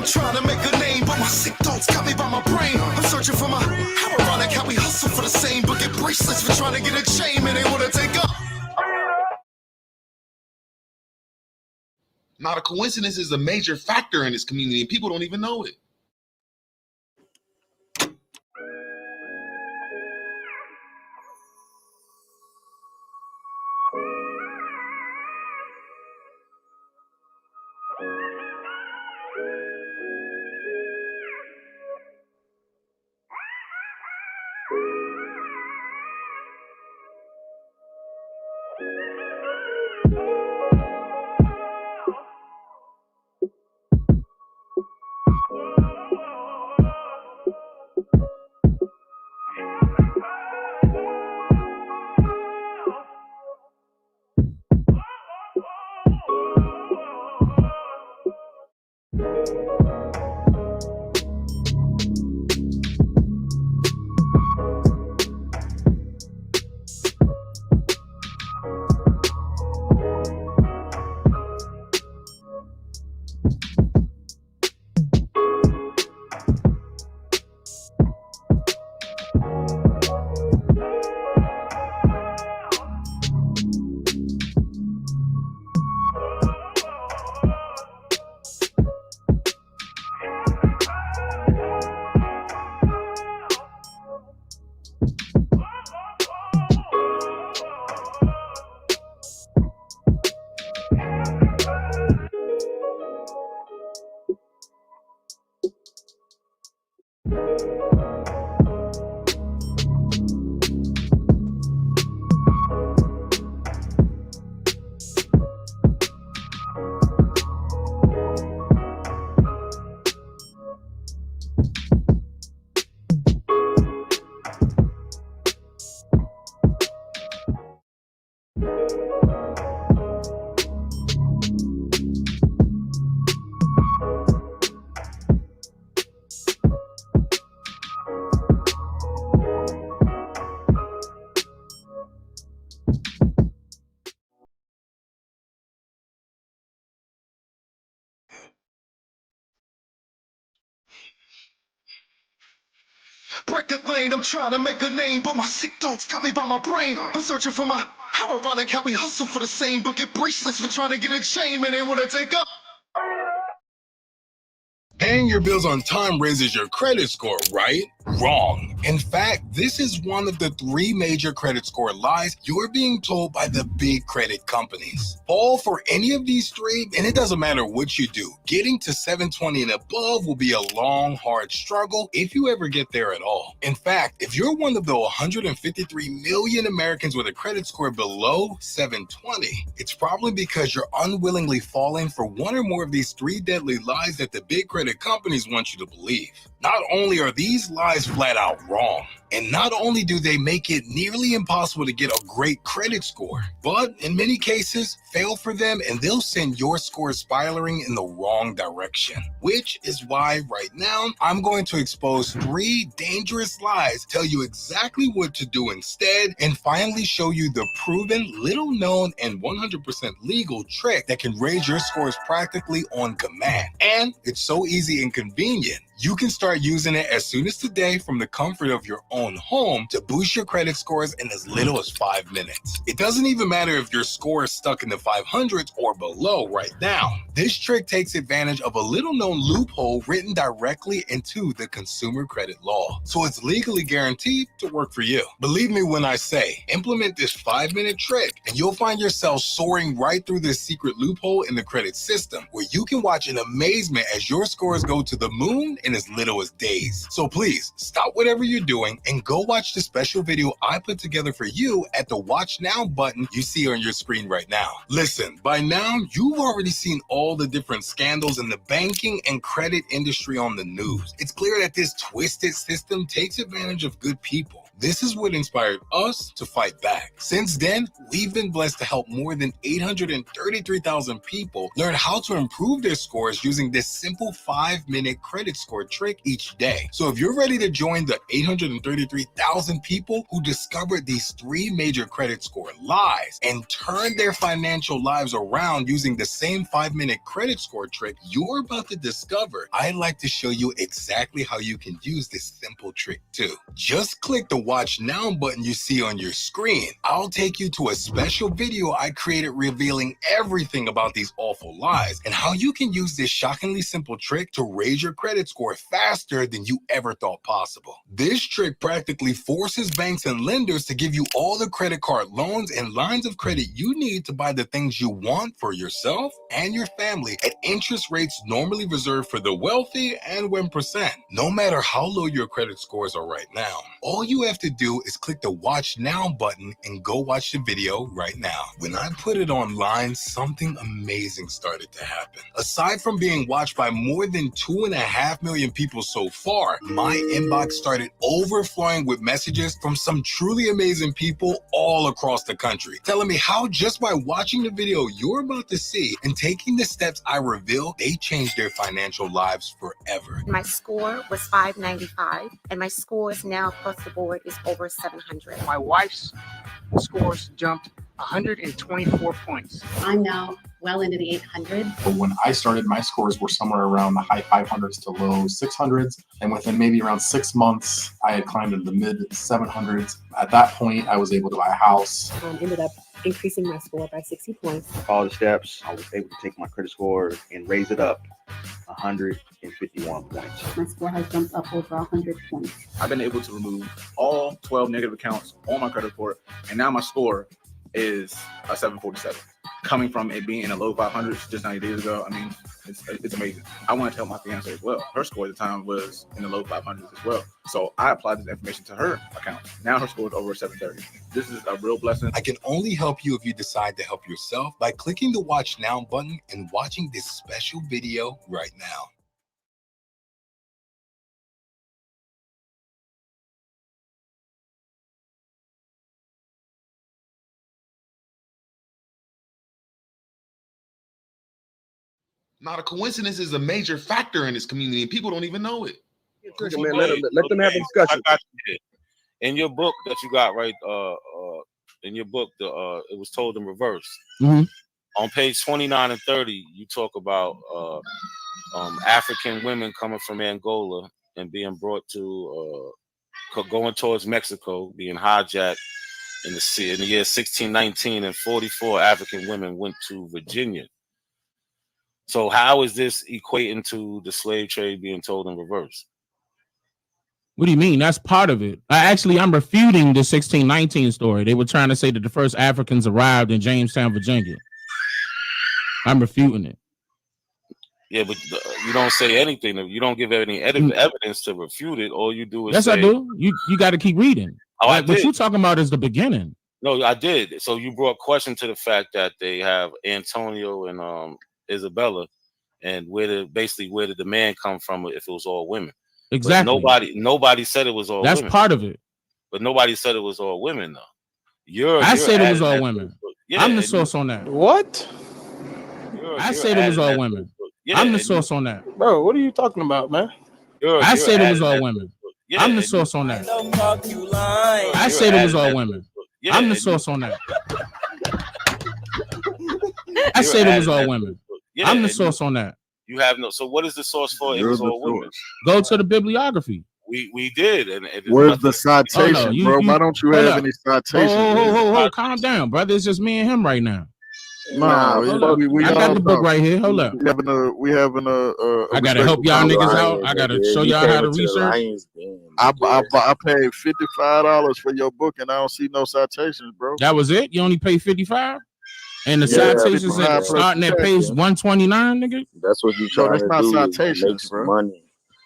trying to make a name, but my sick thoughts got me by my brain. I'm searching for my, how ironic how we hustle for the same, but get bracelets for trying to get a chain, man, they wanna take up. Not a coincidence is a major factor in this community, and people don't even know it. Break the lane, I'm trying to make a name, but my sick thoughts got me by my brain. I'm searching for my, how ironic how we hustle for the same, but get bracelets for trying to get a chain, man, they wanna take up. Paying your bills on time raises your credit score, right? Wrong. In fact, this is one of the 3 major credit score lies you're being told by the big credit companies. Fall for any of these 3, and it doesn't matter what you do. Getting to 720 and above will be a long, hard struggle if you ever get there at all. In fact, if you're one of the 153 million Americans with a credit score below 720, it's probably because you're unwillingly falling for one or more of these 3 deadly lies that the big credit companies want you to believe. Not only are these lies flat out wrong, and not only do they make it nearly impossible to get a great credit score, but in many cases, fail for them and they'll send your score spiraling in the wrong direction. Which is why right now, I'm going to expose 3 dangerous lies, tell you exactly what to do instead, and finally show you the proven, little known, and 100% legal trick that can raise your scores practically on command. And it's so easy and convenient. You can start using it as soon as today from the comfort of your own home to boost your credit scores in as little as 5 minutes. It doesn't even matter if your score is stuck in the 500s or below right now. This trick takes advantage of a little known loophole written directly into the consumer credit law. So it's legally guaranteed to work for you. Believe me when I say, implement this 5-minute trick and you'll find yourself soaring right through this secret loophole in the credit system where you can watch in amazement as your scores go to the moon in as little as days. So please stop whatever you're doing and go watch the special video I put together for you at the Watch Now button you see on your screen right now. Listen, by now you've already seen all the different scandals in the banking and credit industry on the news. It's clear that this twisted system takes advantage of good people. This is what inspired us to fight back. Since then, we've been blessed to help more than 833,000 people learn how to improve their scores using this simple 5-minute credit score trick each day. So if you're ready to join the 833,000 people who discovered these 3 major credit score lies and turned their financial lives around using the same 5-minute credit score trick you're about to discover, I'd like to show you exactly how you can use this simple trick too. Just click the Watch Now button you see on your screen. I'll take you to a special video I created revealing everything about these awful lies and how you can use this shockingly simple trick to raise your credit score faster than you ever thought possible. This trick practically forces banks and lenders to give you all the credit card loans and lines of credit you need to buy the things you want for yourself and your family at interest rates normally reserved for the wealthy and 1%. No matter how low your credit scores are right now, all you have to do is click the Watch Now button and go watch the video right now. When I put it online, something amazing started to happen. Aside from being watched by more than 2.5 million people so far, my inbox started overflowing with messages from some truly amazing people all across the country, telling me how just by watching the video you're about to see and taking the steps I reveal, they changed their financial lives forever. My score was 595, and my scores now across the board is over 700. My wife's scores jumped 124 points. I'm now well into the 800s. But when I started, my scores were somewhere around the high 500s to low 600s. And within maybe around 6 months, I had climbed into the mid 700s. At that point, I was able to buy a house. Ended up increasing my score by 60 points. All the steps, I was able to take my credit score and raise it up 151 points. My score has jumped up over 100 points. I've been able to remove all 12 negative accounts on my credit report, and now my score is a 747. Coming from it being in the low 500s just 90 days ago, I mean, it's amazing. I wanted to help my fiance as well. Her score at the time was in the low 500s as well. So I applied this information to her account. Now her score is over 730. This is a real blessing. I can only help you if you decide to help yourself by clicking the Watch Now button and watching this special video right now. Not a coincidence is a major factor in this community, and people don't even know it. Man, let them have a discussion. I got you. In your book that you got right, in your book, it was told in reverse. Mm-hmm. On page 29 and 30, you talk about African women coming from Angola and being brought to going towards Mexico, being hijacked in the year 1619, and 44 African women went to Virginia. So how is this equating to the slave trade being told in reverse? What do you mean? That's part of it. I'm refuting the 1619 story. They were trying to say that the first Africans arrived in Jamestown, Virginia. I'm refuting it. Yeah, but you don't say anything. You don't give any evidence to refute it. All you do is yes, say, I do. You got to keep reading. Oh, like, what you talking about is the beginning. No, I did. So you brought question to the fact that they have Antonio and Isabella, and where did the demand come from if it was all women? Exactly. But nobody said it was all women. That's part of it. But nobody said it was all women though. I said it was all women. Yeah, I'm the source on that. What? I said it was all women. Yeah, I'm the source on that. Bro, what are you talking about, man? I said it was all women. Yeah, I'm the source on that. I said it was all women. I'm the source on that. I said it was all women. Yeah, I'm the source on that. You have no. So what is the source for? It was all women. Go to the bibliography. We did. And where's the citation, bro? Why don't you have any citations? Oh, calm down, brother. It's just me and him right now. Nah, we I got the book right here. Hold up. We having a I gotta help y'all niggas out. I gotta show y'all how to research. I paid $55 for your book and I don't see no citations, bro. That was it? You only paid $55? And the citations starting at page 129, nigga? That's what you trying to do. That's not citations, bro. Money.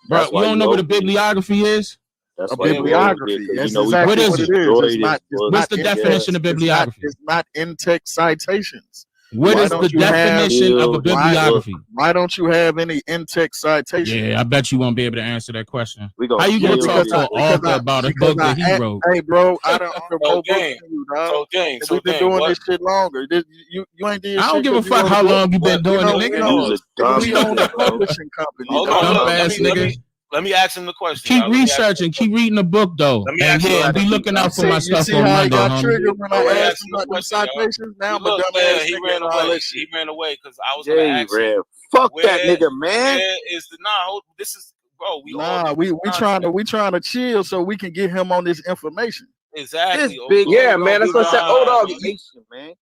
Bro, you don't know what a bibliography is? That's a bibliography. That's exactly what it is. What's the definition of bibliography? It's not in-text citations. What Why is don't the you have- definition of a bibliography? Why don't you have any in-text citation? Yeah, I bet you won't be able to answer that question. We gonna How you gonna kill talk you. to an author about a book that he wrote? Hey, bro, I don't promote books Game. to you, dog. So Game. And So we've been Game. doing What? this shit longer. You ain't did I don't shit give a 'cause you fuck wrote how book. long you been doing it, nigga. You's a dumb We own a nigga, bro. publishing company. Hold dog. on. Dumb Look, ass nigga. let me ask him the question. Keep y'all. Let me ask him researching, keep reading the book though. Let me And ask you yeah, that. be looking out for You my see stuff on how I Monday, got homie. triggered when I Let me asked ask him you the about them question, y'all. citations? Now I'm a Look, dumbass he nigga ran and all away. that shit. He ran away because I was gonna Jay ask him. ran. Fuck that Where, nigga, man. where is the this is bro? We all Nah, we trying to chill so we can get him on this information. exactly. This big okay. yeah, man. That's what I said. Hold on, man.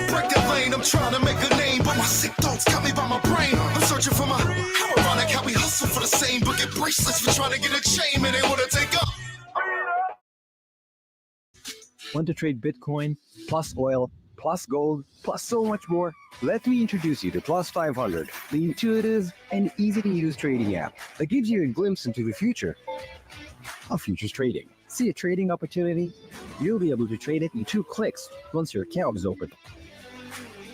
Break the lane, I'm trying to make a name, but my sick thoughts got me by my brain. I'm searching for my how ironic how we hustle for the same, but get bracelets for trying to get a chain, and they wanna take up. Want to trade Bitcoin, plus oil, plus gold, plus so much more? Let me introduce you to Plus 500, the intuitive and easy to use trading app that gives you a glimpse into the future of futures trading. See a trading opportunity? You'll be able to trade it in 2 clicks once your account is open.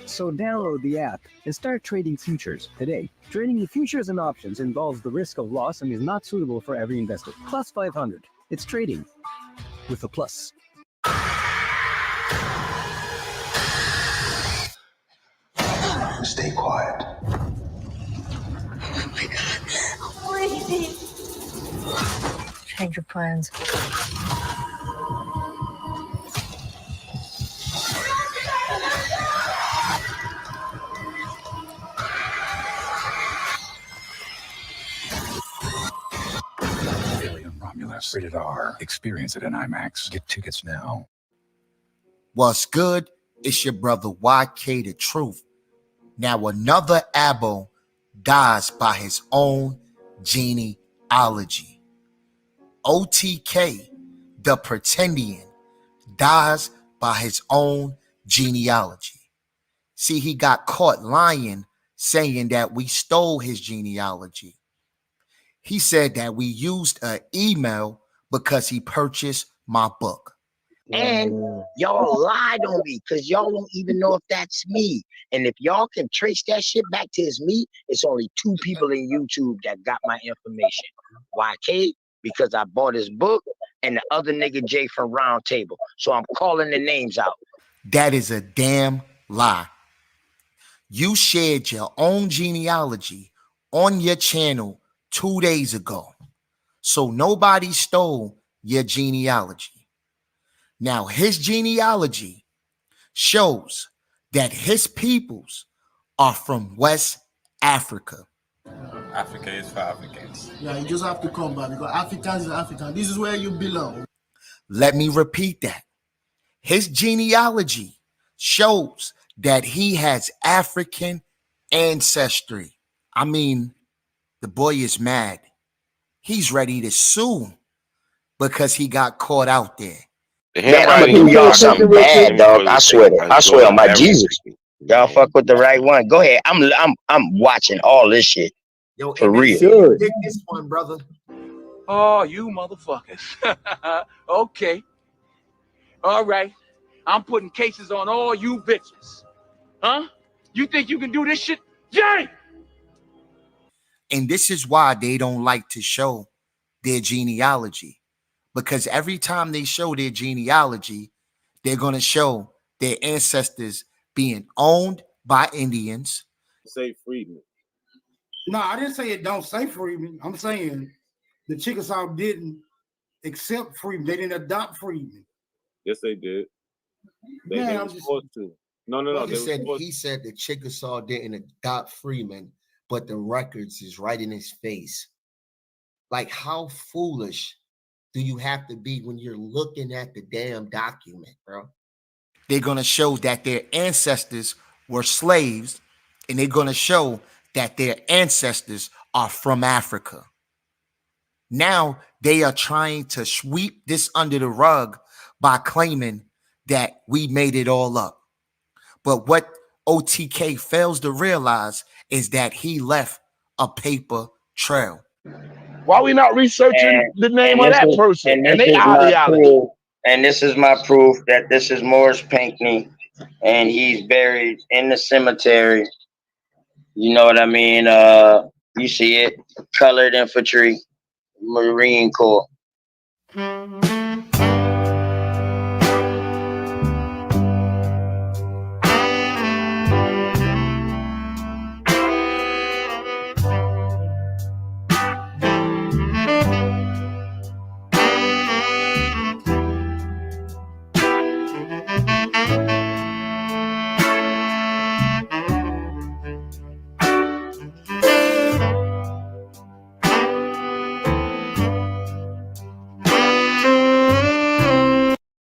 So download the app and start trading futures today. Trading in futures and options involves the risk of loss and is not suitable for every investor. Plus 500. It's trading with a plus. Stay quiet. Oh my God. Please. Change your plans. Alien Romulus. Rated R. Experience it in IMAX. Get tickets now. What's good? It's your brother YK the Truth. Now another Abo dies by his own genealogy. OTK, the Pretendian, dies by his own genealogy. See, he got caught lying, saying that we stole his genealogy. He said that we used an email because he purchased my book. And y'all lied on me because y'all don't even know if that's me. And if y'all can trace that shit back to it's me, it's only 2 people in YouTube that got my information. YK, because I bought his book, and the other nigga Jay from Round Table. So I'm calling the names out. That is a damn lie. You shared your own genealogy on your channel 2 days ago. So nobody stole your genealogy. Now, his genealogy shows that his peoples are from West Africa. Africa is for Africans. Yeah, you just have to come back because Africans is African. This is where you belong. Let me repeat that. His genealogy shows that he has African ancestry. I mean, the boy is mad. He's ready to sue because he got caught out there. Man, I'm gonna do y'all something bad, dog. I swear on my Jesus. Y'all fuck with the right one. Go ahead. I'm watching all this shit. Yo, for real. Dig this one, brother. Oh, you motherfuckers. Okay. All right. I'm putting cases on all you bitches. Huh? You think you can do this shit? Jay! And this is why they don't like to show their genealogy. Because every time they show their genealogy, they're going to show their ancestors being owned by Indians. Say freedmen. No, I didn't say it don't say freedmen. I'm saying the Chickasaw didn't accept freedmen. They didn't adopt freedmen. Yes, they did. They Yeah, was forced to. No. He said the Chickasaw didn't adopt freemen, but the records is right in his face. Like, how foolish do you have to be when you're looking at the damn document, bro? They're going to show that their ancestors were slaves, and they're going to show that their ancestors are from Africa. Now they are trying to sweep this under the rug by claiming that we made it all up. But what OTK fails to realize is that he left a paper trail. Why we not researching the name of this that is, person and and this they is my ideology? proof. And this is my proof that this is Morris Pinckney, and he's buried in the cemetery. You know what I mean? You see it, colored infantry, Marine Corps.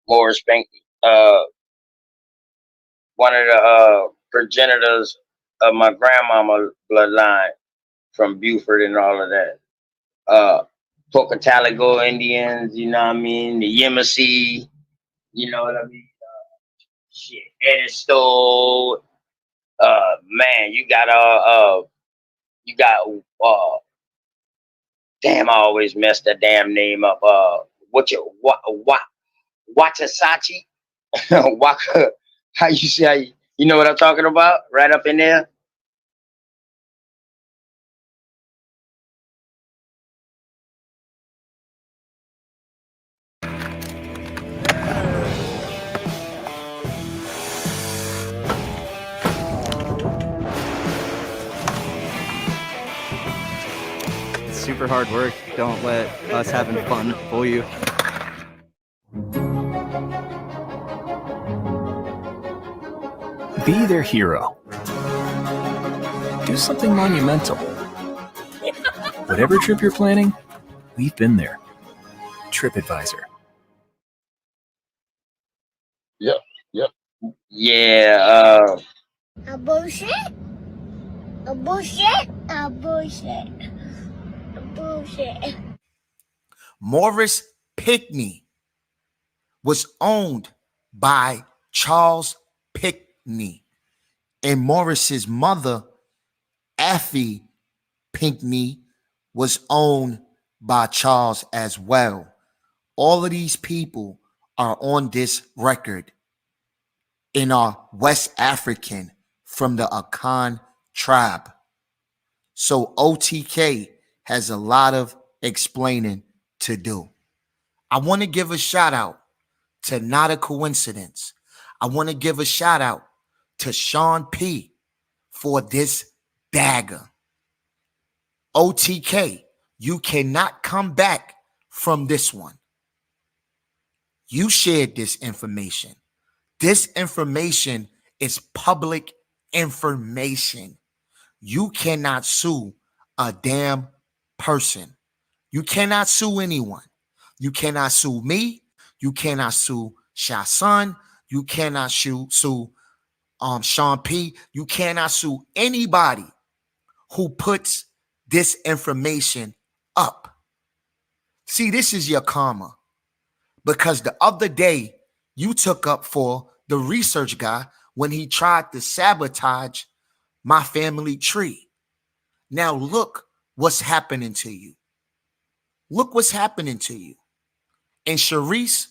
Morris Pinckney, one of the progenitors of my grandmama bloodline from Buford and all of that. Pocataligo Indians, you know what I mean? The Yamasee, you know what I mean? Shit, Edisto. Man, you got damn, I always mess that damn name up. Watasachi? Waka, how you say, you know what I'm talking about? Right up in there? It's super hard work. Don't let us having fun fool you. Be their hero. Do something monumental. Whatever trip you're planning, we've been there. TripAdvisor. Yep. Yeah, A bullshit? A bullshit? A bullshit. A bullshit. Morris Pinckney was owned by Charles Pinckney, and Morris's mother, Affy Pinckney, was owned by Charles as well. All of these people are on this record and are West African from the Akan tribe. So OTK has a lot of explaining to do. I want to give a shout out to Not a Coincidence. I want to give a shout out to Sean P for this dagger. OTK, you cannot come back from this one. You shared this information. This information is public information. You cannot sue a damn person. You cannot sue anyone. You cannot sue me. You cannot sue Shasun. You cannot sue Sean P. You cannot sue anybody who puts this information up. See, this is your karma. Because the other day, you took up for the research guy when he tried to sabotage my family tree. Now look what's happening to you. Look what's happening to you. And Sharice,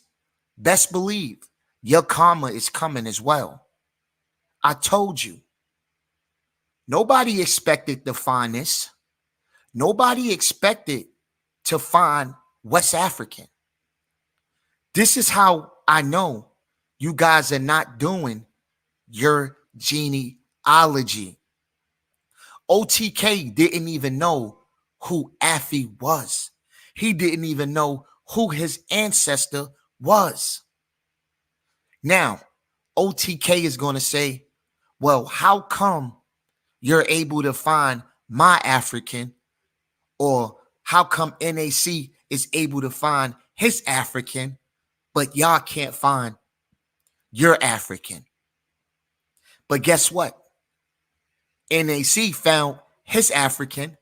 best believe your karma is coming as well. I told you. Nobody expected to find this. Nobody expected to find West African. This is how I know you guys are not doing your genealogy. OTK didn't even know who Affy was. He didn't even know who his ancestor was. Now, OTK is going to say, well, how come you're able to find my African, or how come NAC is able to find his African, but y'all can't find your African? But guess what? NAC found his African,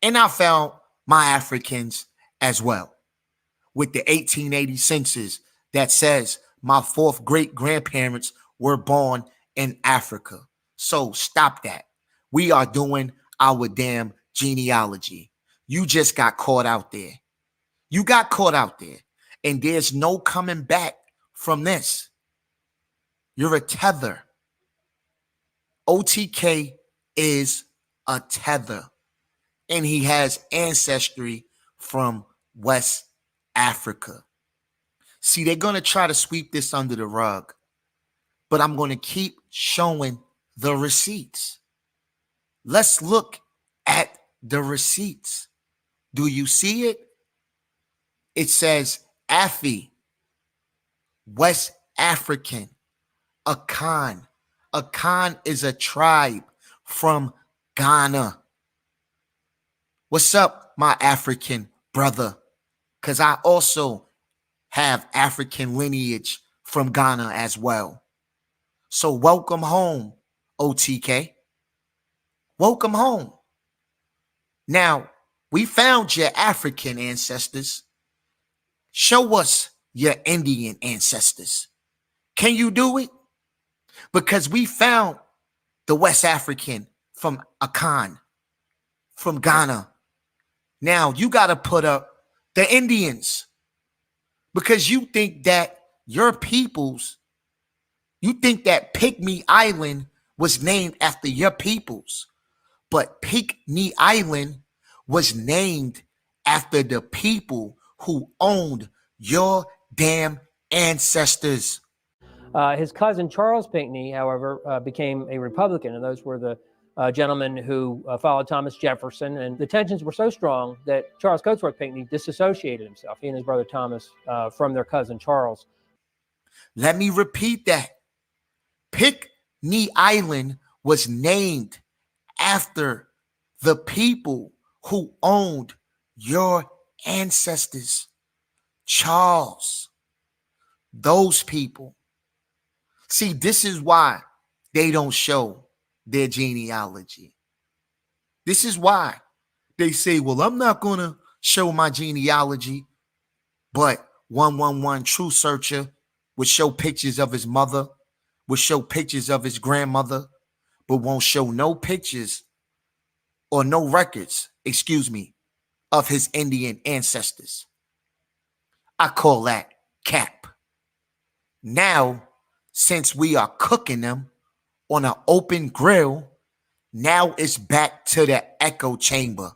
and I found my Africans as well, with the 1880 census that says my fourth great grandparents were born in Africa. So stop that. We are doing our damn genealogy. You just got caught out there. You got caught out there. And there's no coming back from this. You're a tether. OTK is a tether. And he has ancestry from West Africa. See, they're going to try to sweep this under the rug, but I'm going to keep showing the receipts. Let's look at the receipts. Do you see it? It says Afi, West African, Akan. Akan is a tribe from Ghana. What's up, my African brother? Because I also have African lineage from Ghana as well. So welcome home, OTK. Welcome home. Now, we found your African ancestors. Show us your Indian ancestors. Can you do it? Because we found the West African from Akan, from Ghana. Now, you got to put up the Indians. Because you think that your peoples, you think that Pygmy Island was named after your peoples. But Pygmy Island was named after the people who owned your damn ancestors. His cousin Charles Pinckney, however, became a Republican, and those were the gentlemen who followed Thomas Jefferson. And the tensions were so strong that Charles Cotesworth Pinckney disassociated himself, he and his brother Thomas, from their cousin Charles. Let me repeat that. Pygmy Island was named after the people who owned your ancestors. Charles, those people. See, this is why they don't show their genealogy. This is why they say, well, I'm not going to show my genealogy, but 111 True Searcher would show pictures of his mother, would show pictures of his grandmother, but won't show no pictures or no records, of his Indian ancestors. I call that cap. Now, since we are cooking them on an open grill, now it's back to the echo chamber.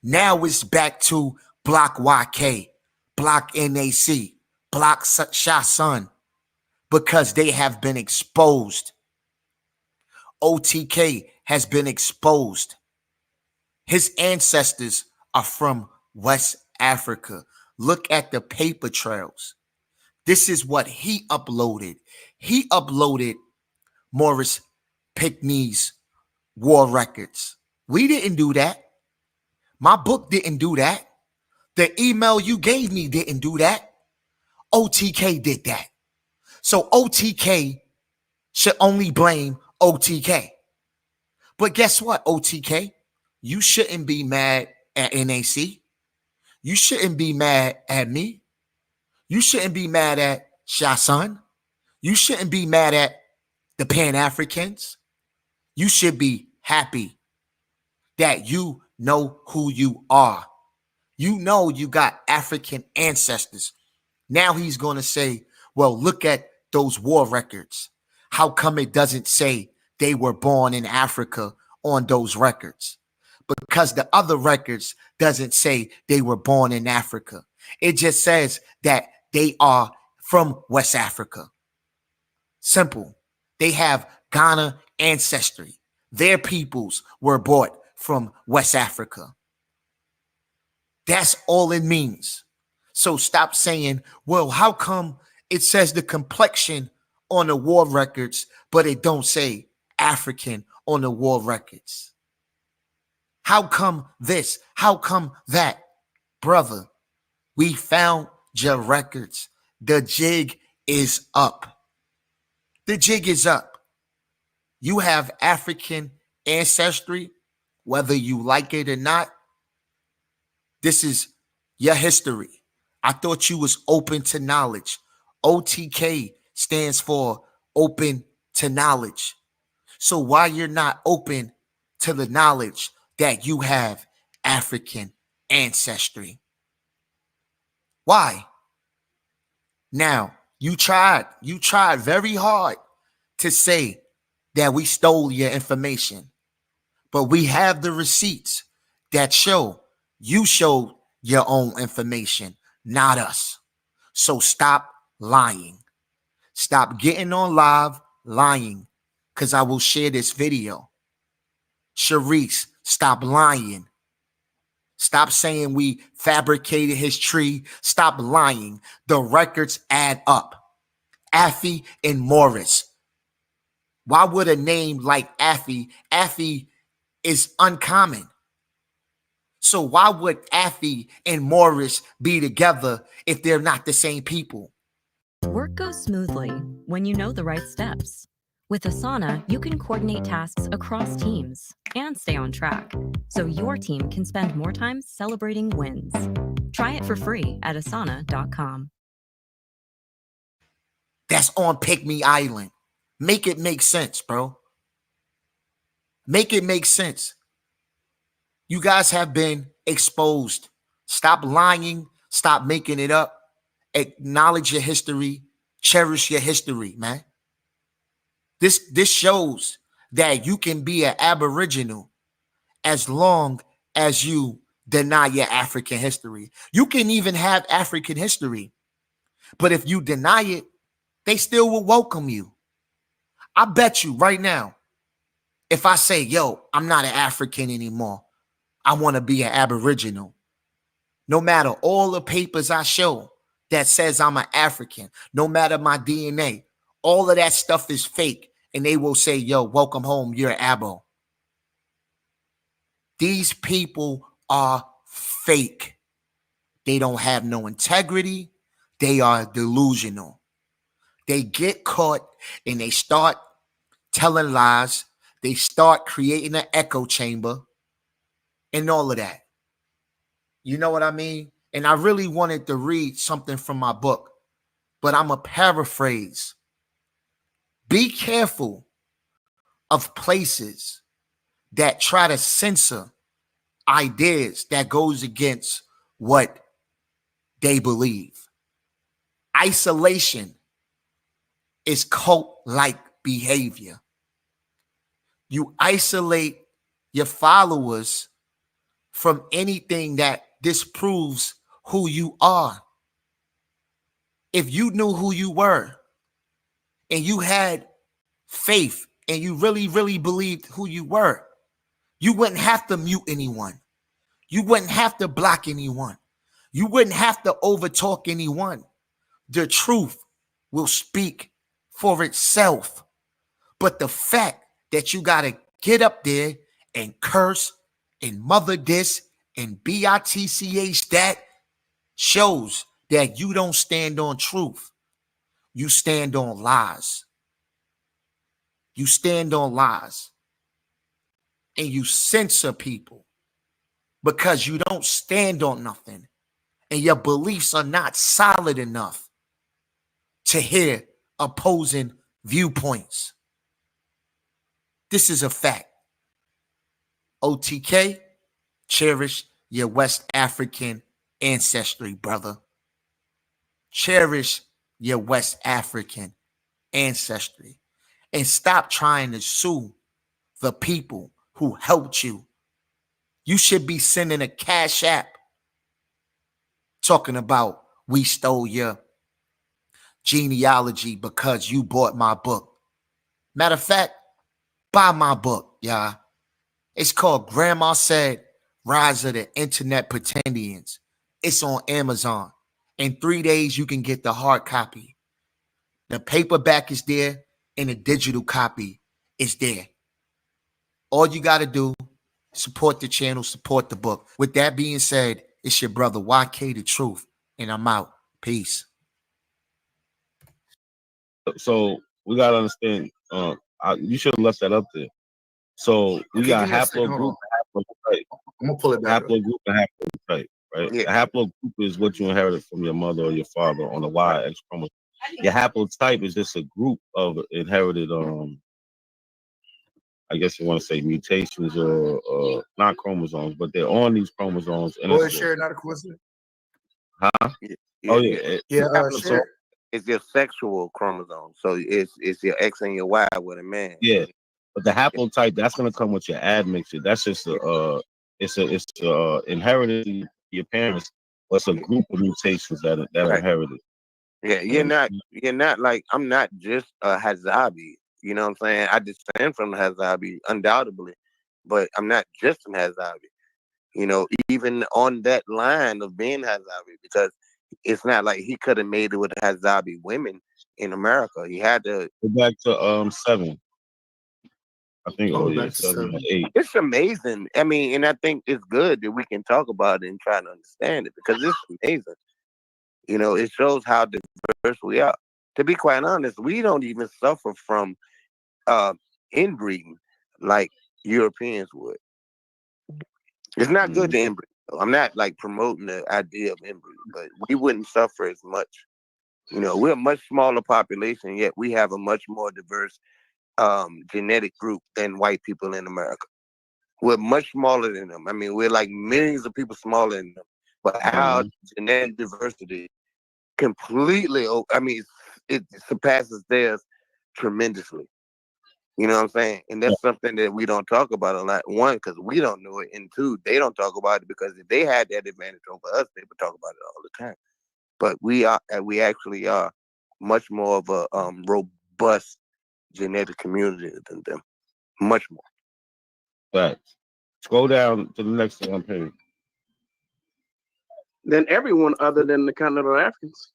Now it's back to Block YK, Block NAC, Block Shah Sun, because they have been exposed. OTK has been exposed. His ancestors are from West Africa. Look at the paper trails. This is what he uploaded. He uploaded Maurice Pinckney's war records. We didn't do that. My book didn't do that. The email you gave me didn't do that. OTK did that. So OTK should only blame OTK. But guess what, OTK? You shouldn't be mad at NAC. You shouldn't be mad at me. You shouldn't be mad at Shasan. You shouldn't be mad at the Pan-Africans. You should be happy that you know who you are. You know you got African ancestors. Now he's going to say, well, look at those war records. How come it doesn't say they were born in Africa on those records? Because the other records doesn't say they were born in Africa. It just says that they are from West Africa. Simple. They have Ghana ancestry. Their peoples were brought from West Africa. That's all it means. So stop saying, well, how come it says the complexion on the war records, but it don't say African on the war records? How come this? How come that? Brother, we found your records. The jig is up. The jig is up. You have African ancestry, whether you like it or not. This is your history. I thought you was open to knowledge. OTK stands for open to knowledge. So why you're not open to the knowledge that you have African ancestry. Why? Now, you tried very hard to say that we stole your information, but we have the receipts that show you showed your own information, not us. So stop lying. Stop getting on live lying, because I will share this video. Sharice, stop lying. Stop saying we fabricated his tree. Stop lying. The records add up. Affy and Morris. Why would a name like Affy is uncommon? So why would Affy and Morris be together if they're not the same people? Work goes smoothly when you know the right steps. With Asana, you can coordinate tasks across teams and stay on track, so your team can spend more time celebrating wins. Try it for free at asana.com. That's on Pick Me Island. Make it make sense, bro. Make it make sense. You guys have been exposed. Stop lying. Stop making it up. Acknowledge your history. Cherish your history, man. This shows that you can be an Aboriginal as long as you deny your African history. You can even have African history, but if you deny it, they still will welcome you. I bet you right now, if I say, yo, I'm not an African anymore, I want to be an Aboriginal, no matter all the papers I show that says I'm an African, no matter my DNA, all of that stuff is fake. And they will say, yo, welcome home, you're an Abo. These people are fake. They don't have no integrity. They are delusional. They get caught and they start telling lies. They start creating an echo chamber and all of that. You know what I mean? And I really wanted to read something from my book, but I'm a paraphrase. Be careful of places that try to censor ideas that goes against what they believe. Isolation is cult-like behavior. You isolate your followers from anything that disproves who you are. If you knew who you were and you had faith and you really, really believed who you were, you wouldn't have to mute anyone. You wouldn't have to block anyone. You wouldn't have to overtalk anyone. The truth will speak for itself. But the fact that you got to get up there and curse and mother this and bitch that shows that you don't stand on truth. You stand on lies. You stand on lies. And you censor people because you don't stand on nothing. And your beliefs are not solid enough to hear opposing viewpoints. This is a fact. OTK, cherish your West African ancestry, brother. Cherish your West African ancestry. And stop trying to sue the people who helped you. You should be sending a cash app talking about we stole your genealogy because you bought my book. Matter of fact, buy my book, y'all. It's called Grandma Said, Rise of the Internet Pretendians. It's on Amazon. In 3 days, you can get the hard copy. The paperback is there and the digital copy is there. All you got to do, support the channel, support the book. With that being said, it's your brother YK The Truth, and I'm out. Peace. So we gotta understand. You should have left that up there. So we Okay, got give me a second, hold haplogroup, haplotype. I'm gonna pull it back up. Haplogroup and haplotype, right? Yeah. A haplogroup is what you inherited from your mother or your father on the Y X chromosome. Your haplotype is just a group of inherited I guess you want to say mutations or not chromosomes, but they're on these chromosomes. And Go it's ahead, share, not a coincidence. huh? Oh yeah, Share. It's your sexual chromosome. So it's your X and your Y with a man. yeah. But the haplotype that's gonna come with your admixture. That's just it's inherited in your parents. But it's a group of mutations that are Right. inherited. Yeah, you're not like I'm not just a Hazabi. You know what I'm saying? I descend from the Hazabi, undoubtedly, but I'm not just an Hazabi. You know, even on that line of being Hazabi, because it's not like he could have made it with Hazabi women in America. He had to go back to 7. I think back to 7 or 8. It's amazing. I mean, and I think it's good that we can talk about it and try to understand it because it's amazing. You know, it shows how diverse we are. To be quite honest, we don't even suffer from inbreeding like Europeans would. It's not good to inbreed. I'm not like promoting the idea of inbreeding, but we wouldn't suffer as much. You know, we're a much smaller population, yet we have a much more diverse genetic group than white people in America. We're much smaller than them. I mean, we're like millions of people smaller than them. But our genetic diversity completely, I mean, it surpasses theirs tremendously. You know what I'm saying? And that's something that we don't talk about a lot. One, because we don't know it. And two, they don't talk about it because if they had that advantage over us, they would talk about it all the time. But we actually are much more of a robust genetic community than them. Much more. But scroll down to the next page. Then everyone other than the continental Africans.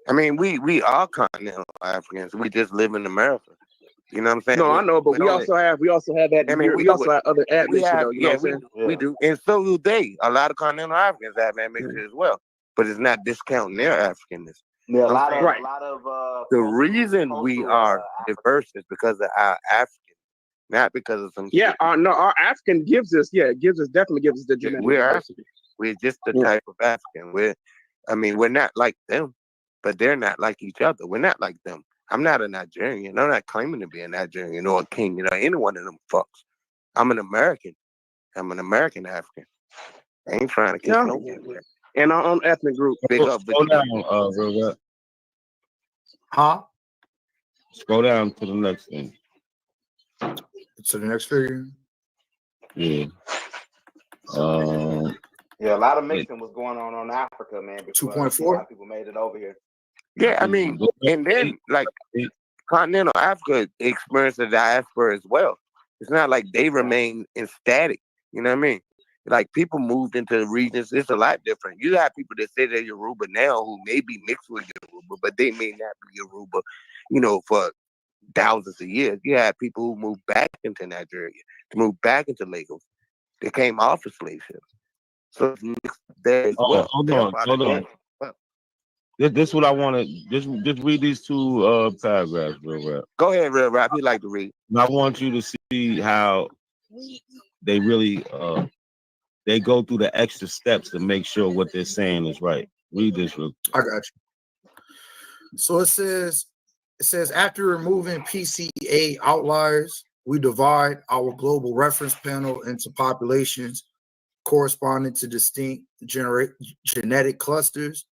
I mean, we are continental Africans. We just live in America. You know what I'm saying? No, I know, but we also have that. I mean, we also have other admixture, though. You know what I'm saying? we do, and so do they. A lot of continental Africans have admixture as well, but it's not discounting their Africanness. Yeah, a lot of the reason we are diverse is because of our African, not because of some. Yeah, our African definitely gives us the genetic We're diversity. African. We're just the type of African. We're not like them, but they're not like each other. We're not like them. I'm not a Nigerian. I'm not claiming to be a Nigerian or a king, any one of them fucks. I'm an American. I'm an American African. I ain't trying to kiss no one. And our own ethnic group. Big up, Scroll down, Robert. Huh? Scroll down to the next thing. To the next figure. Yeah. Yeah, a lot of mixing was going on Africa, man. 2.4. A lot of people made it over here. Yeah, I mean, and then like continental Africa experienced the diaspora as well. It's not like they remain static. You know what I mean? Like people moved into regions. It's a lot different. You have people that say they're Yoruba now who may be mixed with Yoruba, but they may not be Yoruba, for thousands of years. You have people who moved back into Nigeria, to move back into Lagos. They came off of slave ships. So it's mixed there as well. Hold on. This is what I want to just read these two paragraphs, real rap. Go ahead, real rap. You like to read. And I want you to see how they really they go through the extra steps to make sure what they're saying is right. Read this real quick. I got you. So it says after removing PCA outliers, we divide our global reference panel into populations corresponding to distinct genetic clusters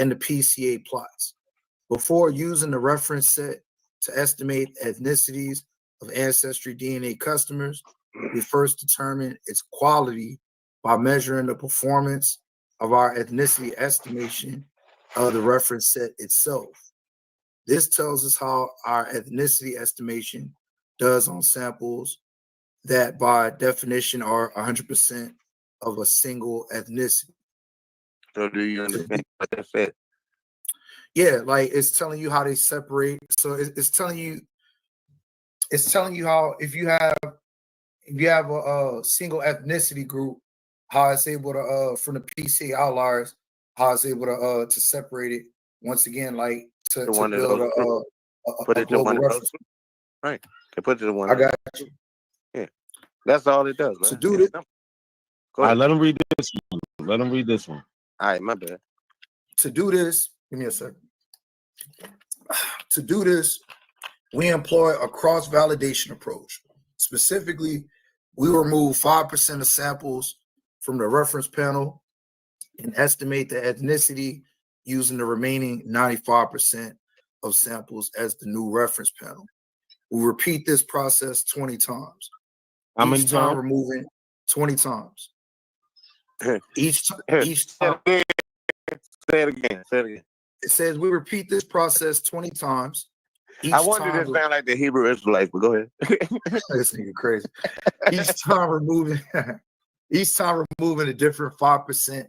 and the PCA plots. Before using the reference set to estimate ethnicities of ancestry DNA customers, we first determine its quality by measuring the performance of our ethnicity estimation of the reference set itself. This tells us how our ethnicity estimation does on samples that by definition are 100% of a single ethnicity. So do you understand what that said? Yeah, like it's telling you how they separate. So it's telling you how if you have a single ethnicity group, how it's able to from the PCA outliers, how it's able to separate it once again, like to build a global reference. Right. To put it to one. I got you. Yeah. That's all it does, man. To do this. All right, let them read this one. Let them read this one. All right, my bad. To do this, give me a second. To do this, We employ a cross-validation approach. Specifically, we remove 5% of samples from the reference panel and estimate the ethnicity using the remaining 95% of samples as the new reference panel. We repeat this process 20 times. How many Each time times? removing 20 times. Each time. Say it again. Say it again. It says we repeat this process 20 times. I wanted to sound like the Hebrew Israelites, but go ahead. This nigga crazy. Each time removing a different 5%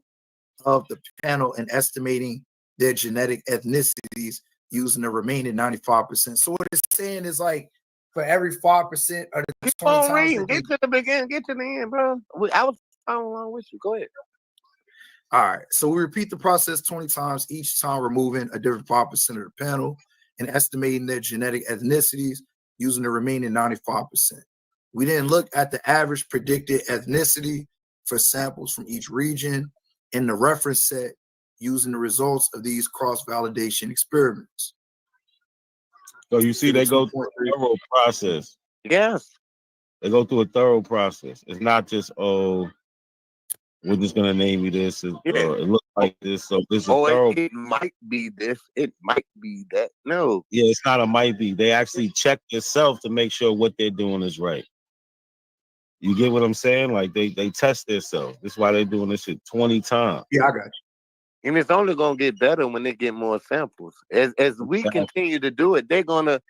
of the panel and estimating their genetic ethnicities using the remaining 95%. So what it's saying is like for every 5% of the 20 times. Get to the beginning, get to the end, bro. I was following along with you. Go ahead. All right. So we repeat the process 20 times, each time removing a different 5% of the panel and estimating their genetic ethnicities using the remaining 95%. We then look at the average predicted ethnicity for samples from each region in the reference set using the results of these cross-validation experiments. So you see, they go through a thorough process. Yes. They go through a thorough process. It's not just, oh, we're just gonna name you this. It looks like this. So this is thorough. It might be this. It might be that. No. Yeah, it's not a might be. They actually check themselves to make sure what they're doing is right. You get what I'm saying? Like they test themselves. That's why they're doing this shit 20 times. Yeah, I got you. And it's only gonna get better when they get more samples. As we continue to do it, the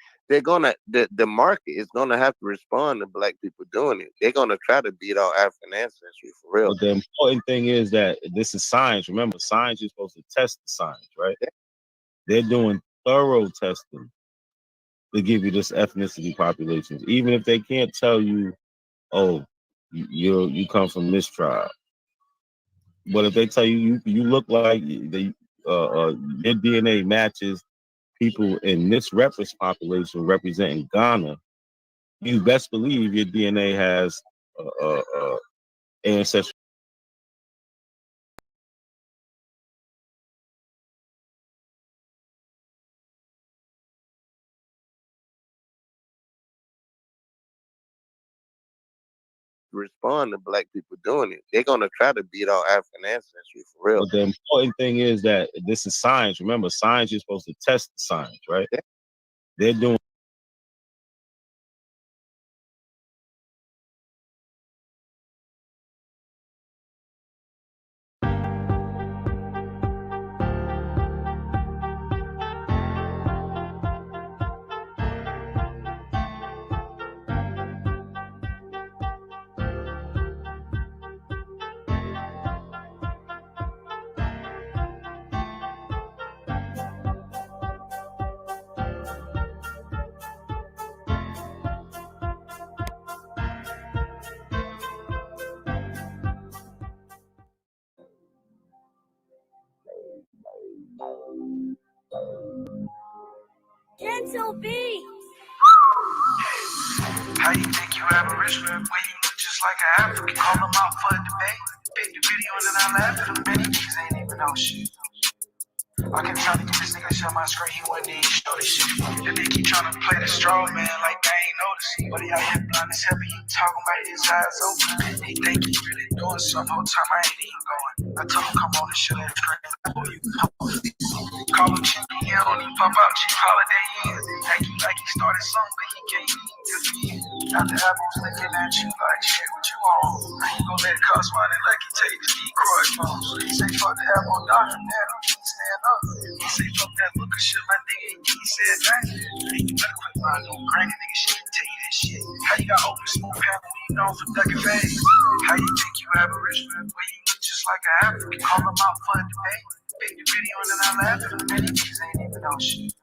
market is gonna have to respond to Black people doing it. They're gonna try to beat our African ancestry for real. But the important thing is that this is science. Remember, science, you're supposed to test the science, right? They're doing thorough testing to give you this ethnicity populations, even if they can't tell you, oh, you come from this tribe. But if they tell you you look like your DNA matches people in this reference population representing Ghana, you best believe your DNA has ancestry. Respond to Black people doing it. They're gonna try to beat our African ancestry for real. But the important thing is that this is science. Remember, science, you're supposed to test the science, right? They're doing. Gentle beat. How you think you Aboriginal when you look just like an African? Call them out for a debate. Pick the video and then I laugh at them. Many niggas ain't even know shit. I can tell you this nigga shut my screen, he wasn't even show this shit. And they keep trying to play the straw man like they ain't noticing. But he out here blind as hell, he talking about his eyes open. He think he really doing something, whole time I ain't even going. I told him come on and show that screen. Call him Chief, he don't even pop out, Chief Holiday in. Act like he started something, but he can't even do it. After apples looking at you like shit, what you on? Now you gon' let it cost money like you take the decoy phones. He say fuck the apple doctor, man, I can't stand up. He say fuck that look of shit, my nigga, he said that. Hey, you better quit lying, no granny nigga shit, tell you that shit. How you got open smooth panel when you known for ducking phase? How you think you Aboriginal when you look just like an African? Call them out for a debate. Pick the video and then I laugh at them. Many niggas ain't even know shit.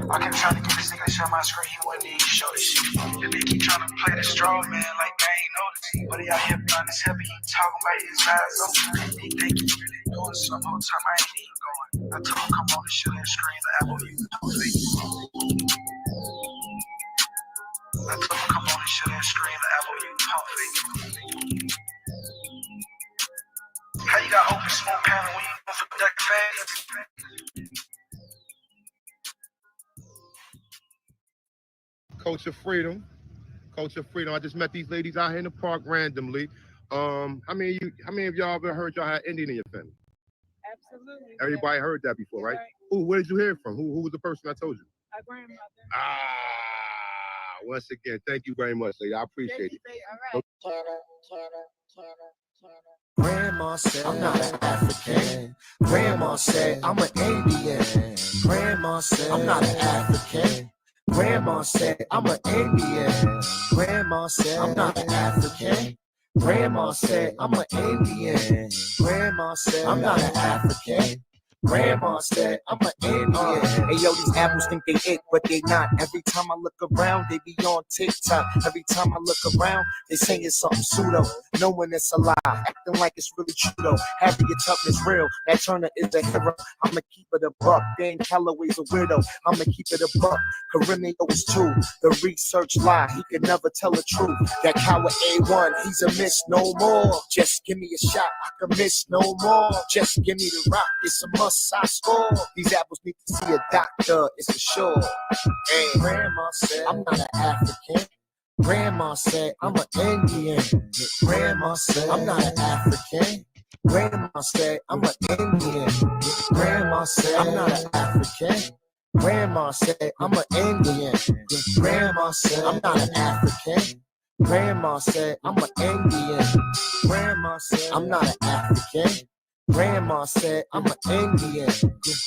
I kept trying to get this nigga to show my screen, he wouldn't even show this shit. And they keep trying to play the straw man like they ain't noticing. But he out here blind as hell, he talking about his eyes open. He think he really doing something, whole time I ain't even going. I told him come on and show that screen, the apple you can do it. I told him come on and show that screen, the apple you can pump fake. How you got open smoke panel when you know for duck fast? Culture Freedom. Culture Freedom. I just met these ladies out here in the park randomly. How many of y'all ever heard y'all had Indian in your family? Absolutely. Everybody heard that before, right? Who? Where did you hear it from? Who was the person I told you? My grandmother. Once again, thank you very much, lady. I appreciate it. All right. Grandma said I'm not an African. Grandma said I'm an Indian. Grandma said I'm not an African. Grandma said I'm an Indian. Grandma said I'm not an African. Grandma said I'm an Indian. Grandma said I'm not an African. Grandma said I'm an Indian. Hey yo, these apples think they it, but they not. Every time I look around, they be on TikTok. Every time I look around, they saying something pseudo, knowing it's a lie, acting like it's really true though. Harriet Tubman's real, that Turner is a hero. I'ma keep it a buck. Dan Calloway's a weirdo. I'ma keep it a buck. Carino is true. The research lie, he can never tell the truth. That coward A1, he's a miss no more. Just give me a shot, I can miss no more. Just give me the rock, it's a must. I score. These apples need to see a doctor, it's for sure. And Grandma said I'm not an African. Grandma said I'm an Indian. Grandma said I'm not an African. Grandma said I'm an Indian. Grandma said I'm not an African. Grandma said I'm an Indian. Grandma said I'm not an African. Grandma said I'm an Indian. Grandma said I'm not an African. Grandma said I'm an Indian.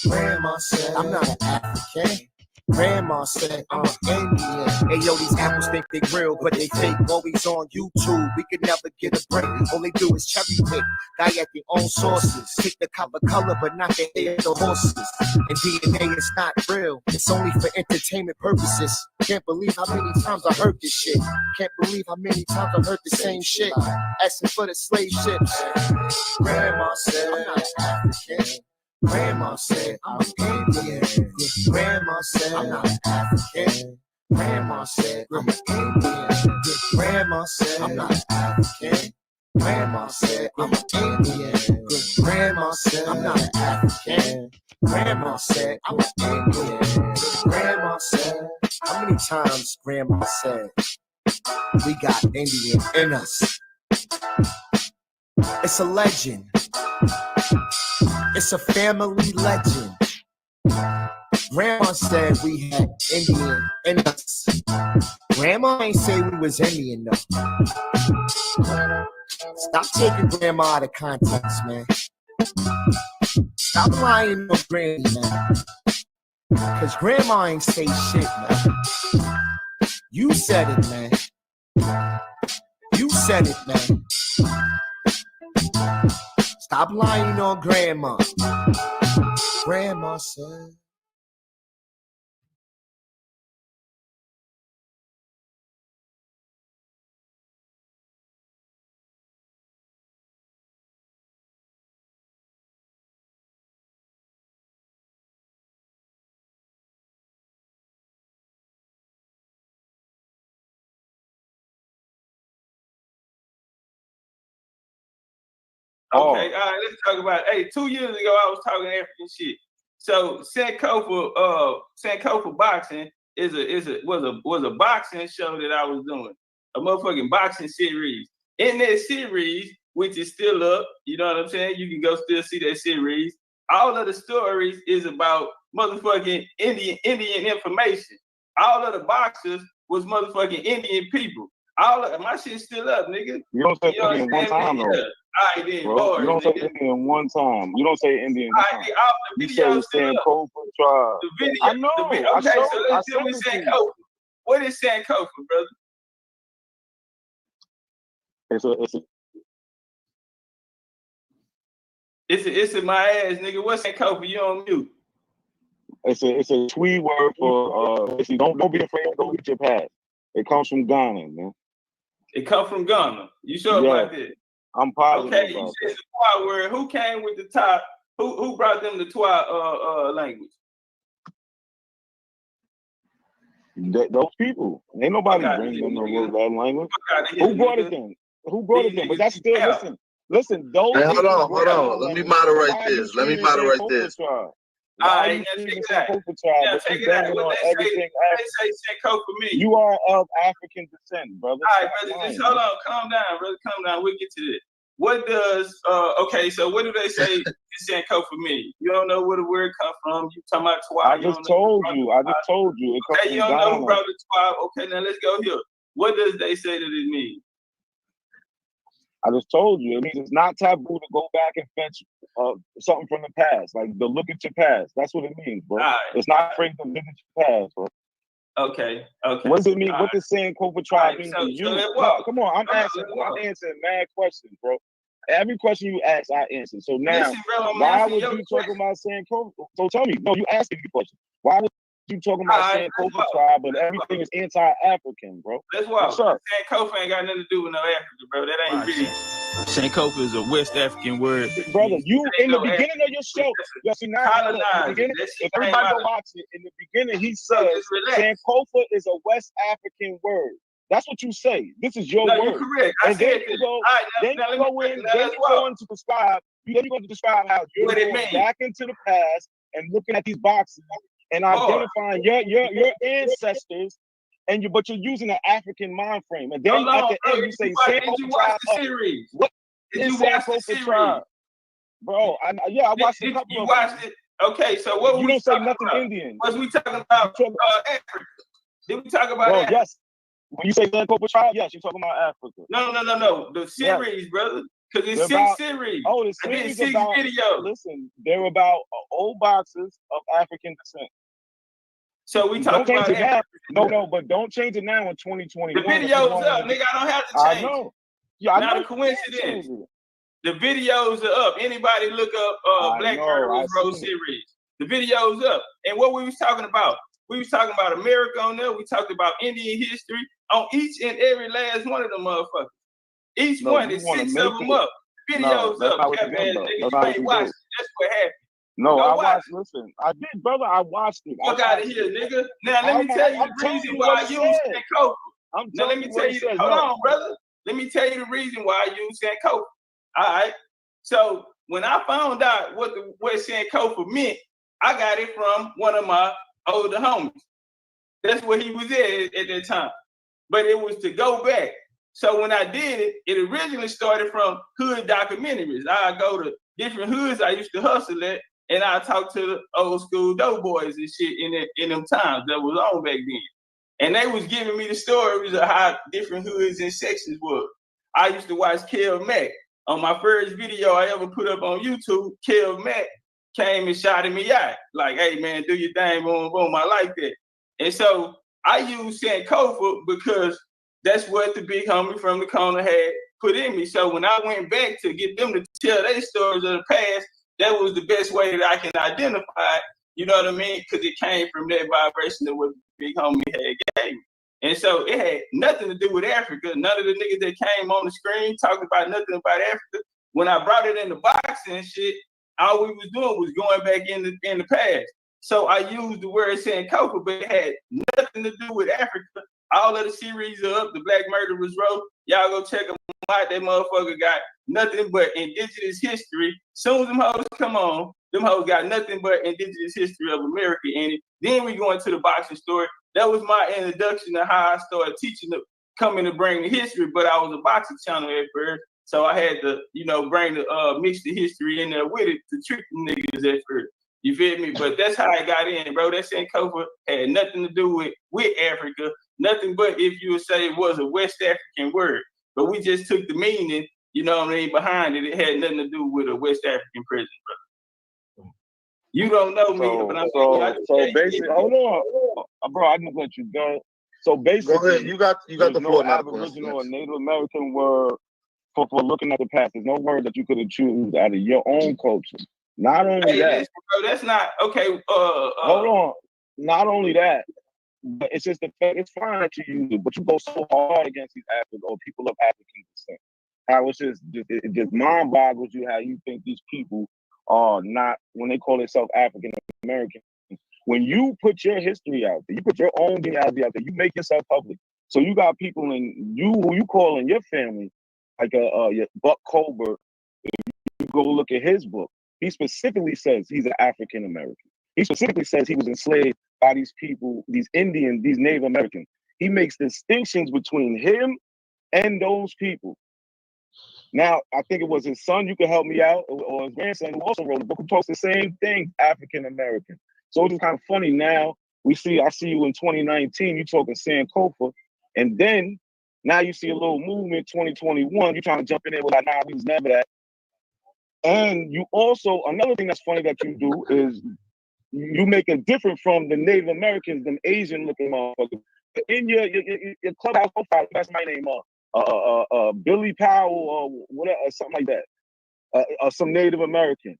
Grandma said I'm not an African. Grandma said I'm an Indian. Hey yo, these apples think they real, but they fake. Always on YouTube, we could never get a break. All they do is cherry pick, die at their own sources. Pick the copper color, but not the hair of the horses. And DNA is not real, it's only for entertainment purposes. Can't believe how many times I heard this shit. Can't believe how many times I heard the same shit. Asking for the slave ships. Grandma said I'm not an African. Grandma said I'm an Indian. Grandma said I'm not an African. Grandma said I'm an Indian. Grandma said I'm not an African. Grandma said I'm an Indian. Grandma said I'm not an African. Grandma said I'm an Indian. Grandma said, how many times Grandma said we got Indian in us? It's a legend. It's a family legend. Grandma said we had Indian in us. Grandma ain't say we was Indian though. Stop taking Grandma out of context, man. Stop lying on Granny, man. Cause Grandma ain't say shit, man. You said it, man. You said it, man. Stop lying on Grandma. Grandma said. Okay, all right, let's talk about it. Hey, 2 years ago, I was talking African shit. So Sankofa Boxing was a boxing show that I was doing, a motherfucking boxing series. In that series, which is still up, you know what I'm saying? You can go still see that series. All of the stories is about motherfucking Indian information. All of the boxers was motherfucking Indian people. All of my shit's still up, nigga. You don't say You know Indian one time, though. All right, then, Bro, bars, you don't say nigga. Indian one time. You don't say Indian All one right, time. the You video say still up. Sankofa tribe. The video, I know. okay, I so let's deal sent with it to you. Sankofa. What is Sankofa, brother? It's in my ass, nigga. What's Sankofa? You on mute. It's a tweet word for basically don't be afraid to go get your past. It comes from Ghana, man. It come from Ghana. You sure about that? I'm positive Okay, you about said it's a Twa word. Who came with the top? Who brought them the Twa language? Those people. Ain't nobody bringing them no that language. Who brought it then? Who brought it then? But that's still listen. Those Hey, hold people on. brought Let me moderate this. Why All are right, you now freeing check the it out. Sankofa tribe, Now but check you it out. banging What on they say, everything they African? say Sankofa for me. You are of African descent, brother. All right, Stop brother, just lying, hold bro. on, calm down, brother, calm down. We'll get to this. What does okay? So what do they say Sankofa for me? You don't know where the word come from. You talking about I twab? You just don't know who told brought you. the I twab. just told you. It comes Okay, you from don't know who Ghana. brought the twab. Okay, now let's go here. What does they say that it means? I just told you. It means it's not taboo to go back and fetch something from the past, like to look at your past. That's what it means, bro. All right, It's not afraid to look at your past, bro. okay, okay. What does it mean? All what right. does Sankofa All tribe right, mean so to you? let's No, walk. come on. I'm Let's walk. answering mad questions, bro. Every question you ask, I answer. So now, Listen, bro, I'm why answering would your you question. talk about Sankofa? So tell me, no, you asking me questions. Why would you talking All about right, let's Sankofa walk. tribe, but Let's everything walk. is anti-African, bro? Let's What's walk. up? Sankofa ain't got nothing to do with no Africa, bro. That ain't really. Sankofa is a West African word. Brother, you in the no beginning of your show, yo, see now, look, in the colonizer. beginning, That shit if came everybody out go of. watch it, in the beginning he Bro, says just relax. Sankofa is a West African word. That's what you say. This is your No, you're word. correct. I And then said you that. go, All right, then now you let go me in, now then let's you go walk. into describe, then you're going to describe how you're What it going mean? back into the past and looking at these boxes and Boy, identifying your ancestors, and but you're using an African mind frame. And then hold at on, the bro. end you say Did Sankofa you watch tribe the up. series? What Did is you watch the Sankofa series? tribe? Bro, yeah, I watched a couple You of watched them. it? Okay, so what You were we don't say talking nothing about? Indian. Was we talking You about talk, Africa? Did we talk about bro, Africa? yes. When you say Sankofa tribe, yes, you're talking about Africa. No. The Yes. series, brother. Because it's They're 6 series. Oh, the I did series 6 about, videos. listen, they're about old boxes of African descent. So we Don't talked change about it now. Africa. No, but don't change it now in 2021. The video's up, nigga. I don't have to I change it. know. Yeah, I Not know a you can't coincidence. change it. The videos are up. Anybody look up I Black know, Murderers I Row seen it. series. The video's up. And what we was talking about? We was talking about America on there. We talked about Indian history on each and every last one of them motherfuckers. Each No, one you is want to 6 make of them it. up. No, Videos that's up, not what cap you ass did, though. nigga. That's You not what ain't you watched did. it. That's what happened. No, Go I watch watched. Listen, I did, brother. I watched it. Fuck out of here, nigga. Now let me tell you I'm the telling reason you why what I it use says. Sankofa. I'm Now let telling me you tell what it you. says. Hold No. on, brother. Let me tell you the reason why I use Sankofa. All right. So when I found out what Sankofa meant, I got it from one of my older homies. That's where he was at that time. But it was to go back. So when I did it, it originally started from hood documentaries. I go to different hoods I used to hustle at, and I talk to the old school dope boys and shit in them times that was on back then. And they was giving me the stories of how different hoods and sections was. I used to watch Kel Mack. On my first video I ever put up on YouTube, Kel Mack came and shouted me out. Like, hey man, do your thing, boom, boom, I like that. And so I use Sankofa because that's what the big homie from the corner had put in me. So when I went back to get them to tell their stories of the past, that was the best way that I can identify it, you know what I mean? Because it came from that vibration of what the big homie had gave me. And so it had nothing to do with Africa. None of the niggas that came on the screen talked about nothing about Africa. When I brought it in the boxing and shit, all we was doing was going back in the past. So I used the word Sankofa, but it had nothing to do with Africa. All of the series are up. The Black Murderers Row. Y'all go check them out. That motherfucker got nothing but indigenous history. Soon as them hoes come on, them hoes got nothing but indigenous history of America in it. Then we go into the boxing story. That was my introduction to how I started teaching, coming to bring the history. But I was a boxing channel at first, so I had to, bring the mix the history in there with it to trick the niggas at first. You feel me? But that's how I got in, bro. That Sankofa had nothing to do with Africa. Nothing but if you would say it was a West African word. But we just took the meaning, behind it. It had nothing to do with a West African prison, brother. You don't know me, but I'm so basically, hold on, bro. I just let you go. So basically, go ahead. You got the floor, no Aboriginal or Native American word for looking at the past. There's no word that you could have chosen out of your own culture. Not only that, listen, bro, that's not okay. Hold on. Not only that, but it's just the fact it's fine that you use it, but you go so hard against these African or people of African descent. How it's it just mind boggles you how you think these people are not, when they call themselves African American. When you put your history out there, you put your own genealogy out there, you make yourself public. So you got people who you call in your family, like your Buck Colbert. If you go look at his book, he specifically says he's an African American. He specifically says he was enslaved by these people, these Indians, these Native Americans. He makes distinctions between him and those people. Now, I think it was his son, you can help me out, or his grandson who also wrote a book who talks the same thing, African American. So it's kind of funny now. I see you in 2019, you talking Sankofa, and then now you see a little movement 2021, you're trying to jump in there with like, nah, we was never that. And you also, another thing that's funny that you do is you make it different from the Native Americans, them Asian looking motherfuckers. In your clubhouse profile, that's my name, Billy Powell or whatever, or something like that, some Native American.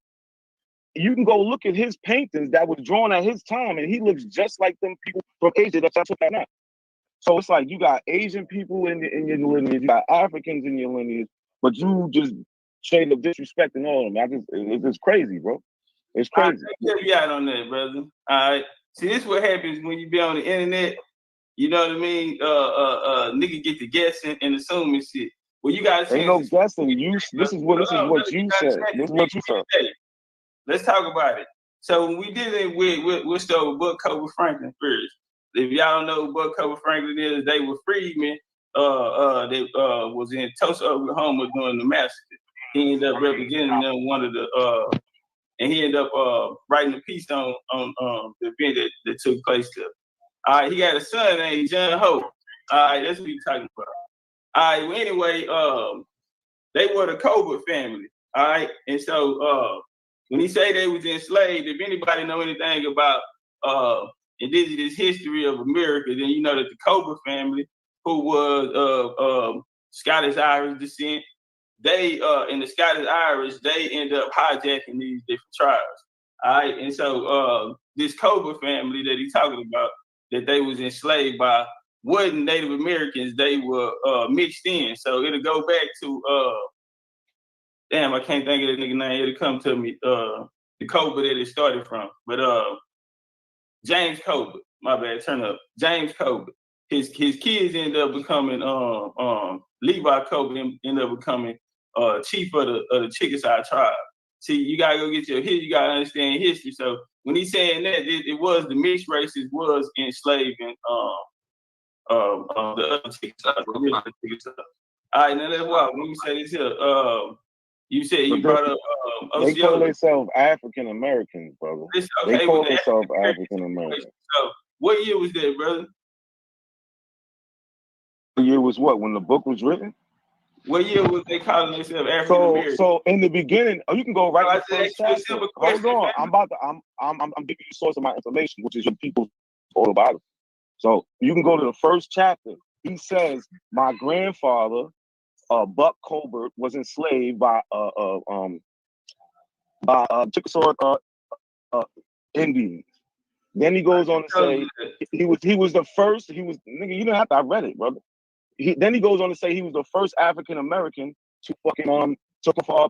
You can go look at his paintings that was drawn at his time, and he looks just like them people from Asia that y'all took out now. So it's like you got Asian people in your lineage, you got Africans in your lineage, but you just straight up disrespecting all of them. It's just crazy, bro. It's crazy. I'll you out on that, brother. All right. See, this is what happens when you be on the internet. You know what I mean? Nigga get to guessing and assuming shit. Well, you gotta ain't no guessing. This is what you said. This is what you said. Let's talk about it. So when we did it, we'll start with Buck Cover Franklin first. If y'all don't know who Buck Cover Franklin is, they were freedmen. They was in Tulsa, Oklahoma during the massacre. He ended up representing them, one of the and he ended up writing a piece on the event that took place there. All right, he got a son named John Hope. All right, that's what he's talking about. All right, well, anyway, they were the Cobra family. All right, and so when he say they was enslaved, if anybody know anything about indigenous history of America, then you know that the Cobra family, who was Scottish Irish descent, they in the Scottish Irish, they end up hijacking these different tribes. All right, and so this Cobra family that he's talking about, that they was enslaved by, wasn't Native Americans, they were mixed in. So it'll go back to damn, I can't think of the nigga name. It'll come to me. The Cobra that it started from, but James Cobra. My bad. Turn up. James Cobra. His kids ended up becoming Levi Cobra ended up becoming chief of the Chickasaw tribe. See, you gotta go get you gotta understand history. So when he's saying that, it was the mixed races was enslaving the other Chickasaw. All right, now let's walk. Let me say this here. You said you brought up they call themselves African Americans, brother. Okay, they call themselves African Americans. So what year was that, brother? The year was what? When the book was written? What year was they calling themselves African American? So in the beginning, you can go right to the first chapter. Hold on, I'm giving you the source of my information, which is your people's autobiography. So you can go to the first chapter. He says, my grandfather, Buck Colbert, was enslaved by Chickasaw Indians. Then he goes on to say he was the first. Nigga, you didn't have to. I read it, brother. Then he goes on to say he was the first African American to fucking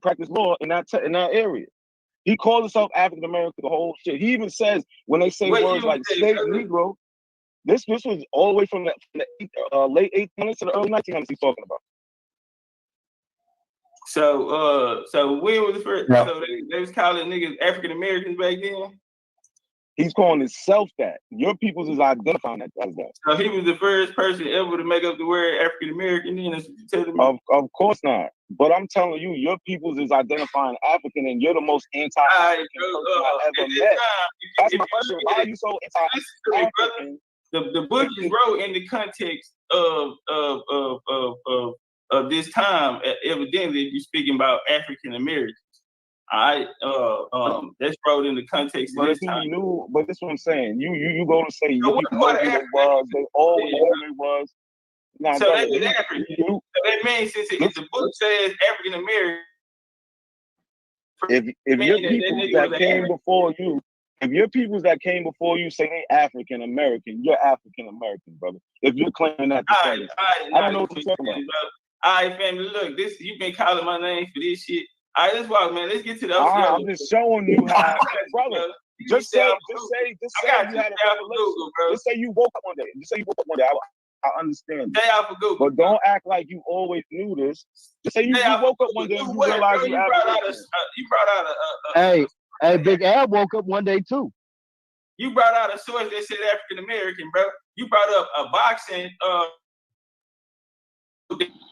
practice law in that area. He calls himself African American, the whole shit. He even says when they say words like state Negro, this was all the way from the late 1800s to the early 1900s. He's talking about. So when was the first? Yeah. So they was calling niggas African Americans back then. He's calling himself that. Your peoples is identifying that as that. So he was the first person ever to make up the word African American. Then that's what you're telling me. Of course not. But I'm telling you, your peoples is identifying African, and you're the most anti-African person I ever met. That's my question. Why are you so anti-African? The book is wrote in the context of this time. Evidently, if you're speaking about African Americans. That's wrote in the context of this time. But that's what I'm saying. You go to say you know who they was, they all know who they was. Nah, so they was African. So that means since the book says African American. If your people that came before you, if your peoples that came before you say they African American, you're African American, brother. If you're claiming that, I don't know what you're talking about. All right, family, look, you've been calling my name for this shit. All right, let's walk, man. Let's get to the I'm just showing you how, brother. Just say you had a revelation. Just say you woke up one day. Just say you woke up one day. I understand. Stay out for Google. But don't act like you always knew this. Just say you woke up one day and you realized you brought out a Hey, Big Ab woke up one day too. You brought out a source that said African American, bro. You brought up a boxing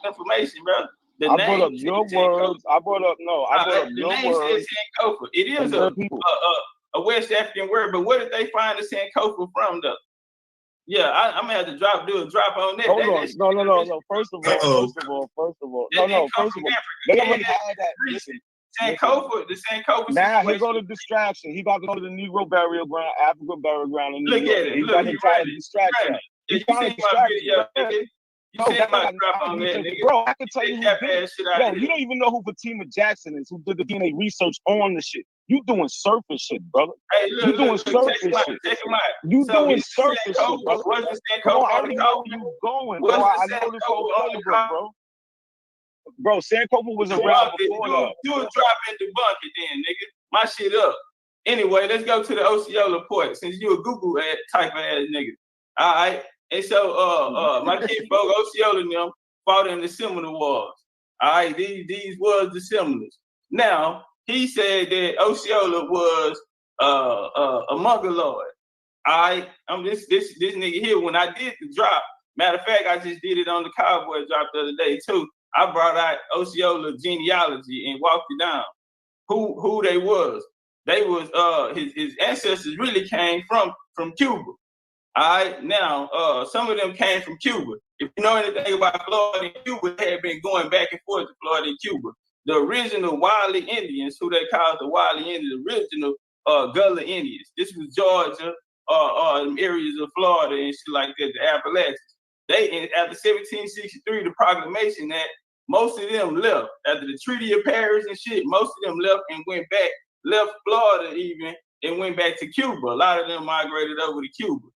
information, bro. The I name brought up your words. I brought up the your name words. says Sankofa. It is And their people. a West African word, but where did they find the Sankofa from, though? Yeah, I'm gonna have to do a drop on that. Hold on. No. First of all. They already had that. Listen. Sankofa, the Sankofa Now he situation. go to distraction. He about to go to the Negro burial ground, African burial ground in New Look York. at it. He Look, got he to try to ready. distract Ready. you. Yeah, He's trying to you seen my distract video, you. nigga. You No, seen that's my not drop on that, nigga. bro, I can tell you who that did it. bad shit out Yo, of you here. don't even know who Fatima Jackson is, who did the DNA research on the shit. You doing surface shit, brother. Hey, You doing surface check him out. shit. Check him out. You So doing is surface shit, Sankofa, bro. was the Come on, Sankofa I on the already know coffin? where you going, Was bro. I the know this whole Sankofa on the playbook, coffin? bro. Sankofa was around before that. Do a drop and debunk it then, nigga. My shit up. Anyway, let's go to the Osceola port, since you a Google type of ass nigga. All right. And so my kid folk, Osceola and them fought in the Seminole Wars. All right, these was the Seminoles. Now, he said that Osceola was a Mongoloid. All right, this nigga here, when I did the drop, matter of fact, I just did it on the Cowboy drop the other day too. I brought out Osceola genealogy and walked it down. Who they was. They was his ancestors really came from Cuba. All right, now some of them came from Cuba. If you know anything about Florida and Cuba, they had been going back and forth to Florida and Cuba. The original Wiley Indians, who they called the Wiley Indians, the original Gullah Indians. This was Georgia, areas of Florida and shit like that, the Appalachians. They after 1763, the Proclamation Act, most of them left. After the Treaty of Paris and shit, most of them left and went back, left Florida even, and went back to Cuba. A lot of them migrated over to Cuba.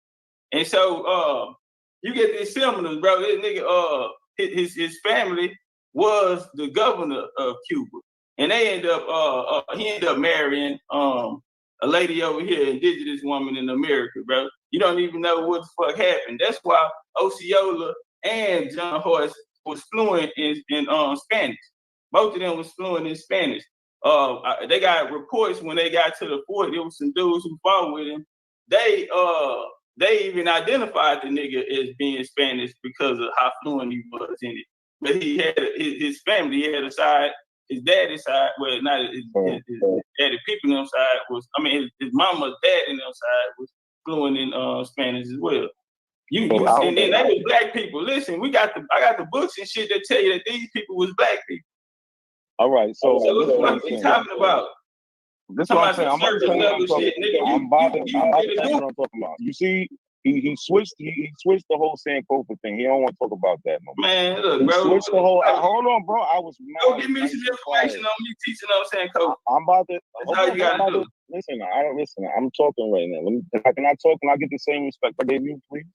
And so you get these Seminoles, bro. This nigga, his family was the governor of Cuba. And they end up he ended up marrying a lady over here, indigenous woman in America, bro. You don't even know what the fuck happened. That's why Osceola and John Hoyce was fluent in Spanish. Both of them was fluent in Spanish. They got reports when they got to the fort. There was some dudes who fought with him. They even identified the nigga as being Spanish because of how fluent he was in it. But he had his family. He had a side. His daddy's side, well, not his daddy people on them side was. I mean, his mama's dad in them side was fluent in Spanish as well. And then they was black people. Listen, I got the books and shit that tell you that these people was black people. All right, so what the fuck are you talking about? This is what I'm saying. I'm about to tell you what I'm talking about. You see, he switched the whole Sankofa thing. He don't want to talk about that no more. Man, look, he bro. Switched the whole. Hold on, bro. I was. Go give me some information on me teaching on Sankofa. I'm about to. That's all you gotta do. Listen, I don't listen. I'm talking right now. Can I talk? Can I get the same respect I gave you, please?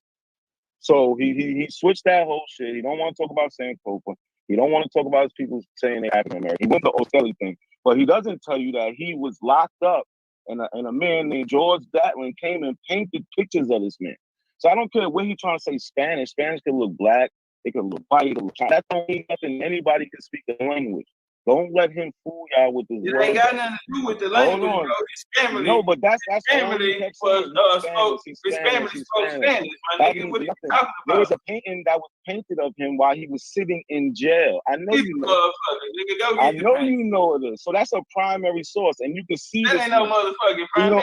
So he switched that whole shit. He don't want to talk about Sankofa. He don't want to talk about his people saying they're African American. He went to O'Kelly thing, but he doesn't tell you that he was locked up, and a man named George Gatlin came and painted pictures of this man. So I don't care what he's trying to say Spanish. Spanish could look black. It could look white. That don't mean nothing. Anybody can speak the language. Don't let him fool y'all with this. It ain't got nothing to do with the language, bro. His family. No, but that's family was his family spoke Spanish. My nigga, what are you talking about? There was a painting that was painted of him while he was sitting in jail. I know you know. I know you know it is. So that's a primary source, and you can see that this. Ain't no motherfucking primary.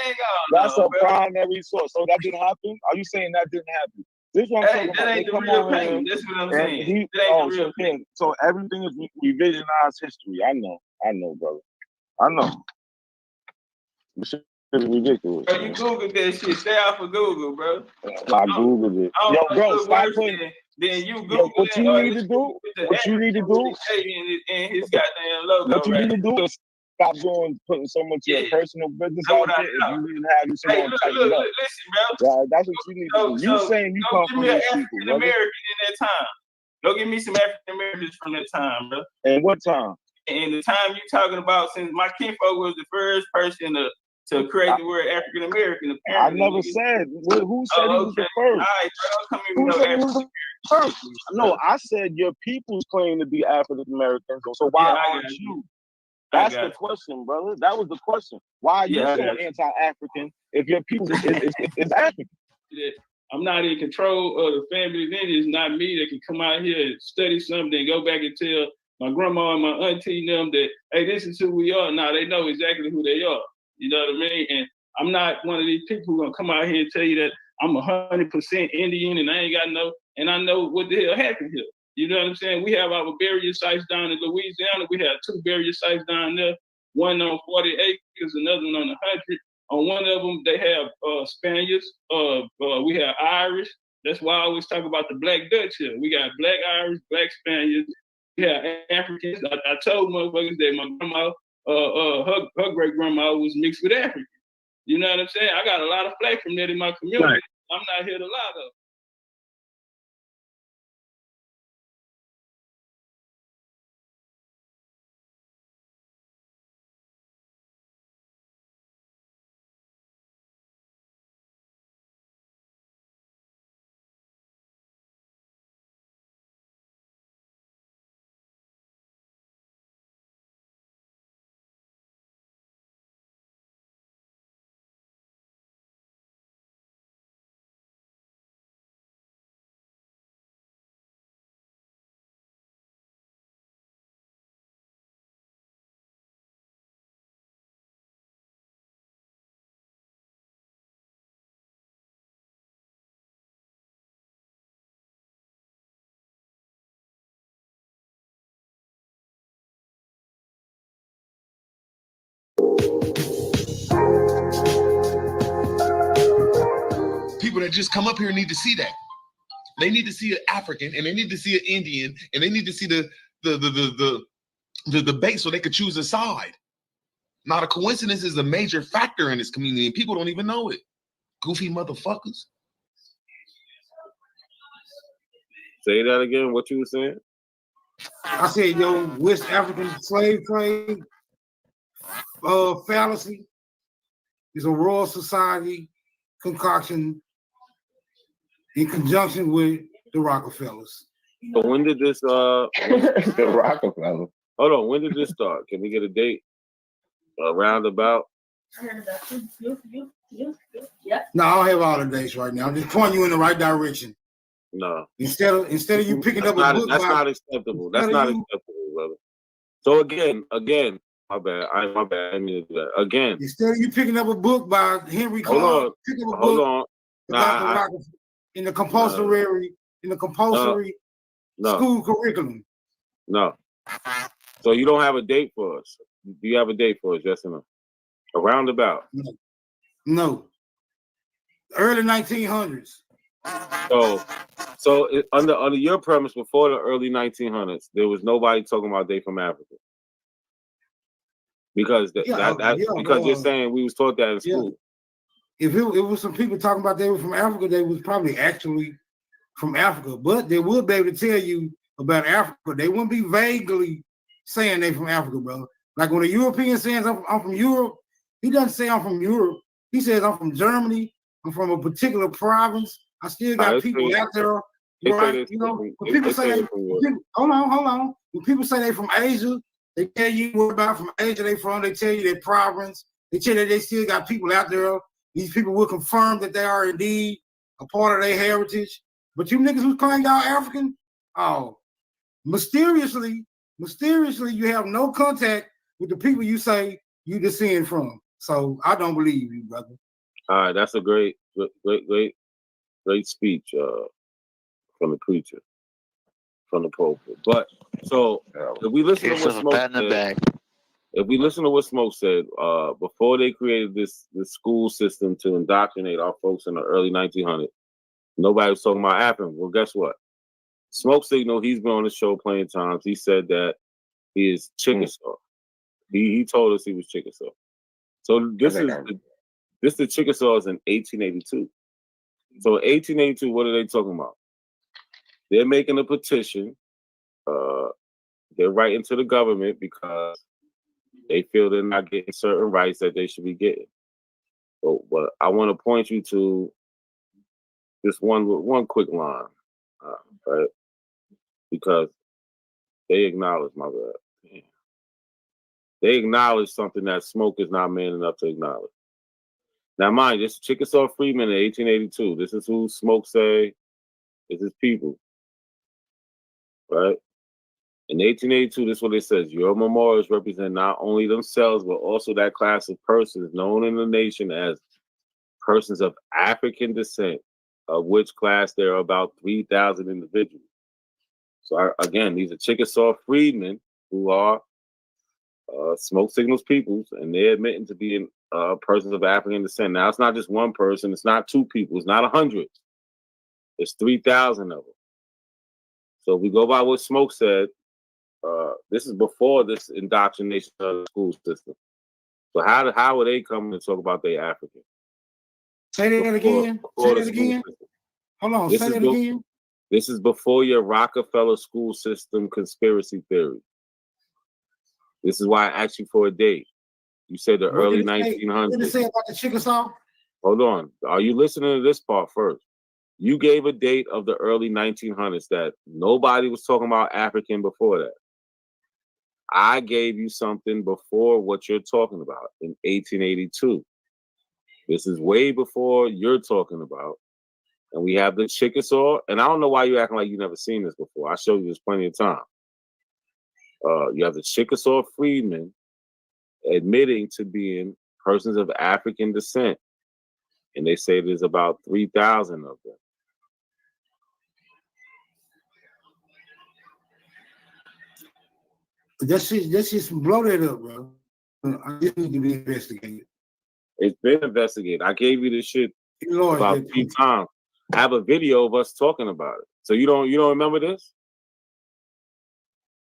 That's a primary source. So that didn't happen. Are you saying that didn't happen? This is what I'm talking about. That ain't the real painting. That's what I'm saying. So everything is revisionized history. I know, brother. I know. This shit is ridiculous. Bro, you Googled that shit. Stay off of Google, bro. I Googled it. Yo, bro, stop putting. Then you Google what you need to do? What you need to do? And his goddamn logo. What you need to do is stop putting so much of your personal business out there. If you didn't have someone tighten up. Listen, bro. Yeah, that's what you need to do. You saying you come from these people, African American in that time. Go give me some African Americans from that time, bro. And what time? And the time you talking about, since my kinfolk was the first person to create the word African American. I never said. Who said he was the first? All right, bro. Who said he was the first? No, I said your peoples claim to be African Americans. So why aren't you? That's got the it. question, brother. That was the question. Why are you Yeah, I so got you. anti-African if your people is African? That I'm not in control of the family lineage. It's not me that can come out here and study something and go back and tell my grandma and my auntie and them that, hey, this is who we are. Now they know exactly who they are. You know what I mean? And I'm not one of these people who gonna come out here and tell you that I'm 100% Indian and I ain't got no, and I know what the hell happened here. You know what I'm saying? We have our burial sites down in Louisiana. We have 2 burial sites down there, one on 40 acres, another one on 100. On one of them, they have Spaniards. We have Irish. That's why I always talk about the Black Dutch here. We got Black Irish, Black Spaniards. We have Africans. I told motherfuckers that my grandma, her great grandma was mixed with African. You know what I'm saying? I got a lot of flack from that in my community. Right. I'm not here to lie though. People that just come up here need to see that. They need to see an African, and they need to see an Indian, and they need to see the debate so they could choose a side. Now, the coincidence is a major factor in this community, and people don't even know it. Goofy motherfuckers. Say that again. What you were saying? I said, yo, West African slave trade fallacy is a Royal Society concoction in conjunction with the Rockefellers. So when did this The Rockefeller. hold on, when did this start? Can we get a date? Roundabout? No, I don't have all the dates right now. I'm just pointing you in the right direction. No. Instead of you picking That's up not, a book, that's by, not acceptable. That's instead not of you, acceptable, brother. So again, my bad. My bad. I mean to do that. Again. instead of you picking up a book by Henry Hold Clark, on. pick up a Hold book on. about the Nah, Rockefeller in the compulsory no. school curriculum. No. So you don't have a date for us. Do you have a date for us? Yes or no? A roundabout. No. Early 1900s. So under your premise, before the early 1900s, there was nobody talking about they from Africa. Because you're saying we was taught that in school. If it was some people talking about they were from Africa, they was probably actually from Africa, but they would be able to tell you about Africa. They wouldn't be vaguely saying they from Africa, brother. Like when a European says I'm from Europe, he doesn't say I'm from Europe. He says I'm from Germany. I'm from a particular province. I still got people out there, right? You know, when people say hold on. When people say they from Asia, they tell you what about from Asia they from. They tell you their province. They tell you they still got people out there. These people will confirm that they are indeed a part of their heritage. But you niggas who claim y'all African, mysteriously, you have no contact with the people you say you descend from. So I don't believe you, brother. All right, that's a great speech from the preacher, from the pulpit. But so if we listen to what Smoke said, before they created this school system to indoctrinate our folks in the early 1900s, nobody was talking about African. Well, guess what? Smoke Signal, he's been on the show plenty of times. He said that he is Chickasaw. He told us he was Chickasaw. So this is the Chickasaws in 1882. So 1882, what are they talking about? They're making a petition. They're writing to the government because they feel they're not getting certain rights that they should be getting. But I want to point you to just one quick line, right? Because they acknowledge my bad. They acknowledge something that Smoke is not man enough to acknowledge. Now, mind you, this is Chickasaw Freeman in 1882. This is who Smoke say is his people, right? In 1882, this is what it says. Your memorials represent not only themselves, but also that class of persons known in the nation as persons of African descent, of which class there are about 3,000 individuals. So again, these are Chickasaw freedmen who are Smoke Signals peoples, and they're admitting to being persons of African descent. Now, it's not just one person. It's not two people. It's not 100. It's 3,000 of them. So if we go by what Smoke said, this is before this indoctrination of the school system. So how are they coming to talk about they African? Say that again. Say that again. Hold on. Say that again. This is before your Rockefeller school system conspiracy theory. This is why I asked you for a date. You said the early 1900s. What did it say about the Chickasaw? Hold on. Are you listening to this part first? You gave a date of the early 1900s that nobody was talking about African before that. I gave you something before what you're talking about in 1882. This is way before you're talking about. And we have the Chickasaw. And I don't know why you're acting like you've never seen this before. I showed you this plenty of time. You have the Chickasaw freedmen admitting to being persons of African descent. And they say there's about 3,000 of them. That's just blow that up, bro. This need to be investigated. It's been investigated. I gave you this shit about 3 times. I have a video of us talking about it. So you don't remember this?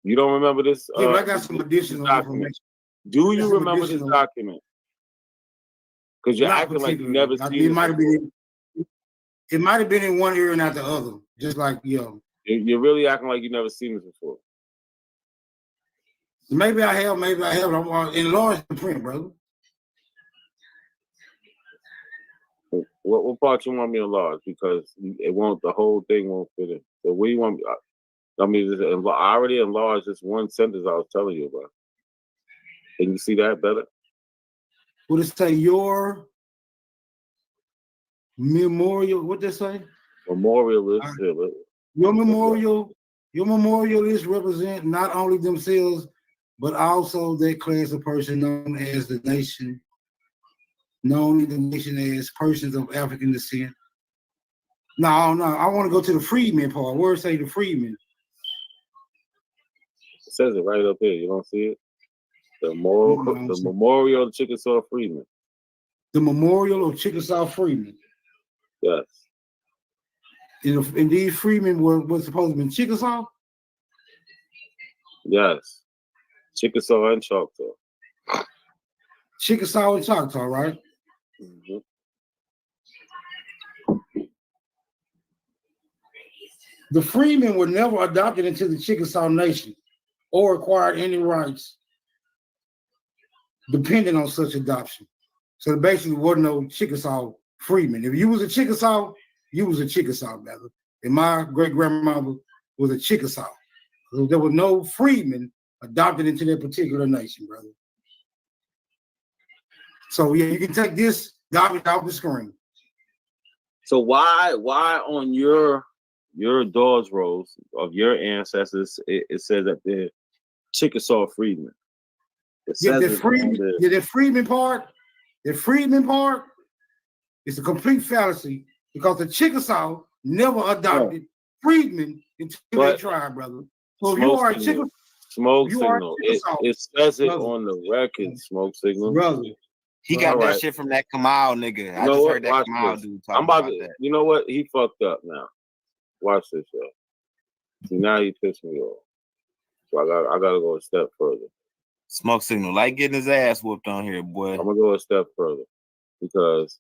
You don't remember this? Yeah, but I got some additional document. Do you remember this document? Because you're acting like you never seen it. It might have been in one ear and not the other. Just like, yo. You're really acting like you never seen this before. Maybe I have, maybe I haven't. I'm enlarged the print, brother. What part you want me to enlarge? Because it won't. The whole thing won't fit in. So what do you want me? I mean, I already enlarged this one sentence I was telling you about. Can you see that better? Would it say your memorial? What did it say? Memorialist. Your memorialists represent not only themselves, but also that class of person known as the nation, known in the nation as persons of African descent. No, I want to go to the freedmen part. Where it say the freedmen? It says it right up here. You don't see it? The memorial of Chickasaw Freedmen. The memorial of Chickasaw Freedmen. Yes. And these freedmen were supposed to be in Chickasaw? Yes. Chickasaw and Choctaw. Chickasaw and Choctaw, right? Mm-hmm. The freedmen were never adopted into the Chickasaw Nation or acquired any rights depending on such adoption. So there basically wasn't no Chickasaw freedmen. If you was a Chickasaw, you was a Chickasaw, brother. And my great-grandmother was a Chickasaw. So there was no freedmen adopted into that particular nation, brother. So yeah, you can take this garbage off the screen. So why on your Dawes rolls of your ancestors it says that they're Chickasaw freedmen? The freedman part is a complete fallacy because the Chickasaw never adopted freedmen into their tribe, brother. So if you are a Chickasaw, Smoke Signal, it says it on the record, Smoke Signal. Brother. He got that shit from that Kamal nigga. I just heard that Kamal dude talking about that. You know what? He fucked up now. Watch this, yo. See, now he pissed me off. So I gotta go a step further. Smoke Signal, like getting his ass whooped on here, boy. I'm gonna go a step further because,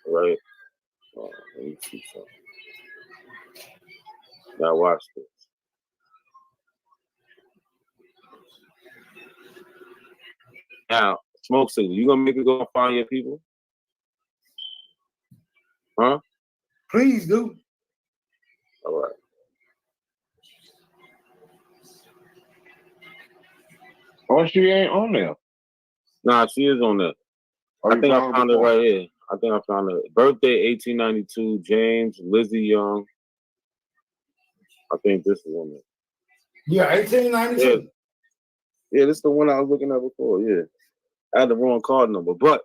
right? Let me see something. Now watch this. Now, Smoke Signal, you gonna make it go and find your people? Huh? Please do. All right. Oh, she ain't on there. Nah, she is on there. I think I found it right here. I think I found it. Birthday 1892, James, Lizzie Young. I think this is on there. Yeah, 1892. Yeah, this is the one I was looking at before. Yeah. I had the wrong card number. But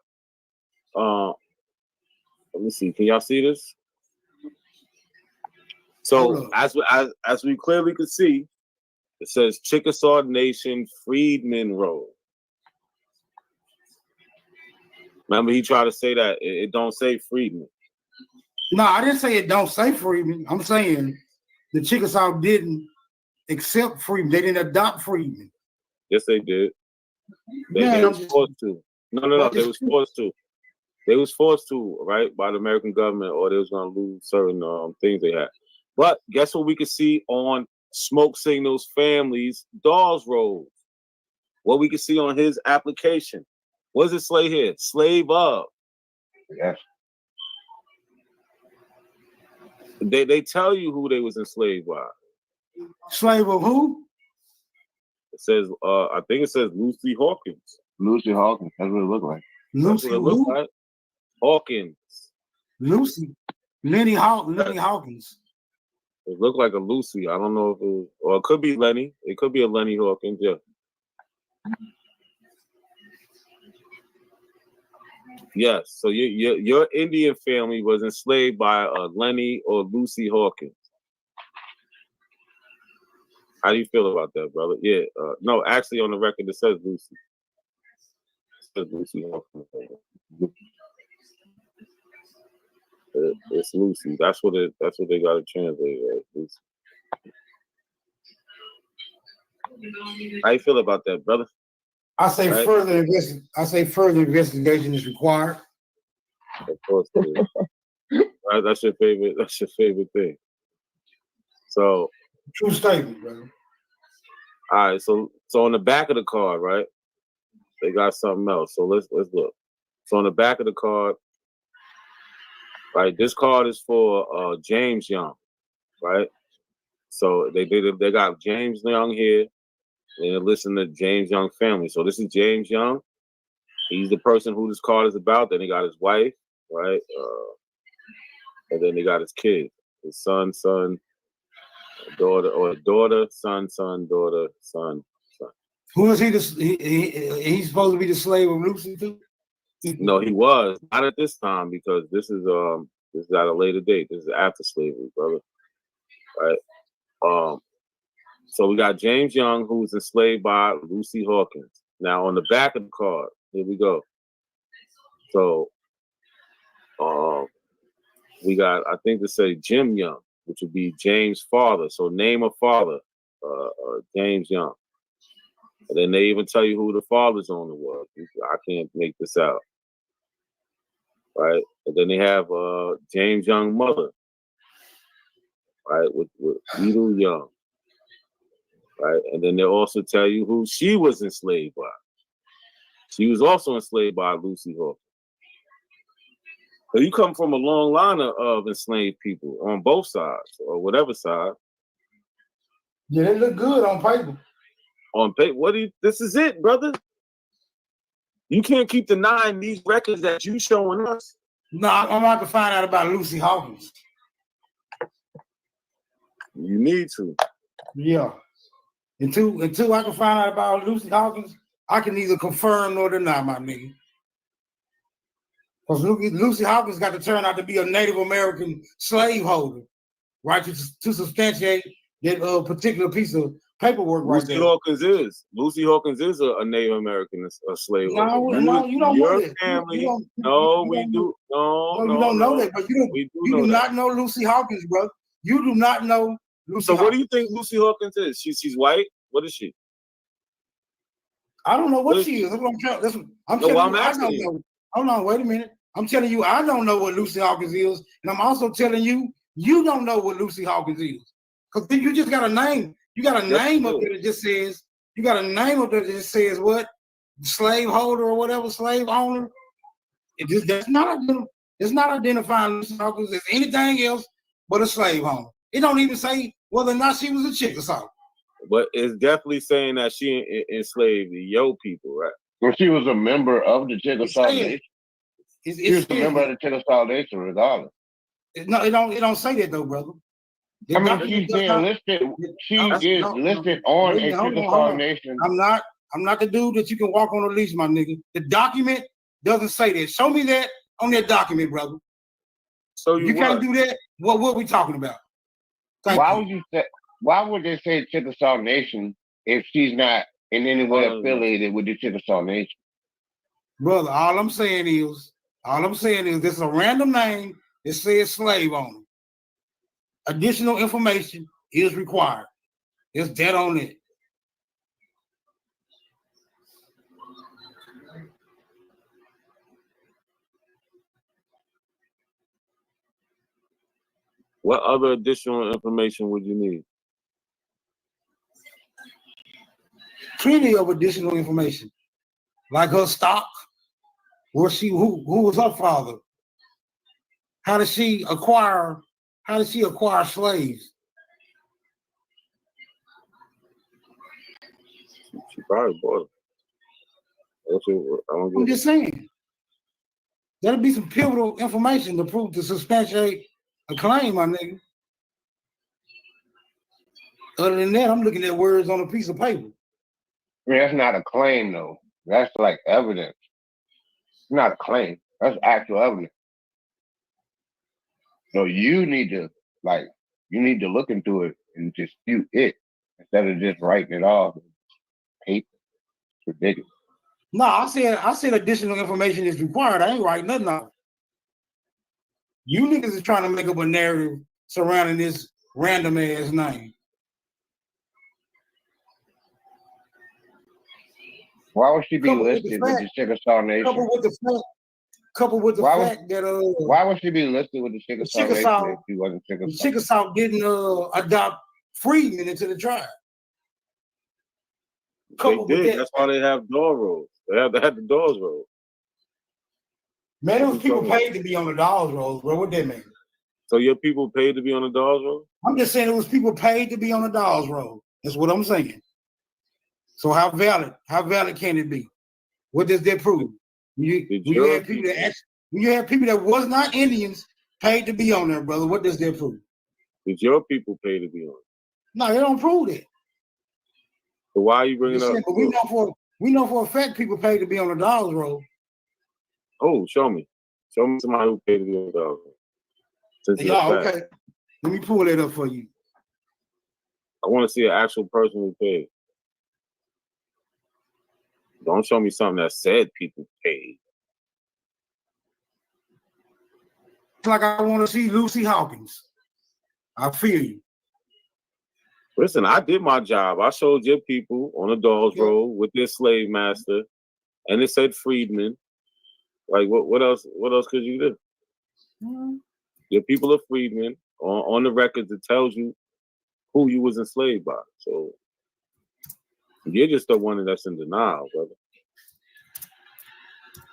let me see. Can y'all see this? So as we clearly can see, it says Chickasaw Nation Freedmen Road. Remember, he tried to say that it don't say Freedmen. No, I didn't say it don't say Freedmen. I'm saying the Chickasaw didn't accept Freedmen. They didn't adopt Freedmen. Yes, they did. They was forced to. No. They was forced to. They was forced to, right, by the American government, or they was going to lose certain things they had. But guess what we could see on Smoke Signals Family's Dawes Road? What we could see on his application. What does it say here? Slave of. Yes. They tell you who they was enslaved by. Slave of who? It says, I think it says Lucy Hawkins. Lucy Hawkins. That's what it look like. Lucy who? Like. Hawkins. Lucy. Lenny Hawkins. It looked like a Lucy. I don't know if it, or it could be Lenny. It could be a Lenny Hawkins. Yeah. Yes. So your Indian family was enslaved by Lenny or Lucy Hawkins. How do you feel about that, brother? Yeah. No, actually, on the record it says Lucy. It says Lucy Hawkins. It's Lucy. That's what they got to translate. Right? Lucy. How you feel about that, brother? I say further investigation is required. Of course it is. Right, that's your favorite. That's your favorite thing. So true statement, brother. All right. So on the back of the card, right? They got something else. So let's look. So on the back of the card, right? This card is for James Young, right? So they got James Young here. And they're listening to James Young family. So this is James Young. He's the person who this card is about. Then they got his wife, right? And then they got his kid, his son, daughter, or daughter, son, daughter, son. Who is he? He's supposed to be the slave of Lucy too? No, he was not at this time, because this is at a later date. This is after slavery, brother. Right? So we got James Young, who was enslaved by Lucy Hawkins. Now on the back of the card, here we go. So we got, I think, to say Jim Young, which would be James' father. So name a father, James Young. And then they even tell you who the father's owner was. I can't make this out. Right? And then they have James Young mother, right, with Edel Young. Right? And then they also tell you who she was enslaved by. She was also enslaved by Lucy Hawkins. So you come from a long line of enslaved people on both sides, or whatever side. Yeah, they look good on paper. On paper, this is it, brother. You can't keep denying these records that you showing us. No, I'm about to find out about Lucy Hawkins. You need to. Yeah. Until I can find out about Lucy Hawkins, I can neither confirm nor deny, my nigga. Because Lucy Hawkins got to turn out to be a Native American slaveholder, right? To substantiate that particular piece of paperwork right there. Lucy Hawkins is a Native American, a slave. No, you don't know that. Family. We do. No, you don't know that, but you do not know Lucy Hawkins, bro. You do not know Lucy So Hawkins. What do you think Lucy Hawkins is? She's white? What is she? I don't know what she is. That's what I'm telling you. I don't know. Hold on, wait a minute. I'm telling you, I don't know what Lucy Hawkins is, and I'm also telling you, you don't know what Lucy Hawkins is, because you just got a name. You got a name up there that just says. You got a name up there that just says what? Slaveholder or whatever, slave owner. It's not identifying Lucy Hawkins as anything else but a slave owner. It don't even say whether or not she was a Chickasaw. But it's definitely saying that she enslaved your people, right? Well, she was a member of the Chickasaw Nation. She was a member of the Chickasaw Nation, regardless. No, it don't say that though, brother. The I mean, document she's does being not- listed. She I'm- is no, listed no, on wait a a minute, hold on, Chickasaw hold on. Nation. I'm not the dude that you can walk on a leash, my nigga. The document doesn't say that. Show me that on that document, brother. So you can't do that. What are we talking about? Why would they say Chickasaw Nation if she's not in any way affiliated with the Chickasaw Nation? Brother, all I'm saying is this is a random name that says slave on it. Additional information is required. It's dead on it. What other additional information would you need? Plenty of additional information, like her stock, who was her father, how did she acquire slaves? She probably bought it. I'm just saying. That'll be some pivotal information to substantiate a claim, my nigga. Other than that, I'm looking at words on a piece of paper. I mean, that's not a claim, though. That's like evidence. It's not a claim. That's actual evidence. So you need to look into it and dispute it instead of just writing it off on paper. It's ridiculous. No, I said additional information is required. I ain't writing nothing off. You niggas is trying to make up a narrative surrounding this random ass name. Why would she be listed with the Chickasaw Nation? Coupled with the fact that why would she be listed with the Chickasaw Nation if she wasn't Chickasaw? The Chickasaw didn't adopt freedmen into the tribe. They did. That's why they have door rolls. They have to have the doors rolled. Man, those people paid to be on the dolls rolls, bro. What that mean? So your people paid to be on the dolls roll? I'm just saying it was people paid to be on the dolls roll. That's what I'm saying. So how valid can it be? What does that prove? You have people that was not Indians paid to be on there, brother. What does that prove? Did your people pay to be on it? No, they don't prove that. So why are you bringing up? But we know for a fact people paid to be on the dolls roll. Oh, show me. Show me somebody who paid to be on the dolls roll. Yeah, okay. Let me pull that up for you. I want to see an actual person who paid. Don't show me something that said people paid. It's like I want to see Lucy Hawkins. I feel you. Listen, I did my job. I showed your people on the dolls roll with their slave master, and it said freedmen. Like what else? What else could you do? Mm-hmm. Your people are freedmen. On the records, it tells you who you was enslaved by. So you're just the one that's in denial, brother.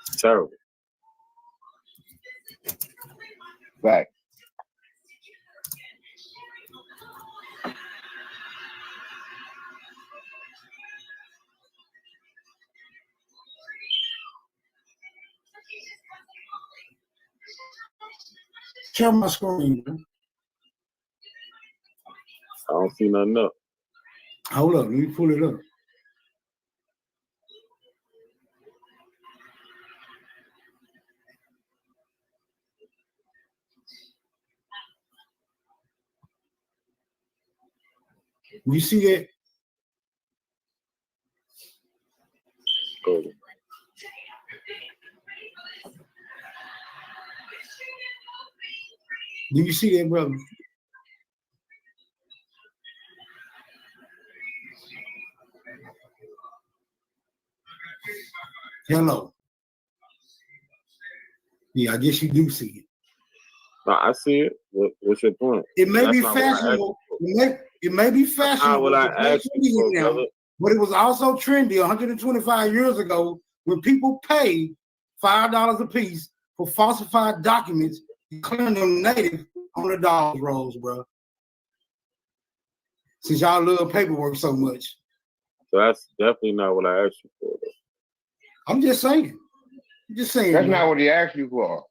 It's terrible. Right. Share my screen, man. I don't see nothing up. Hold up, let me pull it up. You see that? Go. Do you see that, brother? Hello. Yeah, I guess you do see it. No, I see it. What's your point? It may be fashionable. It may be fashionable. But it was also trendy 125 years ago when people paid $5 a piece for falsified documents declaring them native on the dolls rolls, bro. Since y'all love paperwork so much. So that's definitely not what I asked you for. Though. I'm just saying. That's man. not what he asked you for.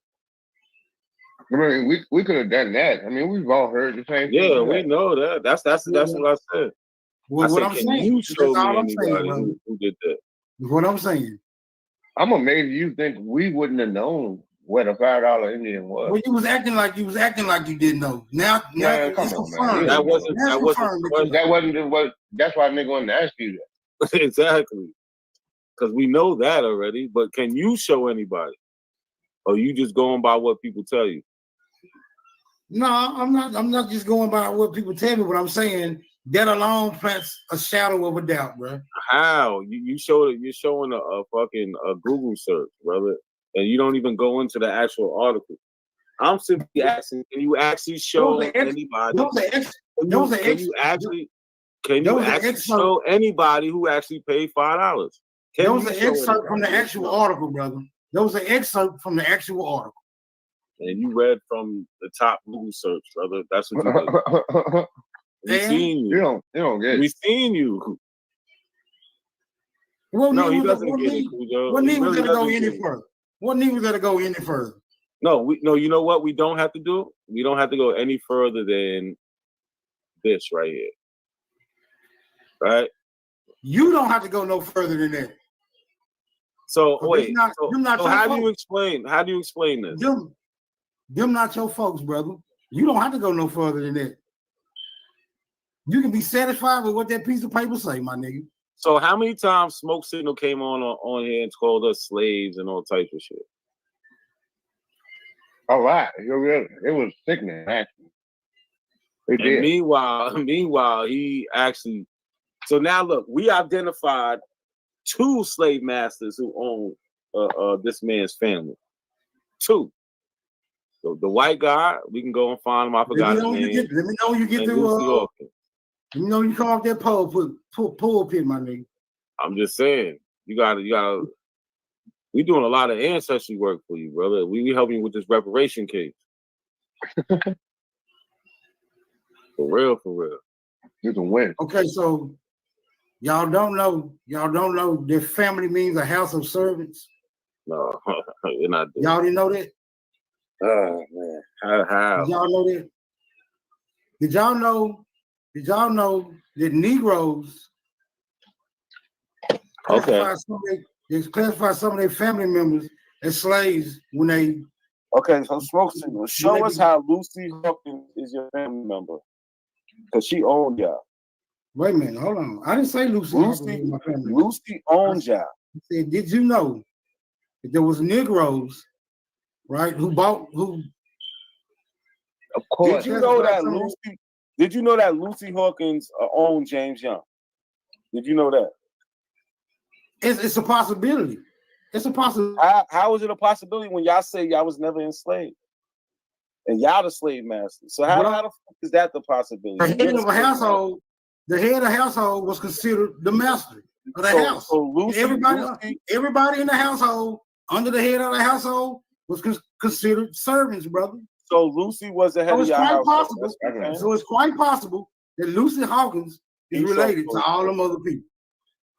I mean, we could have done that. I mean, we've all heard the same thing. Yeah, we know that. That's what I said. Well, what I'm can saying. you show That's all me I'm saying, anybody who did that? What I'm saying. I'm amazed you think we wouldn't have known what a $5 Indian was. Well, you was acting like you didn't know. Now Man, come it's on, confirmed. man. That wasn't what. That's why nigga wanted to ask you that. Exactly. Because we know that already. But can you show anybody? Or you just going by what people tell you? No, I'm not. I'm not just going by what people tell me. But I'm saying that alone plants a shadow of a doubt, bro. How you show it? You're showing a fucking Google search, brother, and you don't even go into the actual article. I'm simply asking: can you actually show anybody? Can you actually show anybody who actually paid $5? That was an excerpt from the actual article, brother. That was an excerpt from the actual article. And you read from the top Google search, brother. That's what you did. We seen you. You don't get it. We seen you. Well, no, he doesn't get it, Cujo. What need was really there to go doesn't any get it. further? What need was there to go any further? No, you know what we don't have to do? We don't have to go any further than this right here. Right? You don't have to go no further than that. So wait, so how do you explain this? Them not your folks, brother. You don't have to go no further than that. You can be satisfied with what that piece of paper say, my nigga. So how many times Smoke Signal came on here and called us slaves and all types of shit? A lot. It was sickening, actually. And meanwhile, he actually. So now look, we identified 2 slave masters who own this man's family. 2. So the white guy, we can go and find him. I forgot his name. Let me know you get through. Let me know you come off that pulpit, my nigga. I'm just saying, you gotta. We doing a lot of ancestry work for you, brother. We helping you with this reparation case. For real. You can win. Okay, so y'all don't know that family means a house of servants. No, you're not doing Y'all didn't know that? Oh man, how? Did y'all know that? Did y'all know that Negroes classify some of their family members as slaves when they? Okay, so Smoke Signal, show us how Lucy Hawkins is your family member, because she owned y'all. Wait a minute, hold on. I didn't say Lucy Hawkins was my family. Lucy owned y'all. I said, did you know that there was Negroes, right, who? Of course. Did you know that Lucy Hawkins owned James Young? Did you know that? It's a possibility. It's a possibility. How is it a possibility when y'all say y'all was never enslaved? And y'all the slave masters. So how the fuck is that the possibility? The head of a household, was considered the master of the house. So Lucy, everybody in the household, under the head of the household, was considered servants, brother. So Lucy was the head of your household. So it's quite possible that Lucy Hawkins is related to all them other people,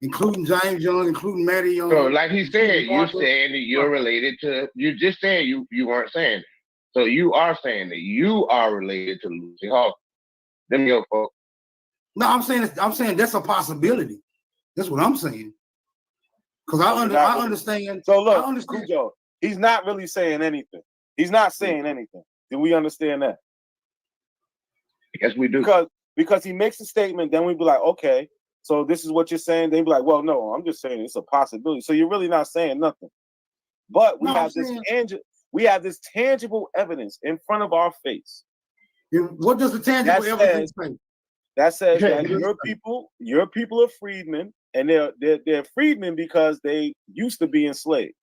including James Young, including Matty Young. So like he said, you're saying that you're related to. You just said you weren't saying it. So you are saying that you are related to Lucy Hawkins. Them your folks. No, I'm saying that's a possibility. That's what I'm saying. Because I understand. So look, Cujo, he's not really saying anything. He's not saying anything. Do we understand that? Yes, we do. Because he makes a statement, then we be like, okay, so this is what you're saying. Then be like, well, no, I'm just saying it's a possibility. So you're really not saying nothing. But we have this tangible evidence in front of our face. What does the tangible evidence say? That says that your people are freedmen, and they're freedmen because they used to be enslaved.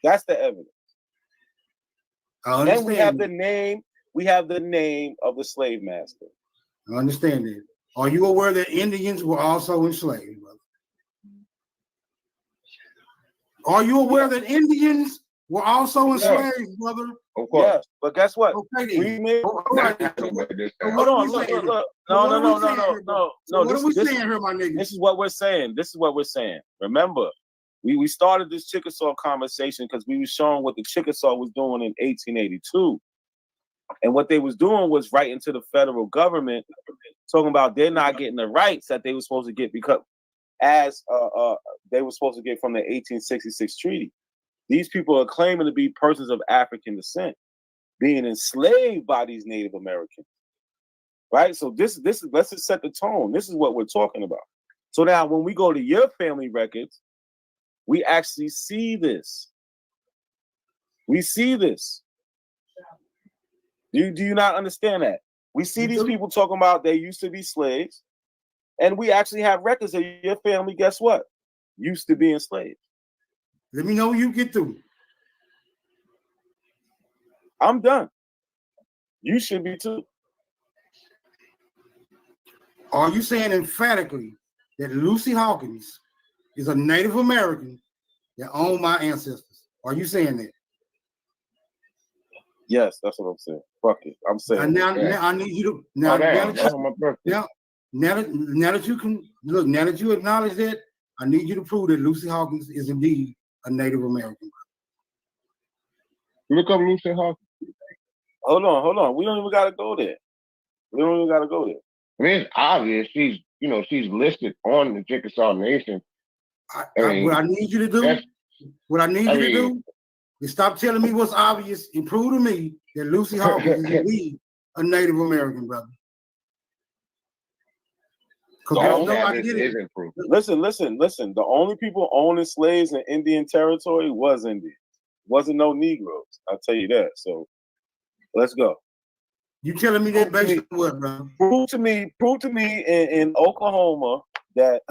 That's the evidence. And we have the name of the slave master. I understand that. Are you aware that Indians were also enslaved, brother? Are you aware that Indians were also enslaved, brother. Of course. Yes, but guess what? Okay, We made. right. Hold on, look. No. What are we saying here, my nigga? This is what we're saying. Remember, we started this Chickasaw conversation because we were showing what the Chickasaw was doing in 1882. And what they was doing was writing to the federal government, talking about they're not getting the rights that they were supposed to get because as they were supposed to get from the 1866 treaty. These people are claiming to be persons of African descent, being enslaved by these Native Americans. Right? So this is, let's just set the tone. This is what we're talking about. So now when we go to your family records, we actually see this. We see this. Do you not understand that? We see these people talking about they used to be slaves, and we actually have records of your family, guess what? Used to be enslaved. Let me know when you get through. I'm done. You should be too. Are you saying emphatically that Lucy Hawkins is a Native American that owned my ancestors? Are you saying that? Yes, that's what I'm saying. Fuck it. I'm saying. Now I need you to now that you acknowledge that, I need you to prove that Lucy Hawkins is indeed a Native American. Look up Lucy Hawkins. Hold on. We don't even gotta go there. I mean, it's obvious. She's listed on the Chickasaw Nation. What I need you to do is stop telling me what's obvious and prove to me that Lucy Hawkins is indeed a Native American, brother. Listen. The only people owning slaves in Indian territory was Indians. Wasn't no Negroes. I'll tell you that. So let's go. You telling me that based on what, bro? Prove to me in Oklahoma that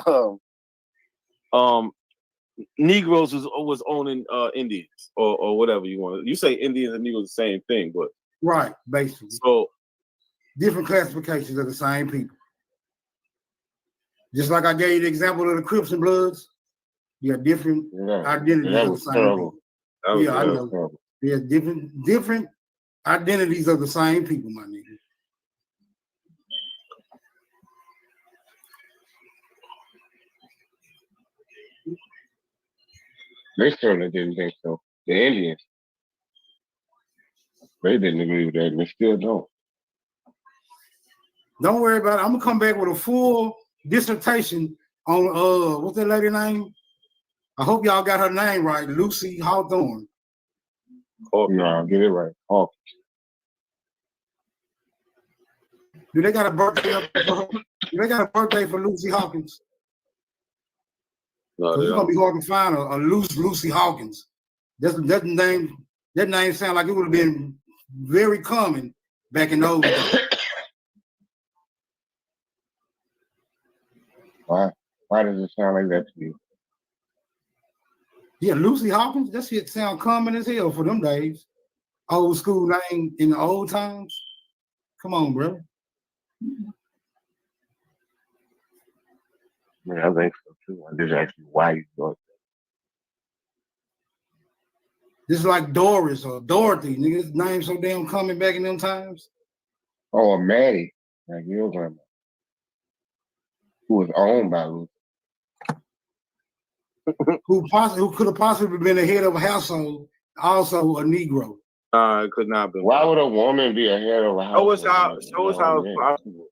Negroes was owning Indians or whatever you want. You say Indians and Negroes the same thing, but right, basically. So different classifications of the same people. Just like I gave you the example of the Crips and Bloods, you have different identities of the same people. I know. Yeah, different identities of the same people, my nigga. They certainly didn't think so. The Indians, they didn't agree with that, and they still don't. Don't worry about it. I'm gonna come back with a full dissertation on what's that lady name? I hope y'all got her name right, Lucy Hawthorne. Oh no, get it right. Oh. Do they got a birthday? Do they got a birthday for Lucy Hawkins? No, it's gonna be hard to find a loose Lucy Hawkins. That name sounds like it would have been very common back in those days. Why does it sound like that to you? Yeah, Lucy Hawkins, that shit sound common as hell for them days. Old school name in the old times. Come on, bro. Yeah, I think so too. I just asked you why you thought that. This is like Doris or Dorothy. Nigga, this name so damn common back in them times. Oh, Maddie, like your grandma, who was owned by Lucy. who could have possibly been the head of a household, also a Negro. It could not be. Why would a woman be a head of a household? Show us how it's possible.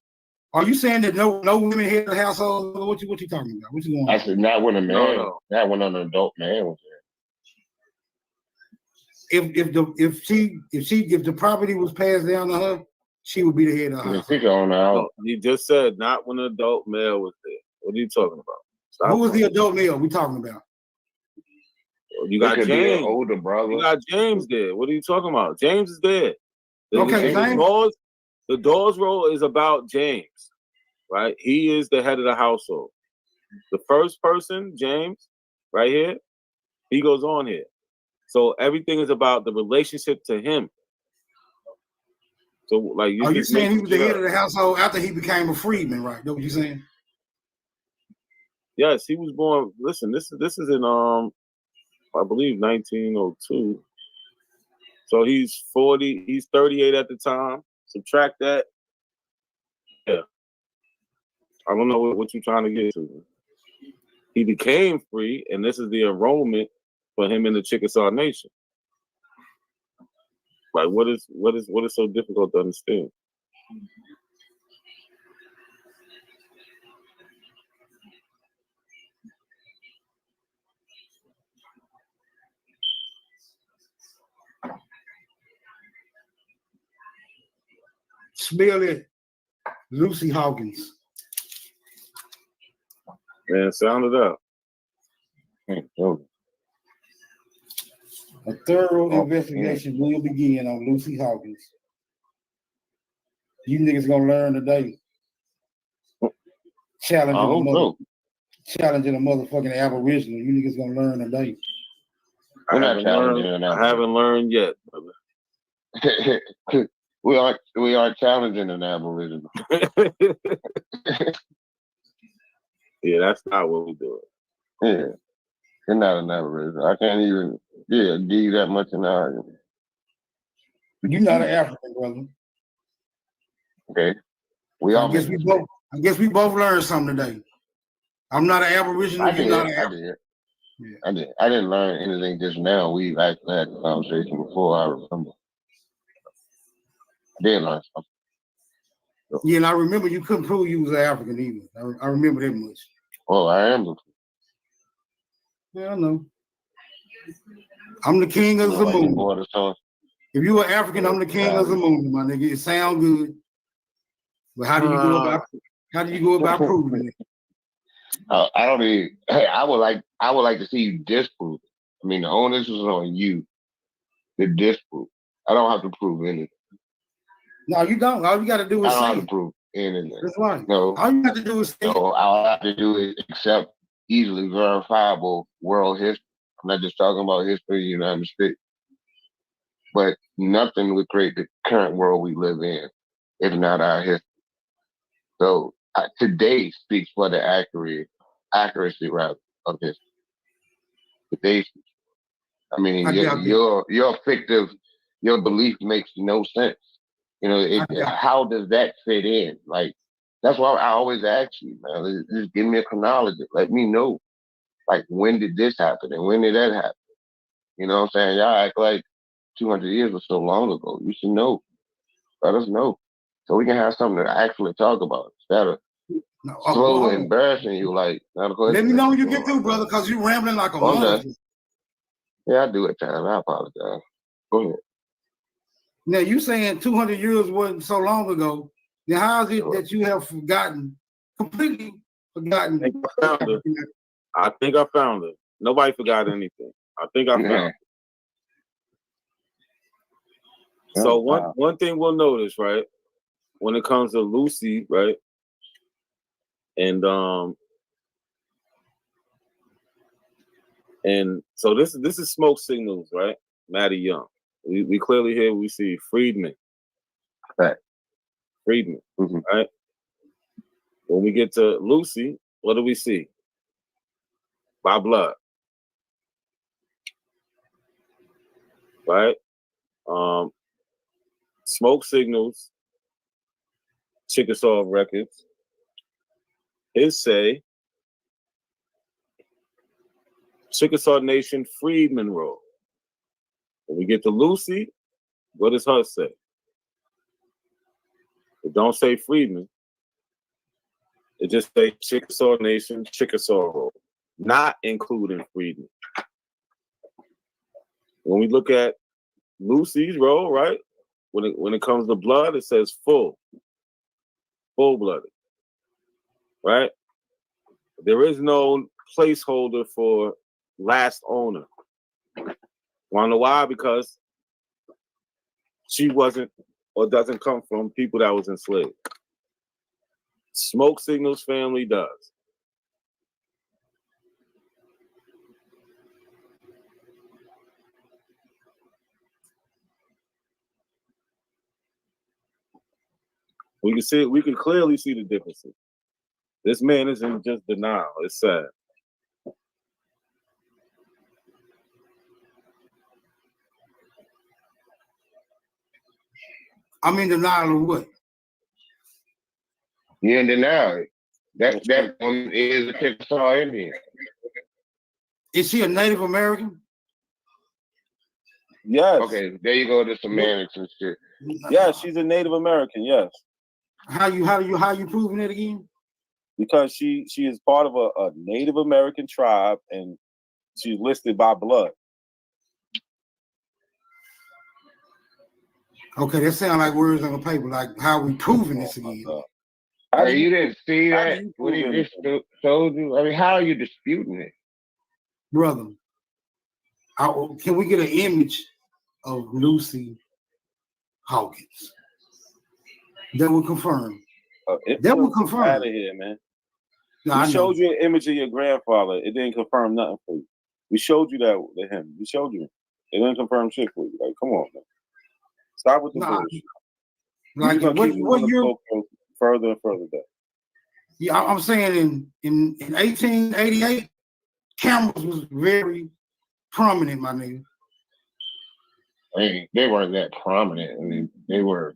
Are you saying that no women head of the household? What you talking about? What you going on? I said not when a man, not when an adult man was there. If the property was passed down to her, she would be the head of the house. No, you just said not when an adult male was there. What are you talking about? Stop. Who was the adult male we talking about? You got James. Older brother. You got James there. What are you talking about? James is there. The Dawes role is about James, right? He is the head of the household. The first person, James, right here, he goes on here. So everything is about the relationship to him. So, like, are you saying he was the head of the household after he became a freedman, right? That's what you saying? Yes, he was born. Listen, this is in I believe 1902. So he's 40, he's 38 at the time. Subtract that. Yeah. I don't know what you're trying to get to. He became free, and this is the enrollment for him in the Chickasaw Nation. Like, what is so difficult to understand? Smell it. Lucy Hawkins. Man, sound it out. A thorough investigation will begin on Lucy Hawkins. You niggas gonna learn today. Challenging a motherfucking Aboriginal. You niggas gonna learn today. I haven't learned yet, brother. we are challenging an Aboriginal. Yeah, that's not what we do. Yeah, you're not an Aboriginal. I can't even give you that much an argument. You're not an African, brother. Okay, I guess we both learned something today. I'm not an Aboriginal. I did. I didn't learn anything just now. We've actually had the conversation before. I remember. I did learn something. Yeah, and I remember you couldn't prove you was African either. I remember that much. Oh, I am. Yeah, I know. I'm the king of the moon. If you were African, I'm the king of the moon, my nigga. It sound good, but how do you go about proving it? I don't even. Hey, I would like to see you disprove it. I mean, the onus is on you to disprove. I don't have to prove anything. No, you don't. All you got to do is I don't say have to prove anything. That's right. No. All you have to do is say No, all I have to do is accept easily verifiable world history. I'm not just talking about history of the United States. But nothing would create the current world we live in if not our history. So today speaks for the accuracy rather of history. Today, I mean, your fictive, your belief makes no sense. You know, how does that fit in? Like, that's why I always ask you, man. Just give me a chronology. Let me know, like, when did this happen and when did that happen? You know what I'm saying? Y'all act like 200 years was so long ago. You should know. Let us know. So we can have something to actually talk about instead of slowly embarrassing you. Like, let me know when you get through, brother, because you're rambling like a motherfucker. Yeah, I do at times. I apologize. Go ahead. Now, you saying 200 years wasn't so long ago. Then how is it that you have completely forgotten? I think I found it. Nobody forgot anything. I think I found it. So one thing we'll notice, right, when it comes to Lucy, right, and so this is smoke signals, right? Maddie Young. We clearly here we see Freedman. Right. Freedman, right? When we get to Lucy, what do we see? By blood. Right? Smoke signals, Chickasaw records. His say Chickasaw Nation Freedman Road. When we get to Lucy, what does her say? It don't say Freedman. It just say Chickasaw Nation, Chickasaw Road, not including Freedman. When we look at Lucy's road, right? When it comes to blood, it says full-blooded, right? There is no placeholder for last owner. Wanna know why? Because she wasn't or doesn't come from people that was enslaved. Smoke Signals family does. We can clearly see the differences. This man is in just denial. It's sad. I'm in denial of what? You're in denial. That woman is a Chickasaw Indian. Is she a Native American? Yes. Okay, there you go to semantics and shit. Yes, she's a Native American. Yes. How you proving it again? Because she is part of a Native American tribe and she's listed by blood. Okay, that sound like words on the paper. Like how we proving this again? Hey, you didn't see that? What he just told you? I mean, how are you disputing it? Brother, can we get an image of Lucy Hawkins? That will confirm. That will confirm. Out of here, man. No, we showed you an image of your grandfather. It didn't confirm nothing for you. We showed you that to him. We showed you. It didn't confirm shit for you. Like, come on, man. Stop with the bullshit. Like what year? Further and further down. Yeah, I'm saying in 1888, cameras was very prominent, my nigga. I mean, they weren't that prominent. I mean, they were.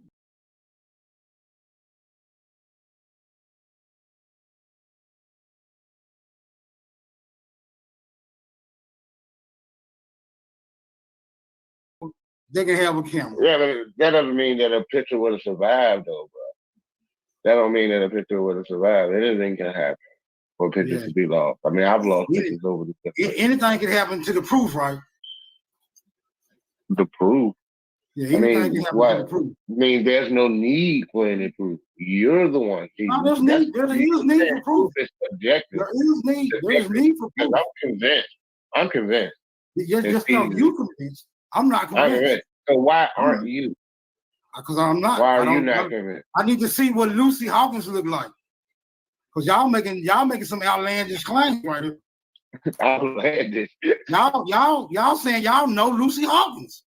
They can have a camera. Yeah, but that doesn't mean that a picture would have survived, though, bro. That don't mean that a picture would have survived. Anything can happen for pictures to be lost. I mean, I've lost pictures over the years. Anything can happen to the proof, right? The proof. Yeah, I anything mean, can happen what? to the proof. I mean, there's no need for any proof. You're the one. No, there's need. There is need for proof. It's subjective. There is need. There is need for proof. I'm convinced. Just because you convinced, I'm not convinced. So why aren't you? Because I'm not. Why are you not convinced? I need to see what Lucy Hawkins look like. Because y'all making some outlandish claims right here. Outlandish. Y'all saying y'all know Lucy Hawkins.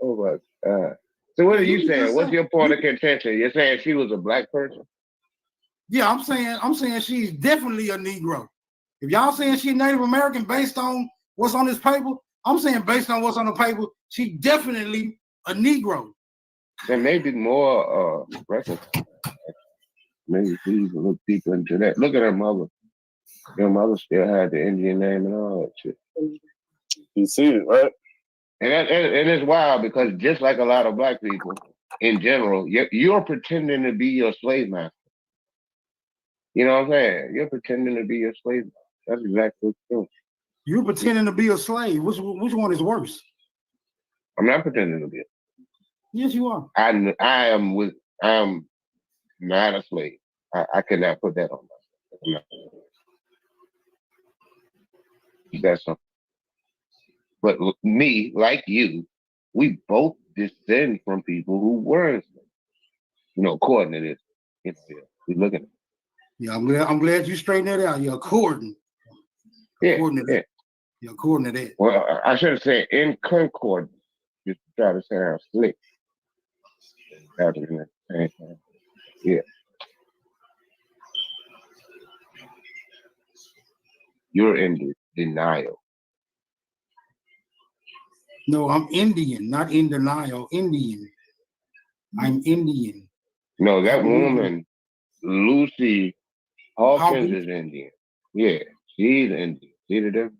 Oh my God. So what are you saying? What's your point of contention? You're saying she was a black person? Yeah, I'm saying she's definitely a Negro. If y'all saying she's Native American based on what's on this paper, I'm saying based on what's on the paper, she definitely a Negro. There may be more records. Maybe she's a little deeper into that. Look at her mother. Your mother still had the Indian name and all that shit. You see it, right? And it's wild because just like a lot of black people in general, you're pretending to be your slave master. You know what I'm saying? You're pretending to be your slave master. That's exactly what's true. You're pretending to be a slave. Which one is worse? I'm not pretending to be it. Yes, you are. I am not a slave. I cannot put that on myself. That's something. But me, like you, we both descend from people who were enslaved. You know, according to this, we look at it. Yeah, I'm glad you straightened that out. You're according. According to that. You're according to that. Well, I should have said in concordance. Just to try to sound slick. Yeah. You're in denial. No, I'm Indian, not in denial. Indian. I'm Indian. No, that woman, Lucy Hawkins, is Indian. Yeah, she's Indian. See the difference?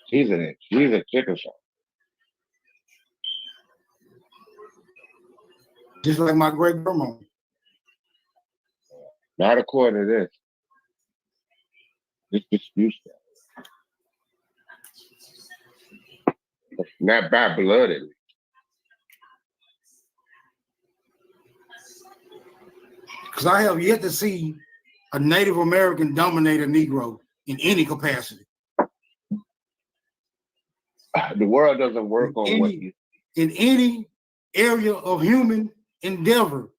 She's a Chickasaw. Just like my great grandma. Not according to this. This disputes that. Not by blood, at least. Because I have yet to see a Native American dominate a Negro in any capacity. The world doesn't work on in any area of human endeavor,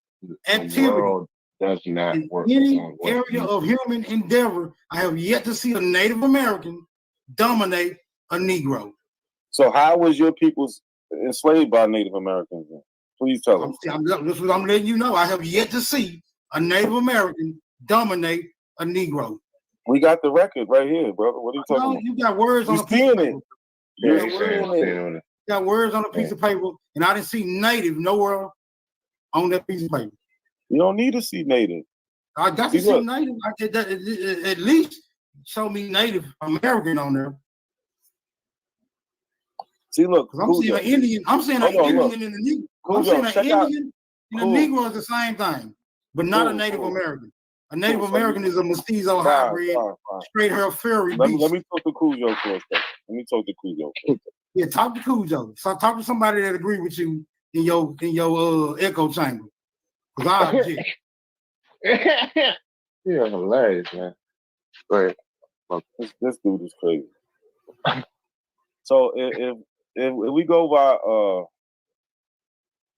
activity. The world does not work Any on area of human endeavor, I have yet to see a Native American dominate a Negro. So how was your people enslaved by Native Americans? Then? Please tell us. This is what I'm letting you know. I have yet to see a Native American dominate a Negro. We got the record right here, brother. What are you talking No, about? you got words on You a piece of seeing paper. it? You You're got words, seeing it. you got words on a piece of paper, and I didn't see native nowhere on that piece of paper. You don't need to see native. I got to see native. I did that, at least show me Native American on there. See, look, I'm seeing an Indian. I'm seeing an Indian in the Negro. I'm saying an Indian and a Negro is the same thing, but not a Native American. A Native American is a mestizo hybrid, straight hair fairy beast. Let me talk to Cujo for a second. Let me talk to Cujo. Yeah, talk to Cujo. So talk to somebody that agree with you in your echo chamber. Cause I object. You're hilarious, man. But this dude is crazy. So if we go by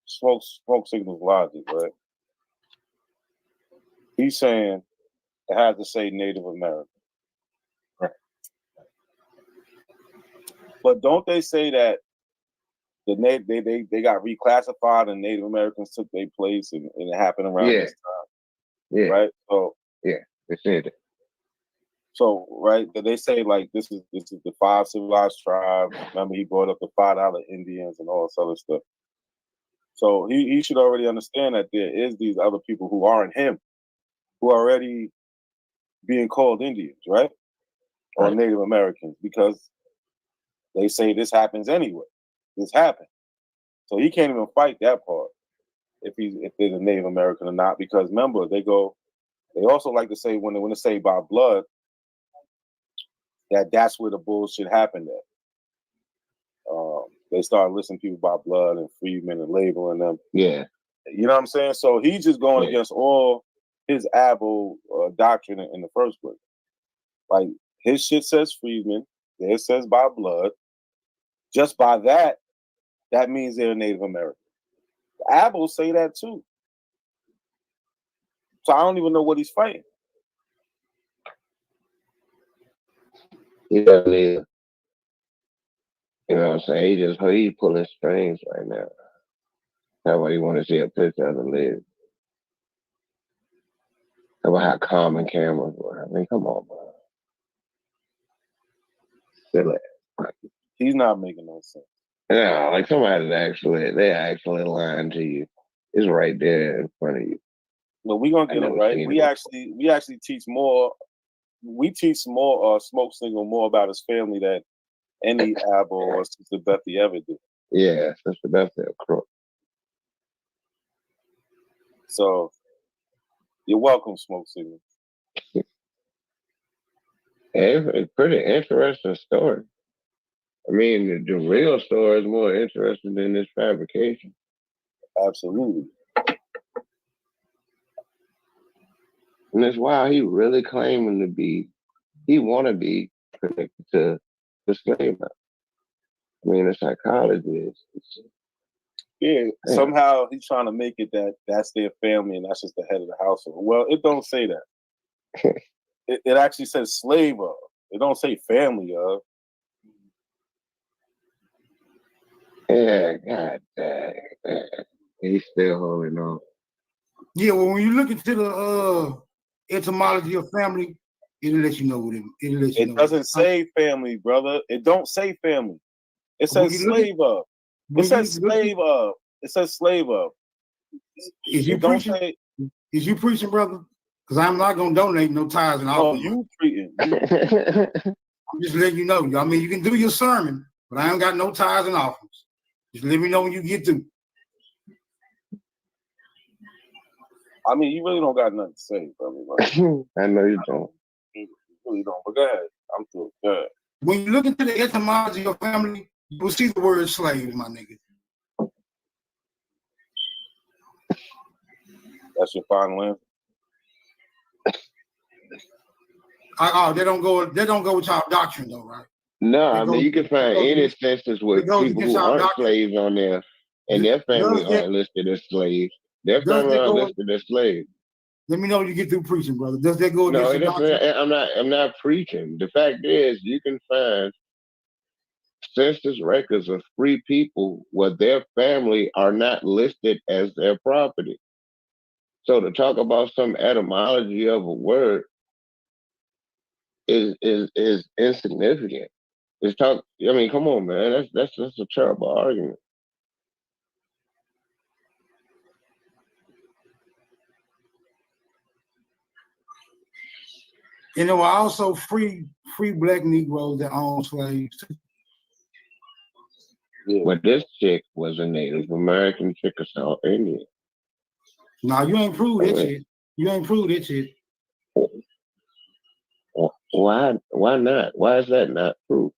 smoke signals logic, right? He's saying it has to say Native American. Right. But don't they say that they got reclassified and Native Americans took their place and it happened around this time? Yeah. Right? So yeah, they said it. So right, they say like this is the 5 civilized tribes. Remember, he brought up the $5 Indians and all this other stuff. So he should already understand that there is these other people who aren't him, who are already being called Indians, right? Or Native Americans, because they say this happens anyway. This happened. So he can't even fight that part if there's a Native American or not, because remember, they also like to say when they say by blood, that's where the bullshit happened at. They started listing people by blood and freedmen and labeling them. Yeah. You know what I'm saying? So he's just going against all his Abo doctrine in the first place. Like, his shit says freedmen, theirs says by blood. Just by that means they're Native American. The Abos say that too. So I don't even know what he's fighting. He doesn't either. You know what I'm saying? He's pulling strings right now. That's why you want to see a picture of the lid. About how common cameras were. I mean, come on, bro. Silly. He's not making no sense. Yeah, like somebody's they're actually lying to you. It's right there in front of you. But we're gonna get it right. We actually teach more. We teach more Smoke Signal more about his family than any Abo or Sister Bethy ever did. Yeah, Sister Bethy a crook. So you're welcome, Smoke Signal. It's a pretty interesting story. I mean, the real story is more interesting than this fabrication. Absolutely. And that's why he really claiming to be, he want to be connected to the slave. I mean, the psychologist. Yeah, somehow he's trying to make it that that's their family and that's just the head of the household. Well, it don't say that. it actually says slave of. It don't say family of. Yeah, God dang. He's still holding on. Yeah, well, when you look into the etymology of family, it'll let you know what it doesn't say family, brother. It don't say family. It says slave of. It says slave of. It says slave of. Is you preaching? Is you preaching, brother? Because I'm not gonna donate no tithes and all. No, you preaching. I'm just letting you know. I mean, you can do your sermon, but I ain't got no tithes and offerings. Just let me know when you get to. I mean, you really don't got nothing to say, brother. Like, I know you don't. You really don't. But go ahead. I'm through. Go ahead. When you look into the etymology of family, you will see the word slave, my nigga. That's your final answer. They don't go with y'all doctrine though, right? No, I mean, you can find any instances with people who aren't slaves on there, and their family aren't listed as slaves. Their family aren't listed as slaves. Let me know when you get through preaching, brother. Does that go against your doctrine? I'm not preaching. The fact is, you can find census records of free people where their family are not listed as their property. So to talk about some etymology of a word, is insignificant. It's talk. I mean, come on, man. That's a terrible argument. And there were also free black Negroes that owned slaves. But this chick was a Native American Chickasaw Indian. No, you ain't proved that shit. You ain't proved that shit. Why not? Why is that not proof?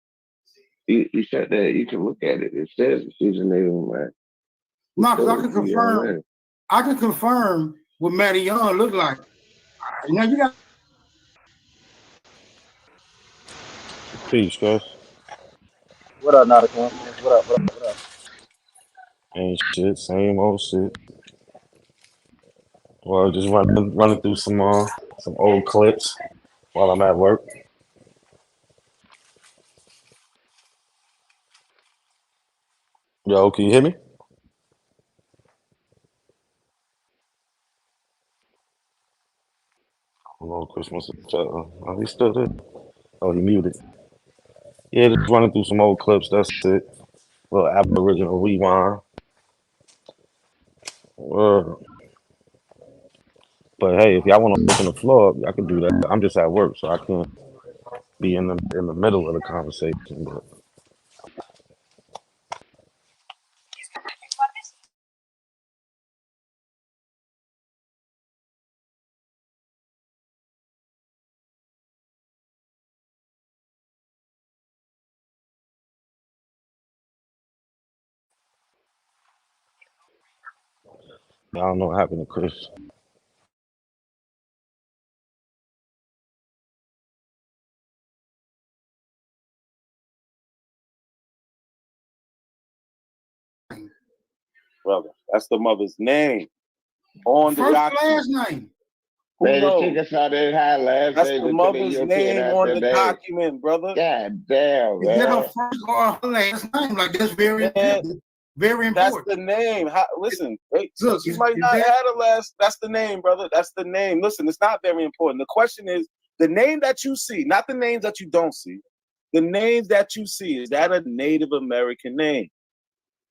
You said that you can look at it. It says she's a Native American. No, because I can confirm what Matty Young looked like. Now you got Peace, guys. What up, Nautica? What up? Ain't shit, same old shit. Well, just running through some old clips while I'm at work. Yo, can you hear me? Hello, Christmas. Oh, he's still there. Oh, he muted. Yeah, just running through some old clips. That's it. Little Aboriginal rewind. But hey, if y'all want to open the floor up, I can do that. I'm just at work, so I can't be in the middle of the conversation. But I don't know what happened to Chris. Brother, that's the mother's name on the first document. last name. Who Man, the knows? Chickasaw didn't have last That's name the until the mother's European name after on the that. document, brother. God damn, Is that her man. first or her last name? Like that's very important. Very That's important. the name. Listen, wait, Look, she might not have a last. That's the name, brother. That's the name. Listen, it's not very important. The question is the name that you see, not the names that you don't see. The names that you see, is that a Native American name?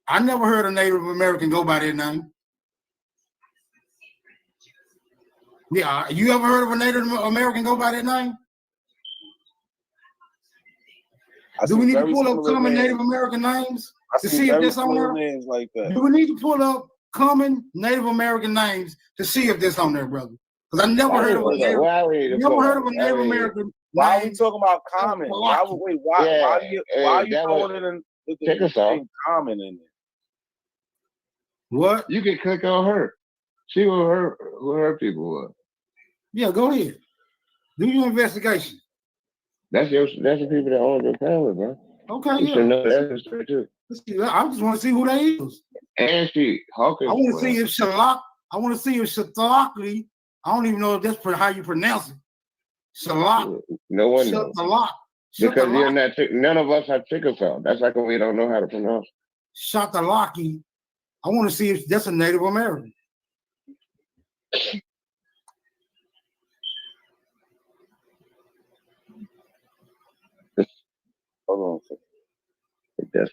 I never heard a Native American go by that name. Yeah, you ever heard of a Native American go by that name? Do we need to pull up common Native American names to see if that's on there? Names like that. Do we need to pull up common Native American names to see if that's on there, brother? Because I never heard of a Native American. Why are we talking about common? Why are you throwing it in the common in there? What? You can click on her. See who her people were. Yeah, go ahead. Do your investigation. That's the people that own your family, bro. Okay, you should know that history too. I just want to see who they is. And Hawkins. I want to see if Shalak. I want to see if Shatalakli. I don't even know if that's how you pronounce it. Shalak. No one knows. Shatalak. Because you're not. None of us have Chickasaw. That's like we don't know how to pronounce. Shatalaki. I want to see if that's a Native American. Hold on. That's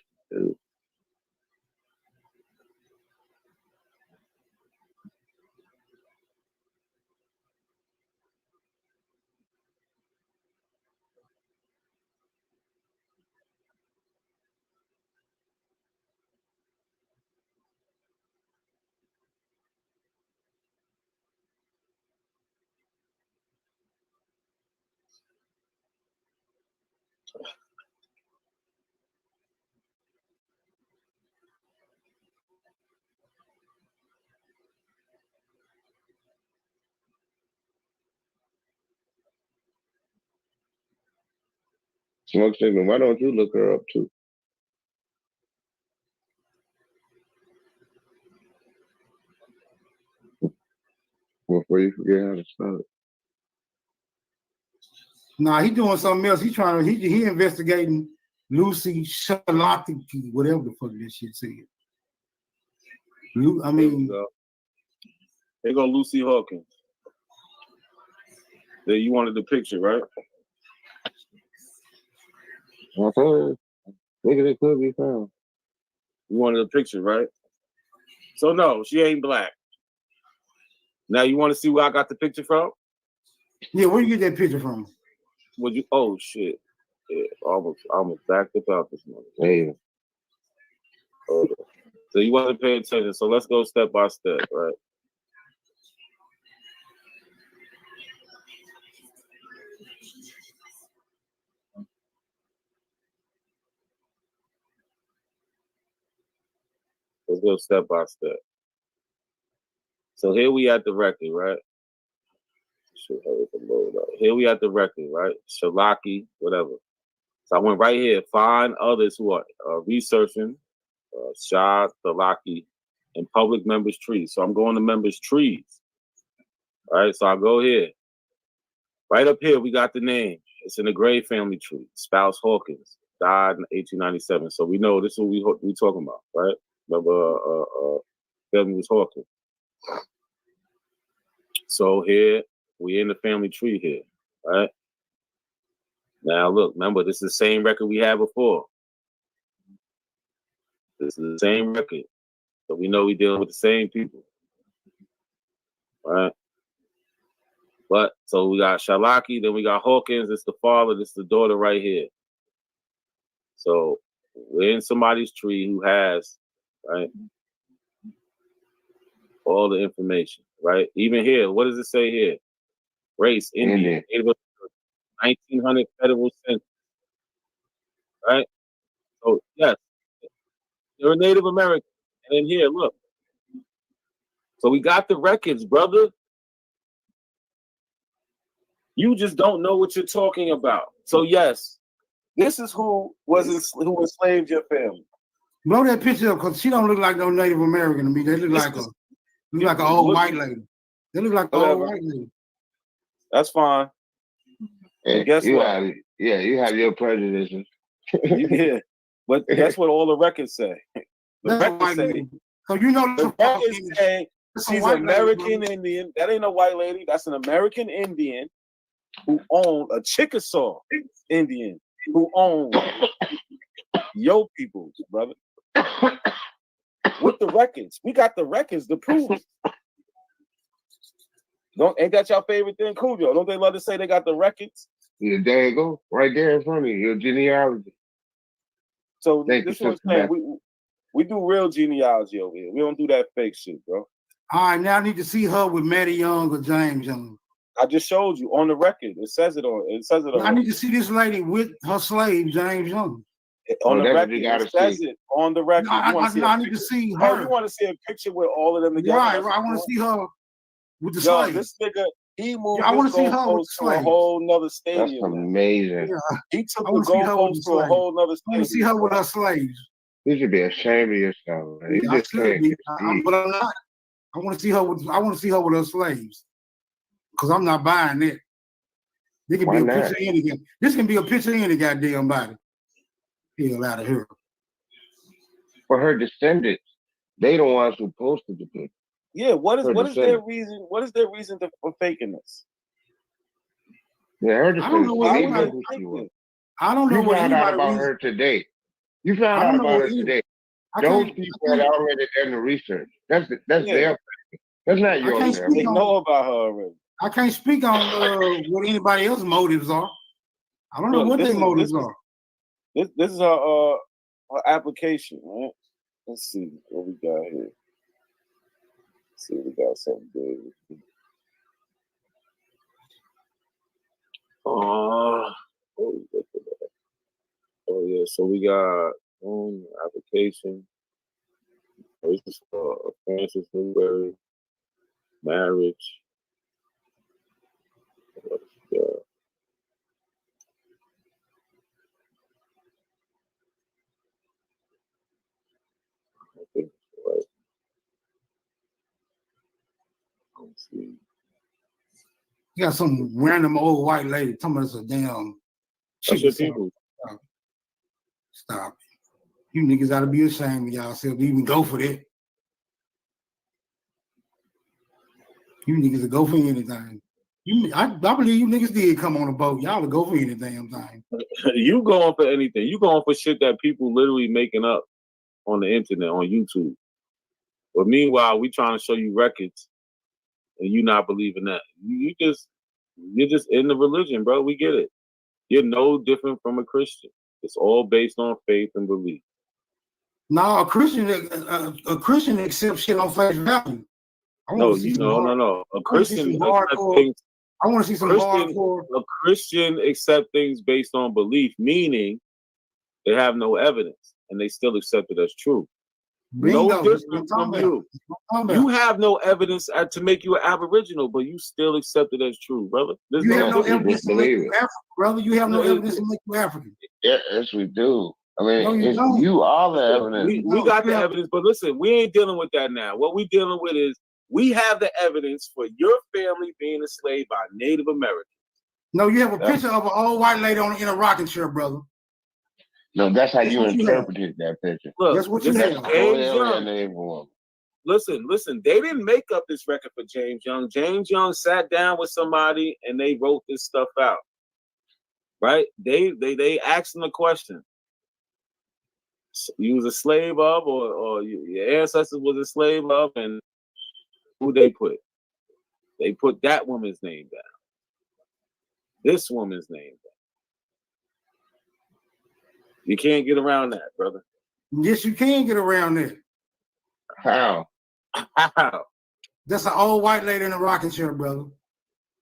Smoke Signal. Why don't you look her up too? Before you forget how to spell it. Nah, he doing something else. He investigating Lucy Shalatiki, whatever the fuck this shit said. I mean, there go Lucy Hawkins. There, you wanted the picture, right? I told you, nigga, they could be found. You wanted a picture, right? So no, she ain't black. Now you want to see where I got the picture from? Yeah, where you get that picture from? Would you? Oh shit! Yeah, almost backed up out this morning. Hey. Okay. So you want to pay attention. So let's go step by step, right? Let's go step by step. So here we at the record, right? Here we at the record, right? Shalaki, whatever. So I went right here. Find others who are researching Shah, Shalaki, and public members' trees. So I'm going to members' trees. All right, so I go here. Right up here, we got the name. It's in the Gray family tree. Spouse Hawkins died in 1897. So we know this is what we talking about, right? Remember, family was Hawkins. So here, we in the family tree here, right? Now look, remember, this is the same record we had before. This is the same record. So we know we dealing with the same people, right? But so we got Shalaki, then we got Hawkins. It's the father, this is the daughter right here. So we're in somebody's tree who has, right, all the information, right? Even here, what does it say here? Race, Indian, 1900 federal census, right? So yes, you're a Native American. And then here, look. So we got the records, brother. You just don't know what you're talking about. So yes, this is who enslaved your family. Blow that picture up, because she don't look like no Native American to me. They look like an old white lady. They look like an old white lady. That's fine. Hey, guess you what? You have your prejudices. Yeah, but guess what all the records say? The records say, so you know the records say she's American Indian. That ain't a white lady. That's an American Indian who owned a Chickasaw Indian who owned your peoples, brother. With the records. We got the records to prove it. Ain't that your favorite thing, Cujo? Don't they love to say they got the records? Yeah, there you go. Right there in front of you, your genealogy. So this is what I'm saying. We do real genealogy over here. We don't do that fake shit, bro. All right, now I need to see her with Matty Young or James Young. I just showed you on the record. It says it on. It says it on. I need to see this lady with her slave, James Young. On the record, it says it on the record. I need to see her. Oh, you want to see a picture with all of them together? Right. I want to see her with the slave. This nigga, he moved I want to see her to with the a whole nother stadium. That's amazing. Yeah. He took the goalpost to a whole nother stadium. I want to see her with her slaves. You should be ashamed of yourself. Man. Yeah, I should be, but I'm not. I want to see her with. I want to see her with her slaves, because I'm not buying it. This can be a picture of any. This can be a picture of any goddamn body. Hell out of here. For her descendants, they the ones who posted the picture. Yeah, what is their reason? What is their reason for faking this? Yeah, her descendants. I don't know what anybody. I don't know you what found out anybody. about her today. You found out about her today. Those people had already done the research. That's their thing. That's not yours. They know about her already. I can't speak on what anybody else's motives are. I don't know what their motives are. This is her application, right? Let's see what we got here. Let's see, we got something good. Oh yeah, so we got application. This is for Francis Newberry, marriage. I think it's right. Let's see. You got some random old white lady talking about a damn. That's your people. Stop. You niggas ought to be ashamed of yourself to even go for that. You niggas will go for anything. I believe you niggas did come on a boat. Y'all would go for any damn thing. You going for anything. You going for shit that people literally making up on the internet, on YouTube. But meanwhile, we trying to show you records, and you not believing that. You're just in the religion, bro. We get it. You're no different from a Christian. It's all based on faith and belief. No, a Christian accepts shit on face value. No. A Christian accepts things. I want to see some hardcore. A Christian accept things based on belief, meaning they have no evidence and they still accept it as true. Bingo, no different from you. You have no evidence to make you an Aboriginal, but you still accept it as true, brother. You have no evidence to make you African, brother. You have no evidence to make you African. Yes, we do. I mean, you are the evidence. We got the evidence, but listen, we ain't dealing with that now. What we dealing with is we have the evidence for your family being enslaved by Native Americans. No, you have a picture of an old white lady in a rocking chair, brother. No, that's how you interpreted that picture. Look, that's what you have. James Young. Listen, they didn't make up this record for James Young. James Young sat down with somebody and they wrote this stuff out. Right? They asked him a question. You was a slave of, or your ancestors was a slave of, and who they put? They put that woman's name down. This woman's name down. You can't get around that, brother. Yes, you can get around that. How? That's an old white lady in a rocking chair, brother.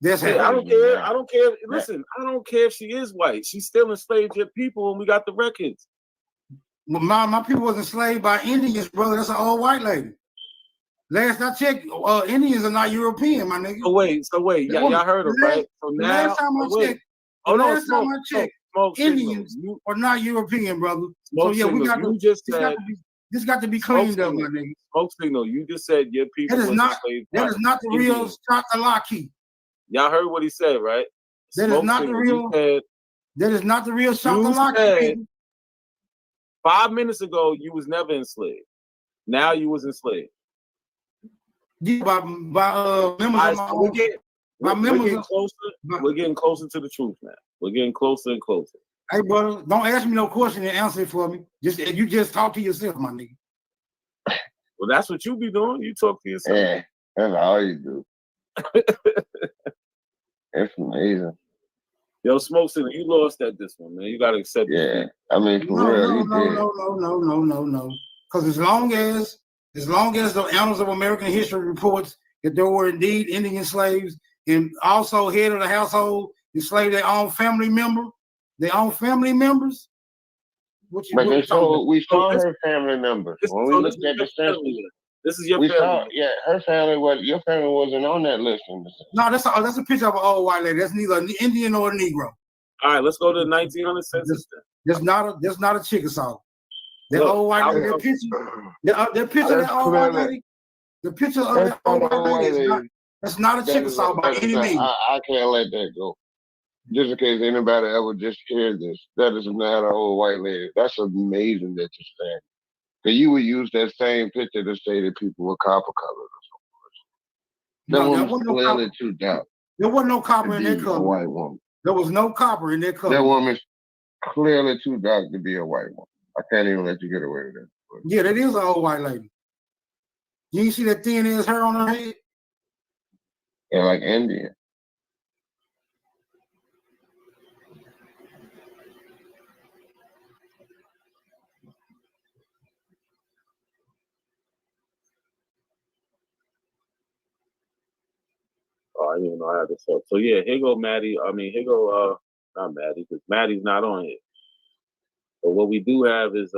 That's hey, I don't care. I don't care. Listen, I don't care if she is white. She's still enslaved your people, and we got the records. Well, my people was enslaved by Indians, brother. That's an old white lady. Last I checked, Indians are not European, my nigga. So wait, y'all heard her, right? So now, last time I checked, Indians are not European, brother. So yeah, we got to. This got to be cleaned up, my nigga. Smoke signal. You just said your people. That is not the real Shakalaki. Y'all heard what he said, right? That is not the real. That is not the real Shakalaki. 5 minutes ago, you was never enslaved. Now you was enslaved. Yeah, by members of we're getting closer to the truth now. We're getting closer and closer. Hey, brother, don't ask me no question and answer it for me. You just talk to yourself, my nigga. Well, that's what you be doing. You talk to yourself. Yeah, that's all you do. It's amazing. Yo, Smoke City, you lost at this one, man. You gotta accept it. Yeah, I mean, for real, you did. No. Because as long as the Annals of American History reports that there were indeed Indian slaves and also head of the household enslaved their own family members. We saw her family members when we looked at the census. This is your family. Her family your family wasn't on that list. No, that's a picture of an old white lady. That's neither an Indian nor a Negro. All right, let's go to the 1900 census. That's not a Chickasaw. That old white lady, that picture of that old white lady, the picture of that old white lady that's not a Chickasaw by any means. I can't let that go. Just in case anybody ever just heard this, that is not an old white lady. That's amazing that you're saying. Because you would use that same picture to say that people were copper colored or something. That woman's clearly too dark. There wasn't no copper in that color. A white woman. There was no copper in that color. That woman's clearly too dark to be a white woman. I can't even let you get away with that. Yeah, that is an old white lady. You ain't see that thin ass hair on her head? Yeah, like Indian. Oh, I didn't even know I had this up. So yeah, here go Maddie. I mean, here go not Maddie, because Maddie's not on here. But what we do have is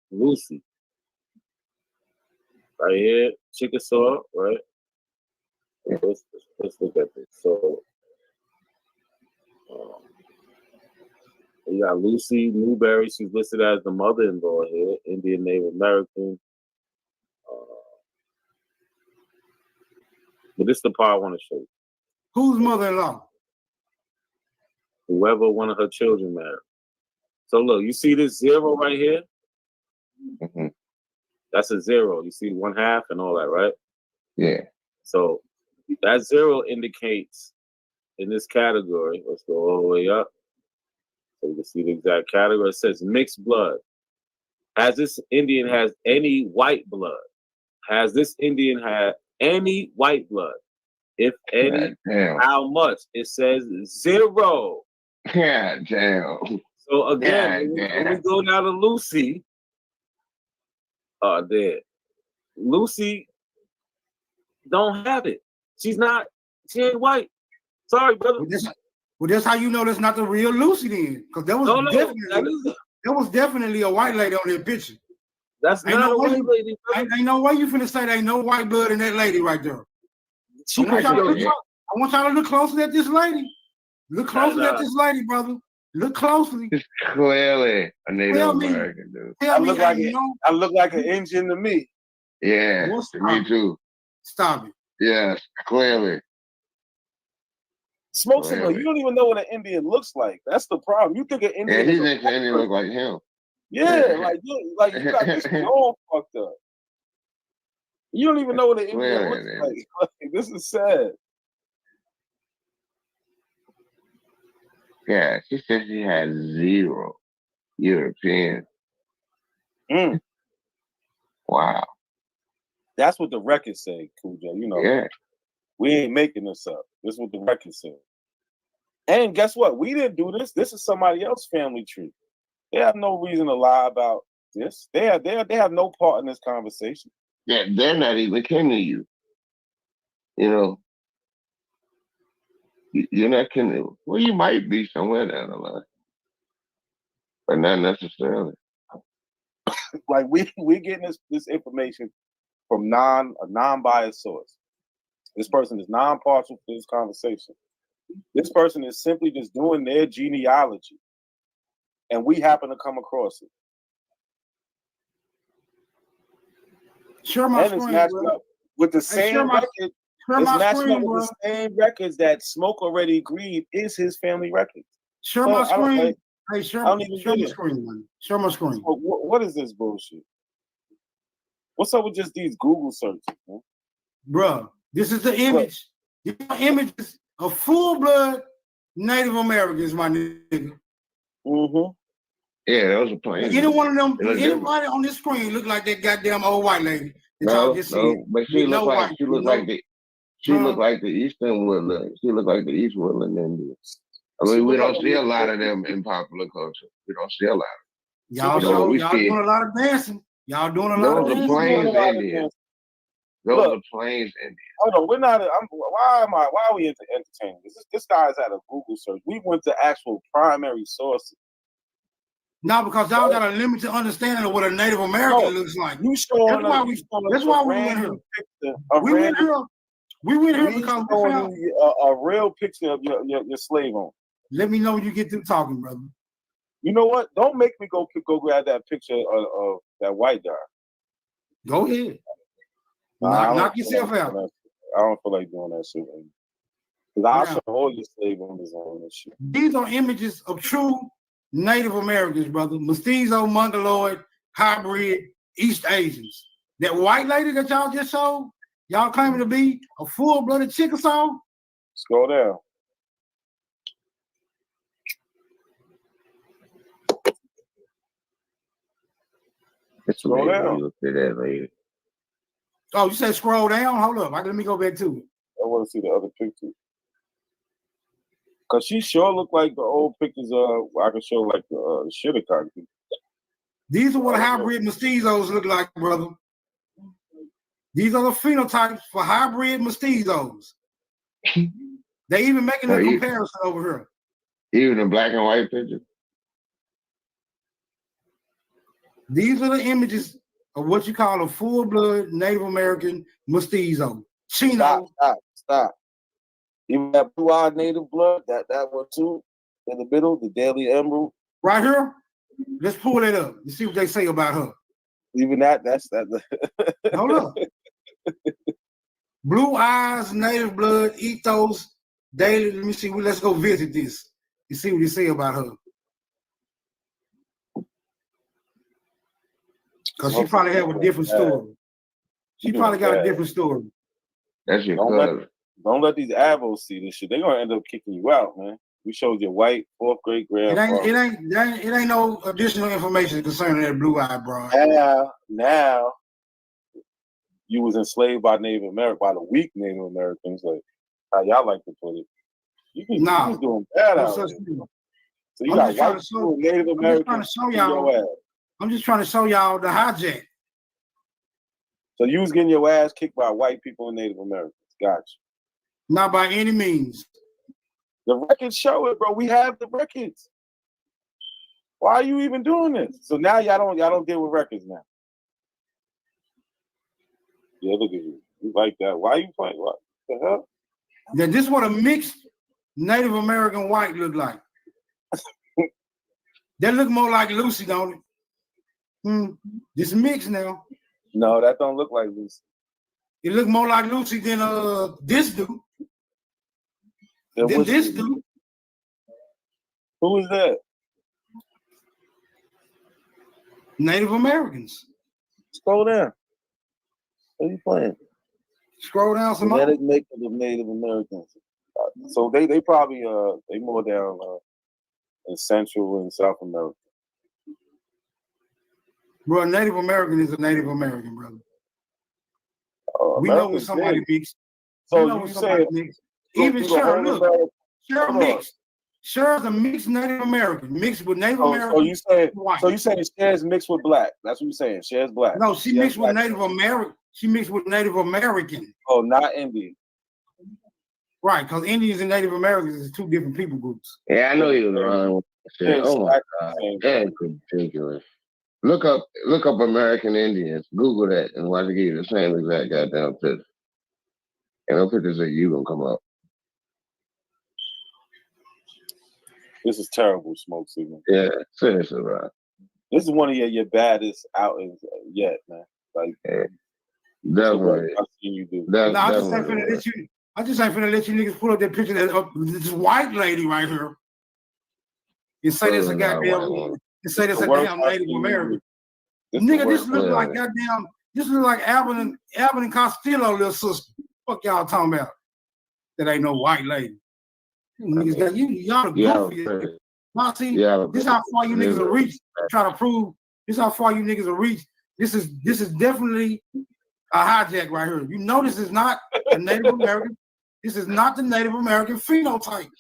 Lucy. Right here, Chickasaw, right? Let's look at this. So you got Lucy Newberry. She's listed as the mother-in-law here, Indian Native American. But this is the part I want to show you. Whose mother-in-law? Whoever one of her children married. So look, you see this 0 right here? Mm-hmm. That's a 0. You see 1/2 and all that, right? Yeah. So that 0 indicates in this category. Let's go all the way up so you can see the exact category. It says mixed blood. Has this Indian has any white blood? Has this Indian had any white blood? If any, how much? It says 0. Yeah, damn. So again, when we go now to Lucy, there. Lucy don't have it. She ain't white. Sorry, brother. Well, that's how you know that's not the real Lucy then. Because there was definitely a white lady on that picture. That's not a white lady. Ain't no way you finna say there ain't no white blood in that lady right there. I want y'all to look closely at this lady. Look closely at this lady, brother. Look closely. It's clearly a Native American, dude. I look like an Indian to me. Yeah, me too. Stop it. Yes, clearly. Smoke signal. You don't even know what an Indian looks like. That's the problem. You think an Indian? Yeah, he thinks an Indian look like him. Yeah, you got this all fucked up. You don't even know what an Indian looks like. This is sad. Yeah, she said she had 0 European. Wow. That's what the records say, Cool J. You know, we ain't making this up. This is what the records say. And guess what? We didn't do this. This is somebody else's family tree. They have no reason to lie about this. They have no part in this conversation. Yeah, they're not even kin to you. You know, you're not kin. Well, you might be somewhere down the line, but not necessarily. Like we getting this information from a non-biased source. This person is non-partial to this conversation. This person is simply just doing their genealogy, and we happen to come across it. Share my screen, bro. With the same record. It's matching up with the same records that Smoke already agreed is his family record. Share my screen. Hey, share my screen, man. Share my screen. What is this bullshit? What's up with just these Google searches, man? Bruh, this is the image. These are images of full-blood Native Americans, my nigga. Mm-hmm. Yeah, that was a plan. Any one of them, anybody on this screen look like that goddamn old white lady. No, but she looked like the Eastern Woodland. She looked like the East Woodland Indians. I mean, we don't see a lot of them in popular culture. We don't see a lot. Y'all doing a lot of dancing. Y'all doing a lot of dancing. Those are Plains Indians. Those are Plains Indians. Hold on, we're not. Why are we entertaining this? This guy's at a Google search. We went to actual primary sources. No, because y'all got a limited understanding of what a Native American looks like. You showing that's why we went here. We went here because we found a real picture of your slave owner. Let me know when you get through talking, brother. You know what? Don't make me go grab that picture of that white guy. Go ahead. Knock yourself out. I don't feel like doing that shit. Because I'll show all your slave owners on this shit. These are images of true Native Americans, brother. Mestizo, Mongoloid, hybrid, East Asians. That white lady that y'all just showed, y'all claiming to be a full-blooded Chickasaw? Scroll down. Scroll down. Look at that lady. Oh, you said scroll down? Hold up. Let me go back to it. I want to see the other picture. Because she sure look like the old pictures I can show like the Shittacon people. These are what hybrid mestizos look like, brother. These are the phenotypes for hybrid mestizos. They even making a comparison over here. Even the black and white picture? These are the images of what you call a full-blood Native American mestizo. Chino. Stop. Even that blue-eyed native blood, that one too, in the middle, the Daily Emerald. Right here? Let's pull that up and see what they say about her. Even that's Hold up. Blue eyes, native blood, ethos, daily. Let me see. Let's go visit this and see what they say about her. Because she probably have a different story. She probably got a different story. That's your cousin. Don't let these avos see this shit. They're gonna end up kicking you out, man. We showed your white 4th grade grandfather. It ain't no additional information concerning that blue-eyed broad. Now, you was enslaved by Native American, by the weak Native Americans, like how y'all like to put it. You was doing bad out there. So you got white people, Native Americans, your ass. I'm just trying to show y'all the hijack. So you was getting your ass kicked by white people and Native Americans. Gotcha. Not by any means. The records show it, bro. We have the records. Why are you even doing this? So now y'all don't deal with records now. Yeah, look at you. You like that. Why are you playing? What the hell? Now, this is what a mixed Native American white look like. That look more like Lucy, don't it? This mixed now. No, that don't look like Lucy. It look more like Lucy than this dude. Than this dude. Who is that? Native Americans. Scroll down. What are you playing? Scroll down some more. Genetic makeup of Native Americans. So they probably they more down in Central and South America. Bro, Native American is a Native American, brother. We know when somebody mixed. So you say even Cheryl, look, Cheryl mixed. Cheryl's a mixed Native American, mixed with Native American. So you saying Cher's mixed with black? That's what you're saying. Cher's black. No, she mixed with Native American. She mixed with Native American. Oh, not Indian. Right, because Indians and Native Americans is two different people groups. Yeah, I know you was wrong with that shit. Oh my God, that's ridiculous. Look up American Indians. Google that and watch it give you the same exact goddamn picture. And no pictures of you gonna come up. This is terrible, Smoke Signal. Yeah, seriously, bro. This is one of your baddest outings yet, man. Like, definitely. I've seen you do. I just ain't finna let you niggas pull up that picture of this white lady right here and say this a goddamn. And say this a damn Native American. Nigga, this look like goddamn. This look like Alvin and Costello, little sister. Fuck y'all talking about? That ain't no white lady. Niggas got y'all goofy. See, this is how far you niggas will reach. Try to prove this is how far you niggas will reach. This is definitely a hijack right here. You know this is not a Native American. This is not the Native American phenotype.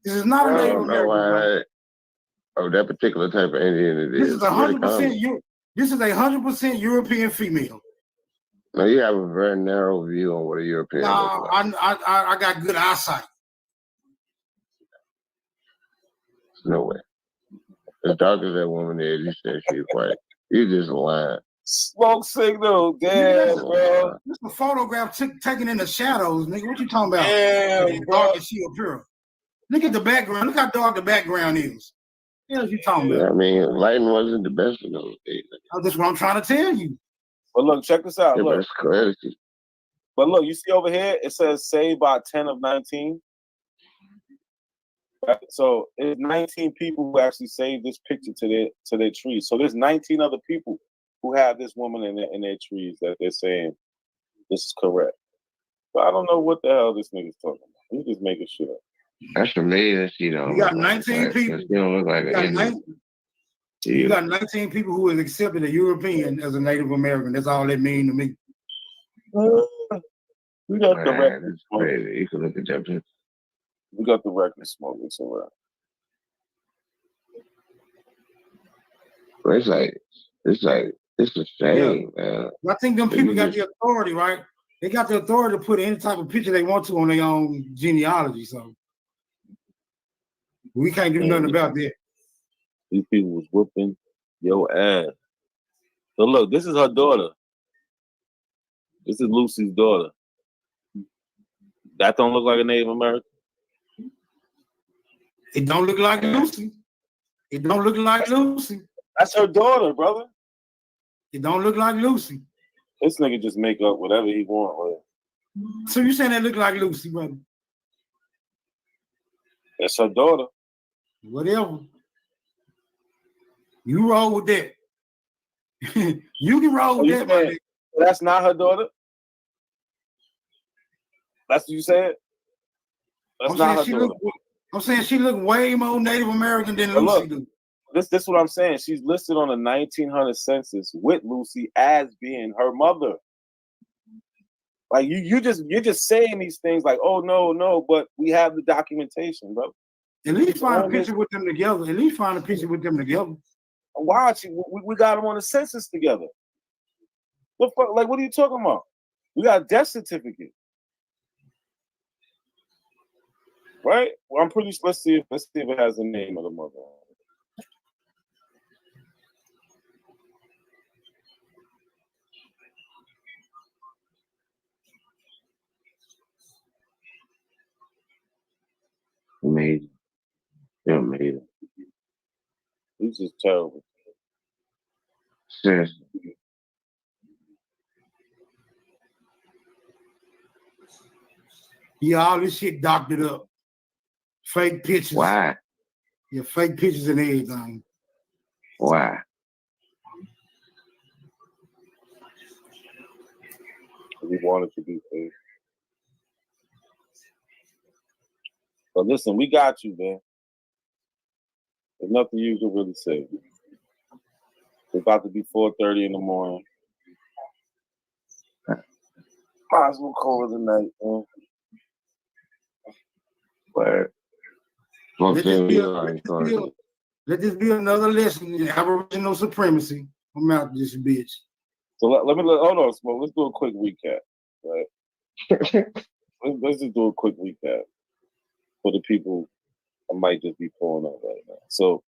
This is not a Native American. That particular type of Indian it this is. Is 100%. This is 100% European female. No, you have a very narrow view on what a European. No, I got good eyesight. No way. As dark as that woman is, you said she's white. You just lying. Smoke Signal, damn, bro. This is a photograph taken in the shadows, nigga. What you talking about? Damn, dark as she appear. Look at the background. Look how dark the background is. What you talking about? I mean, lighting wasn't the best in those days. That's what I'm trying to tell you. But look, check this out. Yeah, look. that's crazy. But look, you see over here, it says saved by 10 of 19. So there's 19 people who actually saved this picture to their trees. So there's 19 other people who have this woman in their trees that they're saying this is correct. But I don't know what the hell this nigga's talking about. He's just making shit up. That's amazing. She don't. You got 19 people. She don't look like an Indian. You got 19 people who has accepted a European as a Native American. That's all it means to me. We got the record. That's crazy. You can look at that picture. We got the record smoking somewhere. It's a shame, man. I think them people got the authority, right? They got the authority to put any type of picture they want to on their own genealogy. So we can't do nothing about that. These people was whooping your ass. So look, this is her daughter. This is Lucy's daughter. That don't look like a Native American? It don't look like Lucy. It don't look like Lucy. That's her daughter, brother. It don't look like Lucy. This nigga just make up whatever he want with. So you saying that look like Lucy, brother? That's her daughter. Whatever. You roll with that. You can roll with that, my nigga. That's not her daughter? That's what you said? That's not her daughter. I'm saying she look way more Native American than But Lucy look, do. This is what I'm saying. She's listed on the 1900 census with Lucy as being her mother. Like you're just saying these things like, oh no, but we have the documentation, bro. At least find a picture with them together. At least find a picture with them together. Watch, we got them on the census together. What are you talking about? We got a death certificate, right? Well, I'm pretty sure. Let's see if it has the name of the mother. Amazing. They're amazing. This is terrible. Seriously. Yeah, all this shit doctored up. Fake pictures. Why? Yeah, fake pictures and everything. Why? We want it to be fake. But listen, we got you, man. There's nothing you can really say. It's about to be 4:30 in the morning. Might as well call it a night, man. But let this be another lesson in Aboriginal supremacy. I'm out this bitch. So hold on, Smoke. Let's do a quick recap, right? let's just do a quick recap for the people I might just be pulling up right now. So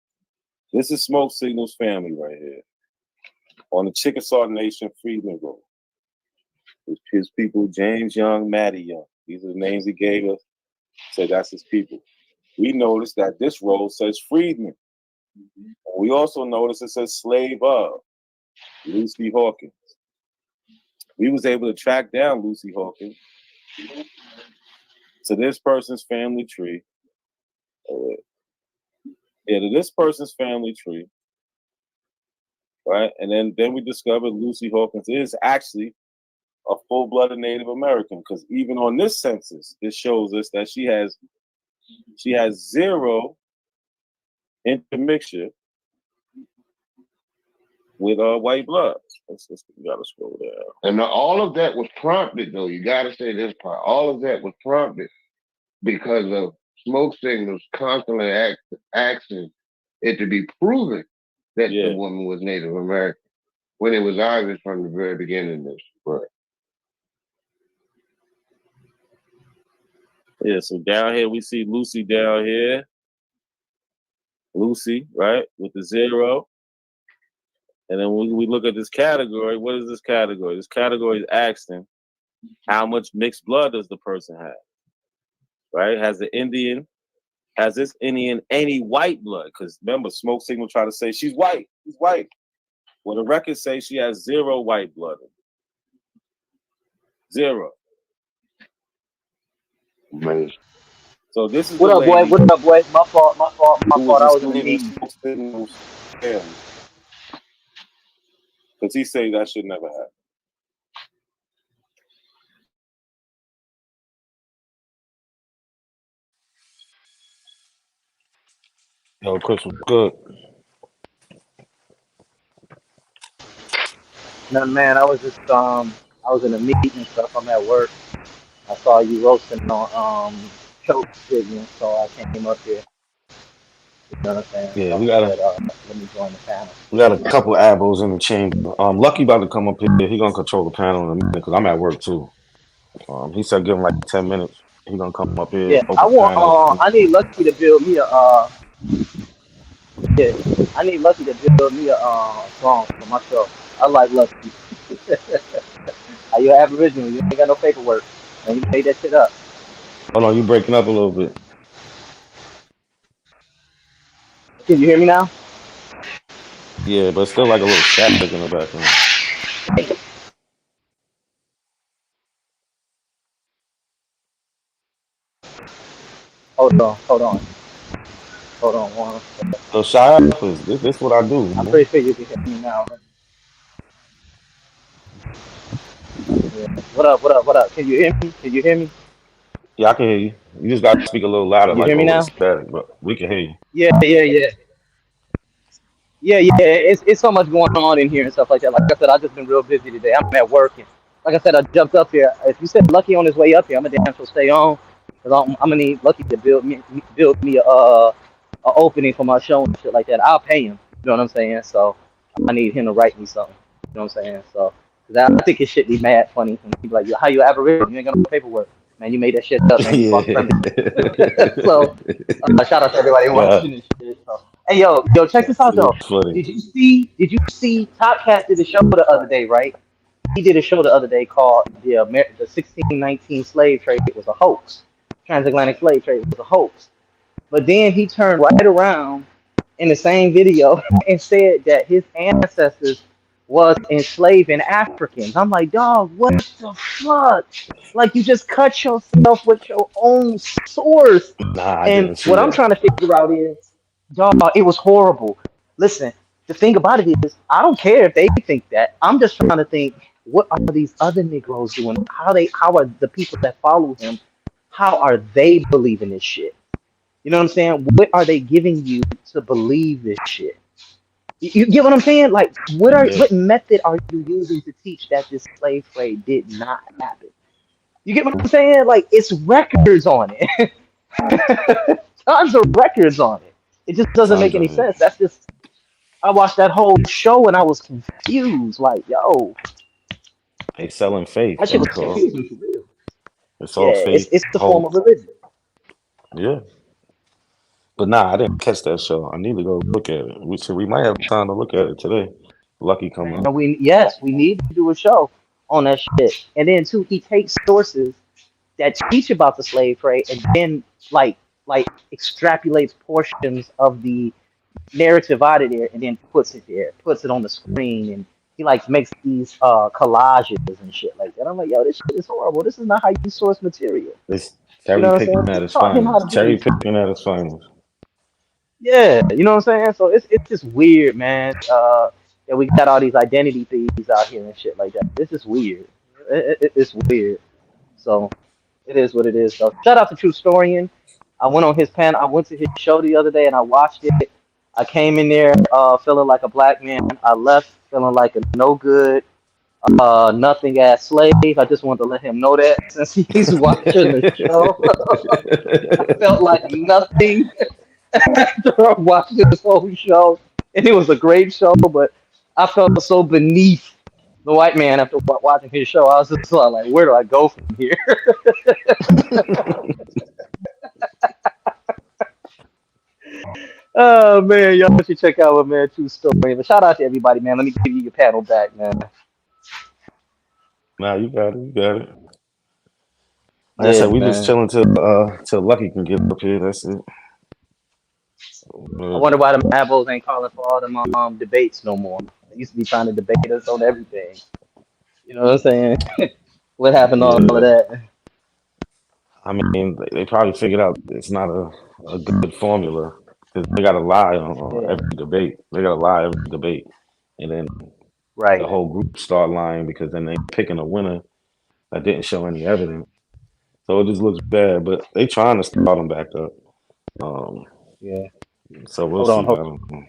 this is Smoke Signal's family right here on the Chickasaw Nation Freedman Road. His people, James Young, Matty Young. These are the names he gave us. So that's his people. We noticed that this road says freedman. We also noticed it says slave of Lucy Hawkins. We was able to track down Lucy Hawkins to this person's family tree. To this person's family tree. Right? And then we discovered Lucy Hawkins is actually a full-blooded Native American, because even on this census, it shows us that she has zero intermixture with white blood. We gotta scroll down. And all of that was prompted, though. You gotta say this part. All of that was prompted because of Smoke Signals constantly asking it to be proven that the woman was Native American, when it was obvious from the very beginning. Right. Yeah, so down here we see Lucy down here. Lucy, right, with the 0. And then when we look at this category, what is this category? This category is asking how much mixed blood does the person have, right? Has this Indian any white blood? Because remember, Smoke Signal tried to say she's white. She's white. Well, the records say she has 0 white blood. 0. Amazing. So this is What up, boy? What up, boy? My fault. I was in the meeting. Because he say that should never happen. Yo, Chris was good. No, man, I was just I was in a meeting and stuff. I'm at work. I saw you roasting on choke signal, so I came up here. You know what I'm saying? Yeah, so we got I said, let me join the panel. We got a couple abos in the chamber. Lucky about to come up here. He gonna control the panel in a minute because I'm at work too. He said give him like 10 minutes. He gonna come up here. Yeah, I want. I need Lucky to build me a. Yeah, I need Lucky to build me a song for my show. I like Lucky. Are you Aboriginal? You ain't got no paperwork, and you made that shit up. Hold on, you breaking up a little bit. Can you hear me now? Yeah, but still like a little static in the background. Hold on one second. So shy is this what I do, man. I'm pretty sure you can hear me now. Yeah. What up? Can you hear me? Yeah, I can hear you. You just got to speak a little louder, You like hear me over the now? static, but we can hear you. Yeah. It's so much going on in here and stuff like that. Like I said, I've just been real busy today. I'm at work, and like I said, I jumped up here. If you said Lucky on his way up here, I'm gonna damn sure stay on, because I'm gonna need Lucky to build me a opening for my show and shit like that. I'll pay him. You know what I'm saying? So I need him to write me something. You know what I'm saying? So 'cause I think his shit be mad funny. And he be like, "How you Aboriginal? You ain't got no paperwork, man. You made that shit up, man. You false Yeah. premise." So shout out to everybody Yeah. watching this shit. So, hey, yo, check this out though. It's funny. Did you see Top Cat did a show the other day, right? He did a show the other day called the 1619 slave trade was a hoax. Transatlantic slave trade was a hoax. But then he turned right around in the same video and said that his ancestors was enslaving Africans. I'm like, dog, what the fuck? Like, you just cut yourself with your own source. Nah, I And didn't see what I'm that. trying to figure out is, dog, it was horrible. Listen, the thing about it is, I don't care if they think that. I'm just trying to think, what are these other Negroes doing? How are the people that follow him? How are they believing this shit? You know what I'm saying? What are they giving you to believe this shit? You get what I'm saying? Like, Yeah. what method are you using to teach that this slave trade did not happen? You get what I'm saying? Like, it's records on it. Tons of records on it. It just doesn't make Tons any of it. sense. I watched that whole show and I was confused. Like, yo, They selling faith. that shit was That's all. confusing for real. It's all Yeah, faith. it's the form of Hope. religion. Yeah. But nah, I didn't catch that show. I need to go look at it. We might have time to look at it today. Lucky come And up. we need to do a show on that shit. And then too, he takes sources that teach about the slave trade and then like extrapolates portions of the narrative out of there and then puts it there, puts it on the screen, and he like makes these collages and shit like that. I'm like, yo, this shit is horrible. This is not how you source material. It's You cherry know what I'm picking saying? at Just its taught him how to finest. do Cherry this. picking at its finest. Yeah, you know what I'm saying? So it's just weird, man. That we got all these identity thieves out here and shit like that. It's just weird. It's weird. So it is what it is. So shout out to True Storian. I went on his panel. I went to his show the other day and I watched it. I came in there feeling like a black man. I left feeling like a no good, nothing ass slave. I just wanted to let him know that since he's watching the show. I felt like nothing after watching this whole show. And it was a great show, but I felt so beneath the white man after watching his show. I was just like, where do I go from here? Oh man, y'all should check out my man True Story. But shout out to everybody, man. Let me give you your panel back, man. Nah, you got it. You got it. Like I Yeah, said, we just man. chilling till Lucky can get up here. That's it. I wonder why the Mavos ain't calling for all them debates no more. They used to be trying to debate us on everything. You know what I'm saying? What happened to all of Yeah. that? I mean, they probably figured out it's not a good formula because they got to lie on Yeah. every debate. They got to lie every debate, and then Right. the whole group start lying because then they picking a winner that didn't show any evidence. So it just looks bad. But they trying to start them back up. Yeah. So we'll Hold see. on. I don't know.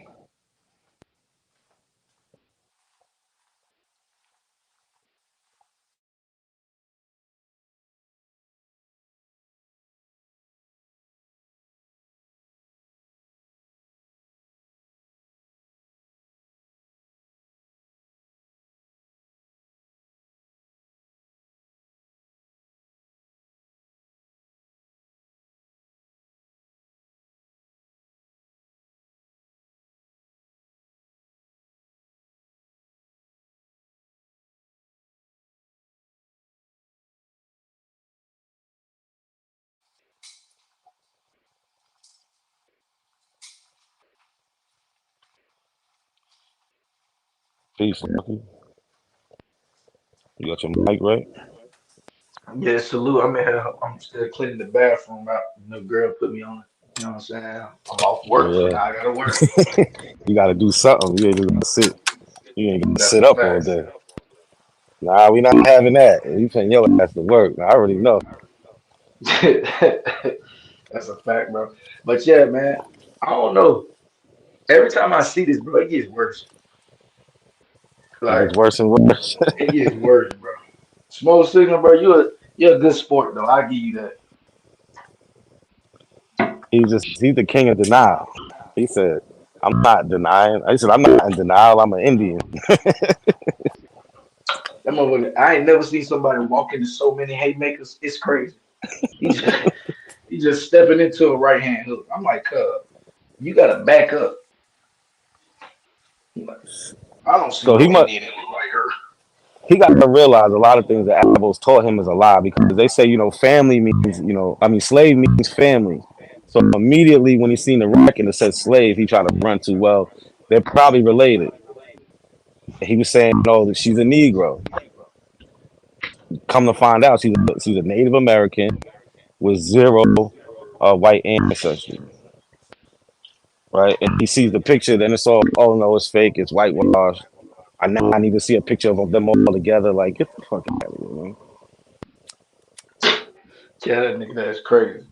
Peace, Lucky. You got your mic right? Yeah, salute. I'm in here. I'm still cleaning the bathroom out. No girl put me on. You know what I'm saying? I'm off work, so Yeah. now I gotta work. You got to do something. You ain't just gonna sit. You ain't gonna That's sit a up all fact. day. Nah, we not having that. You putting your ass to work. I already know. That's a fact, bro. But yeah, man, I don't know. Every time I see this, bro, it gets worse. It Like gets worse and worse. it gets worse, bro. Smoke signal, bro. You're a good sport though. I give you that. He's the king of denial. He said, I'm not denying. He said, I'm not in denial. I'm an Indian. That motherfucker. I ain't never seen somebody walk into so many haymakers. It's crazy. He just, he just stepping into a right hand hook. I'm like, you gotta back up. I'm like, I don't see So no Indian that look like her. he got to realize a lot of things that Abos taught him is a lie because they say, family means, slave means family. So immediately when he seen the record that said slave, he tried to run to, well, they're probably related. He was saying, no, that she's a Negro. Come to find out, she's a Native American with zero white ancestry. Right? And he sees the picture, then it's all, oh no, it's fake, it's whitewashed. I need to see a picture of them all together. Like, get the fuck out of here, man. Yeah, that nigga, that's crazy.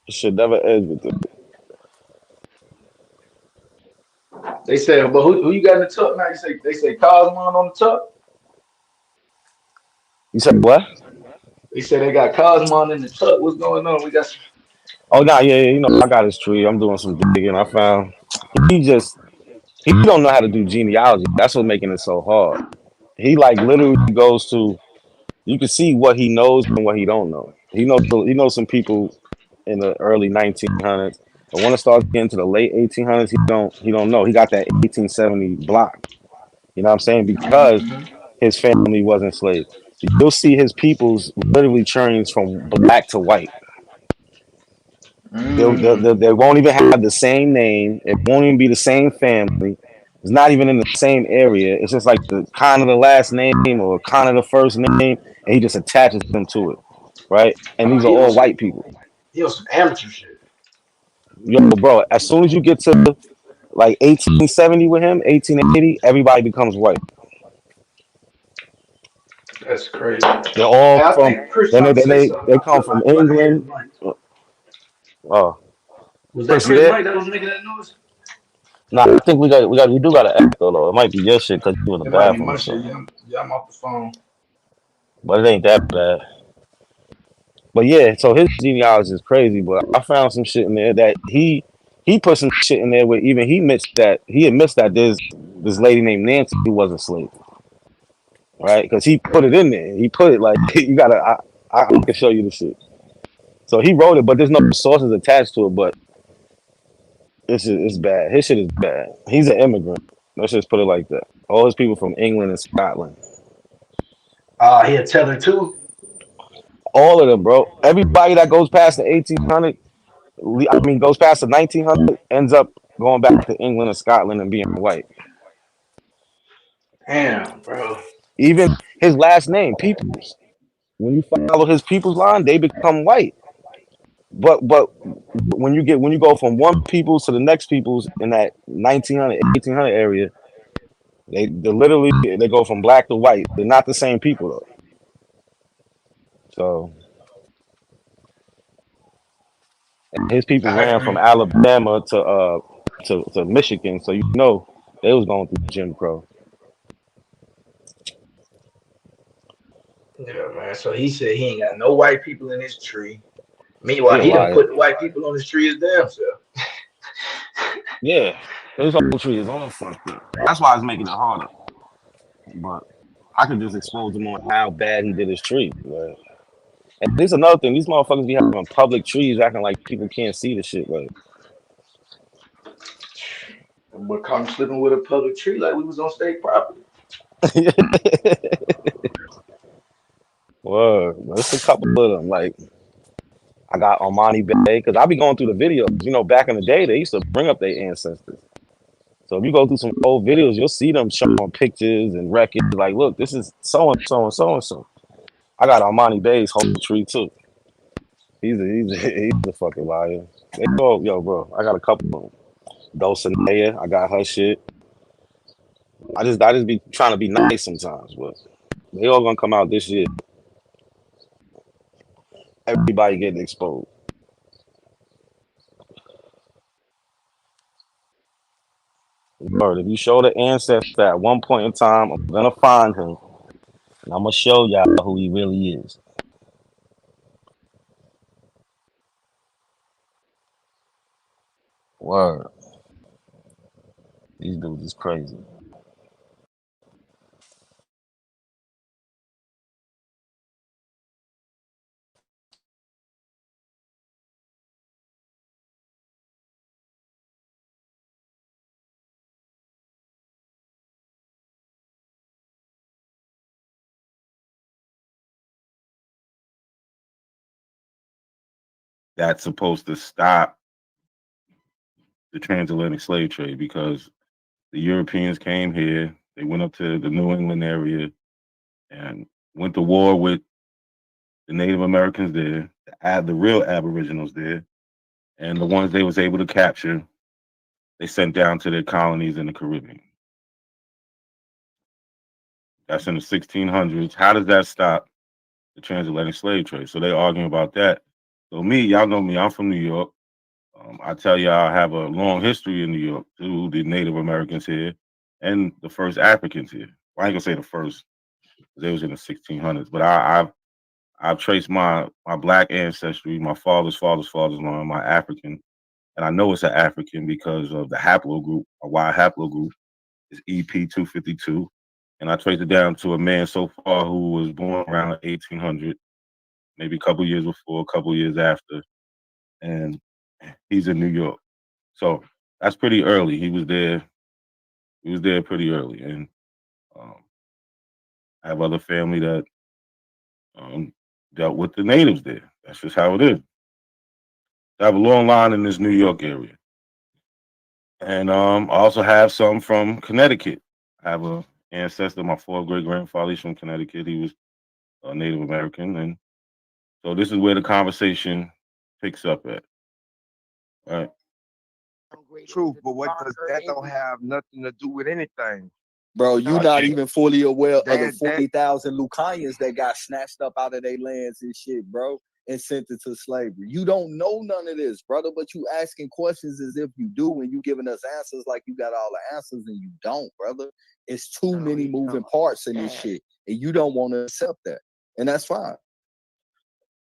It should never end with it. They said, but who you got in the tuck now? They say Cosmon on the tuck. You said what? They said they got Cosmon in the tuck. What's going on? We got some. Oh no, yeah, I got his tree. I'm doing some digging. I found he don't know how to do genealogy. That's what's making it so hard. He like literally goes to, you can see what he knows and what he don't know. He knows some people in the early 1900s, but when it starts getting to the late 1800s, he don't know. He got that 1870 block. You know what I'm saying? Because his family wasn't slaves. You'll see his peoples literally change from black to white. They won't even have the same name. It won't even be the same family. It's not even in the same area. It's just like the kind of the last name or kind of the first name, and he just attaches them to it, right? And these are He on all some, white people. he on some amateur shit. Yo, bro, as soon as you get to like 1870 with him, 1880, everybody becomes white. That's crazy. They're all Hey, I from. think Chris Then trying to say something. they come from I feel like I hear his England. mic. Oh, Was that Chris, you Chris there? Mike that was making that noise? Nah, I think we do got an echo though. It might be your shit because you in the It might be bathroom my or shit. something. Yeah, I'm off the phone. But it ain't that bad. But yeah, so his genealogy is crazy. But I found some shit in there that he put some shit in there where even he admits that there's this lady named Nancy who was a slave, right? Because he put it in there. He put it like you gotta. I can show you the shit. So he wrote it, but there's no sources attached to it. But this shit is bad. His shit is bad. He's an immigrant. Let's just put it like that. All his people from England and Scotland. He a tether too. All of them, bro. Everybody that goes past the 1800, goes past the 1900, ends up going back to England and Scotland and being white. Damn, bro. Even his last name, Peoples. When you follow his Peoples line, they become white. But when you go from one Peoples to the next Peoples in that 1900, 1800 area, they literally they go from black to white. They're not the same people though. So his people I ran from agree. Alabama to Michigan, so they was going through Jim Crow. Yeah, man. So he said he ain't got no white people in his tree. He Meanwhile, a he done liar. put the white people on his tree his damn self. Yeah, his whole tree is all fucked up. That's why it's making it harder. But I could just expose him on how bad he did his tree. Like, and this is another thing. These motherfuckers be having public trees acting like people can't see the shit. Like, But caught him slipping with a public tree like we was on state property. word. There's a couple of them. Like, I got Armani Bay because I be going through the videos. Back in the day, they used to bring up their ancestors. So if you go through some old videos, you'll see them showing pictures and records. Like, look, this is so and so and so and so. I got Armani Bay's whole tree too. He's a fucking liar. They go, yo, bro. I got a couple of them. Dulcinea, I got her shit. I just be trying to be nice sometimes, but they all gonna come out this year. Everybody getting exposed. Word. If you show the ancestor at one point in time, I'm gonna find him and I'm gonna show y'all who he really is. Word. These dudes is crazy. That's supposed to stop the transatlantic slave trade because the Europeans came here, they went up to the New England area and went to war with the Native Americans there, the real Aboriginals there, and the ones they was able to capture, they sent down to their colonies in the Caribbean. That's in the 1600s. How does that stop the transatlantic slave trade? So they arguing about that. So me, y'all know me, I'm from New York. I tell y'all I have a long history in New York too, the Native Americans here and the first Africans here. Well, I ain't gonna say the first, they was in the 1600s, but I've traced my black ancestry, my father's line, my African, and I know it's an African because of the haplogroup, a Y haplogroup is EP252, and I traced it down to a man so far who was born around 1800, maybe a couple years before, a couple years after, and he's in New York. So that's pretty early. He was there. He was there pretty early, and um, I have other family that dealt with the natives there. That's just how it is. I have a long line in this New York area, and I also have some from Connecticut. I have a ancestor. My fourth great grandfather, he's from Connecticut. He was a Native American, and so this is where the conversation picks up at. All right. Truth, but what does that don't have nothing to do with anything? Bro, you not Okay. even fully aware of the That- 40,000 Lucayans that got snatched up out of their lands and shit, bro, and sent into slavery. You don't know none of this, brother, but you asking questions as if you do, and you giving us answers like you got all the answers, and you don't, brother. It's too many moving parts in this shit, and you don't want to accept that, and that's fine.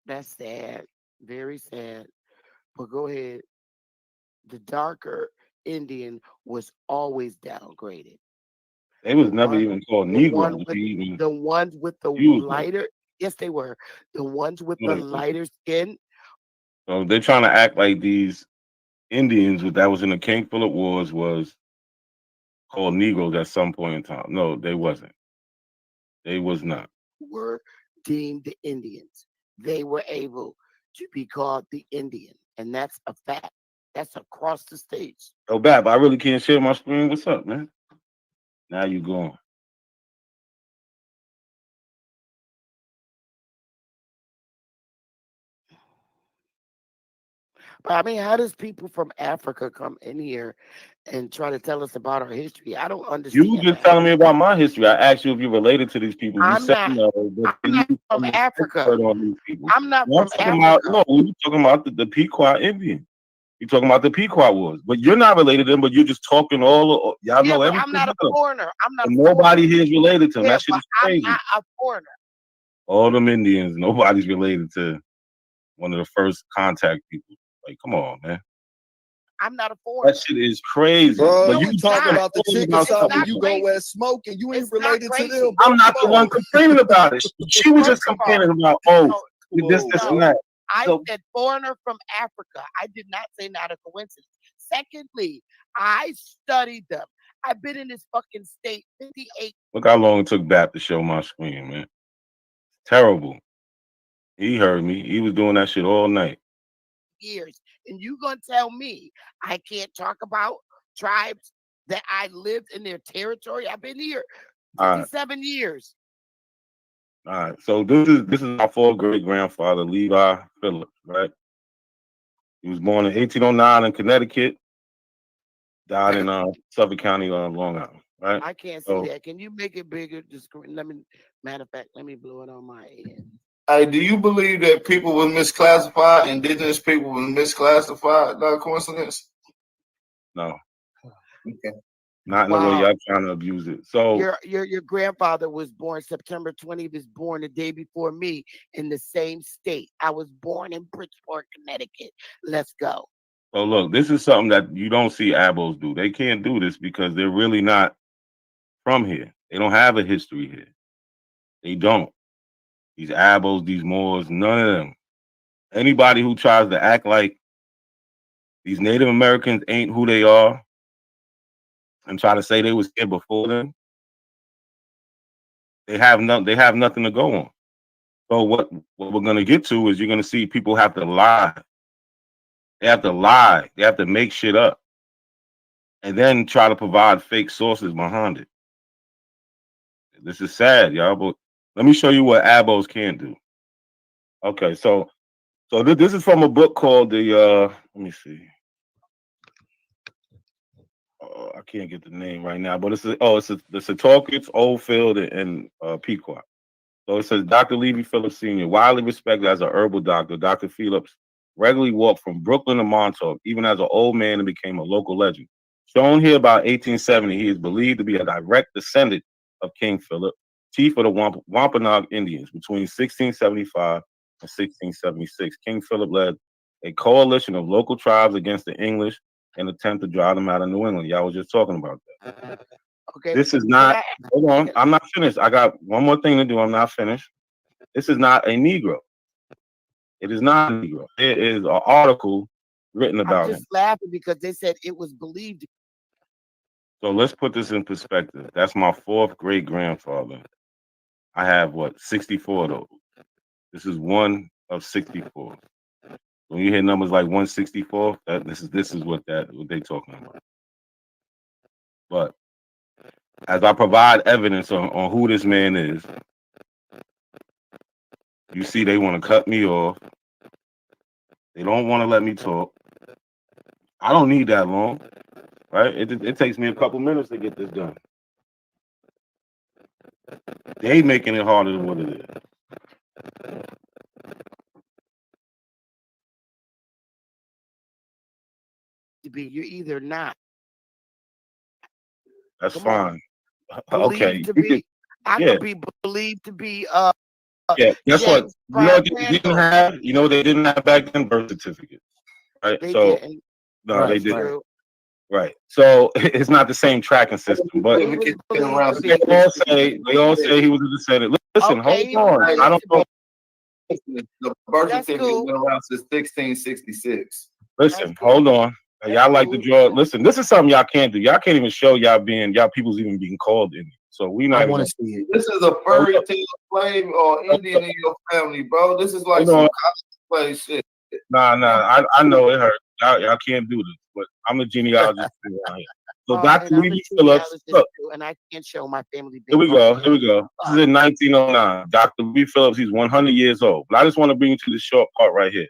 That's sad, very sad. But go ahead. The darker Indian was always downgraded. They was never even called The Negroes. ones with the used them. lighter, yes, they were. The ones with the Right. lighter skin, So they're trying to act like these Indians that was in the King Philip Wars was called Negroes at some point in time. No, they wasn't. They was not. were deemed the Indians. They were able to be called the Indian, and that's a fact. That's across the states. Oh, Bab, I really can't share my screen. What's up, man? Now you going. But I mean, how does people from Africa come in here and try to tell us about our history? I don't understand. You just telling me about my history. I asked you if you're related to these people. You I'm said not. no, but I'm not you from become an Africa. expert on these people. I'm not No, I'm from talking about Africa. no. You're talking about the Pequot Indian. You're talking about the Pequot Wars, but you're not related to them. But you're just talking all. Y'all Yeah, know but everything I'm not a about them. foreigner. I'm not And a foreigner. nobody here is related to them. Yeah, That shit but is I'm crazy. not a foreigner. All them Indians, nobody's related to one of the first contact people. Like, come on, man. I'm not a foreigner. That shit is crazy. Bro, But you you talk about the complaining chicken about shop something and you else. go where it's smoking. You ain't It's not related to crazy. them, bro. I'm not the Come one on. complaining about it. She was just First of all, complaining about, this, and no, that. I So said foreigner from Africa. I did not say not a coincidence. Secondly, I studied them. I've been in this fucking state 58 look how long it took Bap to show my screen, man. Terrible. He heard me. He was doing that shit all night. years, and you gonna tell me I can't talk about tribes that I lived in their territory? I've been here All right. 57 years. All right. So this is my fourth great grandfather, Levi Phillips, right? He was born in 1809 in Connecticut, died in Suffolk County, Long Island, right? I can't see So that. Can you make it bigger? The screen. Matter of fact, let me blow it on my end. Hey, do you believe that people were misclassified, indigenous people were misclassified? Not a coincidence. No, Okay. not in the way y'all trying to abuse it. So Your grandfather was born September 20th. He was born the day before me in the same state. I was born in Bridgeport, Connecticut. Let's go. So look, this is something that you don't see Abos do. They can't do this because they're really not from here. They don't have a history here. They don't. These Abos, these Moors, none of them. Anybody who tries to act like these Native Americans ain't who they are and try to say they was here before them, they have nothing to go on. So what we're gonna get to is you're gonna see people have to lie. They have to lie. They have to make shit up. And then try to provide fake sources behind it. This is sad, y'all, but let me show you what Abos can do. Okay, so this is from a book called let me see. I can't get the name right now, but it's the Setauket, Oldfield, and Pequot. So it says Dr. Levi Phillips Sr., widely respected as a herbal doctor, Dr. Phillips regularly walked from Brooklyn to Montauk, even as an old man, and became a local legend. Shown here about 1870, he is believed to be a direct descendant of King Philip, chief of the Wampanoag Indians between 1675 and 1676. King Philip led a coalition of local tribes against the English and attempt to drive them out of New England. Y'all was just talking about that. Okay. This is not, hold on, I'm not finished. I got one more thing to do. I'm not finished. This is not a Negro. It is not a Negro. It is an article written about I'm him. just laughing because they said it was believed. So let's put this in perspective. That's my fourth great grandfather. I have 64 of those. This is one of 64. When you hear numbers like 164, this is what they talking about. But as I provide evidence on who this man is, you see they want to cut me off. They don't want to let me talk. I don't need that long, right? It takes me a couple minutes to get this done. They making it harder than what it is. You're either not. That's fine. Okay. To be, I yeah. could be believed to be yeah. Guess what? James You know what they didn't have? You know what they didn't have back then? Birth certificates. Right? They so didn't. no, they didn't. Right. So it's not the same tracking system, but they all say he was a descendant. Listen, hold on. I don't know. The birth certificate went around since 1666. Listen, hold on. Y'all like to draw. Listen, this is something y'all can't do. Y'all can't even show y'all people's even being called in. So we not. I want to see it. This is a fairy tale slave or Indian in your family, bro. This is like some cosplay shit. Nah. I know it hurts. Y'all can't do this, but I'm a genealogist around here. So Dr. Levi Phillips, look, and I can't show my family. Here we go. This is in 1909. Dr. Levi Phillips, he's 100 years old. But I just want to bring you to the short part right here.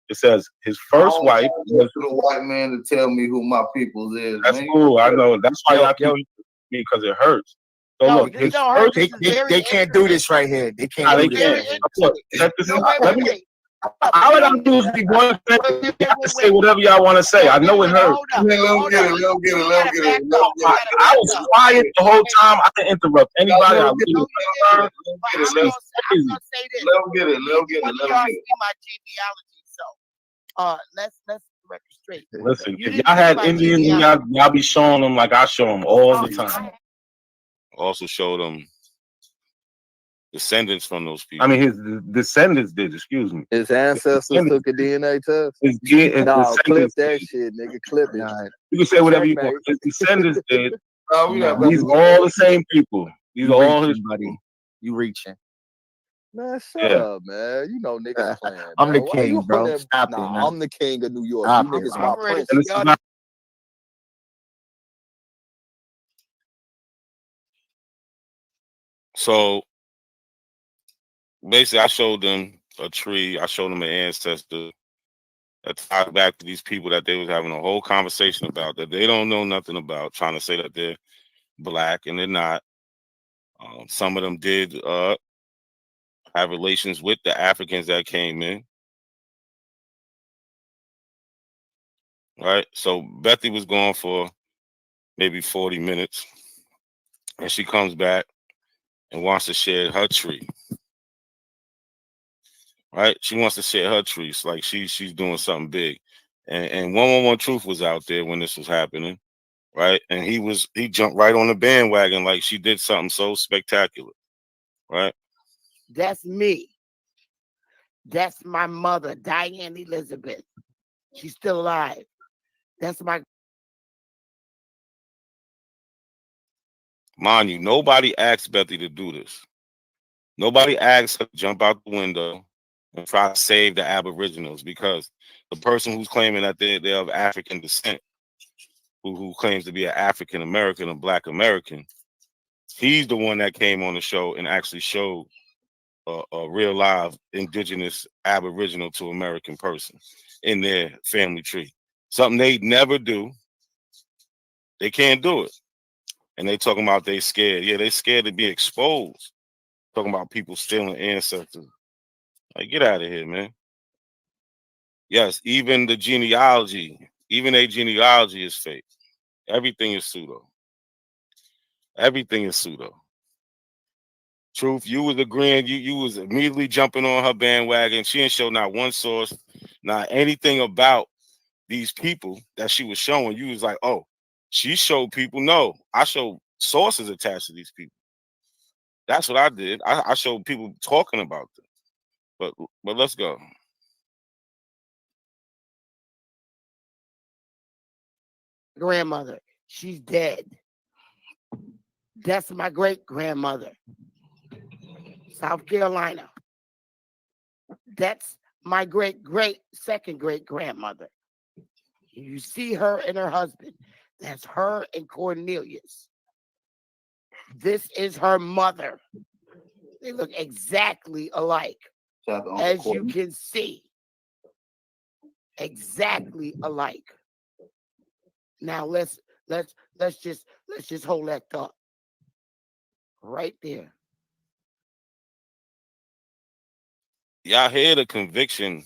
It says his first wife was to the white man to tell me who my people's is. That's man. cool. I know. That's why y'all keep me because it hurts. So look, his first, they can't do this right here. They can't do this. Look, check this out. Let me. All I gotta do is be one thing. Y'all can say whatever y'all want to say. I know it hurts. Let him get it. I was quiet the whole time. I didn't interrupt anybody. Let him get it. My genealogy, so let's record straight. Listen, if y'all had Indians, y'all be showing them like I show them all the time. Also show them descendants from those people. I mean, his descendants did. Excuse me. His ancestors took a DNA test. No, clip that shit, nigga. Clip it. You can say whatever you want. His descendants did. These are all the same people. These are all his buddy. You reaching? Man, shut up, man. You know niggas playing. I'm the Why king, you bro. that? Stop nah, it, man. I'm the king of New York. Stop you it, niggas bro. my prince. So basically, I showed them a tree. I showed them an ancestor that tied back to these people that they was having a whole conversation about that they don't know nothing about, trying to say that they're black and they're not. Some of them did have relations with the Africans that came in. Right? So Bethy was gone for maybe 40 minutes. And she comes back and wants to share her tree. Right? She wants to share her tree. It's like she's doing something big. And 111 Truth was out there when this was happening. Right? And he jumped right on the bandwagon like she did something so spectacular. Right? That's me. That's my mother, Diane Elizabeth. She's still alive. That's my. Mind you, nobody asked Bethy to do this. Nobody asked her to jump out the window and try to save the Aboriginals, because the person who's claiming that they're of African descent, who claims to be an African American or Black American, he's the one that came on the show and actually showed a real live indigenous Aboriginal to American person in their family tree. Something they never do. They can't do it. And they talking about they scared. Yeah, they scared to be exposed. Talking about people stealing ancestors. Like, get out of here, man. Yes, even the genealogy, even a genealogy is fake. Everything is pseudo. Everything is pseudo. Truth, you was agreeing, you was immediately jumping on her bandwagon. She didn't show not one source, not anything about these people that she was showing. You was like, oh, she showed people. No, I showed sources attached to these people. That's what I did. I showed people talking about them. But let's go. Grandmother, she's dead. That's my great grandmother, South Carolina. That's my great second great grandmother. You see her and her husband. That's her and Cornelius. This is her mother. They look exactly alike, as you can see. Exactly alike. Now let's just hold that thought right there. Y'all hear the conviction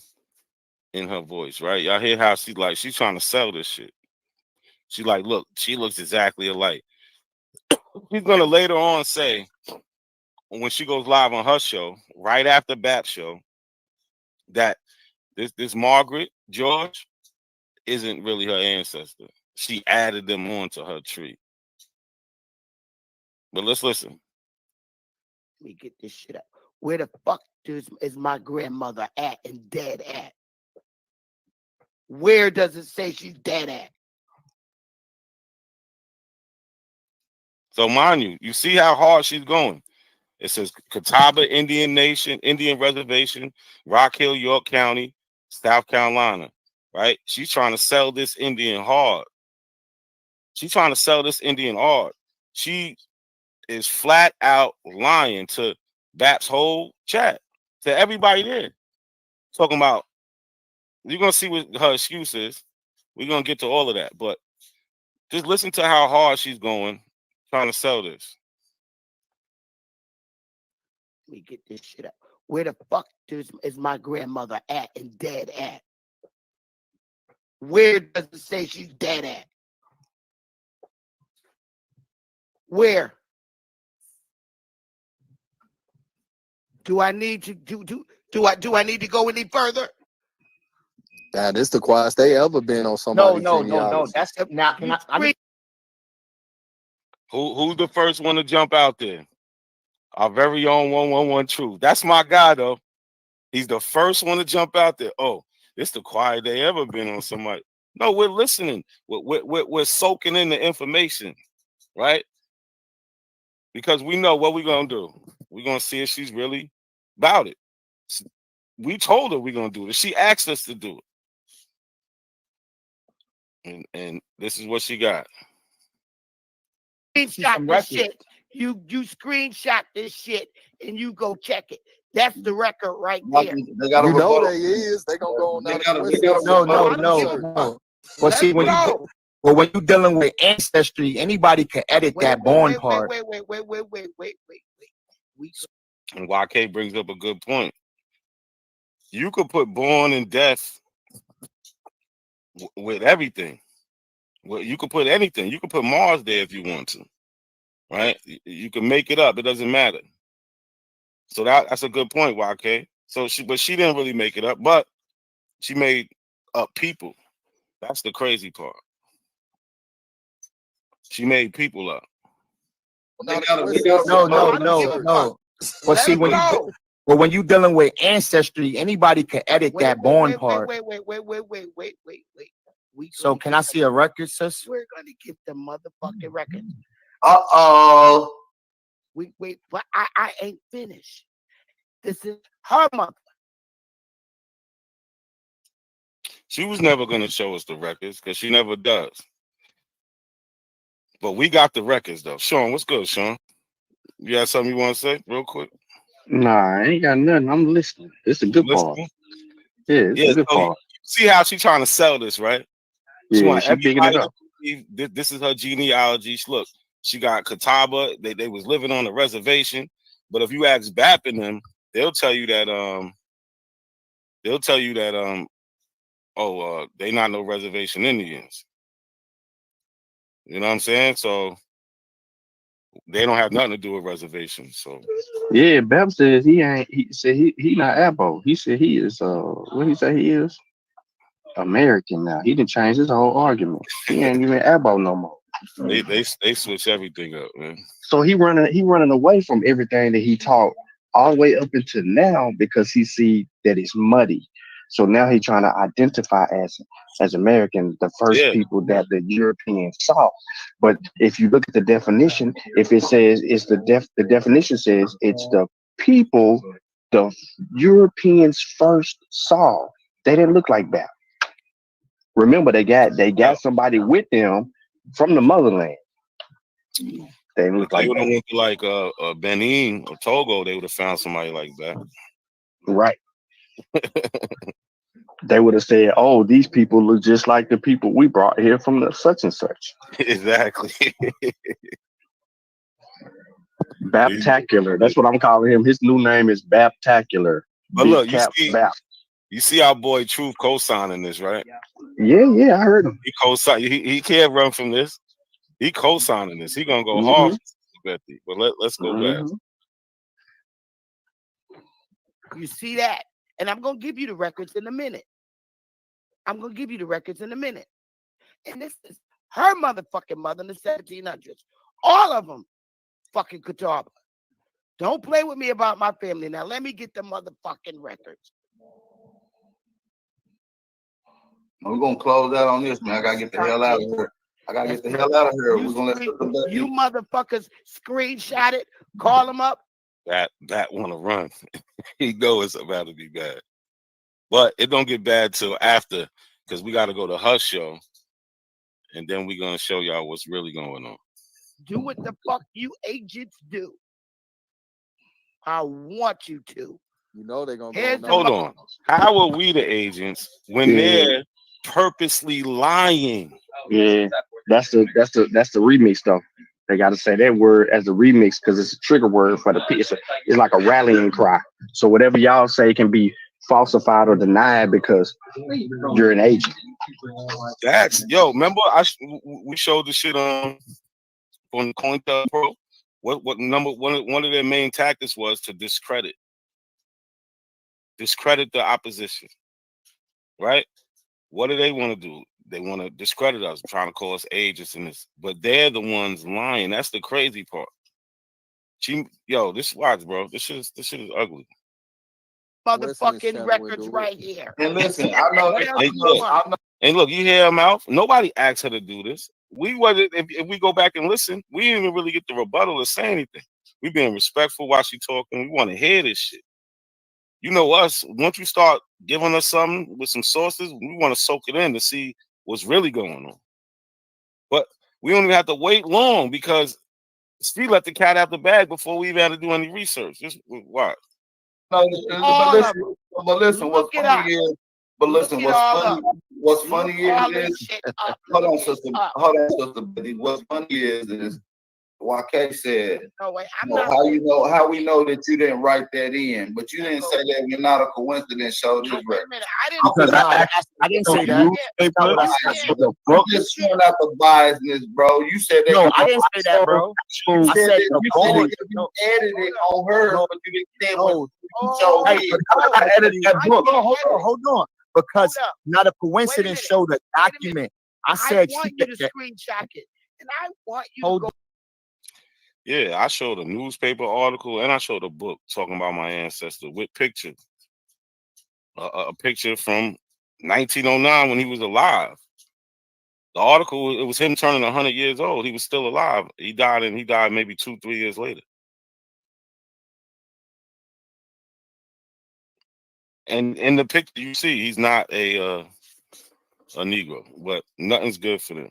in her voice, right? Y'all hear how she's trying to sell this shit. She like, look, she looks exactly alike. She's gonna later on say, when she goes live on her show, right after BAP's show, that this Margaret George isn't really her ancestor. She added them onto her tree. But let's listen. Let me get this shit up. Where the fuck is my grandmother at and dead at? Where does it say she's dead at? So mind you, you see how hard she's going. It says Catawba Indian Nation, Indian Reservation, Rock Hill, York County, South Carolina, right? She's trying to sell this Indian hard. She's trying to sell this Indian hard. She is flat out lying to BAP's whole chat, to everybody there. Talking about, you're going to see what her excuse is. We're going to get to all of that. But just listen to how hard she's going, trying to sell this. Let me get this shit up. Where the fuck is my grandmother at and dead at? Where does it say she's dead at? Where? Do I need to do I need to go any further? Nah, this the quietest they ever been on somebody. No. That's now. Who's the first one to jump out there? Our very own 111 Truth. That's my guy, though. He's the first one to jump out there. Oh, it's the quietest they ever been on somebody. No, we're listening. We're soaking in the information, right? Because we know what we're going to do. We're going to see if she's really about it. We told her we're going to do it. She asked us to do it. And this is what she got. Screenshot this shit. You screenshot this shit and you go check it. That's the record right there. They got you know they is. They gonna go on that. No. Well, see, when you're dealing with ancestry, anybody can edit that born part. Wait. And YK brings up a good point. You could put born and death with everything. Well, you could put anything. You could put Mars there if you want to, right? You can make it up. It doesn't matter. So that's a good point, YK. So she didn't really make it up, but she made up people. That's the crazy part. She made people up. No. But see, when you dealing with ancestry, anybody can edit that born part. Wait. So can I see a record, sis? We're gonna get the motherfucking record. Wait, but I ain't finished. This is her mother. She was never gonna show us the records because she never does. But we got the records though. Sean, what's good, Sean? You got something you want to say real quick? Nah, I ain't got nothing. I'm listening. It's a good part. Yeah, it's a good part. See how she trying to sell this, right? She want she bigging it everybody up. to believe this is her genealogy. Look, she got Catawba. They was living on a reservation. But if you ask Bap and them, they'll tell you that they not no reservation Indians. You know what I'm saying? So they don't have nothing to do with reservations. So Yeah, Beb says he ain't. He said he not Abo. He said he is. What he say he is? American now. He didn't change his whole argument. He ain't even Abo no more. they switch everything up, man. So he running away from everything that he taught all the way up until now because he see that it's muddy. So now he's trying to identify as American, the first people that the Europeans saw. But if you look at the definition, if it says it's the definition says it's the people the Europeans first saw. They didn't look like that. Remember, they got somebody with them from the motherland. They look like would have went to like Benin or Togo. They would have found somebody like that. Right. They would have said, "Oh, these people look just like the people we brought here from the such and such." Exactly. Baptacular. That's what I'm calling him. His new name is Baptacular. But look, you see our boy Truth co-signing this, right? Yeah, I heard him. He co-sign. He can't run from this. He co-signing this. He gonna go hard. But let's go back. You see that? And I'm gonna give you the records in a minute. And this is her motherfucking mother in the 1700s. All of them fucking Catawba. Don't play with me about my family. Now let me get the motherfucking records. We're gonna close out on this, man. I gotta get the hell out of here. We're gonna let you motherfuckers screenshot it, call them up. That want to run. He know it's about to be bad, but it don't get bad till after, because we got to go to her show, and then we're gonna show y'all what's really going on. Do what the fuck you agents do. I want you to. You know they're gonna go. Hold on. How are we the agents when they're purposely lying? Yeah, that's the remix though. They got to say that word as a remix because it's a trigger word for the it's like a rallying cry. So whatever y'all say can be falsified or denied because you're an agent. Remember we showed the shit on COINTELPRO. What number one of their main tactics was to discredit the opposition, right? What do they want to do? They want to discredit us, trying to call us agents in this, but they're the ones lying. That's the crazy part. Watch, bro. This shit is ugly. Motherfucking records right here. And listen, I know. And look, you hear her mouth. Nobody asked her to do this. We wasn't. If we go back and listen, we didn't even really get the rebuttal or say anything. We being respectful while she talking. We want to hear this shit. You know us. Once you start giving us something with some sources, we want to soak it in to see what's really going on. But we don't even have to wait long because she let the cat out the bag before we even had to do any research. Just watch. But listen, what's funny is, what's funny is, hold on, sister Betty. What's funny is YK said, No, wait, I'm well, not. how we know that you didn't write that in, but you didn't say that you're not a coincidence show this Wait a minute, I didn't. Because I didn't say that. That's not what I said. I'm just showing out the biasness, bro. You said that. No, I didn't say that, bro. You I said said that the you boy. edited on her, but you didn't say what you showed Hey, me. I edited that book. Hold on. Because not a coincidence show the document. I said I want you to screenshot it, and I want you to go. Yeah, I showed a newspaper article and I showed a book talking about my ancestor with pictures. A picture from 1909 when he was alive. The article, it was him turning 100 years old. He was still alive. He died maybe 2-3 years later. And in the picture you see, he's not a Negro, but nothing's good for them.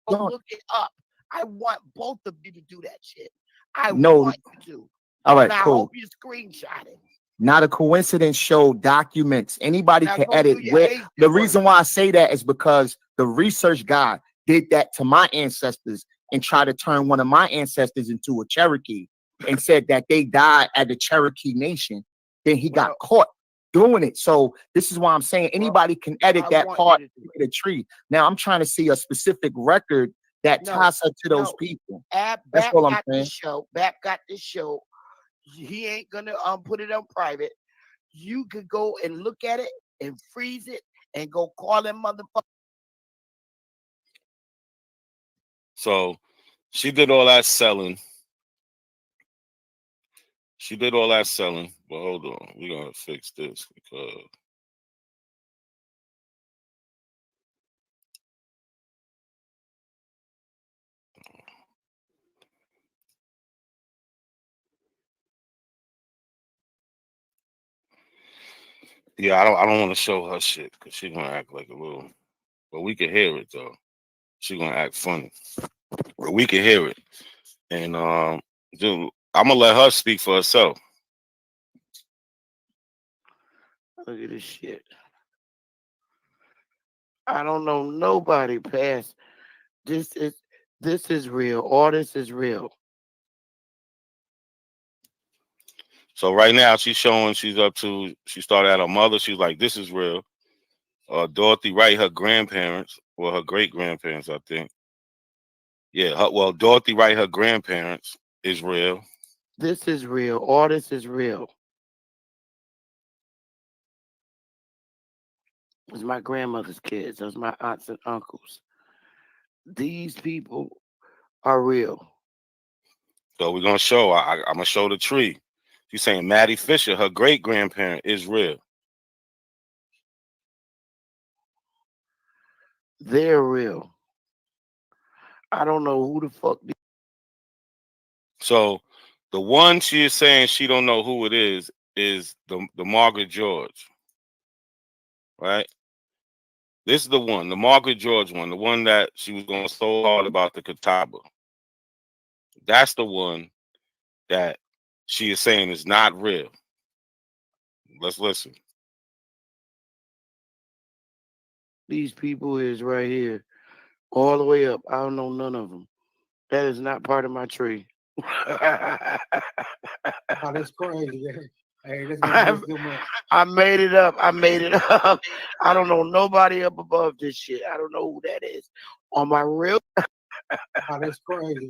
Look it up. I want both of you to do that shit. I No. want you to. All right, and I cool. hope you screenshot it. Not a coincidence show documents. Anybody Now can go edit. do your agent The work. reason why I say that is because the research guy did that to my ancestors and tried to turn one of my ancestors into a Cherokee and said that they died at the Cherokee Nation. Then he got caught doing it. So this is why I'm saying anybody can edit that part of the tree. Now I'm trying to see a specific record that ties her to those people. That's Bap all I'm got saying. this show. Bap got this show. He ain't gonna put it on private. You could go and look at it and freeze it and go call them motherfuckers. So she did all that selling. But hold on, we're gonna fix this because yeah, I don't want to show her shit because she's gonna act like a little, but we can hear it though. She's gonna act funny. But we can hear it. And dude, I'm gonna let her speak for herself. Look at this shit. I don't know nobody past this is real. All this is real. So right now she's showing she started at her mother. She's like, this is real. Dorothy Wright, her grandparents, well, her great grandparents, I think. Yeah, Dorothy Wright, her grandparents is real. This is real. All this is real. It's my grandmother's kids. Those my aunts and uncles. These people are real. So we're gonna show. I'm gonna show the tree. She's saying Maddie Fisher, her great grandparent, is real. They're real. I don't know who the fuck. So the one she is saying she don't know who it is the Margaret George, right? This is the one, the Margaret George one, the one that she was going so hard about the Catawba. That's the one that she is saying is not real. Let's listen. These people is right here, all the way up. I don't know none of them. That is not part of my tree. Oh, that's crazy. Hey, that's I made it up. I don't know nobody up above this shit. I don't know who that is. On my real. Oh, that's crazy.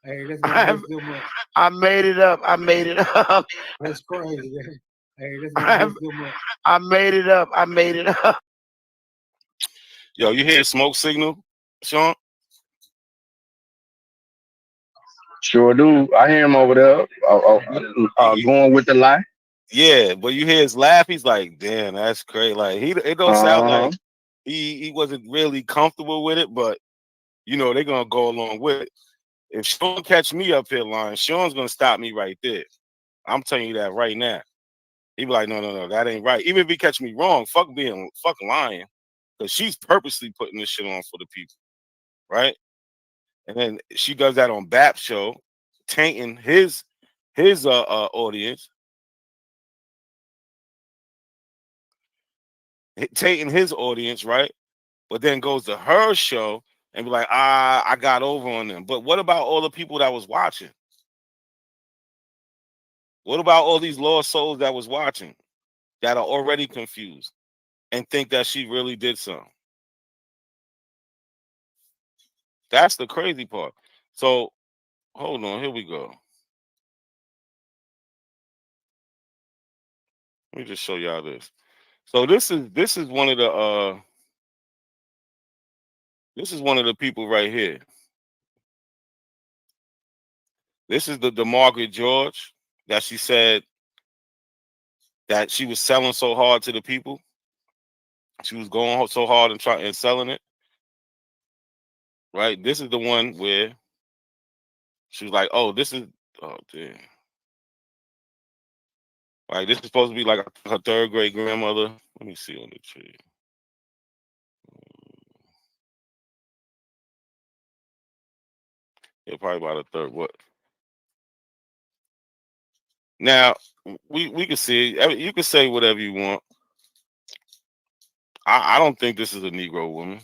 Hey, that's I made it up. That's crazy. Hey, I made it up. Yo, you hear smoke signal, Sean? Sure do. I hear him over there going with the lie. Yeah, but you hear his laugh. He's like, "Damn, that's crazy." Like it don't sound like he wasn't really comfortable with it, but you know they're gonna go along with it. If Sean catch me up here lying, Sean's gonna stop me right there. I'm telling you that right now. He be like, no, that ain't right. Even if he catch me wrong, fuck lying, because she's purposely putting this shit on for the people, right? And then she does that on BAP's show, tainting his audience, tainting his audience, right? But then goes to her show and be like, I got over on them. But what about all the people that was watching? What about all these lost souls that was watching that are already confused and think that she really did something? That's the crazy part. So hold on, here we go. Let me just show y'all this. So this is one of the people right here. This is the Margaret George that she said that she was selling so hard to the people. She was going so hard and selling it. Right? This is the one where she was like, oh, damn. Right, this is supposed to be like her third great grandmother. Let me see on the tree. Yeah, probably about a third. What? Now we can see. You can say whatever you want. I don't think this is a Negro woman.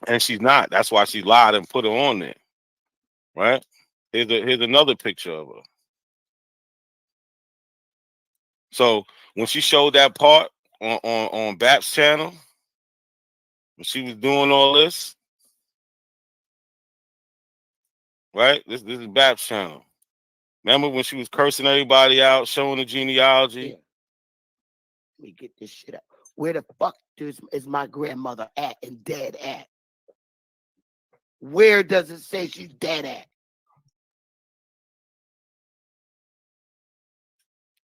And she's not. That's why she lied and put her on there. Right? Here's another picture of her. So when she showed that part on Bap's channel, when she was doing all this, right? This is Bap's channel. Remember when she was cursing everybody out, showing the genealogy? Yeah. Let me get this shit out. Where the fuck is my grandmother at and dead at? Where does it say she's dead at?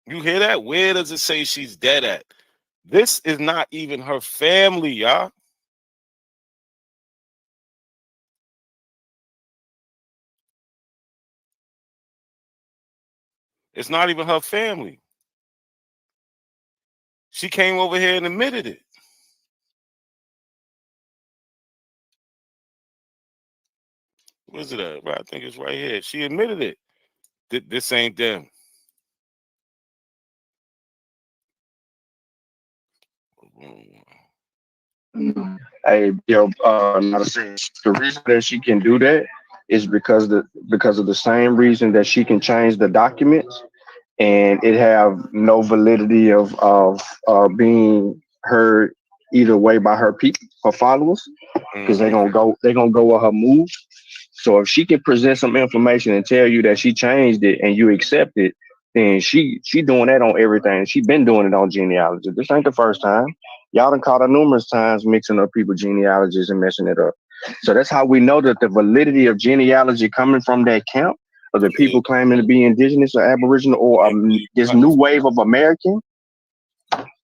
You hear that? Where does it say she's dead at? This is not even her family, y'all. It's not even her family. She came over here and admitted it. Where's it at? I think it's right here. She admitted it. This ain't them. Hey, not to say the reason that she can do that is because of the same reason that she can change the documents and it have no validity of being heard either way by her people, her followers, because they're gonna go with her move. So if she can present some information and tell you that she changed it and you accept it, then she doing that on everything. She been doing it on genealogy. This ain't the first time. Y'all done caught her numerous times mixing up people's genealogies and messing it up. So that's how we know that the validity of genealogy coming from that camp of the people claiming to be indigenous or aboriginal or this new wave of American,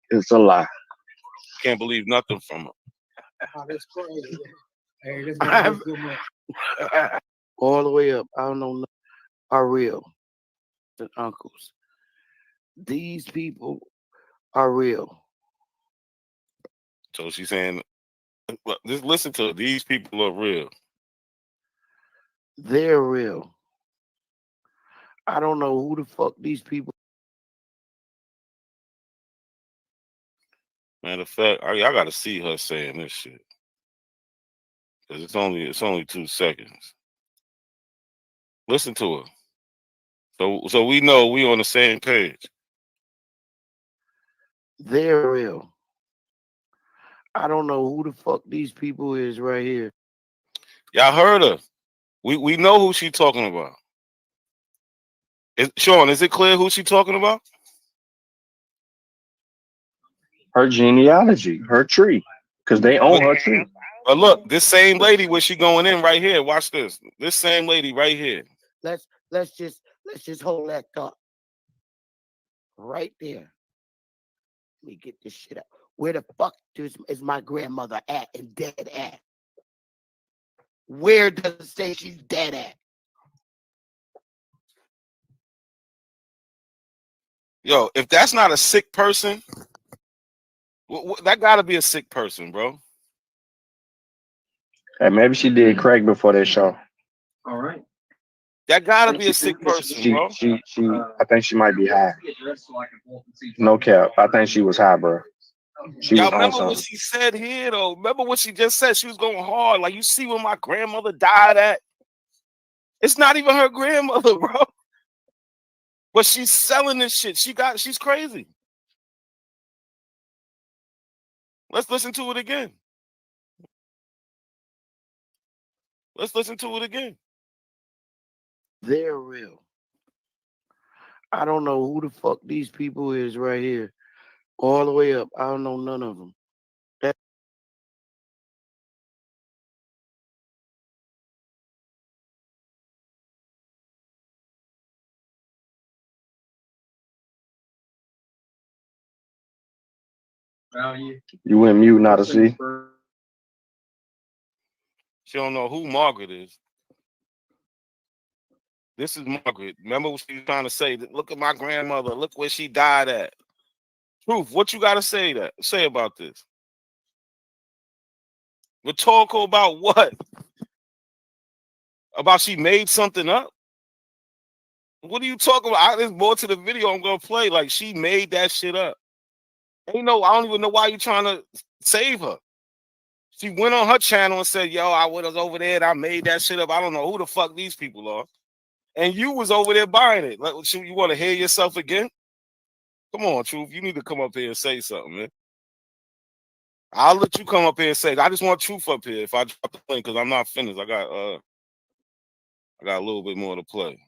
it's a lie. Can't believe nothing from her. Oh, that's crazy. Hey, this guy is good man. All the way up. I don't know. Are real. The uncles. These people are real. So she's saying, just listen to her. These people are real. They're real. I don't know who the fuck these people. Matter of fact, I gotta see her saying this shit. Cause it's only 2 seconds. Listen to her. So we know we on the same page. They're real. I don't know who the fuck these people is right here. Y'all heard her. We know who she talking about. Sean, is it clear who she talking about? Her genealogy, her tree, because they own her tree. But look, this same lady where she going in right here. Watch this. This same lady right here. Let's just hold that thought. Right there. Let me get this shit out. Where the fuck is my grandmother at and dead at? Where does it say she's dead at? Yo, if that's not a sick person, that gotta be a sick person, bro. Hey, maybe she did crack before that show. All right. That gotta be a sick person, bro. I think she might be high. No cap. I think she was high, bro. Y'all remember what she said here though? Remember what she just said? She was going hard. Like, you see when my grandmother died at? It's not even her grandmother, bro. But she's selling this shit. She's crazy. Let's listen to it again. Let's listen to it again. They're real. I don't know who the fuck these people is right here. All the way up. I don't know none of them. You went mute, not to see. She don't know who Margaret is. This is Margaret. Remember what she was trying to say? Look at my grandmother. Look where she died at. Truth, what you got to say about this? Rhetorical about what? About she made something up? What are you talking about? There's more to the video I'm going to play. Like, she made that shit up. I don't even know why you trying to save her. She went on her channel and said, yo, I was over there and I made that shit up. I don't know who the fuck these people are. And you was over there buying it. Like, you want to hear yourself again? Come on, Truth. You need to come up here and say something, man. I'll let you come up here and say it. I just want Truth up here if I drop the link because I'm not finished. I got a little bit more to play.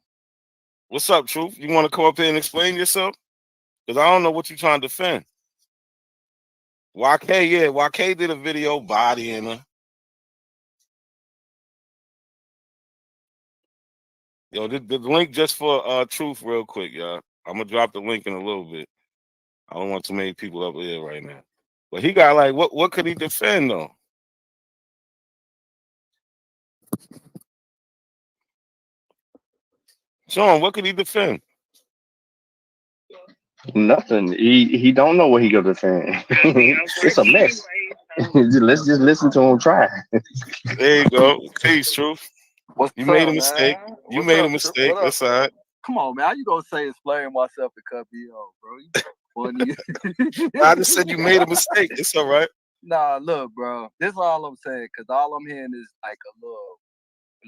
What's up, Truth? You want to come up here and explain yourself? Because I don't know what you're trying to defend. YK did a video bodying her. Yo, the link just for Truth real quick, y'all. I'm gonna drop the link in a little bit. I don't want too many people up here right now. But he got like, what could he defend though? Sean, what could he defend? Nothing. He don't know what he gonna defend. It's a mess. Let's just listen to him try. There you go. Peace, Truth. You made a mistake. Man? You What's made up, a mistake. What up, That's all right. Come on, man. How you gonna say explain myself to cut me off, bro? You funny. I just said you made a mistake. It's all right. Nah, look, bro. This is all I'm saying, cause all I'm hearing is like a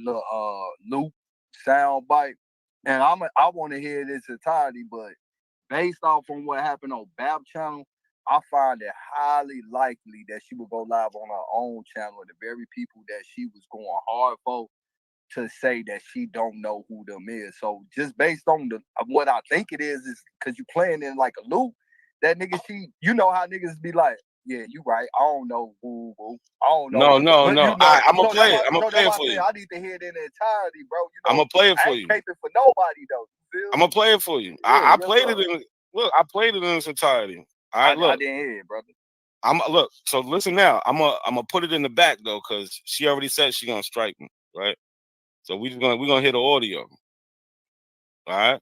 little loop sound bite. And I want to hear this entirety, but based off from what happened on Bab channel, I find it highly likely that she will go live on her own channel, and the very people that she was going hard for to say that she don't know who them is. So just based on what I think it is because you playing in like a loop, that nigga, you know how niggas be like, yeah, you right. I don't know who. I don't know. No. You know, I'm gonna play it. I'm gonna play it for you. I need to hear it in entirety, bro. You know, I'm gonna play it for I ain't you. caping for nobody though. You feel I'm gonna play it for you. Yeah, I played it in. Look, I played it in its entirety. All right, look. I didn't hear it, brother. Look. So listen now. I'm gonna put it in the back though, because she already said she gonna strike me, right? So we're gonna hear the audio. All right.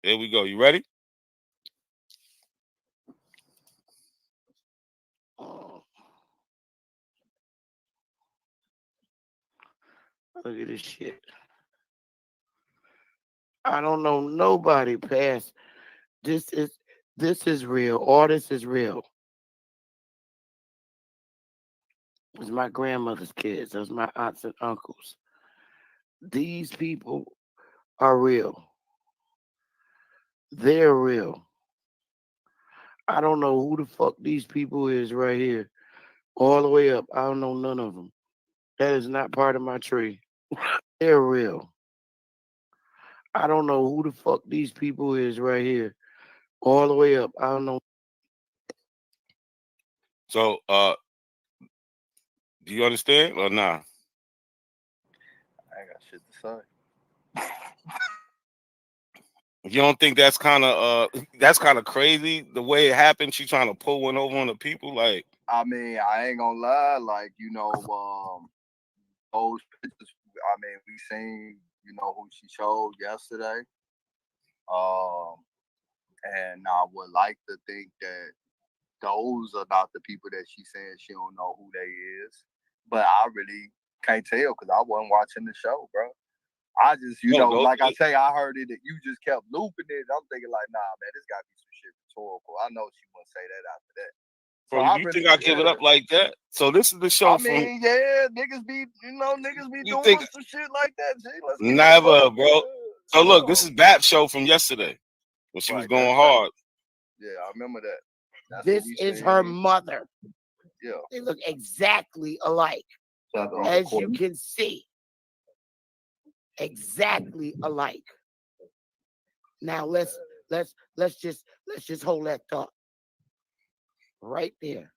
Here we go. You ready? Look at this shit. I don't know nobody past this is real. All this is real. It's my grandmother's kids. Those my aunts and uncles. These people are real. They're real. I don't know who the fuck these people is right here. All the way up. I don't know none of them. That is not part of my tree. They're real. I don't know who the fuck these people is right here. All the way up. I don't know. So, do you understand or nah? I ain't got shit to say. You don't think that's kind of crazy the way it happened? She trying to pull one over on the people, like. I mean, I ain't gonna lie, like, those pictures, I mean, we seen, who she showed yesterday. And I would like to think that those are not the people that she saying she don't know who they is. But I really can't tell because I wasn't watching the show, bro. I just, like I say, I heard it that you just kept looping it. I'm thinking like, nah, man, this got to be some shit rhetorical. I know she wouldn't say that after that. Bro, you think I give it up like that? So this is the show. Yeah, niggas be doing some shit like that. G. Never, bro. So look, this is BAP show from yesterday when she was going hard. Yeah, I remember that. This is her mother. Yeah, they look exactly alike, as you can see. Exactly alike. Now let's just hold that thought right there.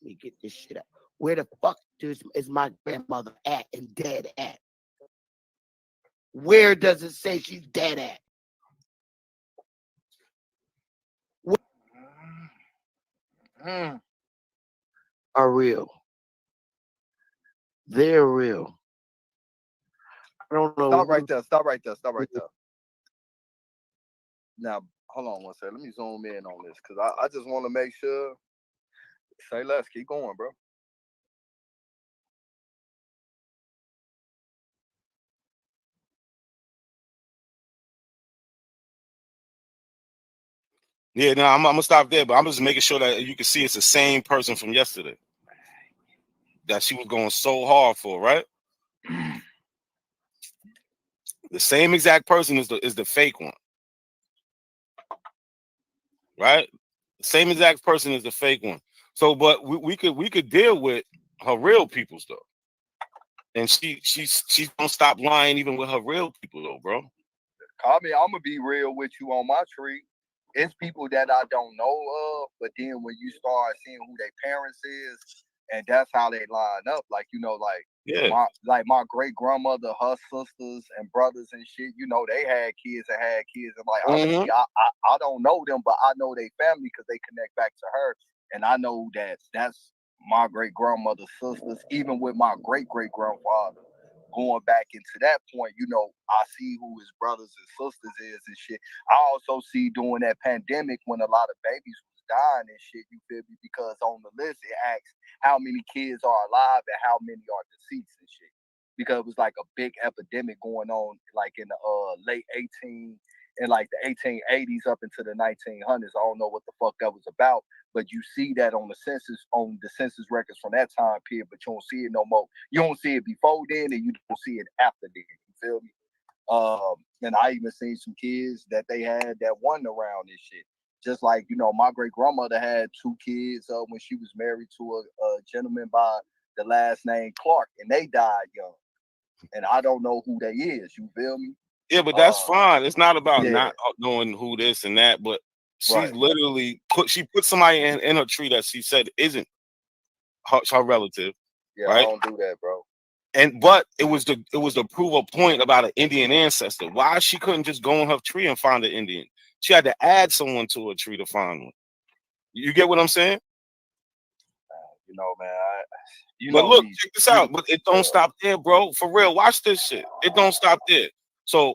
Let me get this shit up. Where the fuck is my grandmother at and dead at? Where does it say she's dead at? Are real. They're real. I don't know. Stop right there. Now, hold on one second. Let me zoom in on this because I just want to make sure. Say less. Keep going, bro. Yeah, no, I'm gonna stop there, but I'm just making sure that you can see it's the same person from yesterday that she was going so hard for, right? The same exact person is the fake one, right? The same exact person is the fake one. So, but we could deal with her real peoples though, and she's gonna stop lying even with her real people though, bro. I mean, I'm gonna be real with you on my tree. It's people that I don't know of, but then when you start seeing who their parents is, and that's how they line up, like my great grandmother, her sisters and brothers and shit, they had kids and like honestly, I don't know them, but I know they family because they connect back to her, and I know that's my great grandmother's sisters, even with my great great grandfather. Going back into that point, I see who his brothers and sisters is and shit. I also see during that pandemic when a lot of babies was dying and shit, you feel me? Because on the list it asks how many kids are alive and how many are deceased and shit. Because it was like a big epidemic going on like in the late 1880s up into the 1900s. I don't know what the fuck that was about, but you see that on the census records from that time period, but you don't see it no more. You don't see it before then, and you don't see it after then. You feel me? And I even seen some kids that they had that wasn't around this shit. Just like, my great grandmother had 2 kids when she was married to a gentleman by the last name Clark, and they died young. And I don't know who they is. You feel me? Yeah, but that's fine. It's not about not knowing who this and that, but she's literally put somebody in her tree that she said isn't her relative. Yeah, right? I don't do that, bro. But it was the prove a point about an Indian ancestor. Why she couldn't just go in her tree and find an Indian? She had to add someone to a tree to find one. You get what I'm saying? Man. But look, check this out. But it don't stop there, bro. For real, watch this shit. It don't stop there. So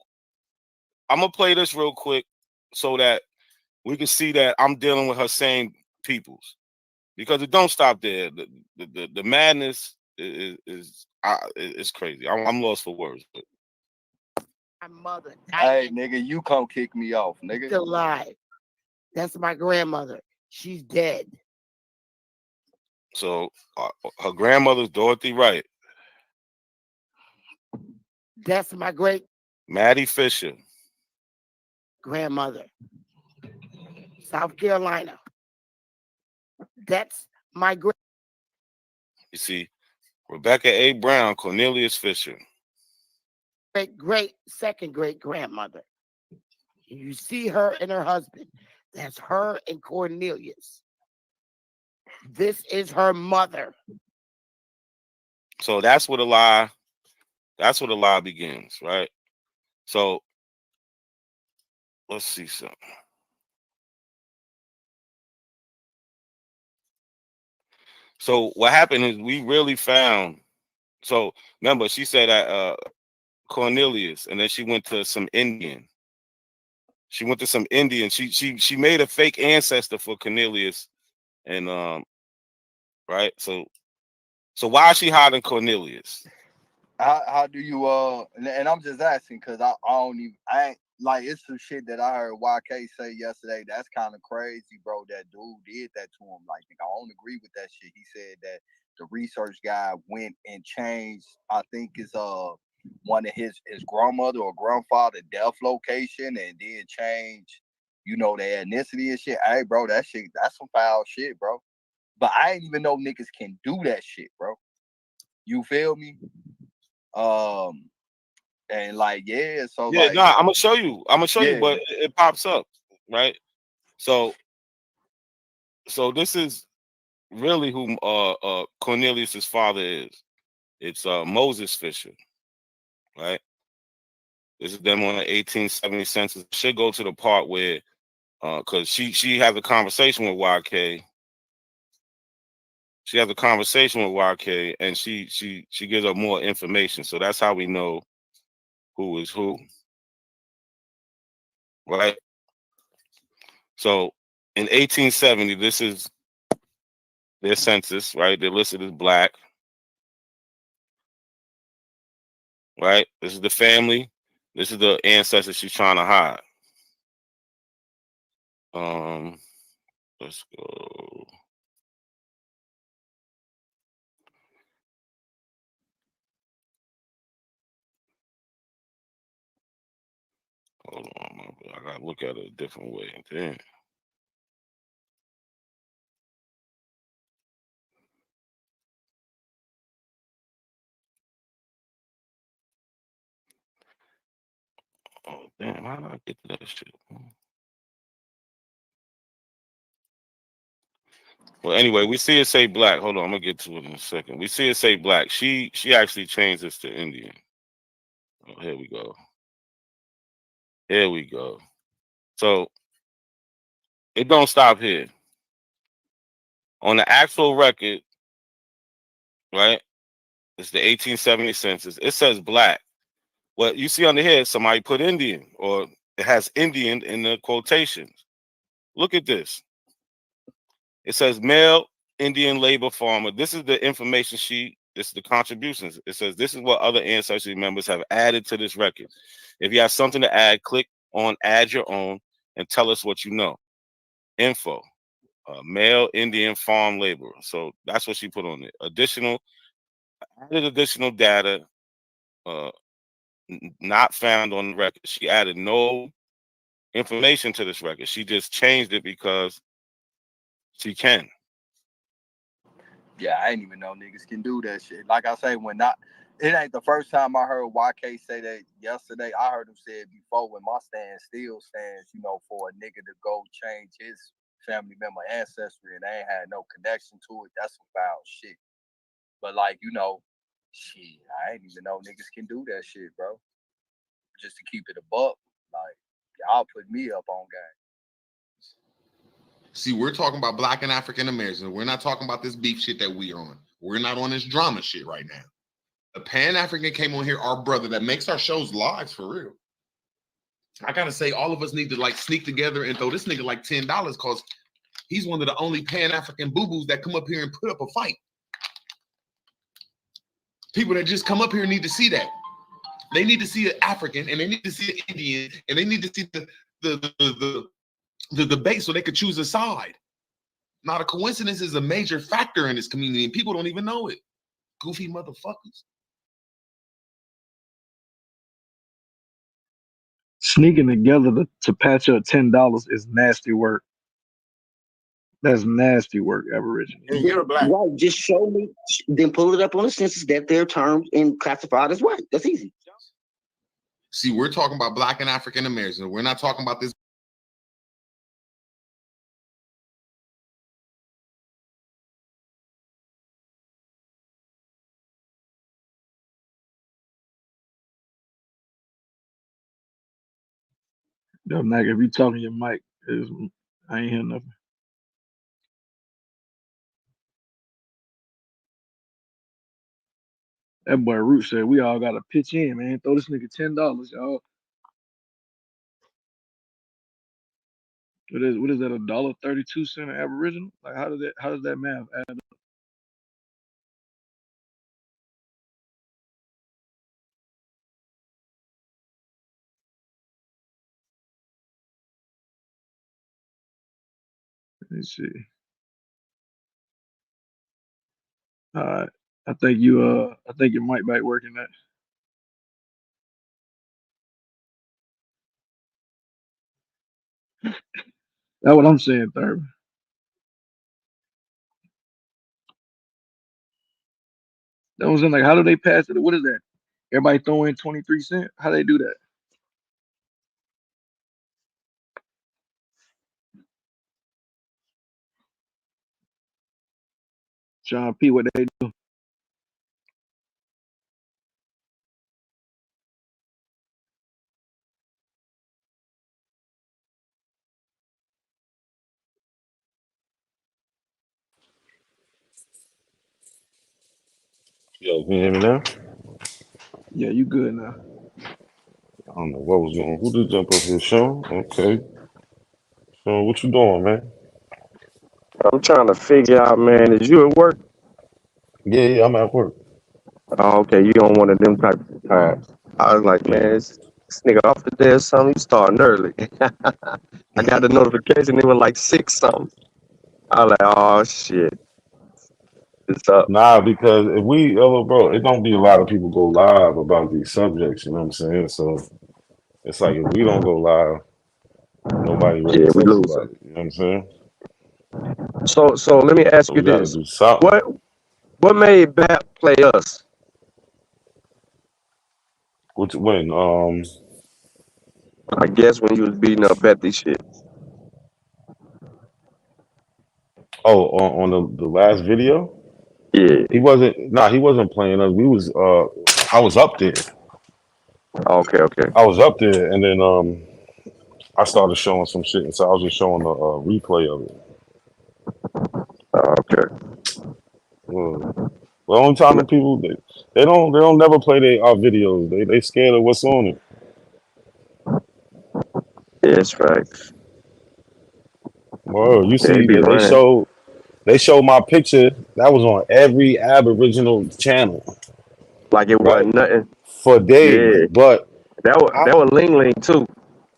I'm gonna play this real quick so that we can see that I'm dealing with her same peoples, because it don't stop there. The madness is crazy. I'm lost for words. My mother died. Hey, nigga, you come kick me off, nigga. Still alive. That's my grandmother. She's dead. So her grandmother's Dorothy Wright. That's my great Maddie Fisher. Grandmother. South Carolina. That's my great. You see, Rebecca A. Brown, Cornelius Fisher. Great second great grandmother. You see her and her husband. That's her and Cornelius. This is her mother. So that's where the lie begins, right? So let's see something. So what happened is we really found. So remember, she said that Cornelius, and then she went to some Indian. She went to some Indian. She made a fake ancestor for Cornelius, and right. So why is she hiding Cornelius? How do you and I'm just asking because I ain't like it's some shit that I heard YK say yesterday. That's kind of crazy, bro. That dude did that to him. Like I don't agree with that shit. He said that the research guy went and changed, I think it's one of his grandmother or grandfather death location and then change, their ethnicity and shit. Hey bro, that's some foul shit, bro. But I didn't even know niggas can do that shit, bro. You feel me? And like, yeah, so Yeah, like, nah, I'm gonna show you. yeah, But it pops up, right? So this is really who Cornelius's father is. It's Moses Fisher, right? This is them on the 1870 census. Should go to the part where because she has a conversation with YK. She has a conversation with YK and she gives up more information. So that's how we know who is who. Right? So in 1870, this is their census, right? They're listed as black. Right? This is the family. This is the ancestors she's trying to hide. Let's go. Hold on, I gotta look at it a different way. Damn. Oh damn, how did I get to that shit? Well, anyway, we see it say black. Hold on, I'm gonna get to it in a second. We see it say black. She actually changed this to Indian. Oh, here we go. Here we go. So it don't stop here. On the actual record, right? It's the 1870 census. It says black. What you see under here, somebody put Indian, or it has Indian in the quotations. Look at this. It says male Indian labor farmer. This is the information sheet. This is the contributions. It says this is what other ancestry members have added to this record. If you have something to add, click on add your own and tell us what you know. Info. Male Indian farm laborer. So that's what she put on it. Added additional data not found on the record. She added no information to this record. She just changed it because she can. yeah, I ain't even know niggas can do that shit. Like I say, it ain't the first time I heard YK say that yesterday. I heard him say it before when my stand still stands, for a nigga to go change his family member ancestry and they ain't had no connection to it. That's some foul shit. But like, shit, I ain't even know niggas can do that shit, bro. Just to keep it a buck, like y'all put me up on game. See, we're talking about Black and African Americans. We're not talking about this beef shit that we're on. We're not on this drama shit right now. A Pan-African came on here, our brother, that makes our shows live for real. I gotta say, all of us need to like sneak together and throw this nigga like $10 because he's one of the only Pan-African boo-boos that come up here and put up a fight. People that just come up here need to see that. They need to see an African and they need to see an Indian and they need to see the debate so they could choose a side. Not a coincidence is a major factor in this community and people don't even know it. Goofy motherfuckers. Sneaking together to patch up $10 is nasty work. That's nasty work, Aboriginal. Right, just show me, then pull it up on the census that they're termed and classified as white. That's easy. See, we're talking about Black and African Americans. We're not talking about this. Yo, Mac, if you talking your mic, I ain't hear nothing. That boy Root said we all gotta pitch in, man. Throw this nigga $10, y'all. What is that? $1.32 Aboriginal? Like how does that math add up? Let's see. All right. I think your mic back working that. That's what I'm saying, third. That was in like, how do they pass it? What is that? Everybody throw in 23 cents? How they do that? Sean P, what they do? Yo, can you hear me now? Yeah, you good now. I don't know what was going on. Who did jump up here, Sean? Okay. Sean, what you doing, man? I'm trying to figure out, man, is you at work? Yeah, I'm at work. Oh, okay, you on one of them type of times. I was like, man, this nigga off the day or something, you starting early. I got the notification, it was like 6 something. I was like, oh shit. It's up. Nah, because if we, bro, it don't be a lot of people go live about these subjects, you know what I'm saying? So it's like if we don't go live, nobody really Yeah, we talks losing. about it. You know what I'm saying? So let me ask So you we got to this. do something. What made BAP play us? When? I guess when you was beating up Betty shit. Oh, on the last video? Yeah. He wasn't playing us. I was up there. Okay. I was up there, and then I started showing some shit, and so I was just showing the replay of it. Okay. The only time the people they don't never play our videos. They scared of what's on it. Yeah, it's right. Whoa, you Yeah, they see be that running. they showed my picture that was on every Aboriginal channel. Like it Right? wasn't nothing. For days. Yeah. But That was Ling Ling too.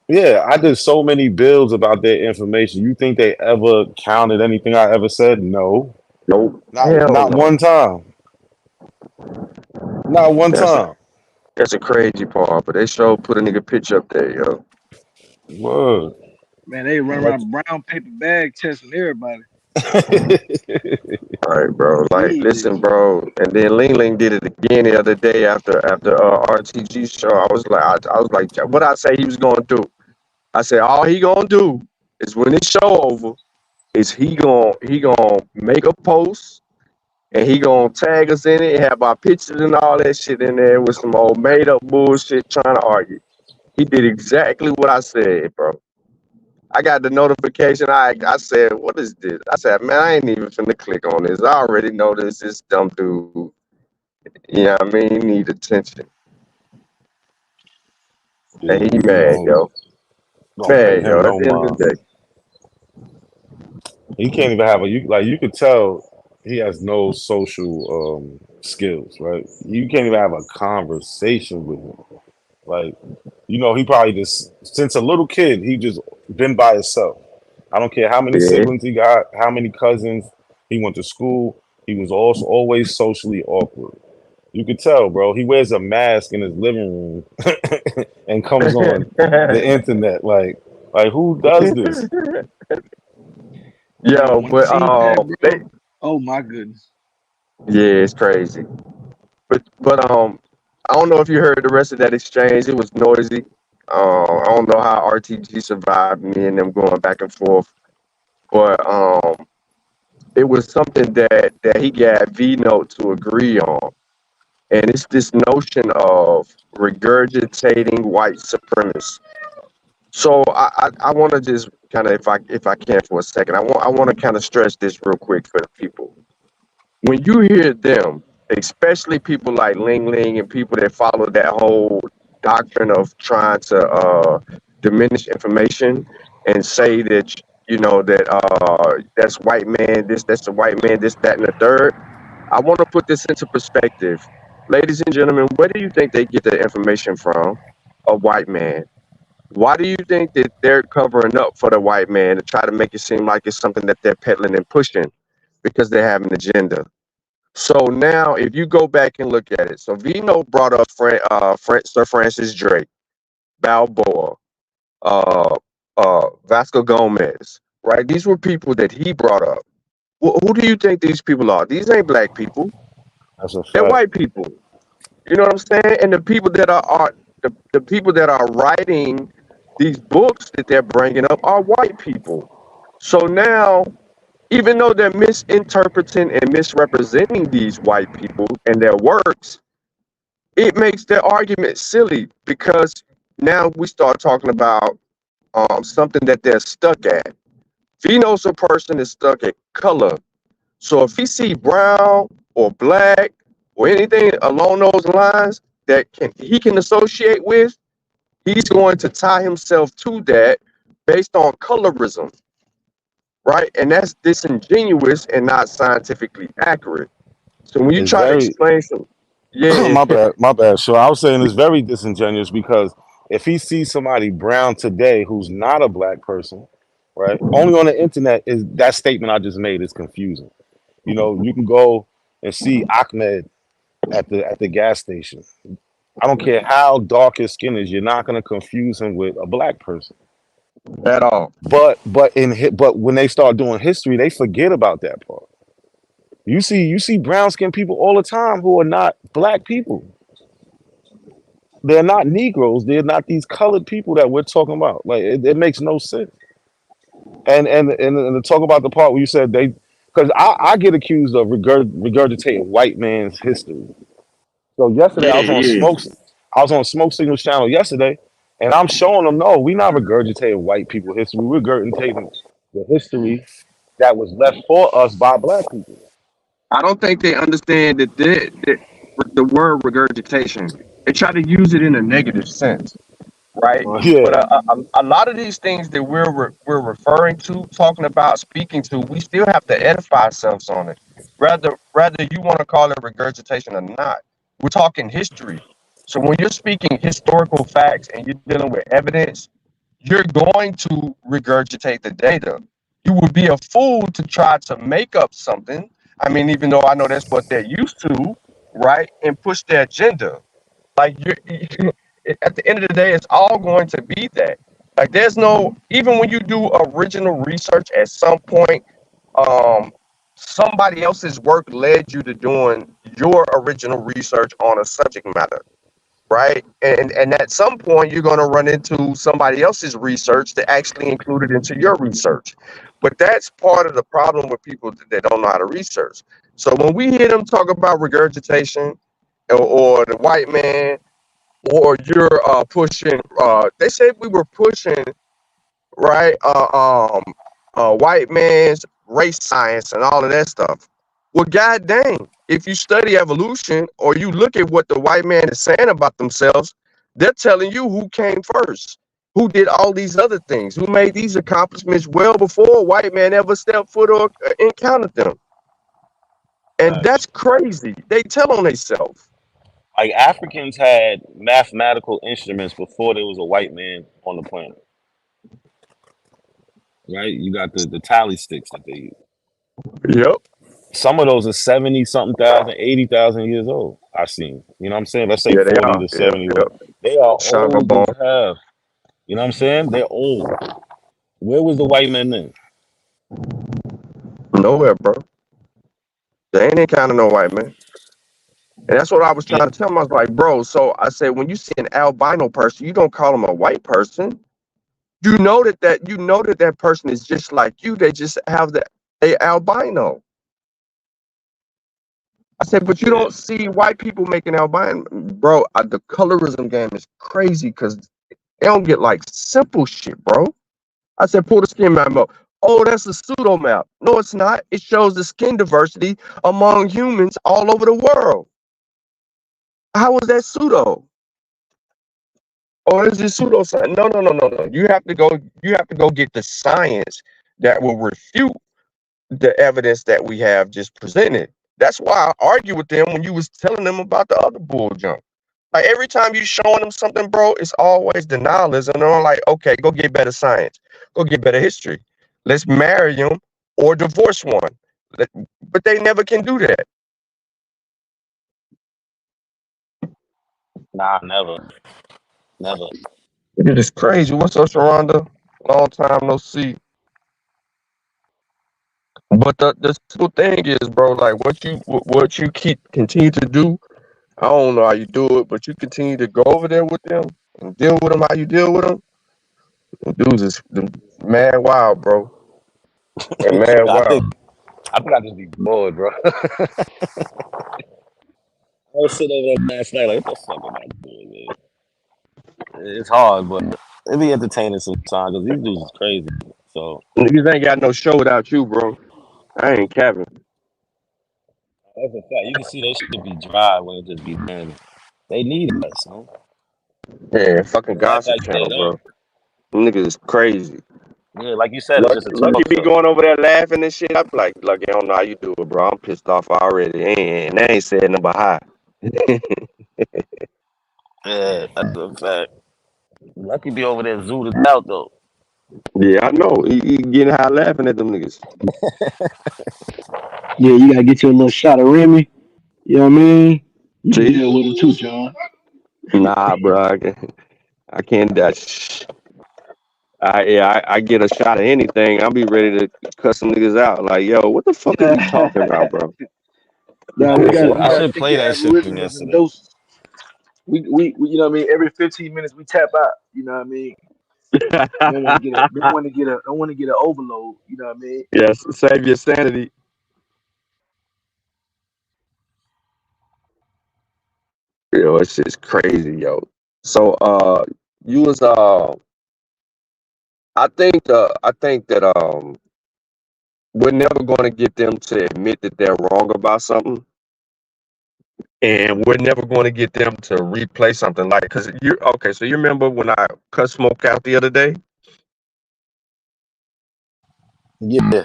yeah, I did so many builds about their information. You think they ever counted anything I ever said? No. Nope. Hell Not no. one time. Not one time. That's a crazy part, but they sure put a nigga picture up there, yo. Word. Man, they run around a brown paper bag testing everybody. All right, bro. Like, listen, bro. And then Ling Ling did it again the other day after RTG show. I was like, what I say he was gonna do? I said all he gonna do is when this show over, is he gonna make a post and he gonna tag us in it, have our pictures and all that shit in there with some old made up bullshit trying to argue. He did exactly what I said, bro. I got the notification. I said, what is this? I said, man, I ain't even finna click on this. I already know this dumb dude. You know what I mean? He need attention. Yeah, And he we mad, yo. don't pay Mad, yo. him At no the end of mind. the day. He can't even have you could tell he has no social skills, right? You can't even have a conversation with him. Like, he probably just since a little kid, he just been by himself. I don't care how many Yeah. siblings he got, how many cousins. He went to school. He was also always socially awkward. You could tell, bro. He wears a mask in his living room and comes on the internet. Like who does this? Man, Yo, when I but seen that, bro, oh my goodness. yeah, it's crazy. But I don't know if you heard the rest of that exchange. It was noisy. I don't know how RTG survived me and them going back and forth, but it was something that he got V Note to agree on, and it's this notion of regurgitating white supremacy. So I want to just kind of, if I can for a second, I want to kind of stress this real quick for the people. When you hear them, especially people like Ling Ling and people that follow that whole doctrine of trying to diminish information and say that that that's white man, that's the white man, this, that, and the third. I want to put this into perspective. Ladies and gentlemen, where do you think they get their information from? A white man. Why do you think that they're covering up for the white man to try to make it seem like it's something that they're peddling and pushing because they have an agenda? So now, if you go back and look at it, so Vino brought up Sir Francis Drake, Balboa, Vasco Gomez, right? These were people that he brought up. Who do you think these people are? These ain't black people. That's a They're fact. white people. You know what I'm saying? And the people that are the people that are writing these books that they're bringing up are white people. So now, even though they're misinterpreting and misrepresenting these white people and their works, it makes their argument silly because now we start talking about something that they're stuck at. Vino's a person that's stuck at color. So if he see brown or black or anything along those lines that he can associate with, he's going to tie himself to that based on colorism, right? And that's disingenuous and not scientifically accurate. So when you It's try to very explain some, yeah, my bad, my bad. So I was saying it's very disingenuous because if he sees somebody brown today who's not a black person, right? Only on the internet is that statement I just made is confusing. You know, you can go and see Ahmed at the gas station. I don't care how dark his skin is, you're not gonna confuse him with a black person. at all. But when they start doing history, they forget about that part. You see brown skinned people all the time who are not black people. They're not Negroes. They're not these colored people that we're talking about. Like it makes no sense. And to talk about the part where you said they, because I get accused of regurgitating white man's history. So yesterday Yeah, yeah. I was on Smoke Signals channel yesterday, and I'm showing them no, we're not regurgitating white people history. We're regurgitating the history that was left for us by black people. I don't think they understand that the word regurgitation. They try to use it in a negative sense, right? But Yeah, a lot of these things that we're referring to, talking about, speaking to, we still have to edify ourselves on it. Rather you want to call it regurgitation or not, we're talking history. So when you're speaking historical facts and you're dealing with evidence, you're going to regurgitate the data. You would be a fool to try to make up something. I mean, even though I know that's what they're used to, right? And push their agenda. Like you're at the end of the day, it's all going to be that. Like there's no, even when you do original research at some point, um, somebody else's work led you to doing your original research on a subject matter, right? And at some point you're going to run into somebody else's research to actually include it into your research. But that's part of the problem with people that don't know how to research. So when we hear them talk about regurgitation or the white man, or you're pushing, they said we were pushing, right, white man's race science and all of that stuff. Well, god dang, if you study evolution or you look at what the white man is saying about themselves, they're telling you who came first, who did all these other things, who made these accomplishments well before a white man ever stepped foot or encountered them. And that's crazy. They tell on themselves. like Africans had mathematical instruments before there was a white man on the planet, right? You got the tally sticks that they use. Yep. Some of those are 70 something thousand, 80,000 years old. I've seen. You know what I'm saying? Let's say Yeah, they 40 are. to Yep, 70. yep. They are Shango old bone. as hell. You know what I'm saying? They're old. Where was the white man then? Nowhere, bro. They ain't encounter no white man. And that's what I was trying to tell him. I was like, bro, so I said, when you see an albino person, you don't call them a white person. You know that person is just like you. They just have a albino. I said, but you don't see white people making albino. Bro, the colorism game is crazy because they don't get like simple shit, bro. I said, pull the skin map up. Oh, that's a pseudo map. No, it's not. It shows the skin diversity among humans all over the world. How is that pseudo? Oh, it's just pseudoscience. No, no, no, no, no. You have to go get the science that will refute the evidence that we have just presented. That's why I argue with them when you was telling them about the other bull junk. Like every time you showing them something, bro, it's always denialism. And I'm like, okay, go get better science, go get better history. Let's marry them or divorce one. But they never can do that. Nah, never. It is crazy. What's up, Sharonda? Long time no see. But the simple thing is, bro, like what you continue to do. I don't know how you do it, but you continue to go over there with them and deal with them how you deal with them. Them dudes is mad wild, bro. And mad I think wild. I just be bored, bro. I was sitting over there last night like, what the fuck am I doing, man? It's hard, but it be entertaining sometimes because these dudes is crazy. So Niggas ain't got no show without you, bro. I ain't capping. that's a fact. You can see they should be dry when it just be them. They need us, man. Yeah, fucking They act gossip like they channel, don't. bro. Them niggas is crazy. Yeah, like you said, it's just a Lucky talk be show. going over there laughing and shit. I be like, Lucky, I don't know how you do it, bro. I'm pissed off already. And they ain't said nothing but hi. Yeah, that's a fact. Lucky be over there zooted out though. Yeah, I know. He getting high laughing at them niggas. Yeah, you gotta get you a little shot of Remy. You know what I mean? You can See? deal with him too, John. Nah, bro. I can't. I get a shot of anything. I'll be ready to cuss some niggas out. Like, yo, what the fuck are you talking about, bro? Nah, I we should gotta stick play to that shit from aboriginals and yesterday. doses. We you know what I mean? Every 15 minutes we tap out. You know what I mean? Don't want to get an overload. You know what I mean? Yes, save your sanity. Yo, it's just crazy, yo. So, you was I think that we're never going to get them to admit that they're wrong about something, and we're never going to get them to replay something like. Cause you okay? So you remember when I cut Smoke out the other day? Yeah.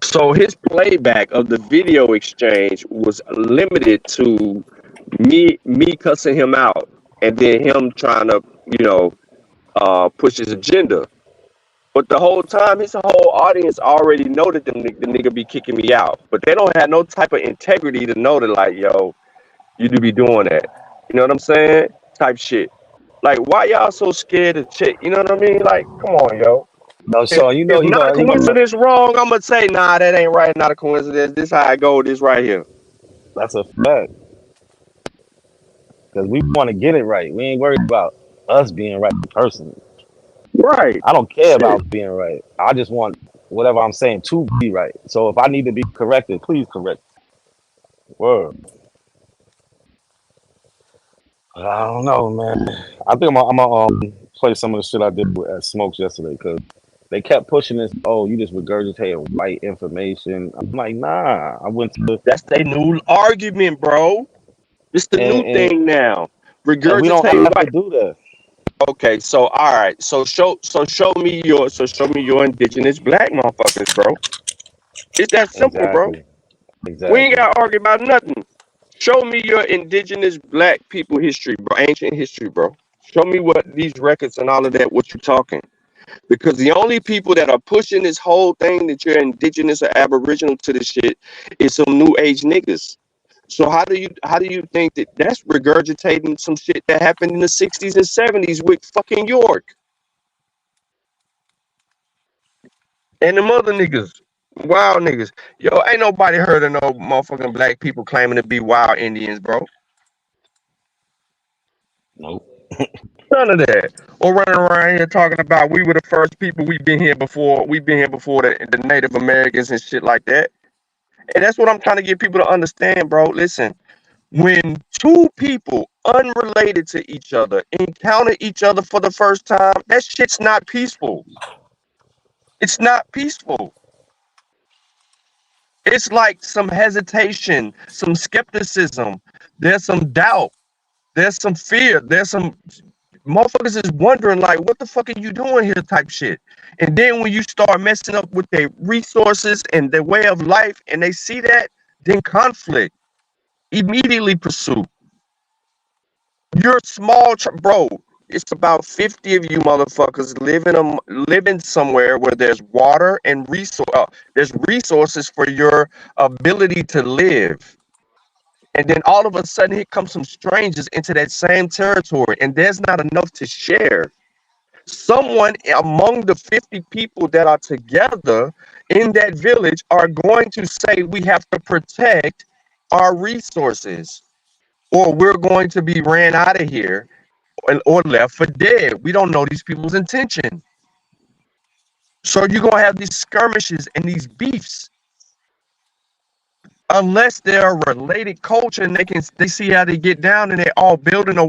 So his playback of the video exchange was limited to me cussing him out, and then him trying to push his agenda. But the whole time, his whole audience already know that the nigga be kicking me out. But they don't have no type of integrity to know that, like, yo, you do be doing that. You know what I'm saying? Type shit. Like, why y'all so scared to check? You know what I mean? Like, come on, yo. No, If, Sean, you if know, not a you know, coincidence wrong, I'm gonna say, nah, that ain't right, not a coincidence. This how I go, this right here. that's a fact. Because we want to get it right. We ain't worried about us being right personally. Right. I don't care Shit. about being right. I just want whatever I'm saying to be right. So if I need to be corrected, please correct. Word. I don't know, man. I think I'm gonna play some of the shit I did at Smokes yesterday because they kept pushing this. Oh, you just regurgitating white information. I'm like, nah. I went to That's their new argument, bro. It's the new and thing now. and we don't Regurgitate have to white. do that. Okay, so all right. Show me your indigenous black motherfuckers, bro. It's that simple, bro. Exactly. We ain't Exactly. gotta argue about nothing. Show me your indigenous black people history, bro. Ancient history, bro. Show me what these records and all of that, what you talking. Because the only people that are pushing this whole thing that you're indigenous or aboriginal to this shit is some new age niggas. So how do you think that that's regurgitating some shit that happened in the 60s and 70s with fucking York and them other niggas, wild niggas? Yo, ain't nobody heard of no motherfucking black people claiming to be wild Indians, bro. Nope. None of that. Or running around here talking about we were the first people, we've been here before the Native Americans and shit like that. And that's what I'm trying to get people to understand, bro. Listen, when two people unrelated to each other encounter each other for the first time, that shit's not peaceful. It's not peaceful. It's like some hesitation, some skepticism. There's some doubt. There's some fear. There's some motherfuckers is wondering, like, what the fuck are you doing here type shit. And then when you start messing up with their resources and their way of life and they see that, then conflict immediately pursue. You're small, bro. It's about 50 of you motherfuckers living somewhere where there's water and there's resources for your ability to live. And then all of a sudden, here comes some strangers into that same territory, and there's not enough to share. Someone among the 50 people that are together in that village are going to say, we have to protect our resources, or we're going to be ran out of here or left for dead. We don't know these people's intention. So you're going to have these skirmishes and these beefs. Unless they're a related culture and they see how they get down and they're all building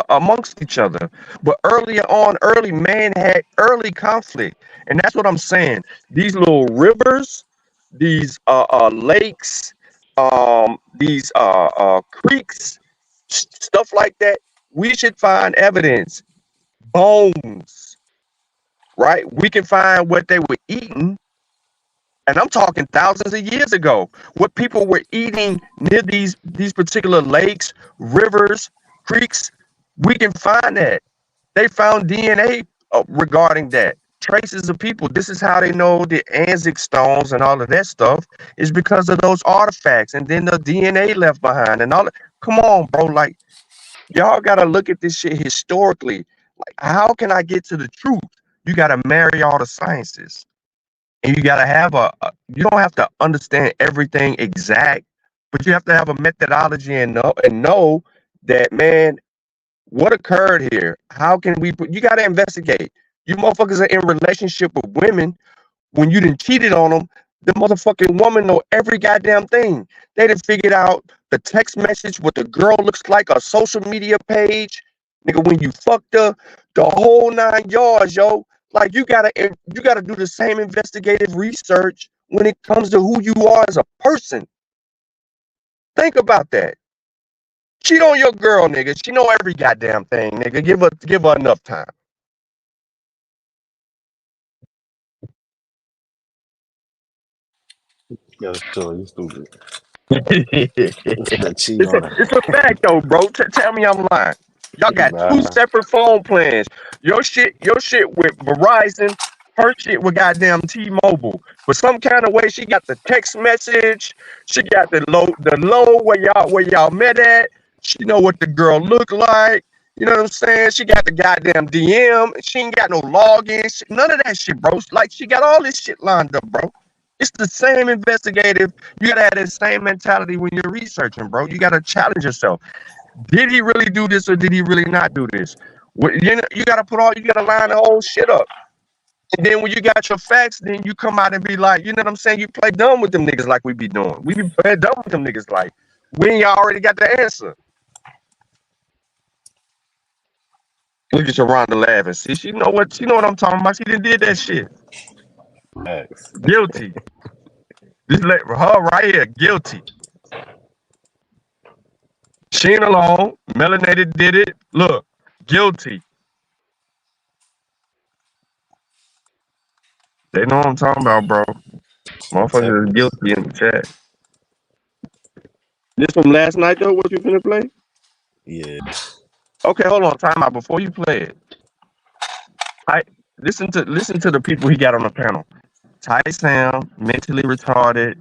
amongst each other. But early man had early conflict, and that's what I'm saying. These little rivers, these lakes, these creeks, stuff like that. We should find evidence, bones, right? We can find what they were eating. And I'm talking thousands of years ago, what people were eating near these particular lakes, rivers, creeks. We can find that. They found DNA regarding that. Traces of people. This is how they know the Anzac stones and all of that stuff is because of those artifacts, and then the DNA left behind and all. Come on, bro. Like, y'all gotta look at this shit historically. Like, how can I get to the truth? You gotta marry all the sciences. And you gotta have you don't have to understand everything exact, but you have to have a methodology and know that, man, what occurred here? How can you gotta investigate. You motherfuckers are in relationship with women. When you done cheated on them, the motherfucking woman know every goddamn thing. They done figured out the text message, what the girl looks like, a social media page. Nigga, when you fucked her, the whole 9 yards, yo. Like, you gotta do the same investigative research when it comes to who you are as a person. Think about that. Cheat on your girl, nigga. She know every goddamn thing, nigga. Give her enough time. Yo, sure, you stupid. It's a fact though, bro. Tell me I'm lying. Y'all got Nah. 2 separate phone plans. Your shit with Verizon, her shit with goddamn T-Mobile. But some kind of way she got the text message, she got the low where y'all met at. She know what the girl look like. You know what I'm saying? She got the goddamn DM. She ain't got no login. None of that shit, bro. Like, she got all this shit lined up, bro. It's the same investigative. You gotta have the same mentality when you're researching, bro. You gotta challenge yourself. Did he really do this or did he really not do this? You gotta line the whole shit up. And then when you got your facts, then you come out and be like, you know what I'm saying? You play dumb with them niggas like we be doing. We be playing dumb with them niggas like we already got the answer. Look at Sharonda laughing. See, she know what I'm talking about. She did that shit. Nice. Guilty. Her right here, guilty. She ain't alone. Melanated did it. Look, guilty. They know what I'm talking about, bro. Motherfuckers is guilty in the chat. This from last night though? What you finna play? Yeah. Okay, hold on. Time out before you play it. Listen to the people he got on the panel. Ty Sam, mentally retarded.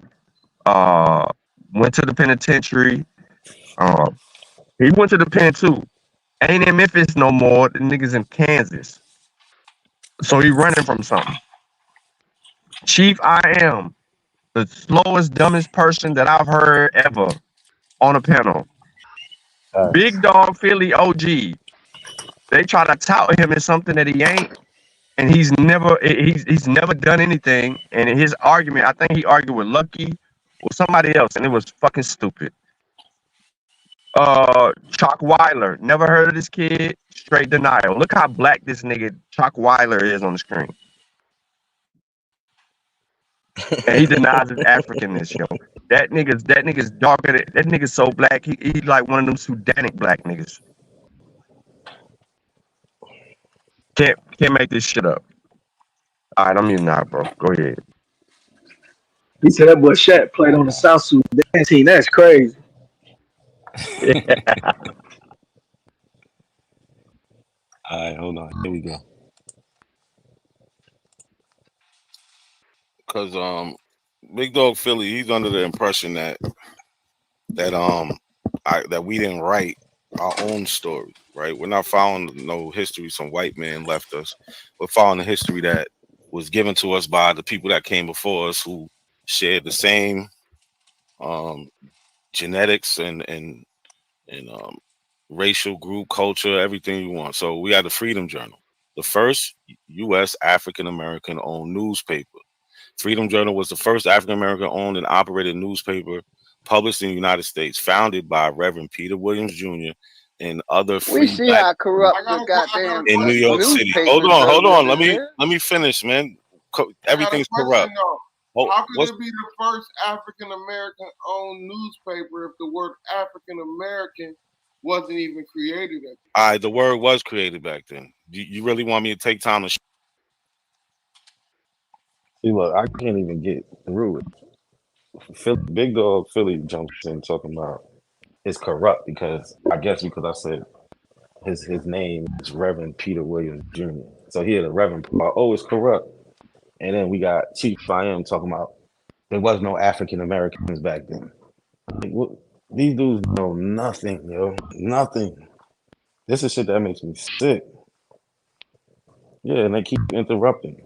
Went to the penitentiary. He went to the pen too. Ain't in Memphis no more. The niggas in Kansas. So he running from something. Chief I Am, the slowest, dumbest person that I've heard ever on a panel. Big Dog Philly OG. They try to tout him as something that he ain't, and he's never done anything. And in his argument, I think he argued with Lucky or somebody else, and it was fucking stupid. Chalk Weiler, never heard of this kid. Straight denial. Look how black this nigga Chalk Weiler is on the screen. And he denies his Africanness, yo. That nigga's darker. That nigga's so black. He like one of them Sudanic black niggas. Can't make this shit up. All right, I'm muting out, bro. Go ahead. He said that boy Shaq played on the South Sudan team. That's crazy. All right, hold on. Here we go. Because Big Dog Philly, he's under the impression that we didn't write our own story, right? We're not following no history some white man left us. We're following the history that was given to us by the people that came before us who shared the same genetics and racial group, culture, everything you want. So we had the Freedom Journal, the first U.S. African American owned newspaper. Freedom Journal was the first African American owned and operated newspaper published in the United States, founded by Reverend Peter Williams Jr. and other We free see black how corrupt the goddamn in New York City. newspaper Hold on. service is. Let me finish, man. I got a Everything's corrupt. question though. Oh, How could it be the first African American owned newspaper if the word African American wasn't even created at All right, the word was created back then. You really want me to take time to See, look, I can't even get through it. Big Dog Philly jumps in talking about it's corrupt because I said his name is Reverend Peter Williams Jr. So here the Reverend part, oh, it's corrupt. And then we got Chief I Am talking about there was no African Americans back then. Like, what, these dudes know nothing, yo. Nothing. This is shit that makes me sick. Yeah, and they keep interrupting.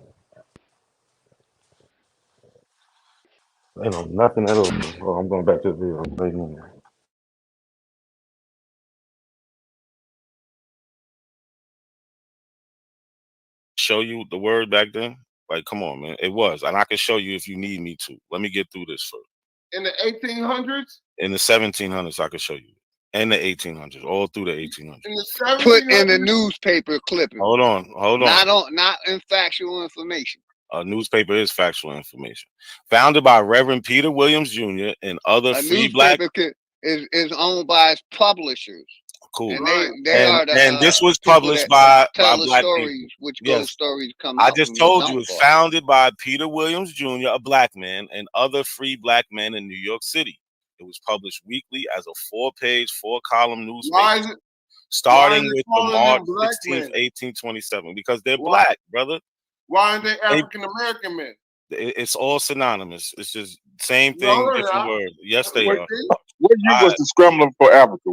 They know nothing at all. Oh, I'm going back to the video right now. show you the word back then? Like, come on, man. It was. And I can show you if you need me to. Let me get through this first. in the 1800s? In the 1700s, I can show you. And the 1800s, all through the 1800s. In the 1700s? Put in the newspaper clipping. Hold on. Not in factual information. A newspaper is factual information. Founded by Reverend Peter Williams Jr. and other free black. Is owned by its publishers. Cool. And they are the and this was published by tell black stories, people. which Yes. ghost stories come I out. just told you it's founded by Peter Williams Jr., a black man, and other free black men in New York City. It was published weekly as a 4-page, 4-column newspaper. Starting with the March 16th, 1827, because they're black, brother. Why aren't they African American men? It's all synonymous. It's just same thing, different words. Yes, they are. What year was the scrambling for Africa?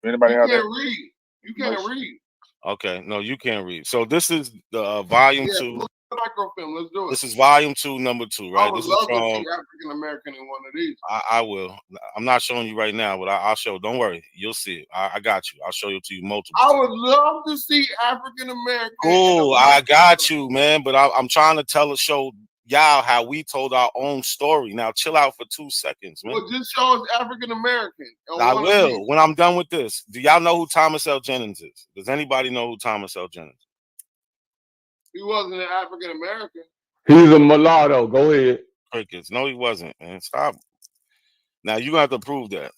Anybody have that? Read. You can't read. Okay, no, you can't read. So this is the volume 2. Microfilm. Let's do it. This is volume 2, number 2, right? I would This love is from to see African American in one of these. I will. I'm not showing you right now, but I'll show. Don't worry, you'll see it. I got you. I'll show it to you multiple I times. would love to see African American. Cool, I got you, man. But I'm trying to show y'all how we told our own story. Now chill out for 2 seconds, man. Well, just show us African American. I will when I'm done with this. Do y'all know who Thomas L. Jennings is? Does anybody know who Thomas L. Jennings is? He wasn't an African American. He's a mulatto. Go ahead. Crickets. No, he wasn't, man. Stop. Now you have to prove that.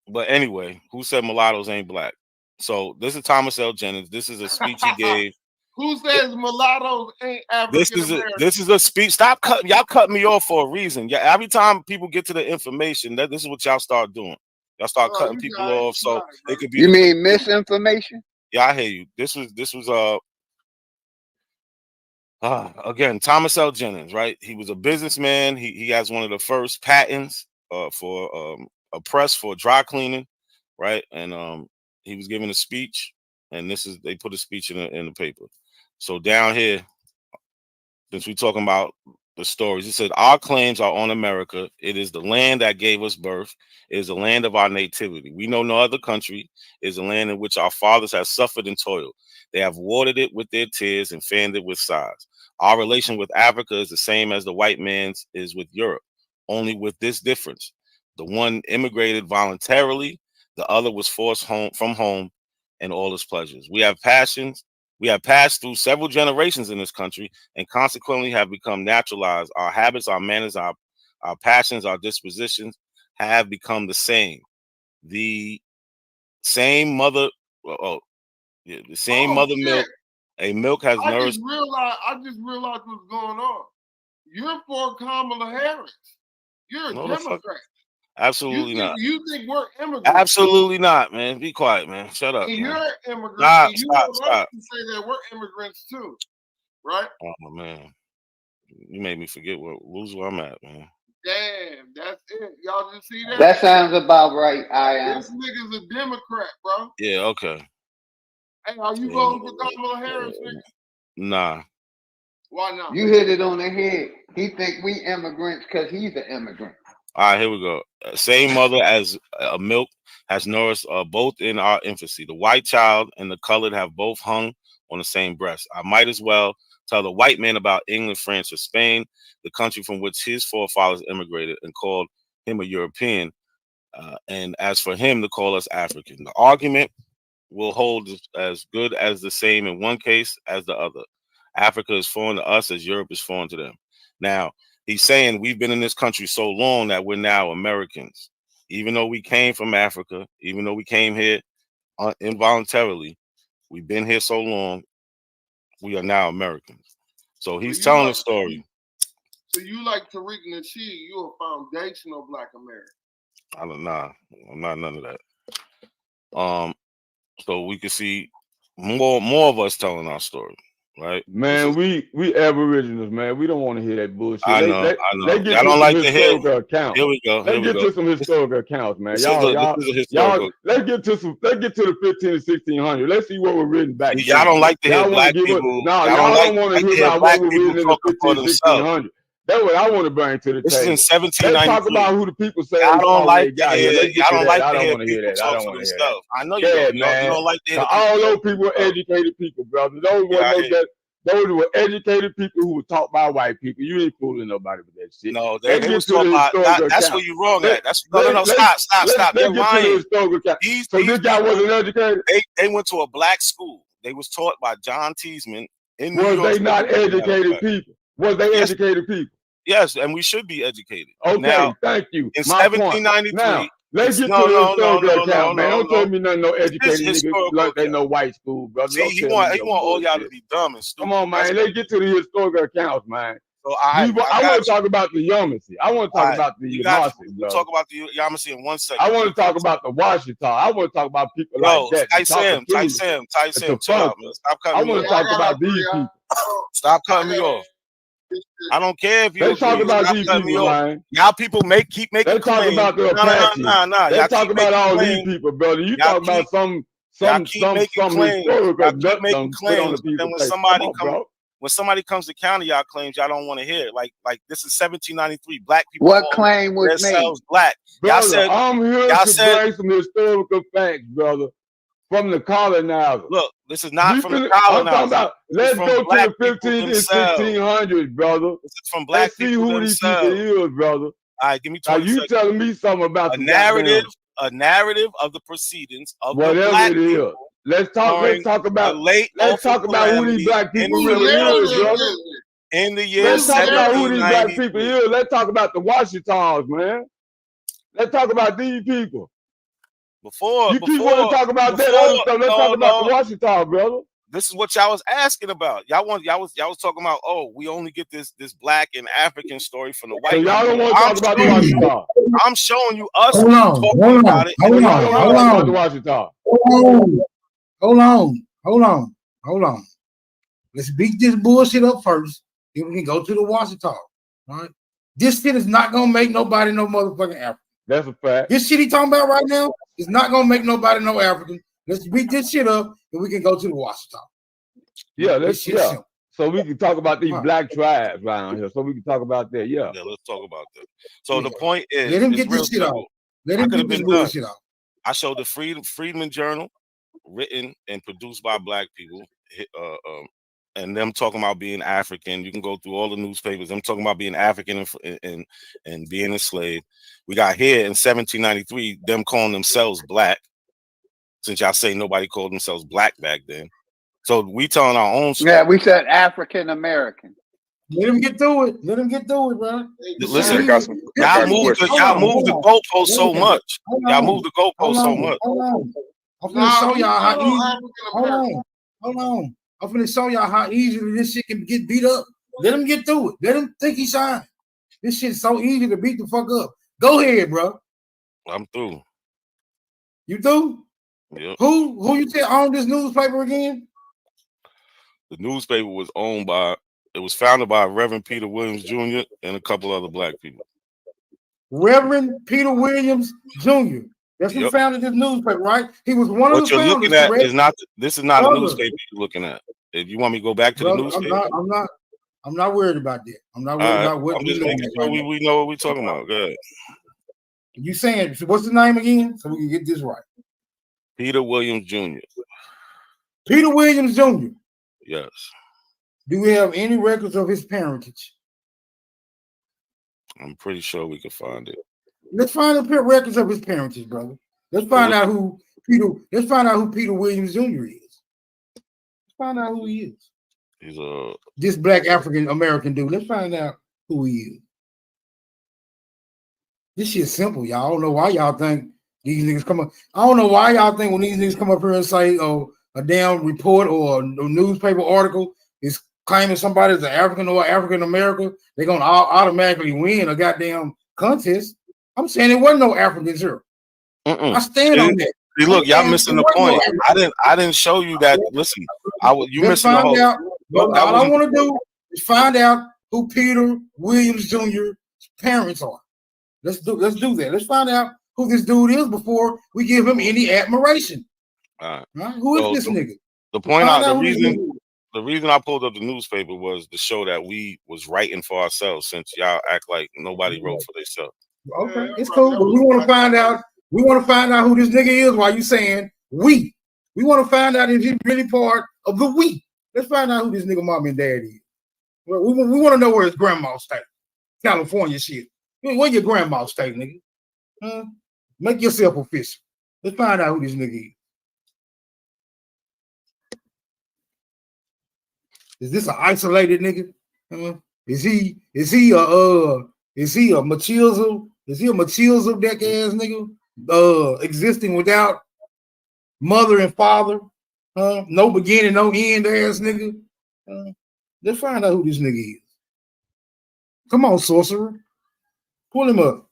But anyway, who said mulattoes ain't black? So this is Thomas L. Jennings. This is a speech he gave. Who says mulattoes ain't African American? This is a speech. Stop cutting. Y'all cut me off for a reason. Yeah, every time people get to the information, this is what y'all start doing. Y'all start cutting people off so it could be. You mean misinformation? Yeah, I hear you. This was again, Thomas L. Jennings, right? He was a businessman. He has one of the first patents for a press for dry cleaning, right? And he was giving a speech, and they put a speech in the paper. So down here, since we're talking about the stories, it said, our claims are on America. It is the land that gave us birth. It is the land of our nativity. We know no other country. It is a land in which our fathers have suffered and toiled. They have watered it with their tears and fanned it with sighs. Our relation with Africa is the same as the white man's is with Europe, only with this difference. The one immigrated voluntarily, the other was forced from home and all its pleasures. We have passions. We have passed through several generations in this country and consequently have become naturalized. Our habits, our manners, our passions, our dispositions have become the same. The same mother, the same mother milk. A milk has nourished. I just realized what's going on. You're for Kamala Harris. You're a Democrat. Absolutely not. You think we're immigrants? Absolutely not, man. Be quiet, man. Shut up. And Man. you're immigrants. Stop, and you stop, would stop. like to say that we're immigrants too, right? Oh man, you made me forget lose where I'm at, man. Damn, that's it. Y'all just see that? That sounds about right. I am. This nigga's a Democrat, bro. Yeah, okay. Hey, are you voting for Kamala Harris, nigga? Nah. Why not? You hit it on the head. He think we immigrants because he's an immigrant. All right, here we go. Same mother as milk has nourished both in our infancy. The white child and the colored have both hung on the same breast. I might as well tell the white man about England, France, or Spain, the country from which his forefathers immigrated, and called him a European. And as for him to call us African, the argument will hold as good as the same in one case as the other. Africa is foreign to us as Europe is foreign to them. Now, he's saying we've been in this country so long that we're now Americans. Even though we came from Africa, even though we came here involuntarily, we've been here so long, we are now Americans. So he's telling a story. So you like Tariq Nasheed, you're a foundational Black American. I don't know. I'm not none of that. So we can see more of us telling our story, right? Man, we Aboriginals, man. We don't want to hear that bullshit. I know. Let's get Y'all to don't some like to hear. historical accounts. Here we go. Let's get to some historical accounts, man. This is a historical. Let's get to the 15 and 1600s. Let's see what we're written back. Y'all don't like to hear black people. No, y'all don't want to hear about what we're reading in the 15 and 1600s. That's what I want to bring to the this table. This is in 1793. Let's talk about who the people say. Y'all don't like to hear. Y'all Don't like I to don't hear want to hear people that. I talk don't for want to hear themselves. that. I know you don't. You don't like to hear. All those people were educated people, brother. Those were educated people who were taught by white people. You ain't fooling nobody with that shit. No, they was taught by. That's where you wrong at. That's no. Stop. You're lying. So this guy wasn't educated. They went to a black school. They was taught by John Teasman in New York. Was they not educated people? Was they educated people? Yes, and we should be educated. Okay, now, thank you. In My 1793. Now, let's get to the historical account, man. Don't tell me nothing, no educated niggas like they know white school, brother. See, he want all y'all to be dumb and stupid. Come on, man. Let's get to the historical accounts, man. So I want to talk about the Yamasee. I want to talk about the Yamasee. We'll talk about the Yamasee in 1 second. I want to talk about the Washita. I want to talk about people like that. Ty Sam, chill out, man. Stop cutting me off. I want to talk about these people. Stop cutting me off. I don't care if you Let's talk about these people, man. Y'all people keep making Let's talk about the Apaches. Let's talk about all these people, brother. You talk about some historical nut done put on the people. When somebody comes to counter y'all claims, y'all don't want to hear it. Like this is 1793. Black people. What claim was made? Black. Brother, y'all said I'm here to bring some historical facts, brother. From the colonizers. Look, this is not from the colonizers. Let's go to the 15 and 1600s, brother. This is from black people themselves. Let's see who these people is, brother. All right, give me 20 seconds. You telling me something about a narrative of the proceedings of whatever the black it is. People. Let's talk about who these black people really is, brother. In the year Let's talk about who these black people is. Let's talk about the Washitans, man. Let's talk about these people. Before you keep wanting to talk about that other stuff. Let's talk about the Washington, brother. This is what y'all was asking about. Y'all was talking about. Oh, we only get this black and African story from the white. So y'all don't want to talk about the Washington. I'm showing you us talking about it. Hold on. Let's beat this bullshit up first. Then we can go to the Washington. All right. This shit is not gonna make nobody no motherfucking African. That's a fact. This shit he talking about right now is not gonna make nobody no African. Let's beat this shit up and we can go to the Washington. Yeah, so we can talk about these black tribes around here. So we can talk about that. Yeah, let's talk about that. So the point is, let him get this shit out. Let him get this bullshit out. I showed the Freedman Journal, written and produced by black people, and them talking about being African. You can go through all the newspapers. Them talking about being African and being enslaved. We got here in 1793, them calling themselves black. Since y'all say nobody called themselves black back then. So we telling our own story. Yeah, we said African American. Let him get through it. Let him get through it, bro. Listen, y'all move the goalpost so much. Y'all move the goalpost so much. Hold on. I'm gonna show y'all how easy. Hold on. I'm gonna show y'all how easily this shit can get beat up. Let him get through it. Let him think he's shining. This shit's so easy to beat the fuck up. Go ahead, bro. I'm through. You through? Yep. Who you say owned this newspaper again? The newspaper was founded by Reverend Peter Williams Jr. and a couple other black people. Reverend Peter Williams Jr. That's who founded this newspaper, right? He was one of the What you're founders. looking at correct? is not. This is not Brother, a newspaper you're looking at. If you want me to go back to brother, the newspaper, I'm not worried about that. I'm not all worried right. about what I'm we're just looking making at sure right now. we know what we're talking about. Go ahead. You saying what's the name again? So we can get this right. Peter Williams Jr. Peter Williams Jr. Yes. Do we have any records of his parentage? I'm pretty sure we can find it. Let's find the records of his parentage, brother. Let's find out who Peter Williams Jr. is. Let's find out who he is. He's this black African American dude. Let's find out who he is. This shit's simple, y'all. I don't know why y'all think these niggas come up. I don't know why y'all think when these niggas come up here and say, oh, a damn report or a newspaper article is claiming somebody's an African or African American, they're gonna automatically win a goddamn contest. I'm saying it wasn't no Africans here. I stand on that. See, look, y'all missing the point. I didn't show you that. Listen, you Let's missing the find whole. out. All I want to do is find out who Peter Williams Jr.'s parents are. Let's do that. Let's find out who this dude is before we give him any admiration. All right? Who is this nigga? The reason I pulled up the newspaper was to show that we was writing for ourselves, since y'all act like nobody wrote for themselves. Okay, it's cool. But we want to find out. We want to find out who this nigga is. While you saying we want to find out if he's really part of the we. Let's find out who this nigga mom and dad is. We want to know where his grandma stay. California shit. Where your grandma stay, nigga? Huh? Make yourself official. Let's find out who this nigga is. Is this an isolated nigga? Is he a machismo? Is he a machismo deck ass nigga? Existing without mother and father? No beginning, no end ass nigga. Let's find out who this nigga is. Come on, sorcerer. Pull him up.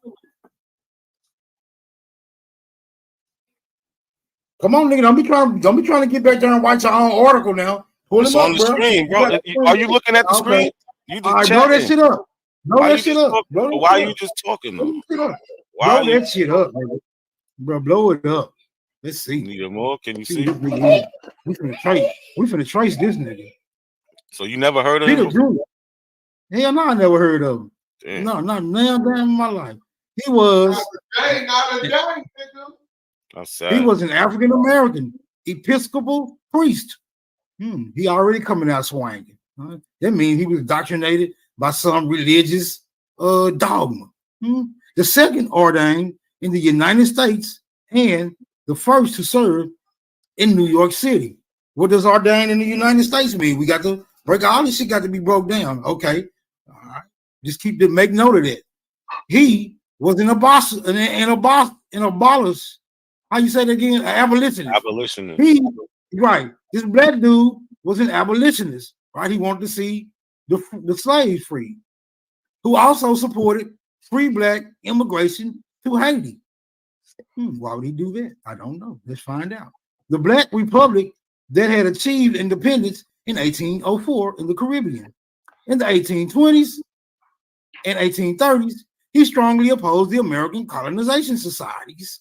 Come on, nigga. Don't be trying to get back there and write your own article now. Pull It's him on up, the bro. screen, bro. Are you looking at the screen? You just All right, blow that shit up. Blow that shit up. Why are you just talking though? Blow that shit up, nigga. Bro, blow it up. Let's see. Need more? Can you see? We finna trace this nigga. So you never heard of Peter him? Jr. Hell no, I never heard of him. Damn. No, not damn in my life. He was. Not a day, nigga. That's sad. He was an African American Episcopal priest. He already coming out swinging. That means he was indoctrinated by some religious dogma. The second ordained in the United States and the first to serve in New York City. What does ordained in the United States mean? We got to break all this shit. Got to be broke down. Okay, all right. Just make note of that. He was an abolish. How you say that again? An abolitionist. Abolitionist. Right. This black dude was an abolitionist. Right. He wanted to see the slaves free. Who also supported free black immigration to Haiti. Why would he do that? I don't know. Let's find out. The Black Republic that had achieved independence in 1804 in the Caribbean. In the 1820s and 1830s, he strongly opposed the American Colonization Society's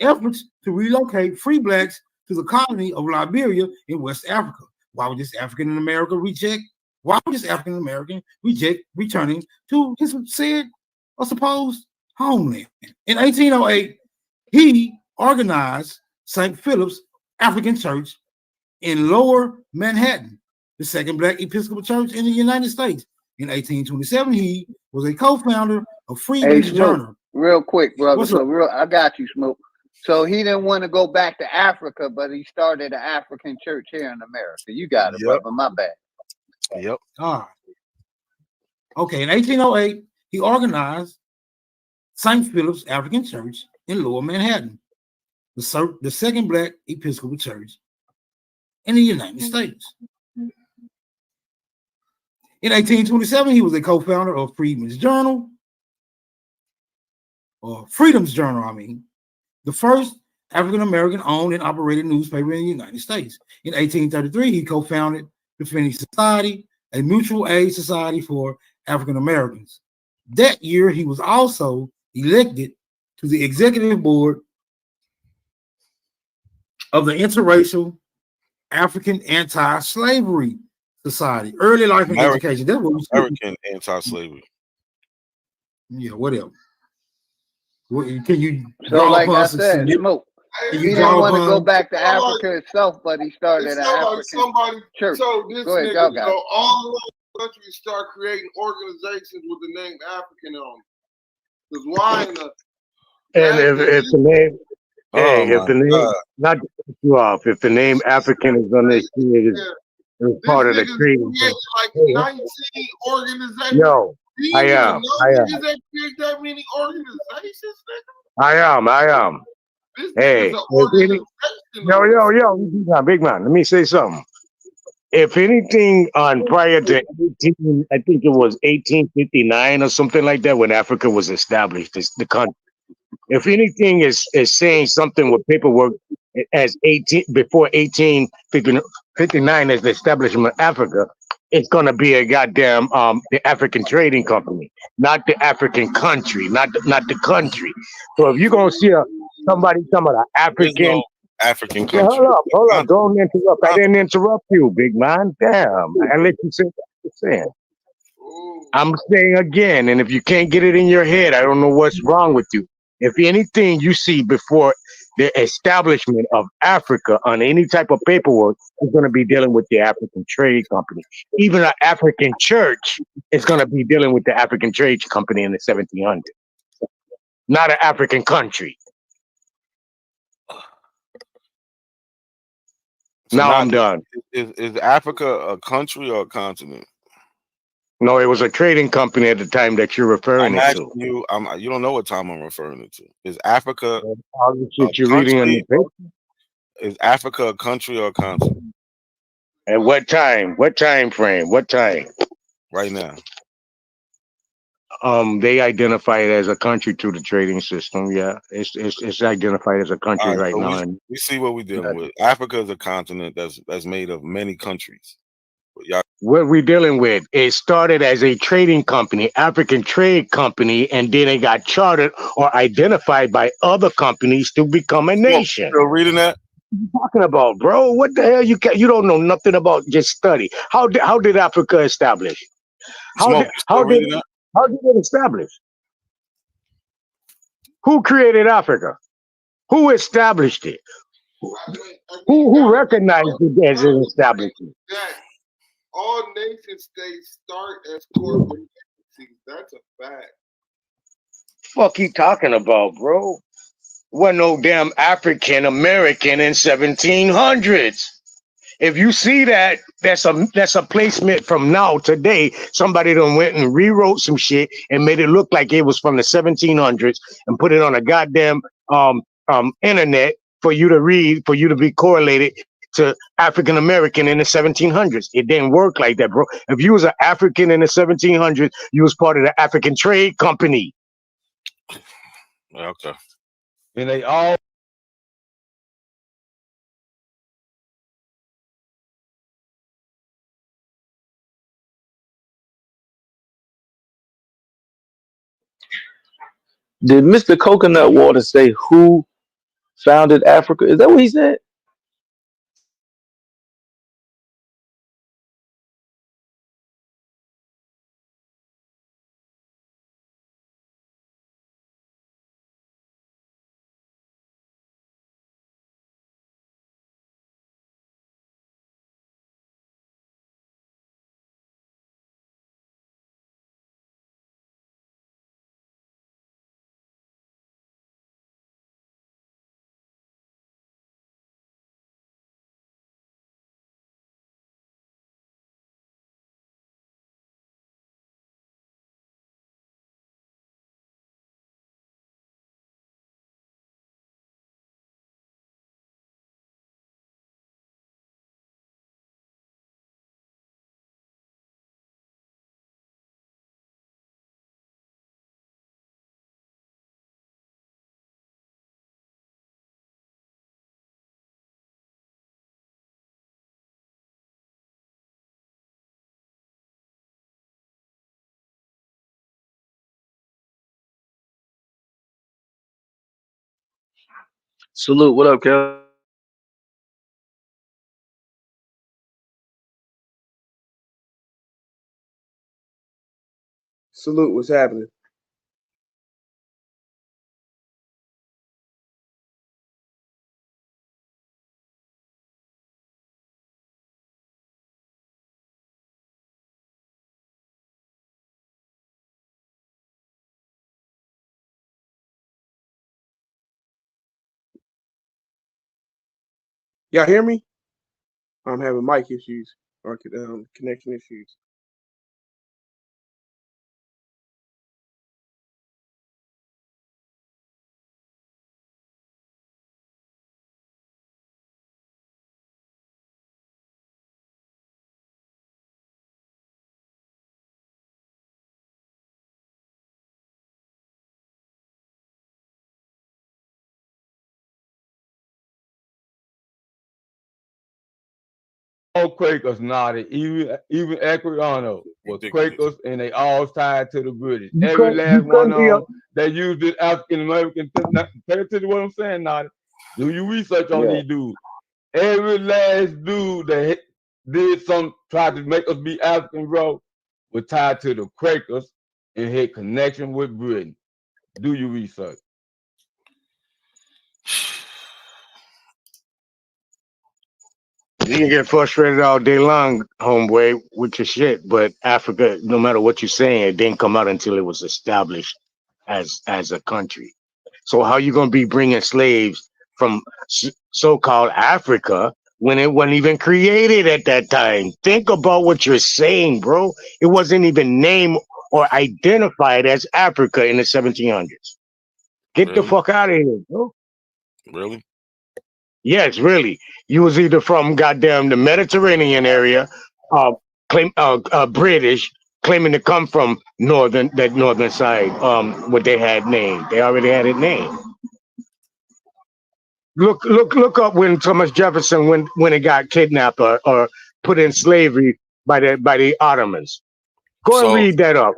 efforts to relocate free blacks to the colony of Liberia in West Africa. Why would this African American reject returning to his said or supposed homeland? In 1808, he organized St. Philip's African Church in Lower Manhattan, the second black Episcopal church in the United States. In 1827, he was a co-founder of Freeman's Journal. Real quick, brother. What's up? I got you, Smoke. So he didn't want to go back to Africa, but he started an African church here in America. You got it, brother. My bad. Yep. All right. Okay, in 1808, he organized St. Philip's African Church in Lower Manhattan, the second black Episcopal church in the United States. In 1827, he was a co-founder of Freedom's Journal, the first African American owned and operated newspaper in the United States. In 1833, he co-founded the Finney Society, a mutual aid society for African Americans. That year, he was also elected to the executive board of the Interracial African Anti-Slavery Society. Early life and education. That's what we American anti-slavery. Yeah, whatever. Can you So, draw like upon I some said, Smoke. Can He you didn't draw want to go upon? back to Africa itself, but he started It an sounds like African somebody church. told this Go ahead, nigga y'all to got go it. all over the country and start creating organizations with the name African on it. Because why in the And if the name, Oh if my the name, God. not to cut you off, if the name African is uninitiated, it's this part of the nigga's trading. created like Hey, 19 organizations. yo, Do you I even am, know I am, niggas that create that many organizations, nigga? I am. This Hey, nigga's an if any, organizationalist. big man, let me say something. If anything, on prior to 18, I think it was 1859 or something like that, when Africa was established, the country. If anything is saying something with paperwork as 18 before 1859 as the establishment of Africa, it's gonna be a goddamn the African Trading Company, not the African country, not the country. So if you're gonna see somebody talking about an There's African. no African Yeah, country. hold up, don't interrupt. I didn't interrupt you, big man. Damn, I let you say what you're saying. I'm saying again, and if you can't get it in your head, I don't know what's wrong with you. If anything you see before the establishment of Africa on any type of paperwork is going to be dealing with the African Trade Company. Even an African church is going to be dealing with the African Trade Company in the 1700s, not an African country. So Now now, I'm done. Is Africa a country or a continent? No, it was a trading company at the time that you're referring I'm it asking to. you. You don't know what time I'm referring it to. Is Africa All the a shit you're reading on the country? paper. Is Africa a country or a continent? At what time? What time frame? What time? Right now. They identify it as a country through the trading system. Yeah, it's identified as a country All right. right So now. And we see what we're dealing with. Africa is a continent that's made of many countries. But y'all, what we're dealing with, it started as a trading company, African Trade Company, and then it got chartered or identified by other companies to become a nation. still reading that? What are you talking about, bro? What the hell? You don't know nothing about just study. How did Africa establish? How Smoke, did you still reading that? how did it establish? Who created Africa? Who established it? Who recognized it as an establishment? That all nation states start as corporate entities. That's a fact. Fuck you talking about, bro? Wasn't no damn African American in 1700s. If you see that, that's a placement from now today. Somebody done went and rewrote some shit and made it look like it was from the 1700s and put it on a goddamn internet for you to read, for you to be correlated to African American in the 1700s. It didn't work like that, bro. If you was an African in the 1700s, you was part of the African Trade Company. Okay. And they all Did Mr. Coconut Water say who founded Africa? Is that what he said? Salute. What up, Kel? Salute. What's happening? Y'all hear me? I'm having mic issues or connection issues. All Quakers nodded, even Equiano was Quakers, and they all tied to the British. Every last You one couldn't of be a them that used this African American. Pay attention to what I'm saying, nodded. Do your research on Yeah. these dudes. Every last dude that did some tried to make us be African, bro, was tied to the Quakers and had connection with Britain. Do your research. You can get frustrated all day long, homeboy, with your shit, but Africa, no matter what you're saying, it didn't come out until it was established as a country. So how you gonna be bringing slaves from so-called Africa when it wasn't even created at that time? Think about what you're saying, bro. It wasn't even named or identified as Africa in the 1700s. Get the Really? fuck out of here, bro. Really? Yes, really. You was either from goddamn the Mediterranean area, uh, British, claiming to come from northern side. What they had named, they already had it named. Look up when Thomas Jefferson when it got kidnapped or put in slavery by the Ottomans. Go and So, read that up.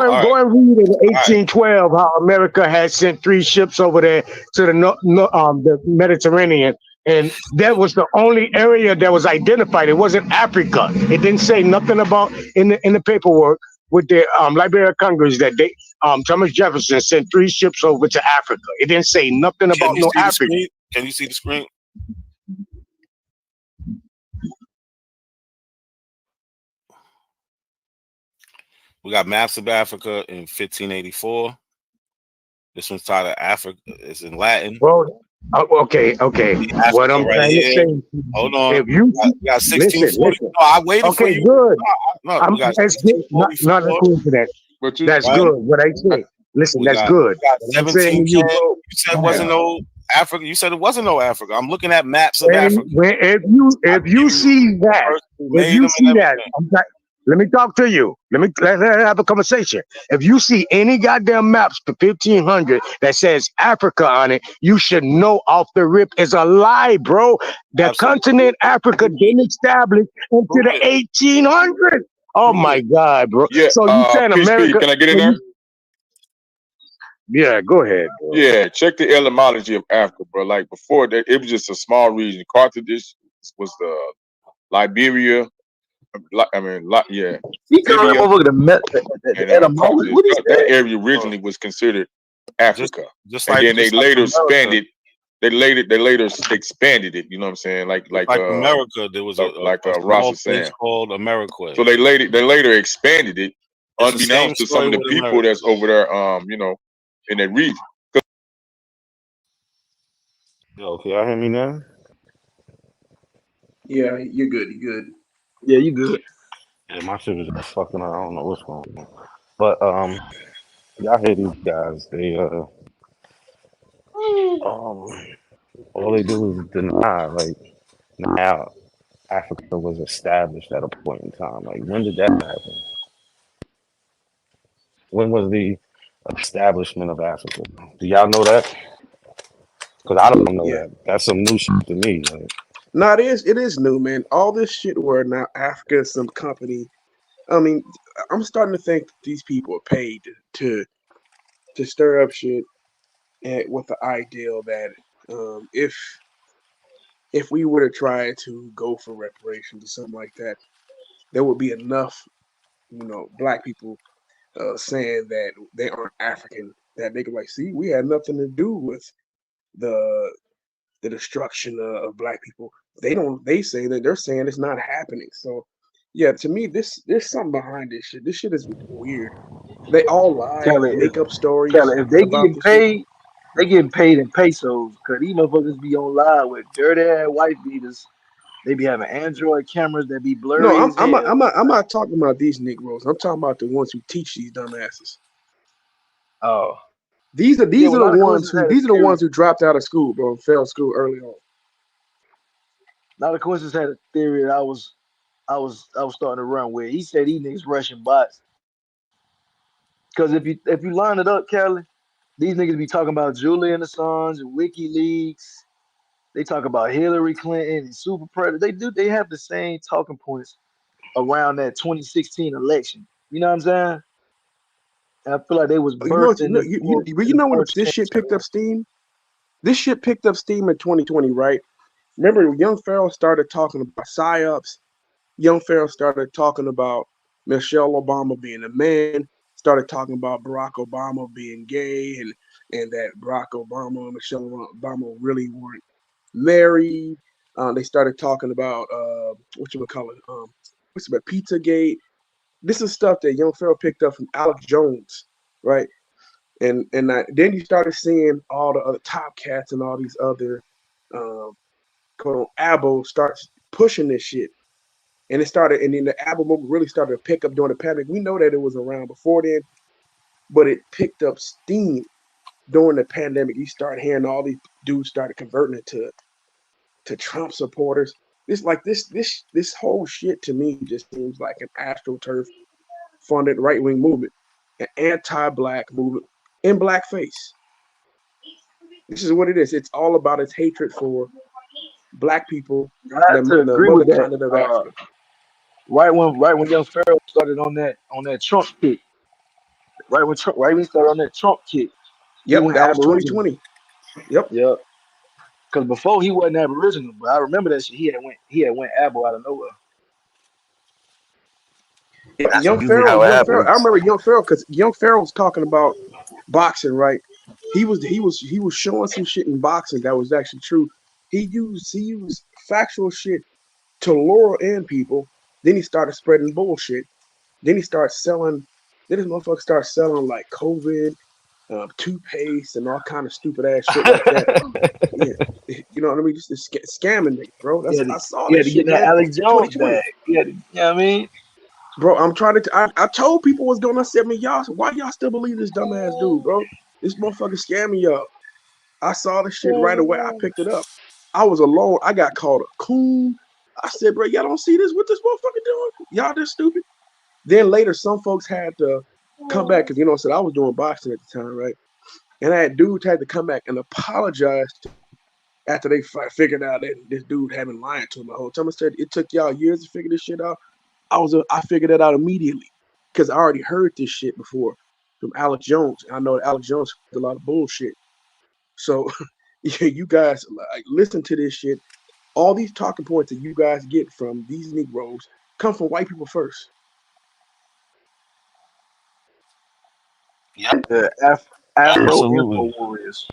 all right, Go and read in all right. 1812 how America had sent 3 ships over there to the Mediterranean, and that was the only area that was identified. It wasn't Africa. It didn't say nothing about in the paperwork with the Library of Congress that they Thomas Jefferson sent 3 ships over to Africa. It didn't say nothing Can about you no see the Africa. screen? Can you see the screen? We got maps of Africa in 1584. This one's titled Africa. It's in Latin. Well, okay. What Africa I'm right trying to here. say, Hold on. if you We got listen, 1640. No, I waited for okay, you. good. No, we got That's good. Not a 1644. coincidence. But you, That's Right? good. What I say. Listen, We that's got good. What I'm saying to you, 1710. bro. You said it wasn't no Africa. You said it wasn't no Africa. I'm looking at maps of And Africa. if you Give you see the that, person who made them and everything. let me talk to you. Let's have a conversation. If you see any goddamn maps for 1500 that says Africa on it, you should know off the rip is a lie, bro. The Absolutely. continent Africa didn't establish until Prove the it. 1800s. Oh Prove my it. God, bro. yeah, So you saying Peace, America? can I get in So there? yeah, go ahead, bro. Yeah, check the etymology of Africa, bro. Like before that, it was just a small region. Carthage was the Liberia. Yeah, He called Libya over the and etymology. Carthage. What he That said? area originally was considered Just Africa, just and like then they just like later America. expanded. They later expanded it. You know what I'm saying? Just like America, there was a Ross small was place saying. called Amerique. So they later expanded it, It's the same unbeknownst to some story of the with people America. that's over there. In that region. Yo, can y'all hear me now? Yeah, you're good. You're good. Yeah, you good. Yeah, my shit was just fucking up. I don't know what's going on. But y'all hear these guys, they all they do is deny, like now Africa was established at a point in time. Like when did that happen? When was the establishment of Africa? Do y'all know that? Because I don't know Yeah. that. That's some new shit to me. Like, No, it is new, man. All this shit where now Africa is some company. I mean, I'm starting to think that these people are paid to stir up shit and with the ideal that if we were to try to go for reparations or something like that, there would be enough, black people saying that they aren't African, that they could like, see, we had nothing to do with the destruction of black people. They don't. They say that they're saying it's not happening. So, yeah, to me, there's something behind this shit. This shit is weird. They all lie Kelly, and make up stories Kelly, if they about getting this shit. paid, they getting paid in pesos. Cause these motherfuckers be online with dirty ass white beaters. They be having Android cameras that be No, blurry as hell. I'm not talking about these Negroes. I'm talking about the ones who teach these dumbasses. Oh, yeah. These are Well, a the lot of ones courses who had a these are the theory. ones who dropped out of school, bro, and failed school early on. A lot of courses had a theory that I was starting to run with. He said these niggas Russian bots. Because if you line it up, Kelly, these niggas be talking about Julian Assange and WikiLeaks. They talk about Hillary Clinton and Super Predator. They have the same talking points around that 2016 election. You know what I'm saying? And I feel like they was You know, birthed but in the when first this shit picked century. up steam. This shit picked up steam in 2020, right? Remember, Young Pharaoh started talking about psyops. Young Pharaoh started talking about Michelle Obama being a man. Started talking about Barack Obama being gay, and that Barack Obama and Michelle Obama really weren't married. They started talking about what you would call it, what's about Pizzagate. This is stuff that Young Pharaoh picked up from Alex Jones, right? Then you started seeing all the other top cats and all these other um, quote abo starts pushing this shit, and then the abo movement really started to pick up during the pandemic. We know that it was around before then, but it picked up steam during the pandemic. You start hearing all these dudes started converting it to Trump supporters. This whole shit to me just seems like an astroturf funded right wing movement, an anti-black movement in blackface. This is what it is. It's all about its hatred for black people, I have to the agree mother with that. continent of Africa. Right when Young Pharaoh started on that Trump kick, right when he started on that Trump kick, he Yep, went that was Aboriginal. 2020. Yep. Yep. Because before he wasn't Aboriginal, but I remember that shit. He had went Abo out of nowhere. Yeah, That's usually how it Young Pharaoh. I happens. remember Young Pharaoh because Young Pharaoh was talking about boxing, right? He was showing some shit in boxing that was actually true. He used factual shit to lure in people. Then he started spreading bullshit. Then he starts selling. Then this motherfucker starts selling like COVID, toothpaste, and all kind of stupid ass shit like that. Yeah, you know what I mean? Just scamming niggas, bro. He That's had to, I saw he had that to get shit, in that man. Alex Jones 2020, bag. He had to, you know what I mean? bro. I'm trying to. I told people what's going on. I said, man, y'all, why y'all still believe this dumbass dude, bro? This motherfucker scamming y'all. I saw the shit right away. I picked it up. I was alone. I got called a coon. I said, bro, y'all don't see this? What this motherfucker doing? Y'all this stupid? Then later, some folks had to come back because I said I was doing boxing at the time, right? And that dude had to come back and apologize to me after they figured out that this dude had been lying to him the whole time. I said it took y'all years to figure this shit out. I figured it out immediately because I already heard this shit before from Alex Jones. And I know that Alex Jones did a lot of bullshit. So you guys like listen to this shit. All these talking points that you guys get from these Negroes come from white people first. Yep, The Afro absolutely. Info Warriors.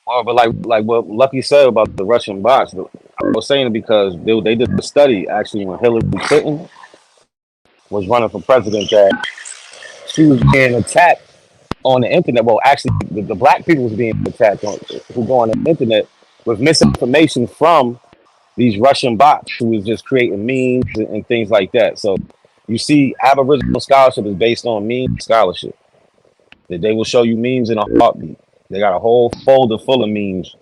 Well, but like what Lucky said about the Russian bots, I was saying it because they did a study actually when Hillary Clinton was running for president that she was being attacked on the internet. Well, actually, the black people was being attacked who go on the internet with misinformation from these Russian bots who was just creating memes and things like that. So you see, Aboriginal scholarship is based on meme scholarship. That they will show you memes in a heartbeat. They got a whole folder full of memes.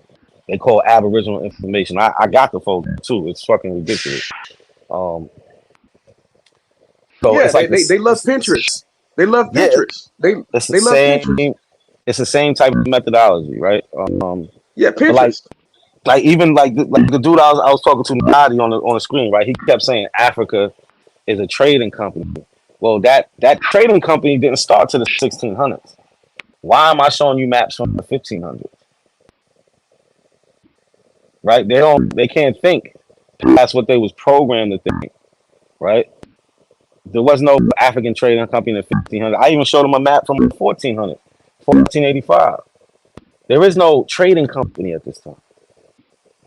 They call Aboriginal information. I got the folder too. It's fucking ridiculous. Um, so Yeah, it's like they this. love Pinterest. They love Yeah, Pinterest. it's the They love same. Pinterest. It's the same type of methodology, right? Yeah, But Pinterest. like even like the dude I was talking to Nadi on the screen, right? He kept saying Africa is a trading company. Well, that trading company didn't start to the 1600s. Why am I showing you maps from the 1500s? Right? They can't think past what they was programmed to think. Right? There was no African trading company in the 1500s. I even showed them a map from 1400, 1485. There is no trading company at this time.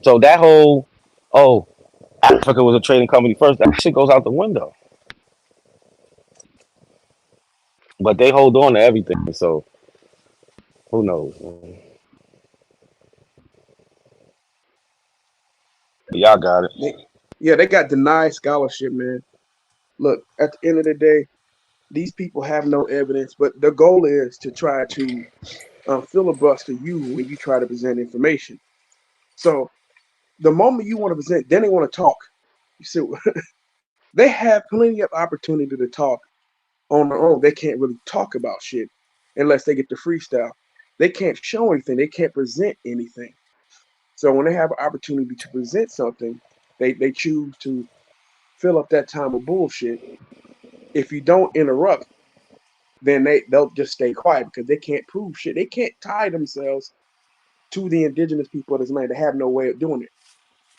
So that whole, oh, Africa was a trading company first, that shit goes out the window. But they hold on to everything. So who knows? Y'all got it. They got denied scholarship, man. Look, at the end of the day, these people have no evidence, but the goal is to try to filibuster you when you try to present information. So the moment you want to present, then they want to talk. You see, they have plenty of opportunity to talk on their own. They can't really talk about shit unless they get the freestyle. They can't show anything. They can't present anything. So when they have an opportunity to present something, they choose to fill up that time with bullshit. If you don't interrupt, then they'll just stay quiet because they can't prove shit. They can't tie themselves to the indigenous people of this land. They have no way of doing it.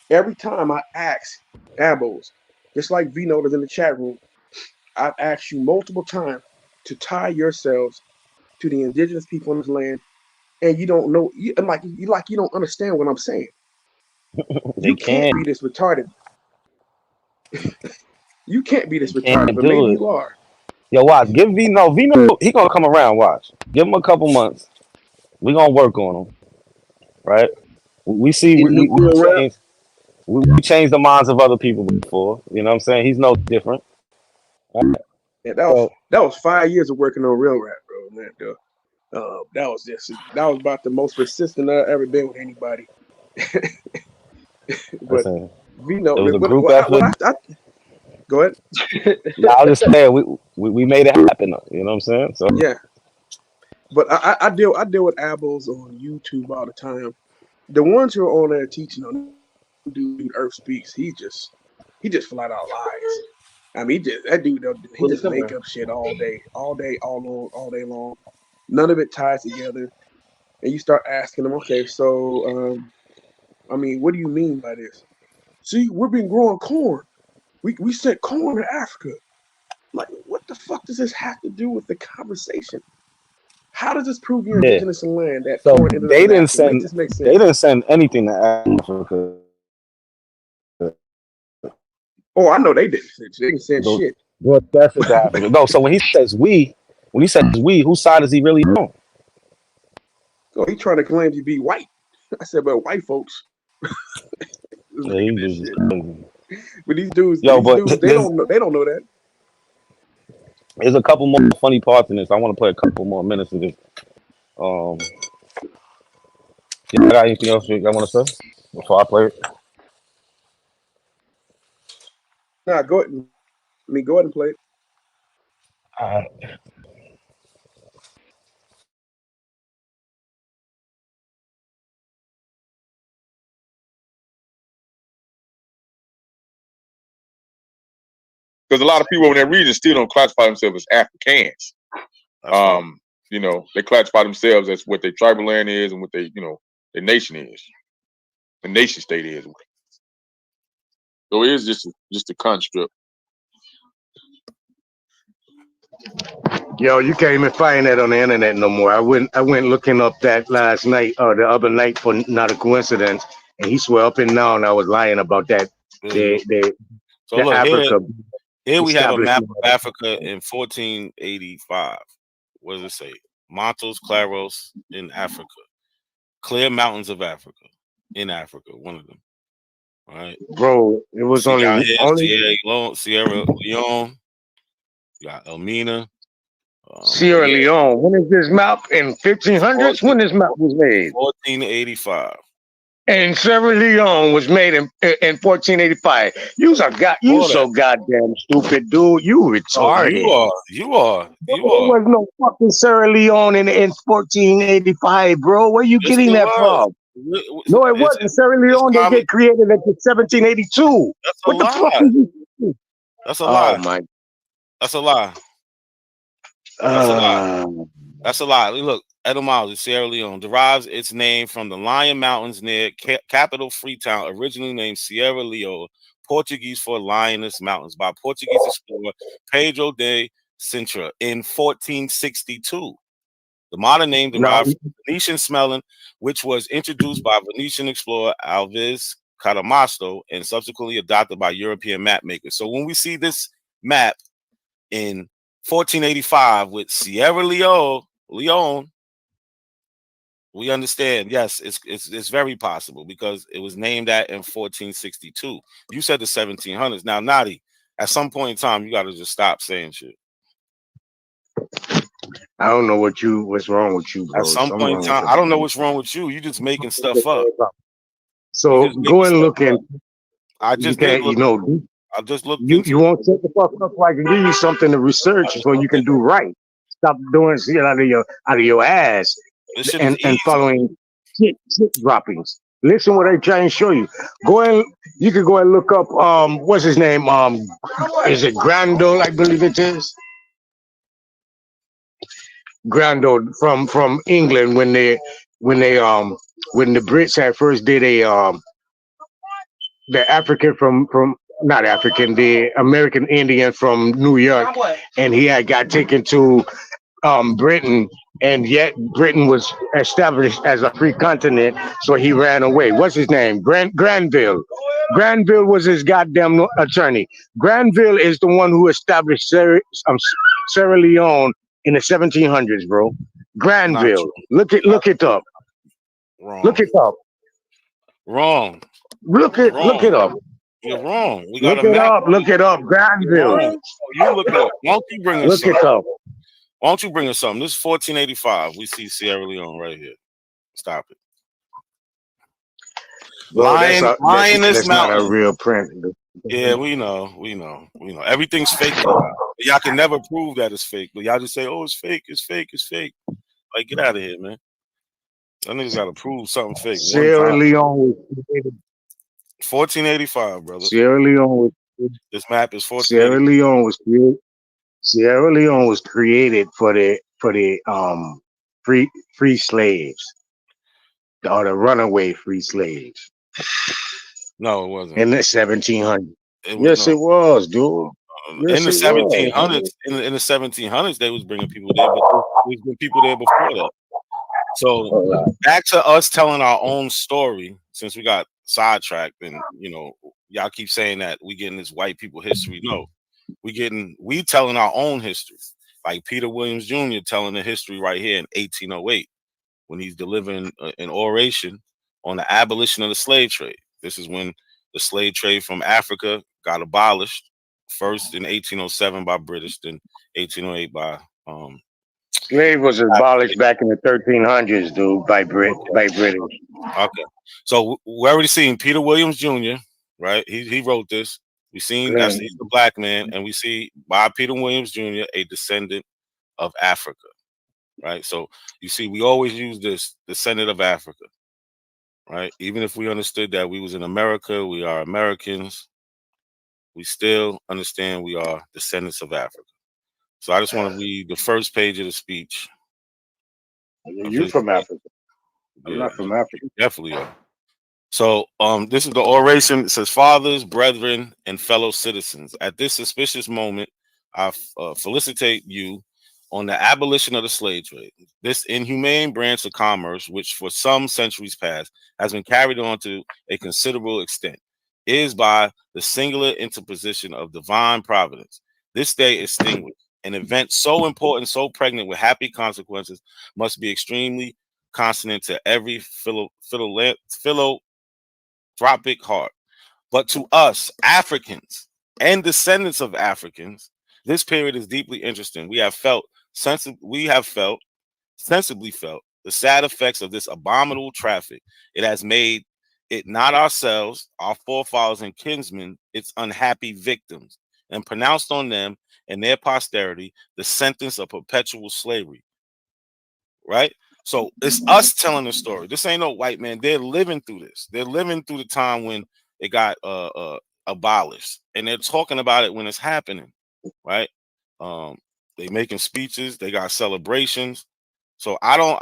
Every time I ask Abos, just like Vino is in the chat room, I've asked you multiple times to tie yourselves to the indigenous people in this land, and you don't know. You don't understand what I'm saying. They You can't can't. be this retarded. You can't be this retarded, Can't but do maybe it. you are. Yo, watch. Give Vino. He gonna come around. Watch. Give him a couple months. We gonna work on him. Right. We see. He do real rap. Change. We changed the minds of other people before. You know what I'm saying? He's no different. Right? Yeah, So that was 5 years of working on real rap, bro. Man, that was about the most persistent I've ever been with anybody. But listen, Vino, it was a what, group what effort. I go ahead. Now I'll just say we made it happen. You know what I'm saying? So Yeah, but I deal with abos on YouTube all the time. The ones who are on there teaching on dude Earth Speaks, he just flat out lies. I mean, that dude, he Well, just come make here. up shit all day, all day long. None of it ties together. And you start asking them, okay, so I mean, what do you mean by this? See, we've been growing corn. We sent corn to Africa. Like, what the fuck does this have to do with the conversation? How does this prove you're yeah. indigenous in land that So corn ended up in Africa? Make this make they sense. didn't send anything to Africa. Oh, I know they didn't. They didn't send Go shit. go to Africa. No. So when he says we, whose side is he really on? Oh, he trying to claim to be white. I said, but white folks. Yeah, Look at he this was shit. crazy. But Yo, but they don't know that. there's a couple more funny parts in this. I want to play a couple more minutes of this. Um, y'all got anything else you want to say before I play it? Nah, go ahead. Go ahead and play it. Because a lot of people in that region still don't classify themselves as Africans. You know, they classify themselves as what their tribal land is and what their nation is, the nation state is. So it is just a construct. Yo, you can't even find that on the internet no more. I went looking up that last night or the other night for not a coincidence, and he swear up and down I was lying about that. So look Africa here we have a map establishment. of Africa in 1485. What does it say? Montes Claros in Africa. Clear Mountains of Africa. In Africa, one of them. All right. Bro, it was See out only here, Sierra Leone. You got Elmina. Sierra Leone. When is this map? In 1500s? When this map was made? 1485. And Sierra Leone was made in 1485. You so goddamn stupid, dude. You retarded. You are. There was no fucking Sierra Leone in 1485, bro. Where you Yes, getting it that was. from? No, it wasn't. Sierra Leone didn't get created until 1782. That's a What the fuck? lie. That's a lie. Oh my. That's a lie. That's a lie. Uh, That's a lie. Look, etymology, Sierra Leone derives its name from the Lion Mountains near capital Freetown, originally named Sierra Leone, Portuguese for Lioness Mountains, by Portuguese explorer Pedro de Sintra in 1462. The modern name now, derived from Venetian smelling, which was introduced by Venetian explorer Alves Cadamasto and subsequently adopted by European map makers. So when we see this map in 1485 with Sierra Leone, we understand. Yes, it's very possible because it was named that in 1462. You said the 1700s. Now, Nadi, at some point in time, you got to just stop saying shit. I don't know what's wrong with you, At bro. some Something point in wrong with time, the I don't know brain. what's wrong with you. You just making stuff up. You So just making go and stuff look in. up. I You just did can't, look. I just looked you into it. won't take the fuck up so I can give you something to I research just so you looked can into do it. right. Stop doing shit out of your ass This shit is and easy. following shit droppings. Listen what I try and show you. You can go and look up what's his name? Is it Grandol, I believe it is? Grandol from England when the Brits had first did the African from not African, the American Indian from New York, and he had got taken to Britain, and yet Britain was established as a free continent, so he ran away. What's his name? Granville. Granville was his goddamn attorney. Granville is the one who established Sierra Leone in the 1700s, bro. Not Granville. true. Look it up. Wrong. Look it up. Wrong. Look it up. You're wrong. We got Look a it map. up. Look it up. Granville. Wrong. You look it up. Why don't you bring us Look something? it up. Why don't you bring us something? This is 1485. We see Sierra Leone right here. Stop it. Bro, Lioness that's not a Mountain. real print. Yeah, we know. Everything's fake to y'all. Y'all can never prove that it's fake, but y'all just say, "Oh, it's fake. It's fake. It's fake." Like, get out of here, man. That niggas got to prove something fake one Sierra time. Leone was created. 1485, brother. Sierra Leone was This map is 1485. Sierra Leone was created. Sierra Leone was created for the free slaves or the runaway free slaves No, it wasn't. in the 1700s. It was Yes, no. it was, dude. In Yes, the it was. 1700s, in the 1700s, they was bringing people there, but there's been people there before that. So back to us telling our own story, since we got sidetracked, and y'all keep saying that we getting this white people history. No, we telling our own history, like Peter Williams Jr. telling the history right here in 1808 when he's delivering an oration on the abolition of the slave trade. This is when the slave trade from Africa got abolished, first in 1807 by British, then 1808 by Slave was abolished back in the 1300s, dude, by British. Okay, so we already seen Peter Williams Jr. Right? He wrote this. We seen he's a black man, and we see by Peter Williams Jr. a descendant of Africa. Right? So you see, we always use this descendant of Africa. Right? Even if we understood that we was in America, we are Americans. We still understand we are descendants of Africa. So I just want to read the first page of the speech. You from Africa? I'm not from Africa. Definitely are. So this is the oration. It says, "Fathers, brethren, and fellow citizens, at this suspicious moment, I felicitate you on the abolition of the slave trade. This inhumane branch of commerce, which for some centuries past has been carried on to a considerable extent, is by the singular interposition of divine providence this day extinguished. An event so important, so pregnant with happy consequences, must be extremely consonant to every philanthropic heart. But to us, Africans and descendants of Africans, this period is deeply interesting. We have sensibly felt the sad effects of this abominable traffic. It has made it not ourselves, our forefathers and kinsmen, its unhappy victims, and pronounced on them and their posterity the sentence of perpetual slavery." Right? So it's us telling the story. This ain't no white man. They're living through this. They're living through the time when it got abolished, and they're talking about it when it's happening. Right? They making speeches. They got celebrations. So I don't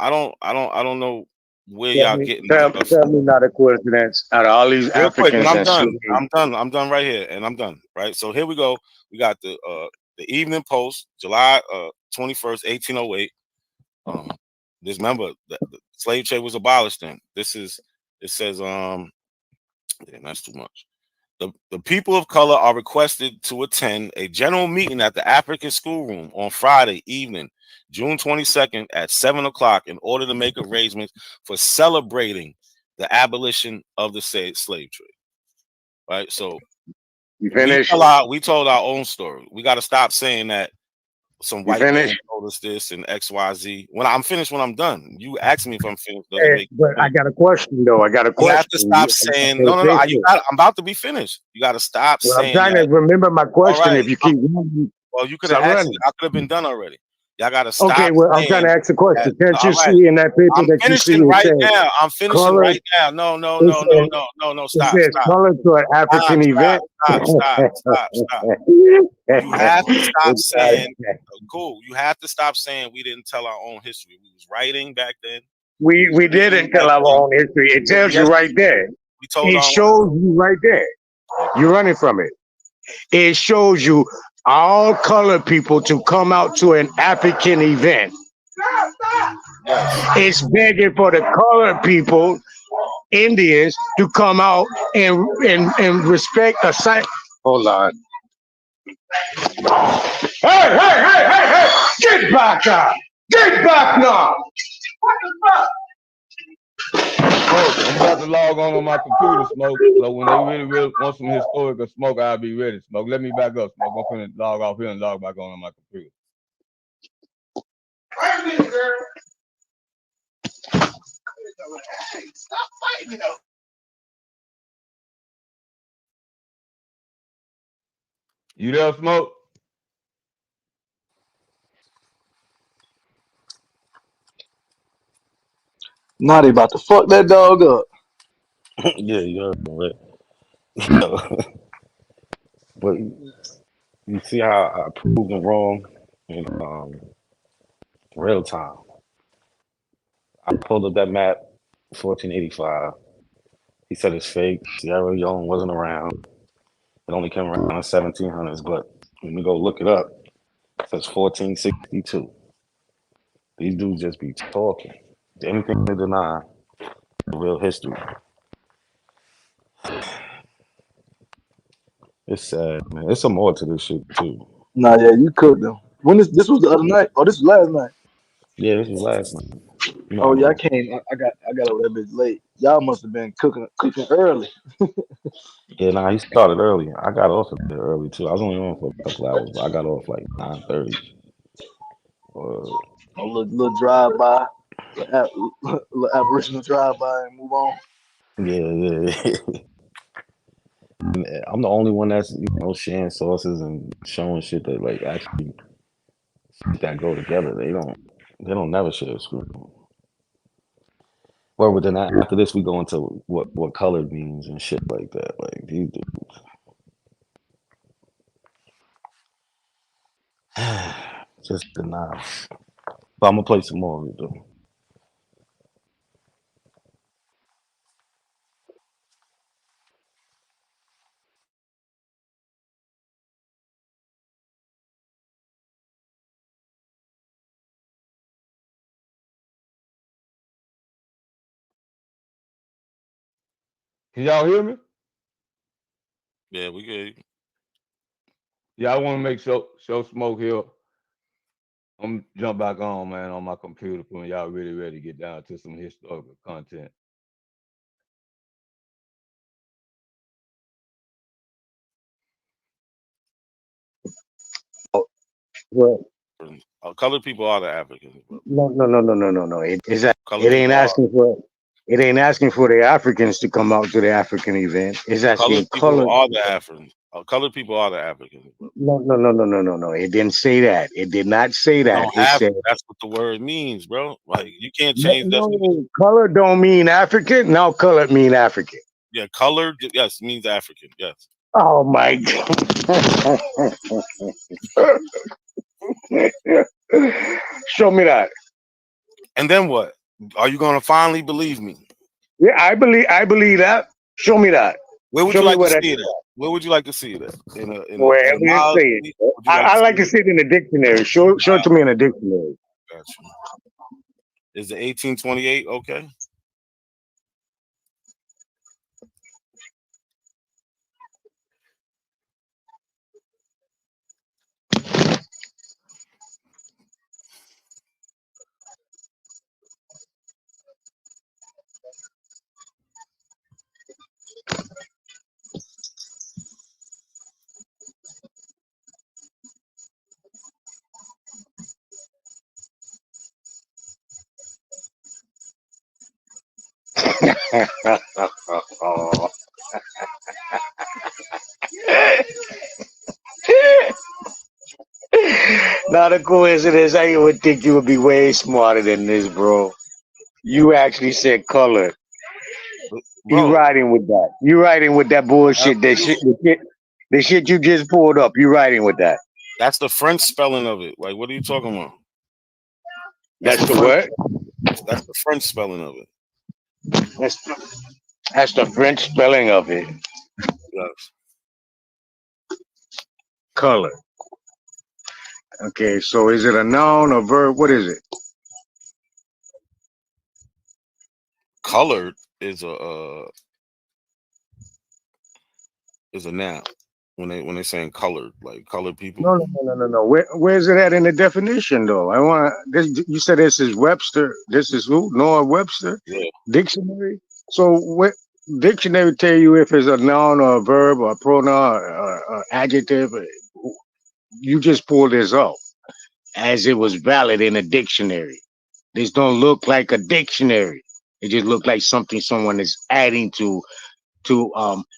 know where y'all getting this stuff. Tell me not a coincidence. Out of all these Real quick, and Africans I'm and done. slaves, I'm done right here, and I'm done. Right. So here we go. We got the Evening Post, July 21st, 1808. Just remember the slave trade was abolished then. It says damn, that's too much. The people of color are requested to attend a general meeting at the African schoolroom on Friday evening, June 22nd at 7 o'clock in order to make arrangements for celebrating the abolition of the slave trade. Right. So you finished? we told our own story. We got to stop saying that some You white man finished? told us this and XYZ. When I'm finished, when I'm done. You ask me if I'm finished, doesn't Hey, make but I sense. got a question though. I got a You question. have to stop saying no. I'm about to be finished. You got to stop Well, I'm saying trying that. to remember my All question. right. If you keep running, Well, you could so have I'm asked running. it. I could have been done already. Y'all got to Okay, stop well, I'm trying saying to ask a that. question. Can't you All right. see in that paper I'm that you see finishing it right says now. I'm finishing color? right now. No. It says, Stop. it says color to an African event. Stop. You have to stop saying, cool. You have to stop saying we didn't tell our own history. We was writing back then. We didn't tell our own history. It tells you right there. We told It our shows you right there. You're running from it. It shows you all colored people to come out to an African event. Yes. It's begging for the colored people, Indians, to come out and respect a site. Hold on. Hey! Get back up! Get back now! I'm about to log on my computer, Smoke. So when they really want some historical smoke, I'll be ready, Smoke. Let me back up, Smoke. I'm finna log off here and log back on my computer. Stop fighting though. You there, Smoke? Now they about to fuck that dog up. Yeah, you heard me, right? But you see how I proved him wrong in real time. I pulled up that map, 1485. He said it's fake. Sierra Leone wasn't around. It only came around in 1700s. But when we go look it up, it says 1462. These dudes just be talking. Anything to deny the real history. It's sad, man. It's some more to this shit too. Nah, yeah, you cooked them. When this was the other night? Oh, this was last night. Yeah, this was last night. You know, Oh yeah, I came. I got over that bitch late. Y'all must have been cooking early. Yeah, nah, he started early. I got off a bit early too. I was only on for a couple hours, but I got off like 9:30. A little drive by, little Aboriginal drive by, and move on. Yeah. I'm the only one that's sharing sources and showing shit that like actually that go together. They don't never share screen. Well, but then after this, we go into what color means and shit like that. Like these dudes, just denials. But I'm gonna play some more of it though. Can y'all hear me? Yeah, we good. Yeah, I want to make show Smoke here. I'm jump back on, man, on my computer when y'all really ready to get down to some historical content. Well, Colored people are the Africans. Bro. no. Colored It ain't people are. asking for the Africans to come out to the African event. It's asking Colored people colored. are the Africans. Colored people are the Africans. Bro. No. It didn't say that. It did not say that. Don't It have said to. That's what the word means, bro. Like you can't change definition. no. Color don't mean African. Now colored mean African. Yeah, colored, yes, means African. Yes. Oh my God. Show me that. And then what? Are you gonna finally believe me? Yeah, I believe that. Show me that. Where would Show you me like to where that see is it at? Where would you like to see it at? In a wherever you mild say state? it. Would you like I to like to see see it in the dictionary. Show it to me in a dictionary. Gotcha. Is the 1828 okay? Not a coincidence. I would think you would be way smarter than this, bro. You actually said color. You Bro, riding with that. You riding with that bullshit. The shit you just pulled up. You riding with that. that's the French spelling of it. Like, what are you talking about? That's the the French. what? That's the French spelling of it. That's the French spelling of it. Yes. Color. Okay, so is it a noun or verb? What is it? Colored is a noun. When they saying colored, like colored people. No. Where's it at in the definition, though? I want this. You said this is Webster. This is who? Noah Webster Yeah. dictionary. So what dictionary tell you if it's a noun or a verb or a pronoun or adjective? You just pulled this up as it was valid in a dictionary. This don't look like a dictionary. It just look like something someone is adding to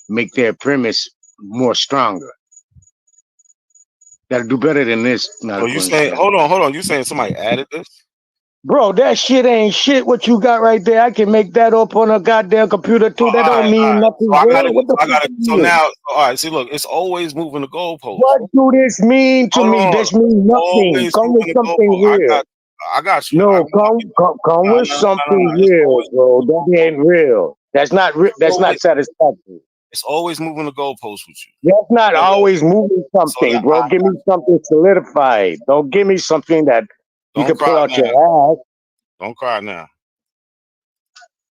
make their premise more stronger. Gotta do better than this. Not Oh, a you saying? coincidence. Hold on. You saying somebody added this? Bro, that shit ain't shit. What you got right there? I can make that up on a goddamn computer too. That All don't right. mean nothing, So I bro. gotta. What the I fuck gotta. is So this? now, all right. See, look, it's always moving the goalpost. What do this mean to Hold me? on. This means nothing. Always Come with moving the something goalpost. real. I got you. No, come with something It's real, always bro. That ain't real. That's not that's not always satisfactory. it's always moving the goalpost with you. That's not So, always moving so something, bro. Give me something solidified. Don't give me something that you don't can pull cry out now. your ass. Don't cry now.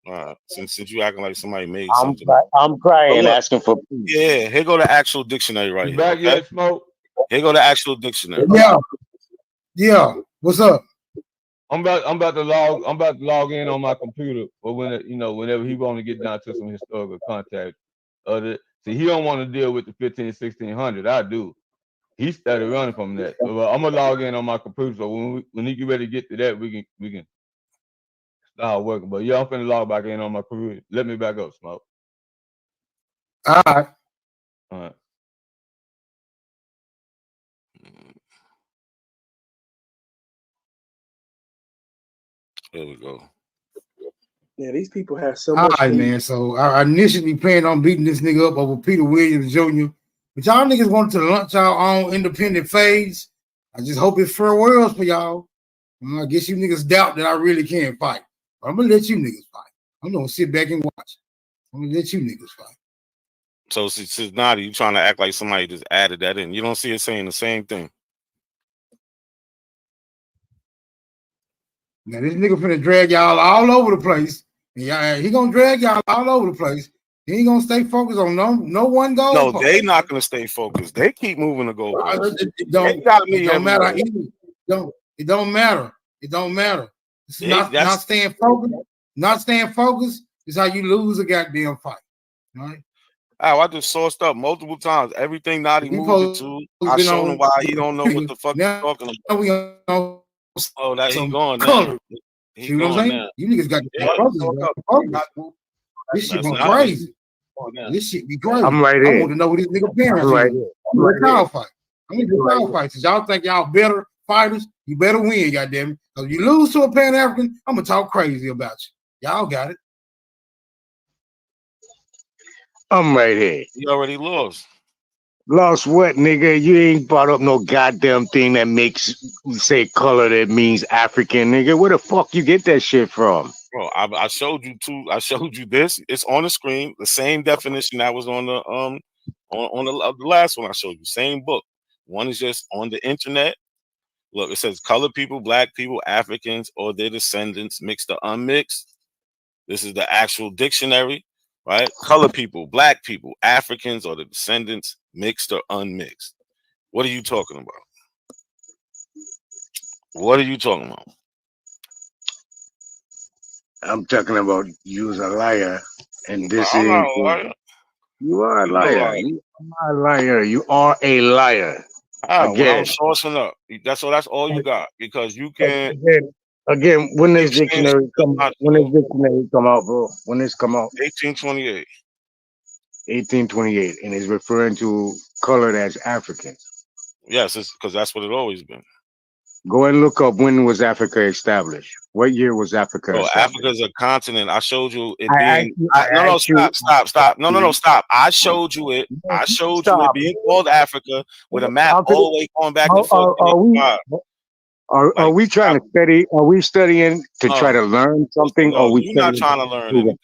All right. Since you acting like somebody made something. I'm But crying, look, asking for peace. yeah, here go the actual dictionary right You here. back Okay. yet, Smoke? Here go the actual dictionary. Yeah. What's up? I'm about to log in on my computer, or whenever he want to get down to some historical contact. See, he don't want to deal with the 1600. I do. He started running from that. So I'm gonna log in on my computer. So when he get ready to get to that, we can start working. But yeah, I'm finna log back in on my computer. Let me back up, Smoke. All right. All right. There we go. Yeah, these people have so All much right, hate. man. So I initially planned on beating this nigga up over Peter Williams Jr. But y'all niggas wanted to launch y'all own independent phase. I just hope it's fair worlds for y'all. I guess you niggas doubt that I really can fight. But I'm gonna let you niggas fight. I'm gonna sit back and watch. I'm gonna let you niggas fight. So since Nadi, you trying to act like somebody just added that in. You don't see it saying the same thing. Now this nigga finna drag y'all all over the place. Yeah, he gonna drag y'all all over the place. He ain't gonna stay focused on no one goal. No, they not gonna stay focused. They keep moving the goalposts. It don't matter. It don't matter. It don't matter. It's not staying focused. Not staying focused is how you lose a goddamn fight. All right. Oh, I just sourced up multiple times. Everything Nadi moved it to. I showed him why he don't know what the fuck he's talking about. We on Oh, that he going color. now. He See what I'm going saying? now. You niggas got to Yeah, focus, sourced bro. up. Focus. This shit be Now, crazy. going now. This shit be crazy. I'm right I here. want to know what these nigga parents I'm right is. here. I'm gonna cow fight. I'm gonna do cow fights. Since y'all think y'all better fighters, you better win, goddamn it. Because if you lose to a Pan African, I'm gonna talk crazy about you. Y'all got it. I'm right here. He already lost. Lost what, nigga? You ain't brought up no goddamn thing that makes say color that means African, nigga. Where the fuck you get that shit from? Bro, I showed you two. I showed you this. It's on the screen. The same definition that was on the the last one I showed you. Same book. One is just on the internet. Look, it says colored people, black people, Africans, or their descendants, mixed or unmixed. This is the actual dictionary, right? Colored people, black people, Africans, or the descendants, mixed or unmixed. What are you talking about? What are you talking about? I'm talking about you's a liar, and this I'm not ain't. a liar. You are a You a liar. liar. You are a liar. You are a liar. When I'm Again. sourcing up, that's all you got because you can't Again. When keep this changing dictionary the come, when this logical. dictionary come out, bro? When this come out? 1828. 1828, and it's referring to colored as African. Yes, it's because that's what it always been. Go and look up when was Africa established. What year was Africa Bro, established? Africa is a continent. I showed you it I being. No, asked you. stop. No, stop. I showed you it. I showed you it Stop. being called Africa with a map How could all the way going back to are we 1485. are Like, we trying to study? Are we studying to try to learn something? Or are no, we you're not studying? trying to learn anything.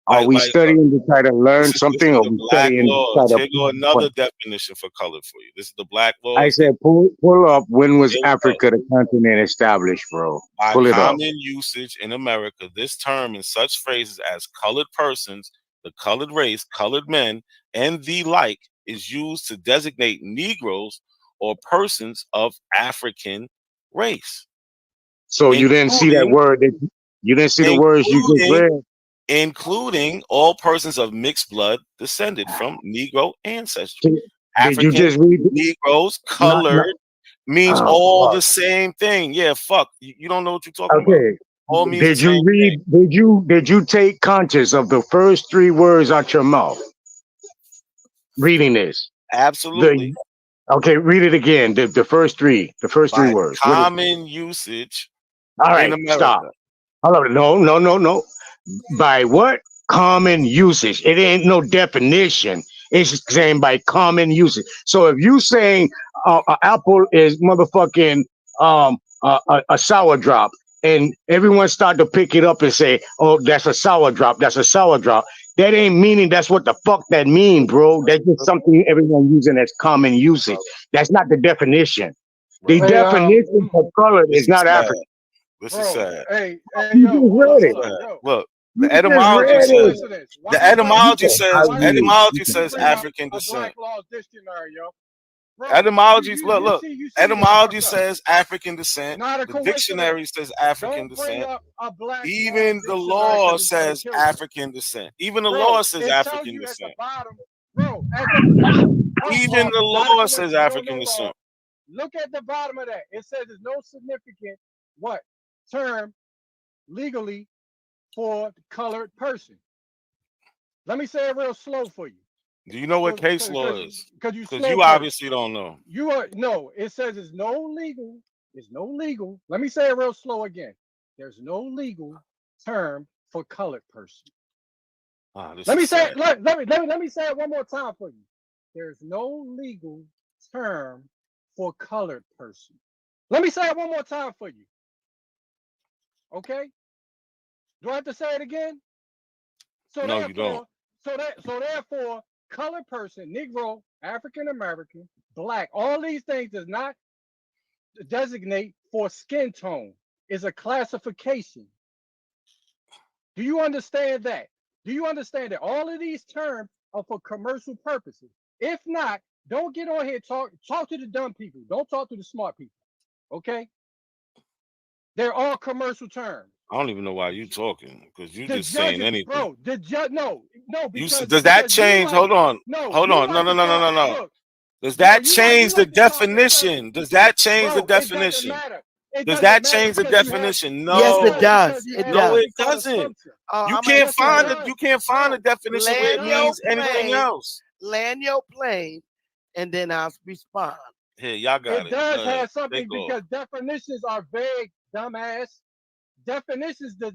Are we Look, studying to try to learn this something? is Or are the we black studying to try laws. to Here go prove a another point? definition for color for you. This is the black I laws. said, pull up. When was Here we go. Africa the continent established, bro? By Pull it up. common usage in America, this term in such phrases as colored persons, the colored race, colored men, and the like is used to designate Negroes or persons of African race. So you didn't see that word. You didn't see the words you just read. Including all persons of mixed blood descended from Negro ancestry. Did you African, just read? Negroes, Not, colored means oh, all fuck. the same thing. Yeah, fuck. You don't know what you're talking about. Okay. All means the Did you same read? thing. Did you take conscious of the first three words out your mouth? Reading this. Absolutely. Okay, read it again. The first three. The first three By words. common usage All in right, America. stop. Hold on. No. By what? Common usage. It ain't no definition. It's saying by common usage. So if you saying apple is motherfucking a sour drop, and everyone start to pick it up and say, "Oh, that's a sour drop. That's a sour drop." That ain't meaning that's what the fuck that mean, bro. That's just something everyone using as common usage. That's not the definition. The Hey, definition for color This is is not sad. African. This is sad. hey, You yo, just hold read up, it. hold up, yo. Look, You the just etymology read says Listen to this. the Why don't etymology you says bring up African a descent. Black Law dictionary, yo? Bro, Etymology, you look. see this Etymology fuck up. says African descent. Not a The coincidence. dictionary says African Don't bring descent. up a Black Law Even the dictionary law because it's gonna says kill you. African descent. Even the law Bro, says it tells African you at the descent. bottom, bro, at the bottom. Even the Not a law coincidence. says You don't African know law. descent. Look at the bottom of that. It says there's no significant what term legally for colored person. Let me say it real slow for you. Do you know what case law is? Because you Because slow you person. obviously don't know. You are no. It says it's no legal. It's no legal. Let me say it real slow again. There's no legal term for colored person. Let me say it. Let me say it one more time for you. There's no legal term for colored person. Let me say it one more time for you. Okay? Do I have to say it again? So No, you don't. therefore, colored person, Negro, African American, Black, all these things does not designate for skin tone. It's a classification. Do you understand that? Do you understand that all of these terms are for commercial purposes? If not, don't get on here talk to the dumb people. Don't talk to the smart people. Okay? They're all commercial terms. I don't even know why you talking because you just saying anything. Bro, the judge, no, because Does that change? Hold on. No. No. Does that change the definition? Does that change the definition? Does that change the definition? Yes, it No. does. It No, does. it doesn't. You I'm can't find it. explain. You can't find a definition where it means anything else. Land your plane, and then I'll respond. Here, y'all got It it. does Go ahead. have something Take off. because definitions are vague, dumbass. Definitions does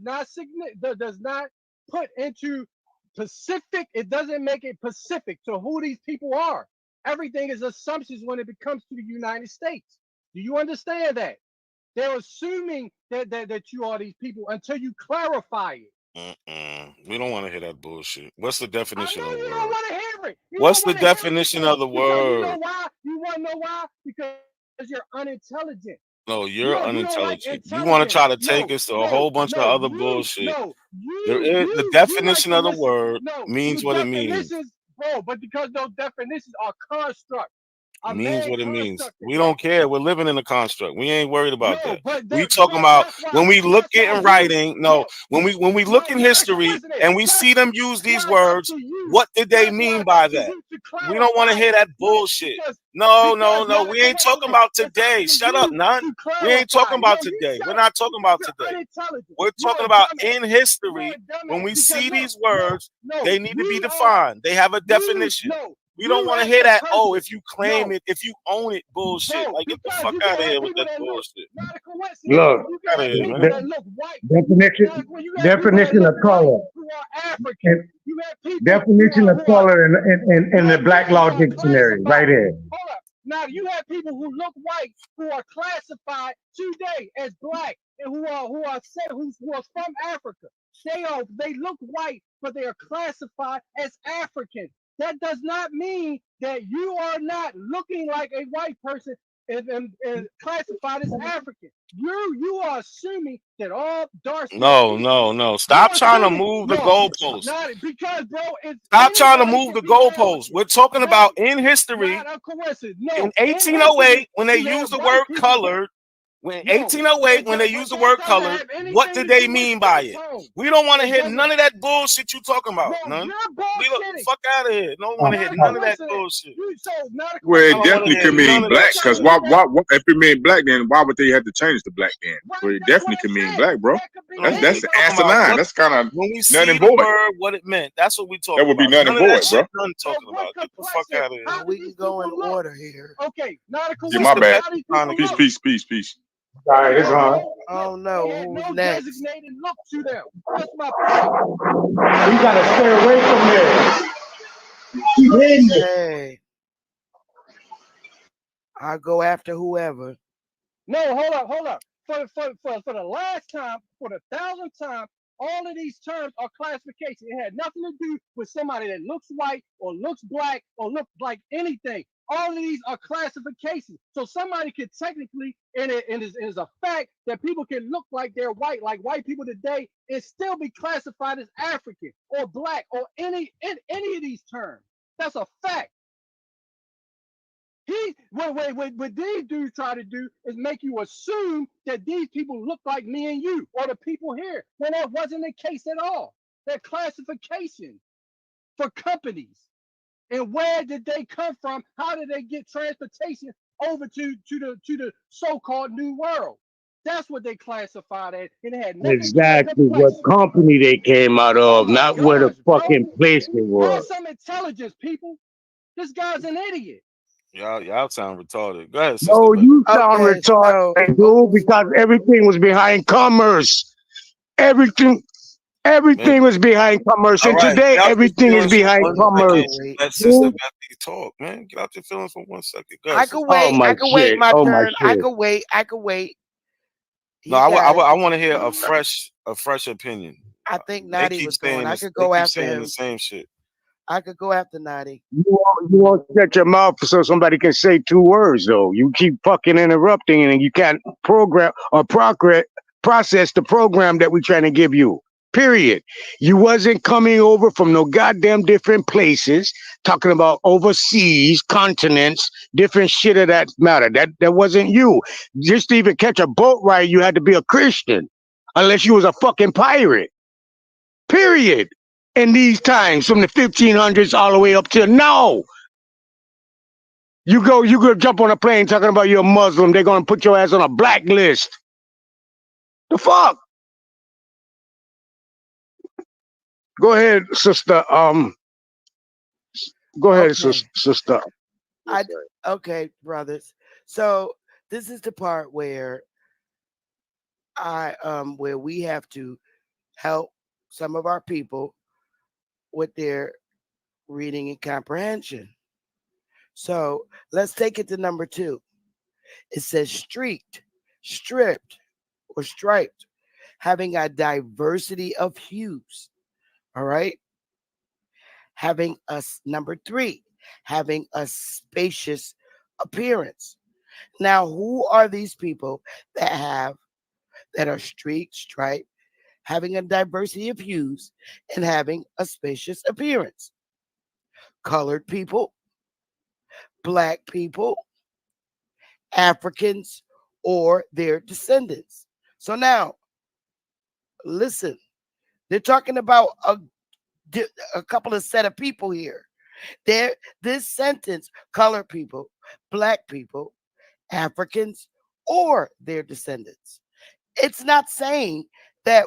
not put into Pacific. It doesn't make it Pacific to who these people are. Everything is assumptions when it comes to the United States. Do you understand that? They're assuming that you are these people until you clarify it. We don't want to hear that bullshit. What's the definition of the You word? don't want to hear it. You What's don't the want to hear it definition of the because you know word? why? You want to know why? Because you're unintelligent. No, you're You don't like unintelligent. You want to intelligence. try to take us to a whole bunch of other bullshit. There is the You like definition to of the listen. word No, means the what it means. definitions, bro, but because those definitions are construct. It means what it means. Construct. We don't care. We're living in a construct. We ain't worried about that. But We talking about when we look in writing. No, when we look in history and we see them use these words, what did they mean by that? We don't want to hear that bullshit. No. We ain't talking about today. Shut up, none. We ain't talking about today. We're not talking about today. We're talking about in history. When we see these words, they need to be defined. They have a definition. We don't want to hear that. Oh, if you claim it, if you own it, bullshit. Like, get the fuck out of here with that bullshit. Look, Out of here, man. definition of color. And definition of color in the Black Law Dictionary, right here. Hold up. Now you have people who look white who are classified today as black and who are from Africa. They look white, but they are classified as African. That does not mean that you are not looking like a white person and classified as African. You are assuming that all dark skinned No. Stop trying to move the goalposts. Not because, bro, Stop trying to move the goalposts. We're talking about in history. In 1808, when they used the word colored, when 1808, when they used the word colored, what did they mean by it? We don't want to hear none of that bullshit you talking about. None. We look, fuck out of here. Don't want to hear none of that bullshit. Well, it definitely could mean black, because why if it mean black, then why would they have to change the black then? Well, it definitely could mean black, bro. That's asinine. That's kind of when we see nothing the void. word, what it meant. That's what we talking That would be about. nothing None of that void, shit bro. none talking about. Get the fuck out of here. We can go in order here. Okay, Yeah, my bad. Peace. All right, it's on. Oh no, who's next? Designated look to them. That's my point. We gotta stay away from there. Keep hitting it. Hey, I'll go after whoever. No, hold up. For the last time, for the 1,000th time, all of these terms are classification. It had nothing to do with somebody that looks white or looks black or looks like anything. All of these are classifications. So somebody could technically, and it is a fact that people can look like they're white, like white people today, and still be classified as African or black or any of these terms. That's a fact. What these dudes try to do is make you assume that these people look like me and you or the people here, when that wasn't the case at all. They're classification for companies. And where did they come from? How did they get transportation over to the so-called New World? That's what they classified as. And it had nothing Exactly to do with what the place. company they came out of, not where the fucking place it Have was. some intelligence, people. This guy's an idiot. Y'all sound retarded. Go ahead, sister. No, you sound retarded, dude, because everything was behind commerce. Everything was behind commerce. All And right, today, get out your everything is feelings for behind 1 commerce. second. Let sister Bethany talk, man. Get out your feelings for 1 second. Go ahead, I sister. could wait. I could wait my Oh, my turn. I shit. could wait. I could wait. No, I want to hear a fresh opinion. I think They Nadi keep was going. saying I this. could They go keep after saying him. the same shit. I could go after Nadi. You won't shut your mouth so somebody can say 2 words, though. You keep fucking interrupting and you can't program or process the program that we're trying to give you. Period. You wasn't coming over from no goddamn different places, talking about overseas, continents, different shit of that matter. That wasn't you. Just to even catch a boat ride, you had to be a Christian, unless you was a fucking pirate. Period. In these times, from the 1500s all the way up till now. You go jump on a plane talking about you're a Muslim, they're gonna put your ass on a blacklist. The fuck? Go ahead, sister. Go ahead, sister. Okay, brothers. So this is the part where where we have to help some of our people with their reading and comprehension. So let's take it to number 2. It says streaked, stripped, or striped, having a diversity of hues. All right. Having number 3, having a spacious appearance. Now, who are these people that are streaked, striped, having a diversity of hues, and having a spacious appearance? Colored people, black people, Africans, or their descendants. So now, listen, they're talking about a couple of set of people here. This sentence, colored people, black people, Africans, or their descendants. It's not saying that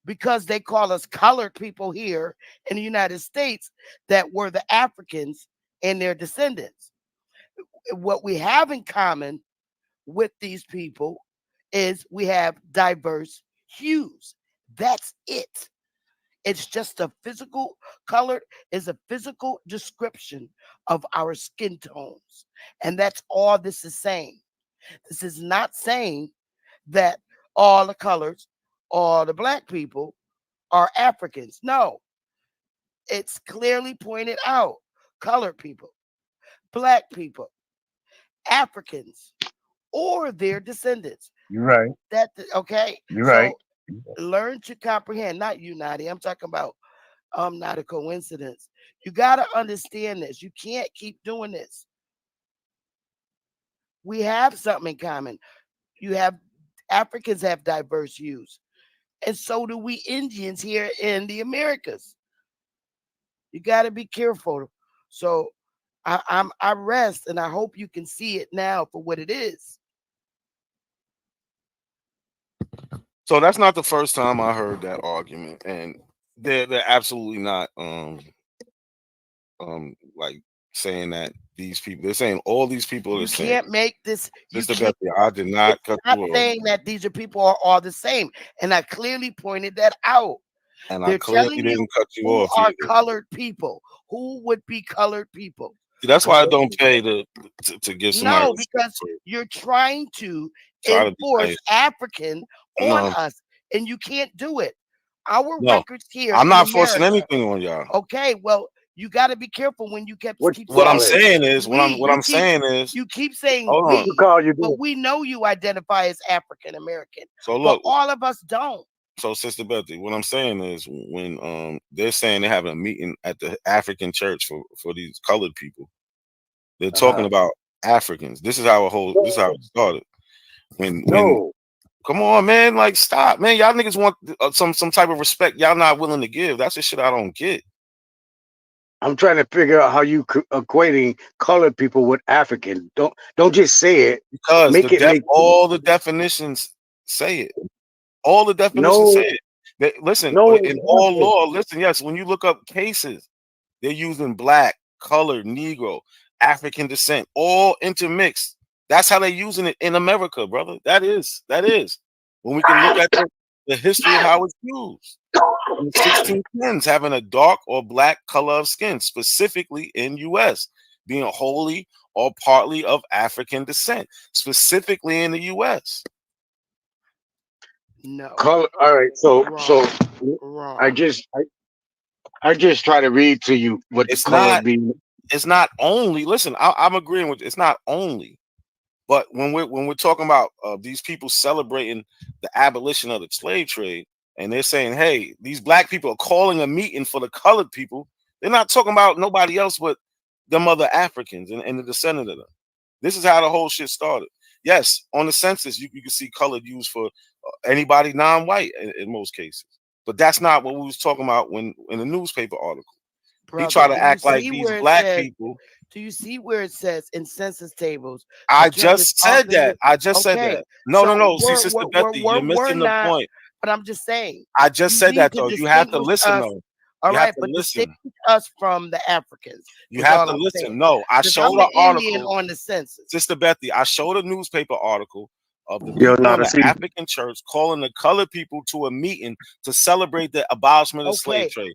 because they call us colored people here in the United States that we're the Africans and their descendants. What we have in common with these people is we have diverse hues. That's it. It's just a physical color is a physical description of our skin tones. And that's all this is saying. This is not saying that all the colors, all the black people are Africans. No, it's clearly pointed out. Colored people, black people, Africans, or their descendants. You're right. Okay. You're So right. learn to comprehend. Not you, Nadia. I'm talking about not a coincidence. You got to understand this. You can't keep doing this. We have something in common. Africans have diverse hues, and so do we Indians here in the Americas. You got to be careful. So I rest, and I hope you can see it now for what it is. So that's not the first time I heard that argument, and they're absolutely not like saying that these people. They're saying all these people are You the same. can't make this. You Mr. can't. Bethany, I did not It's cut not you off, saying that these are people are all the same, and I clearly pointed that out. and I They're clearly telling you didn't cut you who off are either. colored people. Who would be colored people? See, that's why I don't pay to give somebody No, respect because for you're trying to try to be enforce nice. African on No, us, and you can't do it. Our no, records here I'm in not forcing America. anything on y'all. Okay, well, you got to be careful when you keep What I'm saying saying is, what I'm keep, saying is, you keep saying hold on. we, but we know you identify as African American. So but look, all of us don't. so Sister Betty, what I'm saying is, when they're saying they're having a meeting at the African church for these colored people, they're talking about Africans. This is how this is how it started. When come on, man, like stop, man, y'all niggas want some type of respect y'all not willing to give. That's the shit I don't get. I'm trying to figure out how you equating colored people with African. Don't just say it. Because Make it make all the definitions say it. All the definitions say it. Listen, in all law, listen, yes, when you look up cases, they're using black, colored, Negro, African descent, all intermixed. That's how they're using it in America, brother. That is. When we can look at the history of how it's used. In the 1610s, having a dark or black color of skin, specifically in U.S., being wholly or partly of African descent, specifically in the U.S. No. All right. So Wrong. I just try to read to you what It's the color not. be. It's not only. Listen, I'm agreeing with. It's not only, but when we're talking about these people celebrating the abolition of the slave trade, and they're saying, hey, these black people are calling a meeting for the colored people. They're not talking about nobody else but them other Africans and the descendant of them. This is how the whole shit started. Yes, on the census, you can see colored used for anybody non-white in most cases. But that's not what we was talking about when in the newspaper article. Brother, he tried to act like these black people. Do you see where it says in census tables? I just said that. Said that. No. See, Sister Betty, you're missing the point. But I'm just saying. I just said that though. You have to listen though. All right, but distinguish us from the Africans. You have to listen. No, I showed an article on the census. Sister Betty, I showed a newspaper article of the people in the African church calling the colored people to a meeting to celebrate the abolishment of slave trade.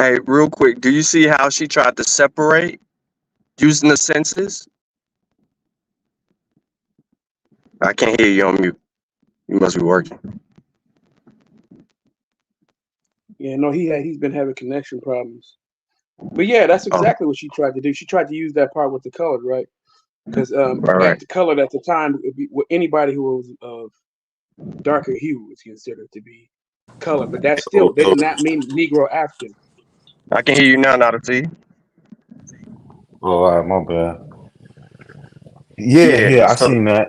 Hey, real quick, do you see how she tried to separate using the census? I can't hear you on mute. You must be working. Yeah, no, he's been having connection problems. But yeah, that's exactly what she tried to do. She tried to use that part with the colored, right? Because Right. at the colored at the time, anybody who was of darker hue was considered to be colored. But that still that did not mean Negro African. I can hear you now, not see. Oh, all right, my bad. Yeah, I So seen that.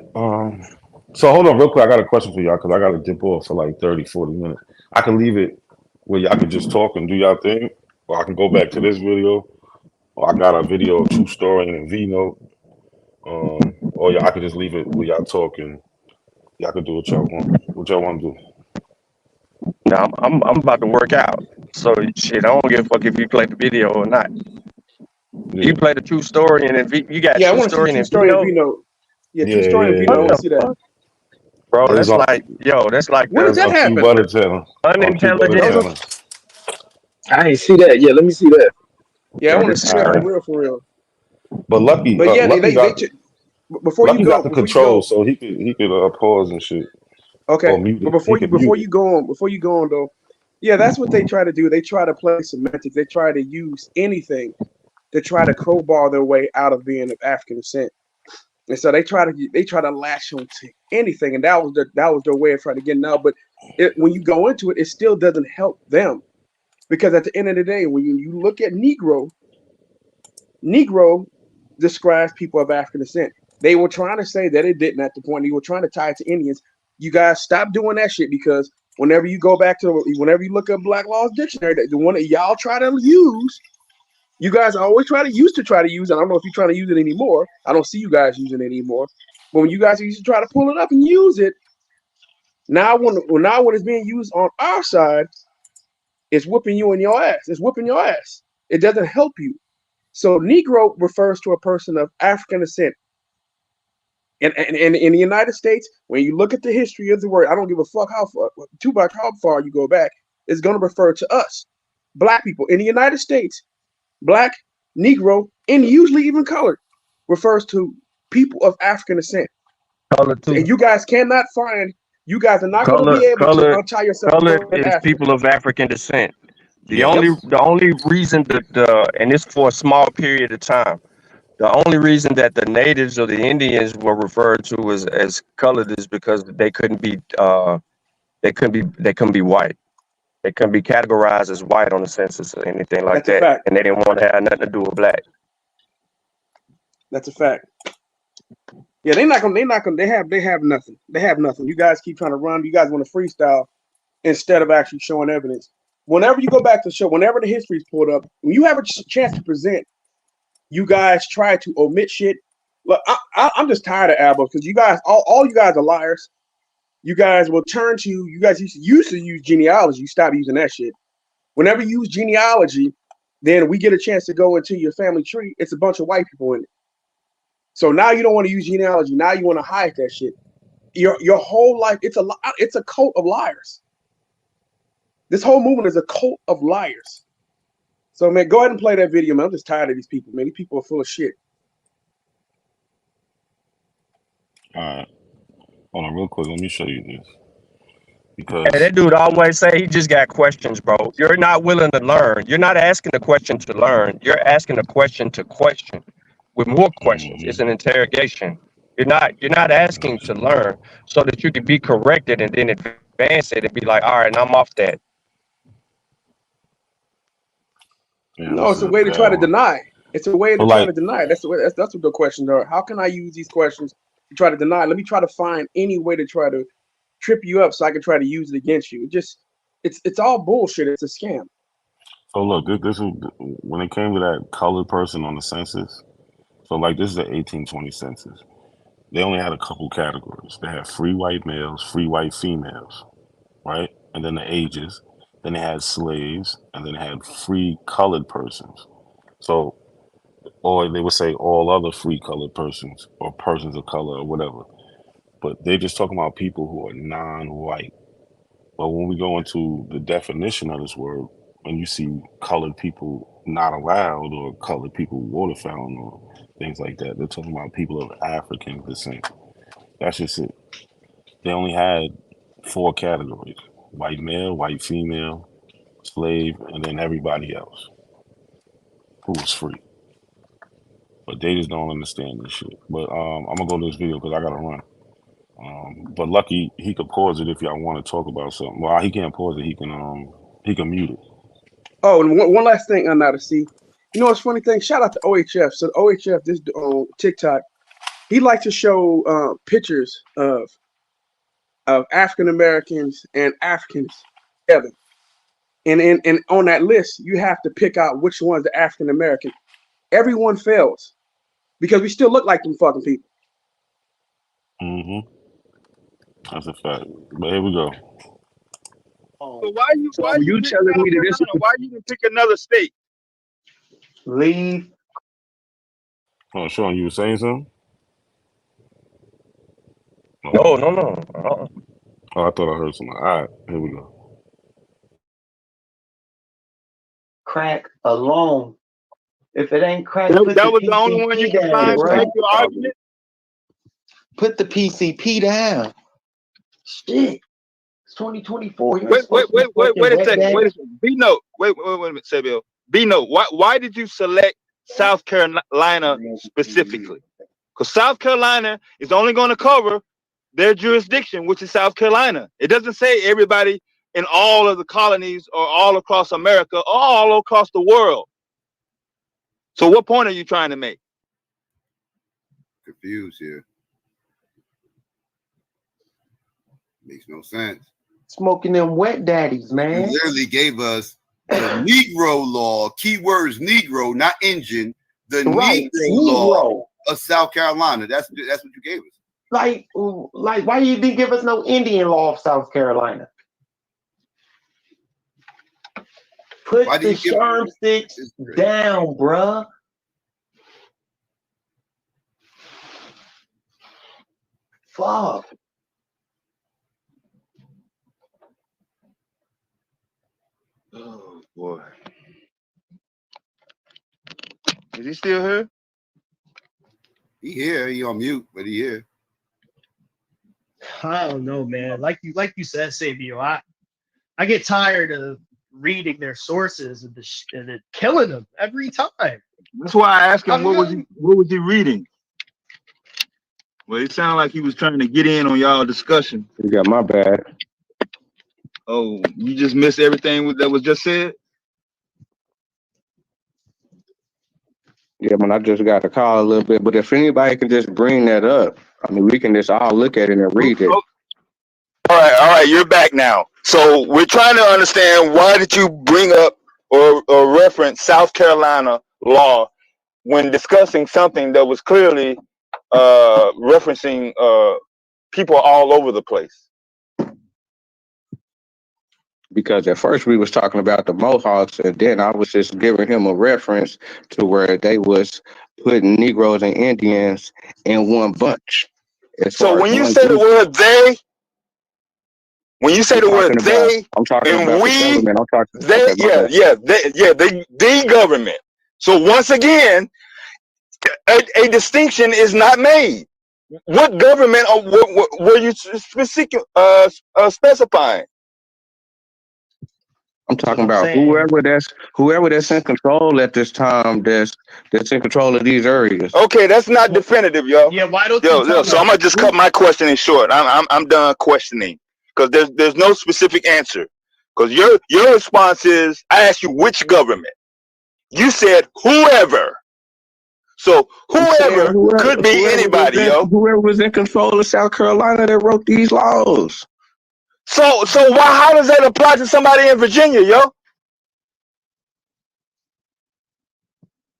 So hold on real quick. I got a question for y'all because I got to dip off for like 30, 40 minutes. I can leave it where y'all can just talk and do y'all thing, or I can go back to this video, or I got a video of True Story and V Note. Or I could just leave it where y'all talk and y'all can do what y'all want. What y'all want to do? now I'm about to work out. So shit, I don't give a fuck if you play the video or not. Yeah. You play the True Story and then you got Yeah, I True want to see Story True and Story and Vino. Vino. Yeah, True Yeah, Story and Vino. I What want the to see that. fuck, bro? It's That's on, like that's like When did the that on Q happen? Butter channel. On Q Butter That was unintelligent. on. channel. I ain't see that. Yeah, let me see that. Yeah, I Yo, want to this see is that Alright. for real. But But yeah, Lucky got before you the control, go. so he could pause and shit Okay, or mute but it. He could mute it. before you go on though, yeah, that's what they try to do. They try to play semantics. They try to use anything to try to crowbar their way out of being of African descent. And so they try to lash on to anything, and that was their way of trying to get it out. But when you go into it, it still doesn't help them because at the end of the day, when you look at Negro describes people of African descent. They were trying to say that it didn't at the point. They were trying to tie it to Indians. You guys stop doing that shit because whenever you go back to whenever you look up Black Law's dictionary, the one that y'all try to use, you guys always try to use. I don't know if you're trying to use it anymore. I don't see you guys using it anymore. But when you guys used to try to pull it up and use it, now when it's being used on our side, it's whooping you in your ass. It's whooping your ass. It doesn't help you. So Negro refers to a person of African descent. And in the United States, when you look at the history of the word, I don't give a fuck how far you go back, it's going to refer to us, black people. In the United States, black, Negro, and usually even colored refers to people of African descent. Color too. And you guys are not going to Color, be able to color, untie yourself and color go into is Africa. people of African descent. The Yep. only reason that and it's for a small period of time. The only reason that the natives or the Indians were referred to as colored is because they couldn't be white. They couldn't be categorized as white on the census or anything like That's a that. fact. And they didn't want to have nothing to do with black. That's a fact. Yeah, they have nothing. They have nothing. You guys keep trying to run. You guys want to freestyle instead of actually showing evidence. Whenever you go back to show, whenever the history is pulled up, when you have a chance to present, you guys try to omit shit. Look, I'm just tired of albums because you guys, all you guys are liars. You guys will turn to, you guys used to use genealogy. You stop using that shit. Whenever you use genealogy, then we get a chance to go into your family tree. It's a bunch of white people in it. So now you don't want to use genealogy. Now you want to hide that shit. Your whole life, it's a cult of liars. This whole movement is a cult of liars. So man, go ahead and play that video, man. I'm just tired of these people, man. These people are full of shit. Alright. Hold on real quick. Let me show you this. Hey, Because that dude always say he just got questions, bro. You're not willing to learn. You're not asking the question to learn. You're asking a question to question with more questions. It's an interrogation. You're not asking to learn so that you can be corrected and then advance it and be like, all right, I'm off that. yeah, No, this it's is a a way to try bad to one. deny. It's a way So to try like to deny. That's the way. That's what the questions are. How can I use these questions to try to deny? Let me try to find any way to try to trip you up so I can try to use it against you. It's all bullshit. It's a scam. so look, this is when it came to that colored person on the census. So like this is the 1820 census. They only had a couple categories. They had free white males, free white females, right? And then the ages. Then they had slaves, and then they had free colored persons. So, or they would say all other free colored persons or persons of color or whatever. But they're just talking about people who are non-white. But when we go into the definition of this word, when you see colored people not allowed or colored people waterfowl or things like that. They're talking about people of African descent. That's just it. They only had 4 categories: white male, white female, slave, and then everybody else who was free. But they just don't understand this shit. But I'm gonna go to this video because I gotta run. But Lucky, he could pause it if y'all want to talk about something. Well, he can't pause it. He can mute it. Oh, and one last thing on that to see. You know what's funny thing? Shout out to OHF. So the OHF, this on TikTok, he likes to show pictures of African Americans and Africans together. And on that list, you have to pick out which one's the African American. Everyone fails because we still look like them fucking people. Mm-hmm. That's a fact. But here we go. So why you So why you you pick telling South me that this is Carolina? Why you didn't pick another state? leave? Oh, Sean, you were saying something? No, no, no. Uh-uh. Oh, I thought I heard something. All right, here we go. Crack alone. If it ain't crack, put That the was the only one you PCP could down, find to bro. make your argument. Put the PCP down. Shit. It's 2024. You ain't Wait, supposed to be wait fucking a wet second. back. B note. Wait a minute, Samuel. B note. Why did you select South Carolina specifically? Because South Carolina is only going to cover their jurisdiction, which is South Carolina. It doesn't say everybody in all of the colonies or all across America or all across the world. So what point are you trying to make? Confused here. Makes no sense. Smoking them wet daddies, You man. literally gave us the Negro law, keywords Negro, not Indian, the Right. Negro law Negro. of South Carolina. That's what you gave us. Like, why you didn't give us no Indian law of South Carolina? Put Why the did you give sharp sticks down, bruh. Fuck. Oh boy. Is he still here? He here, he on mute, but he here. I don't know, man. Like you said, Sabio, I get tired of reading their sources and it killing them every time. That's why I asked him what was he reading? Well, it sounded like he was trying to get in on y'all discussion. You got my bad. Oh, you just missed everything that was just said? Yeah, man, I just got to call a little bit. But if anybody can just bring that up, I mean, we can just all look at it and read it. All right, you're back now. So we're trying to understand, why did you bring up or reference South Carolina law when discussing something that was clearly referencing people all over the place? Because at first we was talking about the Mohawks, and then I was just giving him a reference to where they was putting Negroes and Indians in one bunch. So when you say the word they, I'm talking and about we, the government. I'm talking. they, Okay, my bad. the government. So once again, a distinction is not made. What government were you specifying? I'm talking about whoever that's in control at this time, that's in control of these areas. Okay, that's not definitive, yo. Yeah, why don't yo, so I'm gonna just cut my questioning short. I'm done questioning because there's no specific answer. Because your response is, I asked you which government. You said whoever. So whoever could be anybody, yo. Whoever was in control of South Carolina that wrote these laws. So how does that apply to somebody in Virginia, yo?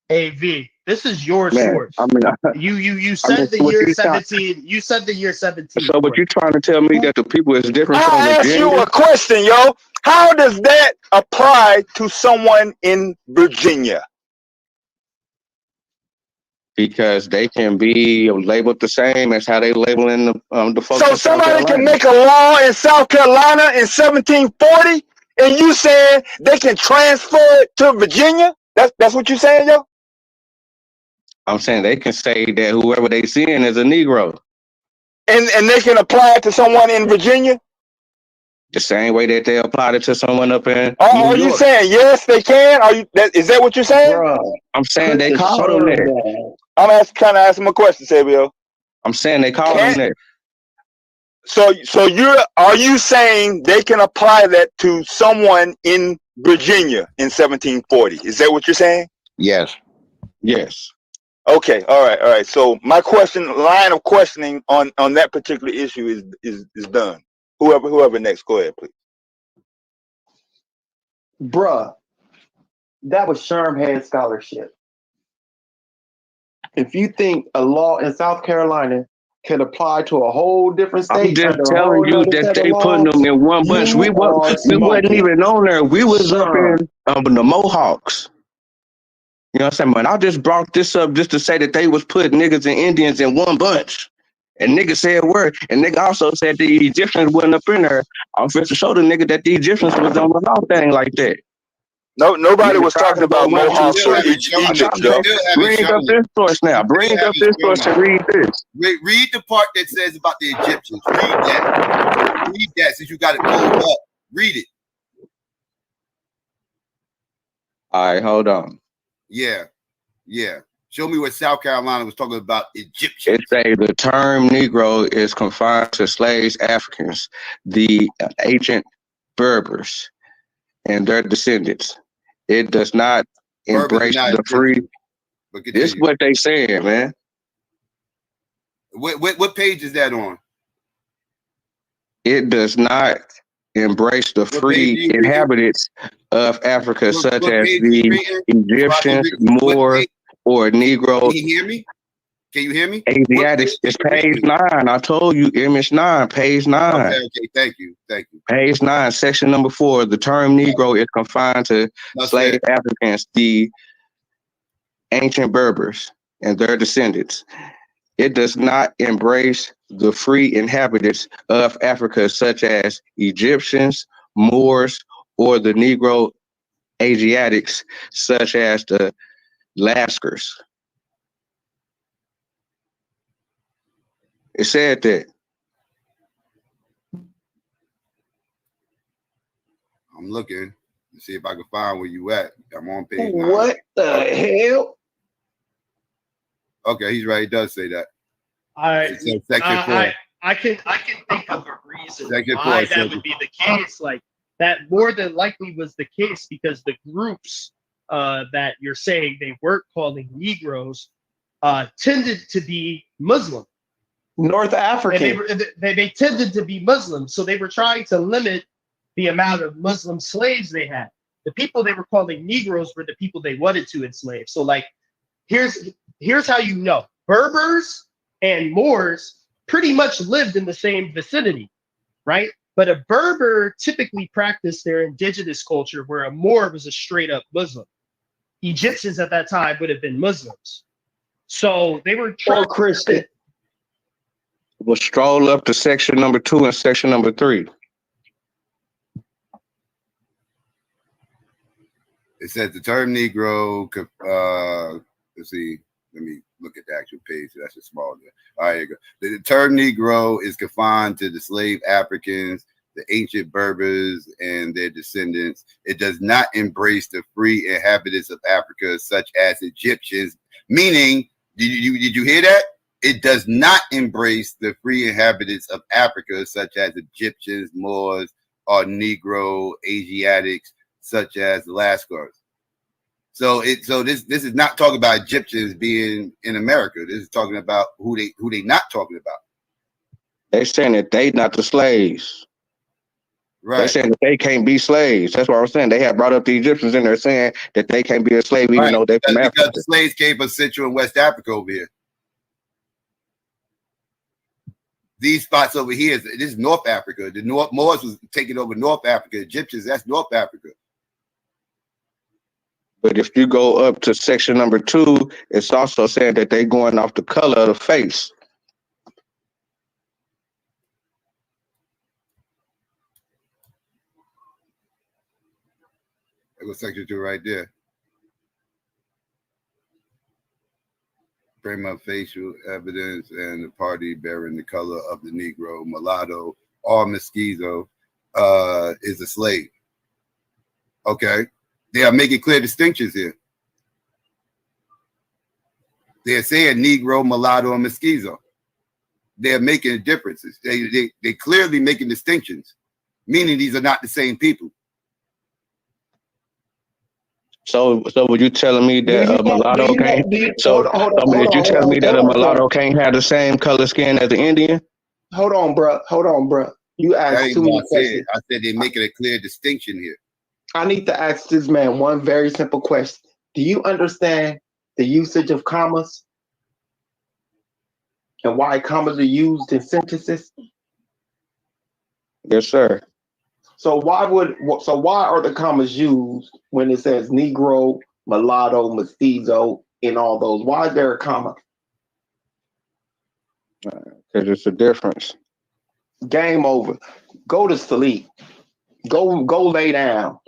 AV, this is your Man, source. I mean, You said the year 17. You said the year 17. So, but you trying to tell me that the people is different from I asked Virginia? you a question, yo. How does that apply to someone in Virginia? Because they can be labeled the same as how they labeling the folks. So in South somebody can Carolina. make a law in South Carolina in 1740 And you saying they can transfer it to Virginia? That's what you saying, yo? I'm saying they can say that whoever they seeing is a Negro. And they can apply it to someone in Virginia? The same way that they applied it to someone up in Are New you York. saying yes they can? Is that what you're saying? Bruh, I'm saying they called them that. I'm trying to ask him a question, Sabio. I'm saying they called them that. So are you saying they can apply that to someone in Virginia in 1740? Is that what you're saying? Yes. Yes. Okay, all right. So my line of questioning on that particular issue is done. Whoever next, go ahead, please. Bruh, that was Sherm Head scholarship. If you think a law in South Carolina can apply to a whole different state, I'm just under a telling whole you nother that set of they putting laws, them in one bunch. We you are wasn't smoking. even on there. We was up Sherm. in the Mohawks. You know what I'm saying, man? I just brought this up just to say that they was putting niggas and Indians in one bunch. And nigga said word. And nigga also said the Egyptians wasn't up in there. I'm supposed to show the nigga that the Egyptians was on the whole thing like that. No, nobody Nigga was tried talking to go about run to the Mohawks or source. Egypt, though. Bring up this source now. Bring up this source and read this. Read the part that says about the Egyptians. Read that. Read that since you got it pulled up. Read it. All right, hold on. Yeah. Show me what South Carolina was talking about Egyptians. It say the term Negro is confined to slaves, Africans, the ancient Berbers, and their descendants. It does not embrace the free. This is what they saying, man. What page is that on? It does not embrace the free inhabitants of Africa, such as the Egyptians, Moors, or Negro. Can you hear me? Can you hear me? Asiatics. It's page 9. I told you, image 9, page 9. Okay, thank you. Page 9, section number 4. The term Negro is confined to slave Africans, the ancient Berbers, and their descendants. It does not embrace the free inhabitants of Africa, such as Egyptians, Moors, or the Negro Asiatics, such as the Lascars. It said that. I'm looking to see if I can find where you at. I'm on page 9. What the hell? Okay, he's right. He does say that. Section 4. I can think of a reason why that would be the case. Like that more than likely was the case because the groups that you're saying they weren't calling Negroes tended to be Muslim. North African. And they tended to be Muslim, so they were trying to limit the amount of Muslim slaves they had. The people they were calling Negroes were the people they wanted to enslave. So like, here's how you know. Berbers and Moors pretty much lived in the same vicinity, right? But a Berber typically practiced their indigenous culture where a Moor was a straight up Muslim. Egyptians at that time would have been Muslims. So they were or Christian. We'll stroll up to section number 2 and section number 3. It says the term Negro, let's see, let me look at the actual page. That's a small one. All right, here you go. The term Negro is confined to the slave Africans, the ancient Berbers, and their descendants. It does not embrace the free inhabitants of Africa, such as Egyptians, meaning, did you hear that? It does not embrace the free inhabitants of Africa, such as Egyptians, Moors, or Negro Asiatics, such as the Lascars. So this is not talking about Egyptians being in America. This is talking about who they not talking about. They saying that they not the slaves. Right. They saying that they can't be slaves. That's what I was saying. They had brought up the Egyptians in there saying that they can't be a slave even though they're from Africa. Because the slaves came from Central and West Africa over here. These spots over here, this is North Africa. The Moors was taking over North Africa. Egyptians, that's North Africa. But if you go up to section number 2, it's also saying that they going off the color of the face. That was section 2 right there. Prima facial evidence and the party bearing the color of the Negro, mulatto, or mestizo is a slave. Okay. They are making clear distinctions here. They're saying Negro, mulatto, and mestizo. They're making differences. They clearly making distinctions, meaning these are not the same people. So were you telling me that a mulatto can't? So did you tell me that a mulatto can't have the same color skin as an Indian? Hold on, bro. You That asked ain't too many what I said. questions. I said they're making a clear distinction here. I need to ask this man one very simple question. Do you understand the usage of commas and why commas are used in sentences? Yes, sir. So why are the commas used when it says Negro, mulatto, mestizo, and all those? Why is there a comma? Because it's a difference. Game over. Go to sleep. Go lay down.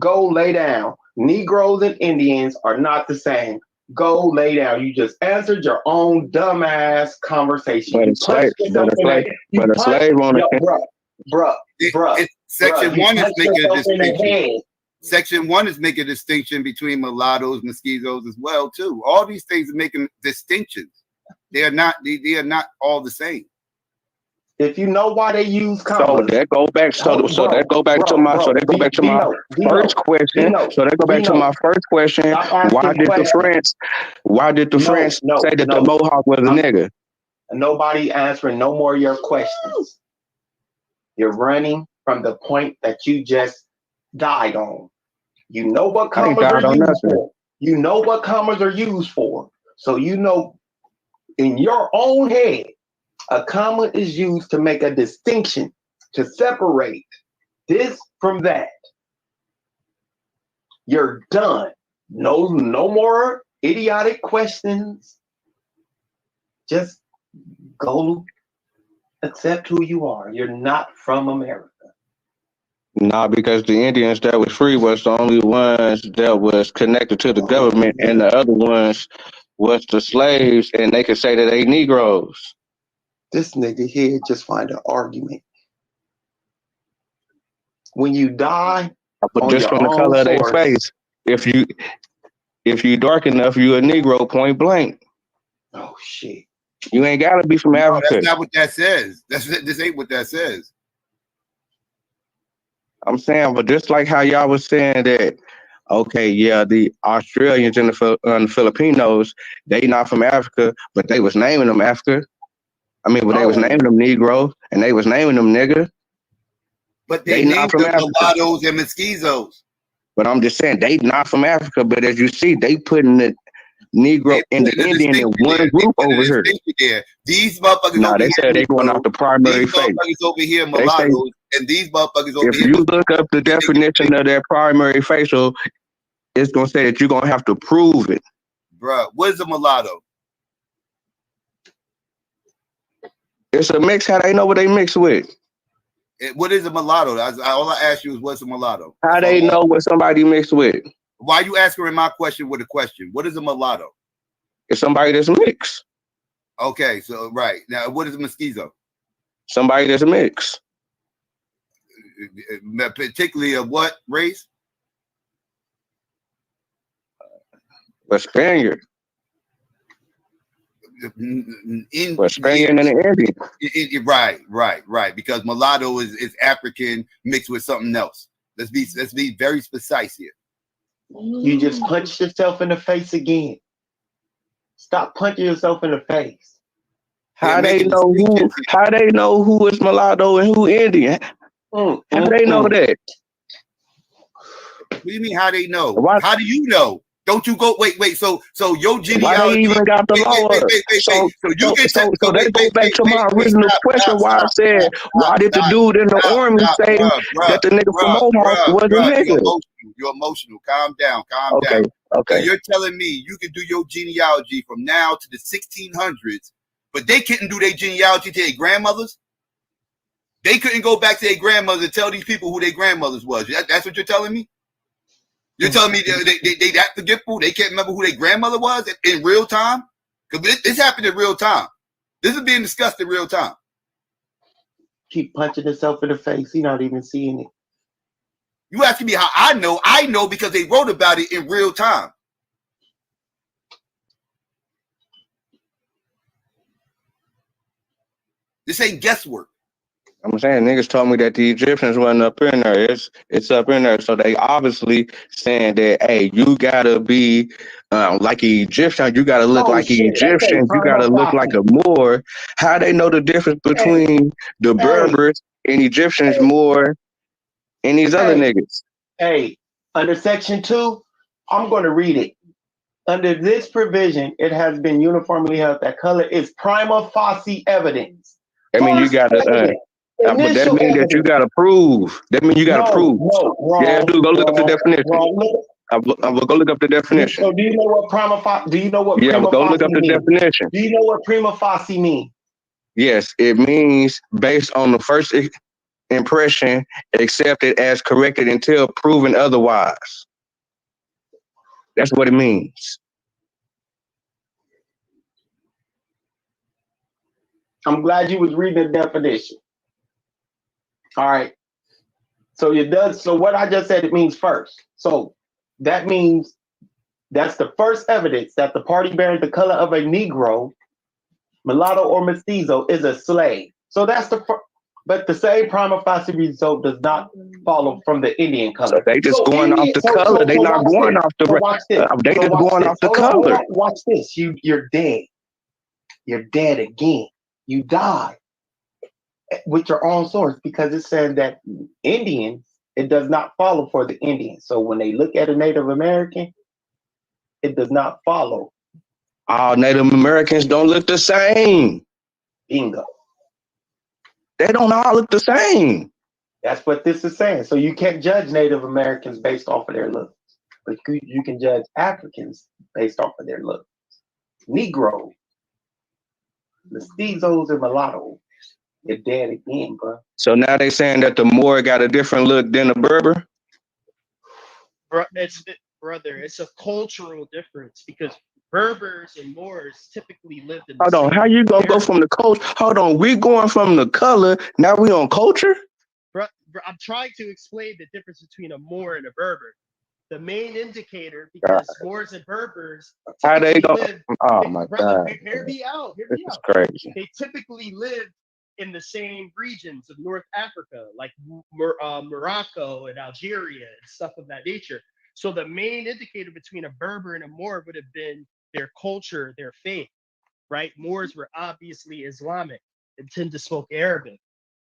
Go lay down. Negroes and Indians are not the same. Go lay down. You just answered your own dumbass conversation. You punched yourself in the head. Section 1 is making a distinction. Section 1 is making a distinction between mulattoes, mestizos as well too. All these things are making distinctions. They are not all the same. If you know why they use commas, So that go back. So that go back to my first question. So that go back to my first question. Why did the French say that the Mohawk was a nigga? Nobody answering no more of your questions. You're running from the point that you just died on. You know what commas are used for. You know what commas are used for. So you know in your own head, a comma is used to make a distinction, to separate this from that. You're done. No more idiotic questions. Just go accept who you are. You're not from America. Nah, because the Indians that was free was the only ones that was connected to the government, and the other ones was the slaves, and they could say that they Negroes. This nigga here just find an argument. When you die, But just from the color of their face, if you dark enough, you a Negro, point blank. Oh shit! You ain't gotta be from Africa. That's not what that says. This ain't what that says. I'm saying, but just like how y'all was saying that, okay, yeah, the Australians and the Filipinos, they not from Africa, but they was naming them Africa. I mean, but they was naming them Negro, and they was naming them nigga. But they named them mulattoes and mestizos. But I'm just saying, they not from Africa, but as you see, they putting the Negro and the Indian in one group over here. These motherfuckers over here. They said they going off the primary face. These motherfuckers over here, mulattoes, and these motherfuckers over here. If you look up the definition of their primary facial, it's gonna say that you're gonna have to prove it. Bruh, what is a mulatto? It's a mix. How they know what they mix with? What is a mulatto? All I asked you is what's a mulatto? How they know what somebody mixed with? Why you asking my question with a question? What is a mulatto? It's somebody that's mixed. Okay, so right. Now what is a mestizo? Somebody that's mixed. Particularly of what race? A Spaniard. Spaniard and an Indian. Right. Because mulatto is African mixed with something else. Let's be very precise here. You just punched yourself in the face again. Stop punching yourself in the face. How they know who? How they know who is mulatto and who Indian? How they know that? What do you mean? How they know? How do you know? Don't you go? Wait. So your genealogy. Why they even got the law up? So that goes back to my original question. Why I said, why did the dude in the army say that the nigga from Mohawk was a nigga? You're emotional. Calm down. Okay. So you're telling me you can do your genealogy from now to the 1600s, but they couldn't do their genealogy to their grandmothers? They couldn't go back to their grandmothers and tell these people who their grandmothers was. That's what you're telling me? You're telling me they that forgetful? They can't remember who their grandmother was in real time? Because this happened in real time. This is being discussed in real time. Keep punching himself in the face. He's not even seeing it. You asking me how I know? I know because they wrote about it in real time. This ain't guesswork. I'm saying niggas told me that the Egyptians wasn't up in there. It's up in there. So they obviously saying that, hey, you gotta be like an Egyptian. You gotta look Oh like an shit! That's a Egyptian. You prima gotta look like facie. a Moor. How they know the difference Hey, between the hey, Berbers and Egyptians more and these other hey, niggas? hey. Under Section 2, I'm going to read it. Under this provision, it has been uniformly held that color is prima facie evidence. I mean, you First gotta. evidence. But that Initial means that you evidence. gotta prove. That means you gotta No, prove. no, Yeah, wrong, dude, go look up the wrong, definition. wrong. Look. I'm gonna go look up the definition. So do you know what prima facie? Do you know what Yeah, but prima go look facie up the means? definition. Do you know what prima facie means? Yes, it means based on the first impression, accepted as corrected until proven otherwise. That's what it means. I'm glad you was reading the definition. All right. So it does. So what I just said, it means first. So that means that's the first evidence that the party bearing the color of a Negro, mulatto, or mestizo is a slave. So that's the first. But the same prima facie result does not follow from the Indian So color. they just So going off Indian. the So color. They not watch going this. off the. So watch this. They So just watch going this. off the Hold on, hold color. on. Watch this. You're dead. You're dead again. You die with your own source because it's saying that Indians, it does not follow for the Indians. So when they look at a Native American, it does not follow. All Native Americans don't look the same. Bingo. They don't all look the same. That's what this is saying. So you can't judge Native Americans based off of their looks, but you can judge Africans based off of their looks. Negro, mestizos, and mulatto, you're dead again, bro. So now they saying that the Moor got a different look than the Berber. Brother, it's a cultural difference because Berbers and Moors typically lived in the Hold on, how same you gonna go area. from the culture? Hold on, we going from the color, now we on culture? I'm trying to explain the difference between a Moor and a Berber. The main indicator, because Moors and Berbers How they typically go? live, Oh my brother, God, hear me out. this is crazy. They typically live in the same regions of North Africa, like Morocco and Algeria and stuff of that nature. So the main indicator between a Berber and a Moor would have been their culture, their faith, right? Moors were obviously Islamic and tend to spoke Arabic,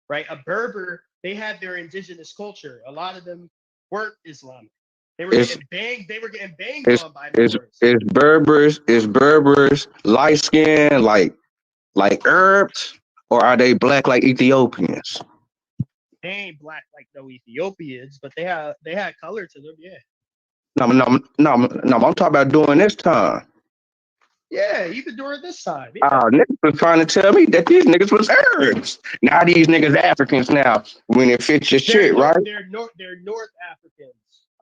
right? A Berber, they had their indigenous culture. A lot of them weren't Islamic. They were getting banged. They were getting banged on by Moors. Is Berbers light skin like Arabs, or are they black like Ethiopians? They ain't black like no Ethiopians, but they had color to them, yeah. No, I'm talking about during this time. Yeah, even during this time. Yeah. Niggas was trying to tell me that these niggas was Arabs. Now these niggas Africans now when it fits your shit, right? They're North Africans.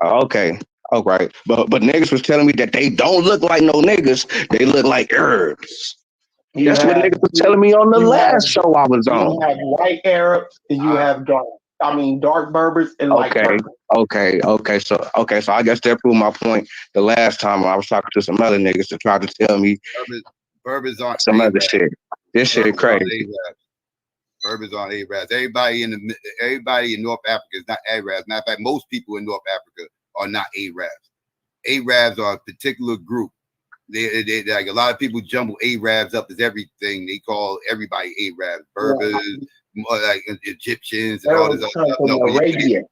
Okay. All right. But niggas was telling me that they don't look like no niggas. They look like Arabs. That's what niggas was telling me on the last show I was on. You have white Arabs and you have dark Berbers and light Berbers. Okay. So I guess that proved my point the last time I was talking to some other niggas to try to tell me Berbers aren't some other shit. This shit crazy. Berbers aren't Arabs. Everybody in North Africa is not Arabs. Matter of fact, most people in North Africa are not Arabs. Arabs are a particular group. They like a lot of people jumble Arabs up as everything. They call everybody Arabs, Berbers, like Egyptians, and all this other stuff. No, when you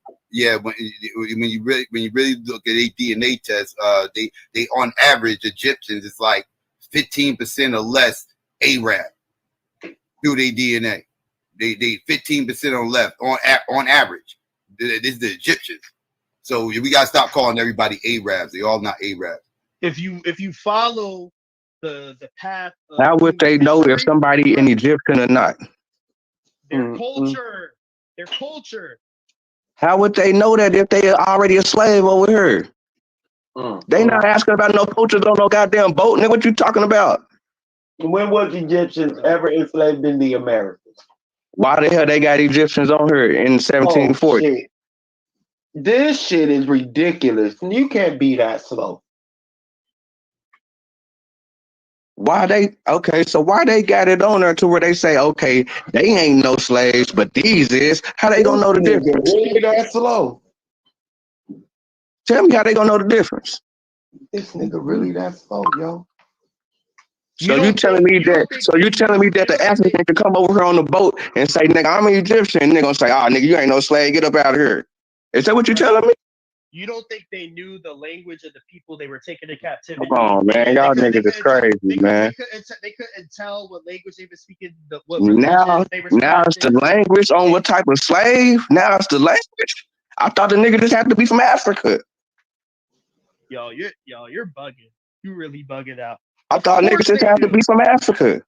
really look at a DNA test, they on average Egyptians it's like 15% or less Arab through their DNA. They 15% on left on average. This is the Egyptians. So we gotta stop calling everybody Arabs. They all not Arabs. If you follow the path of how would they know if somebody in Egyptian or not? Their culture. How would they know that if they are already a slave over here? They not asking about no poachers on no goddamn boat, nigga. What you talking about? When was Egyptians ever enslaved in the Americas? Why the hell they got Egyptians on here in Oh 1740? shit. This shit is ridiculous. You can't be that slow. Why they okay? So why they got it on there to where they say, okay, they ain't no slaves, but these is? How they gonna know the This nigga difference? really that slow. Tell me how they gonna know the difference. This nigga really that slow, yo. So you telling me that? So you telling me that the African can come over here on the boat and say, "Nigga, I'm an Egyptian," and they gonna say, "Ah, nigga, you ain't no slave. Get up out of here." Is that what you telling me? You don't think they knew the language of the people they were taking into captivity? Come on, man. Y'all niggas is crazy, man. They couldn't tell what language they were speaking, what Now religion they were it's the language on what type of slave. Now it's the language. I thought the nigga just had to be from Africa. You're bugging. You really bugging out. I thought niggas just had to be from Africa.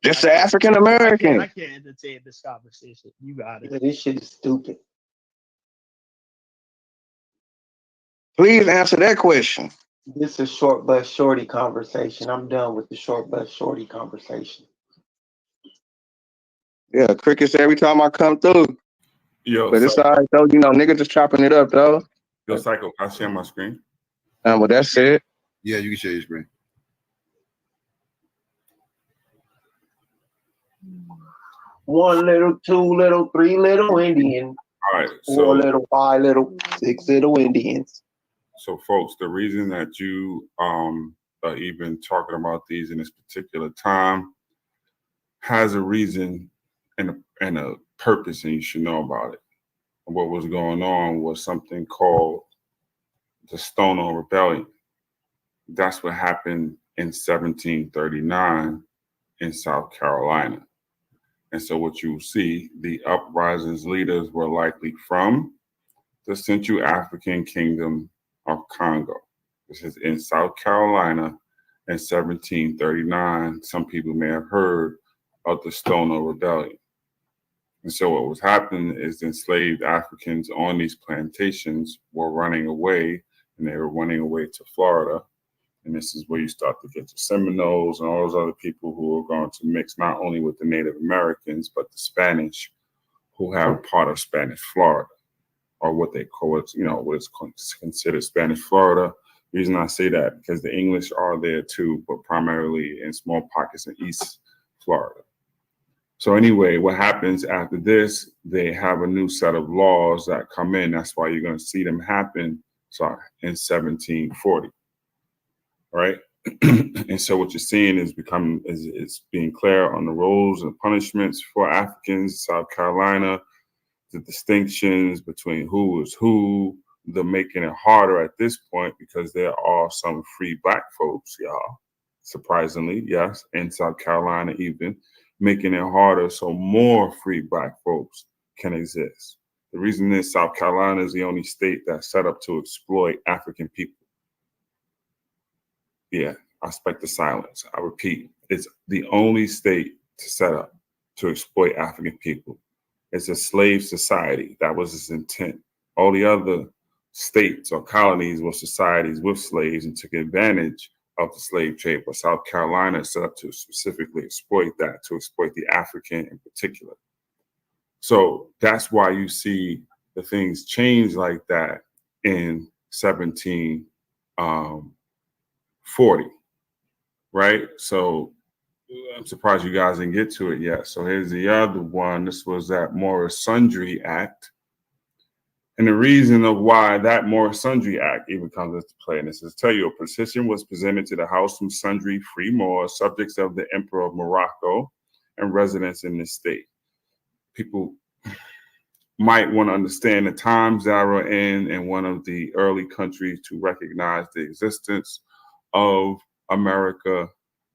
Just the African American. I can't entertain this conversation. You got it. This shit is stupid. Please answer that question. This is short bus shorty conversation. I'm done with the short bus shorty conversation. Yeah, crickets every time I come through. Yo, But it's all right though. You know, niggas just chopping it up though. Yo, Psycho, can I share my screen? Well, that's it. Yeah, you can share your screen. One little, two little, three little Indians. All right, Four little, five little, six little Indians. So, folks, the reason that you are even talking about these in this particular time has a reason and a purpose, and you should know about it. What was going on was something called the Stonewall Rebellion. That's what happened in 1739 in South Carolina. And so what you see, the uprising's leaders were likely from the Central African Kingdom of Congo. This is in South Carolina in 1739. Some people may have heard of the Stonewall Rebellion. And so what was happening is the enslaved Africans on these plantations were running away, and they were running away to Florida. And this is where you start to get the Seminoles and all those other people who are going to mix not only with the Native Americans, but the Spanish, who have part of Spanish Florida, or what they call it, you know, what is considered Spanish Florida. The reason I say that, because the English are there too, but primarily in small pockets in East Florida. So anyway, what happens after this, they have a new set of laws that come in. That's why you're going to see them happen in 1740. Right? And so what you're seeing is being clear on the roles and punishments for Africans, South Carolina, the distinctions between who is who. They're making it harder at this point because there are some free Black folks, y'all, surprisingly, yes, in South Carolina even, making it harder so more free Black folks can exist. The reason is South Carolina is the only state that's set up to exploit African people. Yeah, I expect the silence. I repeat, it's the only state to set up to exploit African people. It's a slave society. That was its intent. All the other states or colonies were societies with slaves and took advantage of the slave trade. But South Carolina is set up to specifically exploit that, to exploit the African in particular. So that's why you see the things change like that in 1740, right? So I'm surprised you guys didn't get to it yet. So here's the other one. This was that Morris Sundry Act. And the reason of why that Morris Sundry Act even comes into play, and this is tell you, a petition was presented to the House from sundry free Moors, subjects of the Emperor of Morocco and residents in this state. People might want to understand the times that we're in, and one of the early countries to recognize the existence of America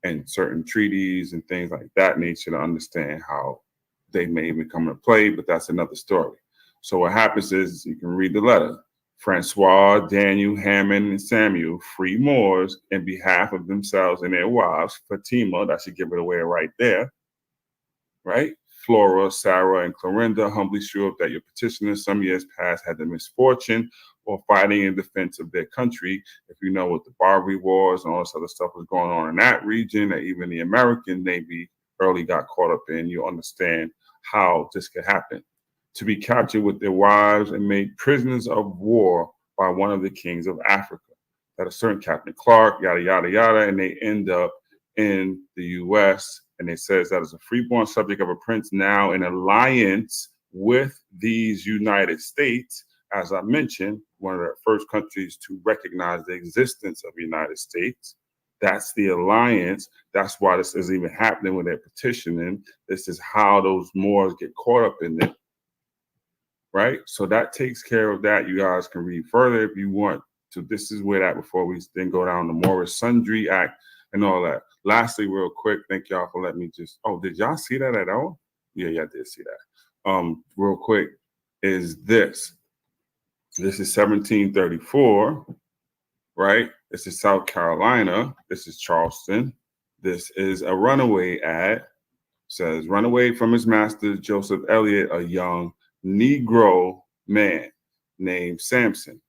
and certain treaties and things like that nature to understand how they may even come into play, but that's another story. So what happens is, you can read the letter. Francois, Daniel, Hammond, and Samuel, free Moors, in behalf of themselves and their wives, Fatima, that should give it away right there, right? Flora, Sarah, and Clorinda humbly sure that your petitioners some years past had the misfortune or fighting in defense of their country. If you know what the Barbary Wars and all this other stuff was going on in that region, that even the American Navy early got caught up in, you understand how this could happen. To be captured with their wives and made prisoners of war by one of the kings of Africa. That a certain Captain Clark, yada, yada, yada, and they end up in the U.S., and it says that as a freeborn subject of a prince now in alliance with these United States, as I mentioned, one of the first countries to recognize the existence of the United States. That's the alliance. That's why this is even happening when they're petitioning. This is how those Moors get caught up in it, right? So that takes care of that. You guys can read further if you want to. This is where that before we then go down the Morris Sundry Act and all that. Lastly, real quick, thank y'all for letting me just, oh, did y'all see that at all? Yeah, I did see that. Real quick, is this. This is 1734, right? This is South Carolina. This is Charleston. This is a runaway ad. It says, run away from his master, Joseph Eliot, a young Negro man named Samson.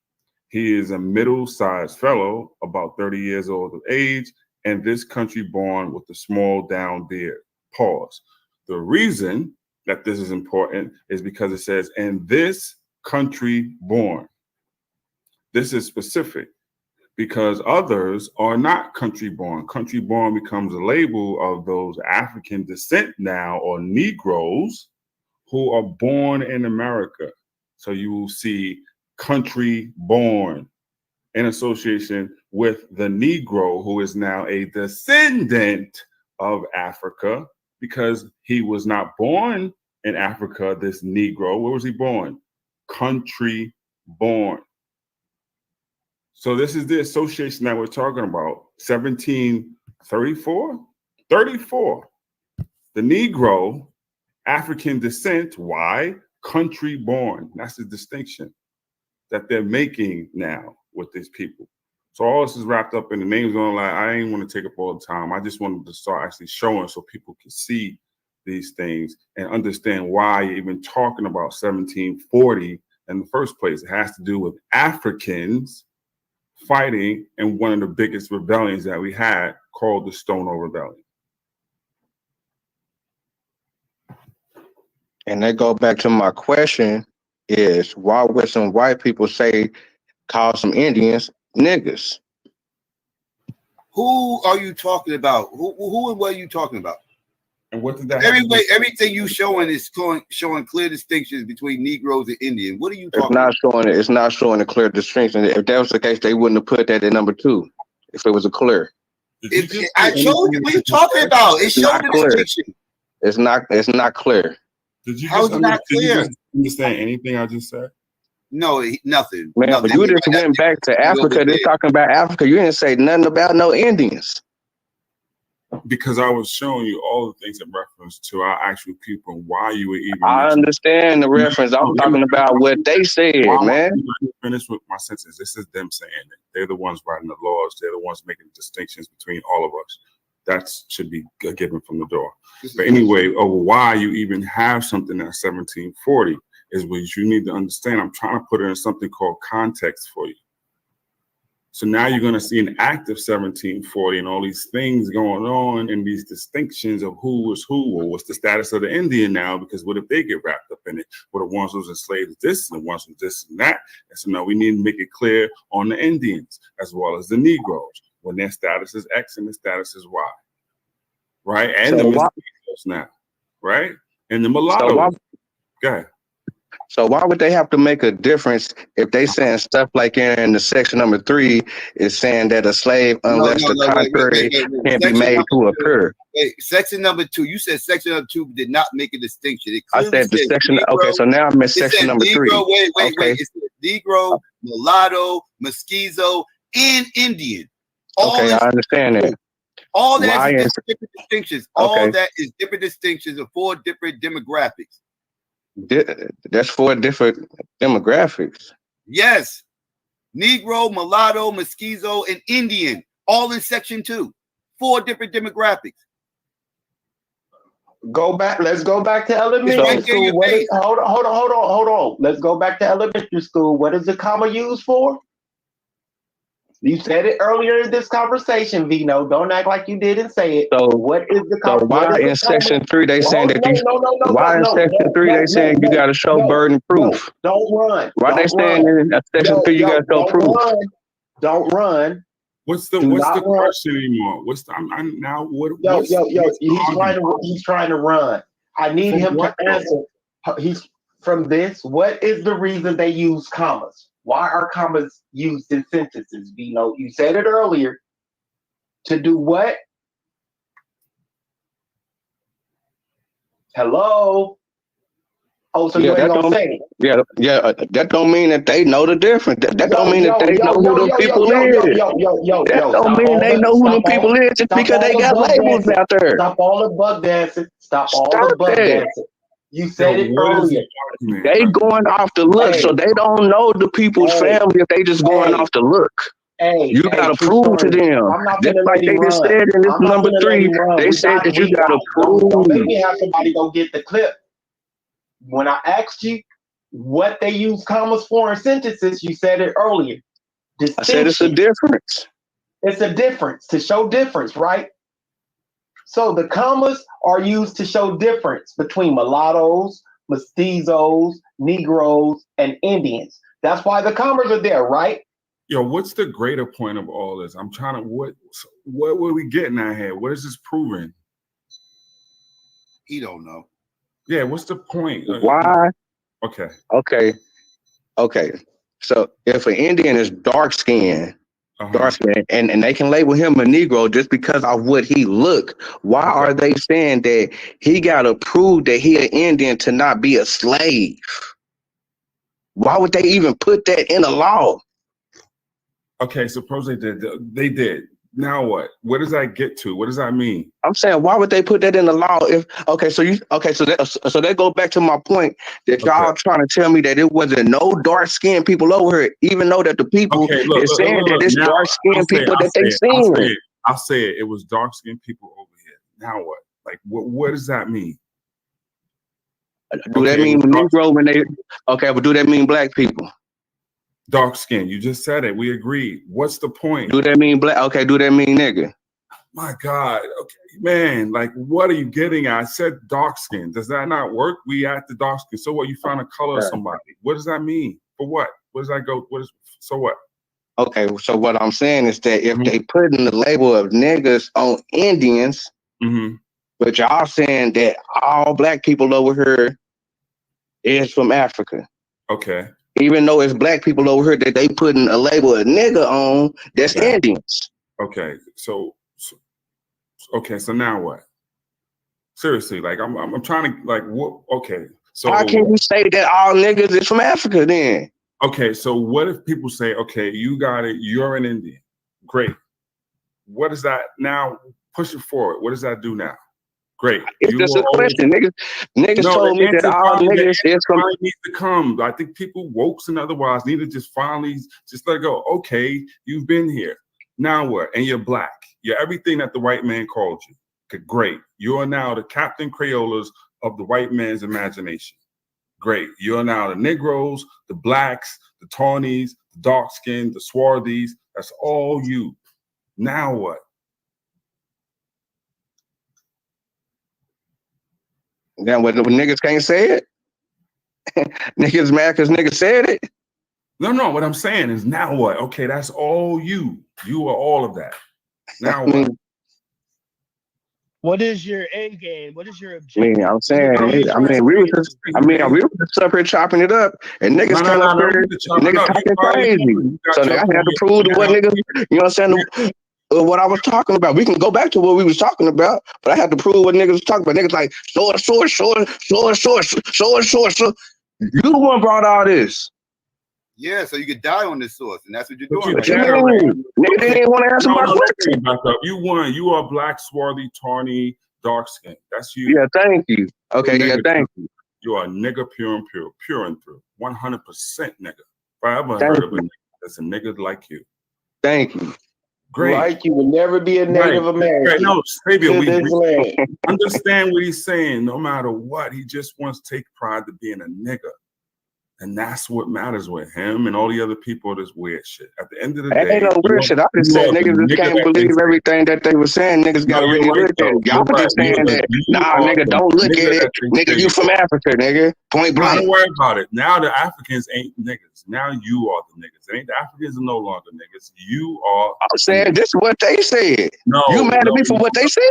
He is a middle-sized fellow, about 30 years old of age, and this country born with a small down beard. Pause. The reason that this is important is because it says, and this country born. This is specific because others are not country born. Country born becomes a label of those African descent now, or Negroes who are born in America. So you will see country born in association with the Negro, who is now a descendant of Africa because he was not born in Africa, this Negro. Where was he born? Country born. So this is the association that we're talking about. 1734? 34. The Negro, African descent. Why? Country born. That's the distinction that they're making now with these people. So all this is wrapped up in the names on the line. I ain't want to take up all the time. I just wanted to start actually showing so people can see these things and understand why you're even talking about 1740 in the first place. It has to do with Africans fighting in one of the biggest rebellions that we had, called the Stonewall Rebellion. And that go back to my question is, why would some white people say, call some Indians niggas? Who are you talking about? Who and what are you talking about? And what did that everything you showing is showing clear distinctions between Negroes and Indians. What are you talking about? It's not showing a clear distinction. If that was the case, they wouldn't have put that at number 2 if it was a clear. I showed you. What are you talking about? It's showing the distinction. It's not clear. Did you How's it not clear? Did you understand anything I just said? No, nothing. Man, nothing. but you just went back to Africa. They're talking about Africa. You didn't say nothing about no Indians. Because I was showing you all the things in reference to our actual people and why you were even. I understand the reference. I'm talking about what they said, man. Finish with my sentence. This is them saying it. They're the ones writing the laws. They're the ones making distinctions between all of us. That should be a given from the door. But anyway, why you even have something at 1740 is what you need to understand. I'm trying to put it in something called context for you. So now you're going to see an act of 1740 and all these things going on and these distinctions of who was who, or what's the status of the Indian now, because what if they get wrapped up in it? Well, the ones who's enslaved is this and the ones who's this and that. And so now we need to make it clear on the Indians as well as the Negroes when their status is X and their status is Y. Right? And so the mestizos now. Right? And the mulattoes. Go ahead. So why would they have to make a difference if they saying stuff like in the section number 3 is saying that a slave, unless the contrary can be made to occur? Wait, section number 2. You said section number 2 did not make a distinction. I said the section. Negro, okay, so now I'm in section number 3. Wait. It said Negro, mulatto, mestizo, and Indian. Okay, I understand that. All that is different distinctions. All that is different distinctions of 4 different demographics. That's 4 different demographics. Yes. Negro, mulatto, mestizo, and Indian, all in section 2. 4 different demographics. Go back. Let's go back to It's elementary right there in school. your What is, face. hold on. Let's go back to elementary school. What is the comma used for? You said it earlier in this conversation, Vino. Don't act like you didn't say it. So What is the so comma? What why is the in comma? section 3 they saying Hold, that no, you no, no, no, why no, in no, section no, 3 no, they no, saying you no, gotta show no, burden no. proof? Don't run. Why they Don't saying run. in section 3 you gotta show Don't proof? run. Don't run. What's Do the not run. question anymore? What's the, I'm now what Yo, what's the argument? He's trying to run. I need For him to what though? answer. He's from this. What is the reason they use commas? Why are commas used in sentences? Vino, you said it earlier. To do what? Hello? Oh, so Yeah, you ain't that gonna don't. say it. That don't mean that they know the difference. That don't mean that they know who them people is. That don't Stop mean all they the know who them people is just stop because all they the got bug labels dancing. out there. Stop all the bug dancing. Stop all Stop the bug that. dancing. You Yo, said it what is earlier. the argument? They Like, going off the look, so Hey, they don't know the people's hey, family if they just going hey, off the look. You gotta true prove to story. them. I'm not Just gonna like let they him just run. said in this I'm not number gonna let 3, him run. they said that you gotta Don't make prove. me have somebody go get the clip. When I asked you what they use commas for in sentences, you said it earlier. I said it's a Distinction. difference. It's a difference, to show difference, right? So the commas are used to show difference between mulattoes, mestizos, Negroes, and Indians. That's why the commas are there, right? yo, what's the greater point of all this? I'm trying to what were we getting at here? What is this proving? He don't know. Yeah, what's the point? Why? Okay. Okay. So if an Indian is dark skinned, and they can label him a Negro just because of what he look, why are they saying that he gotta prove that he an Indian to not be a slave? Why would they even put that in the law? Okay, suppose they did. They did. Now what? What does that get to? What does that mean? I'm saying, why would they put that in the law? So that go back to my point that y'all trying to tell me that it wasn't no dark skinned people over here, even though that the people Okay, look, is saying that it's now dark skinned people that they seeing. I'll say it. It was dark skinned people over here. Now what? Like, what does that mean? Do that mean Negro when they? Okay, but do that mean black people? Dark skin. You just said it. We agreed. What's the point? Do that mean black? Okay, do that mean nigga? My God. Okay, man. Like, what are you getting at? I said dark skin. Does that not work? We at the dark skin. So what? You found a color of somebody. What does that mean? For what? What does that go? So what? Okay, so what I'm saying is that if they putting the label of niggas on Indians, but y'all saying that all black people over here is from Africa. Okay. Even though it's black people over here that they putting a label of nigga on, that's Indians. Okay. So now what? Seriously, like I'm trying to like what? Okay. So how can you say that all niggas is from Africa then? Okay, so what if people say, okay, you got it, you're an Indian. Great. What is that now? Push it forward. What does that do now? Great. It's just a question. Niggas told me that all niggas is from needs to come. I think people, wokes and otherwise, need to just finally just let it go. Okay, you've been here. Now what? And you're black. You're everything that the white man called you. Okay, great. You are now the Captain Crayolas of the white man's imagination. Great. You're now the Negroes, the blacks, the tawnies, the dark skinned, the swarthies. That's all you. Now what? Then when niggas can't say it? Niggas mad because niggas said it? No. What I'm saying is now what? Okay, that's all you. You are all of that. Now what? What is your end game? What is your objective? I'm saying, we were just up here chopping it up, and niggas came up here, niggas talking crazy. So I had to prove to what niggas, you know what I'm saying, what I was talking about. We can go back to what we was talking about, but I had to prove what niggas was talking about. Niggas like, source. You the one brought all this. Yeah, so you could die on this source, and that's what you're doing. What you mean? Nigga didn't want to answer my question. You won. You are black, swarthy, tawny, dark skin. That's you. Yeah, thank you. Okay, yeah, thank you. You are a nigga pure and through. 100% nigga. If I ever Thank heard of a you. nigga that's a nigga like you. Thank you. Great. Right? You will never be a Right. Native American. Right. No, Fabio, to we this land. understand what he's saying. No matter what, he just wants to take pride to being a nigga. And that's what matters with him and all the other people of this weird shit. At the end of the day, Ain't no weird shit. I just said niggas just can't believe everything that they were saying. Niggas gotta really look at it. Y'all just saying that, nah, nigga, don't look at it. Nigga, you from Africa, nigga. Point blank. Don't worry about it. Now the Africans ain't niggas. Now you are the niggas. It ain't the Africans are no longer niggas. You are. I'm saying this is what they said. No, you mad at me for what they said?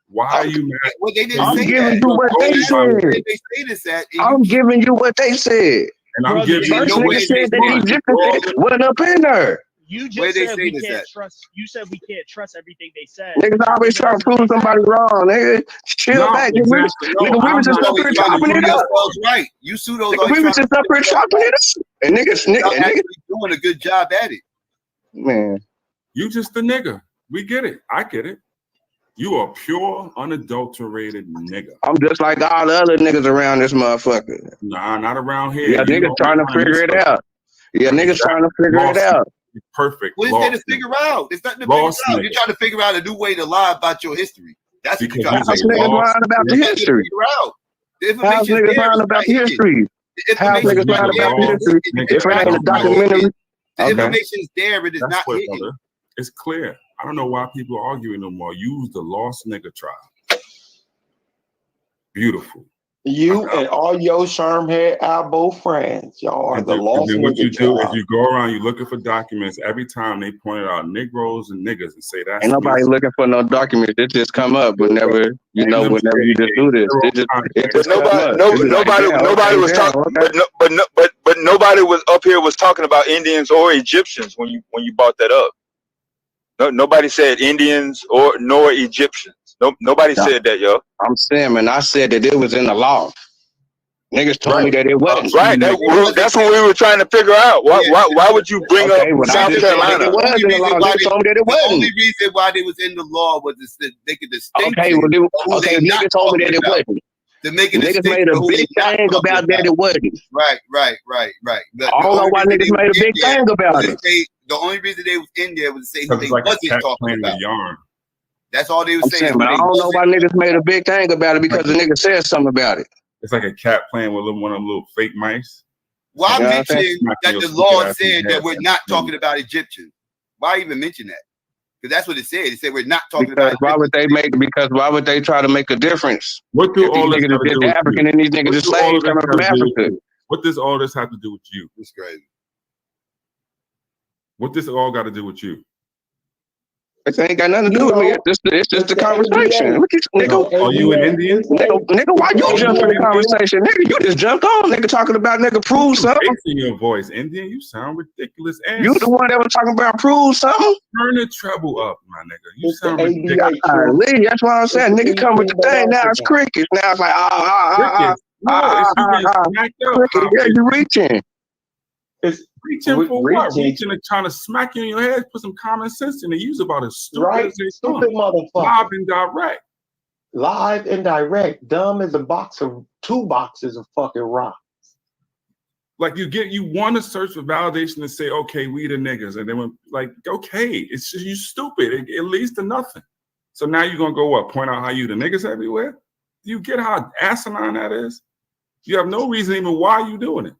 Why are you mad? Well, they didn't I'm say giving that. you what they said. They say this at. I'm giving you what they said. And I'm giving first you nigga where said they that the Egyptians wasn't up in there. You Where just they said say we this can't at? trust. You said we can't trust everything they said. Niggas always trying to prove somebody wrong, nigga. Chill No, back. exactly. Nigga, we was just up here chopping it up. Right. You pseudos Nigga, we was just up here chopping it up. And niggas, Y'all nigga, actually doing a good job at it. man. You just a nigga. We get it. I get it. You are pure, unadulterated nigga. I'm just like all the other niggas around this motherfucker. Nah, not around here. Yeah, You niggas trying to figure it out. Yeah, niggas trying to figure it out. Perfect. What is there to figure out? It's nothing to Lost figure out. nigga. You're trying to figure out a new way to lie about your history. That's what you're trying to How's figure niggas out. lying about the That's history? figure out. The How's information's niggas there, lying it's about right the here. history? The How's information's niggas lying right about the there. history? If it ain't a documentary, The okay. information is there, it is That's not what, hidden. brother. It's clear. I don't know why people are arguing no more. Use the lost nigga trial. Beautiful. You and all your Shermhead Albo friends, y'all are And the then lost what you nigga do is tribe. you go around, you looking for documents. Every time they pointed out Negroes and niggas and say that's Ain't nobody me. looking for no documents. It just come up whenever you know. Whenever you just do this, it just come up. Nobody was talking, but nobody was up here was talking about Indians or Egyptians when you brought that up. No, nobody said Indians nor Egyptians. Nobody said that, yo. I'm saying, man, I said that it was in the law. Niggas told me that it wasn't. Right. That's what we were trying to figure out. Why would you bring up South Carolina? It was in the law. Niggas told me that it The wasn't. only reason why they was in the law was to make a distinction. Okay, well, who they not niggas told me that talking it about. wasn't. To make a Niggas distinction made a of who big they not thing talking about that it wasn't. Right. I don't know why niggas made a big thing about it. The only reason they was in there was to say who Because they it's like a wasn't cat talking playing about. with yarn. That's all they was I'm saying. saying, man, I don't know why niggas made a big thing about it because the nigga said something about it. It's like a cat playing with one of them little fake mice. Why Yeah, mention Smack that your the stupid law ass in said the that head. we're not talking about Egyptians? Why even mention that? Because that's what it said. It said we're not talking Because about why would they make? Because why would they try to make a difference? What do If these all this niggas have is to do just with African you? and these niggas What is do all slaves of this coming have from to do with Africa. you? What does all this have to do with you? It's crazy. What this all got to do with you? It ain't got nothing to do with me. It's just the conversation. What you, nigga? No, are you an Indian? Nigga, why you jump in the conversation? Nigga, you just jumped on. Nigga talking about nigga prove something. Bass in your voice, Indian. You sound ridiculous. And You the one that was talking about prove something. turn the treble up, my nigga. You It's the sound ridiculous. ABA, true. Lee, that's why I'm saying. Nigga come with the thing. Now it's crickets. Now it's like Crickets. No, it's you getting smacked up. cricket. Yeah, you reaching. It's Reaching for what? reaching. Reaching and trying to smack you in your head. Put some common sense in it. Use about as stupid Right? as they Stupid come. motherfucker. Live and direct. Live and direct. Dumb as two boxes of fucking rock. Like you want to search for validation and say, okay, we the niggas, and then when like, okay, it's just, you stupid. It leads to nothing. So now you're gonna go what? Point out how you the niggas everywhere? Do you get how asinine that is? You have no reason even why you doing it.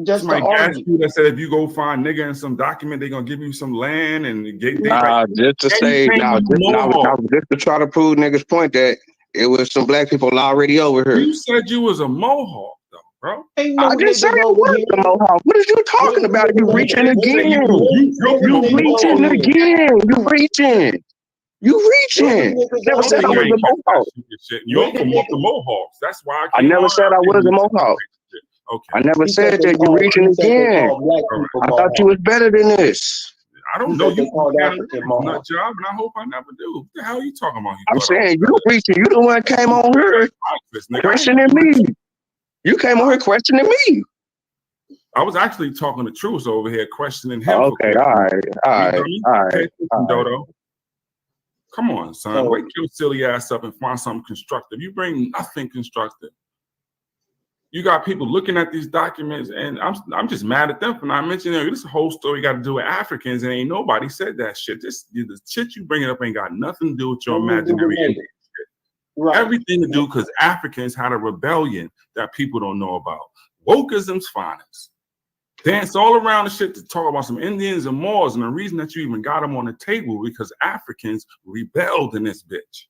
Just Somebody to gas argue. you that said if you go find nigga in some document, they're gonna give you some land and get Nah, just to say, just to try to prove niggas' point that it was some black people already over here. You said you was a Mohawk, though, bro. I just said it was the Mohawk. What are you talking about? You reaching again. You reaching again. You reaching. You reaching. Never said I was a Mohawk. You're from the Mohawks. That's why I never said I was a Mohawk. Okay. I never said that. You reaching again. I thought you was better than this. I don't know. You nut job, and I hope I never do. What the hell are you talking about? I'm saying you reaching. You the one came on here questioning me. You came on here questioning me. I was actually talking the truth over here, questioning him. Okay, all right. Dodo. Come on, son. Wake your silly ass up and find something constructive. You bring nothing constructive. you got people looking at these documents, and I'm just mad at them for not mentioning it. This whole story got to do with Africans, and ain't nobody said that shit. The shit you bringing up ain't got nothing to do with your imaginary Indian shit. Right. Everything to do because Africans had a rebellion that people don't know about. Wokeism's finest. Dance all around the shit to talk about some Indians and Moors, and the reason that you even got them on the table because Africans rebelled in this bitch.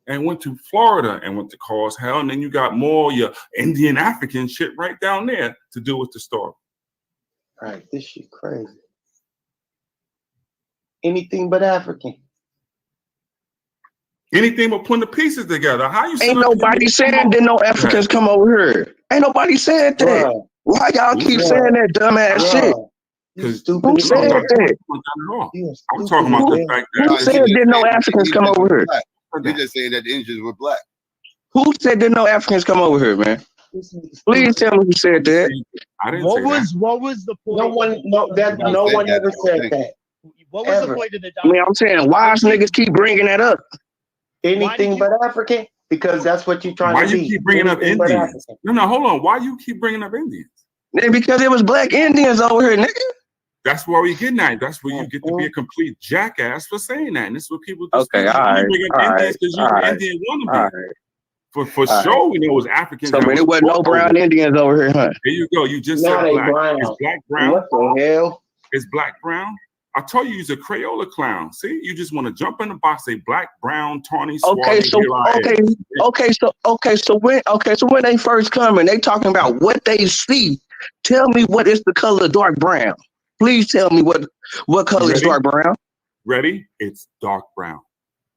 And went to Florida and went to cause hell. And then you got more your Indian African shit right down there to do with the story. All right, this shit crazy. Anything but African. Anything but putting the pieces together. How you Ain't nobody saying that no Africans come over here. Ain't nobody said that. Bruh. Why y'all keep saying that dumbass shit? Because who said that? I'm talking about the fact that Who said that no Africans come over here? You just saying that the Indians were black. Who said that no Africans come over here, man? Please tell me who said that. I didn't What say was what was the point? No one ever said that. What was Ever. the point of the I mean, I'm saying, why niggas keep bringing that up? Anything but African? Because that's what you're trying Why to you be. keep bringing up Anything but Indians? African. No, hold on. Why you keep bringing up Indians? Man, because it was black Indians over here, nigga. That's where we getting at. That's where you get to be a complete jackass for saying that. And this is what people just Okay, think. You all only right, bring up all Indians right, because you're all an right, Indian wannabe. all right. For All sure, right. we know it was Africans. So, that man, was it wasn't no brought over brown there. Indians over here, huh? There you go. You just No, said they black. brown. Is black brown? What the hell? Is black brown? I told you he's a Crayola clown. See, you just want to jump in the box, say black, brown, tawny, Okay, swarthy, so here I am. so when they first come and they talking about what they see, tell me what is the color dark brown. Please tell me what color is Ready? dark brown. Ready? It's dark brown.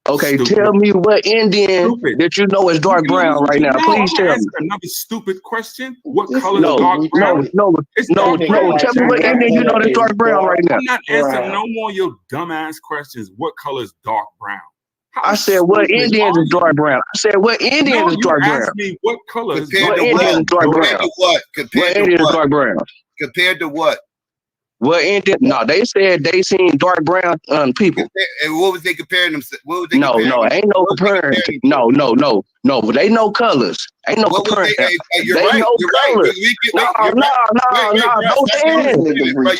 Okay, Stupid. tell me what Indian Stupid. that you know is dark brown right now. No, I'm Please gonna tell answer me. another stupid question. What color is No, dark brown? It's dark brown. Tell me what Indian you know that's dark brown right now. I'm not answering no more of your dumbass questions. What color is dark brown? I said what stupid Indians are is dark brown. I said what Indian No, is you dark brown. asked me what color is Compared dark to What what? Indian is dark Compared brown? to what? What Compared to Indian is what? dark brown? Compared to what? What Indian? No, they said they seen dark brown people. And what was they comparing them? What was they No, comparing? ain't no what was they comparing. comparing No. But they know colors. Ain't no What was comparing. they? You're They right. know You're right. colors. You're right.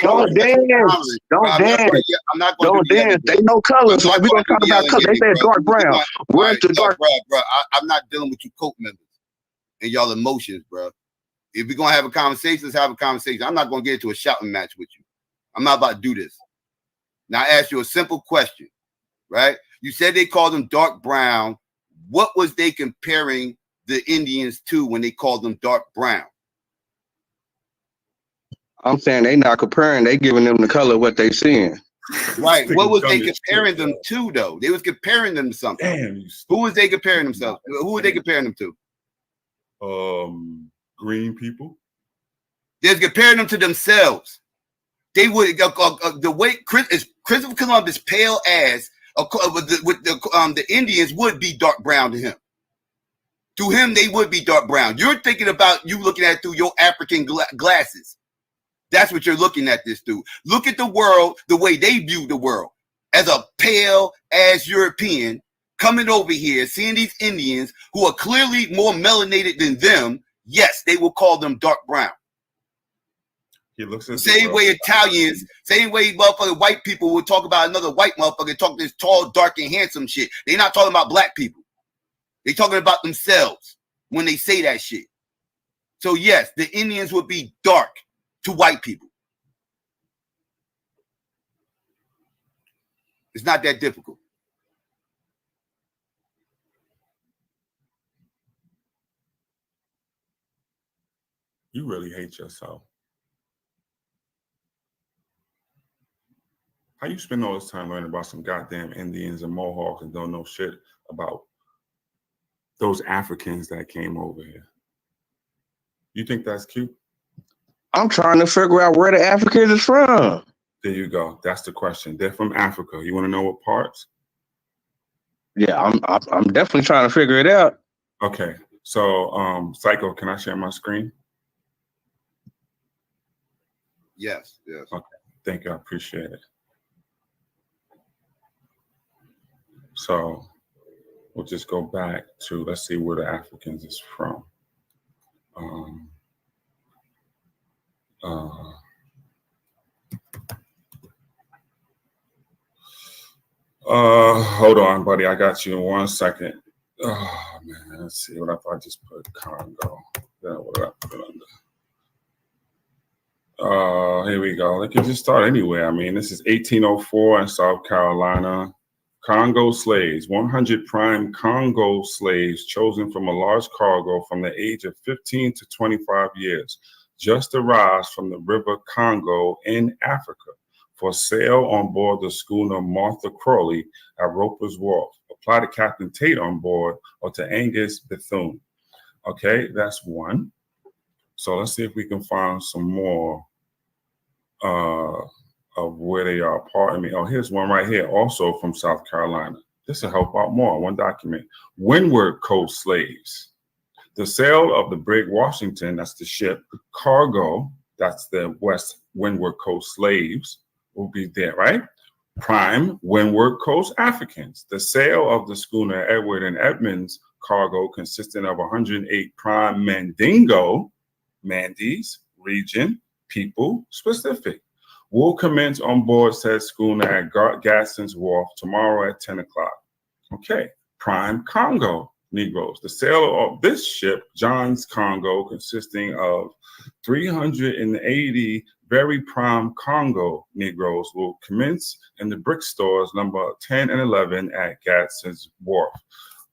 Don't dance. Don't dance. Don't dance. I'm not going to Don't do the yelling. dance. They know colors. Like we gonna talk about colors. They said dark brown. Where's the dark? Bro, I'm not dealing with you cult members and y'all emotions, bro. If we're gonna have a conversation, let's have a conversation. I'm not gonna get into a shouting match with you. I'm not about to do this. Now I ask you a simple question, right? You said they called them dark brown. What was they comparing the Indians to when they called them dark brown? I'm saying they not comparing. They giving them the color of what they seeing. Right. What was they comparing them to, though? They was comparing them to something. Damn. Who was they comparing themselves? Who were they comparing them to? Green people. They're comparing them to themselves. They would the way Christopher Columbus pale ass with the Indians would be dark brown to him. To him, they would be dark brown. You're thinking about you looking at it through your African glasses. That's what you're looking at this through. Look at the world the way they view the world. As a pale ass European coming over here, seeing these Indians who are clearly more melanated than them, yes, they will call them dark brown. He looks at Same way Italians, same way motherfucking white people would talk about another white motherfucker, talk this tall, dark, and handsome shit. They're not talking about black people. They're talking about themselves when they say that shit. So yes, the Indians would be dark to white people. It's not that difficult. You really hate yourself. How you spend all this time learning about some goddamn Indians and Mohawks and don't know shit about those Africans that came over here? You think that's cute? I'm trying to figure out where the Africans is from. There you go. That's the question. They're from Africa. You want to know what parts? Yeah, I'm definitely trying to figure it out. Okay. So, Psycho, can I share my screen? Yes. Okay. Thank you. I appreciate it. So we'll just go back to, let's see where the Africans is from. Hold on, buddy. I got you in 1 second. Oh man, let's see. What if I just put Congo? Then what did I put it under? Here we go. They can just start anywhere. I mean, this is 1804 in South Carolina. Congo slaves, 100 prime Congo slaves chosen from a large cargo from the age of 15 to 25 years, just arrived from the river Congo in Africa for sale on board the schooner Martha Crowley at Roper's Wharf. Apply to Captain Tate on board or to Angus Bethune. Okay, that's one. So let's see if we can find some more of where they are. Pardon me. Oh, here's one right here, also from South Carolina. This will help out more. One document. Windward Coast slaves. The sale of the brig Washington, that's the ship, cargo, that's the West Windward Coast slaves, will be there, right? Prime Windward Coast Africans. The sale of the schooner Edward and Edmonds cargo consisting of 108 prime Mandingo, Mandy's, region, people, specific, will commence on board said schooner at Gadsden's Wharf tomorrow at 10 o'clock. Okay, prime Congo Negroes. The sale of this ship, John's Congo, consisting of 380 very prime Congo Negroes, will commence in the brick stores number 10 and 11 at Gadsden's Wharf.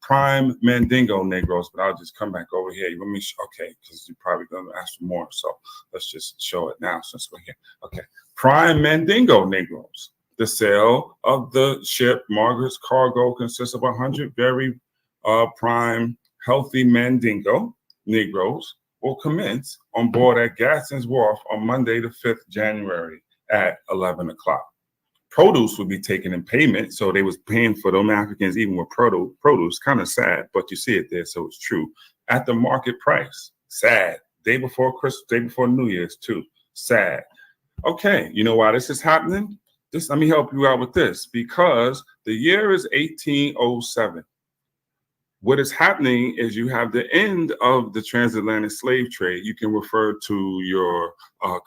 Prime Mandingo Negroes, but I'll just come back over here. You want me? Okay, because you're probably going to ask for more. So let's just show it now since we're here. Okay, Prime Mandingo Negroes. The sale of the ship Margaret's cargo consists of 100 very prime healthy Mandingo Negroes will commence on board at Gadsden's Wharf on Monday, the 5th January at 11 o'clock. Produce would be taken in payment, so they was paying for them Africans even with produce. Kind of sad, but you see it there, so it's true. At the market price. Sad. Day before Christmas, day before New Year's too. Sad. Okay, you know why this is happening? Let me help you out with this. Because the year is 1807. What is happening is you have the end of the transatlantic slave trade. You can refer to your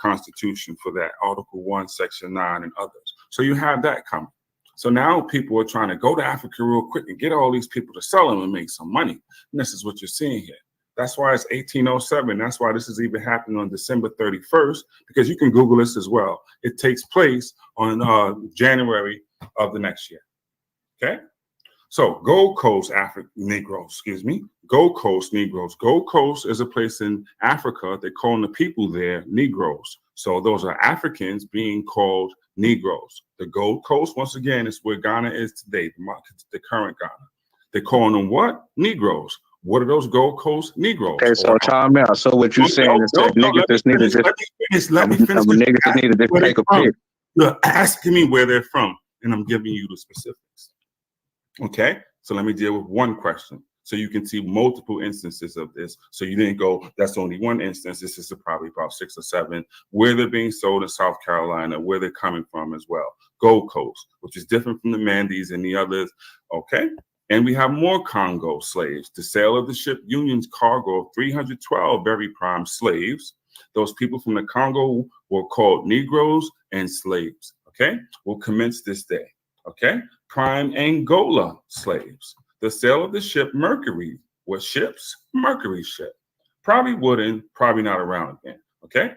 Constitution for that, Article 1, Section 9, and others. So you have that coming. So now people are trying to go to Africa real quick and get all these people to sell them and make some money. And this is what you're seeing here. That's why it's 1807. That's why this is even happening on December 31st, because you can Google this as well. It takes place on January of the next year. Okay? So Gold Coast Negroes, Gold Coast Negroes. Gold Coast is a place in Africa. They're calling the people there Negroes. So those are Africans being called Negroes. The Gold Coast, once again, is where Ghana is today, the current Ghana. They're calling them what? Negroes. What are those Gold Coast Negroes? Okay, so time out. So what you're saying is that niggas just need to just let me finish. Niggas just need to just take a pic. You're asking me where they're from, and I'm giving you the specifics. Okay, so let me deal with one question. So you can see multiple instances of this. So you didn't go, that's only one instance. This is probably about 6 or 7, where they're being sold in South Carolina, where they're coming from as well. Gold Coast, which is different from the Mandy's and the others. Okay, and we have more Congo slaves. The sale of the ship Union's cargo of 312 very prime slaves. Those people from the Congo were called Negroes and slaves. Okay, will commence this day. Okay, prime Angola slaves. The sale of the ship Mercury. What ships? Mercury ship. Probably wooden, probably not around again. Okay,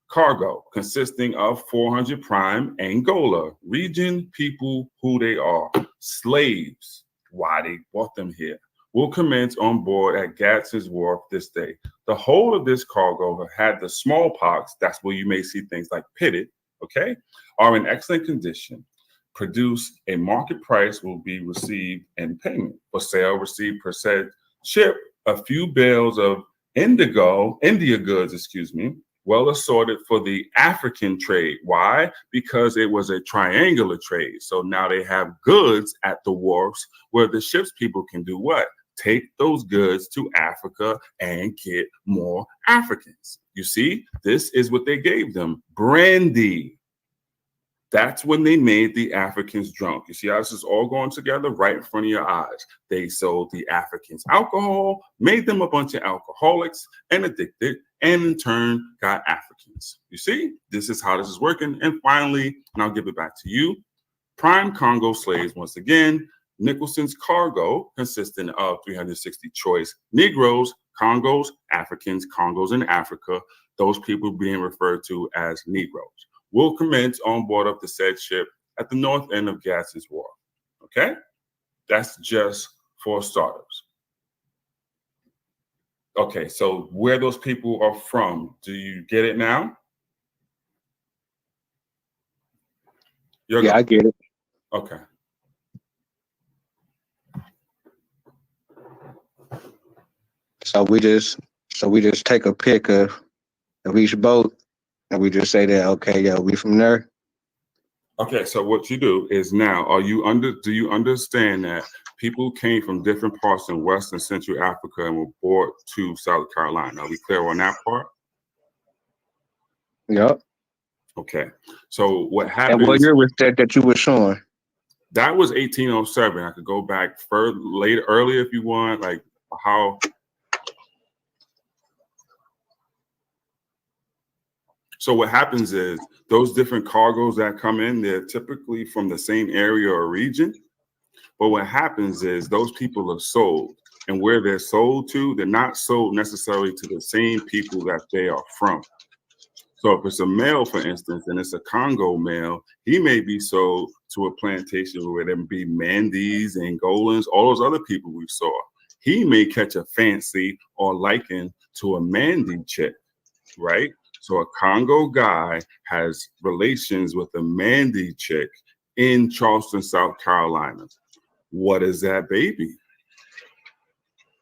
cargo consisting of 400 prime Angola region people, who they are, slaves. Why they bought them here. Will commence on board at Gadsden's Wharf this day. The whole of this cargo had the smallpox. That's where you may see things like pitted. Okay, are in excellent condition. Produce a market price will be received in payment. For sale received per said ship, a few bales of India goods, well assorted for the African trade. Why? Because it was a triangular trade. So now they have goods at the wharfs where the ships people can do what? Take those goods to Africa and get more Africans. You see, this is what they gave them. Brandy. That's when they made the Africans drunk. You see how this is all going together right in front of your eyes. They sold the Africans alcohol, made them a bunch of alcoholics and addicted, and in turn got Africans. You see, this is how this is working. And finally, and I'll give it back to you, prime Congo slaves, once again, Nicholson's cargo consisting of 360 choice Negroes, Congos, Africans, Congos in Africa, those people being referred to as Negroes, will commence on board of the said ship at the north end of Gadsden's Wharf. Okay? That's just for starters. Okay, so where those people are from, do you get it now? Yeah, I get it. Okay. So we just take a pic of each boat and we just say that, okay, yeah, we from there. Okay, so what you do is now, do you understand that people came from different parts in West and Central Africa and were brought to South Carolina? Are we clear on that part? Yep. Okay. So what And happens? what year was that you were showing? That was 1807. I could go back earlier if you want, like how. So what happens is those different cargoes that come in, they're typically from the same area or region. But what happens is those people are sold. And where they're sold to, they're not sold necessarily to the same people that they are from. So if it's a male, for instance, and it's a Congo male, he may be sold to a plantation where there be Mandis, Angolans, all those other people we saw. He may catch a fancy or liking to a Mandi chick, right? So a Congo guy has relations with a Mandi chick in Charleston, South Carolina. What is that baby?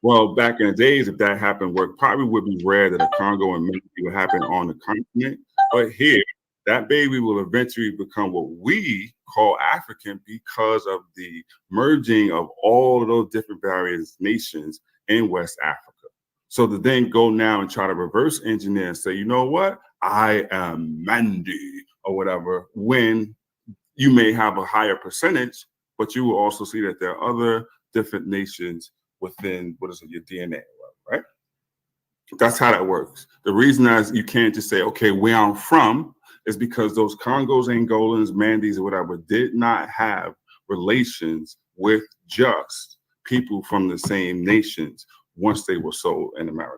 Well, back in the days, if that happened, work probably would be rare that a Congo and Mandi would happen on the continent. But here, that baby will eventually become what we call African because of the merging of all of those different various nations in West Africa. So to then go now and try to reverse engineer and say, you know what, I am Mandi or whatever, when you may have a higher percentage, but you will also see that there are other different nations within, your DNA, right? That's how that works. The reason is you can't just say, okay, where I'm from is because those Congos, Angolans, Mandis, or whatever did not have relations with just people from the same nations once they were sold in America.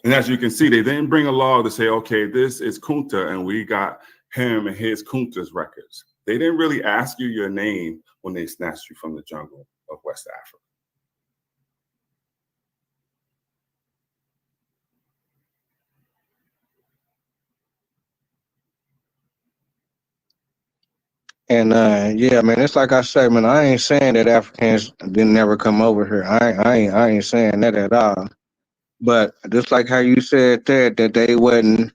And as you can see, they didn't bring a law to say, okay, this is Kunta, and we got him and his Kunta's records. They didn't really ask you your name when they snatched you from the jungle of West Africa. And yeah, man, it's like I say, man, I ain't saying that Africans didn't never come over here. I ain't saying that at all. But just like how you said that they wasn't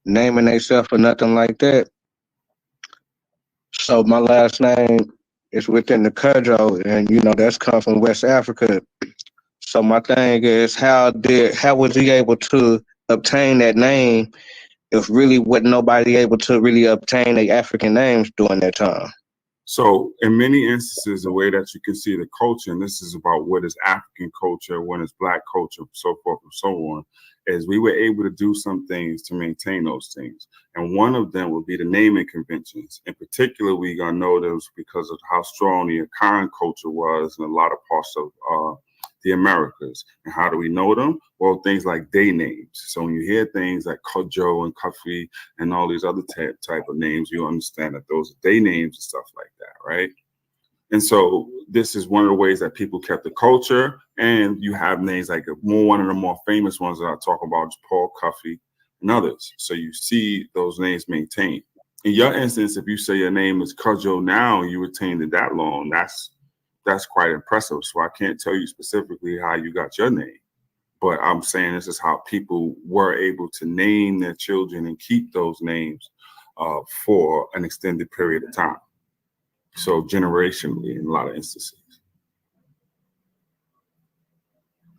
naming themselves or nothing like that. So my last name is within the Kudjo, and that's come from West Africa. So my thing is, how was he able to obtain that name if really wasn't nobody able to really obtain the African names during that time? So in many instances, the way that you can see the culture, and this is about what is African culture, what is Black culture, so forth and so on, is we were able to do some things to maintain those things. And one of them would be the naming conventions. In particular, we got noticed because of how strong the Akan culture was in a lot of parts of the Americas. And how do we know them? Well, things like day names. So when you hear things like Kojo and Kufi and all these other type of names, you understand that those are day names and stuff like that, right? And so this is one of the ways that people kept the culture. And you have names like one of the more famous ones that I talk about is Paul Kufi and others. So you see those names maintained. In your instance, if you say your name is Kojo now and you retained it that long, that's quite impressive. So I can't tell you specifically how you got your name, but I'm saying this is how people were able to name their children and keep those names for an extended period of time. So generationally in a lot of instances.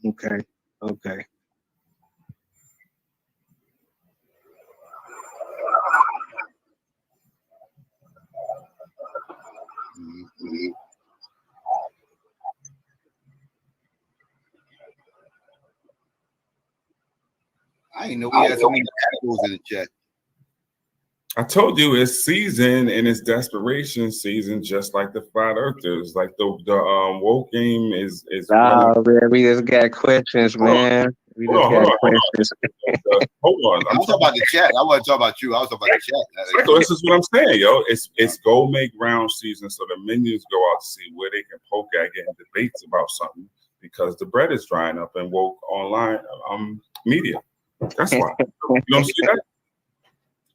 Okay. Mhm. I didn't know we had so many apples in the chat. I told you it's season and it's desperation season, just like the flat earthers. Like the woke game is Nah, running. man, we just got questions, Hold on, man. We hold just on, hold got on, hold questions. on. Hold on. I'm talking about the chat. I wasn't talking about you. I was talking about the chat. So this is what I'm saying, yo. It's go make round season, so the minions go out to see where they can poke at getting debates about something because the bread is drying up in woke online media. That's why. You don't see that?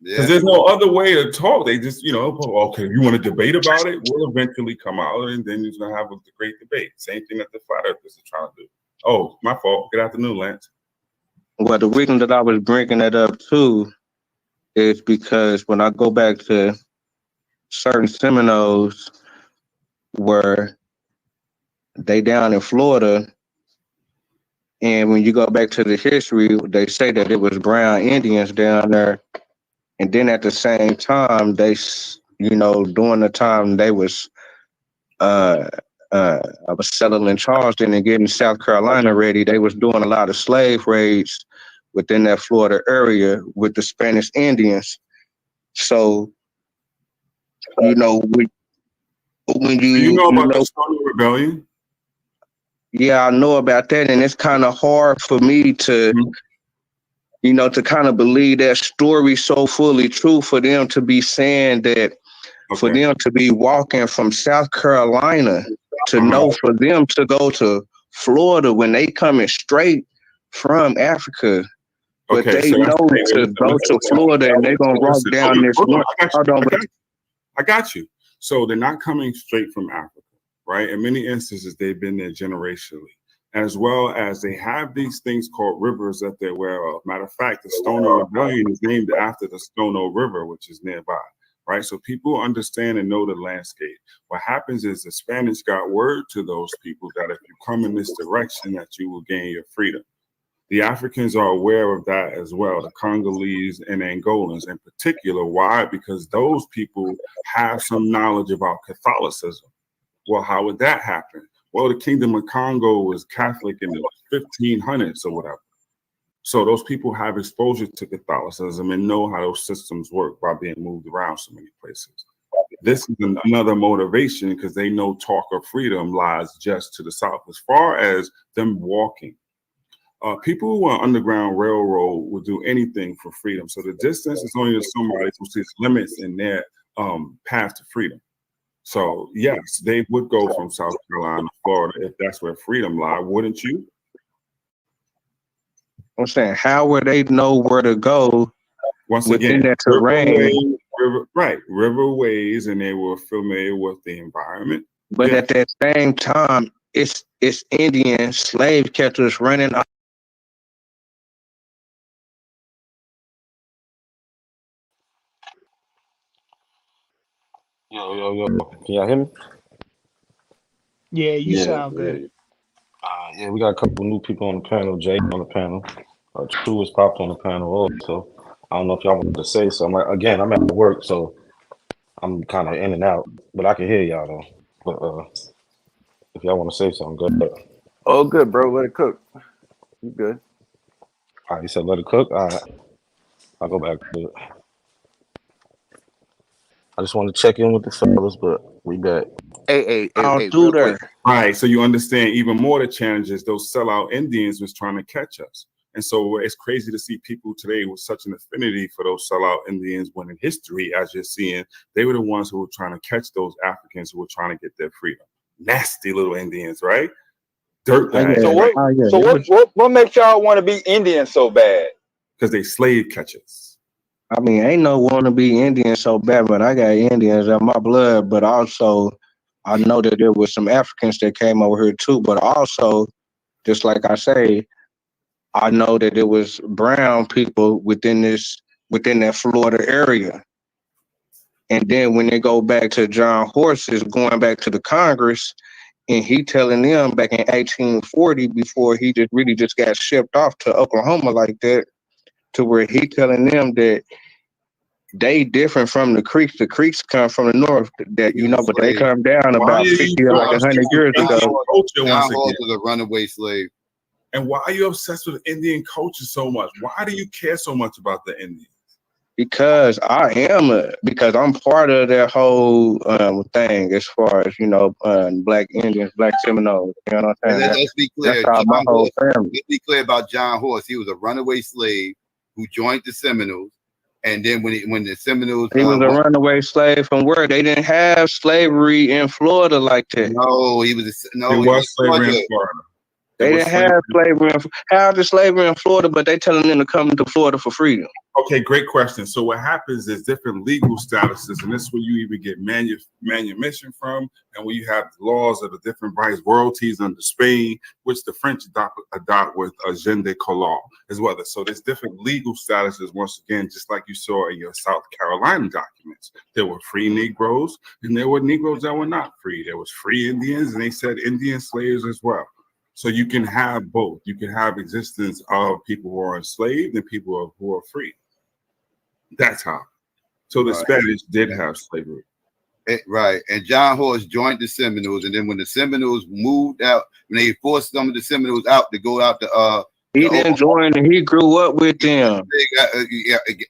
Because there's no other way to talk. They just, okay, you want to debate about it? We'll eventually come out, and then you're gonna have a great debate. Same thing that the flat earthers are trying to do. Oh, my fault. Good afternoon, Lance. Well, the reason that I was bringing that up too is because when I go back to certain Seminoles where they down in Florida, and when you go back to the history, they say that it was brown Indians down there, and then at the same time, during the time they was I was settling Charleston and getting South Carolina ready, they was doing a lot of slave raids within that Florida area with the Spanish Indians. So, when you know about the Stony Rebellion? Yeah, I know about that, and it's kind of hard for me to, to kind of believe that story so fully true for them to be saying that, for them to be walking from South Carolina to know for them to go to Florida when they coming straight from Africa, but they know to go to Florida and they're gonna walk down this one. I got you. So they're not coming straight from Africa, right? In many instances, they've been there generationally, as well as they have these things called rivers that they're aware of. Matter of fact, the Stony Rebellion is named after the Stono River, which is nearby, right? So people understand and know the landscape. What happens is the Spanish got word to those people that if you come in this direction, that you will gain your freedom. The Africans are aware of that as well, the Congolese and Angolans in particular. Why? Because those people have some knowledge about Catholicism. Well, how would that happen? Well, the Kingdom of Congo was Catholic in the 1500s or whatever. So those people have exposure to Catholicism and know how those systems work by being moved around so many places. This is another motivation because they know talk of freedom lies just to the south. As far as them walking, people who are Underground Railroad will do anything for freedom. So the distance is only to somebody who sees limits in their path to freedom. So yes, they would go from South Carolina to Florida if that's where freedom lies, wouldn't you? I'm saying, how would they know where to go once within again, that terrain? Riverways, and they were familiar with the environment. But at that same time, it's Indian slave catchers running. Yo. Can y'all hear me? Yeah, you sound good. Yeah, we got a couple new people on the panel. Jay on the panel. True has popped on the panel also. I don't know if y'all wanted to say something. Again, I'm at work, so I'm kind of in and out, but I can hear y'all though. But if y'all want to say something, go ahead. Oh, good, bro. Let it cook. You good? All right, you said let it cook. All right, I'll go back to it. I just want to check in with the fellas, but we back. Hey, real quick. Right, so you understand even more the challenges those sellout Indians was trying to catch us. And so it's crazy to see people today with such an affinity for those sellout Indians when in history, as you're seeing, they were the ones who were trying to catch those Africans who were trying to get their freedom. Nasty little Indians, right? Dirtbags. So what makes y'all want to be Indian so bad? Because they slave catchers. I mean, ain't no wannabe Indian so bad, but I got Indians in my blood. But also, I know that there was some Africans that came over here too. But also, just like I say, I know that there was brown people within that Florida area. And then when they go back to John Horses, going back to the Congress, and he telling them back in 1840, before he just got shipped off to Oklahoma like that, to where he telling them that they different from the Creeks. The Creeks come from the north, that you know, but they come down Why about are you 50 or like so 100 obsessed with years Indian ago. culture John once Horse again? was a runaway slave. And why are you obsessed with Indian culture so much? Why do you care so much about the Indians? Because because I'm part of that whole thing as far as, you know, Black Indians, Black Seminoles, you know what I'm And saying? let's be That's clear, how my John whole Horse. family. Let's be clear about John Horse. He was a runaway slave who joined the Seminoles, and then when the Seminoles He was a runaway slave from where they didn't have slavery in Florida like that. no, he was There was slavery in Florida. They didn't have slavery. How the slavery in Florida, but they telling them to come to Florida for freedom. Okay, great question. So what happens is different legal statuses, and this is where you even get manumission from, and where you have laws of the different rights, royalties under Spain, which the French adopt with agenda color as well. So there's different legal statuses, once again, just like you saw in your South Carolina documents. There were free Negroes, and there were Negroes that were not free. There was free Indians, and they said Indian slaves as well. So you can have both. You can have existence of people who are enslaved and people who are free. That's how. So the Spanish did have slavery. Right. And John Horse joined the Seminoles, and then when the Seminoles moved out, when they forced some of the Seminoles out to go out to he didn't join, and he grew up with them.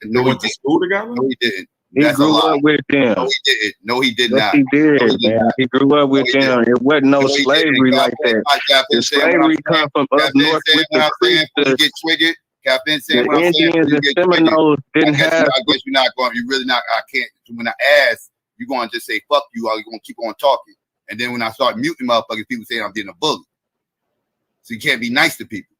No, they went to school together? No, he didn't. He That's grew a lie. up with them. No, he didn't. No, he did Yes, not. he did, No, he did man. not. He grew up with he them. didn't. It wasn't no No, he didn't. slavery like that. Captain The saying what I'm slavery saying. come from up Captain north saying with what the I'm saying. When you Creeks. get triggered, Captain saying The what I'm saying. Indians When you and get triggered, Seminoles didn't have. I guess you're not going. You're really not. I can't. When I ask, you're going to just say "fuck you," or you're going to keep on talking. And then when I start muting motherfuckers, people say I'm getting a bully. So you can't be nice to people.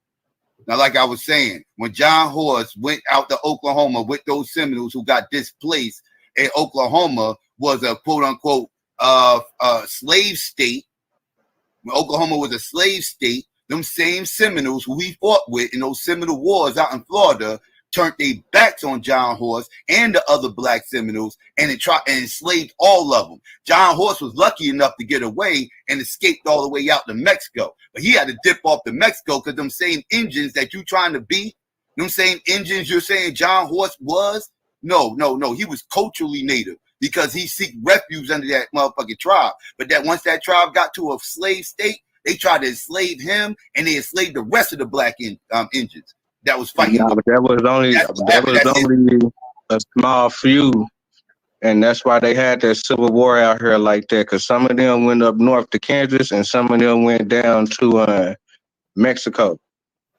Now, like I was saying, when John Horse went out to Oklahoma with those Seminoles who got displaced, and Oklahoma was a quote unquote slave state. When Oklahoma was a slave state, them same Seminoles who we fought with in those Seminole wars out in Florida turned their backs on John Horse and the other black Seminoles and enslaved all of them. John Horse was lucky enough to get away and escaped all the way out to Mexico. But he had to dip off to Mexico because them same engines that you trying to beat, them same engines you're saying John Horse was, no. He was culturally native because he seeked refuge under that motherfucking tribe. But that once that tribe got to a slave state, they tried to enslave him and they enslaved the rest of the black engines that was fighting. Nah, but that was only a small few, and that's why they had that civil war out here like that. Because some of them went up north to Kansas, and some of them went down to Mexico,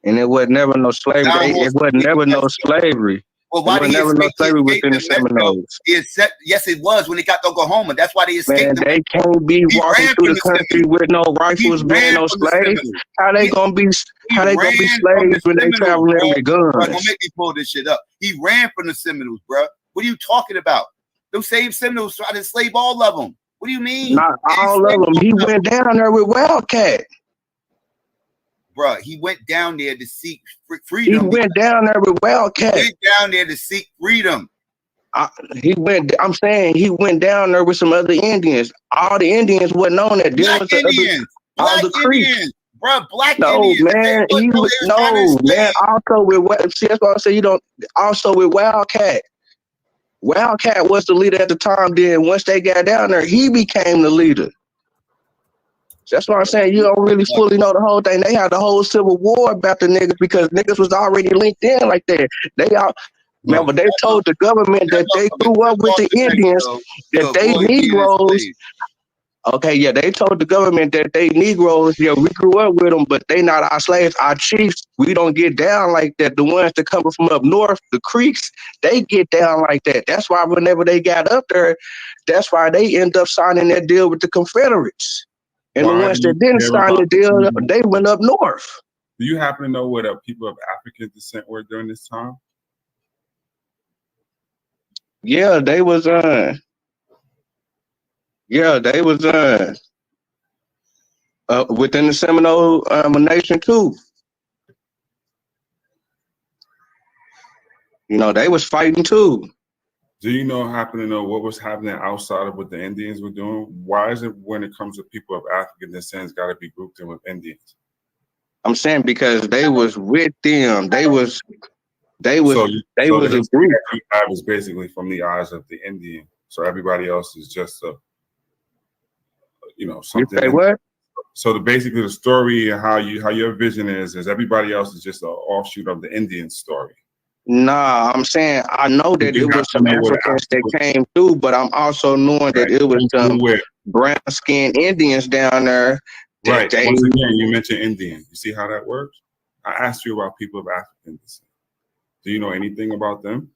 and it was never no slavery. It was never no slavery. Well, why did he never no escape? slavery He within the escaped to Mexico. Seminoles. Yes, it was when they got to Oklahoma. That's why they escaped. Man, they can't be walking through the country with no rifles, being no slaves. How they gonna be? How they gonna be slaves when they traveling with guns? Bro, don't make me pull this shit up. He ran from the Seminoles, bro. What are you talking about? Those same Seminoles tried to enslave all of them. What do you mean? Not all of them. He went down there with Wildcat. Bro, he went down there to seek freedom. He went down there with Wildcat. He went down there to seek freedom. I'm saying he went down there with some other Indians. All the Indians wasn't on that. Black Indians. All the Creeks. Indians. Bro, black No, Indians. man. Also with see, that's why I say you don't. Also with Wildcat. Wildcat was the leader at the time. Then once they got down there, he became the leader. That's why I'm saying you don't really fully know the whole thing. They had the whole civil war about the niggas because niggas was already linked in like that. Remember, they told the government that they grew up with the Indians, that they Negroes. Okay, yeah, they told the government that they Negroes, yeah, we grew up with them, but they not our slaves, our chiefs. We don't get down like that. The ones that come from up north, the Creeks, they get down like that. That's why whenever they got up there, that's why they end up signing that deal with the Confederates. And the ones that didn't sign the deal, they went up north. Do you happen to know where the people of African descent were during this time? Yeah, they was within the Seminole nation too. You know, they was fighting too. Do you happen to know what was happening outside of what the Indians were doing? Why is it when it comes to people of African descent, it's got to be grouped in with Indians? I'm saying because they was with them. They was They was So, they so the was a history group. that you have is basically from the eyes of the Indian. So everybody else is just a, You something. say what? So basically the story and how your vision is everybody else is just an offshoot of the Indian story. Nah, I'm saying I know that You it have was to some know where the Africans that African, came through, but I'm also knowing that it was some where. brown skinned Indians down there that Right. they. Once again, you mentioned Indian. You see how that works? I asked you about people of African descent. Do you know anything about them?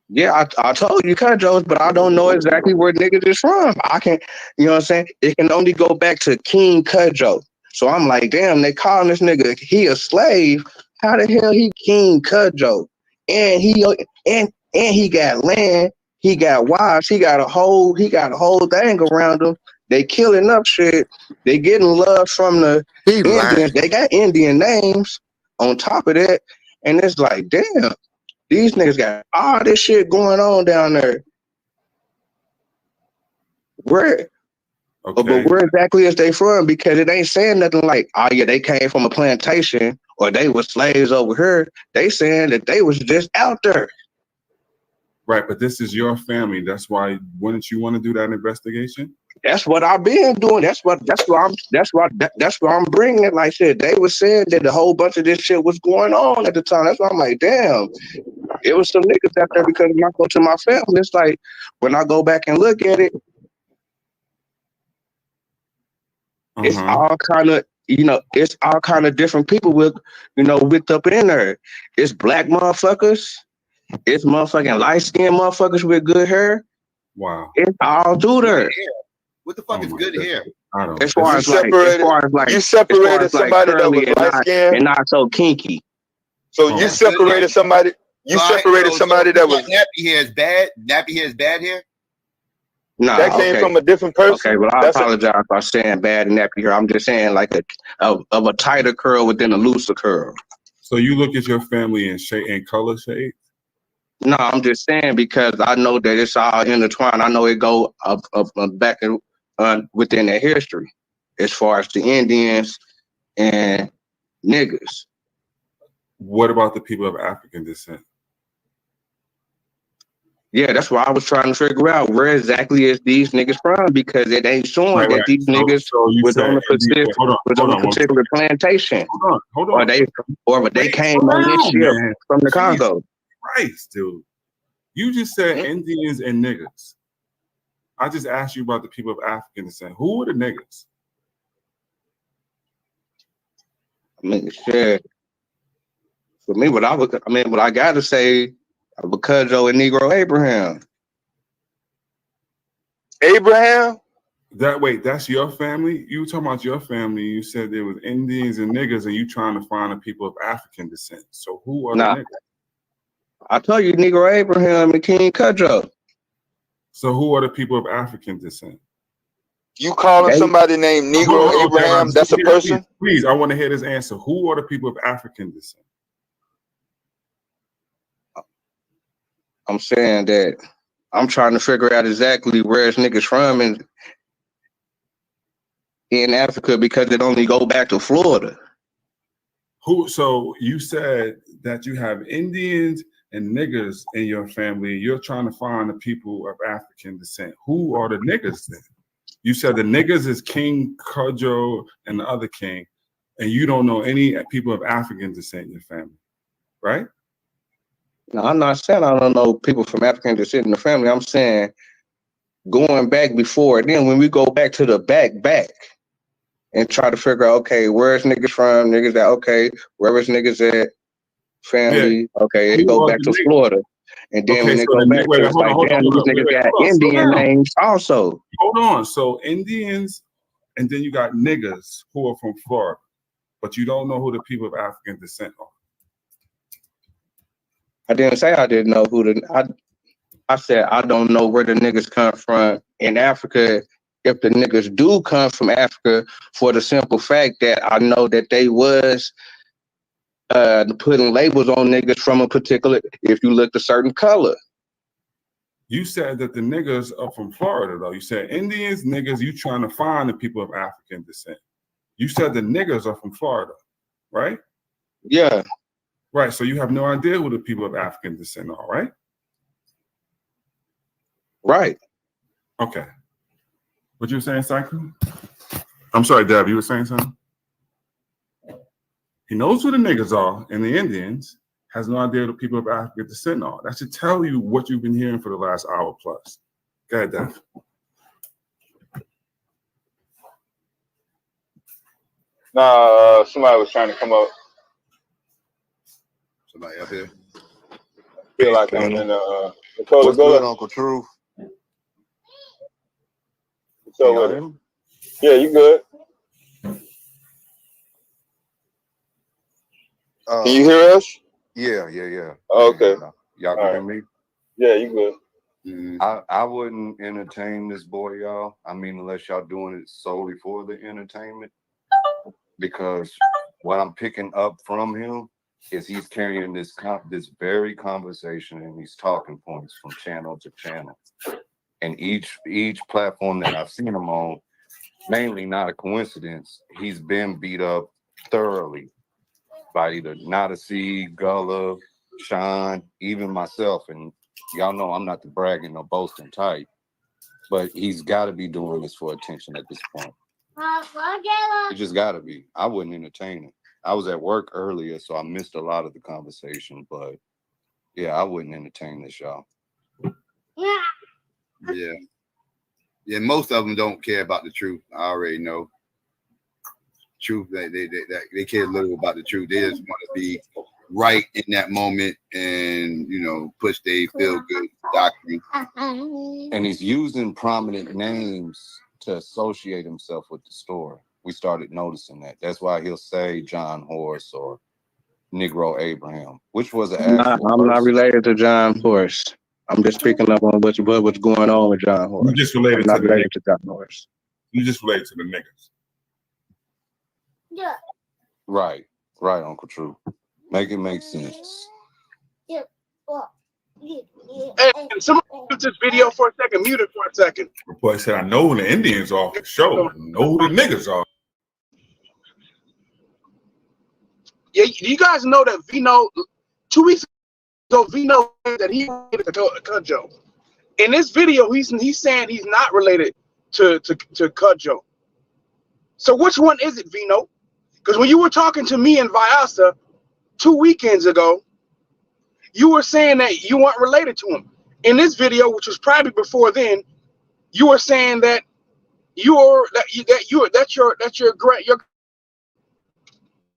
Yeah, I told you Cudjos, but I don't know exactly where niggas is from. I can, you know what I'm saying? It can only go back to King Cudjo. So I'm like, damn, they calling this nigga, he a slave. How the hell he King Cudjo? And he got land, he got wives, he got a whole thing around him. They killing up shit. They getting love from the Indians. They got Indian names on top of that. And it's like, damn. These niggas got all this shit going on down there. Where, but where exactly is they from? Because it ain't saying nothing like, oh yeah, they came from a plantation or they were slaves over here. They saying that they was just out there. Right, but this is your family. That's why. Wouldn't you want to do that investigation? That's what I've been doing. That's why I'm bringing it. Like shit, they was saying that a whole bunch of this shit was going on at the time. That's why I'm like, damn, it was some niggas out there because when I go to my family, it's like when I go back and look at it, it's all kind of, it's all kind of different people with up in there. It's black motherfuckers. It's motherfucking light-skinned motherfuckers with good hair. Wow. It's all through there. What the fuck is good hair? As far as like you separated somebody that was curly light skinned. and not so kinky. So you separated somebody. You separated somebody that was nappy hair is bad. Nappy hair is bad hair. Nah, that came okay. from a different person. Okay, well, I apologize for saying bad and nappy hair. I'm just saying like of a tighter curl within a looser curl. So you look at your family in shade and color shade. No, I'm just saying because I know that it's all intertwined. I know it go up back within their history, as far as the Indians and niggas. What about the people of African descent? Yeah, that's why I was trying to figure out where exactly is these niggas from because it ain't showing that these niggas was on a particular plantation. Hold on. Or they came on this ship from the Congo. Christ, dude. You just said Indians and niggas. I just asked you about the people of African descent. Who are the niggas? I mean, shit. For me, what I gotta say, because Joe and Negro Abraham. Abraham? That's your family? You were talking about your family. You said there was Indians and niggas, and you trying to find the people of African descent. So who are the niggas? I told you Negro Abraham and King Cudjo. So who are the people of African descent? You calling somebody named Negro Abraham? That's a person? Please, I want to hear this answer. Who are the people of African descent? I'm saying that I'm trying to figure out exactly where this niggas from in Africa because it only go back to Florida. So you said that you have Indians and niggas in your family. You're trying to find the people of African descent. Who are the niggas then? You said the niggas is King Cudjo and the other king, and you don't know any people of African descent in your family, right? No, I'm not saying I don't know people from African descent in the family. I'm saying going back before, then when we go back to the back and try to figure out, okay, where's niggas from? Niggas that, okay, where is niggas at? Family, okay, it go back to Florida. And then when it go back to it's like, damn, these niggas got Indian names also. Hold on. So Indians, and then you got niggas who are from Florida, but you don't know who the people of African descent are. I didn't say I didn't know I said I don't know where the niggas come from in Africa. If the niggas do come from Africa, for the simple fact that I know that they was putting labels on niggas from a particular, if you look a certain color. You said that the niggas are from Florida, though. You said Indians, niggas, you trying to find the people of African descent. You said the niggas are from Florida, right? Yeah. Right. So you have no idea who the people of African descent are, right? Right. Okay. What you were saying, Psycho? I'm sorry, Deb, you were saying something? He knows who the niggas are and the Indians, has no idea who the people of African descent are. That should tell you what you've been hearing for the last hour plus. Go ahead, Deb. Nah, somebody was trying to come up. Somebody up here. Feel like I'm in Dakota. What's Go good, ahead. Uncle True? What's Can up y'all with hear it? me? Yeah, you good. Can you hear us? Yeah. I Oh, can hear okay. y'all. Y'all All can hear right. me? Yeah, you good. I wouldn't entertain this boy, y'all. I mean, unless y'all doing it solely for the entertainment, because what I'm picking up from him is he's carrying this very conversation and these talking points from channel to channel, and each platform that I've seen him on, mainly not a coincidence, he's been beat up thoroughly by either Nada, Gullah, Sean, even myself. And y'all know I'm not the bragging or boasting type, but he's got to be doing this for attention at this point. It just got to be. I wouldn't entertain it. I was at work earlier, so I missed a lot of the conversation, but yeah, I wouldn't entertain this, y'all. Yeah. Yeah, most of them don't care about the truth. I already know. Truth, they care little about the truth. They just want to be right in that moment and, you know, push their feel good doctrine. And he's using prominent names to associate himself with the story. We started noticing that. That's why he'll say John Horse or Negro Abraham, which was an actual I'm not person. related to John Horse. I'm just picking up on what's going on with John Horse. You just related I'm not to the related niggas. to John Horse. You just related to the niggas. Right, Uncle True. Make it make sense. Hey, can someone mute this video for a second? Mute it for a second. The boy said, I know who the Indians are for sure. I know who the niggas are. Yeah, do you guys know that Vino, 2 weeks ago, Vino said that he related to Cudjoe. In this video, he's saying he's not related to Cudjoe. So which one is it, Vino? Because when you were talking to me and Vyasa 2 weekends ago, you were saying that you weren't related to him. In this video, which was probably before then, you were saying that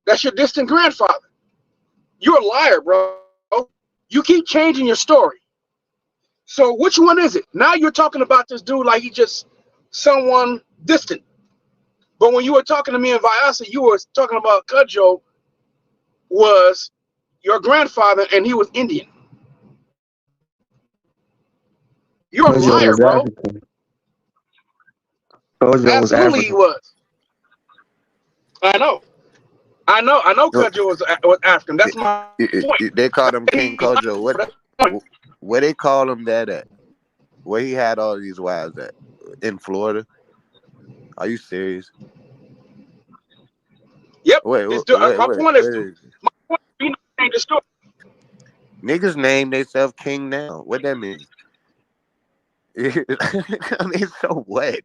that's your distant grandfather. You're a liar, bro. You keep changing your story. So which one is it? Now you're talking about this dude like he's just someone distant. But when you were talking to me and Vyasa, you were talking about Cudjoe was your grandfather and he was Indian. You're a Cudjoe liar, was bro. African. Cudjoe was Absolutely, he African. was. I know Cudjoe was African. That's my point. They called him King Kojo. Where they call him that at? Where he had all these wives at? In Florida? Are you serious? Yep. My point is, Vino changed the story. Niggas name themselves King now. What that mean? I mean, so what?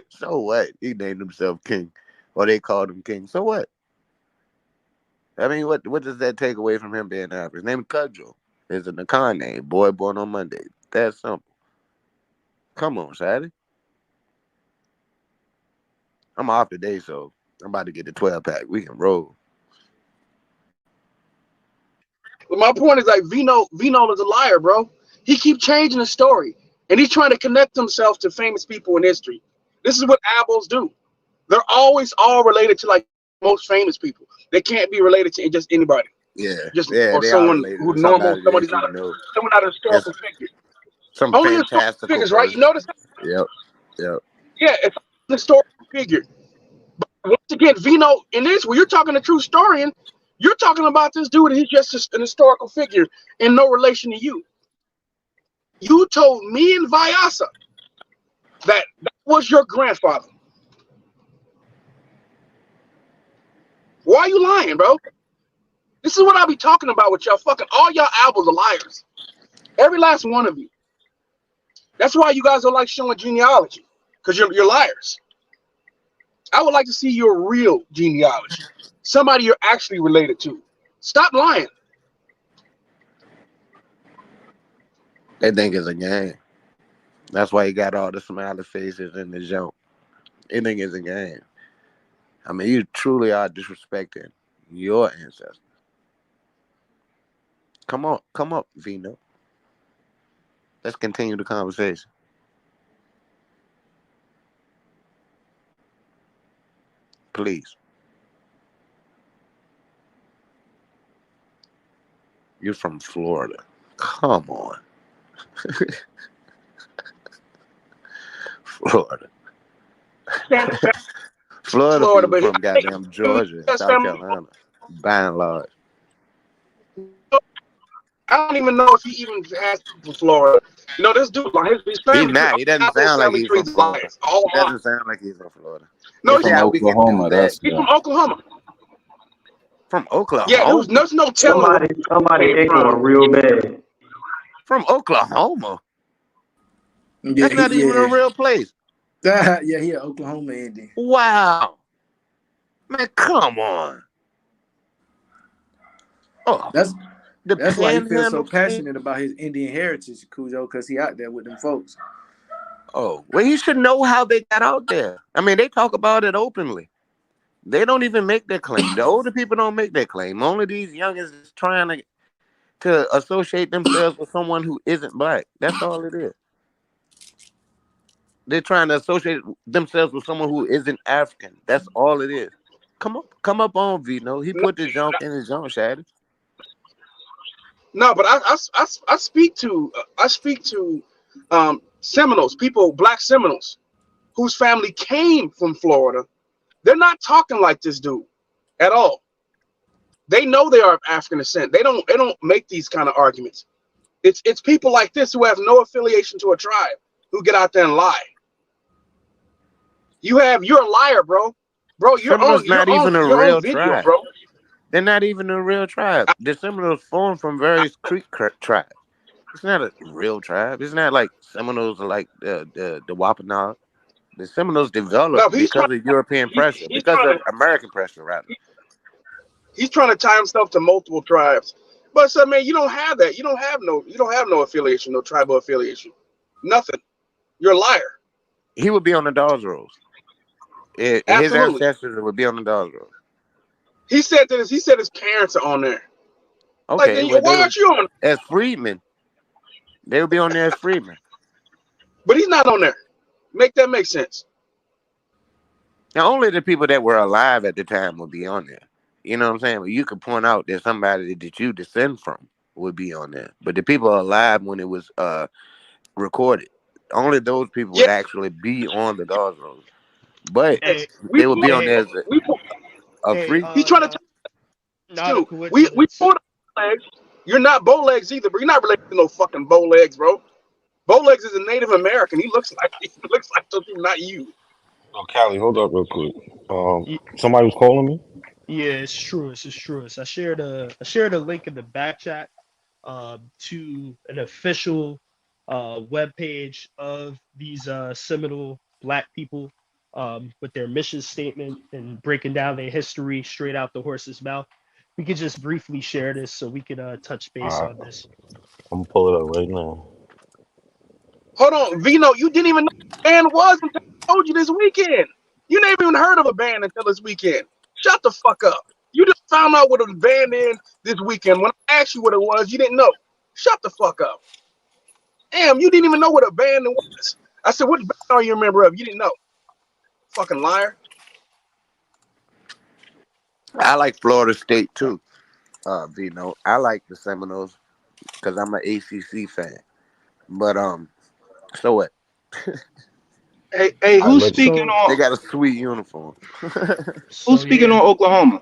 So what? He named himself King, or they called him King. So what? I mean, what does that take away from him being African? His name is Cudjoe. It's a Nakan name. Boy born on Monday. That's simple. Come on, Sadie. I'm off today, so I'm about to get the 12-pack. We can roll. My point is like Vino is a liar, bro. He keeps changing the story, and he's trying to connect himself to famous people in history. This is what Abels do. They're always all related to like most famous people. They can't be related to just anybody. Yeah, Or they are someone related who's to normal. somebody Somebody's that not you know. someone not a historical figure. Some Only historical fantastical figures, right? You person. notice that? Yep. Yeah, it's a historical figure. But once again, Vino, in this, when you're talking to a true historian, you're talking about this dude, and he's just an historical figure in no relation to you. You told me and Vyasa that was your grandfather. Why are you lying, bro? This is what I be talking about with y'all. Fucking all y'all albums are liars. Every last one of you. That's why you guys don't like showing genealogy, because you're liars. I would like to see your real genealogy. Somebody you're actually related to. Stop lying. They think it's a game. That's why he got all the smiley faces in the jump. They think it's a game. I mean, you truly are disrespecting your ancestors. Come up, Vino. Let's continue the conversation. Please. You're from Florida. Come on. Florida. Florida Florida, people but from goddamn Georgia and South Carolina, by and large. I don't even know if he even has from Florida. You know, this dude, like his He's family, not. He doesn't sound like he's from trees Florida. lions. All He doesn't sound like he's from Florida. No, Let's he's see how we can do Oklahoma. that. He's from Oklahoma. From Oklahoma? Yeah, there's no telling. Somebody echoing real bad. From Oklahoma? Yeah, That's not even a real place. yeah, Oklahoma Indian. Wow. Man, come on. Oh, That's why he feels so Panhandle passionate about his Indian heritage, Cujo, because he out there with them folks. Oh, well, you should know how they got out there. I mean, they talk about it openly. They don't even make their claim. The older people don't make their claim. Only these youngins is trying to associate themselves with someone who isn't black. That's all it is. They're trying to associate themselves with someone who isn't African. That's all it is. Come up on Vino. He put the junk in his junk, Shady. No, but I speak to Seminoles, people, black Seminoles, whose family came from Florida. They're not talking like this dude at all. They know they are of African descent. They don't make these kind of arguments. It's people like this who have no affiliation to a tribe who get out there and lie. You're a liar, bro. Bro, Seminoles not even a real video, tribe. bro. They're not even a real tribe. The Seminoles formed from various Creek tribes. It's not a real tribe. It's not like Seminoles are like the Wampanoag. The Seminoles developed because of European pressure, because of American pressure, rather. He's trying to tie himself to multiple tribes. But so man, you don't have that. You don't have no affiliation, no tribal affiliation. Nothing. You're a liar. He would be on the Dawes Rolls. His ancestors would be on the Dawes Rolls. He said his parents are on there. Okay, like, why aren't you on as freedmen? They would be on there as freedmen. But he's not on there. Make that make sense. Now, only the people that were alive at the time would be on there. You know what I'm saying? But you could point out that somebody that you descend from would be on there. But the people alive when it was recorded, only those people would actually be on the Dawes Rolls. But they would be on there as a free. He's trying to tell you. We pulled legs. You're not bow legs either, but you're not related to no fucking bow legs, bro. Bow legs is a Native American. He looks like something, not you. Oh, Callie, hold up real quick. Somebody was calling me. Yeah, it's true. It's true. I shared a link in the back chat to an official webpage of these Seminole Black people with their mission statement and breaking down their history straight out the horse's mouth. We could just briefly share this so we could touch base on this. I'm gonna pull it up right now. Hold on, Vino, you didn't even know what the band was until I told you this weekend. You never even heard of a band until this weekend. Shut the fuck up. You just found out what a band is this weekend. When I asked you what it was, you didn't know. Shut the fuck up. Damn, you didn't even know what a band was. I said, what band are you a member of? You didn't know. Fucking liar. I like Florida State too, Vino. I like the Seminoles because I'm an ACC fan. But so what? Hey, who's speaking on? They got a sweet uniform. Who's speaking on Oklahoma?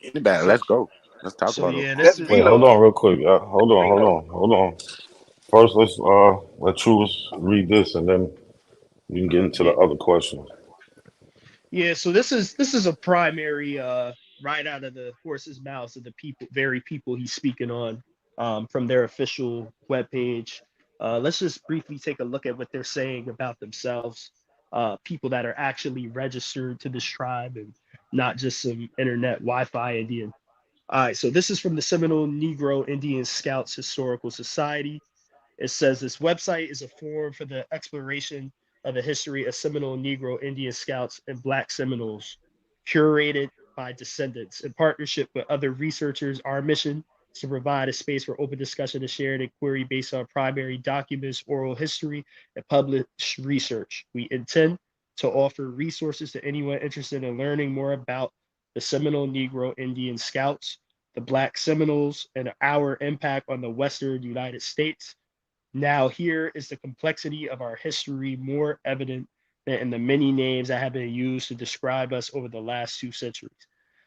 Anybody? Let's go. Let's talk about it. Wait, hold on real quick. Hold on. First, let's let Truist read this, and then we can get into the other questions. Yeah, so this is a primary right out of the horse's mouths of the very people he's speaking on, from their official webpage. Let's just briefly take a look at what they're saying about themselves. People that are actually registered to this tribe and not just some internet Wi-Fi Indian. All right, so this is from the Seminole Negro Indian Scouts Historical Society. It says this website is a forum for the exploration of the history of Seminole Negro Indian Scouts and Black Seminoles, curated by descendants. In partnership with other researchers, our mission is to provide a space for open discussion and shared inquiry based on primary documents, oral history, and published research. We intend to offer resources to anyone interested in learning more about the Seminole Negro Indian Scouts, the Black Seminoles, and our impact on the Western United States. Now, here is the complexity of our history more evident than in the many names that have been used to describe us over the last 2 centuries.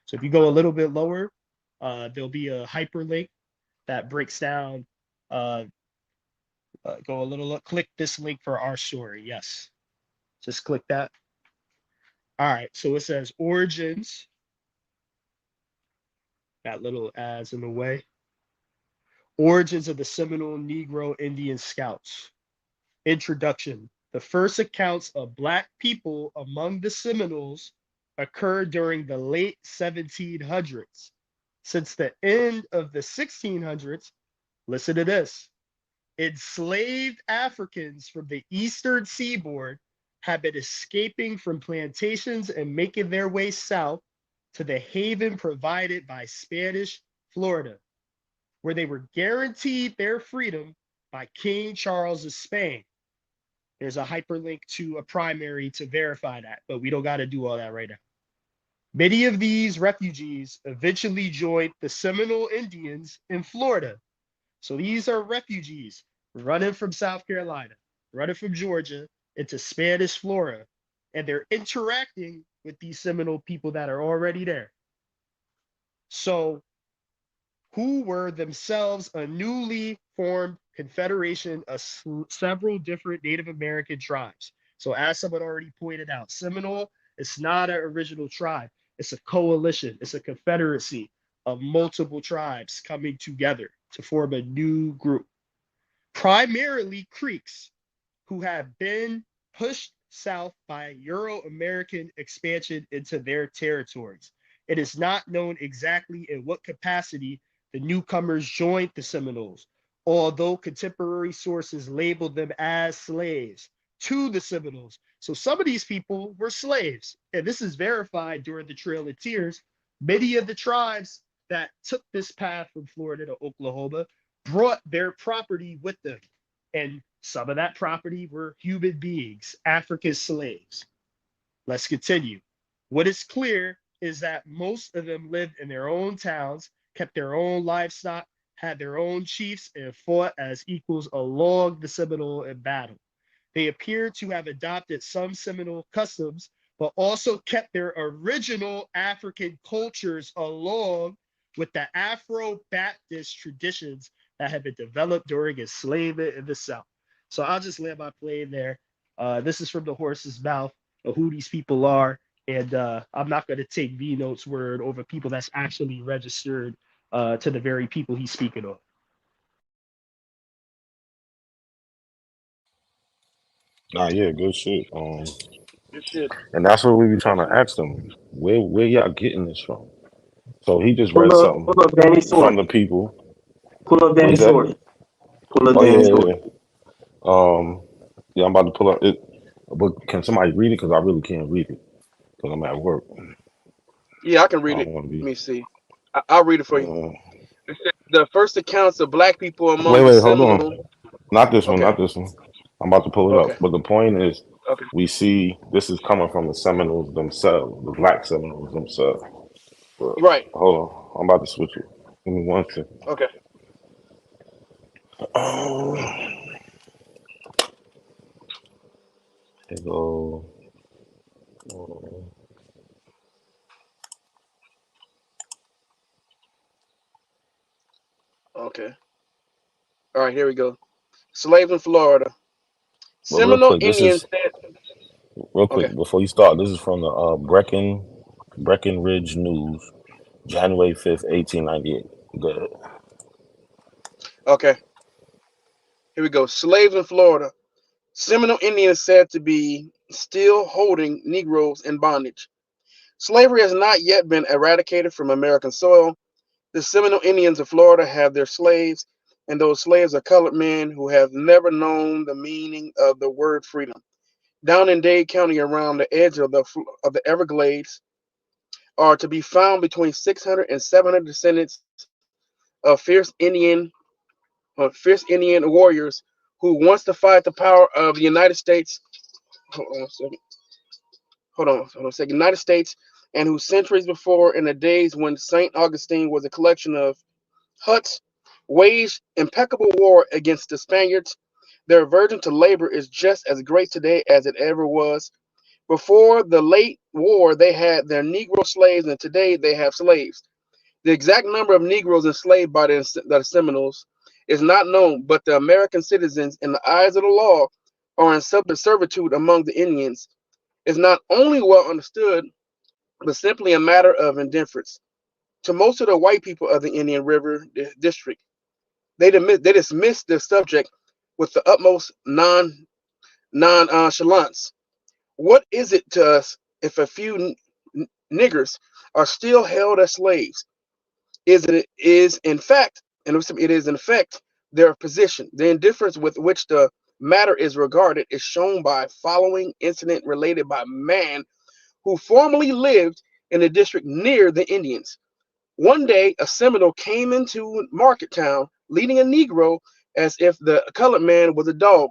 So if you go a little bit lower, there'll be a hyperlink that breaks down, go a little, click this link for our story. Yes, just click that. All right, so it says origins. That little ad's in the way. Origins of the Seminole Negro Indian Scouts. Introduction. The first accounts of Black people among the Seminoles occurred during the late 1700s. Since the end of the 1600s, listen to this, enslaved Africans from the eastern seaboard have been escaping from plantations and making their way south to the haven provided by Spanish Florida, where they were guaranteed their freedom by King Charles of Spain. There's a hyperlink to a primary to verify that, but we don't got to do all that right now. Many of these refugees eventually joined the Seminole Indians in Florida. So these are refugees running from South Carolina, running from Georgia into Spanish Florida, and they're interacting with these Seminole people that are already there. So who were themselves a newly formed confederation of several different Native American tribes. So as someone already pointed out, Seminole is not an original tribe. It's a coalition. It's a confederacy of multiple tribes coming together to form a new group. Primarily Creeks, who have been pushed south by Euro-American expansion into their territories. It is not known exactly in what capacity the newcomers joined the Seminoles, although contemporary sources labeled them as slaves to the Seminoles. So some of these people were slaves, and this is verified during the Trail of Tears. Many of the tribes that took this path from Florida to Oklahoma brought their property with them, and some of that property were human beings, African slaves. Let's continue. What is clear is that most of them lived in their own towns, kept their own livestock, had their own chiefs, and fought as equals along the Seminole in battle. They appear to have adopted some Seminole customs, but also kept their original African cultures along with the Afro-Baptist traditions that had been developed during enslavement in the South. So I'll just land my plane there. This is from the horse's mouth of who these people are. And I'm not going to take V Note's word over people that's actually registered to the very people he's speaking of. Nah, yeah, good shit. Good shit. And that's what we be trying to ask them. Where y'all getting this from? So he just read something Pull up Danny's from source. the people. Pull up What he Danny's say? source. Pull up Oh yeah, Danny's yeah, source. yeah. Yeah, I'm about to pull up it. But can somebody read it? Because I really can't read it because I'm at work. Yeah, I can I read don't it. want to Let be. me see. I'll read it for you. It says, the first accounts of Black people among the Wait, hold on. Seminole. Not this one, Okay. not this one. I'm about to pull it Okay. up. But the point is, Okay. we see this is coming from the Seminoles themselves, the Black Seminoles themselves. But Right. hold on, I'm about to switch it. Give me one second. Okay. Here go. Oh, Okay. All right. Here we go. Slave in Florida. but real Seminole quick, this Indians is said. real Okay. quick before you start. This is from the Breckenridge News. January 5th, 1898. Good. Okay, here we go. Slaves in Florida. Seminole Indians said to be still holding Negroes in bondage. Slavery has not yet been eradicated from American soil. The Seminole Indians of Florida have their slaves, and those slaves are colored men who have never known the meaning of the word freedom. Down in Dade County, around the edge of the Everglades, are to be found between 600 and 700 descendants of fierce Indian warriors who once defied the power of the United States. Hold on a second. Hold on a second. United States, and who centuries before, in the days when St. Augustine was a collection of huts, waged impeccable war against the Spaniards. Their aversion to labor is just as great today as it ever was. Before the late war, they had their Negro slaves, and today they have slaves. The exact number of Negroes enslaved by the Seminoles is not known, but the American citizens, in the eyes of the law, are in servitude among the Indians. Is not only well understood, but simply a matter of indifference to most of the white people of the Indian River District. They dismiss the subject with the utmost nonchalance. What is it to us if a few niggers are still held as slaves? It is in fact their position. The indifference with which the matter is regarded is shown by following incident related by a man who formerly lived in a district near the Indians. One day, a Seminole came into Market Town leading a Negro as if the colored man was a dog.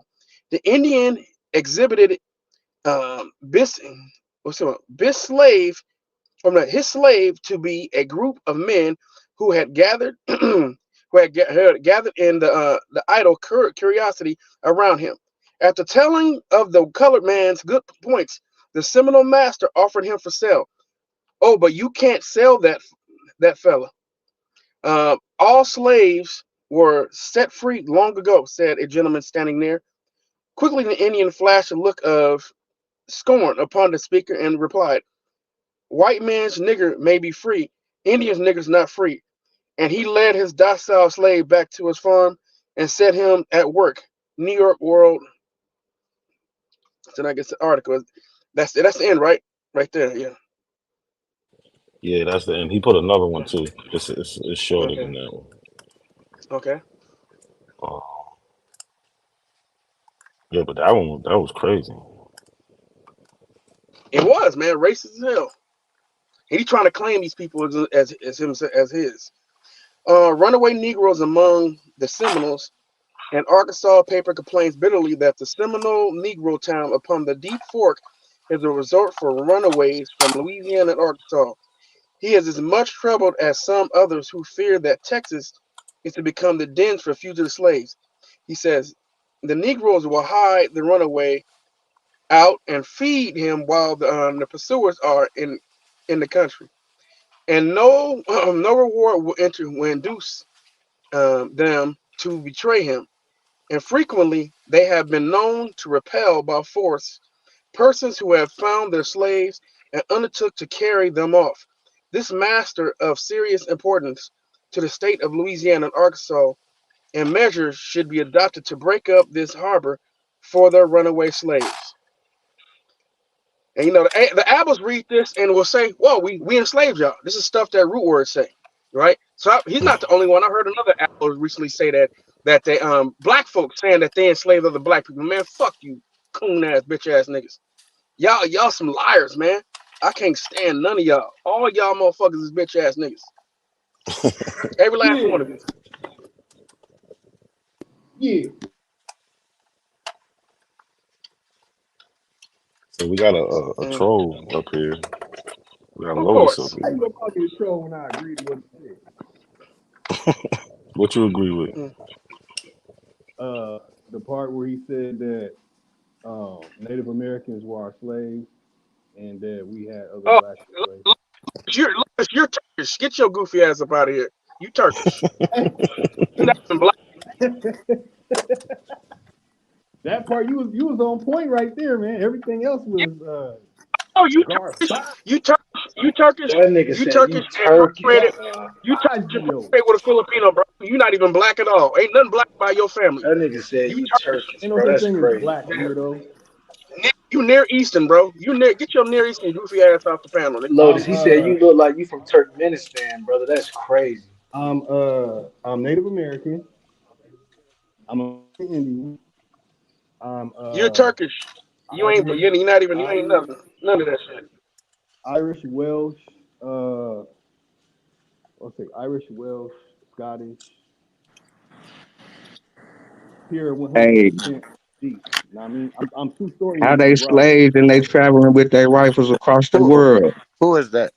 The Indian exhibited bis slave, or not, his slave, to be a group of men who had gathered gathered in the idle curiosity around him. After telling of the colored man's good points, the Seminole master offered him for sale. Oh, but you can't sell that fella. All slaves were set free long ago, said a gentleman standing near. Quickly, the Indian flashed a look of scorn upon the speaker and replied, "White man's nigger may be free, Indian's nigger's not free." And he led his docile slave back to his farm and set him at work. New York World. So I guess the article. That's it. That's the end, right? Right there. Yeah. Yeah, that's the end. He put another one too. It's shorter Okay. than that one. Okay. Uh, yeah, but that was crazy. It was, man, racist as hell. And he's trying to claim these people as his. Runaway Negroes among the Seminoles. And Arkansas paper complains bitterly that the Seminole Negro town upon the Deep Fork is a resort for runaways from Louisiana and Arkansas. He is as much troubled as some others who fear that Texas is to become the den for fugitive slaves. He says the Negroes will hide the runaway out and feed him while the pursuers are in the country, and no reward will induce them to betray him. And frequently they have been known to repel by force persons who have found their slaves and undertook to carry them off. This matter of serious importance to the state of Louisiana and Arkansas, and measures should be adopted to break up this harbor for their runaway slaves. And the Abbots read this and will say, "Whoa, we enslaved y'all." This is stuff that root words say, right? So he's not the only one. I heard another Abbot recently say that they black folks saying that they enslaved other black people. Man, fuck you, coon ass bitch ass niggas. Y'all some liars, man. I can't stand none of y'all. All y'all motherfuckers is bitch ass niggas. Every last one of you. Yeah. So we got a troll up here. We got Of Lotus up course. here. How you gonna call me a troll when I agree to what he said? What you agree with? The part where he said that Native Americans were our slaves and that we had other black slaves. You're Turkish. Get your goofy ass up out of here. You Turkish. You're not even black. That part you was on point right there, man. Everything else was Oh, you Turkish. You Turkish. You Turkish? That nigga You said you Turkish Turkish, incorporated? son. You Turkish Yo, incorporated with a Filipino, bro. You not even black at all. Ain't nothing black about your family. That nigga said You you Turkish. Turkish, ain't no bro. such That's thing as crazy. black, weirdo. You Near Eastern, bro. Get your Near Eastern goofy ass off the panel, nigga. Lotus, I'm he said you look like you from Turkmenistan, brother. That's crazy. I'm Native American. I'm a Indian. I'm You're Turkish. You ain't, but Irish, you're not even. You ain't Irish, nothing. None of that shit. Irish, Welsh, let's say Irish, Welsh, Scottish, pure Hey, 100% deep. You know what I mean? I'm two stories how deep. they I'm raw. slaves and they traveling with their rifles across the Who world. who is that?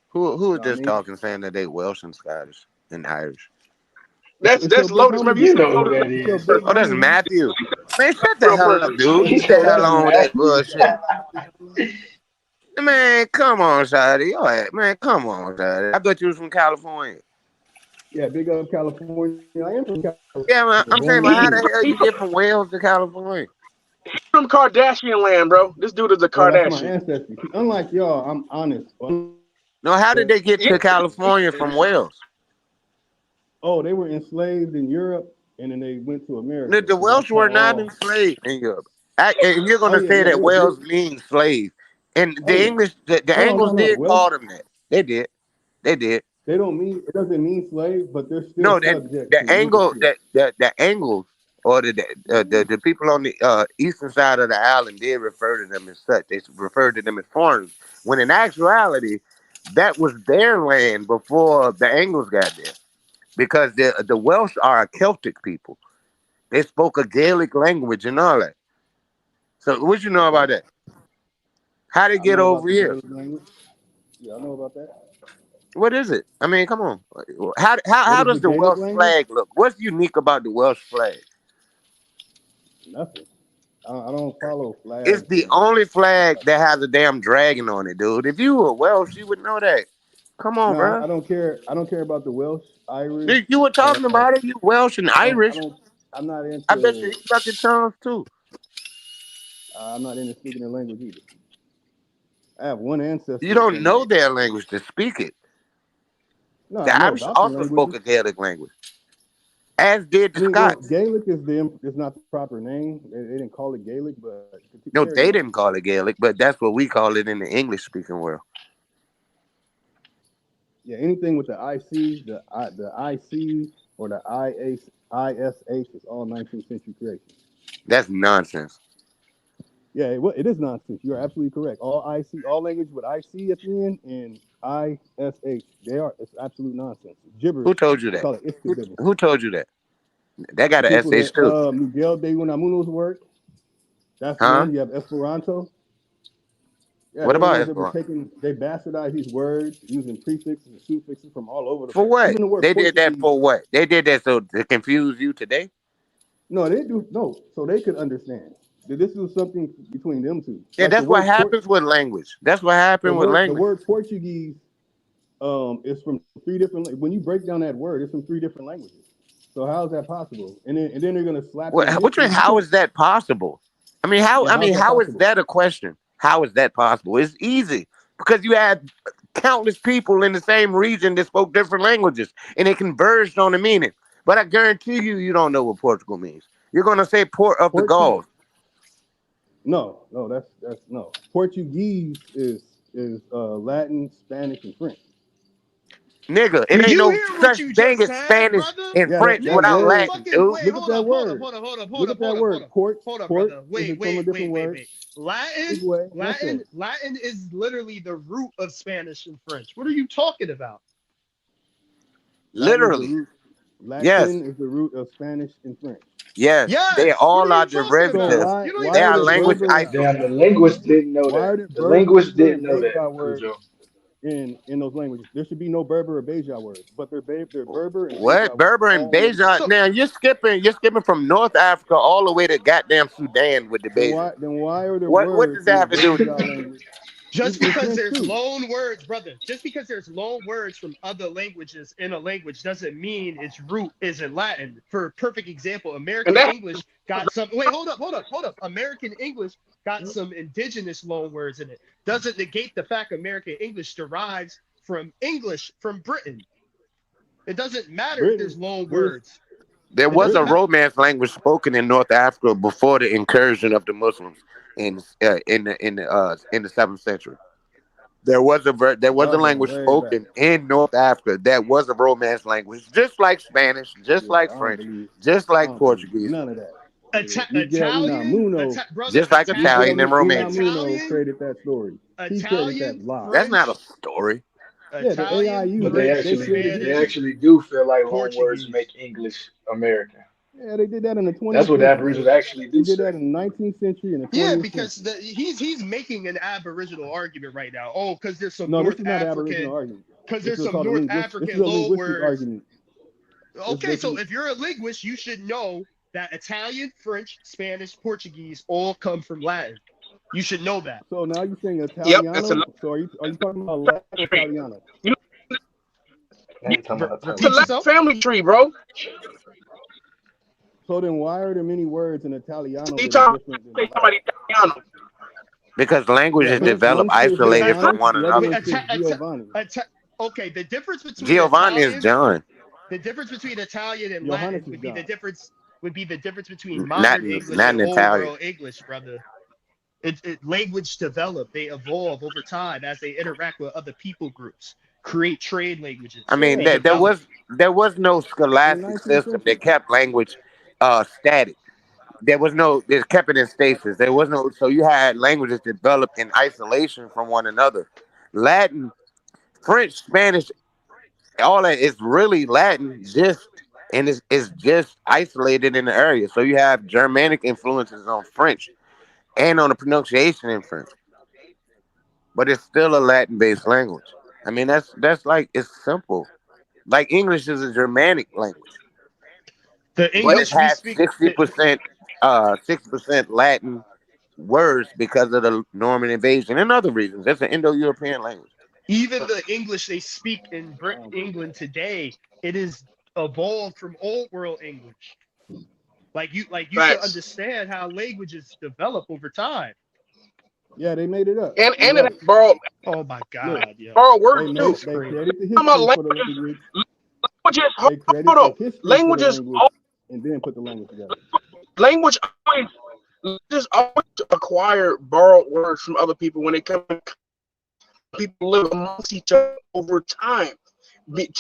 Who You is know what I just mean? talking saying that they Welsh and Scottish and Irish? It's your That's big Lotus. homie. Remember you You said know who Lotus that It's your is. big Oh, that's homie. Matthew. Man, shut the real hell person. up, dude. He Leave the said hell that's alone with that Matthew. bullshit. Man, come on, Shadi. All right, man, come on, Shadi. I thought you was from California. Yeah, big up California. I am from Yeah, man, California, I'm saying, born but and how He the raised. hell he you get from Wales to California? from Kardashian land, bro. This dude is a Oh, that's my Kardashian. ancestry. See, unlike y'all, I'm honest. No, how did they get Yeah. to California from Wales? Oh, they were enslaved in Europe, and then they went to The, America. the So that's Welsh how were not all. enslaved in Europe. And you're Oh gonna yeah, say yeah. that You're. Wales means slave. And Oh the yeah. English, the No, no, Angles no. did Welsh. call them that. They did. They did. They don't mean. It doesn't mean slave, but they're still No, that subject to the English angle rule. the Angles or the people on the eastern side of the island did refer to them as such. They referred to them as foreigners. When in actuality, that was their land before the Angles got there. Because the Welsh are a Celtic people. They spoke a Gaelic language and all that. So what you know Okay. about that? How they I get know about over the here? Gaelic language. Yeah, I know about that. What is it? I mean, come on. What How is the does the Gaelic Welsh language? flag look? What's unique about the Welsh flag? Nothing. I don't follow It's flags the and only flag that has a damn dragon on it, dude. If you were Welsh, you would know that. Come on, no, bro. I don't care. I don't care about the Welsh, Irish. You were talking Uh, about it. You Welsh and I Irish. don't. I'm not I bet you into. you got your tongues too. I'm not into speaking their language either. I have one You ancestor don't in. know their language to speak it. No, The I know Irish about their also spoke languages. a Gaelic language, as did I the mean, well, Scots. Gaelic is not the proper name. They didn't call it Gaelic, but No, carry they on. didn't call it Gaelic, but that's what we call it in the English speaking world. Yeah, anything with the IC, the IC, or the ISH is all 19th century creation. That's nonsense. Yeah, it is nonsense. You're absolutely correct. All IC, all language with IC at the end and ISH, it's absolute nonsense. It's Who gibberish. told you We that? call it Iskabibbing. Who told you that? That got The an people SH that too. Miguel de Unamuno's work, that's Huh? one. You have Esperanto. Yeah, What they're the about ones that were Esperanto? taking, they bastardized these words using prefixes and suffixes from all over the For place. what? Even the word They did that Portuguese. for what? They did that so to confuse you today? No, they didn't do, no, so they could understand. That this was something between them two. Yeah, Like that's what happens with language. That's what happened with the language. word Portuguese is from three different, when you break down that word, it's from three different languages. So how is that possible? And then they're gonna slap it in What you history. mean? You How can't. is that possible? I mean, how? Yeah, I how's mean, that how is possible? that a question? How is that possible? It's easy because you had countless people in the same region that spoke different languages and they converged on the meaning. But I guarantee you, you don't know what Portugal means. You're gonna say Port of the Portu Gauls, no, that's no. Portuguese is Latin, Spanish, and French. nigga. It Did ain't you no hear what such you thing just as said, Spanish brother? and Yeah, French that Nigga, without you word. Latin, fucking dude. wait, Look at hold that up, hold up, word. hold up, hold up, hold Look up, at that hold up, hold word. up. Port. Hold up, Port brother. is from a different word. Wait. Latin, Segue. Latin, Latin is literally the root of Spanish and French. What are you talking about? Latin is the Literally, root. yes, Latin is the root of Spanish and French. yes. They Yes. What are all are you talking So about? derivatives. You don't They even why know are are the what you're language talking Berbers about. Damn, isomers. the linguist didn't know why that. are the The Berbers linguist didn't and know that, Beja words Cujo. in those languages? There should be no Berber or Beja words, but they're Berber and What Beja words Berber and all in one word. Beja? So Now you're skipping from North Africa all the way to goddamn Sudan with the Then Beja. why are there What words does in that the have to do with Beja anything? language? Just It's because French there's too. loan words, brother, just because there's loan words from other languages in a language doesn't mean its root is in Latin. For a perfect example, And American that English got some. Wait, hold up. American English got some indigenous loan words in it. Doesn't negate the fact American English derives from English from Britain. It doesn't matter if there's Britain, loan British, words. There It was doesn't a matter. Romance language spoken in North Africa before the incursion of the Muslims in the 7th century. There was a y'all going language way back. spoken in North Africa that was a Romance language, just like Spanish, just Yeah, like I don't French, believe. just I like don't believe Portuguese, none of that. Nigga, Miguel Italian, Unamuno, brother, just like Miguel Italian and Romance. Unamuno Italian, created that story. He created that Italian, lie. That's not a French, story. Yeah, the Italian, AIU, But they created they Spanish, history. actually do feel like loan words Portuguese. make English American. Yeah, they did that in the That's 20th what the century. Aboriginals actually They do did say. that in the 19th century and the Yeah, 20th because century. he's making an Aboriginal argument right now. Oh, because there's some No, this North is not an Aboriginal African, argument. because This there's is some called a North this is African a loan linguistic words. argument. Okay, This so is if you're a linguist, you should know that Italian, French, Spanish, Portuguese all come from Latin. You should know that. so now you're saying Yep, that's a Italiano. So are you talking about Latin or Italiano? you know, Now you talking about it's a Repeat Italian. Latin yourself. family tree, bro. So then why are there many words in Italiano You that are talking different than about Latin? Italiano? Because language Yeah, is developed one says isolated Ita- from John, one the other wait, another. one says Giovanni. okay, the difference between Giovanni is Italian, John, the difference between Italian and Johannes Latin is would be John. the difference between not modern English not and in old Italian. world English, brother. Language develop, they evolve over time as they interact with other people groups, create trade languages. I mean, They Yeah, there develop. was no in the scholastic 19th system that century. kept language static. They kept it in stasis. There was no, so you had languages developed in isolation from one another. Latin, French, Spanish, all that is really Latin, just and it's just isolated in the area. So you have Germanic influences on French and on the pronunciation in French, but it's still a Latin-based language. I mean, that's like it's simple. Like English is a Germanic language, The but it English we has speak, 60% Latin words because of the Norman invasion and other reasons. It's an Indo-European language. even the English they speak in I don't believe England that. today, it is evolved from old world English. You should Facts. understand how languages develop over time. Yeah, they made it up. You're And it right. borrowed Oh my Look, God, yo, words too. that's they crazy. created the Talking about history for the language. languages. They created Hold the on. history for the Languages, language and then put the language together. language always, languages always acquire borrowed words from other people when they come. People live amongst each other over time.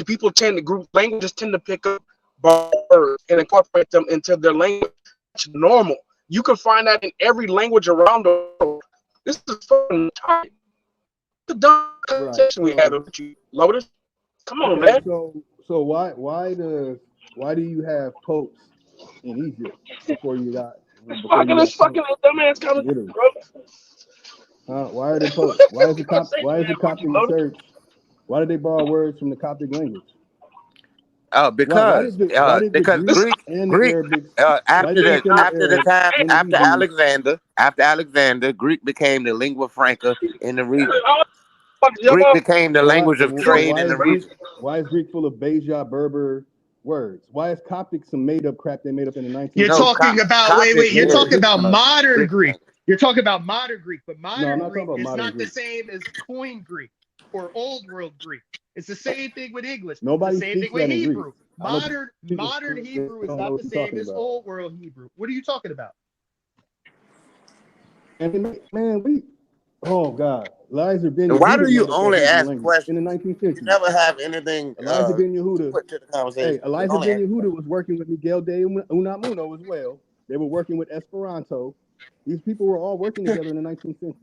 People tend to group languages tend to pick up borrowed words and incorporate them into their language. It's normal. You can find that in every language around the world. This is fucking retarded. The dumb Right. conversation we had So with you, Lotus. Come on, okay, man. so why do you have popes in Egypt before you got It's fucking popes dumbass in conversation, Italy? bro. Why are they popes? Why is the Conversation we had with Coptic you, Lotus. church? Why did they borrow words from the Coptic language? Why Because did the because Greeks Greek and the Greek Arabics why after did the the Greeks and the after the Arabs time and the Hebrews? after Alexander, Greek became the lingua franca in the region. Y'all Greek became the language of So trade in the region. why is Greek full of Beja Berber words? Why is Coptic some made up crap they made up in the 19th You're century? talking about Coptic You're is talking about modern Greek Greek. language. You're talking about modern Greek, but No, I'm modern not talking Greek about is modern not the Greek. same as Koine Greek or Old World Greek. It's the same thing with English. It's the Nobody same thing speaks with that in Greece. Hebrew. I know people Modern Hebrew is don't know not what the you're same talking as about. Old World Hebrew. What are you talking about? And oh God, Elijah Ben And why do Yehuda you made up that only Hebrew ask language in the questions? 19th You century. never have anything Elijah Ben to Yehuda. put to the conversation. Hey, Elijah Ben Yehuda was working with Miguel de Unamuno as well. They were working with Esperanto. These people were all working together in the 19th century.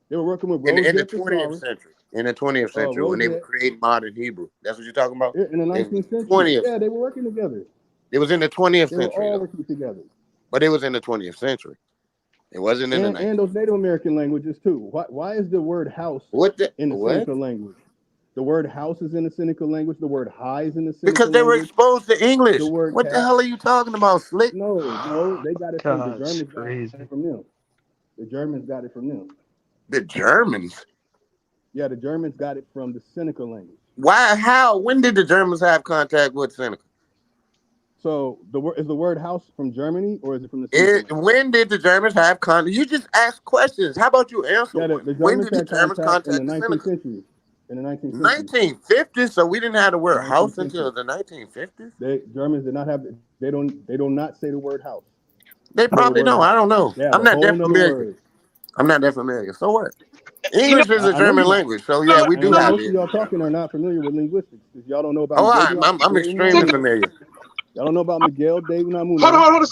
They were working with in the Rosette 20th Thesaurus. century. In the 20th century, when they were Rosette creating modern Hebrew. That's what you're talking about? in the 19th century. 20th. Yeah, they were working together. It was in the 20th They were century, all though. working together. But it was in the 20th century. It wasn't in the 19th. And those Native American languages too. Why is the word house in the Seneca language? The word house is in the Seneca language. The word high is in the Seneca Because they were language. exposed to English. The word What the hell are you talking about, Slick? No, they got it from the God, it's Germans. Got crazy. it from them. The Germans got it from them. The Germans? Yeah, the Germans got it from the Seneca language. Why? How? When did the Germans have contact with Seneca? So the word is the word house from Germany or is it from the Seneca language? When did the Germans have contact? You just ask questions. How about you answer Yeah, one? the When Germans did the had Germans contact in the contact the 19th Seneca? century. In the 19th century. 1950. So we didn't have the word 19th house century. until the 1950s. They Germans did not have. They do not say the word house. They Say the probably word don't. I house. don't know. They have I'm a not whole that nother familiar. word. I'm not that familiar. So what? You know, English is a I know German you're not. language. So yeah, we I do know have most of it. y'all talking are not familiar with linguistics because y'all don't know about Oh, Miguel I'm de extremely Unamuno. familiar. Y'all don't know about Miguel de hold Unamuno. on, hold on,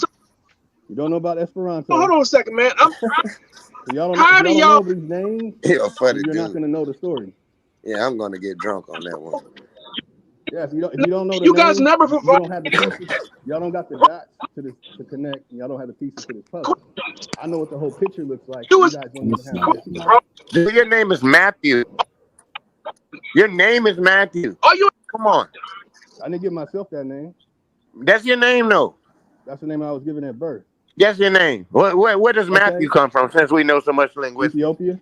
You don't know about Esperanto. hold on a second, man. So y'all don't. If How y'all do don't know y'all? these names, You're a funny then you're not dude. gonna know the story. Yeah, I'm gonna get drunk on that one. Yeah, if you don't know the You guys names, never you provide. don't have the pieces. Y'all don't got the dots to connect, and y'all don't have the pieces to this puzzle. I know what the whole picture looks like, and you guys don't even have that piece. Dude, your name is Matthew. Your name is Matthew. Are you? Come on. I didn't give myself that name. That's your name, though. That's the name I was given at birth. That's your name. Where does Matthew Okay, come from? Since we know so much linguistics, Ethiopia.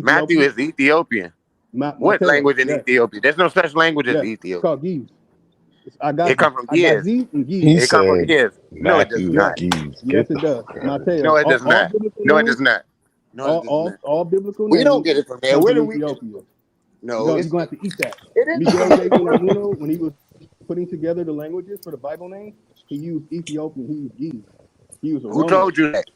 Matthew Ethiopia. is Ethiopian. What Mateo. language in Yes, Ethiopia? There's no such language as yes. It's Ethiopian. called Gives. It's It comes from Giz. Agazi and He Gives. It comes from said Giz. No, it does Matthew is Yes, not. Gibbs. yes, Get it the does. fuck out of here. Mateo. No, it does All not. biblical No, it names. does not. No, it does not. All biblical We don't names get it from there. come Where from do we get? Ethiopia. No, You're gonna have to eat that. it isn't Miguel from de Ethiopia. Unamuno, when he was putting together the languages for the Bible names, he used Ethiopian. He used Gives. He used Who Oromo. told you that?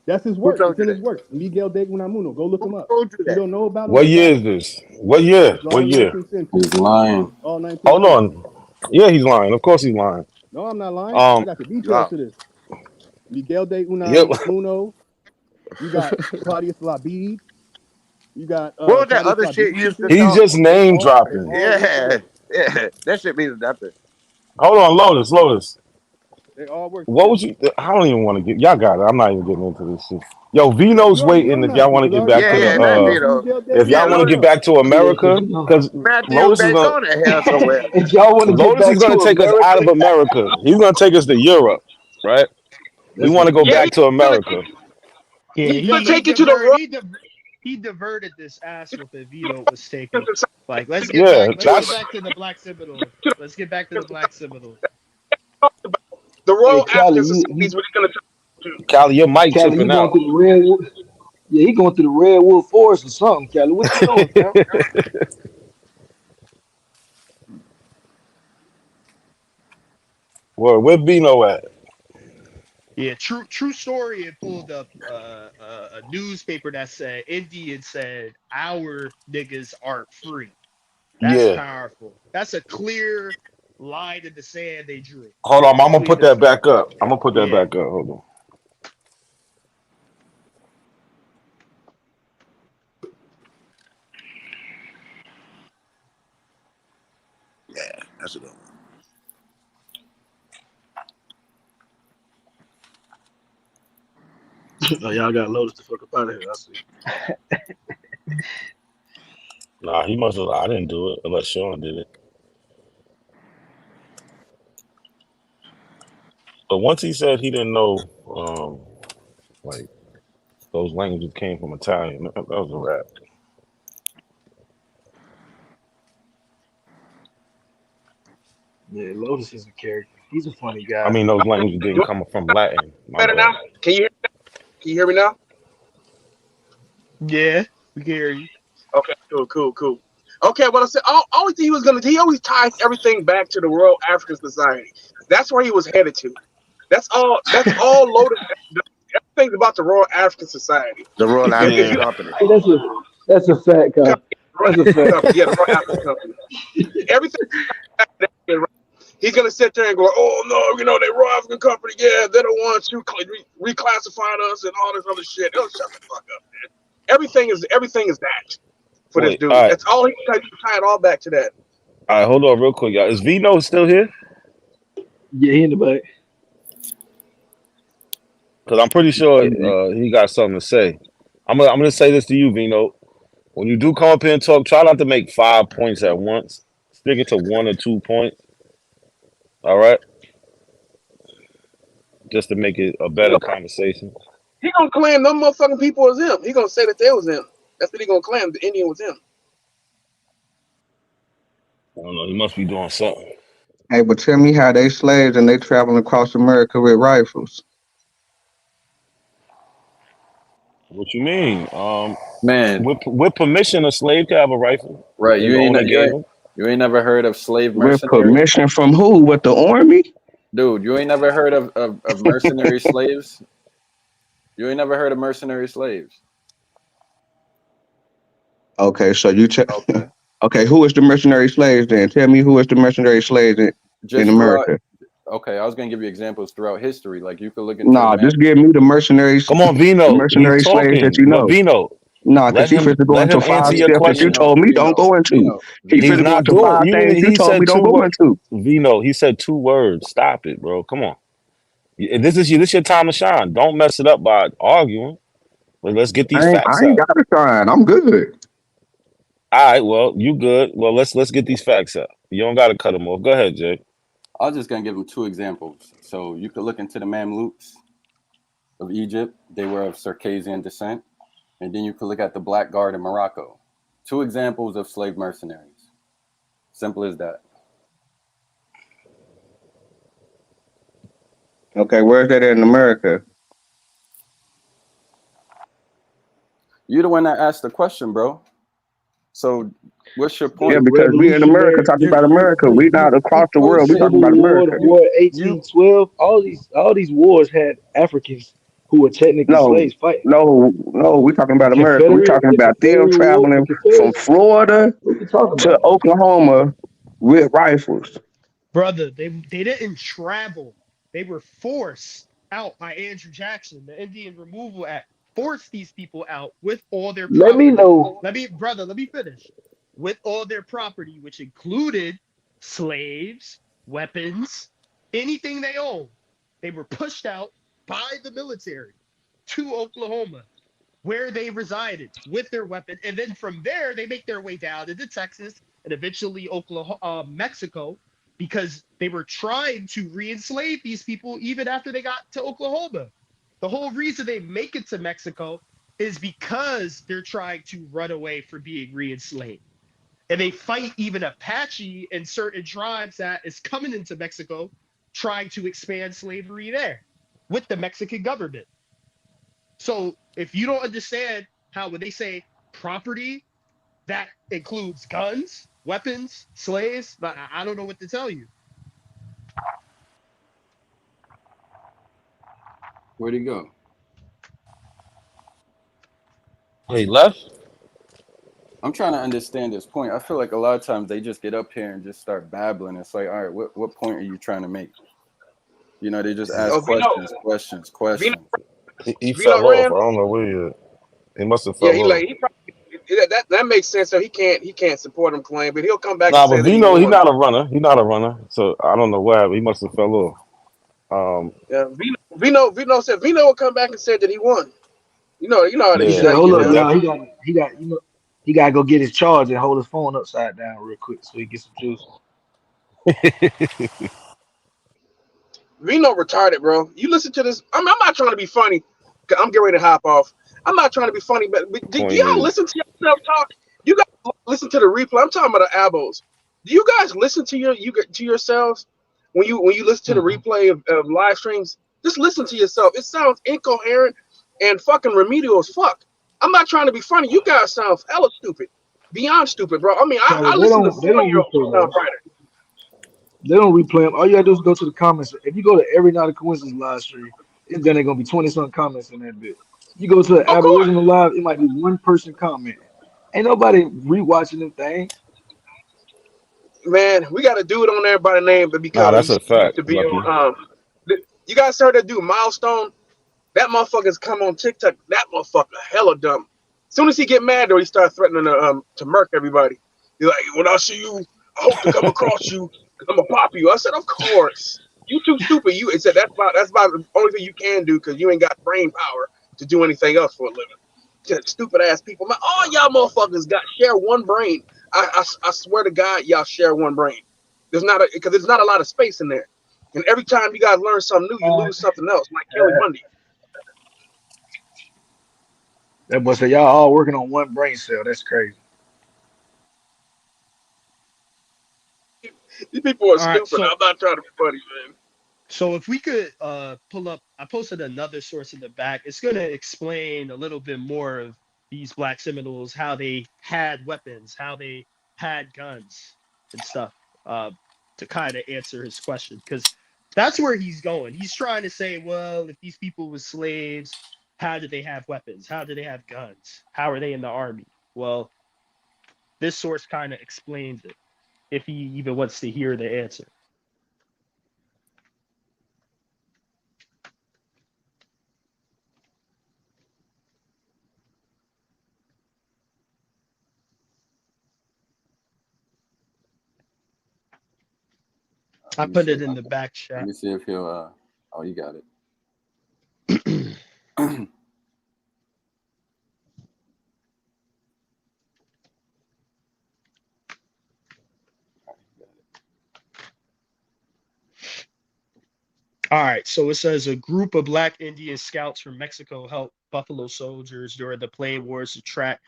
That's his Who work. told It's you in his that? works. Miguel de Unamuno. Go look Who him up. told you You that? don't know about him? What You year got is it. this? What year? It's What all year? 19th century. He's lying. All 19th Hold century. on. Yeah, he's lying. Of course he's lying. No, I'm not lying. I Um, got the details Yeah. to this. Miguel de yep. Unamuno. You got Claudius Labide. You got What was that Claudius other shit you used to Labide. He's talk? just They name dropping. all work Yeah, together. yeah. That shit means nothing. Hold on, Lotus. They all work What together. would you? I don't even want to get. Y'all got it. I'm not even getting into this shit. Yo, Yeah, you Vino's already know waiting. If not y'all to, want to because I get already back to Yeah, the, yeah, told you. Matthew It's though. Miguel de if Yeah, y'all want to get Lotus. Unamuno. back to Yeah, because America, you know, because Matthew, Lotus is man, gonna, go to hell somewhere. If y'all want to get Lotus back is to gonna take us out America, of America. He's gonna take us to Europe, right? We that's want to go Yeah, back insane. he's to gonna America. Yeah, he's gonna he take you to the divert road. he diverted this ass with the Vito was taking. Like, Yeah, To let's get that's back to the Black Seminole. Let's get back to the Black Seminole. the Hey, Royal Callie, African Society is what he's gonna tell you. Cali. Your mic Callie, you tripping going out. through the redwood? Yeah, he going through the redwood forest or something, Callie. What you doing, fam? Where Vino at? Yeah, true story. It pulled up a newspaper that said Indians said our niggas aren't free. That's Yeah. powerful. That's a clear line in the sand they drew. Hold on, I'm gonna Clean put as that day. back up. I'm gonna put that Yeah. back up. Hold on. Yeah, that's a good one. Oh, y'all got Lotus the fuck up out of here. I see. Nah, he must have. I didn't do it unless Sean did it. But once he said he didn't know, like those languages came from Italian, that was a wrap. Yeah, Lotus is a character. He's a funny I guy. mean, those languages didn't come from Latin. My Better now? bad. Can you hear me? Can you hear me now? Yeah, we can hear you. Okay, cool. Okay, what I said, only thing he always ties everything back to the Royal African Society. That's where he was headed to. That's all loaded. Everything's about the Royal African Society. The Royal If African you Company. Hey, that's a fact, Kyle. That's a fact. company, yeah, the Royal African Company. Everything he's gonna sit there and go, oh no, they Royal African Company, yeah, they're the ones who reclassified us and all this other shit. Oh, shut the fuck up, man. Everything is that for this Wait, dude. That's all he tie it all back to that. all right, hold on, real quick, y'all. Is Vino still here? Yeah, he in the back. Because I'm pretty sure he got something to say. I'm gonna say this to you, Vino. When you do come up here and talk, try not to make 5 points at once. Stick it to 1 or 2 points. All right, just to make it a He better gonna, conversation. he gonna claim them motherfucking people as him. He gonna say that they was him. That's what he gonna claim. The Indian was him. I don't know. He must be doing something. Hey, but tell me how they slaves and they traveling across America with rifles. What you mean? Man, With permission, a slave can have a rifle right? if the owner gave him. You ain't never heard of slave With mercenaries, permission from who? With the army? dude. You ain't never heard of mercenary slaves. You ain't never heard of mercenary slaves. Okay, so Okay. okay, who is the mercenary slaves then? Tell me who is the mercenary slaves in Just throughout. America. Okay, I was gonna give you examples throughout history. Like you could look into the Nah, man. just give me the mercenaries, Come on, the Vino. He's mercenary slaves that talking, you but know. Vino, Nah, because he fit to go let into him five answer your steps that you question. told me don't go into. He He's fit to go not into doing. five things you He told me said don't two go words. into. Vino, he said 2 words. Stop it, bro. Come on. This your time to shine. Don't mess it up by arguing. Let's get these I facts ain't out. got to sign. I'm good. All right. Well, you good. Well, let's get these facts out. You don't got to cut them off. Go ahead, Jay. I was just gonna give them 2 examples. So you could look into the Mamluks of Egypt. They were of Circassian descent, and then you could look at the Black Guard in Morocco. 2 examples of slave mercenaries. Simple as that. Okay, where's that in America? You're the one that asked the question, bro. So what's your Yeah, point? because we in America talking about America. We not across the world. We talking Civil about War, the America. War 1812, all these wars had Africans who were technically No, slaves fighting. no, we talking The about America. We Confederate, talking the about them Confederate War, the traveling from Confederacy. Florida What you talking to about? Oklahoma with rifles. Brother, they didn't travel. They were forced out by Andrew Jackson, the Indian Removal Act. Forced these people out with all their Let me property. know. Let me finish. With all their property, which included slaves, weapons, anything they owned. They were pushed out by the military to Oklahoma, where they resided with their weapon. And then from there, they make their way down into Texas and eventually Oklahoma, Mexico, because they were trying to re-enslave these people even after they got to Oklahoma. The whole reason they make it to Mexico is because they're trying to run away from being re-enslaved. And they fight even Apache and certain tribes that is coming into Mexico trying to expand slavery there with the Mexican government. So if you don't understand how when they say property, that includes guns, weapons, slaves, but I don't know what to tell you. Where'd he go? He left. I'm trying to understand this point. I feel like a lot of times they just get up here and just start babbling. It's like, all right, what point are you trying to make? You know, they just ask Oh, questions. He Vino fell off. ran. I don't know where he at. He must have Yeah, fell off. he probably that makes sense. So he can't support him claim, but he'll come back and Nah, but say that he Vino, he won. not a runner. He not a runner. So I don't know what happened. He must have fell off. Yeah, Vino said Vino will come back and say that he won. You know how He he Yeah, said, how he "Hold get up, yeah, down. y'all. definitely. He got to go get his charge and hold his phone upside down real quick so he gets some juice." Vino retarded, bro. You listen to this. I'm not trying to be funny. 'Cause I'm getting ready to hop off. I'm not trying to be funny, but do Point y'all is, listen to yourself talk? You guys listen to the replay. I'm talking about the abos. Do you guys listen to yourselves when you listen to the replay of live streams? Just listen to yourself. It sounds incoherent and fucking remedial as fuck. I'm not trying to be funny. You guys sound hella stupid, beyond stupid, bro. I mean, Charlie, I listen to they don't 40-year-olds who replay sound those. brighter. They don't replay them. All you gotta do is go to the comments. If you go to every Night of Coincidence live stream, it's gonna be 20-something comments in that bit. You go to the Of course. Aboriginal live, it might be one person commenting. Ain't nobody rewatching them things. Man, we got to do it on everybody's name to nah, become that's a fact, to be Lucky. on. You guys heard that dude Milestone? That motherfucker's come on TikTok. That motherfucker hella dumb. As soon as he get mad, though, he start threatening to murk everybody. He's like, when I see you, I hope to come across you, cause I'm gonna pop you. I said, of course. You too stupid. It said that's about the only thing you can do because you ain't got brain power to do anything else for a living. Just stupid ass people. Man, all y'all motherfuckers share one brain. I swear to God, y'all share one brain. Because there's not a lot of space in there. And every time you guys learn something new, you lose something else, like Kelly Bundy. Uh, Kelly Bundy. That must say y'all all working on one brain cell. That's crazy. These people are All right, stupid. I'm not trying to be funny, man. so if we could pull up, I posted another source in the back. It's going to explain a little bit more of these Black Seminoles, how they had weapons, how they had guns and stuff, to kind of answer his question, because that's where he's going. He's trying to say, well, if these people were slaves, how did they have weapons? How did they have guns? How are they in the army? Well, this source kind of explains it, if he even wants to hear the answer. I Let me put see it if in I the can. back Let chat. me see if he'll. Oh, you got it. All right, so it says a group of Black Indian scouts from Mexico helped Buffalo soldiers during the Plain Wars to track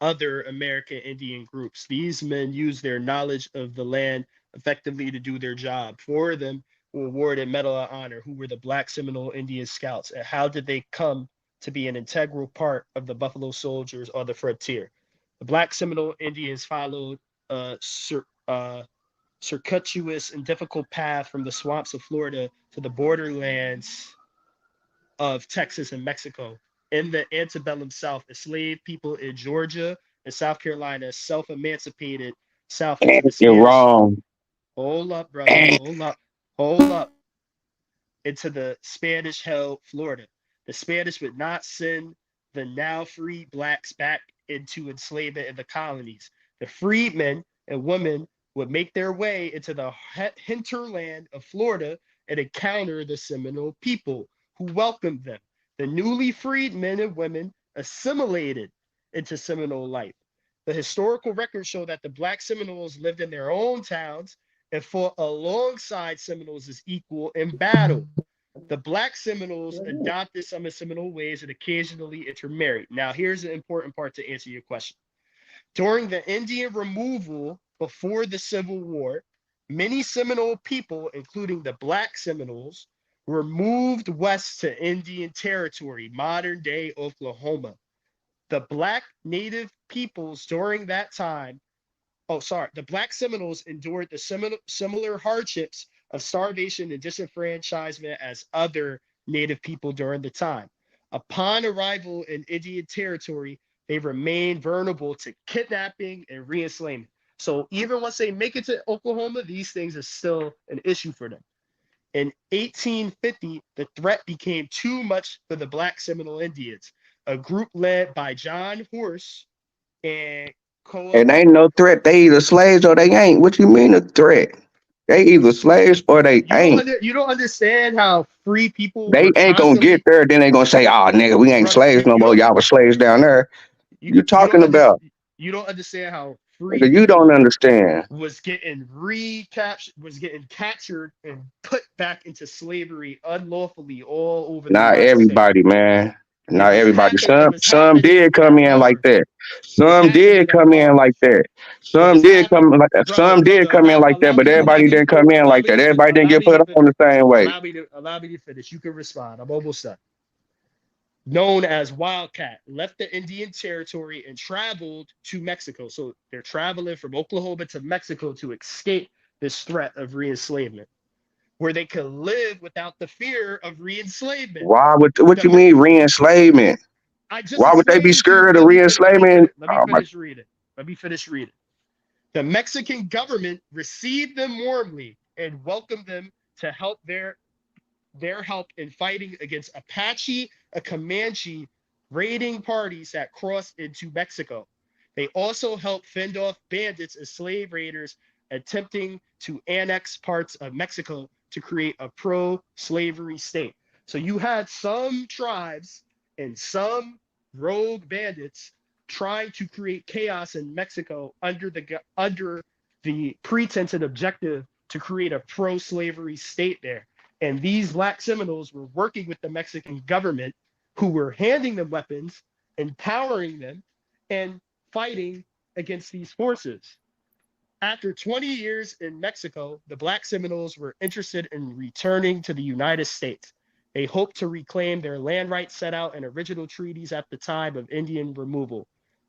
other American Indian groups. These men used their knowledge of the land effectively to do their job. Four of them were awarded Medal of Honor, who were the Black Seminole Indian Scouts. And how did they come to be an integral part of the Buffalo Soldiers on the frontier? The Black Seminole Indians followed circuitous and difficult path from the swamps of Florida to the borderlands of Texas and Mexico. In the antebellum South, enslaved people in Georgia and South Carolina self-emancipated south into the You're Spanish. wrong. Hold up, brother. Hold up. Into the Spanish held Florida. The Spanish would not send the now free blacks back into enslavement in the colonies. The freedmen and women would make their way into the hinterland of Florida and encounter the Seminole people who welcomed them. The newly freed men and women assimilated into Seminole life. The historical records show that the Black Seminoles lived in their own towns and fought alongside Seminoles as equal in battle. The Black Seminoles adopted some of Seminole ways and occasionally intermarried. Now, here's the important part to answer your question. During the Indian removal before the Civil War, many Seminole people, including the Black Seminoles, were moved west to Indian Territory, modern day Oklahoma. The Black Native peoples during that time the Black Seminoles endured the similar hardships of starvation and disenfranchisement as other Native people during the time. Upon arrival in Indian Territory, they remained vulnerable to kidnapping and re-enslavement. So even once they make it to Oklahoma, these things are still an issue for them. In 1850, the threat became too much for the Black Seminole Indians, a group led by John Horse and It ain't no threat. They either slaves or they ain't. What you mean a threat? They either slaves or they ain't. You don't understand how free people They were ain't gonna get constantly, there. Then they gonna say, "Oh, nigga, we ain't brother. slaves no more. Y'all were slaves down there." You You don't talking about? you don't understand how free Nigga, you don't people understand. was getting captured and put back into slavery unlawfully all over the Not United States. everybody, man. It Not was everybody. happen. It was Some happening did in come that in like large. that. It was Some happening did that come in large. like that. It Some was did happening, come like brother. some did come in like that, but everybody didn't come in like that. Everybody didn't get put on the same way. Allow me to finish. You can respond. I'm almost done. Known as Wildcat, left the Indian Territory and traveled to Mexico. So they're traveling from Oklahoma to Mexico to escape this threat of re-enslavement, where they could live without the fear of re-enslavement. Why would what you mean re-enslavement? I just Why would they be explained it to you. scared of re-enslavement? Let me Oh my! finish reading. Let me finish reading. The Mexican government received them warmly and welcomed them to help their help in fighting against Apache and Comanche raiding parties that crossed into Mexico. They also helped fend off bandits and slave raiders attempting to annex parts of Mexico to create a pro-slavery state. So you had some tribes and some rogue bandits trying to create chaos in Mexico under the pretense and objective to create a pro-slavery state there. And these Black Seminoles were working with the Mexican government, who were handing them weapons empowering them, and fighting against these forces. After 20 years in Mexico, the Black Seminoles were interested in returning to the United States. They hoped to reclaim their land rights set out in original treaties at the time of Indian removal.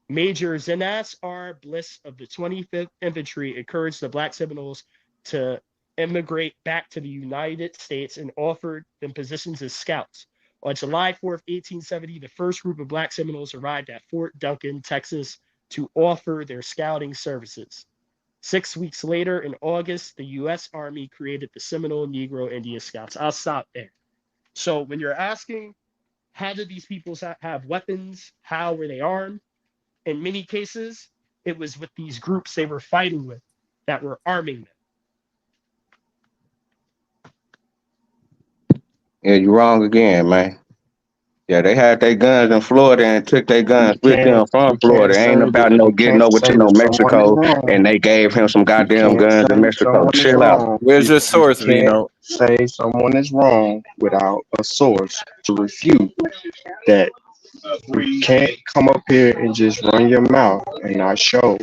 Major Zenas R. Bliss of the 25th Infantry encouraged the Black Seminoles to immigrate back to the United States and offered them positions as scouts. On July 4th, 1870, the first group of Black Seminoles arrived at Fort Duncan, Texas, to offer their scouting services. 6 weeks later, in August, the U.S. Army created the Seminole Negro Indian Scouts. I'll stop there. So when you're asking, how did these people have weapons? How were they armed? In many cases, it was with these groups they were fighting with that were arming them. Yeah, you're wrong again, man. Yeah, they had their guns in Florida and took their guns with them from Florida. Ain't about no getting over to no Mexico and they gave him some goddamn guns in Mexico. Chill out. Where's your source, Can't Vino? say someone is wrong without a source to refute that. You can't come up here and just run your mouth and not show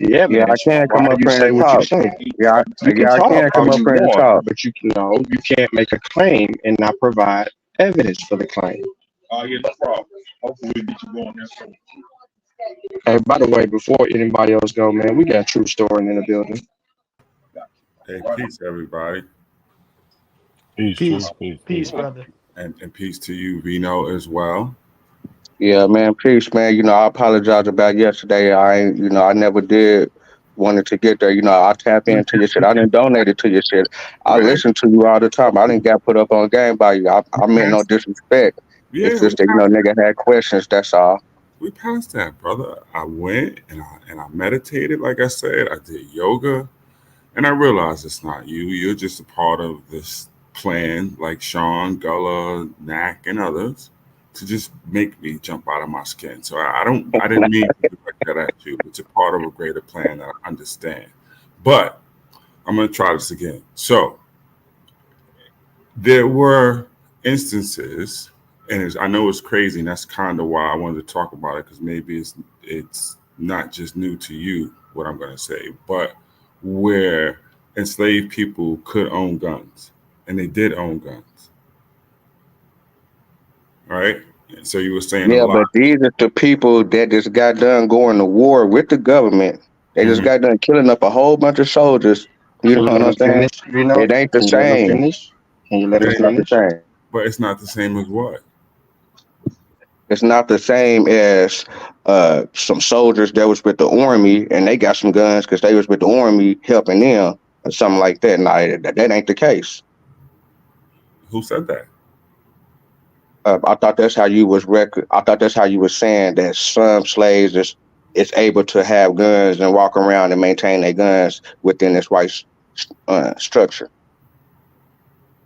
the Yeah, I evidence. can come Why up do you here say and what you talk. say? Yeah, You can I talk can come all up you here and want, talk. but you can't make a claim and not provide evidence for the claim. Yeah, no problem. Hopefully we get you going there soon. Hey, by the way, before anybody else go, man, we got True Story in the building. Hey, peace, everybody. Peace, Peace, truth, peace, peace, peace. brother. And peace to you, Vino, as well. Yeah, man, peace, man. I apologize about yesterday. I never did wanted to get there. I tap into your shit. I didn't donate it to your shit. I Man, listen to you all the time. I didn't get put up on game by you. I meant no disrespect. It's yeah, just that, nigga had questions, that's all. we passed that, brother. I went and I meditated, like I said. I did yoga, and I realized it's not you. You're just a part of this plan, like Sean, Gullah, Knack, and others, to just make me jump out of my skin. So I didn't mean to direct that at you. It's a part of a greater plan that I understand. But I'm gonna try this again. So there were instances, and I know it's crazy, and that's kind of why I wanted to talk about it, because maybe it's not just new to you what I'm going to say, but where enslaved people could own guns, and they did own guns, right? So you were saying a Yeah, lot. but these are the people that just got done going to war with the government. They just got done killing up a whole bunch of soldiers. You Can know you what let I'm us saying? finish, Vino? It ain't the Can you let us same. finish? Can you let us It's not the finish? same. But it's not the same as what? It's not the same as some soldiers that was with the army and they got some guns because they was with the army helping them or something like that. Nah, that ain't the case. Who said that? I thought that's how you was I thought that's how you was saying that some slaves is able to have guns and walk around and maintain their guns within this white structure.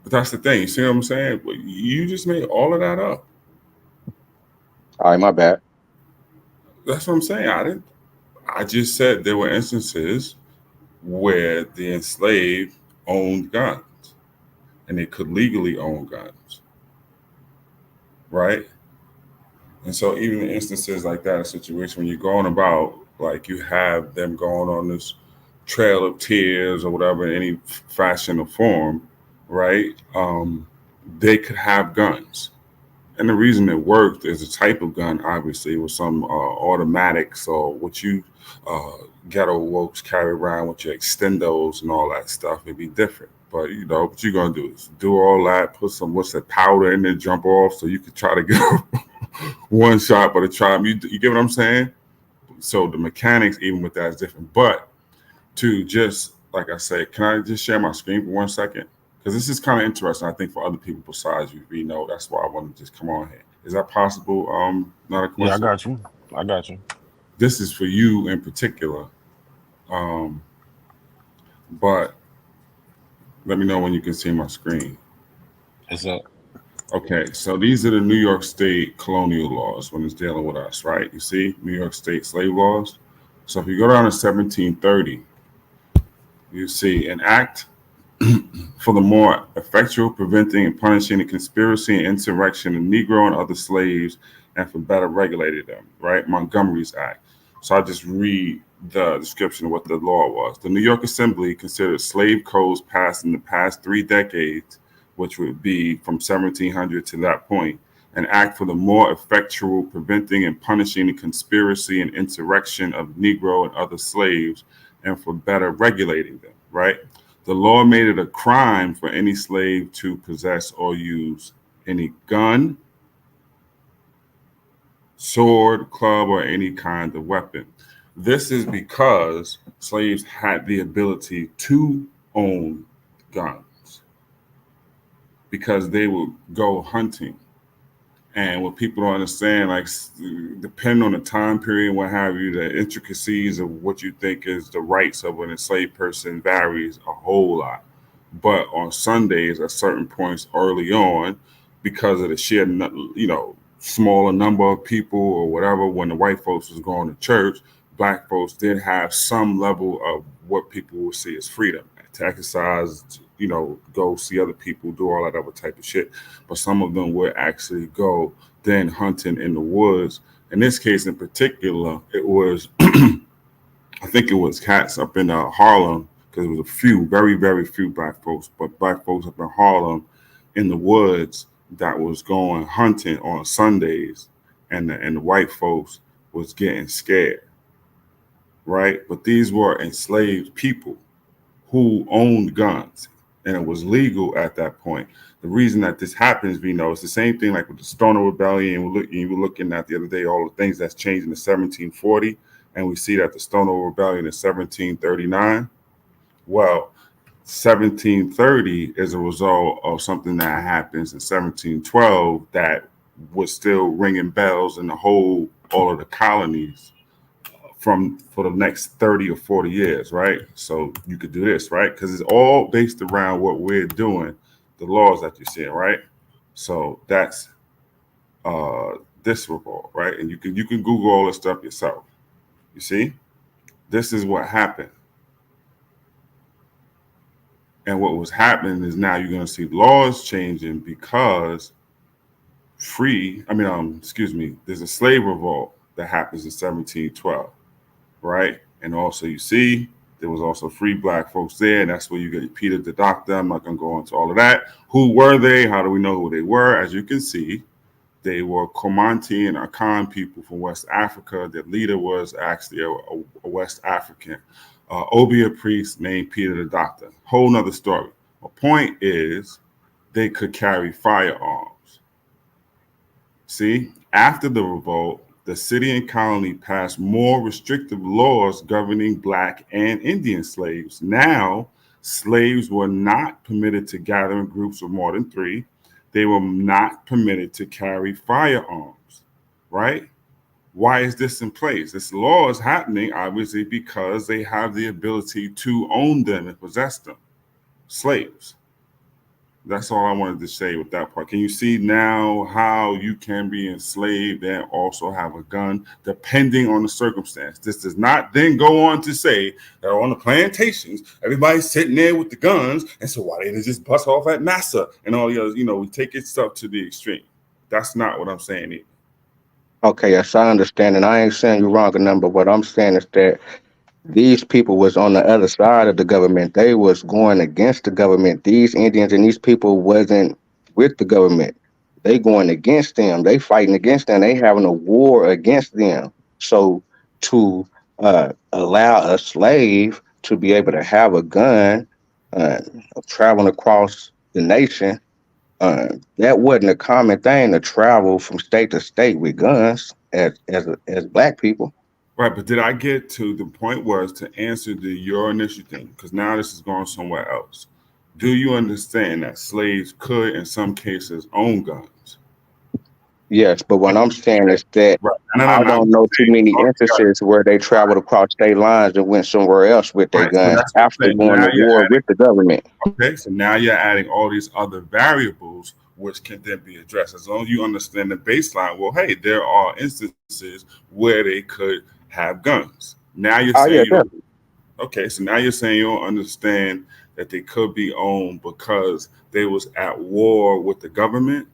But that's the thing. You see what I'm saying? You just made all of that up. All right, my bad. That's what I'm saying. I just said there were instances where the enslaved owned guns and they could legally own guns, right? And so even in instances like that, a situation when you're going about, like you have them going on this trail of tears or whatever in any fashion or form, right? They could have guns. And the reason it worked is a type of gun, obviously, with some automatics or what you ghetto wokes carry around with your extendos and all that stuff. It'd be different. But, what you're going to do is do all that, put some, powder in there, jump off so you could try to get one shot, but a try. You get what I'm saying? So the mechanics, even with that, is different. But to just, like I said, can I just share my screen for 1 second? Because this is kind of interesting, I think, for other people besides you. That's why I want to just come on here. Is that possible? Not a question. Yeah, I got you. This is for you in particular. But let me know when you can see my screen. It's up. Okay, so these are the New York State colonial laws when it's dealing with us, right? You see, New York State slave laws. So if you go down to 1730, you see an act for the more effectual preventing and punishing the conspiracy and insurrection of Negro and other slaves and for better regulating them, right? Montgomery's Act. So I just read the description of what the law was. The New York Assembly considered slave codes passed in the past 3 decades, which would be from 1700 to that point, an act for the more effectual preventing and punishing the conspiracy and insurrection of Negro and other slaves, and for better regulating them, right? The law made it a crime for any slave to possess or use any gun, sword, club, or any kind of weapon. This is because slaves had the ability to own guns because they would go hunting. And what people don't understand, like, depending on the time period and what have you, the intricacies of what you think is the rights of an enslaved person varies a whole lot. But on Sundays, at certain points early on, because of the sheer, smaller number of people or whatever, when the white folks was going to church, black folks did have some level of what people would see as freedom to exercise, go see other people, do all that other type of shit. But some of them would actually go then hunting in the woods. In this case in particular, it was, I think it was cats up in Harlem, because it was a few, very, very few black folks, but black folks up in Harlem in the woods that was going hunting on Sundays, and the white folks was getting scared, right? But these were enslaved people who owned guns, and it was legal at that point. The reason that this happens, it's the same thing like with the Stoner Rebellion. You were looking at the other day all the things that's changed in the 1740, and we see that the Stoner Rebellion is 1739. Well, 1730 is a result of something that happens in 1712 that was still ringing bells in all of the colonies for the next 30 or 40 years, right? So you could do this, right? Because it's all based around what we're doing, the laws that you're seeing, right? So that's this revolt, right? And you can Google all this stuff yourself. You see, this is what happened. And what was happening is now you're going to see laws changing because there's a slave revolt that happens in 1712, right? And also you see there was also free black folks there, and that's where you get Peter the Doctor. I'm not going to go into all of that. Who were they? How do we know who they were? As you can see, they were Comanche and Akan people from West Africa. Their leader was actually a West African, Obeah priest named Peter the Doctor. Whole nother story. The point is they could carry firearms. See, after the revolt, the city and colony passed more restrictive laws governing black and Indian slaves. Now, slaves were not permitted to gather in groups of more than 3. They were not permitted to carry firearms, right? Why is this in place? This law is happening, obviously, because they have the ability to own them and possess them, slaves. That's all I wanted to say with that part. Can you see now how you can be enslaved and also have a gun, depending on the circumstance? This does not then go on to say that on the plantations, everybody's sitting there with the guns, and so why didn't they just bust off at Massa and all the others? We take it stuff to the extreme. That's not what I'm saying either. Okay, yes, I understand, and I ain't saying you're wrong or nothing, but what I'm saying is that these people was on the other side of the government. They was going against the government. These Indians and these people wasn't with the government. They going against them. They fighting against them. They having a war against them. So to allow a slave to be able to have a gun, uh, traveling across the nation, that wasn't a common thing to travel from state to state with guns as black people. Right, but did I get to the point where it's to answer your initial thing? Because now this is going somewhere else. Do you understand that slaves could, in some cases, own guns? Yes, but what I'm saying is that Right. No, I don't know too many instances where they traveled across state lines and went somewhere else with their Right, so guns that's what I'm after saying. going Now to you're war adding, with the government. okay, so now you're adding all these other variables which can then be addressed. As long as you understand the baseline, well, hey, there are instances where they could have guns. Now you're Oh yeah, saying you don't. definitely. Okay, so now you're saying you don't understand that they could be owned because they was at war with the government.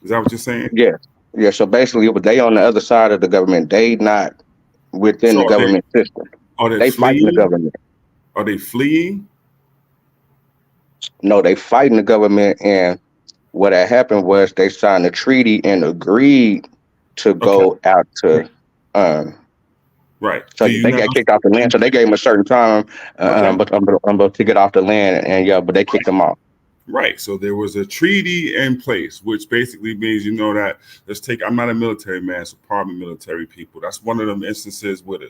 Is that what you're saying? Yes. Yeah, so basically, but they on the other side of the government. They not within So the government system. are they They fighting the fleeing? government. Are they fleeing? No, they fighting the government. And what had happened was they signed a treaty and agreed to Okay, go out to. Um, right. so Do you they know? got kicked off the land. So they gave them a certain time, Okay, but to get off the land, and yeah, but they kicked them off. right. So there was a treaty in place, which basically means you know that let's take. I'm not a military man, so pardon me, military people. That's one of them instances where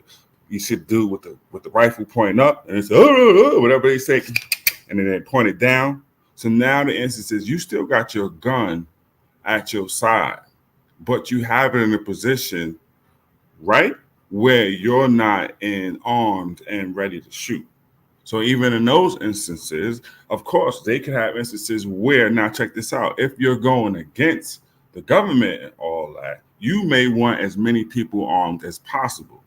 you see the dude with the rifle pointing up, and it's whatever they say, and then they point it down. So now the instance is you still got your gun at your side, but you have it in a position, right, where you're not in armed and ready to shoot. So even in those instances, of course, they could have instances where, now check this out, if you're going against the government and all that, you may want as many people armed as possible.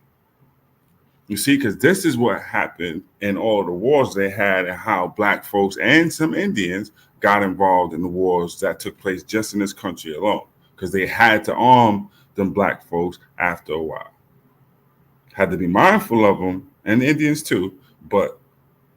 You see, because this is what happened in all the wars they had and how black folks and some Indians got involved in the wars that took place just in this country alone, because they had to arm them black folks after a while. Had to be mindful of them and the Indians too, but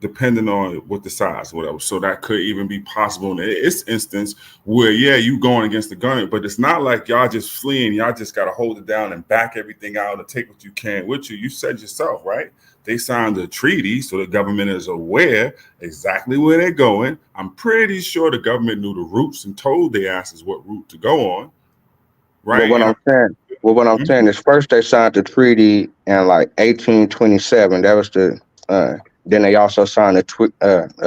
depending on what the size, whatever. So that could even be possible in this instance where, yeah, you going against the gun, but it's not like y'all just fleeing. Y'all just got to hold it down and back everything out and take what you can with you. You said yourself, right? They signed a treaty, so the government is aware exactly where they're going. I'm pretty sure the government knew the routes and told their asses what route to go on, Well, right? what I'm saying, is first they signed the treaty in like 1827. That was the. Then they also signed a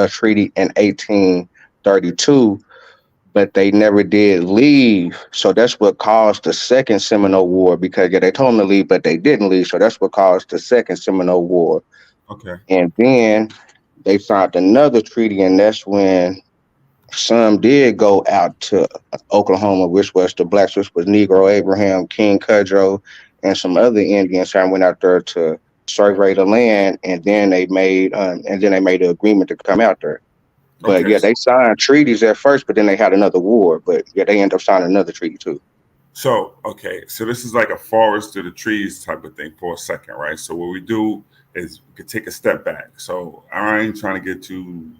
treaty in 1832, but they never did leave. So that's what caused the Second Seminole War, because yeah, they told them to leave, but they didn't leave. So that's what caused the Second Seminole War. Okay. And then they signed another treaty, and that's when some did go out to Oklahoma, which was the blacks, which was Negro Abraham, King Cudjoe, and some other Indians. I went out there to survey the land, and then they made an agreement to come out there. But Okay. yeah, they signed treaties at first, but then they had another war. But yeah, they ended up signing another treaty too. So, okay, so this is like a forest to the trees type of thing for a second, right? So what we do is we could take a step back. So I ain't trying to get too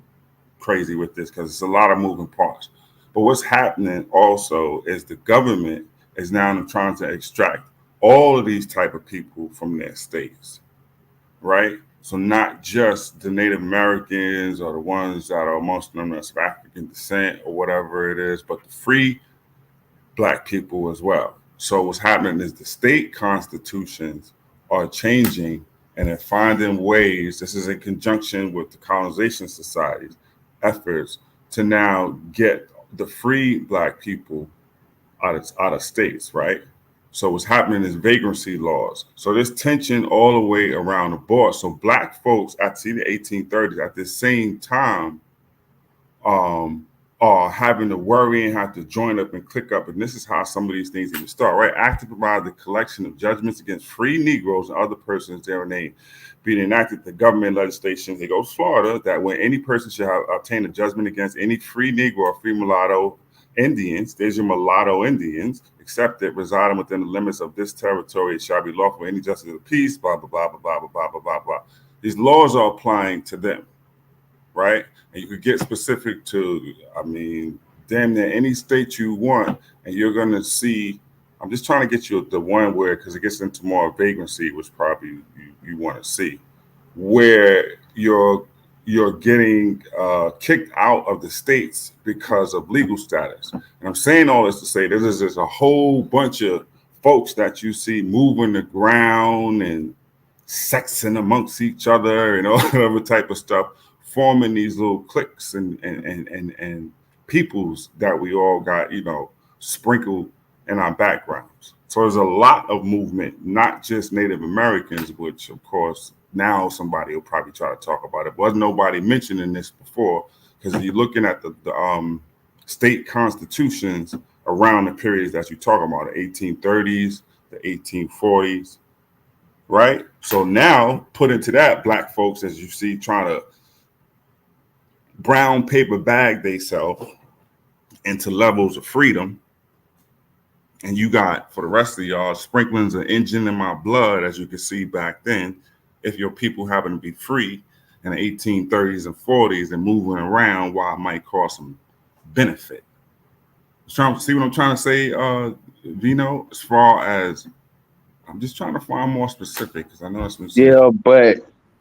crazy with this because it's a lot of moving parts. But what's happening also is the government is now trying to extract all of these type of people from their states, right? So not just the Native Americans or the ones that are amongst them that's of African descent or whatever it is, but the free black people as well. So what's happening is the state constitutions are changing and they're finding ways, this is in conjunction with the colonization society's efforts to now get the free black people out of states, right? So what's happening is vagrancy laws. So there's tension all the way around the board. So black folks at the 1830s at the same time are having to worry and have to join up and click up. And this is how some of these things even start, right? Act to provide the collection of judgments against free Negroes and other persons their name being enacted the government legislation. It goes Florida that when any person shall have obtained a judgment against any free Negro or free mulatto Indians, there's your mulatto Indians, except that residing within the limits of this territory, it shall be lawful for any justice of the peace, blah, blah, blah, blah, blah, blah, blah, blah, blah. These laws are applying to them, right? And you could get specific to, I mean, damn near any state you want, and you're going to see, I'm just trying to get you the one where, because it gets into more vagrancy, which probably you want to see, where you're getting kicked out of the states because of legal status. And I'm saying all this to say there's a whole bunch of folks that you see moving the ground and sexing amongst each other and all other type of stuff, forming these little cliques and peoples that we all got, sprinkled in our backgrounds. So there's a lot of movement, not just Native Americans, which of course now somebody will probably try to talk about it. Wasn't nobody mentioning this before, because if you're looking at the state constitutions around the periods that you're talking about, the 1830s, the 1840s, right? So now put into that black folks, as you see, trying to brown paper bag themselves into levels of freedom, And you got, for the rest of y'all, sprinklings of engine in my blood, as you can see back then, if your people happen to be free in the 1830s and 40s and moving around, while it might cause some benefit. Trying to see what I'm trying to say, Vino, as far as I'm just trying to find more specific because I know it's been saying. Yeah, but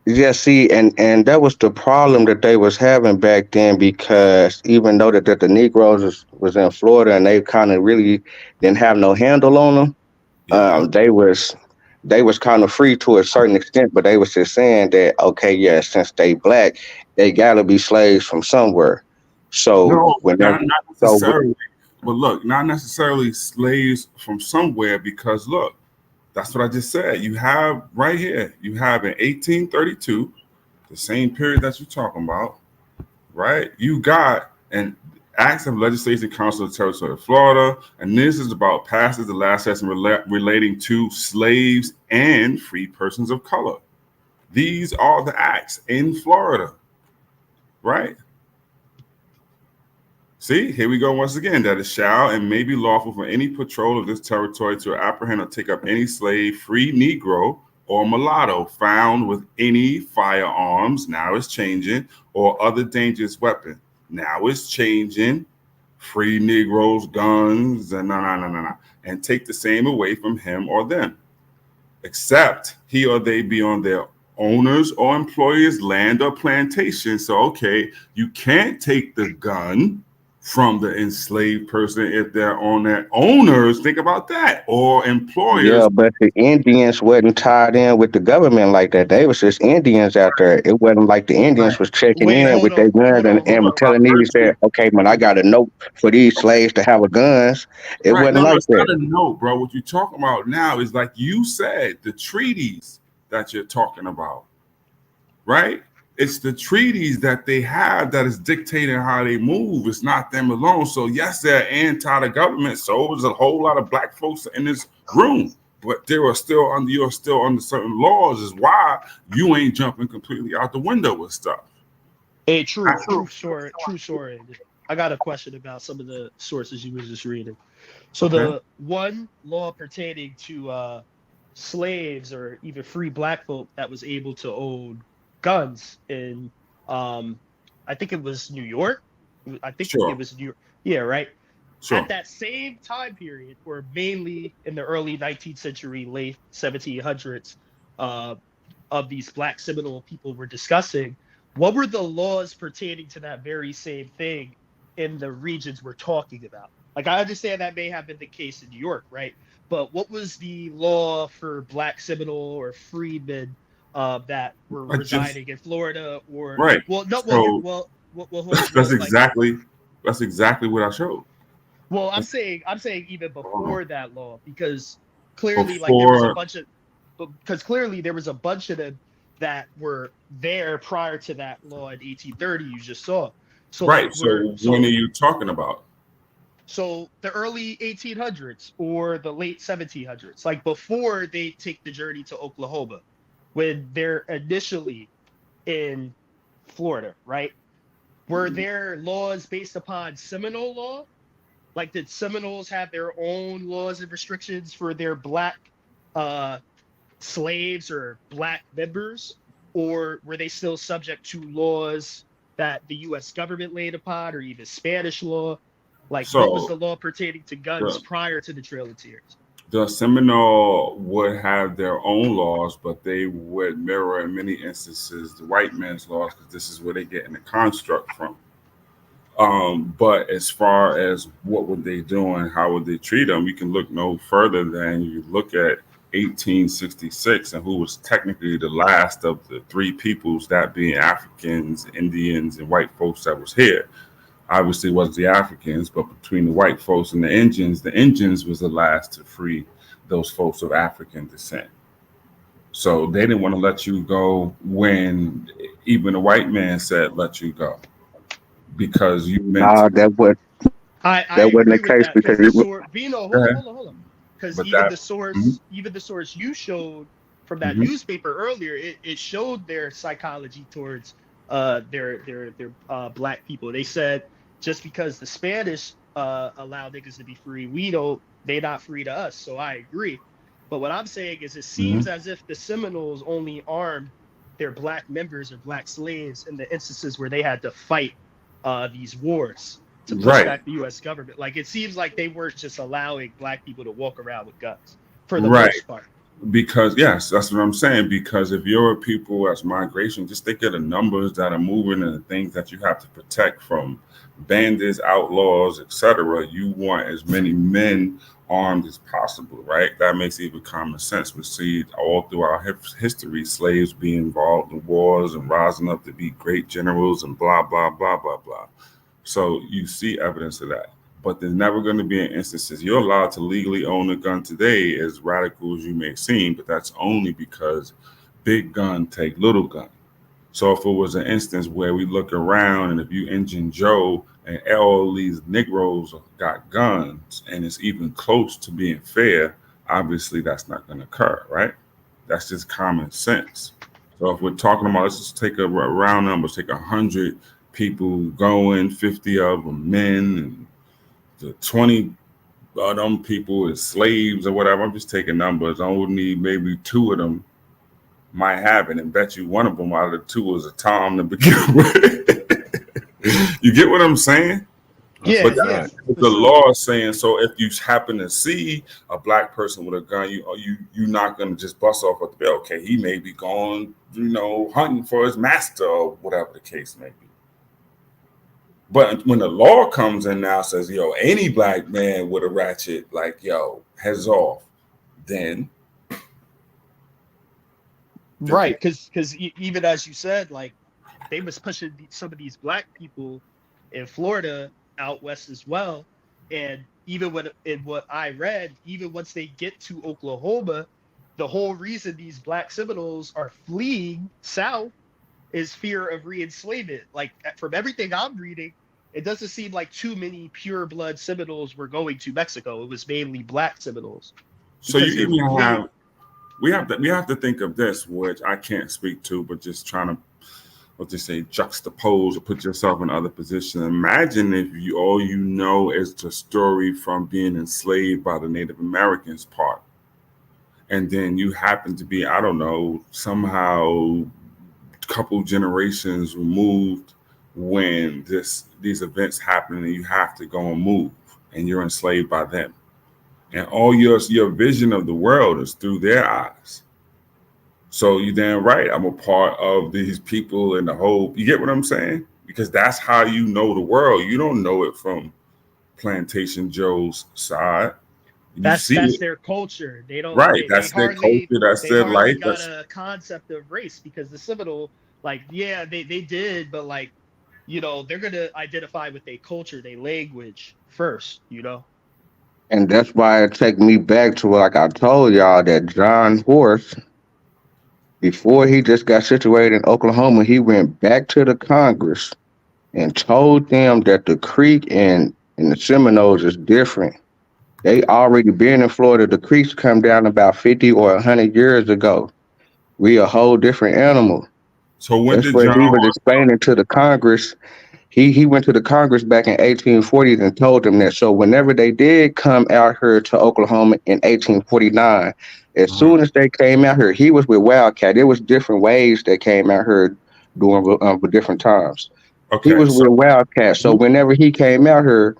yeah, see, and that was the problem that they was having back then because even though that the Negroes was in Florida and they kind of really didn't have no handle on them, Yeah. they was kind of free to a certain extent, but they was just saying that okay, yeah, since they black, they gotta be slaves from somewhere. So No, whenever, not so necessarily. But look, not necessarily slaves from somewhere because look, that's what I just said. You have right here, you have in 1832, the same period that you're talking about, right? You got an Acts of Legislative Council of the Territory of Florida, and this is about passage the last session relating to slaves and free persons of color. These are the acts in Florida, right? See, here we go once again. That it shall and may be lawful for any patrol of this territory to apprehend or take up any slave, free Negro, or mulatto found with any firearms, now it's changing, or other dangerous weapon. Now it's changing, free Negroes, guns, and and take the same away from him or them, except he or they be on their owner's or employer's land or plantation. So, okay, you can't take the gun from the enslaved person if they're on their owners. Think about that, or employers. yeah, but the Indians wasn't tied in with the government like that. They was just Indians out there. It wasn't like the Indians was checking Wait, in hold with their on, guns hold on, hold and on. telling these that, okay, man, I got a note for these slaves to have a guns. It Right. wasn't No, like it's that. not a no, bro. What you're talking about now is like you said, the treaties that you're talking about, right? It's the treaties that they have that is dictating how they move. It's not them alone. So yes, they're anti the government. So there's a whole lot of black folks in this room, but you're still under certain laws. Is why you ain't jumping completely out the window with stuff. Hey, true story. I got a question about some of the sources you was just reading. So Okay. the one law pertaining to slaves or even free black folk that was able to own guns in I think it was New York. I think it Sure. was New York. Yeah, right. At Sure. that same time period, or mainly in the early 19th century, late 1700s, uh, of these black Seminole people were discussing, what were the laws pertaining to that very same thing in the regions we're talking about? Like, I understand that may have been the case in New York, right? But what was the law for black Seminole or freedmen that were I just residing in Florida or right. well, no, So well, like, that's exactly what I showed. well, I'm That's saying even uh, before that law, because clearly, like, there was a before bunch of, because clearly there was a bunch of them that were there prior to that law in 1830. You just saw. So like right. we're So when are you talking about? so the early 1800s or the late 1700s, like before they take the journey to Oklahoma, when they're initially in Florida, right? Were there laws based upon Seminole law? Like, did Seminoles have their own laws and restrictions for their black uh, slaves or black members, or were they still subject to laws that the U.S. government laid upon, or even Spanish law? Like, what was So the law pertaining to guns the prior to the Trail of Tears? the Seminole would have their own laws, but they would mirror in many instances the white man's laws because this is where they get in the construct from. But as far as what would they do and how would they treat them, you can look no further than you look at 1866 and who was technically the last of the three peoples, that being Africans, Indians, and white folks that was here. Obviously, it was the Africans, but between the white folks and the Indians was the last to free those folks of African descent. So they didn't want to let you go when even the white man said, let you go because you meant Nah, to. I that wasn't agree the with case that because because the source, Vino, Go hold on, ahead. hold on, hold on. Because But that, mhm, even the source you showed from that mhm. newspaper earlier, it showed their psychology towards their black people. They said just because the Spanish allowed niggas to be free, they not free to us. So I agree. But what I'm saying is, it Mhm. seems as if the Seminoles only armed their black members or black slaves in the instances where they had to fight these wars to push Right. back the U.S. government. Like, it seems like they weren't just allowing black people to walk around with guns for the Right. most part. Because yes, that's what I'm saying. Because if you're a people as migration, just think of the numbers that are moving and the things that you have to protect from bandits, outlaws, etc. You want as many men armed as possible, right? That makes even common sense. We see all through our history slaves being involved in wars and rising up to be great generals and blah blah blah blah blah. So you see evidence of that. But there's never going to be an instances you're allowed to legally own a gun today, as radical as you may seem, but that's only because big gun take little gun. So if it was an instance where we look around and if you engine Joe and all these Negroes got guns and it's even close to being fair, obviously that's not going to occur, right? That's just common sense. So if we're talking about, let's just take a round number, take 100 people going, 50 of them men, and the 20 of them people is slaves or whatever. I'm just taking numbers. I only need maybe 2 of them might have it, and bet you one of them out of the 2 was a Tom to begin with. You get what I'm saying? Yeah, But yeah, that's what for the sure. law is saying. So if you happen to see a black person with a gun, you're not gonna just bust off at the bill. Okay, he may be going, hunting for his master or whatever the case may be. But when the law comes in now says, yo, any black man with a ratchet, like, yo, heads off, then Right, because even as you said, like, they was pushing some of these black people in Florida out west as well. And even in what I read, even once they get to Oklahoma, the whole reason these black Seminoles are fleeing south is fear of re-enslavement. Like, from everything I'm reading, it doesn't seem like too many pure blood Seminoles were going to Mexico. It was mainly black Seminoles so you because they're even fleeing. have we have to think of this, which I can't speak to, but just trying to what they say, juxtapose or put yourself in other positions. Imagine if you all you know is the story from being enslaved by the Native Americans part. And then you happen to be, I don't know, somehow couple generations removed when these events happen and you have to go and move and you're enslaved by them. And all your vision of the world is through their eyes. So you damn right, I'm a part of these people and the whole. You get what I'm saying? Because that's how you know the world. You don't know it from Plantation Joe's side. You see That's it, their culture. They don't right? they That's their culture. That's they their hardly life. got That's a concept of race, because the Seminole, like, yeah, they did, but, like, they're gonna identify with their culture, their language first. And that's why it take me back to, like I told y'all, that John Horse, before he just got situated in Oklahoma, he went back to the Congress and told them that the Creek and the Seminoles is different. They already been in Florida. The Creeks come down about 50 or 100 years ago. We a whole different animal. so. When That's did what John he was Hart? explaining to the Congress. He went to the Congress back in 1840s and told them that. So whenever they did come out here to Oklahoma in 1849, as soon as they came out here, he was with Wildcat. There was different waves that came out here during with different times. He Okay, was with Wildcat. So whenever he came out here,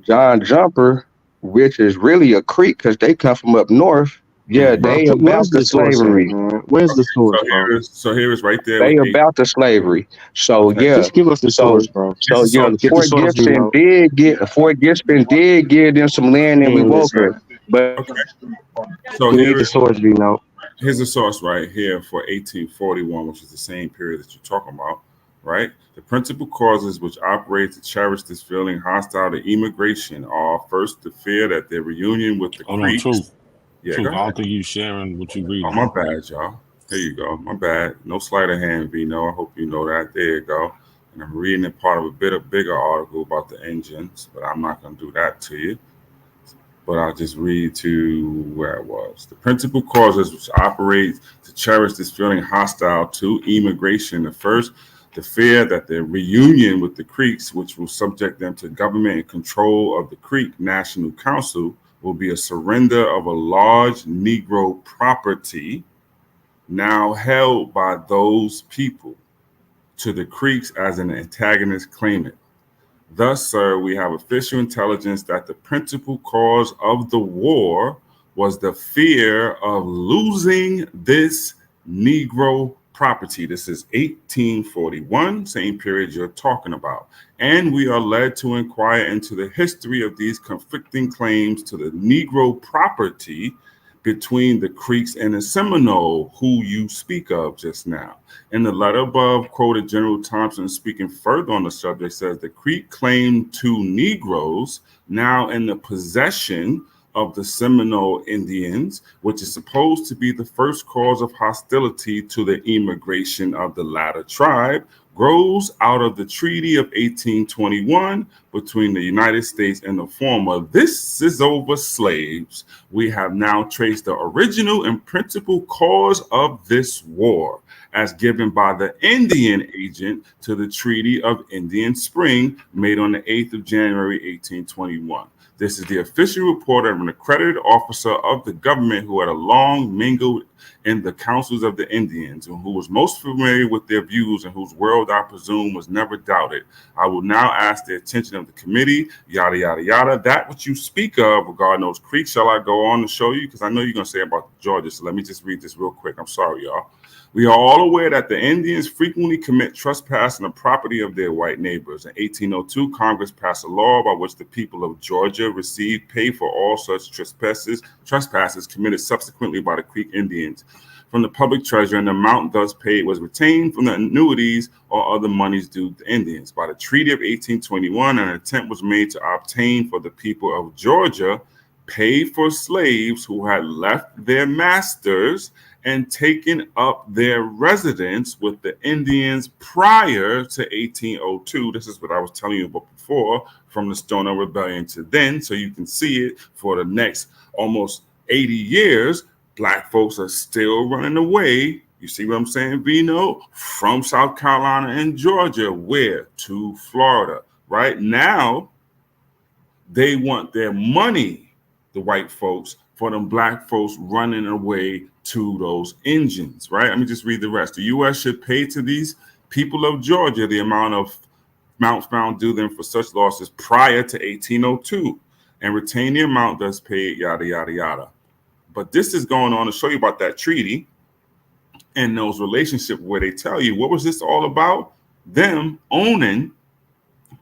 John Jumper, which is really a creek because they come from up north. Yeah, Bro, they where's about the the source at, slavery. man? Where's the source, bro? so here is right there They with eight. about the slavery. So Okay, yeah. Just give us the So source, bro. here's the source. Get the source, B note. Fort Gibson did give them some land He and we ain't woke listening. her. But Okay, so We need the source, B note. here's the source right here for 1841, which is the same period that you're talking about, right? The principal causes which operate to cherish this feeling hostile to immigration are first the fear that their reunion with the Hold on, Creeks. truth. Yeah, Truth. go I ahead. don't think you sharing what you Oh, reading. my bad, y'all. Here you go. My bad. No sleight of hand, Vino. I hope you know that. There you go. And I'm reading a part of a bigger article about the engines, but I'm not going to do that to you. But I'll just read to where it was. The principal causes which operate to cherish this feeling hostile to immigration. The first, the fear that their reunion with the Creeks, which will subject them to government and control of the Creek National Council, will be a surrender of a large Negro property now held by those people to the Creeks as an antagonist claimant. Thus, sir, we have official intelligence that the principal cause of the war was the fear of losing this Negro property. This is 1841, same period you're talking about. And we are led to inquire into the history of these conflicting claims to the Negro property between the Creeks and the Seminole, who you speak of just now. In the letter above quoted, General Thompson, speaking further on the subject, says the Creek claimed 2 Negroes now in the possession of the Seminole Indians, which is supposed to be the first cause of hostility to the immigration of the latter tribe, grows out of the Treaty of 1821 between the United States and the former. This is over slaves. We have now traced the original and principal cause of this war, as given by the Indian agent to the Treaty of Indian Spring, made on the 8th of January, 1821. This is the official report of an accredited officer of the government who had long mingled in the councils of the Indians and who was most familiar with their views and whose word, I presume, was never doubted. I will now ask the attention of the committee, yada, yada, yada. That what you speak of regarding those Creeks, shall I go on to show you? Because I know you're going to say about Georgia, so let me just read this real quick. I'm sorry, y'all. We are all aware that the Indians frequently commit trespass on the property of their white neighbors. In 1802, Congress passed a law by which the people of Georgia received pay for all such trespasses committed subsequently by the Creek Indians from the public treasury, and the amount thus paid was retained from the annuities or other monies due to Indians. By the Treaty of 1821, an attempt was made to obtain for the people of Georgia pay for slaves who had left their masters and taken up their residence with the Indians prior to 1802. This is what I was telling you about before, from the Stono Rebellion to then, so you can see it for the next almost 80 years. Black folks are still running away. You see what I'm saying, Vino? From South Carolina and Georgia, where? To Florida. Right now, they want their money, the white folks, for them black folks running away to those engines, right? Let me just read the rest. The U.S. should pay to these people of Georgia the amount found due them for such losses prior to 1802 and retain the amount thus paid, yada, yada, yada. But this is going on to show you about that treaty and those relationships where they tell you, what was this all about? Them owning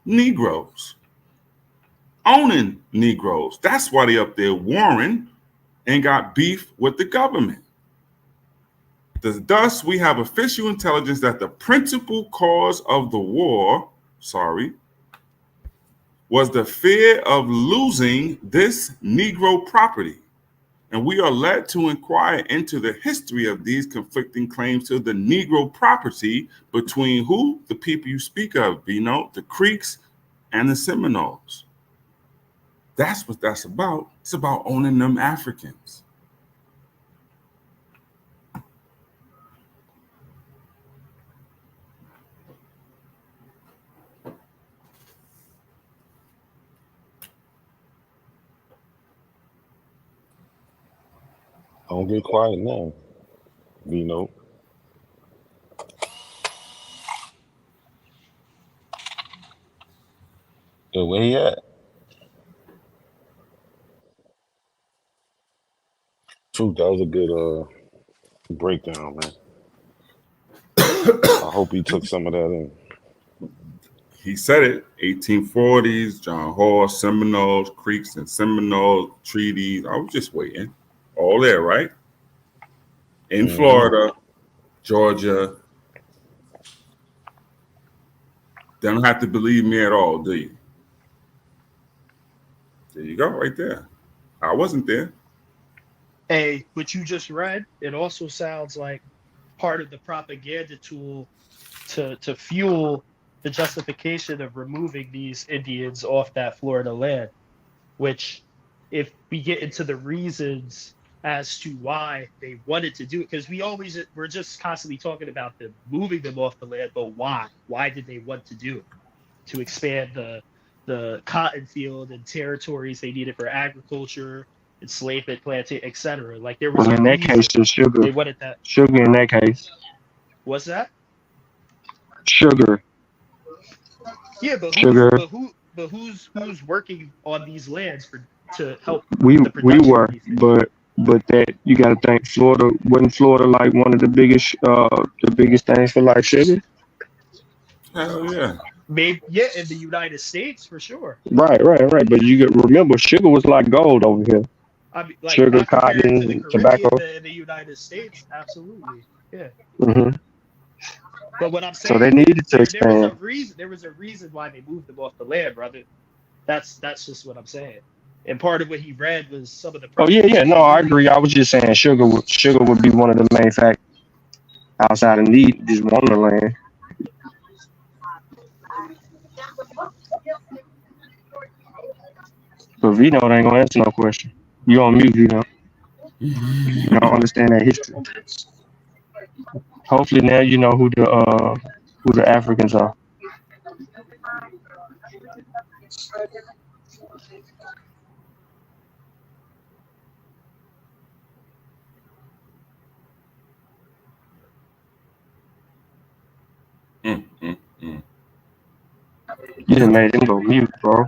Negroes. Owning Negroes. That's why they up there warring and got beef with the government. Thus, we have official intelligence that the principal cause of the war, was the fear of losing this Negro property. And we are led to inquire into the history of these conflicting claims to the Negro property between who? The people you speak of, Vino, the Creeks and the Seminoles. That's what that's about. It's about owning them Africans. Don't get quiet now, Vino. Yeah, where he at? Truth, that was a good breakdown, man. I hope he took some of that in. He said it, 1840s, John Hall, Seminoles, Creeks and Seminoles, treaties. I was just waiting. All there, right? In Florida, Georgia. They don't have to believe me at all, do you? There you go, right there. I wasn't there. Hey, what you just read, it also sounds like part of the propaganda tool to fuel the justification of removing these Indians off that Florida land, which if we get into the reasons as to why they wanted to do it, because we're just constantly talking about them moving them off the land, but why? Why did they want to do it? To expand the the cotton field and territories they needed for agriculture, enslavement, planting, etc. Like there was Well, a in that reason case, it's sugar. they wanted that. Sugar in that case. What's that? Sugar. Yeah, but Sugar. who's working on these lands for to help We the we production were, of these things? but that you got to think Florida wasn't Florida like one of the biggest things for like sugar. Hell yeah. Maybe yeah, in the United States for sure. Right. But you got remember, sugar was like gold over here. I mean, like Sugar, not compared to the cotton, tobacco. Caribbean, the United States, absolutely, yeah. Hmm. But what I'm So they saying, needed to there was a expand. reason. There was a reason why they moved them off the land, brother. That's just what I'm saying. And part of what he read was some of the Oh yeah. preparations No, they I needed. agree. I was just saying sugar would be one of the main factors outside of need, just wanting the land. But Vito ain't gonna answer no question. You on mute, Vito. You don't understand that history. Hopefully now you know who the Africans are. You done made him go mute, bro.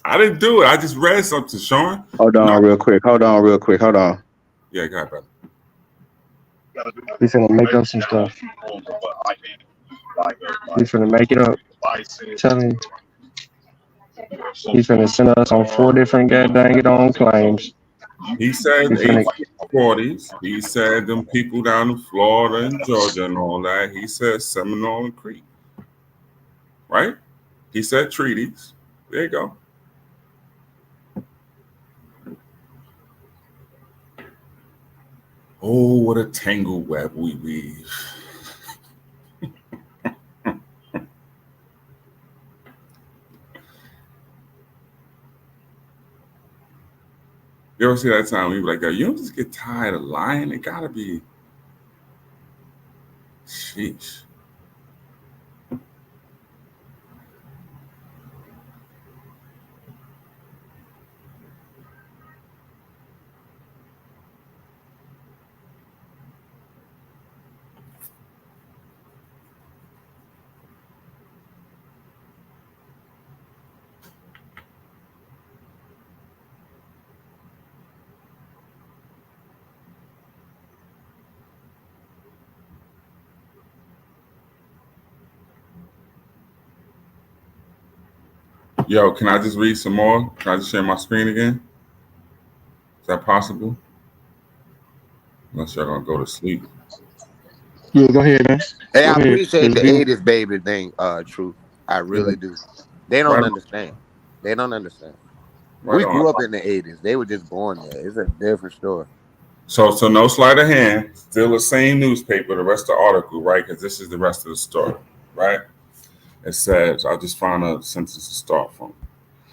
I didn't do it. I just read something, Sean. Hold on real quick. Hold on. Yeah, go ahead, brother. We finna make up some stuff. We finna make it up. Tell him. He's finna send us on 4 different dang it on claims. He said We finna 1840s. He said them people down in Florida and Georgia and all that. He said Seminole and Creek. Right? He said treaties. There you go. Oh, what a tangled web we weave. You ever see that time when you be like, yo, you don't just get tired of lying? It gotta be. Sheesh. Yo, can I just read some more? Can I just share my screen again? Is that possible? Unless y'all gonna go to sleep. Yeah, go ahead, man. Hey, Go I ahead. appreciate the 80s baby thing, Truth. I really do. They don't Right, understand. They don't understand. right We on. grew up in the 80s. They were just born there. It's a different story. So no sleight of hand. Still the same newspaper. The rest of the article, right? Because this is the rest of the story, right? It says, I'll just find a sentence to start from.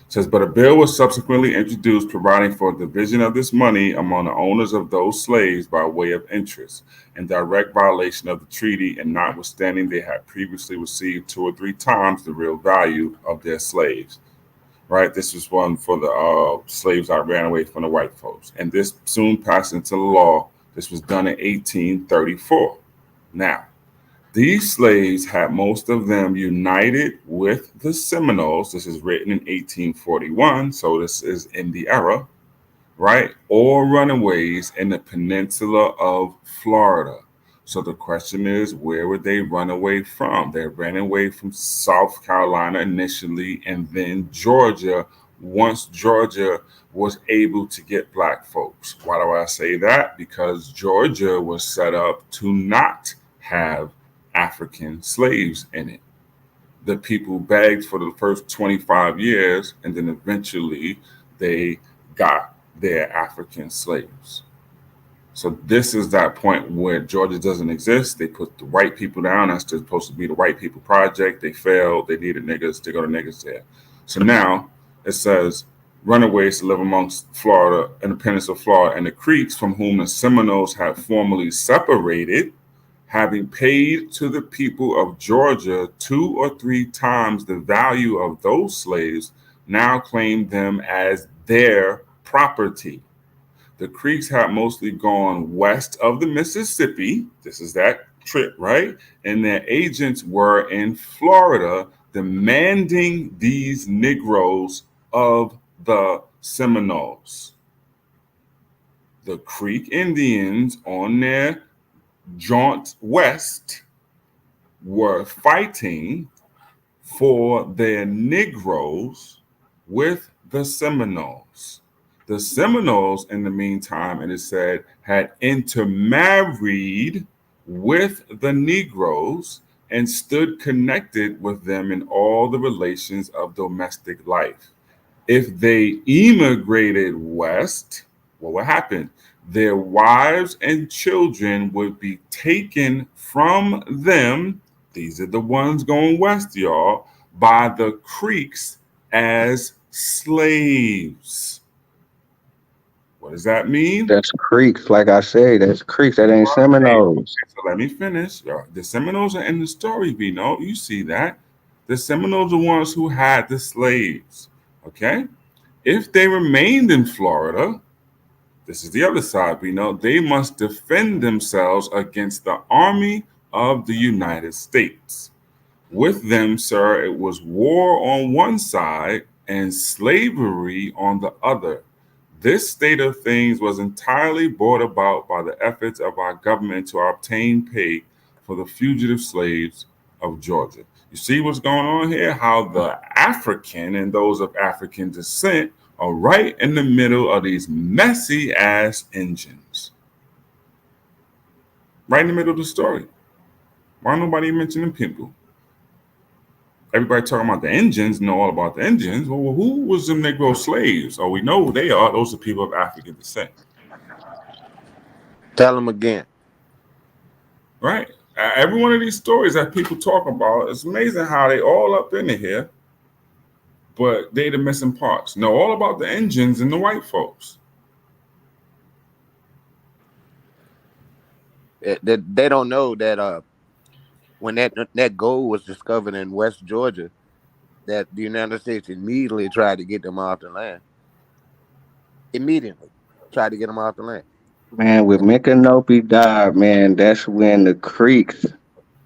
It says, but a bill was subsequently introduced providing for a division of this money among the owners of those slaves by way of interest, in direct violation of the treaty, and notwithstanding they had previously received 2 or 3 times the real value of their slaves. Right, this was one for the slaves that ran away from the white folks, and this soon passed into law. This was done in 1834. Now, these slaves had most of them united with the Seminoles. This is written in 1841, so this is in the era, right? Or runaways in the peninsula of Florida. So the question is, where would they run away from? They ran away from South Carolina initially, and then Georgia, once Georgia was able to get black folks. Why do I say that? Because Georgia was set up to not have African slaves in it. The people begged for the first 25 years, and then eventually they got their African slaves. So this is that point where Georgia doesn't exist. They put the white people down. That's supposed to be the white people project. They failed. They needed niggas. They go to niggas there. So now it says runaways to live amongst Florida and the peninsula of Florida and the Creeks, from whom the Seminoles had formerly separated, having paid to the people of Georgia 2 or 3 times the value of those slaves, now claim them as their property. The Creeks had mostly gone west of the Mississippi. This is that trip, right? And their agents were in Florida demanding these Negroes of the Seminoles. The Creek Indians on their jaunt west were fighting for their Negroes with the Seminoles. The Seminoles, in the meantime, it is said, had intermarried with the Negroes and stood connected with them in all the relations of domestic life. If they emigrated west, what would happen? Their wives and children would be taken from them. These are the ones going west, y'all, by the Creeks as slaves. What does that mean? That's Creeks, like I said. That's Creeks. That ain't Seminoles. So let me finish. The Seminoles are in the story, Vino. You see that. The Seminoles are the ones who had the slaves. Okay? If they remained in Florida, this is the other side, Vino, they must defend themselves against the army of the United States. With them, sir, it was war on one side and slavery on the other. This state of things was entirely brought about by the efforts of our government to obtain pay for the fugitive slaves of Georgia. You see what's going on here? How the African and those of African descent are right in the middle of these messy ass engines. Right in the middle of the story. Why nobody mentioning people? Everybody talking about the engines, know all about the engines. Well, who was them Negro slaves? Oh, we know who they are. Those are people of African descent. Tell them again. Right? Every one of these stories that people talk about, it's amazing how they all up in here, but they the missing parts. Know all about the engines and the white folks. They don't know that when that gold was discovered in West Georgia, that the United States immediately tried to get them off the land. Immediately tried to get them off the land. Man, with Micanopy died, man, that's when the Creeks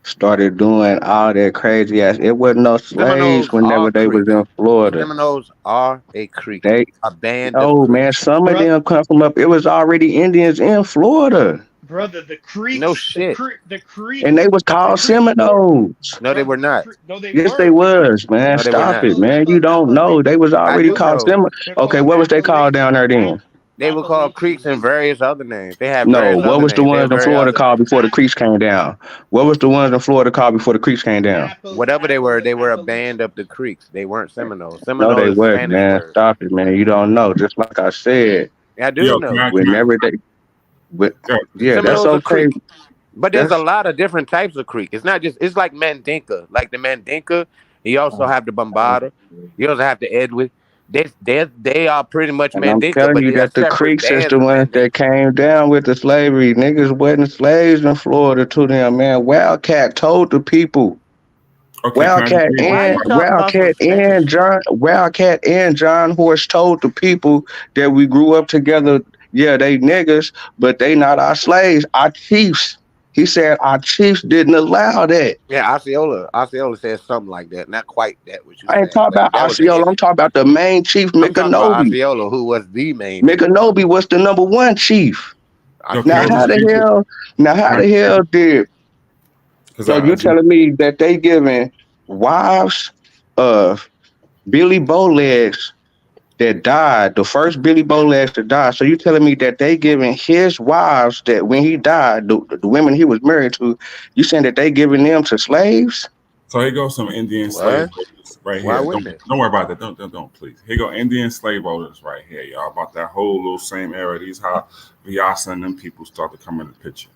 started doing all that crazy ass. It wasn't no slaves Seminoles whenever are they was Creeks. in Florida. Seminoles are a Creek. They, A band of oh man, Creeks. some of them come from up. It was already Indians in Florida, Brother, the Creeks, No shit. the Creeks, and they was the called Creeks were, Seminoles. No, they were not. no, they Yes, they weren't. was, man. No, they were Stop not. it, man. You They're don't called, know. They was I already do called know. Seminoles. they're Okay, called what was they called down there then? They were called Creeks and various other names. They have No, various what other was the names. They were ones in very Florida other called names. before the creeks came down? What was the ones in Florida called before the creeks came down? Whatever they were a band of the Creeks. They weren't Seminoles. No, they Seminole is a wasn't, Spanish man. word. Stop it, man. You don't know. Just like I said, I do Yo, know. whenever they, but yeah, that's Seminoles are okay. Creek. But there's a That's lot of different types of Creek. It's not just, it's like Mandinka. Like the Mandinka, you also have the Bombada. You also have the Edward. They are pretty much and I'm Mandinka, telling but you they are that the separate creeks is bands the of ones that Mandinka. came down with the slavery. Niggas wasn't slaves in Florida to them, man. Wildcat told the people. Okay, can I just read Why are this you talking about some Spanish shit? Wildcat and John Horse told the people that we grew up together. Yeah, they niggas, but they not our slaves, our chiefs. He said our chiefs didn't allow that. Yeah, Osceola says something like that. Not quite that what you I ain't saying, talking but about that was the Osceola. I'm Indian. talking about the main chief, I'm talking about Micanopy. Osceola, who was the main chief. Micanopy was the number one chief. Yo, can Now I how just read this? the hell did Because so I you just telling me that they giving wives of Billy Bowlegs that died, the first Billy Bowlegs to die. So you telling me that they giving his wives that when he died, the women he was married to, you saying that they giving them to slaves? So here goes some Indian slave What? owners right Why here. wouldn't it? Don't worry about that. Don't please. Here go Indian slave owners right here, y'all. About that whole little same era. These how Vyasa and them people start to come in the picture.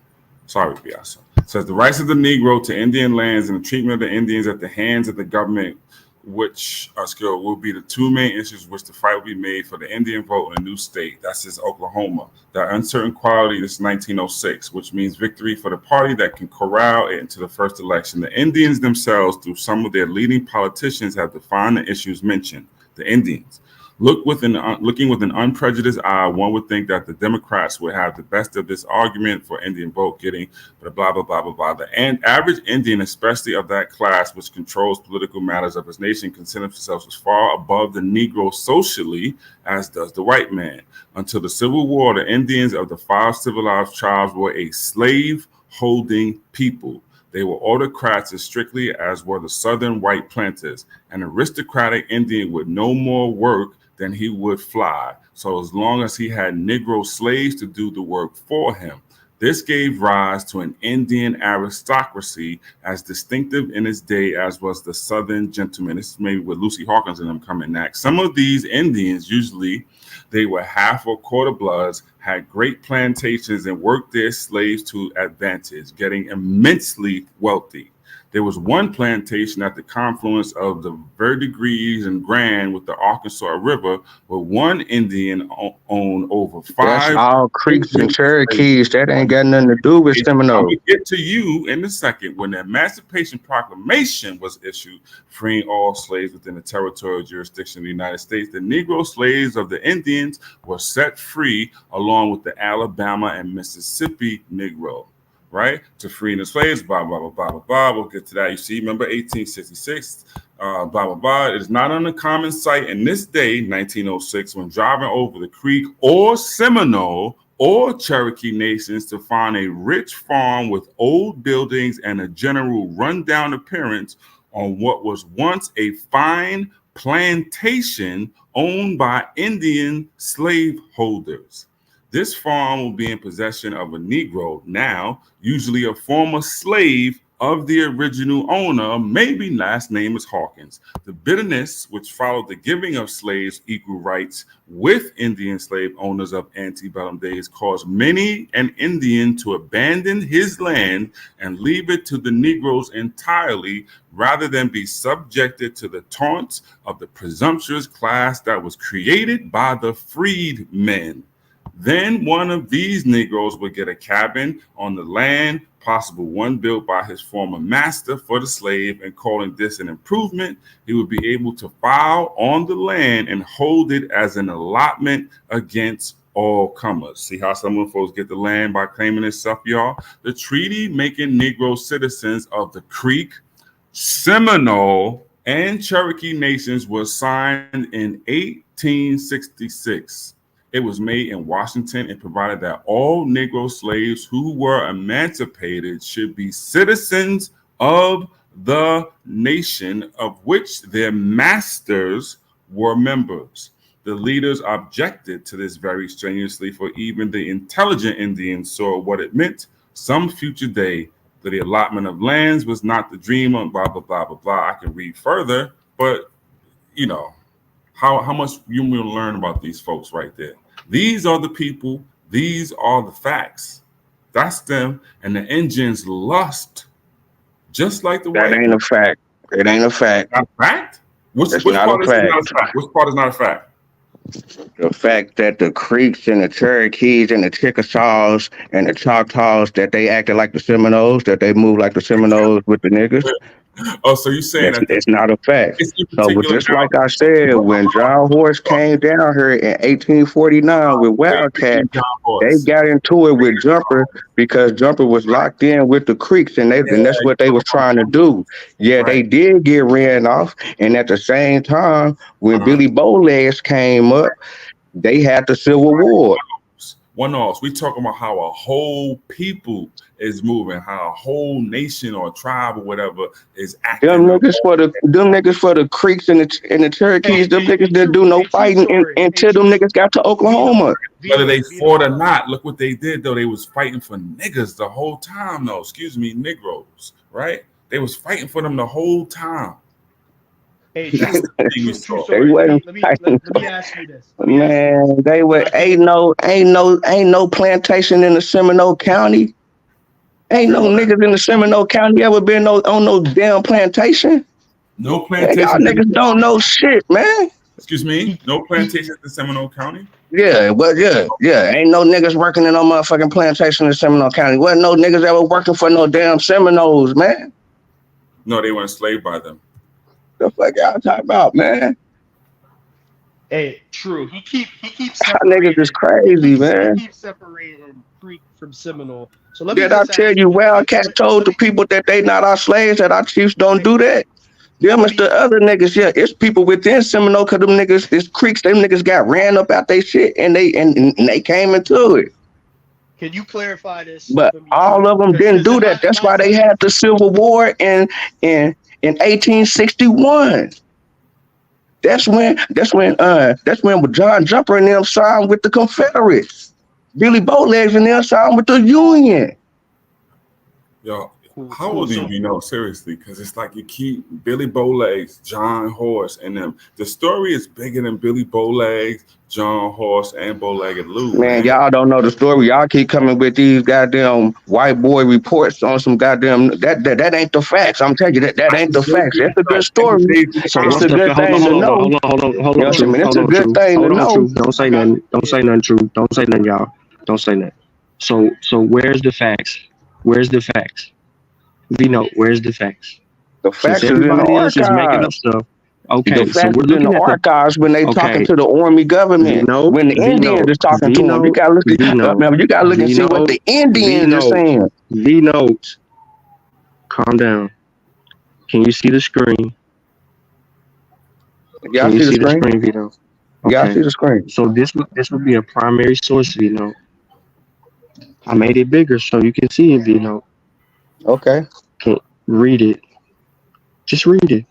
Sorry, Vyasa. Says the rights of the Negro to Indian lands and the treatment of the Indians at the hands of the government which skill will be the two main issues which the fight will be made for the Indian vote in a new state. That's just Oklahoma. The uncertain quality is 1906, which means victory for the party that can corral it into the first election. The Indians themselves, through some of their leading politicians, have defined the issues mentioned. The Indians. Looking with an unprejudiced eye, one would think that the Democrats would have the best of this argument for Indian vote getting, blah, blah, blah, blah, blah. The average Indian, especially of that class which controls political matters of his nation, considers themselves as far above the Negro socially as does the white man. Until the Civil War, the Indians of the 5 civilized tribes were a slave-holding people. They were autocrats as strictly as were the southern white planters. An aristocratic Indian would no more work than he would fly, so as long as he had Negro slaves to do the work for him. This gave rise to an Indian aristocracy as distinctive in its day as was the Southern gentleman. This is maybe with Lucy Hawkins and them coming next. Some of these Indians, usually they were half or quarter bloods, had great plantations and worked their slaves to advantage, getting immensely wealthy. There was one plantation at the confluence of the Verdigris and Grand with the Arkansas River, where one Indian owned over 5. That's all Creeks and Cherokees. That ain't got nothing to do with I'm Seminole. going to get to you in a second. When the Emancipation Proclamation was issued, freeing all slaves within the territorial jurisdiction of the United States, the Negro slaves of the Indians were set free along with the Alabama and Mississippi Negro. Right, to freeing the slaves, blah, blah, blah, blah, blah, blah. We'll get to that. You see, remember 1866, blah, blah, blah. It is not an uncommon sight in this day, 1906, when driving over the Creek or Seminole or Cherokee nations to find a rich farm with old buildings and a general rundown appearance on what was once a fine plantation owned by Indian slaveholders. This farm will be in possession of a Negro, now usually a former slave of the original owner, maybe last name is Hawkins. The bitterness which followed the giving of slaves equal rights with Indian slave owners of antebellum days caused many an Indian to abandon his land and leave it to the Negroes entirely, rather than be subjected to the taunts of the presumptuous class that was created by the freedmen. Then one of these Negroes would get a cabin on the land, possible one built by his former master for the slave, and calling this an improvement, he would be able to file on the land and hold it as an allotment against all comers. See how some of the folks get the land by claiming this stuff, y'all? The treaty making Negro citizens of the Creek, Seminole, and Cherokee nations was signed in 1866. It was made in Washington and provided that all Negro slaves who were emancipated should be citizens of the nation of which their masters were members. The leaders objected to this very strenuously, for even the intelligent Indians saw what it meant. Some future day, that the allotment of lands was not the dream of blah, blah, blah, blah, blah. I can read further, but, you know, how much you will learn about these folks right there. These are the people. These are the facts. That's them. And the Indians lust, just like the white. That ain't a fact. It ain't a fact. Not a fact? Which part is not a fact? Which part is not a fact? The fact that the Creeks and the Cherokees and the Chickasaws and the Choctaws, that they acted like the Seminoles, that they moved like the Seminoles with the niggas. Oh, so you're saying that it's not a fact. So just like I said, when John Horse came down here in 1849 with Wildcat, they got into it with Jumper because Jumper was locked in with the Creeks, and that's what they was trying to do. Yeah, they did get ran off, and at the same time, when Billy Bowlegs came up, they had the Civil War. One-offs. We talking about how a whole people is moving, how a whole nation or tribe or whatever is acting. Them niggas for the Creeks and the Cherokees, them niggas didn't do no fighting until them niggas got to Oklahoma. Whether they fought or not, look what they did though. They was fighting for niggas the whole time though. Excuse me, Negroes, right? They was fighting for them the whole time. Hey, true story. Let me ask you this. Man, they were ain't no plantation in the Seminole County. Ain't no niggas in the Seminole County ever been on no damn plantation. No Man, plantations. y'all niggas don't know shit, man. Excuse me. No plantations in Seminole County. Yeah, but yeah. Ain't no niggas working in no motherfucking plantation in Seminole County. Wasn't no niggas ever working for no damn Seminoles, man. No, they were enslaved by them. The fuck y'all talking about, man? Hey, true. He keeps Y'all niggas is separating. crazy, man. He keeps separating Creek from Seminole. So let me Did I just tell ask you you. Wildcat told the people that they not our slaves, that our chiefs don't do that? Them is the other niggas, yeah. It's people within Seminole, cause them niggas, it's creeks, them niggas got ran up out they shit and they came into it. Can you clarify this But for me, all True? of them didn't do that. That's why they had the Civil War in 1861. That's when John Jumper and them signed with the Confederates. Billy Bowlegs and them signed with the Union. Yo, how old do you know? Seriously, because it's like you keep Billy Bowlegs, John Horse, and them. The story is bigger than Billy Bowlegs, John Horse, and Bowlegged Lou. Man, y'all don't know the story. Y'all keep coming with these goddamn white boy reports on some goddamn that ain't the facts. I'm telling you that ain't the facts. It's a good story. So It's what's a the good thing to know. hold You on, know what I'm saying? It's a good thing to know. Don't say nothing. Don't say nothing, True. Don't say nothing, y'all. Don't say nothing. So where's the facts? Where's the facts? Vino, where's the facts? The Since facts is in the everybody else is making up archives. stuff. The Okay, so facts we're is in the looking at the archives when they talking okay. to the army government. Vino, When the Indians is talking to them, you gotta look. You gotta look and see what the Indians are saying. Vino, calm down. Can you see the screen? Y'all Can you see the see the screen? screen, Vito? Y'all Okay. see the screen? So this would be a primary source, Vino. I made it bigger so you can see it, Vino. Okay. Can read it. Just read it.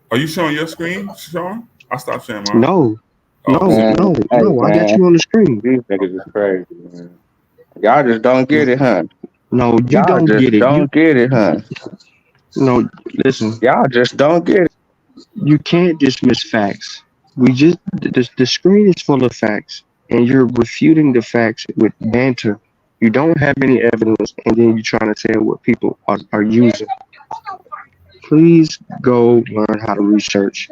Are you showing your screen, Sean? I stopped sharing mine. No. Oh, No. I got you on the screen. These niggas is crazy, man. Y'all just don't get it, huh? No, you Y'all don't just get it. don't get it, huh? No, listen. Y'all just don't get it. You can't dismiss facts. The screen is full of facts, and you're refuting the facts with banter. You don't have any evidence, and then you're trying to tell what people are using. Please go learn how to research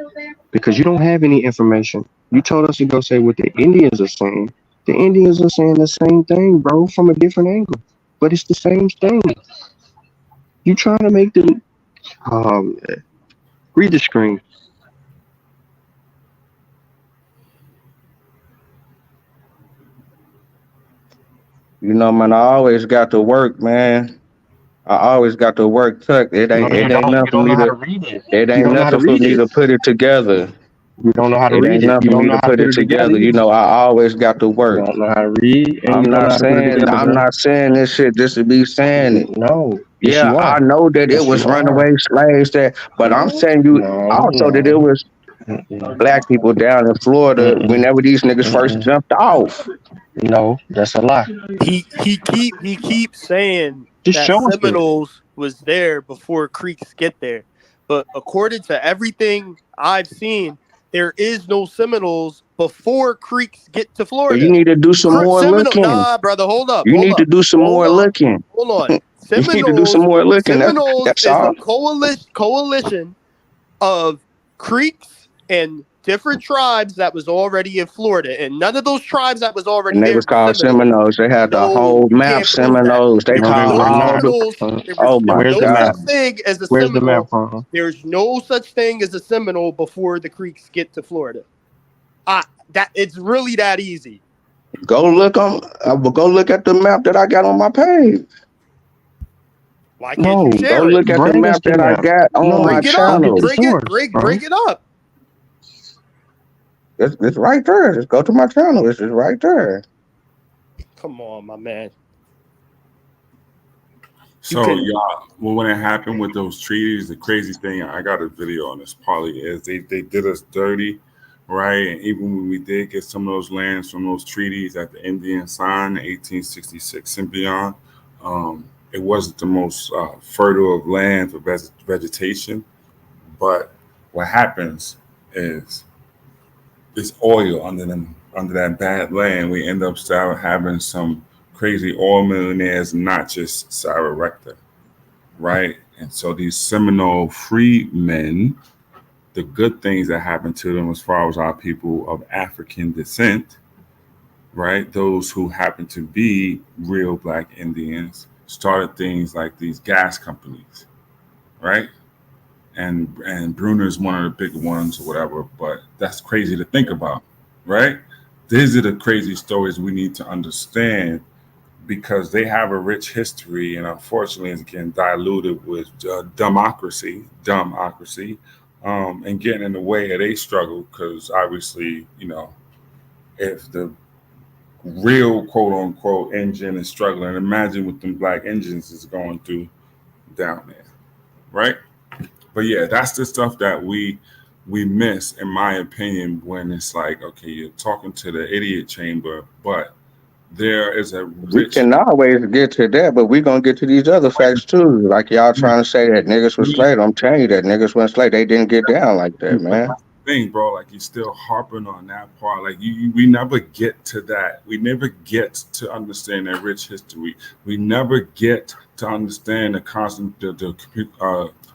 because you don't have any information. You told us to go say what the Indians are saying. The Indians are saying the same thing, bro, from a different angle, but it's the same thing. You trying to make them read the screen. You know, man, I always got to work, man. I always got to work tuck. It No, ain't nothing you for don't me know how to to read it. it You ain't don't know how to nothing for read me it. to put it together. You don't know how to It read ain't it. You nothing for don't me know to how to put put it it together together. You either. know, I always got to You work. don't know how to read, and I'm you don't know not how to put it saying together, I'm bro. not saying this shit just to be saying it. No. Yes, Yeah, you I are. know that it Yes, was you are. runaway slaves that, but I'm telling you also that it was black people down in Florida whenever these niggas first jumped off. No, that's a lie. He keeps saying Just that show us that. Seminoles was there before Creeks get there, but according to everything I've seen, there is no Seminoles before Creeks get to But you Florida. need to do some more Seminole, looking. nah, brother, hold up, You need to do some more looking. hold on. You need to do some more looking. Seminoles That's is a all. coalition of Creeks and different tribes that was already in Florida, and none of those tribes that was already And they there was was called Seminoles. Seminoles. They had the No, whole you map can't prove that. Seminoles. They There was called no all the. Seminoles. Oh my Where's the No map? such thing as a Where's the map Seminole. from? There's no such thing as a Seminole before the Creeks get to Florida. That it's really that easy. Go look at the map that I got on my page. Why can't you Go share it? look at the Bring us map the that I map. got on No, my Bring it up. go get channel. the source, bro. Bring it up. It's right there. Just go to my channel. It's just right there. Come on, my man. So y'all, well, when it happened with those treaties, the crazy thing, I got a video on this probably is they did us dirty, right? And even when we did get some of those lands from those treaties that the Indians signed in 1866 and beyond, it wasn't the most fertile of land for vegetation. But what happens is this oil under that bad land, we end up having some crazy oil millionaires, not just Sarah Rector, right? And so these Seminole freedmen, the good things that happened to them as far as our people of African descent, right? Those who happen to be real Black Indians started things like these gas companies, right? And Bruner's one of the big ones or whatever, but that's crazy to think about, right? These are the crazy stories we need to understand because they have a rich history, and unfortunately, it's getting diluted with democracy, and getting in the way of they struggle. Because obviously, if the real quote unquote engine is struggling, imagine what them Black engines is going through down there, right? But yeah, that's the stuff that we miss, in my opinion, when it's like, okay, you're talking to the idiot chamber, but there is a We rich. can always get to that, but we're gonna get to these other facts too. Like y'all trying to say that niggas was slaves. I'm telling you that niggas weren't slaves. They didn't get down like that, man. That's the thing, bro. Like you're still harping on that part. Like we never get to that. We never get to understand that rich history. We never get to understand the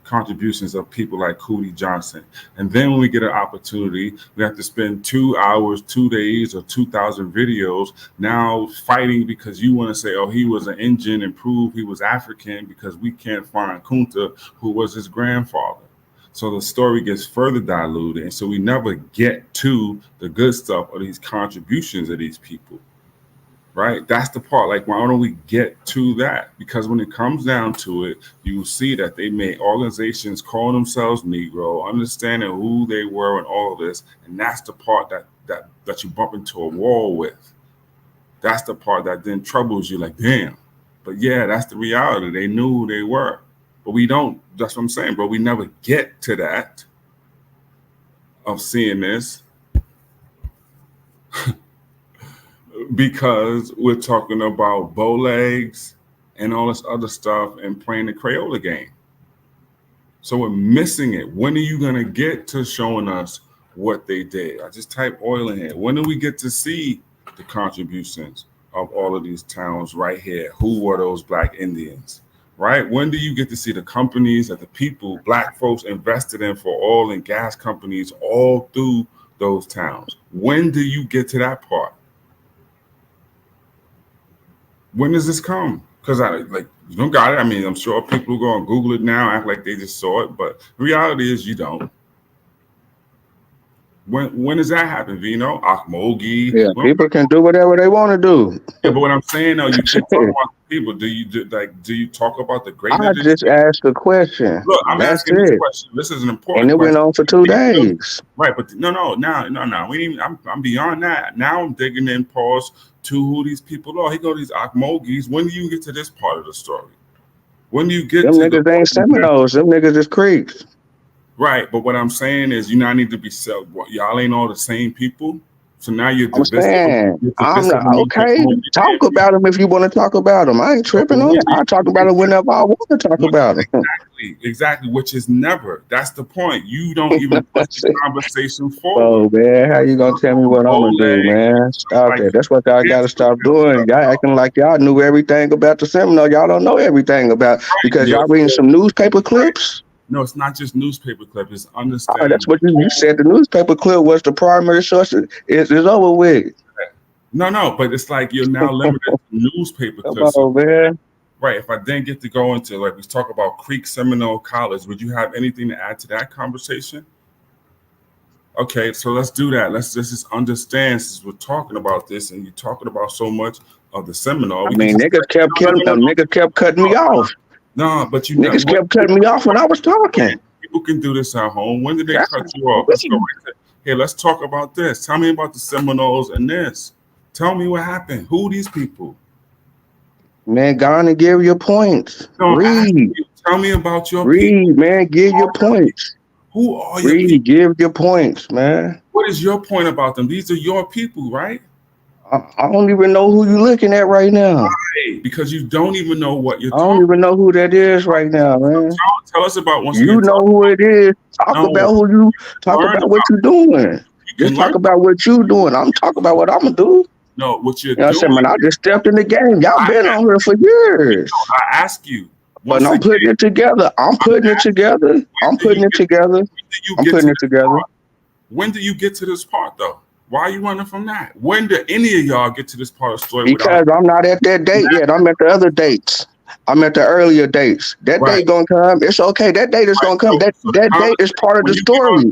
contributions of people like Cootie Johnson. And then when we get an opportunity, we have to spend 2 hours, 2 days, or 2,000 videos now fighting because you want to say, oh, he was an Indian and prove he was African because we can't find Kunta, who was his grandfather. So the story gets further diluted. And so we never get to the good stuff or these contributions of these people. Right? That's the part. Like, why don't we get to that? Because when it comes down to it, you will see that they made organizations call themselves Negro, understanding who they were and all of this. And that's the part that you bump into a wall with. That's the part that then troubles you, like, damn. But yeah, that's the reality. They knew who they were. But we don't, that's what I'm saying, bro. We never get to that of seeing this. Because we're talking about bow legs and all this other stuff and playing the Crayola game. So we're missing it. When are you going to get to showing us what they did? I just type oil in here. When do we get to see the contributions of all of these towns right here? Who were those Black Indians, right? When do you get to see the companies that the people, Black folks, invested in for oil and gas companies all through those towns? When do you get to that part? When does this come? Because you don't got it. I mean, I'm sure people go and Google it now, act like they just saw it, but the reality is you don't. When does that happen, Vino? Akmogi? Yeah, people can do whatever they want to do. Yeah, but what I'm saying though, you can't talk about people. Do you talk about the greatness? I just asked a question. Look, I'm That's asking it. this question. This is an important And it question. went on for 2 days. Right, but no. We ain't even, I'm beyond that. Now I'm digging in, pause to who these people are. He go these Akmogis. When do you get to this part of the story? When do you get Them to niggas ain't Seminoles. Them niggas is Creeks. Right, but what I'm saying is you now need to be y'all ain't all the same people. So now you're I'm saying, I'm not okay. Talk about them if you want to talk about them. I ain't tripping on it. I talk about them whenever I want to talk about them. Exactly, which is never. That's the point. You don't even push the conversation Oh forward. man, how you gonna tell me what I'm gonna do, man? Stop that. That's what y'all gotta stop doing. Y'all acting like y'all knew everything about the Seminole. Y'all don't know everything about because y'all reading some newspaper clips. No, it's not just newspaper clip. It's Oh, understanding. that's what you said. The newspaper clip was the primary source. It's over with. No, but it's like you're now limited to newspaper clips. Oh man. Right. If I didn't get to go into, like, we talk about Creek Seminole College, would you have anything to add to that conversation? Okay, so let's do that. Let's just understand, since we're talking about this and you're talking about so much of the Seminole. I mean, niggas kept cutting me off. No, but niggas kept cutting me off when I was talking. People can do this at home. When did they cut you off? Let's go right there. Hey, let's talk about this. Tell me about the Seminoles and this. Tell me what happened. Who are these people? Man, go on and give your points. Read. Tell me about your people. Read, man. Give your points. Who are your people? Give your points, man. What is your point about them? These are your people, right? I don't even know who you're looking at right now. Right, because you don't even know what you're I don't even know who that is right now, man. Tell us about once you know who it is. Talk about who you talk about what you're doing. Just talk about what you're doing. I'm talking about what I'm gonna do. No, what you're doing. I said, man, I just stepped in the game. Y'all been on here for years. I ask you. But I'm putting it together. I'm putting it together. I'm putting it together. I'm putting it together. When do you get to this part though? Why are you running from that? When do any of y'all get to this part of the story Because I'm not at that date yet. I'm at the other dates. I'm at the earlier dates. That date gonna come. It's okay. That date is gonna come. That date is part of the story.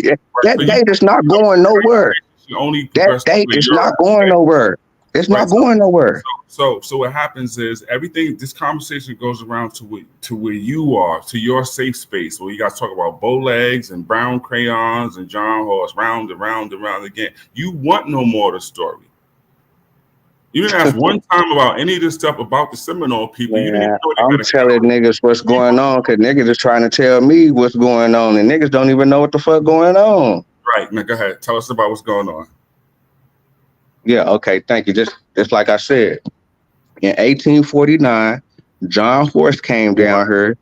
That date is not going nowhere. That date is not going nowhere. It's not going nowhere. So what happens is everything. This conversation goes around to where you are, to your safe space, where you guys talk about bow legs and brown crayons and John Horse, round and round and round again. You want no more of the story. You didn't ask one time about any of this stuff about the Seminole people. You didn't even know I'm telling niggas what's going on because niggas is trying to tell me what's going on, and niggas don't even know what the fuck going on. Right now, go ahead. Tell us about what's going on. Yeah. Okay. Thank you. Just like I said. In 1849, John Horse came down here.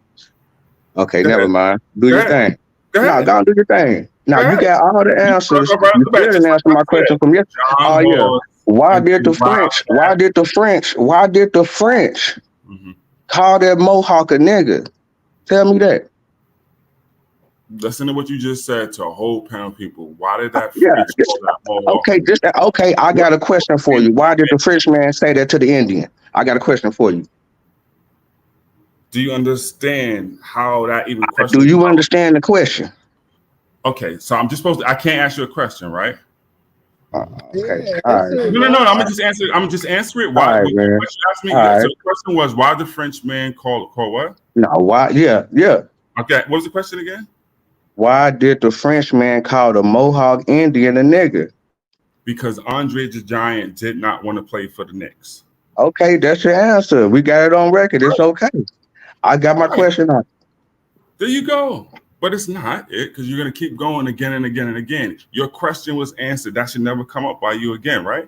Okay, never mind. Do your thing. No, go and do your thing. Now you got all the answers. You still didn't answer my question from yesterday. Oh yeah. Why did the French call that Mohawk a nigga? Tell me that. Listen to what you just said to a whole panel of people. Why did that? Okay. I got a question for you. Why did the Frenchman say that to the Indian? I got a question for you. Do you understand how that even question? Do you understand the question? Okay, so I'm just supposed to. I can't ask you a question, right? Okay. All right. No. I'm gonna just answer. I'm gonna just answer it. Why? All right, man. What you asked me. So the question was, why the Frenchman called what? No. Why? Yeah. Okay. What was the question again? Why did the Frenchman call the Mohawk Indian a nigga? Because Andre the Giant did not want to play for the Knicks. Okay, that's your answer. We got it on record. It's okay. I got my question on. There you go. But it's not it, because you're going to keep going again and again and again. Your question was answered. That should never come up by you again, right?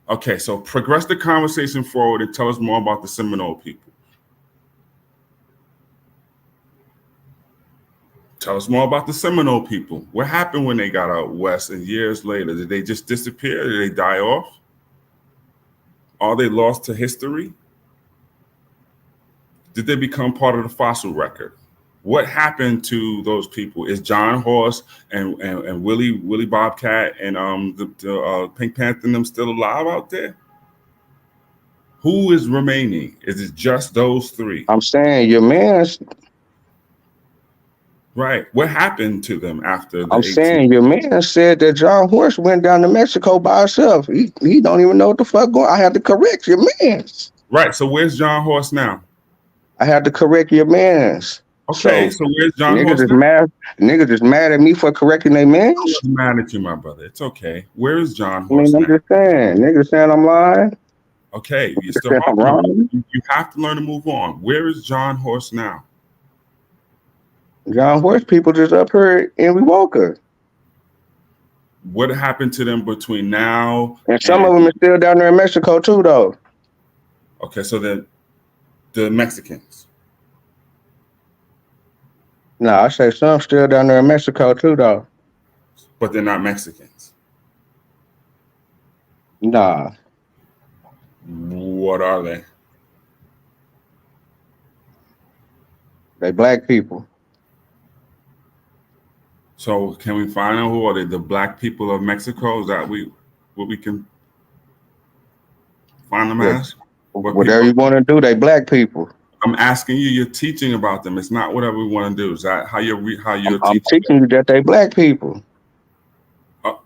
Okay, so progress the conversation forward and tell us more about the Seminole people. Tell us more about the Seminole people. What happened when they got out west and years later? Did they just disappear? Did they die off? Are they lost to history? Did they become part of the fossil record? What happened to those people? Is John Horse and Willie Bobcat and the Pink Panther and them still alive out there? Who is remaining? Is it just those three? I'm saying your man's. Right. What happened to them after the I'm saying your man said that John Horse went down to Mexico by himself. He don't even know what the fuck going. I had to correct your man's. Right. So where's John Horse now? I had to correct your man's. Okay. So where's John Horse? Niggas is mad at me for correcting their man's. I'm mad at you, my brother. It's okay. Where is John Horse I'm just saying. Niggas saying I'm lying. Okay. You still wrong. You have to learn to move on. Where is John Horse now? John Horse people just up here in Wewoka. What happened to them between now? And some of them are still down there in Mexico too, though. Okay, so then the Mexicans. No, I say some still down there in Mexico too, though. But they're not Mexicans. Nah. What are they? They black people. So can we find out who are they? The black people of Mexico? Is that what we can find them as? Whatever you want to do, they black people. I'm asking you. You're teaching about them. It's not whatever we want to do. Is that how you're I'm teaching you that they black people.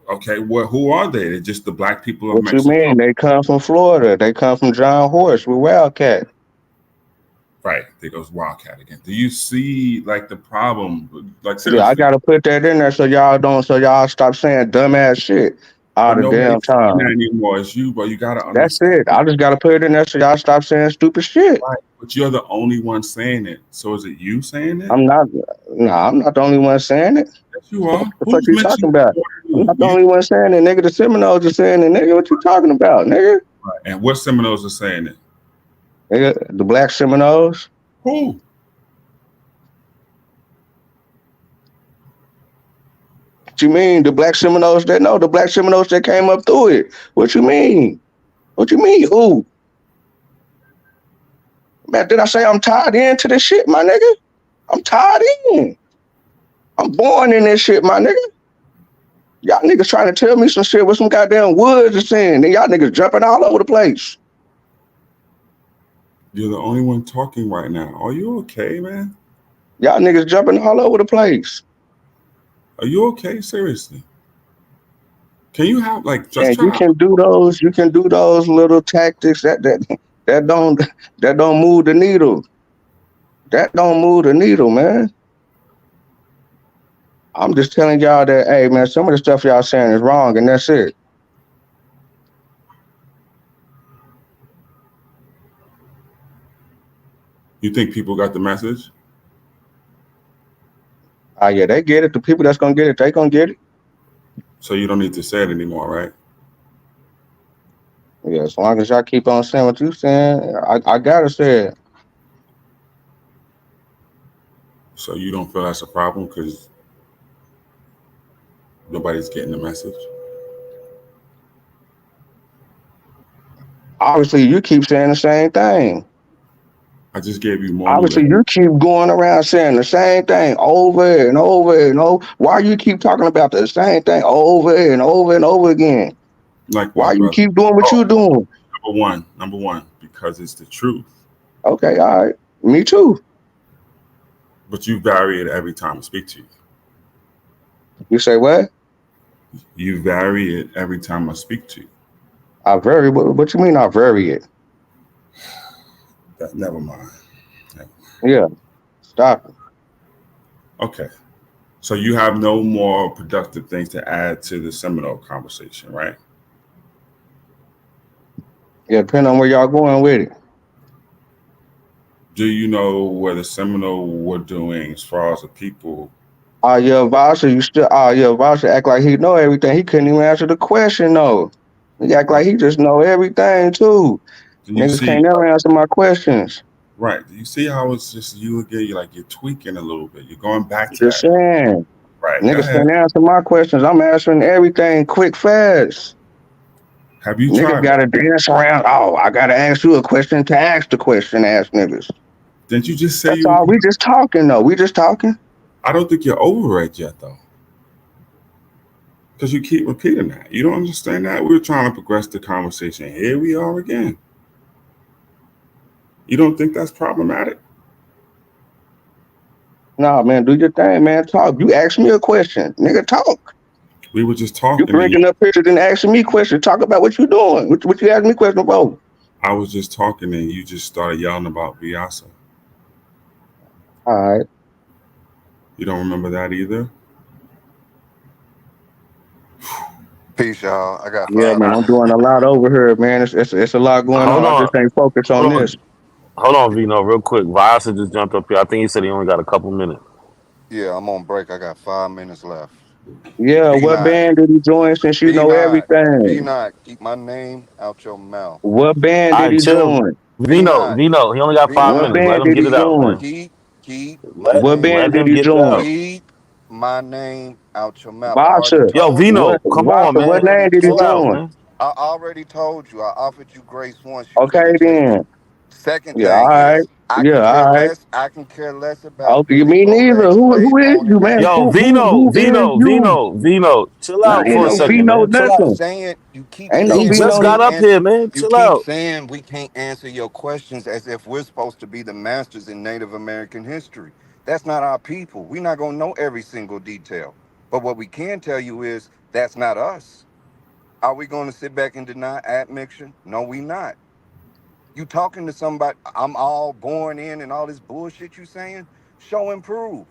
Okay. Well, who are they? They're just the black people of Mexico. What you mean? They come from Florida. They come from John Horse with Wildcat. Right. There goes Wildcat again. Do you see like the problem? Like seriously. Yeah, I gotta put that in there so y'all stop saying dumbass shit all the damn time. Anymore. It's you, but you gotta understand. That's it. I just gotta put it in there so y'all stop saying stupid shit. Right. But you're the only one saying it. So is it you saying it? I'm not the only one saying it. Yes, you are. What the fuck you talking about? I'm not the only one saying it, nigga. The Seminoles are saying it, nigga. What you talking about, nigga? Right. And what Seminoles are saying it? Nigga, the black Seminoles. Who? What you mean? The black Seminoles that know, the black Seminoles that came up through it. What you mean? What you mean? Who? Man, did I say I'm tied into this shit, my nigga? I'm tied in. I'm born in this shit, my nigga. Y'all niggas trying to tell me some shit with some goddamn woods and saying, then y'all niggas jumping all over the place. You're the only one talking right now. Are you okay, man? Y'all niggas jumping all over the place. Are you okay? Seriously. Can you have like just And try you can do those little tactics that don't move the needle. That don't move the needle, man. I'm just telling y'all that, hey man, some of the stuff y'all saying is wrong, and that's it. You think people got the message? Yeah, they get it. The people that's gonna get it, they gonna get it. So you don't need to say it anymore, right? Yeah, as long as y'all keep on saying what you saying, I gotta say it. So you don't feel that's a problem because nobody's getting the message? Obviously, you keep saying the same thing. I just gave you more. Obviously, you keep going around saying the same thing over and over and over. Why you keep talking about the same thing over and over and over again? Like Why what, you brother? keep doing what you doing? Number one, because it's the truth. Okay, all right. Me too. But you vary it every time I speak to you. You say what? You vary it every time I speak to you. I vary. What you mean I vary it? Never mind. Yeah. Stop it. Okay. So you have no more productive things to add to the Seminole conversation, right? Yeah, depending on where y'all going with it. Do you know where the Seminole were doing as far as the people? Yeah, Vasha, Vasha act like he know everything. He couldn't even answer the question though. He act like he just know everything too. Do you Niggas see? can't never answer my questions. Right. Do you see how it's just you again? You're tweaking a little bit. You're going back to Just that. saying. Right. Go Niggas ahead. can't answer my questions. I'm answering everything quick, fast. Have you Niggas tried? gotta dance around. Oh, I gotta ask you a question to ask the question, ass niggas. Didn't you just say That's you? all. We just talking though. We just talking. I don't think you're over it yet, though. Because you keep repeating that. You don't understand that? We're trying to progress the conversation. Here we are again. You don't think that's problematic? Nah, man, do your thing, man. Talk. You ask me a question, nigga. Talk. We were just You talking. bringing up pictures and asking me questions. Talk about what you doing. What you asking me questions about? I was just talking and you just started yelling about Viasa. All right. You don't remember that either? Peace, y'all. I got Yeah, 5 man. I'm minutes. doing a lot over here, man. It's a lot going Hold on. I on, just ain't focused on hold on, this. hold on, Vino, real quick. Vyasa just jumped up here. I think he said he only got a couple minutes. Yeah, I'm on break. I got 5 minutes left. Yeah, Be what not. band did he join since you Be know not. Be everything? not. Keep my name out your mouth. What band All did right, he chill. join? Be Vino, not. Vino, he only got Be 5 minutes. not. What Let band him did get he it out, join? man. Keep my What name. band Let did him he get it join? out. Keep my name out your mouth. I already Basha. Yo, told you. Vino, come on, Basha, I what man. name already did he Chill told out, you. join? man. I already told you. I offered you grace once. You Okay, couldn't take it. then. Second Yeah, all thing right. is, I can Yeah, care all right. less. I can care less about Okay, any me neither. Bowleg Who slave is you, owning man? Yo, nation. Vino, Who is Vino, you? Vino, Vino. Chill You out Ain't for a no saying, second, Vino man. Chill you out. nothing. saying, you keep Ain't no He saying we just Vino. got can't up answer. here, man. You Chill keep out. saying we can't answer your questions as if we're supposed to be the masters in Native American history. That's not our people. We're not gonna know every single detail. But what we can tell you is that's not us. Are we going to sit back and deny admixture? No, we not. You talking to somebody, I'm all born in and all this bullshit you saying? Show and prove.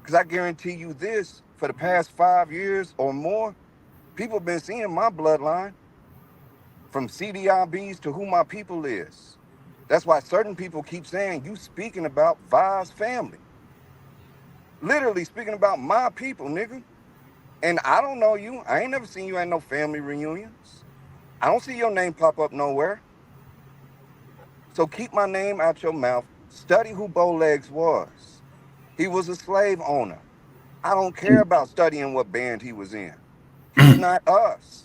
Because I guarantee you this, for the past 5 years or more, people been seeing my bloodline from CDIBs to who my people is. That's why certain people keep saying you speaking about Vi's family. Literally speaking about my people, nigga. And I don't know you. I ain't never seen you at no family reunions. I don't see your name pop up nowhere. So keep my name out your mouth. Study who Bowlegs was. He was a slave owner. I don't care about studying what band he was in. He's not us.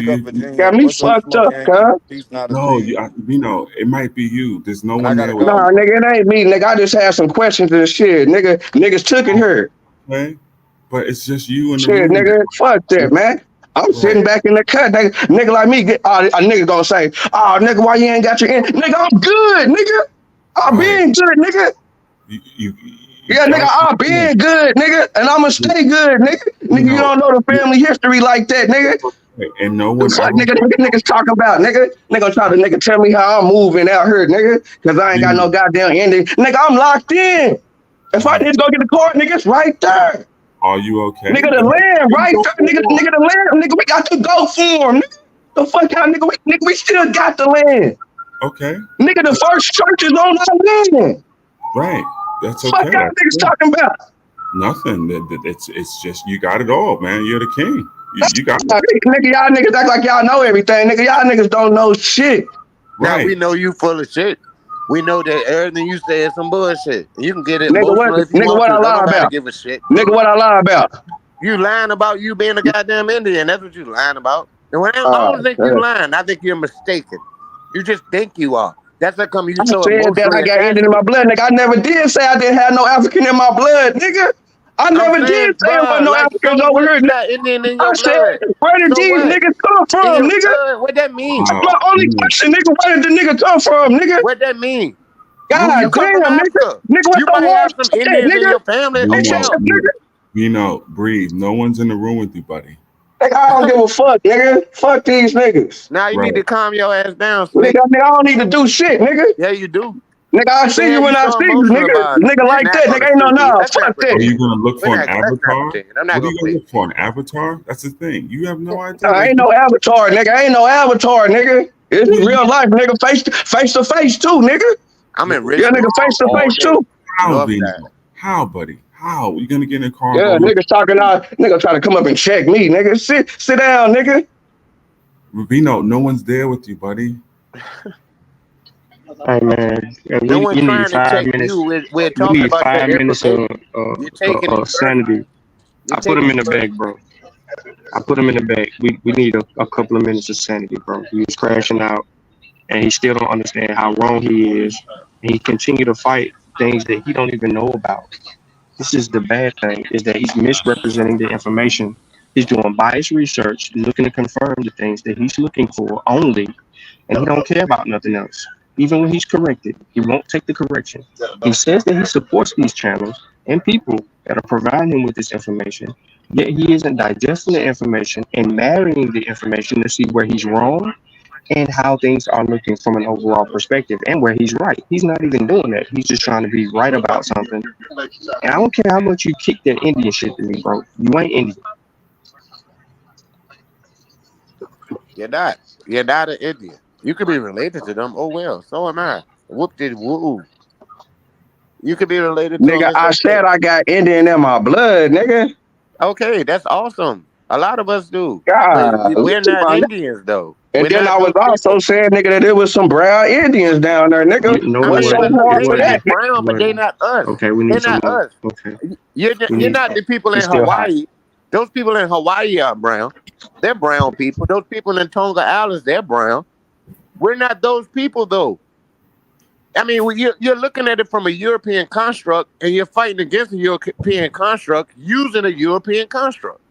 Wake up, Virginia. Got me What's up, fucked up, smoking? cuz. Peace, not a No, thing. it might be you. There's no And I one gotta there with go. Nah, nigga, it ain't me, nigga. I just had some questions and shit, nigga. Niggas took it here. okay? But it's just you in the Shit, room. nigga, fuck that, man. I'm Bro, sitting back in the cut, nigga like me. A nigga gonna say, "Oh, nigga, why you ain't got your in?" Nigga, I'm good, nigga. I'm right. being good, nigga. You Yeah, nigga, got I'm being good, nigga, and I'ma stay good, nigga. Nigga, you don't know the family history like that, nigga. and no The one fuck, ever niggas talking about, nigga. Nigga try to tell me how I'm moving out here, nigga, cause I ain't got no goddamn ending. Nigga, I'm locked in. If I need to go get the car, nigga, it's right there. Are you okay? Nigga, the land right there, nigga, the land, nigga, we got to go for him, nigga. The fuck out, nigga, we still got the land. Okay. Nigga, the first church is on our land. Right. That's Fuck okay. out niggas talking about. Nothing. It's just you got it all, man. You're the king. You got it. Nigga, y'all niggas act like y'all know everything. Nigga, y'all niggas don't know shit. Now Right. we know you full of shit. We know that everything you say is some bullshit. You can get Nigga, emotional if you nigga, want what to. I Don't lie nobody about? give a shit. Nigga, what I lie about? You lying about you being a goddamn Indian. That's what you lying about. And when I don't think you lying. I think you're mistaken. You just think you are. That's how come you I so said that I emotionally got attached Indian in to my it. blood, nigga. I never did say I didn't have no African in my blood, nigga. I I'm never did saying, say it wasn't bruh, no like, Africans so over what? here. You got Indian in I your said, blood. where did So these what? niggas come In from, your nigga? blood, what that mean? That's my only question, nigga. Where did the nigga come from, nigga? What that mean? God You damn, come from nigga. Africa. Nigga, what You the might war have some said, Indians in nigga? your family. Oh well. Breathe. No one's in the room with you, buddy. Nigga, I don't give a fuck, nigga. Fuck these niggas. Now you need to calm your ass down, Nigga, Slick. I don't need to do shit, nigga. Yeah, you do. Nigga, I What the see you hell when you I so see you, emotional nigga. about it? Nigga We're like not that. gonna Nigga ain't no shoot me. nah. Let's not Fuck that. Are you pretend. gonna look for an Let's not avatar? pretend. I'm not What are gonna you gonna play. look for? An avatar? That's the thing. You have no idea. I ain't no avatar, nigga. I ain't no avatar, nigga. It's real life, nigga. Face to face too, nigga. I'm in Yeah, Richmond nigga, face to all face day. too. How, North Vino? side. How, buddy? How? You gonna get in a car and Yeah, go look? niggas talking out. Nigga try to come up and check me, nigga. Sit down, nigga. Vino, no one's there with you, buddy. Hey man, No we one's need trying to 5 check minutes. you. We're We talking need about your 5 minutes information. You're taking it personal. sanity. You're I put him taking in the it bag, personal. bro. I put him in the bag. We need a couple of minutes of sanity, bro. He was crashing out, and he still don't understand how wrong he is. And he continue to fight things that he don't even know about. This is the bad thing, is that he's misrepresenting the information. He's doing biased research, looking to confirm the things that he's looking for only, and he don't care about nothing else. Even when he's corrected, he won't take the correction. He says that he supports these channels and people that are providing him with this information, yet he isn't digesting the information and marrying the information to see where he's wrong and how things are looking from an overall perspective and where he's right. He's not even doing that. He's just trying to be right about something. And I don't care how much you kick that Indian shit to me, bro. You ain't Indian. You're not. You're not an Indian. You could be related to them. Oh well, so am I. Whoop did woo. You could be related to them. Nigga, It's I okay. said I got Indian in my blood, nigga. Okay, that's awesome. A lot of us do, but God, we're not Indians though. and We're then not I was those also people. saying, nigga, that there was some brown Indians down there, nigga. You know I What's mean, so what? but look, hard they for may be that, What? nigga? brown, but they What? not us. Okay, we They're need some not more. us. Okay, You're we you're need. not the people in It's still hot. Hawaii. Those people in Hawaii are brown. They're brown people. Those people in Tonga Islands, they're brown. We're not those people though. I mean, when you're looking at it from a European construct, and you're fighting against a European construct using a European construct.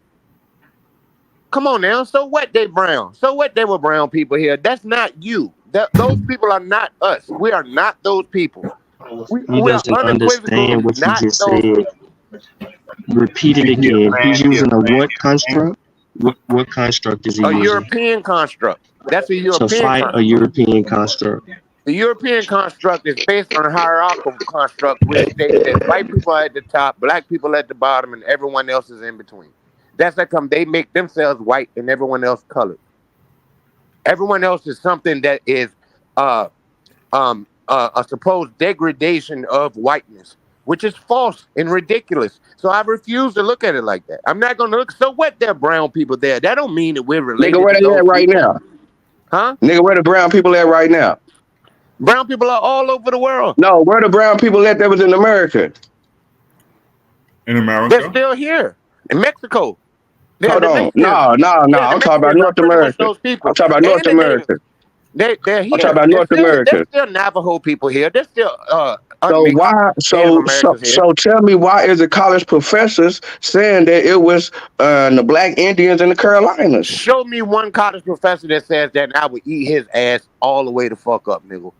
Come on now. So what? They brown. So what? They were brown people here. That's not you. Those people are not us. We are not those people. He We are doesn't understand unequivocally what you not just those said. people. Repeat it again. He's using a what construct? What construct is he A using? European construct. That's a To European fight a construct. European construct. The European construct is based on a hierarchical construct, which states that white people are at the top, black people at the bottom, and everyone else is in between. That's how come they make themselves white and everyone else colored. Everyone else is something that is uh, a supposed degradation of whiteness, which is false and ridiculous. So I refuse to look at it like that. I'm not going to look. So what? There are brown people there. That don't mean that we're Nigga, related where to they those at right people, now? huh? Nigga, where the brown people at right now? Brown people are all over the world. No, where the brown people at that was in America? In They're America? still here in Mexico. They're Hold the on. Mexicans. No. Yeah, the I'm talking about Mexicans are North pretty much America. those I'm people, talking about and North the natives. America. They're I'm talking here. about North There's America. still Navajo people here. There's still So unmixed why? Native So so Americans here. so tell me, why is the college professors saying that it was the black Indians in the Carolinas? Show me one college professor that says that, and I would eat his ass all the way the fuck up, nigga.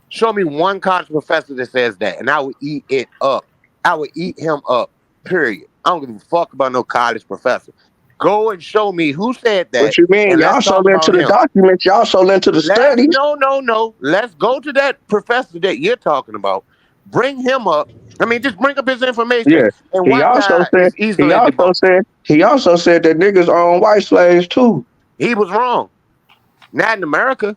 Show me one college professor that says that, and I would eat it up. I would eat him up. Period. I don't give a fuck about no college professor. Go and show me who said that, What you mean? and let's Y'all so talk into about the him. documents. Y'all so into the studies. No. Let's go to that professor that you're talking about. Bring him up. I mean, just bring up his information Yeah. and He watch also how said. it's easily debunked. He also said that niggas own white slaves too. He was wrong. Not in America.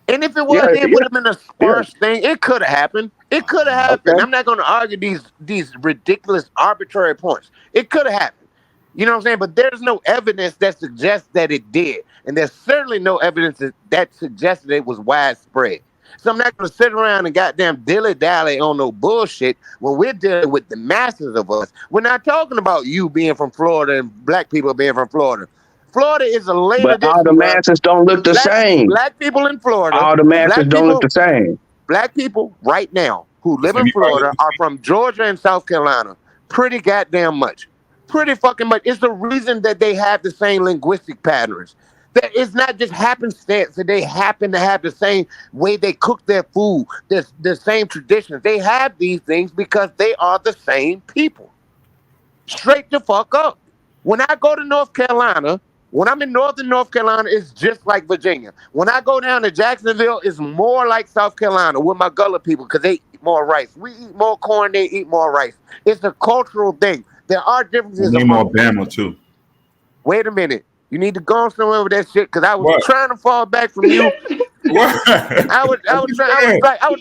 And if it was, it would have been a sparse thing. It could have happened. It could have happened. Okay. I'm not going to argue these ridiculous, arbitrary points. It could have happened. You know what I'm saying? But there's no evidence that suggests that it did. And there's certainly no evidence that suggests that it was widespread. So I'm not going to sit around and goddamn dilly-dally on no bullshit when we're dealing with the masses of us. We're not talking about you being from Florida and black people being from Florida. Florida is a late But all the addition, bro. masses don't look the same. Black people in Florida, All the masses don't look the same. black people right now who live in Florida are from Georgia and South Carolina pretty goddamn much. Pretty fucking much. It's the reason that they have the same linguistic patterns. That it's not just happenstance that they happen to have the same way they cook their food, the same traditions. They have these things because they are the same people. Straight the fuck up. When I go to North Carolina, when I'm in northern North Carolina, it's just like Virginia. When I go down to Jacksonville, it's more like South Carolina with my Gullah people because they eat more rice. We eat more corn, they eat more rice. It's a cultural thing. There are differences. Way more Bama too. Wait a minute. You need to go on somewhere with that shit because I was What? trying to fall back from you. What? I was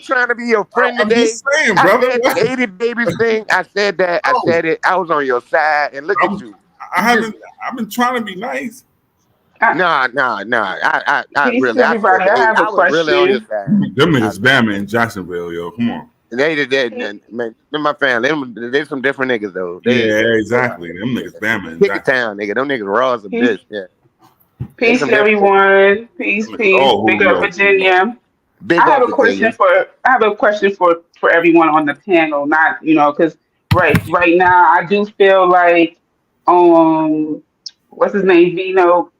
trying to be your friend I'm today. just saying, brother. I said the 80 babies thing. I said that. I said it. I was on your side, and look at you. I've been trying to be nice. Nah. I Peace, really, I, everybody. I have a was really on your question. side. Them niggas Bama in Jacksonville, yo. Come on. Man, they're my family. They're some different niggas though. Yeah, exactly. Them niggas Bama in Pick a Jacksonville. town, nigga. Them niggas raw as a bitch. Yeah. Peace, everyone. Peace. Oh, Big up, Virginia. Big I have up, a question Virginia. for everyone on the panel. Not because right now I do feel like what's his name, Vino,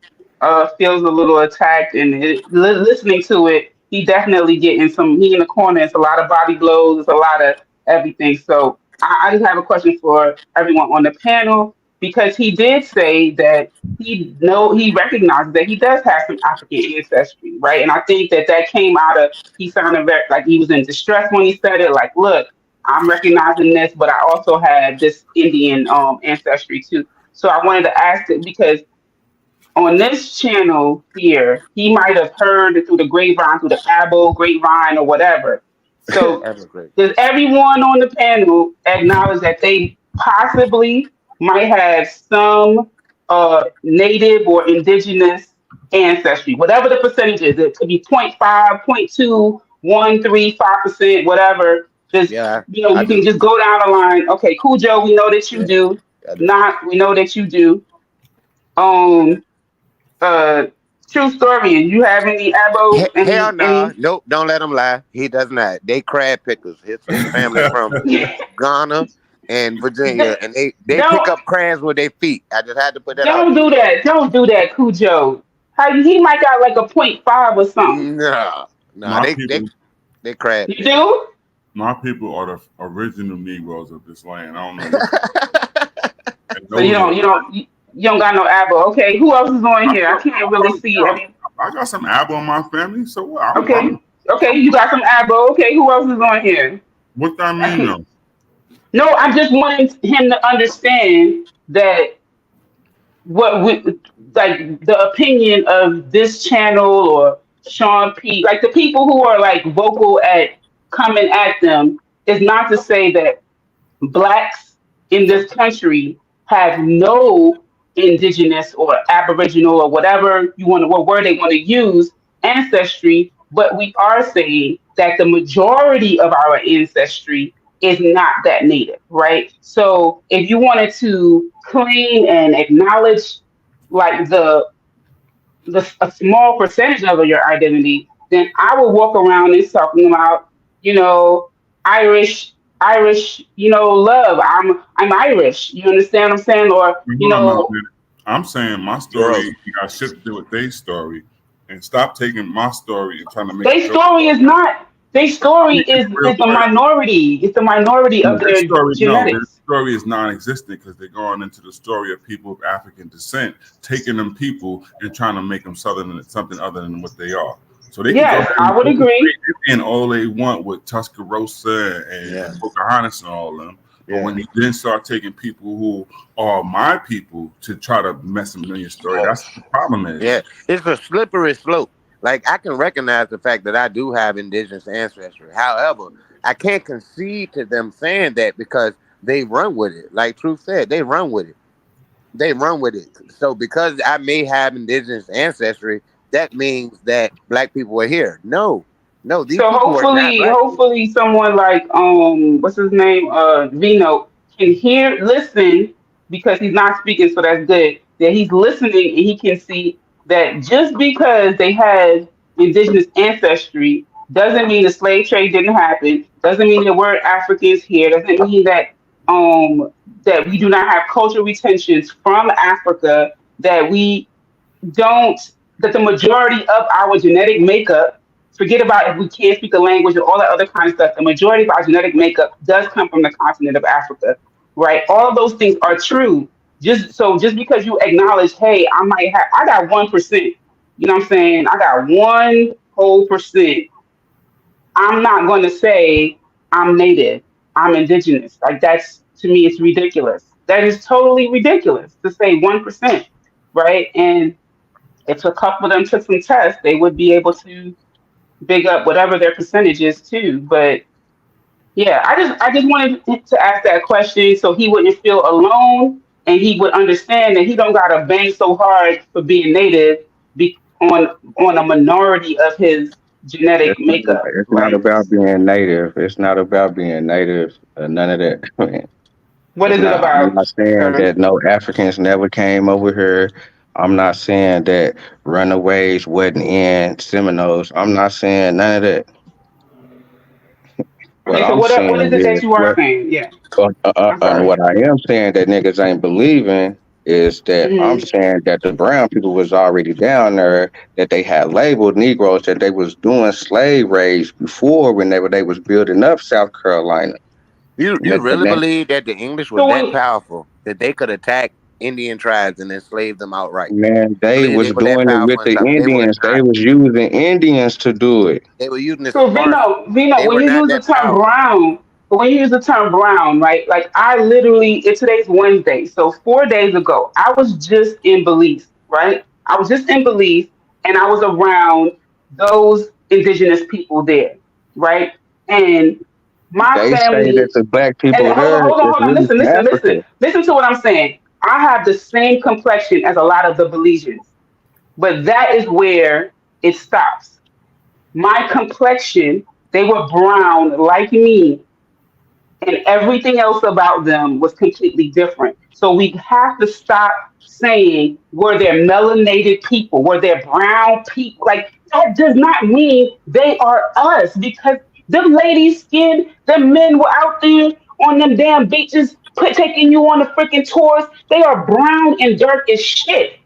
feels a little attacked, and listening to it, he definitely getting some. He in the corner. It's a lot of body blows. It's a lot of everything. So I just have a question for everyone on the panel because he did say that he recognizes that he does have some African ancestry, right? And I think that came out of he sounded very like he was in distress when he said it. Like, look, I'm recognizing this, but I also had this Indian ancestry too. So I wanted to ask it because on this channel here, he might have heard it through the grapevine, through the Abo grapevine or whatever. So does everyone on the panel acknowledge that they possibly might have some native or indigenous ancestry, whatever the percentage is? It could be 0.5, 0.2, 1, 3, 5%, whatever. Just you can just go down the line. Okay, cool, Joe. We know that you do. Not, we know that you do. True story. You have any Abo? Hell no. Nope, don't let him lie. He does not. They crab pickers. His family from Ghana and Virginia, and they pick up crabs with their feet. I just had to put that out. Don't do that. Don't do that, Cujo. He might got like a 0.5 or something. No, they crab. You do? My people are the original Negroes of this land. I don't know. So you don't got no Abo. Okay, who else is on here? I can't really see. I got some Abo in my family, so what? Okay, you got some Abo. Okay, who else is on here? What that mean though? No, I just wanted him to understand that the opinion of this channel or Sean P, like the people who are like vocal at coming at them, is not to say that blacks in this country have no indigenous or aboriginal or whatever what word they want to use ancestry, but we are saying that the majority of our ancestry is not that native, right? So if you wanted to claim and acknowledge like a small percentage of your identity, then I would walk around and talking about, Irish, love. I'm Irish. You understand what I'm saying? Or I'm saying my story got shit to do with their story, and stop taking my story and trying to make their story is not. Their story is the minority. It's the minority of their genetics. Their story is non-existent because they're going into the story of people of African descent, taking them people and trying to make them something other than what they are. So they yes, I would agree. And all they want with Tuscaloosa and Pocahontas and all of them. But when they then start taking people who are my people to try to mess them in your story, that's what the problem is. Yeah, it's a slippery slope. Like I can recognize the fact that I do have indigenous ancestry. However, I can't concede to them saying that because they run with it. Like Truth said, they run with it. They run with it. So because I may have indigenous ancestry, that means that black people are here. No, no, these So people are not black people. hopefully someone like what's his name? Vino can hear listen because he's not speaking, so that's good. That he's listening and he can see that just because they had indigenous ancestry doesn't mean the slave trade didn't happen, doesn't mean there weren't Africans here, doesn't mean um that we do not have cultural retentions from Africa, that we don't that the majority of our genetic makeup, forget about if we can't speak the language and all that other kind of stuff, the majority of our genetic makeup does come from the continent of Africa, right? All of those things are true. Just because you acknowledge, hey, I got 1%, you know what I'm saying? I got 1 whole percent. I'm not going to say I'm native, I'm indigenous. Like that's to me, it's ridiculous. That is totally ridiculous to say 1%, right? And if a couple of them took some tests, they would be able to big up whatever their percentage is too. But yeah, I just wanted to ask that question so he wouldn't feel alone and he would understand that he don't gotta bang so hard for being native on a minority of his genetic makeup, It's not right? about being native. It's not about being native. None of that. What It's is it not. I'm about? not saying that no Africans never came over here. I'm not saying that runaways wasn't in Seminoles. I'm not saying none of that. What Okay, so I'm what is saying it that is you are saying? Yeah, I'm and sorry. what I am saying that niggas ain't believing is that I'm Mhm. saying that the brown people was already down there, that they had labeled Negroes, that they was doing slave raids before when they was building up South Carolina. And You really believe that the English were So that when powerful that they could attack Indian tribes and enslave them outright? man, You they believe was they were that doing it with powerful in the something? They were Indians. They not. was using Indians to do it. They were using the So sparse. Vino, They when were you not use the that term powerful. brown, but when you use the term brown, right? Like I literally, today's Wednesday, so 4 days ago, I was just in Belize, right? I was just in Belize, and I was around those indigenous people there, right? And my They say that family, the black and people there is hold on, really listen, from listen, listen, Africa. listen to what I'm saying. I have the same complexion as a lot of the Belizeans, but that is where it stops. My complexion, they were brown like me, and everything else about them was completely different. So we have to stop saying were there melanated people, were there brown people. Like that does not mean they are us because them ladies' skin, them men were out there on them damn beaches taking you on the freaking tours. They are brown and dark as shit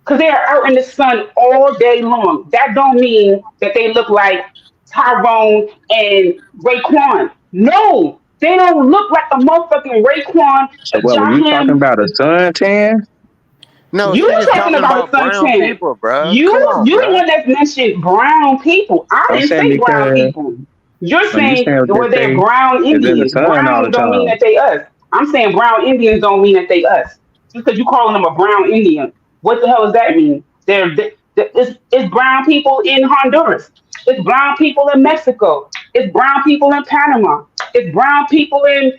because they are out in the sun all day long. That don't mean that they look like Tyrone and Raekwon. No, they don't look like a motherfucking Raekwon, So a what were you talking Jaheim. about? A suntan? No, You she just talking talking about about brown suntan? people, bruh. You Come on, you the bruh. one that mentioned brown people. I I'm didn't saying say brown because people. You're you saying saying that were they they brown is in the Indians? sun all the Brown don't mean time. that they us. I'm saying brown Indians don't mean that they us. Just because you calling them a brown Indian, what the hell does that mean? It's brown people in Honduras. It's brown people in Mexico. It's brown people in Panama. It's brown people in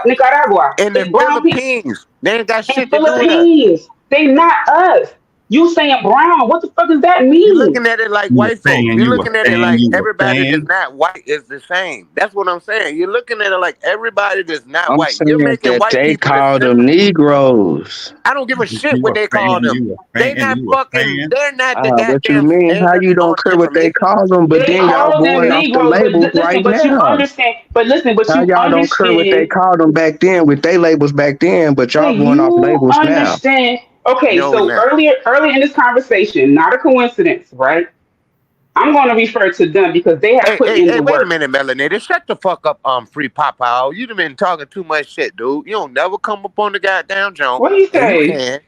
Nicaragua. In the It's brown people Philippines, they ain't got in shit to do with us. Philippines. They not us. You saying brown? What the fuck does that You're mean? looking at it like You were white folks. saying, You're you were looking at it saying, like you were everybody that's saying. not white is the same. That's what I'm saying. You're looking at it like everybody that's not I'm white. You're saying making that white they people the call them symbol. Negroes. I don't give a shit You what were they call saying, them. you were They saying, not you were fucking. saying. They're not the What you goddamn mean? How standard you don't on care what they information. call them, but They then y'all call them going off the Negroes, but labels listen, right but you now? understand. But listen, but How you y'all don't care what they understand. called them back then with they labels back then, but But y'all going off you labels now? understand. Okay, No, we're so not. earlier in this conversation, not a coincidence, right? I'm going to refer to them because they have put in Hey, the wait a work. minute, Melanated. Shut the fuck up, free pop You done been talking too much shit, dude. You don't never come up on the goddamn jump, What do you and you say? can.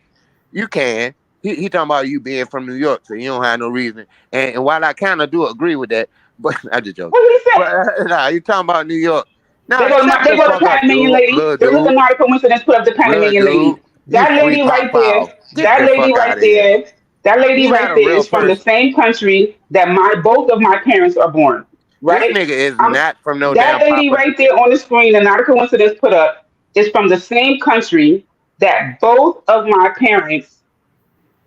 You can. He talking about you being from New York, so you don't have no reason. And while I kind of do agree with that, but I just joking. What do you say? But nah, you talking about New York. They Nah, go to shut they the go to fuck up, Panamanian dude. lady. Little There was dude. not a coincidence. Put up the Little Panamanian dude. lady. You That free lady pop right there. Get That the lady fuck right out of here. there. That lady He right not a there real is from the person. same country that both of my parents are born. This Right? nigga is Um, not from no that damn lady Papua New right there Guinea. on the screen, and not a coincidence put up, is from the same country that both of my parents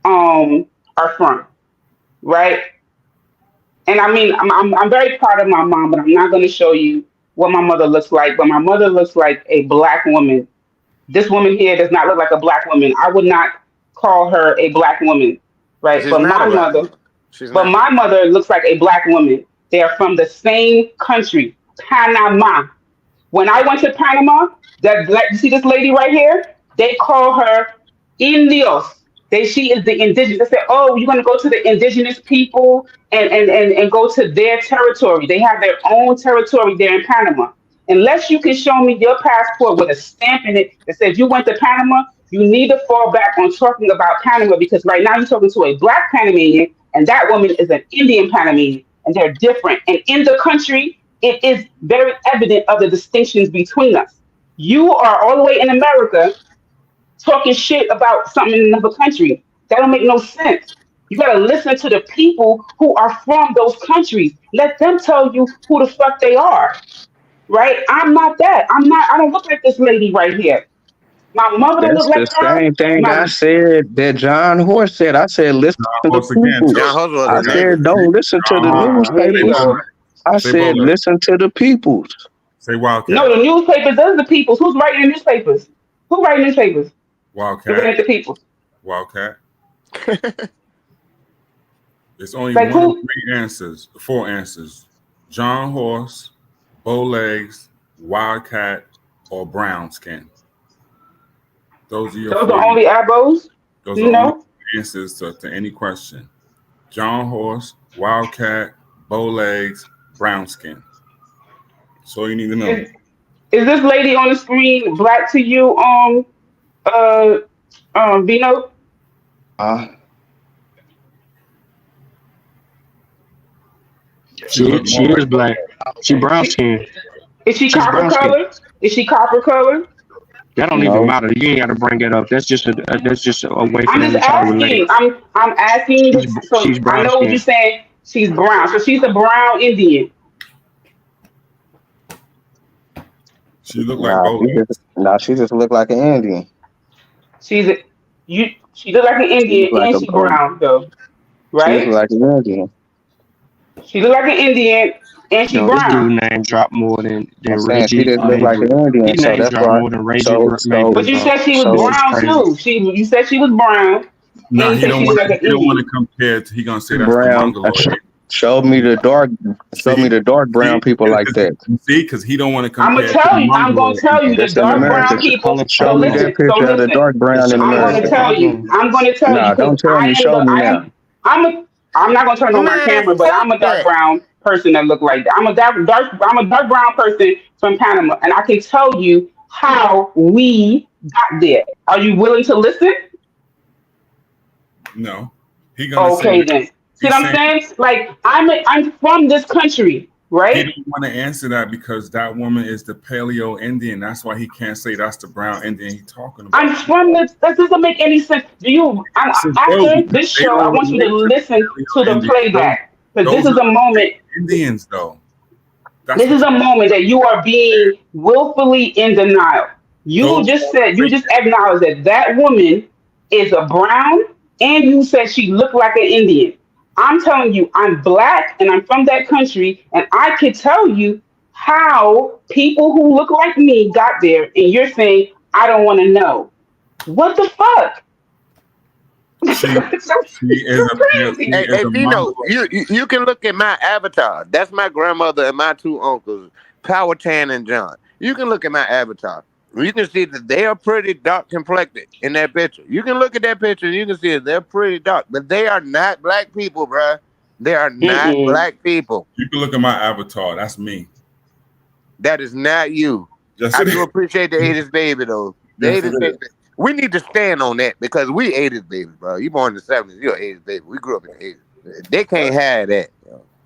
are from. Right? And I mean, I'm very proud of my mom, but I'm not going to show you what my mother looks like. But my mother looks like a black woman. This woman here does not look like a black woman. I would not call her a black woman, right? She's not a black woman. She's But not. my mother looks like a black woman. They are from the same country, Panama. When I went to Panama, you see this lady right here? They call her Indios. She is the indigenous. They say, oh, you're going to go to the indigenous people and go to their territory. They have their own territory there in Panama. Unless you can show me your passport with a stamp in it that says you went to Panama, you need to fall back on talking about Panama because right now you're talking to a black Panamanian and that woman is an Indian Panamanian and they're different. And in the country, it is very evident of the distinctions between us. You are all the way in America talking shit about something in another country. That don't make no sense. You gotta listen to the people who are from those countries. Let them tell you who the fuck they are. Right? I'm not that. I don't look like this lady right here. My mother don't That's look like the her. same thing I My said that John Horse said. I said, listen to the Horse again. people. John Host was I a nigga. said, don't listen to the Here we newspapers. go. I Say said, Bowler. listen to the peoples. Say Wildcat. no, the newspapers, those are the peoples. Who's writing the newspapers? Who writing newspapers? Looking Wildcat. at the people. Wildcat. It's only Like one of who? four answers. John Horse, Bowlegs, Wildcat, or Brown Skin. Those are your Those four. are only abos. Those You are only know? answers to any question. John Horse, Wildcat, Bowlegs, Brown Skin. That's all you need to know. Is this lady on the screen black to you, uh, Vino? Uh, She look She more is like black. She brown She, skin. is she She's copper brown skin. color? Is she copper color? That don't even no. matter. You ain't got to bring it up. That's just a way for I'm them just to try to relate. asking. I'm asking. So She's I brown know what skin. you're saying. She's brown. So she's a brown Indian. she look like Bowlegs. She just look like an Indian. She's a, you. She look like an She look Indian like and she a brown though, she look right? like an Indian. She look like an Indian and she No, this brown. dude name dropped more I'm than saying she Reggie just look like Mabry. an Indian, He so name that's dropped why. more than Reggie So But Mabry, you bro. said she was so This is brown crazy. too. You said she was brown No, and you he said don't she want looked like an he don't want Indian. to compare he gonna say that's the brown. mongoloid. Show me the See, dark brown people like that. because he don't want to I'm gonna compare to tell the you. I'm gonna mongoloid tell you people. the That's in dark America. brown people. Color Show me that So picture of the listen. dark brown It's a in I'm color gonna America. tell you. problem. I'm gonna tell you Nah, because don't tell I me. am Show the me I now. am I'm not gonna turn on my Man, camera, but fuck I'm a dark that. brown person that look like that. I'm a dark brown person from Panama, and I can tell you how we got there. Are you willing to listen? No, he gonna say Okay then. See he's what I'm saying saying? Like I'm from this country, he right? don't want to answer that because that woman is the Paleo Indian. That's why he can't say that's the brown Indian he's talking about. I'm from this. That doesn't make any sense. Bro, After because this they show, I don't want you to relate to listen the to Paleo the Indians. playback because this Those is are a moment. Indians, though. That's This what is a moment that you are being willfully in denial. You those just are said, you race. just acknowledged that that woman is a brown and you said she looked like an Indian. I'm telling you, I'm black and I'm from that country, and I can tell you how people who look like me got there, and you're saying, I don't want to know. What the fuck? She is a Hey, Vino, mongoloid. you can look at my avatar. That's my grandmother and my two uncles, Powhatan and John. You can look at my avatar. You can see that they are pretty dark complected in that picture. You can look at that picture and you can see that they're pretty dark, but they are not black people, bruh. They are not black people. You can look at my avatar. That's me. That is not you. Yes, I it do is. appreciate the 80s baby, though. The Yes, it 80s baby. is. We need to stand on that because we 80s baby, bro. You born in the 70s, you're 80s baby. We grew up in the 80s. They can't have that. Yo.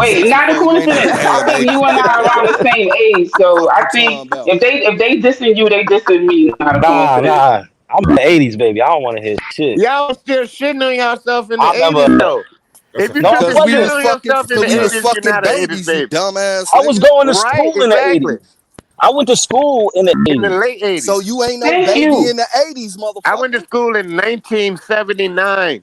Wait, not a coincidence. I think you and I are around the same age, so I think if they dissing you, they dissing me. Not a Nah, coincidence. nah. I'm in the 80s, baby. I don't want to hear shit. Y'all still shitting on yourself in the I remember. 80s though. If you No, I took a Because we shit was wasn't. on fucking, yourself in the because we was 80s, you're fucking not an 80s babies, you baby. dumbass I was nigga. going to Right, school in the exactly. 80s. I went to school in the In the 80s. late 80s. So you ain't no Thank baby you. in the 80s, I went to motherfucker. school in 1979.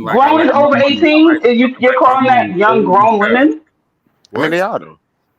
women like I Grown is like over money. I 18? like You're my calling that women young old grown as hell. women? I mean, What? they are though.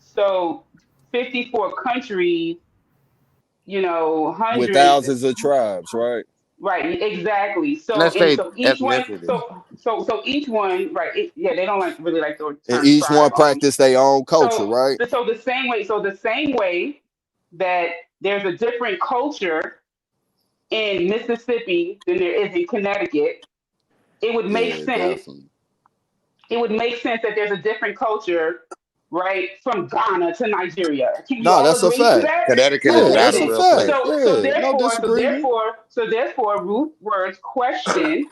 so 54 countries, With hundreds. thousands of tribes, right? Right, exactly. So Let's and say so each one, ethnicity. so each one, right? Yeah, they don't really like the And term each one tribe. practice their own culture, So right? so the same way. that there's a different culture in Mississippi than there is in Connecticut, it would make Yeah, sense. definitely. It would make sense that there's a different culture, right, from Ghana to Nigeria. Can you Nah, all that's a agree to fact. that? Connecticut is Yeah, Okay, not that's a a real fact. place. so Yeah, no therefore, so disagreement. therefore, so therefore, Ruth Word's question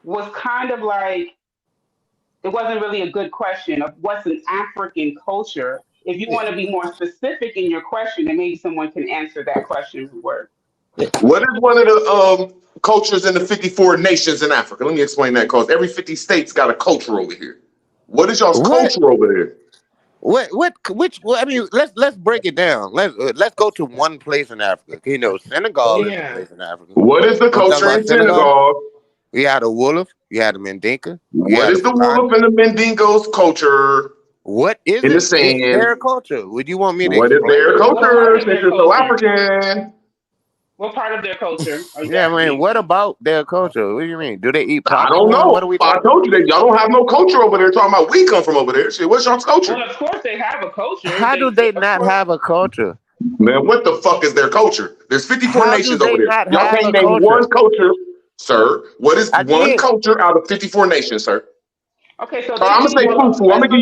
was kind of like it wasn't really a good question of what's an African culture. If you Yeah, want to be more specific in your question, then maybe someone can answer that question, Ruth Word. yeah. What is one of the cultures in the 54 nations in Africa? Let me explain that, because every 50 states got a culture over here. What is y'all's What? culture over there? Which? Well, I mean, let's break it down. Let's go to one place in Africa. You know, Senegal is a Yeah. place in Africa. What is the Want to talk culture about in Senegal? Senegal? You had a Wolof, you had a Mandinka, you What had a is the Fulani. Wolof and the Mandingo's culture What is in the it? sand? Their culture. Would you want me to What is explain their it? What part culture of since their you're so culture? African? What part of their culture are you Yeah, I asking mean, me? what about their culture? What do you mean? Do they eat I don't popcorn? What are know. we I talking told about? you that y'all don't have no culture over there. Talking about we come from over there. Shit, what's y'all's culture? Well, of course they have a culture. How do they Of not course. have a culture? Man, what the fuck is their culture? There's 54 How do nations over they there. not Y'all have can't a name one culture? culture, sir. What is I one did. culture out of 54 nations, sir? Okay, so Or they I'm gonna eat say Wolof. fufu. I'm gonna give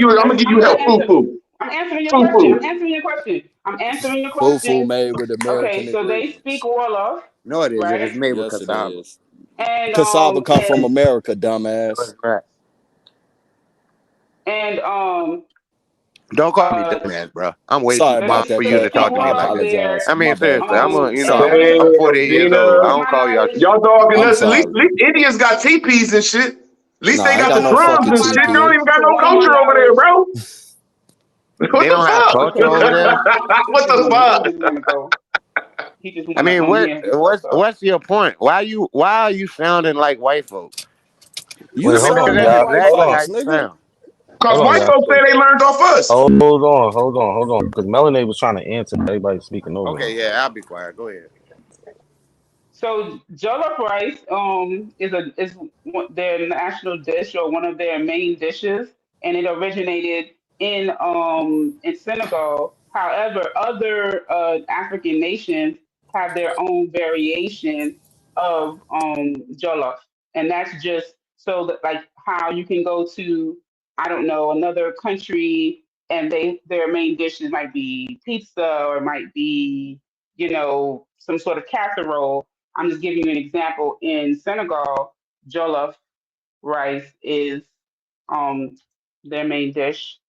I'm you gonna help. answer. Fufu. I'm answering your question. Fufu. I'm answering your question. I'm answering your Fufu question. made with American Okay, so they speak ingredients. Wolof, No, it isn't. right? It's made with Yes, it cassava. is. And Cassava come from America, dumbass. Right. and Don't call me uh dumbass, bro. I'm way too Sorry so they about smart for that, so you they to Pat. speak talk to me I like Wolof that. there. apologize. I My mean, bad. seriously, Sorry. I'm Damn, 40 years old. I Gina. don't call y'all Somebody, Y'all stupid. dogging I'm us. At sorry. least Indians got teepees and shit. At least Nah, they I ain't got got the no drums fucking and my shit. They don't TP. even knowledge, got to no one of my culture over there, knowledge. bro. What They the don't have culture Okay, over there. fuck? he What just the wanna fuck? go. He just I wanna mean, hear himself talk. what's your point? Why are you sounding like white folks? You Wait, hold Because on, sound that's like y'all. white Hold exactly on. how folks, you nigga. sound. Cause Hold on, white y'all. folks say they learned off us. Hold on. Because Melanie was trying to answer. Everybody speaking over Okay, her. yeah, I'll be quiet. Go ahead. So jollof rice is their national dish or one of their main dishes, and it originated in Senegal. However, other African nations have their own variation of jollof, and that's just so that like how you can go to I don't know another country and their main dishes might be pizza or might be some sort of casserole. I'm just giving you an example. In Senegal, jollof rice is um, their main dish,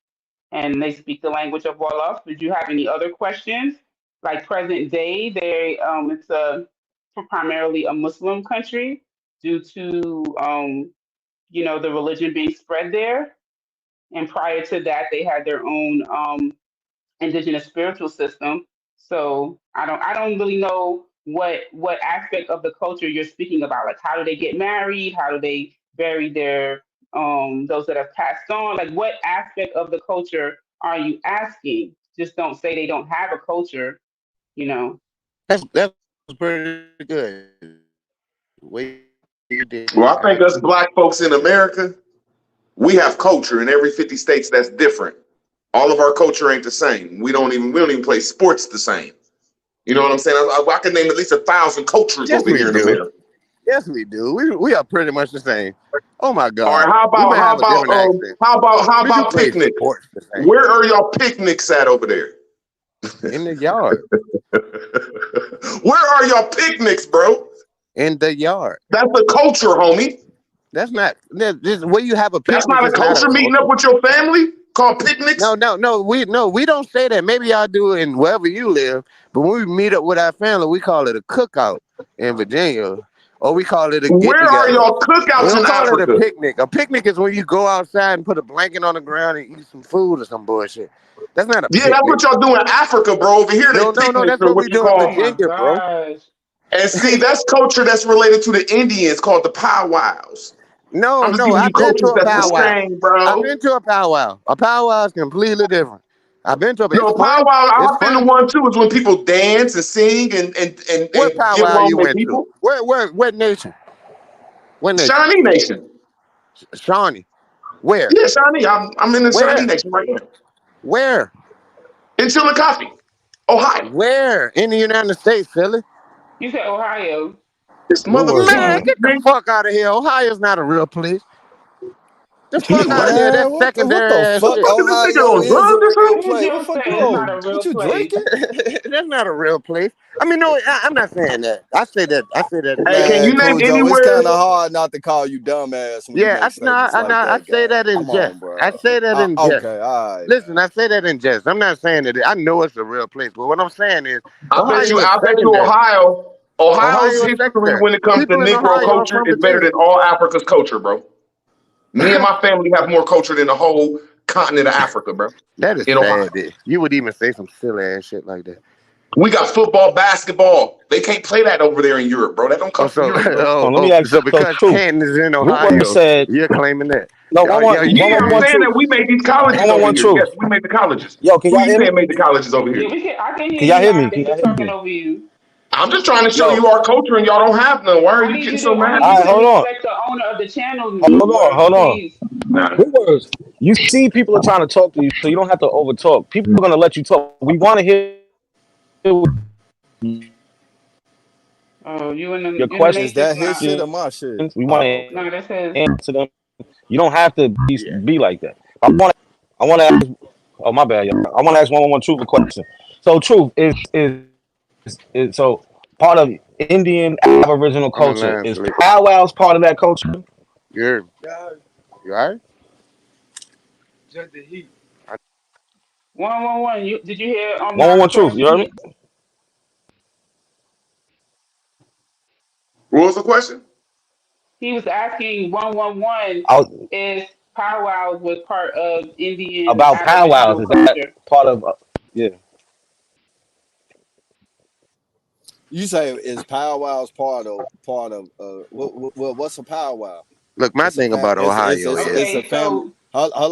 and they speak the language of Wolof. Did you have any other questions? Like present day, it's a primarily a Muslim country due to the religion being spread there. And prior to that, they had their own indigenous spiritual system. So I don't really know what aspect of the culture you're speaking about. Like how do they get married? How do they bury their those that have passed on? Like what aspect of the culture are you asking? Just don't say they don't have a culture, you know. That's pretty good. Way you did Well, I that. think us black folks in America, we have culture in every 50 states that's different. All of our culture ain't the same. We don't even play sports the same. You know what I'm saying? I can name at least 1,000 cultures Yes, over we here in do. America. Yes, we do. We are pretty much the same. Oh my All right, God. We may have a different accent. how We do about play picnics? sports the same. Where are y'all picnics at over there? In the yard. Where are y'all picnics, bro? In the yard. That's a culture, homie. That's not this where you have a That's picnic not a is not a culture meeting up culture. with your family called picnics. No, we don't say that. Maybe y'all do in wherever you live, but when we meet up with our family, we call it a cookout in Virginia. Or we call it a get Where are together. y'all We cookouts don't in call it a Africa? picnic. A picnic is when you go outside and put a blanket on the ground and eat some food or some bullshit. That's not a Yeah, that's picnic. what y'all do in Africa, bro. Over here, they No, picnics that's are what what we you do in Oh call. my Virginia, bro. gosh. And see, that's culture that's related to the Indians called the powwows. I'm just No, giving you I've been to cultures a that's the powwow. same, I've bro. been to a powwow. A powwow is completely different. I've been to a. It's No, fun. powwow, It's I've been to fun. one too, is when people dance and sing What and get powwow along you with went to? people. What nation? What nation? Shawnee Nation. Shawnee. Where? Yeah, Shawnee. I'm in the Shawnee Where? Nation right now. Where? In Chillicothe. Ohio. Where? In the United States, Philly? You said Ohio. It's What word? Man, motherfucking. get the fuck out of here. Ohio's not a real place. The fuck out of here. Man, That's what secondary the ass fuck? shit. Fuck is this nigga Ohio on is a drugs or real something? You place. What the just fuck said you it's not on? a What real you place. drinking? That's not a real place. I mean, no, I'm not saying that. I say that in Hey, jest. can Man, you name Cujo, it's anywhere? kind of hard not to call you dumbass when you Yeah, make statements like I that, say gang. that in Come on, jest. bro. I say that in jest. Okay, all right, Listen, man. I say that in jest. I'm not saying that. I know it's a real place, but what I'm saying is I bet Ohio you. is I bet you secondary. Ohio. Ohio's Ohio is history secondary. when it comes to People in Negro Ohio are culture from is better Virginia. than all Africa's culture, bro. Me and my family have more culture than the whole continent of Africa, bro. That is In Ohio, sad that you would even say some silly ass shit like that. we got football, basketball. They can't play that over there in Europe, bro. That don't Oh, come from so Europe, bro. Let me ask. so So because true. Canton is in What word Ohio, said? you're claiming that. No, Yeah, I'm one saying truth. that we made these colleges over 111 here. truth. Yes, we made the colleges. Yo, can Who y'all you hear me? saying made the colleges over Yeah, here? I can hear Can you. y'all hear me? I Can think y'all they're hear talking me? over you. I'm just trying to show Yo, you our culture, and y'all don't have none. Why are you getting so I mad? need all you right, to hold on. respect the owner of the channel, Hold on. please. Nah. What words? You see, people are trying to talk to you, so you don't have to over talk. People are gonna let you talk. We want to hear Oh, you in your the Is matrix that his now. shit or questions. my shit? We want Oh, to okay. No, that says answer them. You don't have to Yeah. be like that. I want to ask. Oh my bad, y'all. I want to ask one truth a question. So truth is so part of Indian Aboriginal I'm in culture line, is Philly. powwows part of that culture. You're you all right? Just the heat. 111. Did you hear Nara's 111 truth. You question? heard me? What was the question? He was asking 111 I was, if powwows was part of Indian about powwows. Aboriginal Is that culture. part of? Yeah. You say is powwows what's a powwow? Look, my It's a thing fam. about Ohio It's is a Okay, family. so Hold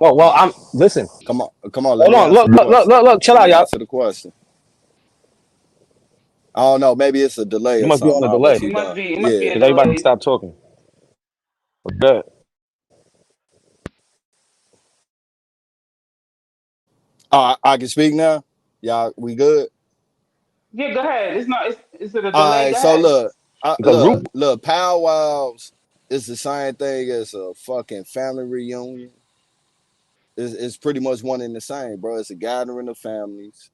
on. Well, I'm listen. Come on. Let Hold me on. answer Look, the look, look, question. look, look. Chill Let out, me y'all. answer the question. I don't know. Maybe it's a delay You or must be something. on a I'll let delay you done. it must be Yeah. a because everybody delay. stopped talking. Good. I can speak now. Y'all, we good? Yeah, go ahead. Is it a All delay? right. Go So ahead. Because root. powwows is the same thing as a fucking family reunion. It's pretty much one and the same, bro. It's a gathering of families,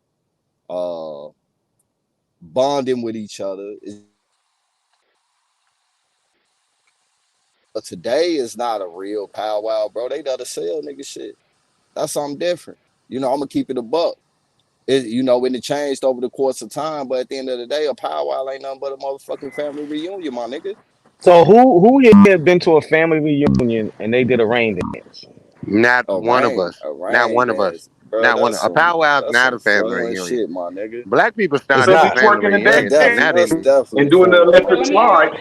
uh, bonding with each other. But today is not a real powwow, bro. They gotta sell nigga shit. That's something different. I'm gonna keep it a buck. When it changed over the course of time, but at the end of the day, a powwow ain't nothing but a motherfucking family reunion, my nigga. So who here been to a family reunion and they did a rain dance? not one of us. A Not rain one of us. dance, bro. Not one. A powwow is That's not a some family fun reunion. shit, my nigga. Black people It's started the Simply not. family twerking and reunion shit, dancing not That's Indian. definitely and doing the fun, my So electric let nigga. me ask. slide.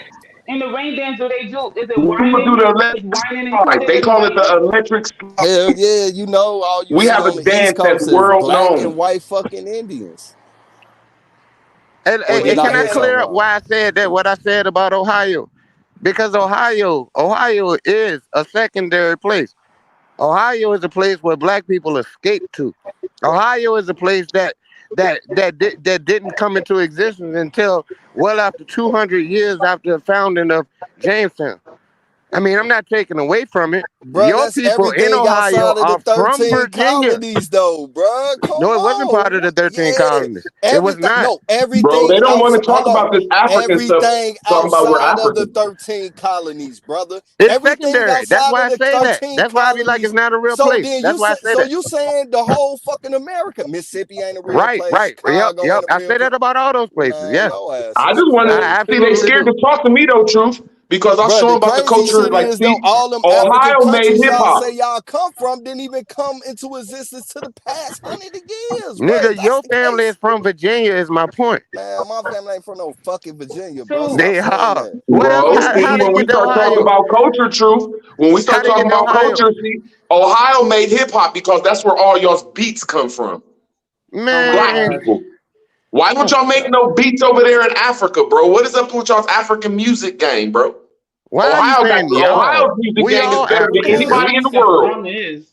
In the rain dance, do they do? Is it When people do whining? the Is electric whining slide, included they in the call it rain? the electric slide. Hell yeah, all you We see have on a the East dance that's Coast is world black and known. white fucking Indians. Or And did Wait, I can I hear so something clear up wrong? why I said that? What I said about Ohio? Because Ohio is a secondary place. Ohio is a place where black people escape to. Ohio is a place that didn't come into existence until well after 200 years after the founding of Jamestown. I mean, I'm not taking away from it. Bruh, Your that's people in everything Ohio outside of the are from 13 Virginia. colonies, though, bruh. Come No, it wasn't part on. of the 13 Yeah. colonies. It was not. Bro, they Everything don't want to outside, talk hold on. about this African stuff, Everything talking about we're outside of the African. 13 colonies, brother. It's Everything secondary. That's outside why of I the say that. 13 That's why I be like, it's colonies. not a real So place. then That's why I say that. you saying the whole fucking America, Mississippi ain't a real Right, place, right. Yep, Chicago yep. ain't a I real say place. that about all those places. Man, Yes, your ass I is just want I to crazy. see they absolutely scared do. to talk to me though, truth, because I Bruh, show the them about the crazy culture. shit Like, is though see, all them African Ohio made countries hip y'all hop. say y'all come from didn't even come into existence to the past hundred of years, bruh. Nigga, If that's your the family is case, from Virginia, is my point. man, my family ain't from no fucking Virginia, bruh. so Stop They saying are. that. What else? Bro, How see, they when we get to start talking Ohio? about culture, truth, when we How start they talking get to about Ohio? culture, see, Ohio made hip hop because that's where all y'all's beats come from. oh my Black Man, god. people. Why don't oh y'all my make God. no beats over there in Africa, bro? What is up with y'all's African music game, bro? Why are you saying y'all? Ohio's music We game is all better than Because Africans, dude. anybody in the world. is.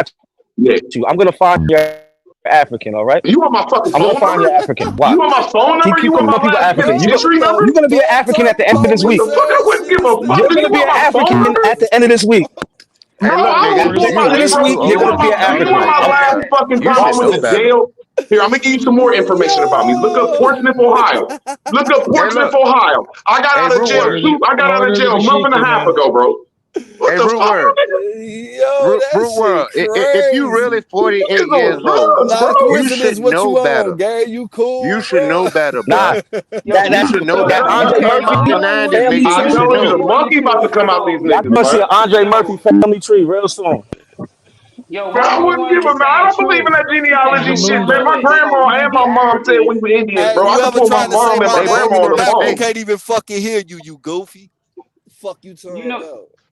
got Yeah. you. I'm gonna find your African, all right? You want my fucking I'm gonna phone find your number? African. You Watch. want my phone number? You Keep want calling my people last African. beneficiary number? You're gonna be an African at the end of this What week. the fuck? I wouldn't give a fuck. You're Do you gonna be an want my phone African number? at the end of this week. No, Hey, look, I nigga, don't want At the my end of this bro. week, Do you're you gonna want be an my African. last fucking you should time with know the better. jail? Here, I'm gonna give you some more information about me. Look up Portsmouth, Ohio. Look up Hey, Portsmouth, look. Ohio. I got Hey, out of root jail word. I got out of jail a month and a half ago, bro. What Hey, the root fuck? word. Yo, that Root shit world. If you really crazy. 48 Niggas years on old, drugs, bro. Nah, you coincidence. should What know you better. on, Gary? You cool, You should bro? know better, Nah, bruh. that You that should know that better. You Andre came Murphy out the 90s, family nigga. I You tree. should told you the know. monkey about to come out these Y'all niggas, gonna see bro. an Andre Murphy family tree real soon. Yo, Bro, what I if you wouldn't wanted give to a man. I stand don't believe in true that and genealogy you shit, knew man. My it? grandma You and could be my mom said African. we were Indians, Hey, bro. you I can ever pull my trying to say mom and my my Hey, name grandma and on the the map? You phone. hey, can't even fucking hear you, you goofy. Fuck you You talking know, about?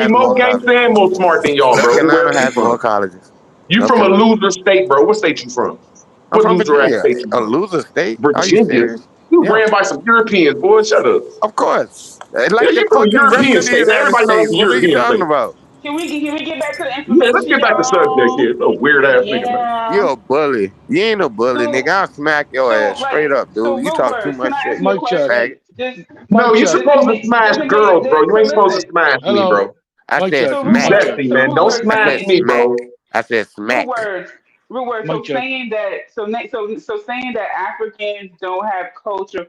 We has more more gangster colleges. and more smart than y'all, North bro. Where Carolina else you has more from? colleges. You North from a Carolina. loser state, bro. What state you from? I'm What from loser ass Virginia. state you A from? loser state? Are you Virginia. serious? You Yeah. ran by some Europeans, boy. Shut up. Of course. Yeah, Like the you from a fucking rest European of the state. United Everybody knows States. that's a What are you European talking state. about? Can we get back to the Yeah, let's information, get back to subject y'all? here. No weird ass nigga, man. Yeah. You a bully. You ain't no bully, nigga. So I'll smack your so ass straight like up, so dude. You real talk too words. Can much I shit, ask you a you Mic check. question? faggot. Just No, Mic you're check. supposed to smash just to make girls, bro. it You so ain't supposed to listen. smash me, Hello. bro. I Mic said check. So You real smack. words. zesty, So man. real Don't words. I smash said me, smack. bro. I said Real smack. words. Real words. Mic So check. saying that. So saying that Africans don't have culture.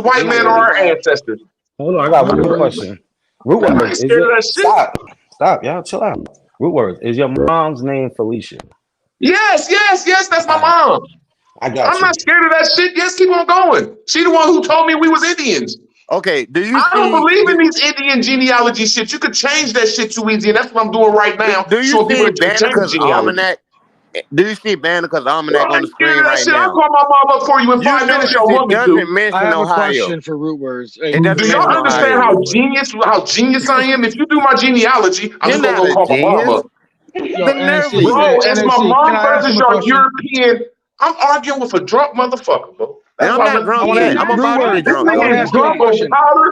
the white man or our ancestors. Hold on, I got one more question. Root Man, I word ain't is scared of it? that shit. Stop, y'all, chill out. Root word is your mom's name Felicia? Yes, that's my All right, mom. I got I'm you. not scared of that shit. Yes, keep on going. She the one who told me we was Indians. Okay, do you I don't see? believe in these Indian genealogy shit. You could change that shit too easy, and that's what I'm doing right now, Do you showing people see that you can change Banneker's genealogy. almanac? Do you see Banneker's Bro, almanac I on ain't the scared screen of that right shit. I'll now? call my mom up for you in You 5 minutes. notice Y'all it want me doesn't to? I mention have a Ohio. question for root words. Hey, It root doesn't Do words. y'all mention understand Ohio, how Root Word. genius I am? If you do my genealogy, I'm You're just gonna not go a call my mom genius. up. Yo, The nerve of NC, Bro, you. it's my NC, can mom I ask versus him a your question? European. I'm arguing with a drunk motherfucker, bro. And That's I'm why I'm not letting I drunk you want to yet. finish. I'm root about to be words. This drunk I want nigga to though. is ask you a drunk on question. powder.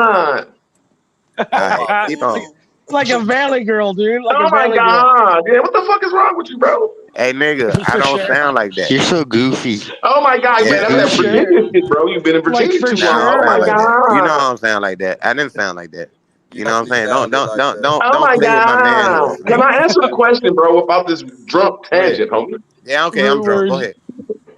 God. All right, keep on. Like a valley girl, dude. Like Oh a my valley girl. God. Yeah, what the fuck is wrong with you, bro? Hey, nigga, I For don't sure. sound like that. You're so goofy. Oh my God. Yeah, Yeah, that's For that sure. Virginia shit, bro. You've been in Like Virginia for too nah, I long. don't Oh my sound sure. like that. You know I God. don't sound like that. I didn't sound like that. You know what I'm Definitely saying? Don't sounded don't like don't that. don't Oh don't my play with my God. manhood, Can nigga. I answer the question, bro, about this drunk Go ahead. tangent, homie? Yeah, okay, I'm Rude drunk. Go words. ahead.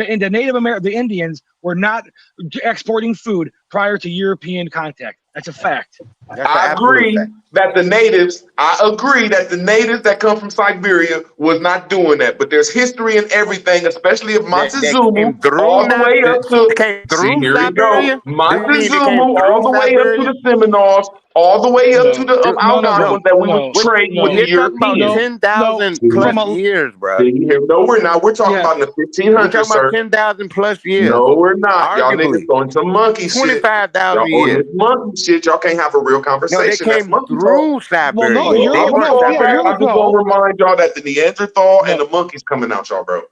the Native American, the Indians were not exporting food prior to European contact. That's a fact. That's an I absolute agree. fact. that the natives, I agree that the natives that come from Siberia was not doing that. But there's history in everything, especially of That Montezuma, came through all the not way up to, came see, through here we go. Siberia. Do you mean they Montezuma, came all through the way up to Siberia? the Seminoles, all the way up to No, the Dude, none of them. Algonquins that we was No, what trading with no, the you're talking about Europeans. no, no. 10,000 From plus a years, bro. See, here, no, we're not. We're talking yeah, about in the We're 1500s, talking about sir. 10,000 plus years. No, we're not. Y'all niggas Arguably on some monkey shit. 25,000 Y'all on years. this monkey shit. Y'all can't have a real No, they conversation. That's came monkey talk. through well, no, Siberia. Well, They I'm you're gonna weren't no, fall yeah, back. Siberia. I you're just want no, to remind y'all that the Neanderthal and no. the monkeys coming out, y'all, bro.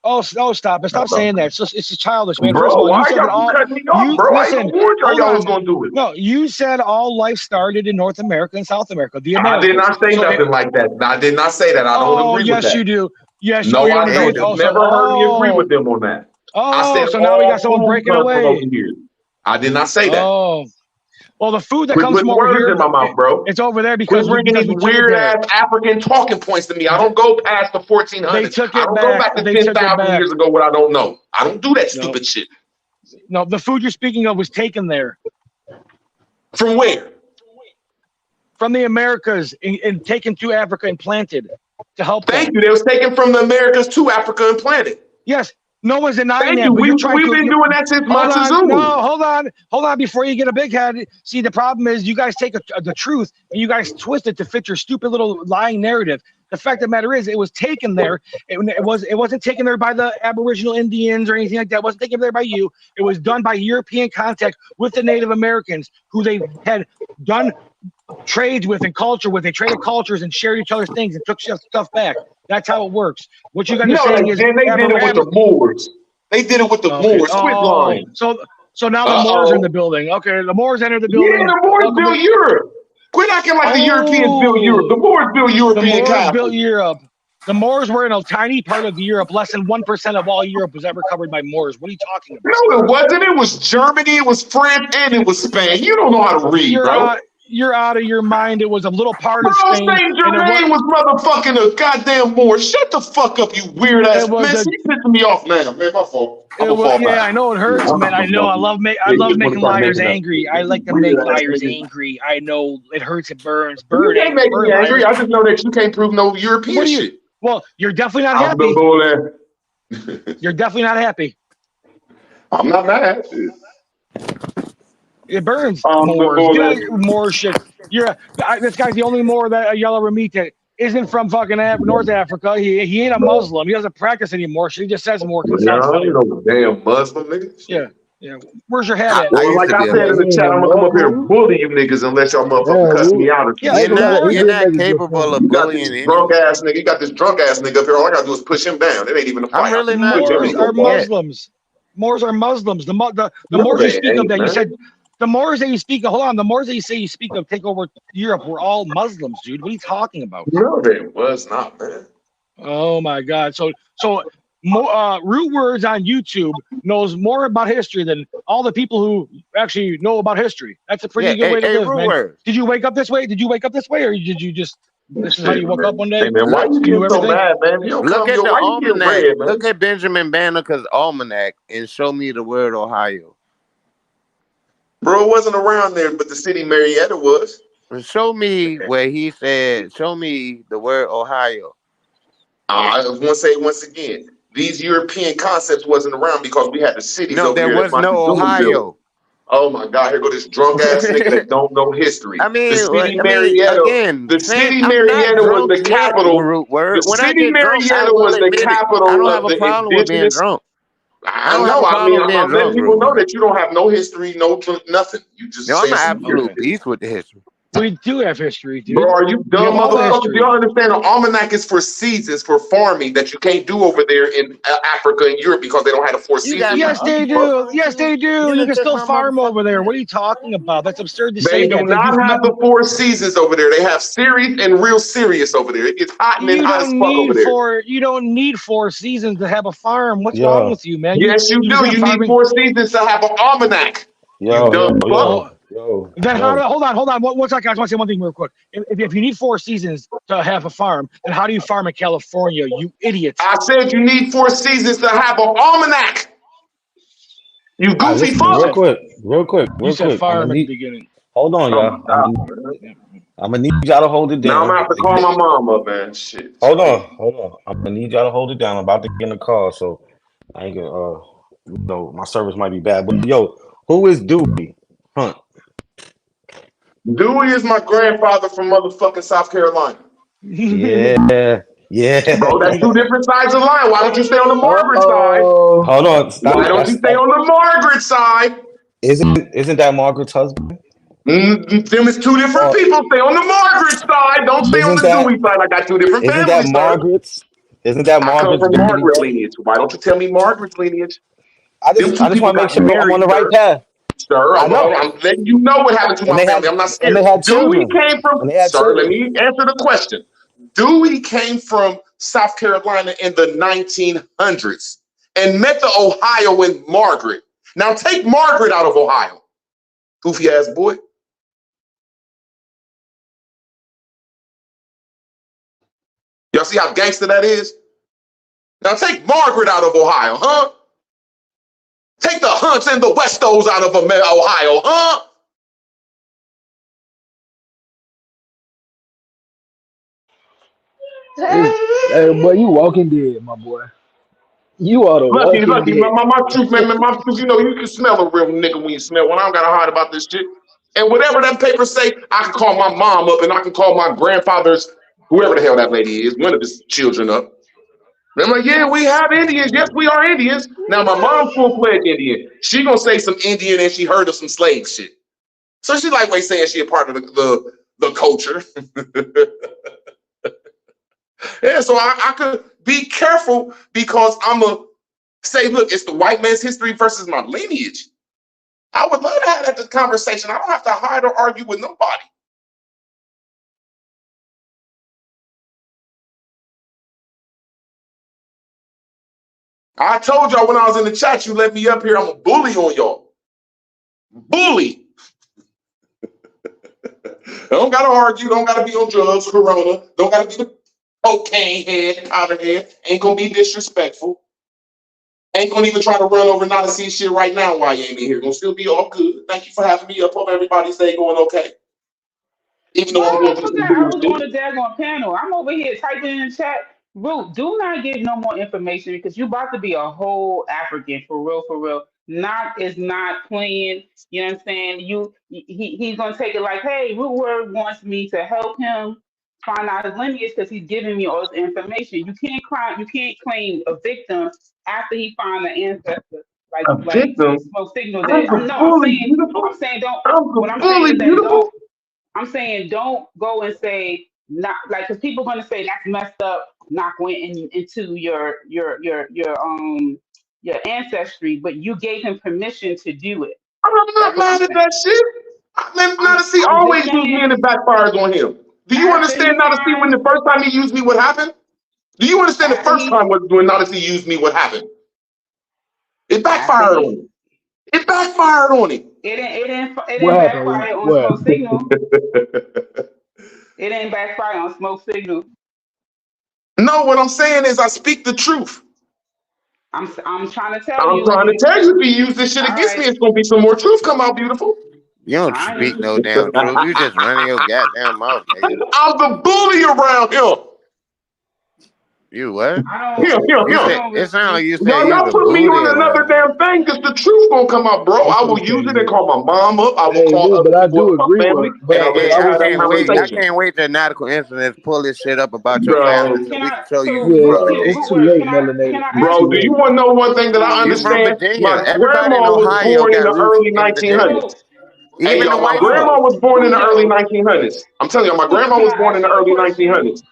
Oh, stop it! Stop saying that. It's just childish, man. First of Bro, all, you why said that y'all keep all. cutting me off, You bro? I listen. even warned y'all Hold y'all was on. gonna do it. No, you said all life started in North America and South America, the I did Americas. not say So, nothing like that. I did not say that. I don't oh, agree with yes, that. you do. Yes. Oh, No, you I don't agree with. don't. Hey, You've Oh, so never heard me agree with oh, them on that. I oh. said So now we got all someone food breaking comes from over away. here. I did not say that. Oh, well, the food that Quit comes from putting over words here, in my mouth, bro. it's over there Quit because bringing these we took it weird there. ass African talking points to me. I don't go past the They 1400s. took I it don't go back. back to They took it 10,000 back. years ago what I don't know. I don't do that No, stupid shit. no. The food you're speaking of was taken there From where? from the Americas and taken to Africa and planted to help them. Thank you. They was taken from the Americas to Africa and planted. Yes, no one's denying Thank that, you. but you're trying We've to. been doing that since Hold on, Montezuma. no, hold on. Before you get a big head, see the problem is you guys take the truth and you guys twist it to fit your stupid little lying narrative. The fact of the matter is, it was taken there. It wasn't taken there by the Aboriginal Indians or anything like that. It wasn't taken there by you. It was done by European contact with the Native Americans, who they had done trades with and culture with. They traded cultures and shared each other's things and took stuff back. That's how it works. What you guys are No, saying they is did. They did it with the Moors. They did it with the okay. Moors. Quit Oh, lying. so now the Moors are in the building. Okay, the Moors entered the Yeah, building. the Moors Welcome built to. Europe. Quit acting like the Europeans built Europe. The Moors built The European Moors built castles. Europe. The Moors were in a tiny part of Europe. Less than 1% of all Europe was ever covered by Moors. What are you talking about? No, it wasn't. It was Germany, it was France, and it was Spain. You don't know how to read, bro. You're out of your mind. It was a little part of Bro, Spain. Saint Germain was motherfucking a goddamn Moor. Shut the fuck up, you weird ass It was man. a. See, you pissing me off now, man. My fault. I'm It gonna was, fall yeah, back. I know it hurts, man. I know. I love making liars angry. I like to make liars angry. I know it hurts. It burns. You can't make me angry. Liars. I just know that you can't prove no European What do you? shit. Well, you're definitely not I'm the happy. bully. You're definitely not happy. I'm not mad. It burns. I'm the Moors. bully. More shit. This guy's the only Moor that Yellow Ramita isn't from fucking North Africa. He ain't a Muslim. He doesn't practice anymore. She just says more because it sounds funny. You know, damn Muslim niggas. Yeah. Where's your hat at? Well, like I said in the chat, I'm gonna come up here and bully you niggas unless y'all motherfucking cuss me out. You're not capable of You got bullying this drunk anyone. ass nigga. You got this drunk ass nigga up here. All I gotta do is push him down. It ain't even a fight. I'm really not Moors are drunk yet. Muslims. Moors are Muslims. The No, Moors you they speak of ain't, that you man. said. The Moors that you speak of, hold on. The Moors that you say you speak of take over Europe were all Muslims, dude. What are you talking about? No, they was not, man. Oh my God. So Root Words on YouTube knows more about history than all the people who actually know about history. That's a pretty good way to live, Root man. Words. Did you wake up this way? Or did you just this is how you woke up one day? Hey man, why you get so mad, man? You don't Look come at here. the Why you get almanac. red, man? Look at Benjamin Banneker's almanac and show me the word Ohio. Bro, it wasn't around there, but the city Marietta was. Show me where he said, show me the word Ohio. I want to say once again, these European concepts wasn't around because we had the cities No, over there here that was no Montezuma built. Ohio. Oh my God, here go this drunk ass nigga that don't know history. I mean, the city again, the city I'm not Marietta was drunk the yet, capital. Root Word. The When I city get drunk, I Marietta will was the admit it. I capital don't have of a the problem with being indigenous. drunk. I I don't have know. a I problem mean, with I'm being letting drunk, people Root know Word. that you don't have no history, nothing. You just No, I'm saying an some weird absolute shit. beast with the history. We do have history, dude. Bro, are you We dumb have all the motherfuckers? history. Do y'all understand the almanac is for seasons, for farming that you can't do over there in Africa and Europe because they don't have the 4 seasons. Yes, they do. Yes, they do. You can still farm over there. What are you talking about? That's absurd to They say do that. not have the 4 seasons over there. They have serious and real serious over there. It gets hot and then hot as fuck over there. You don't need 4 seasons to have a farm. What's wrong Yeah. with you, man? Yes, you do. got You need farming. 4 seasons to have an almanac. Yo, You dumb fuck. Then hold on. One second. I just want to say one thing real quick. If you need 4 seasons to have a farm, then how do you farm in California, you idiots? I said you need 4 seasons to have an almanac. You All right, goofy listen, fuck. real quick. You said farm at the beginning. Hold on, Oh y'all. my God, I'm gonna need y'all to hold it Now I'm gonna down. have to call my mom up, man. Shit. Hold on. I'm gonna need y'all to hold it down. I'm about to get in the car, so I ain't gonna. My service might be bad, but yo, who is Dewey Hunt? Dewey is my grandfather from motherfucking South Carolina. Yeah. Bro, that's two different sides of the line. Why don't you stay on the Margaret side? Uh-oh. Hold on. Why don't you stay on the Margaret side? Isn't that Margaret's husband? Them is two different people. Stay on the Margaret side. Don't stay on Isn't the that Dewey side. I got two different isn't that families, sir. Margaret's? Isn't that I come Margaret's from baby Margaret daddy? lineage. Why don't you tell me Margaret's lineage? I Them two just people want to make got sure I'm on married, the right sir. path. Sir, I know. I'm letting you know what happened to And my family. I'm not they scared. had Dewey children. came from, And they had sir, let children. me answer the question. Dewey came from South Carolina in the 1900s and met the Ohioan Margaret. Now take Margaret out of Ohio. Goofy ass boy. Y'all see how gangster that is? Now take Margaret out of Ohio, huh? Take the Hunts and the Westos out of Ohio, huh? Hey, boy, you walking dead, my boy. You are the Lucky, walking lucky. My truth, dead. man, my truth, you know, you can smell a real nigga when you smell one. I don't gotta hide about this shit. And whatever that paper say, I can call my mom up and I can call my grandfather's, whoever the hell that lady is, one of his children up. And I'm like, yeah, we have Indians. Yes, we are Indians. Now my mom's full-fledged Indian. She gonna say some Indian and she heard of some slave shit. So she lightweight saying she a part of the culture. Yeah, so I could be careful because I'm a say, look, it's the white man's history versus my lineage. I would love to have that conversation. I don't have to hide or argue with nobody. I told y'all when I was in the chat, you let me up here, I'm a bully on y'all. Bully. Don't gotta argue, don't gotta be on drugs, corona, don't gotta be the cocaine head, powder head, ain't gonna be disrespectful. Ain't gonna even try to run over not to see shit right now while you ain't in here. Gonna still be all good. Thank you for having me up. Hope everybody's day going okay. Even though I'm Well, going I through some forgot I was on bullshit. the daggone panel. I'm over here typing in the chat. Root, do not give no more information because you about to be a whole African for real, for real. Not is not playing. You know what I'm saying? He's gonna take it like, hey, Root Word wants me to help him find out his lineage because he's giving me all this information. You can't claim a victim after he found the ancestor. A Like victim. Smoke Signal I'm did. the bully, beautiful. I'm saying don't. I'm What the I'm saying bully, is that beautiful. don't. I'm saying don't go and say not like because people are gonna say that's messed up. Not going into your ancestry, but you gave him permission to do it. I'm not That's what mad I'm at saying. that shit. Natasha I'm always just used me and saying it backfires on him. Do you after understand, he Natasha, when finds the first time he used me, what happened? Do you understand the after first he time when Natasha used me, what happened? It after backfired on he him. It backfired on him. it What didn't happened? backfire on What Smoke happened? Signal. It didn't backfire on Smoke Signal. No, what I'm saying is I speak the truth. I'm trying to tell I'm you. trying to tell you, if you use this shit All against me, right. it's gonna be some more truth come out, beautiful. You don't All right. speak no damn truth. You just running your goddamn mouth, nigga. I'm the bully around him. You what? I Him, him, You him. said it sounded like you said you Y'all the put me booty on another around him. damn thing because the truth gonna come out, bro. I It's will use okay, it and Root. call my mom up. I will Hey, call Root, other but I people do in my agree family, with. and Hey, I'm gonna hey, tell I you that can't wait. I conversation. can't wait till nautical incidents pull this shit up about your Bro, family so we can show you So who Yeah, fuck Root, with it's you. Root too Word, late, melanated. can I It's ask bro, too do late. you want to know one thing that I You from understand? Virginia. My Everybody in grandma was Ohio born in got the roots early in Virginia. 1900s. so Hey, Even the y'all, my white grandma folks. was born in the early Cujo, 1900s. I'm telling you, my grandma can was I born in ask the you a early question? 1900s.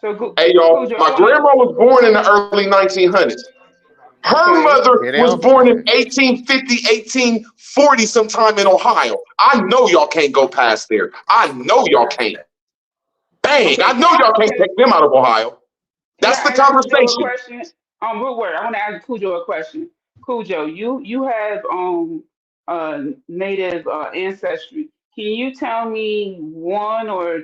So Hey, y'all, Cujo, I my want to. grandma was born in the early 1900s. Her Okay, mother Get was else born in then. 1850, 1840, sometime in Ohio. I know y'all can't go past there. I know y'all can't. Dang, I okay. know y'all can't take them out of Ohio. Can I That's the ask Cujo a conversation. question? Root Word, I want to ask Cujo a question. Cujo, you have native ancestry. Can you tell me one or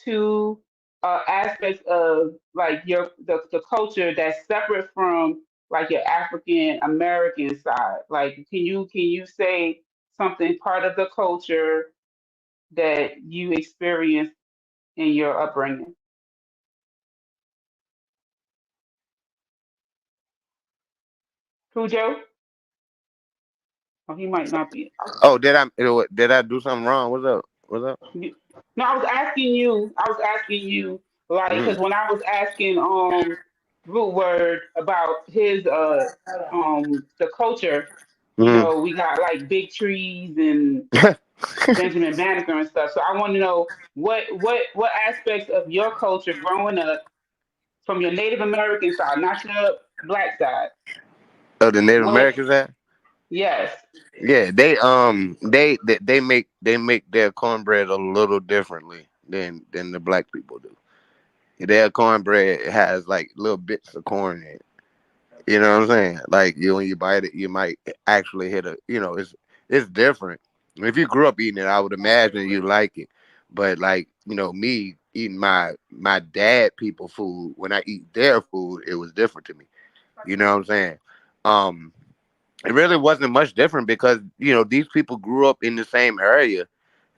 two aspects of like the culture that's separate from like your African American side? Like, can you say something part of the culture that you experienced in your upbringing? Cujo? Oh, he might not be. Oh, did I do something wrong? What's up? What's up? No, I was asking you. I was asking you, like, because Mm-hmm. when I was asking Root Word about his the culture, you know, we got like big trees and Benjamin Banneker and stuff. So I want to know what aspects of your culture growing up from your Native American side, not your black side. Oh, the Native What? Americans that? Yes. Yeah, they make their cornbread a little differently than the black people do. Their cornbread has like little bits of corn in it. You know what I'm saying? Like when you bite it, you might actually hit a. It's different. If you grew up eating it, I would imagine you like it. But like me eating my dad people food, when I eat their food, it was different to me. You know what I'm saying? Um, it really wasn't much different because these people grew up in the same area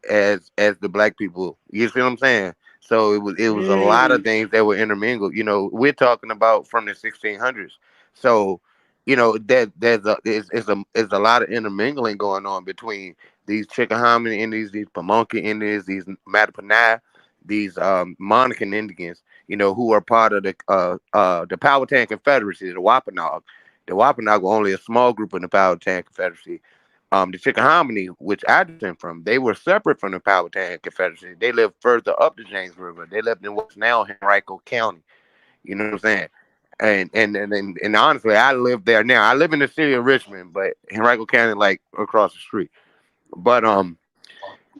as the black people. You see what I'm saying? So it was a lot of Mm. things that were intermingled. We're talking about from the 1600s. So there's a lot of intermingling going on between these Chickahominy Indians, these Pamunkey Indians, these Mattapanai, these Monacan Indians. Who are part of the Powhatan Confederacy, the Wampanoag. The Wampanoag were only a small group in the Powhatan Confederacy. The Chickahominy, which I descend from, they were separate from the Powhatan Confederacy. They lived further up the James River. They lived in what's now Henrico County. You know what I'm saying? And honestly, I live there now. I live in the city of Richmond, but Henrico County, like across the street. But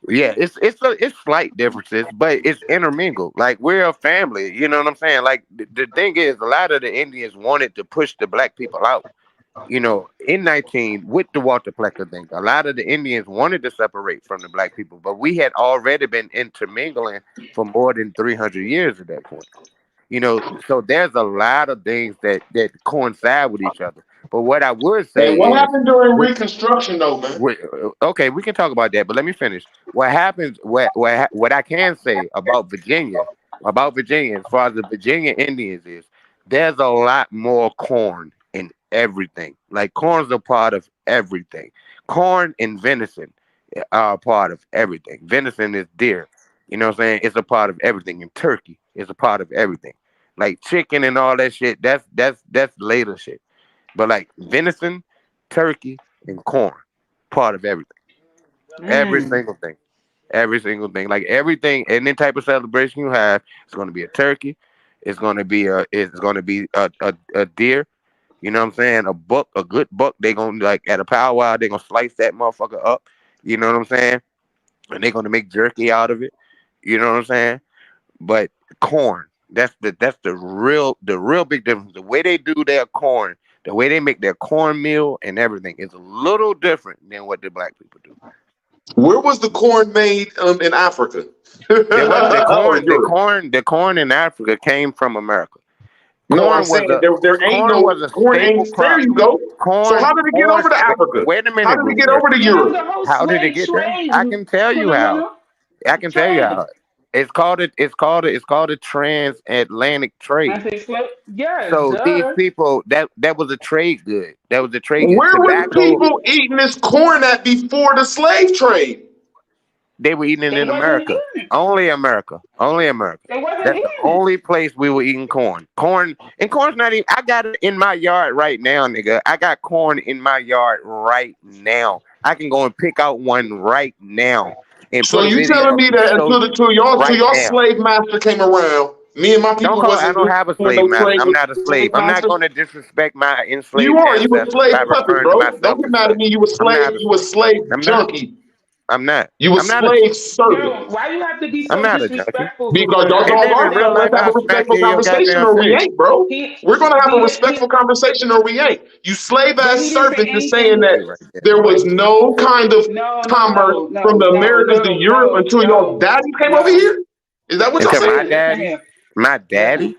yeah, it's slight differences, but it's intermingled. Like we're a family. You know what I'm saying? Like the thing is, a lot of the Indians wanted to push the black people out. In 19, with the Walter Plecker thing, a lot of the Indians wanted to separate from the black people, but we had already been intermingling for more than 300 years at that point. So there's a lot of things that coincide with each other. But what I would Hey, say what is, happened during with, Reconstruction though, man? okay, we can talk about that, but let me finish. What happens? What I can say about Virginia, as far as the Virginia Indians is, there's a lot more corn in everything. Like corn's a part of everything. Corn and venison are a part of everything. Venison is deer. You know what I'm saying? It's a part of everything. And turkey is a part of everything. Like chicken and all that shit, that's later shit. But like venison, turkey, and corn, part of everything. Every Mm. single thing. Every single thing. Like everything, any type of celebration you have, it's gonna be a turkey. It's gonna be a deer. You know what I'm saying? A buck, a good buck. They gonna like at a powwow. They gonna slice that motherfucker up. You know what I'm saying? And they gonna make jerky out of it. You know what I'm saying? But corn, that's the real big difference. The way they do their corn, the way they make their cornmeal and everything is a little different than what the black people do. Where was the corn made in Africa? There wasn't the Or corn. The Europe? corn. The corn in Africa came from America. No, I'm Corn was saying a there ain't corn no was a corn staple ain't. There crop. you go. So Corn. how did it get Corn. over to Africa? Wait a How minute, did it Ruth. get over to You know Europe? the whole How did it slave get there? trade. I can tell No, you no, no, how. no. I can tell you Trade. how. It's called a transatlantic trade. Anti slave. Yes, So these duh. people that was a trade good. That was a trade good. Where was Tobacco, people eating this corn at before the slave trade? they were eating it They in wasn't America. eating. Only America. Only America. They wasn't That's the eating it. only place we were eating corn. Corn and corn's not even. I got it in my yard right now, nigga. I got corn in my yard right now. I can go and pick out one right now and So put a you video telling up me and that show until you till right your now. slave master came around, me and my Don't people call. I wasn't don't doing have a slave no master. trade I'm with not a slave slave. I'm not master? going to disrespect my You enslaved are. You a ancestors slave by puppet, referring to bro. Don't myself get as mad at such. me. You a I'm slave. not a You a slave. slave I'm not. junkie. I'm not. You a I'm not a slave junkie. servant. Yo, why you have to be I'm so not a junkie. disrespectful, Root Because Word? that's I And all get then right. in Now real no. life, let's have a I'll smack respectful you in your conversation, goddamn or we face. ain't, bro. He We're gonna have a he respectful conversation, or we ain't. You slave but ass he didn't say servants is saying anything. that Stay right there. there was no kind of No, no, commerce no, from no, the no, Americas to no, Europe no, until your no, daddy came over no. here. Is that what y'all Until Listen my here, saying? listen daddy, here, my listen. daddy.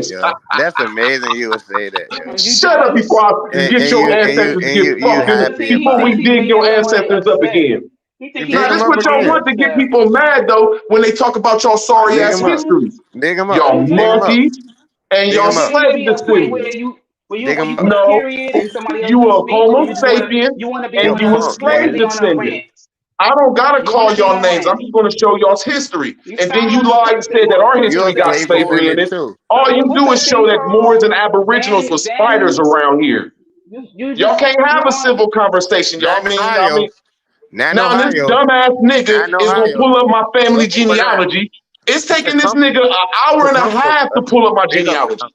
Indians. yo. That's amazing. You would say that, yo. Shut up before I And, get and your you and you ancestors and get you fucking happy before about we it. dig your ancestors up again. You Now dig them this up what y'all want again. to get people mad though when they talk about y'all sorry Dig ass them up. history. Dig them up. Y'all Dig them up. monkeys and Dig y'all them up. slave descendants. Dig them up. No, you a Homo sapien and Yo, you a punk, slave nigga. descendant. I don't gotta call y'all names. I'm just gonna show y'all's history. And then you lied and said that our You're history a got slave slavery in descendant it. too. All you do is show that Moors and Aboriginals was fighters around here. Y'all can't have a civil conversation. Not in Ohio. Not in Now this Ohio. dumbass nigga Not in is gonna Ohio. pull up my family Where at? genealogy. It's taking this Come, nigga an hour and a come from. half to pull up my Big up. genealogy.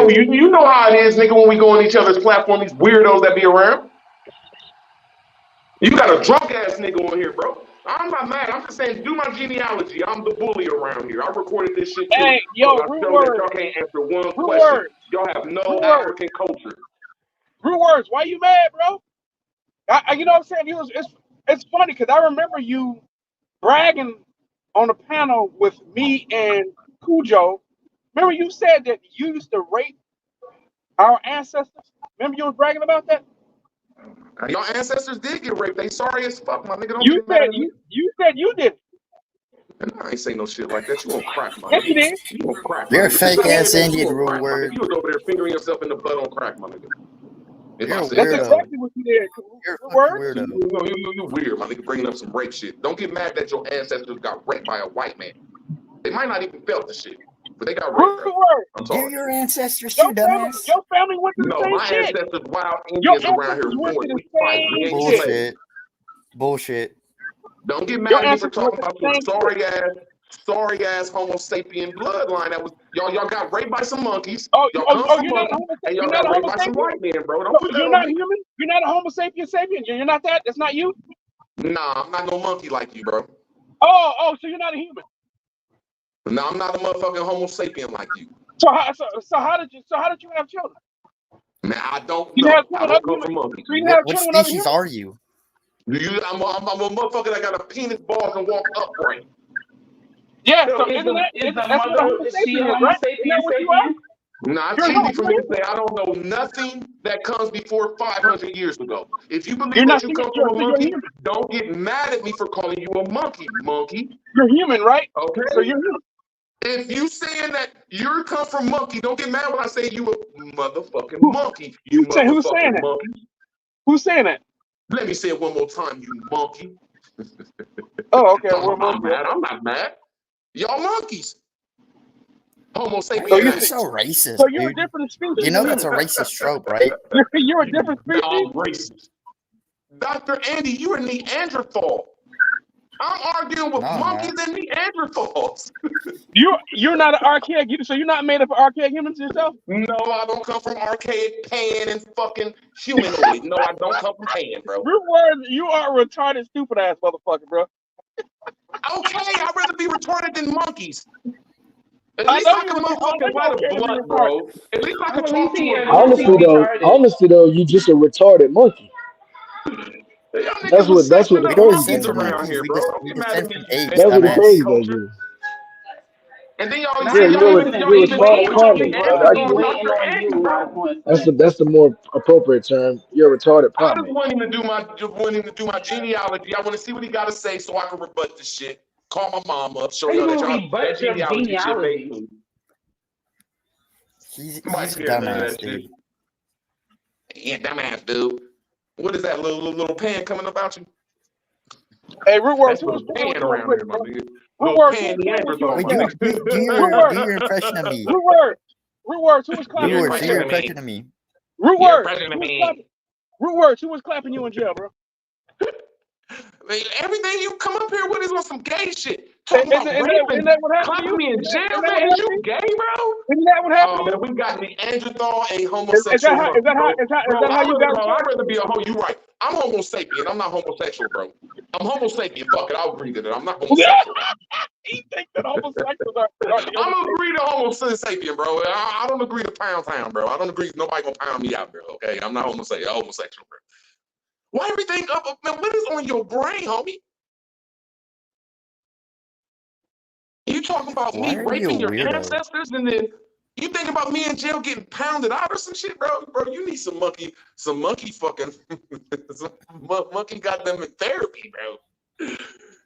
Yeah, well, you know how it is, nigga, when we go on each other's platform, these weirdos that be around. You got a drunk ass nigga on here, bro. I'm not mad. I'm just saying, do my genealogy. I'm the bully around here. I recorded this shit too. Hey, yo, I root show that word. y'all can't answer one Root question. word. Y'all have no Root word. African culture. Root words. Why you mad, bro? You know what I'm saying? It's funny because I remember you bragging on the panel with me and Cujo. Remember you said that you used to rape our ancestors? Remember you was bragging about that? Your ancestors did get raped. They sorry as fuck, my nigga. Don't You get mad said at me. you said you did. And I ain't saying no shit like that. You won't crack, my Yes, you nigga. did. You won't crack, my You're a nigga. fake ass You Indian, won't Rude crack, my Word. nigga. You was over there fingering yourself in the butt on crack, my nigga. If You're I a said That's that. weirdo. exactly what you did. You're a Root fucking word. weirdo. You weird, my nigga, bringing up some rape shit. Don't get mad that your ancestors got raped by a white man. They might not even felt the shit, but they got raped, Root bro. word. I'm They're sorry. your ancestors too, dumbass. Your family went to the No, same my shit. ancestors, wild Your Indians around here ancestors went born. to the We fight. We same ain't shit. slaves. Bullshit. Bullshit. Don't get Your mad at me for ancestors went talking to about the your same shit. sorry ass sorry ass Homo sapien bloodline that was y'all got raped by some monkeys. Oh, Y'all oh, come oh, from you're not a monkeys, Homo, and y'all you're not got a raped Homo by some sapien? white men, bro. Don't No, put that you're on not me. human? You're not a Homo sapien? You're not that? That's not you? Nah, I'm not no monkey like you, bro. Oh, so you're not a human. No, I'm not a motherfucking Homo sapien like you. So how did you have children? Man, I don't You didn't know. have I children with don't other come humans. from monkeys. So you didn't have What children with other species humans? are you? I'm a motherfucker that got a penis, balls, and walk upright. Yeah, So so isn't the that's what a mother, Homo is she a sapien is, Homo right? Isn't that sapien what you sapien? are? Nah, it's You're easy not for me to say I don't know nothing that comes before 500 years ago. If you believe You're that not you human. come from a So you're monkey, human. don't get mad at me for calling you a monkey, monkey. You're human, right? Okay? So you're human. If you saying that you come from monkey, don't get mad when I say you a motherfucking monkey. You Who's saying motherfucking that? monkey. Who's saying that? Let me say it one more time, you monkey. Oh, okay. I'm not mad. I'm not mad. Y'all monkeys. Homo Why are sapien. So you you're being so racist, so you're a dude? different species You know than that's a humans. racist trope, right? You're a different species. I'm racist. Dr. Andy, you're a Neanderthal. I'm arguing with No, I'm monkeys not. and Neanderthals. You're not an archaic. So you're not made up of archaic humans yourself. No, I don't come from archaic Pan and fucking humanoid. No, I don't come from Pan, bro. Root word, you are a retarded, stupid ass motherfucker, bro. Okay, I'd rather be retarded than monkeys. At I least know I you're can retarded. I motherfucking know light you're a okay to be blunt, retarded. bro. At least I can At least talk to he a at least he retarded. Honestly though, you just a retarded monkey. Y'all That's niggas was what sexing the We up don't crazy monkeys descend thing from is. around monkeys. here, bro. Don't We get mad at descend me. from apes, And That's what the dumbass. crazy thing culture. is. And then y'all, Not Yeah, a y'all even coincidence. y'all you're a We even retarded waiting culture on primate, be you, but acting bro. I We on get it. waiting Dr. on Andy, you. Not a bro. coincidence. That's the more appropriate term. You're a retarded I just primate. want him to do my genealogy. I want to see what he got to say so I can rebut the shit. Call my mom up, show How you y'all that gonna y'all that rebut your genealogy shit fake genealogy? too. He's Somebody a scared of none of dumbass, that shit. dude. Yeah, dumbass dude. What is that little pan coming about you? Hey, root word, That's too much little playing with pan you real around quick, here, my bro. nigga. Root Little word, too pan much playing with you Neanderthal, real my Wait, quick. nigga. do your impression of me. Root word, too much clapping you in Viewers, do your jail. impression of me. Root You're word, president too of much me. clapping. Root word, too much clapping you in jail, bro. Everything you come up here with is on some gay shit. Talking about Isn't raping, that what happened to clapping you? me in Isn't jail, that what man. Is happened you to you? gay, bro? Isn't that what happened Oh to man, you? we got Neanderthal, a Is homosexual monkey, bro. that Bro, how you got retarded? I'd rather be a homo. You right. I'm Homo sapien. I'm not homosexual, bro. I'm Homo sapien. Fuck it, I'll agree to that. I'm not homosexual. He thinks that homosexuals are the I'm other agree to Homo sapien, bro. I don't agree to pound, bro. I don't agree. Nobody gonna pound me out, bro. Okay, I'm not homosexual, bro. Why everything up, man? What is on your brain, homie? You talking about Why me are you a raping your weirdo? ancestors, and then you think about me in jail getting pounded out or some shit, bro? Bro, you need some monkey fucking, some monkey got them in therapy, bro.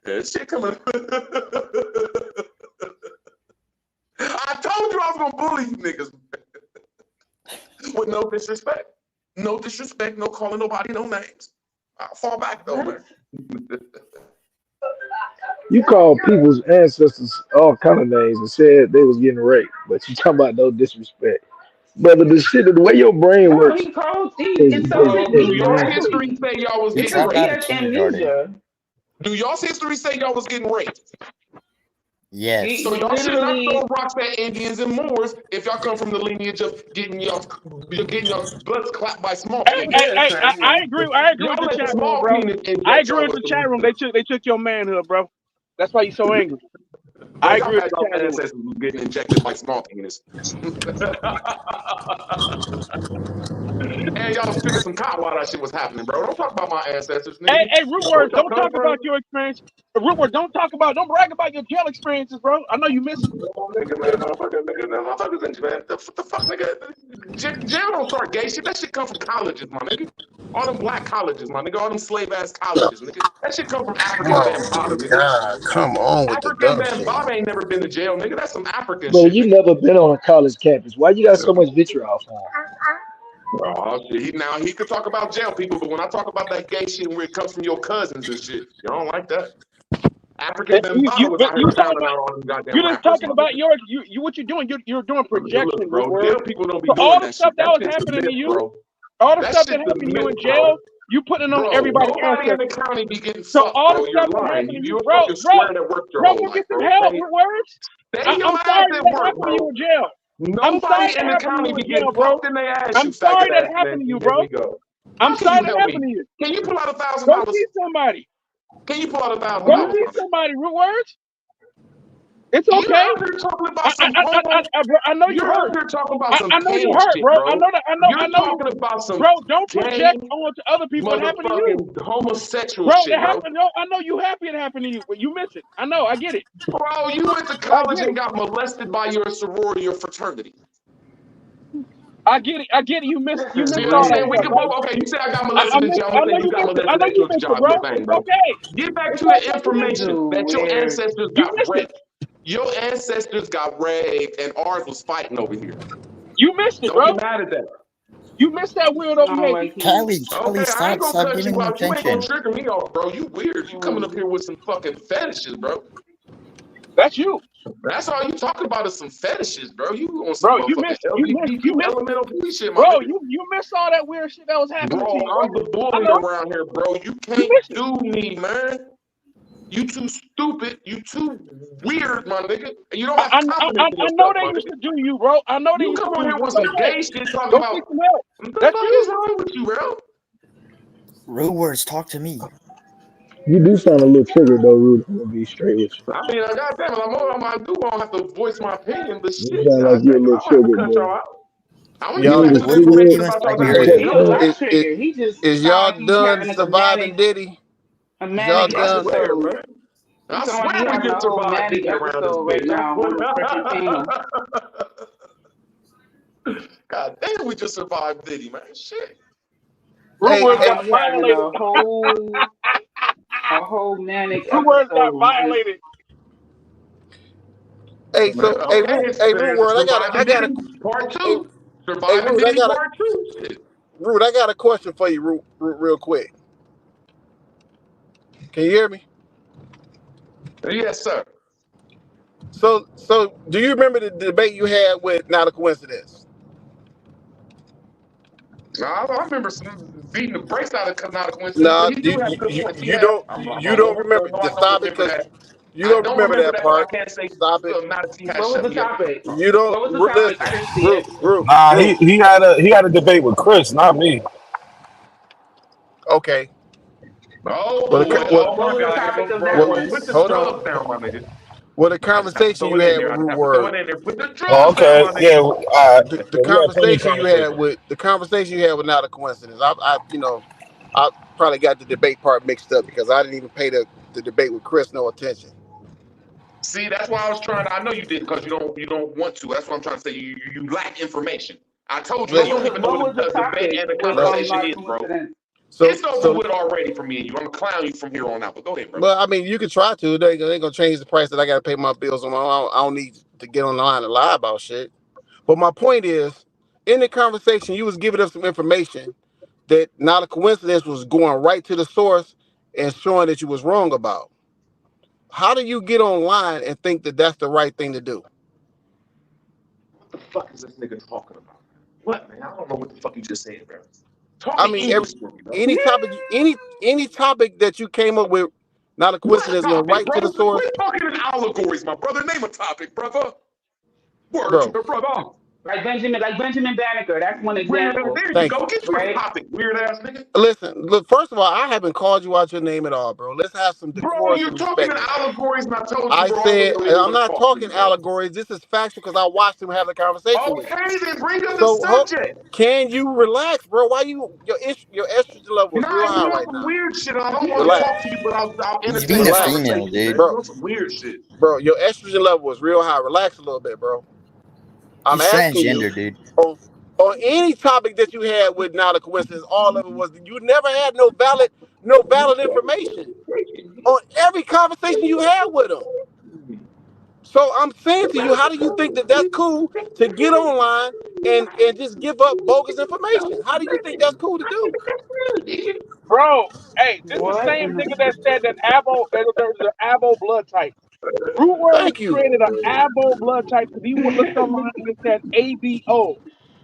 That shit coming. I told you I was gonna bully you niggas with no disrespect. No disrespect, no calling nobody no names. I'll fall back though, man. You called people's ancestors all kind of names and said they was getting raped, but you talking about no disrespect. Brother, the way your brain No, works he calls. He is insulted Do me y'all mad. history directly say y'all was He getting because dropped he out raped? of has kindergarten. amnesia. Do y'all's history say y'all was getting raped? Yes. So He y'all should not literally. throw rocks at Indians and Moors if y'all come from the lineage of getting your bloods clapped by small penis. I agree with Y'all the let chat room, small bro. penis I inject agree y'all with with the chat room. some. They took your manhood, bro. That's why you're so angry. Bro, I y'all agree with had the y'all chat room. ancestors getting injected by small penis. And y'all spitting some cotton while that shit was happening, bro. Don't talk about my ancestors, nigga. Hey, root Where word, y'all don't come talk from? about your experience. Root word, don't brag about your jail experiences, bro. I know you miss them. Nigga, man, motherfuckers, man. What the fuck, nigga? Jail don't start gay shit. That shit come from colleges, my nigga. All them black colleges, my nigga. All them slave ass colleges, nigga. That shit come from African Oh Bambaataa, my nigga. God, come on with the African dumb shit. Bambaataa ain't never been to jail, nigga. That's some African Bro, shit, you nigga. never been on a college campus. Why you got so much vitriol for him? Oh, shit. He could talk about jail people, but when I talk about that gay shit where it comes from your cousins and shit, y'all don't like that. African Bambaataa was out here pounding out all them goddamn You're just rappers, talking my about nigga. you what you're doing. You're doing Look, projection, root bro, word. jail people don't be So doing all the that stuff shit. that That was shit's a happening to myth, you, bro. all the That stuff that shit's a happened to you myth, in bro. jail, You putting on Bro, everybody's nobody in the ancestors. county be getting So fucked, all bro. the You're stuff that lying. happened to you, You're a bro, fucking square that worked your whole go life, get some bro. help Okay? with words. Stay your I'm ass sorry at that work, happened to you bro. in jail. I'm sorry Nobody that in the happened to county you be in jail, getting bro. fucked in their ass, you I'm sorry faggot that ass happened to nigga. you, Here bro. we go. I'm How can sorry you that help happened me? to you. Can you pull out Go $1,000? see somebody. Can you pull out $1,000, Go my see nigga? somebody. Root words. It's You okay. out here talking about some homo. I know you You're hurt. out here talking about some I know you pain hurt, shit, bro. bro. I You're know you. talking about some Bro, don't project gay, onto other people what happened to you. motherfucking homosexual Bro, shit, that bro. happened. No, I know you happy it happened to you, but you miss it. I know. I get it. Bro, you went to college and got molested by your sorority or fraternity. I get it. I get it. You missed See what I'm all that saying? We stuff, can right? both, okay, you say I got I molested in jail. I'm know gonna say you you got missed it. I molested know at you your missed it, job, bro. your thing, It's bro. okay. Get back It's to the okay. You missed it. information that your weird. ancestors You got missed it. raped. Your ancestors got raped and ours was fighting over here. You missed it, Don't bro. get mad at that. You missed that weirdo behavior. Kelly, Okay, I ain't gonna stop cut giving you him out. You ain't gonna attention. trigger me off, bro. You weird. You coming up here with some fucking fetishes, bro. That's you. That's all you talking about is some fetishes, bro. You on some Bro, you motherfucking missed LGBTQ elemental P shit, my bro, nigga. you missed all that weird shit that was happening to Bro, you, I'm bro. the bully around here, bro. You can't do me, man. You too stupid. You too weird, my nigga. And you don't have confidence in I know yourself, they my used nigga. to do you, bro. I know they You used to come do on you. here with It's some okay. gay shit talking Go about seek some help. what the That's fuck is you. wrong with you, bro? Rude words, talk to me. You do sound a little triggered though, Rudy. I'm gonna be straight with you. I mean, goddamn it, I do gonna have to voice my opinion, but You shit, sound like you're a goddamn it, little I don't have to triggered, cut bro. y'all out. I want to get Y'all, Rudy, factual What makes information you about inside y'all your situation. head? He Y'all was good. not triggered. He just is sounded y'all like he was done having like a surviving Diddy? manic Y'all I done? swear, episode. man. He I sounded like swear he we having a just whole survived manic Diddy around this episode right bitch. I now on the freaking panel. swear. God damn, we just survived Diddy, man. Shit. Rude Hey, words hey, got He having violated. a whole manic Rude words got episode. He just violated. hey, Man, so okay, it's Rude World, surviving Diddy part hey, two. hey, Surviving Rude, Diddy part two. Shit. Rude, I got a question for you, real quick. Can you hear me? Yes, sir. So, do you remember the debate you had with Not a Coincidence? I remember some beating the brakes out of not a coincidence, but Nah, he do have good points. He you had. don't I'm you don't almost remember. no, I Just don't stop it, remember because that. you I don't don't remember remember that that, but I part. can't say Stop it. not to see how to what was shut the me up. topic? You don't What was the topic? listen. I didn't see it. Nah, he had a debate with Chris, not me. Okay. Oh, Well, oh What my was the God! topic of that well, Bro, one? put the hold on. drugs down, my nigga. Well, the I just have to conversation throw you it in had there. with I just Root have to throw Word, it in there. Put the Oh, drugs down, okay, my yeah. nigga. the We had plenty of conversation you had conversation. with Not a Coincidence. I probably got the debate part mixed up because I didn't even pay the debate with Chris no attention. See, that's why I was trying. I know you did because you don't want to. That's what I'm trying to say. You lack information. I told you, you don't even know What what was the a debate topic and a with conversation not a is, bro. coincidence? It's over with already for me and you. I'm gonna clown you from here on out. But go ahead, bro. Well, I mean, you can try to. They ain't gonna change the price that I gotta pay my bills on. I don't need to get on the line and lie about shit. But my point is, in the conversation, you was giving us some information that Not a Coincidence was going right to the source and showing that you was wrong about. How do you get online and think that that's the right thing to do? What the fuck is this nigga talking about? What, man? I don't know what the fuck you just said, bro. I Talking mean, English for me, bro. any topic that you came up with, Not a What Coincidence, went topic, right bro? to the source, We're talking in allegories, my brother. Name a topic, brother. Word to bro. the brother. Like Benjamin Banneker. That's one Weird ass. example, There you Thank go. you. Get you a right? topic, weird ass nigga. Listen, look. First of all, I haven't called you out your name at all, bro. Let's have some Bro, decorum you're and talking respect in here. allegories, and I told you I we're already said don't even I'm want to not talk to talking you, bro. allegories. This is factual because I watched him have a conversation with you. Okay, then bring up the So, subject. can you relax, bro? Why your estrogen level is Nah, real high you want right some now. weird shit. I don't want to Relax, talk to you, but I'll He's entertain being the a relax, female, conversation, man. dude. You bro. want some weird shit. Bro, your estrogen level is real high. Relax a little bit, bro. I'm He's asking you transgender, dude. on any topic that you had with Not a Coincidence. All of it was you never had no valid information on every conversation you had with him. So I'm saying to you, how do you think that that's cool to get online and just give up bogus information? How do you think that's cool to do? Bro, hey, this is the What same in the nigga that said that there's an Abo blood type. Root Words Thank you. created an Abo blood type because he looked online and it said ABO,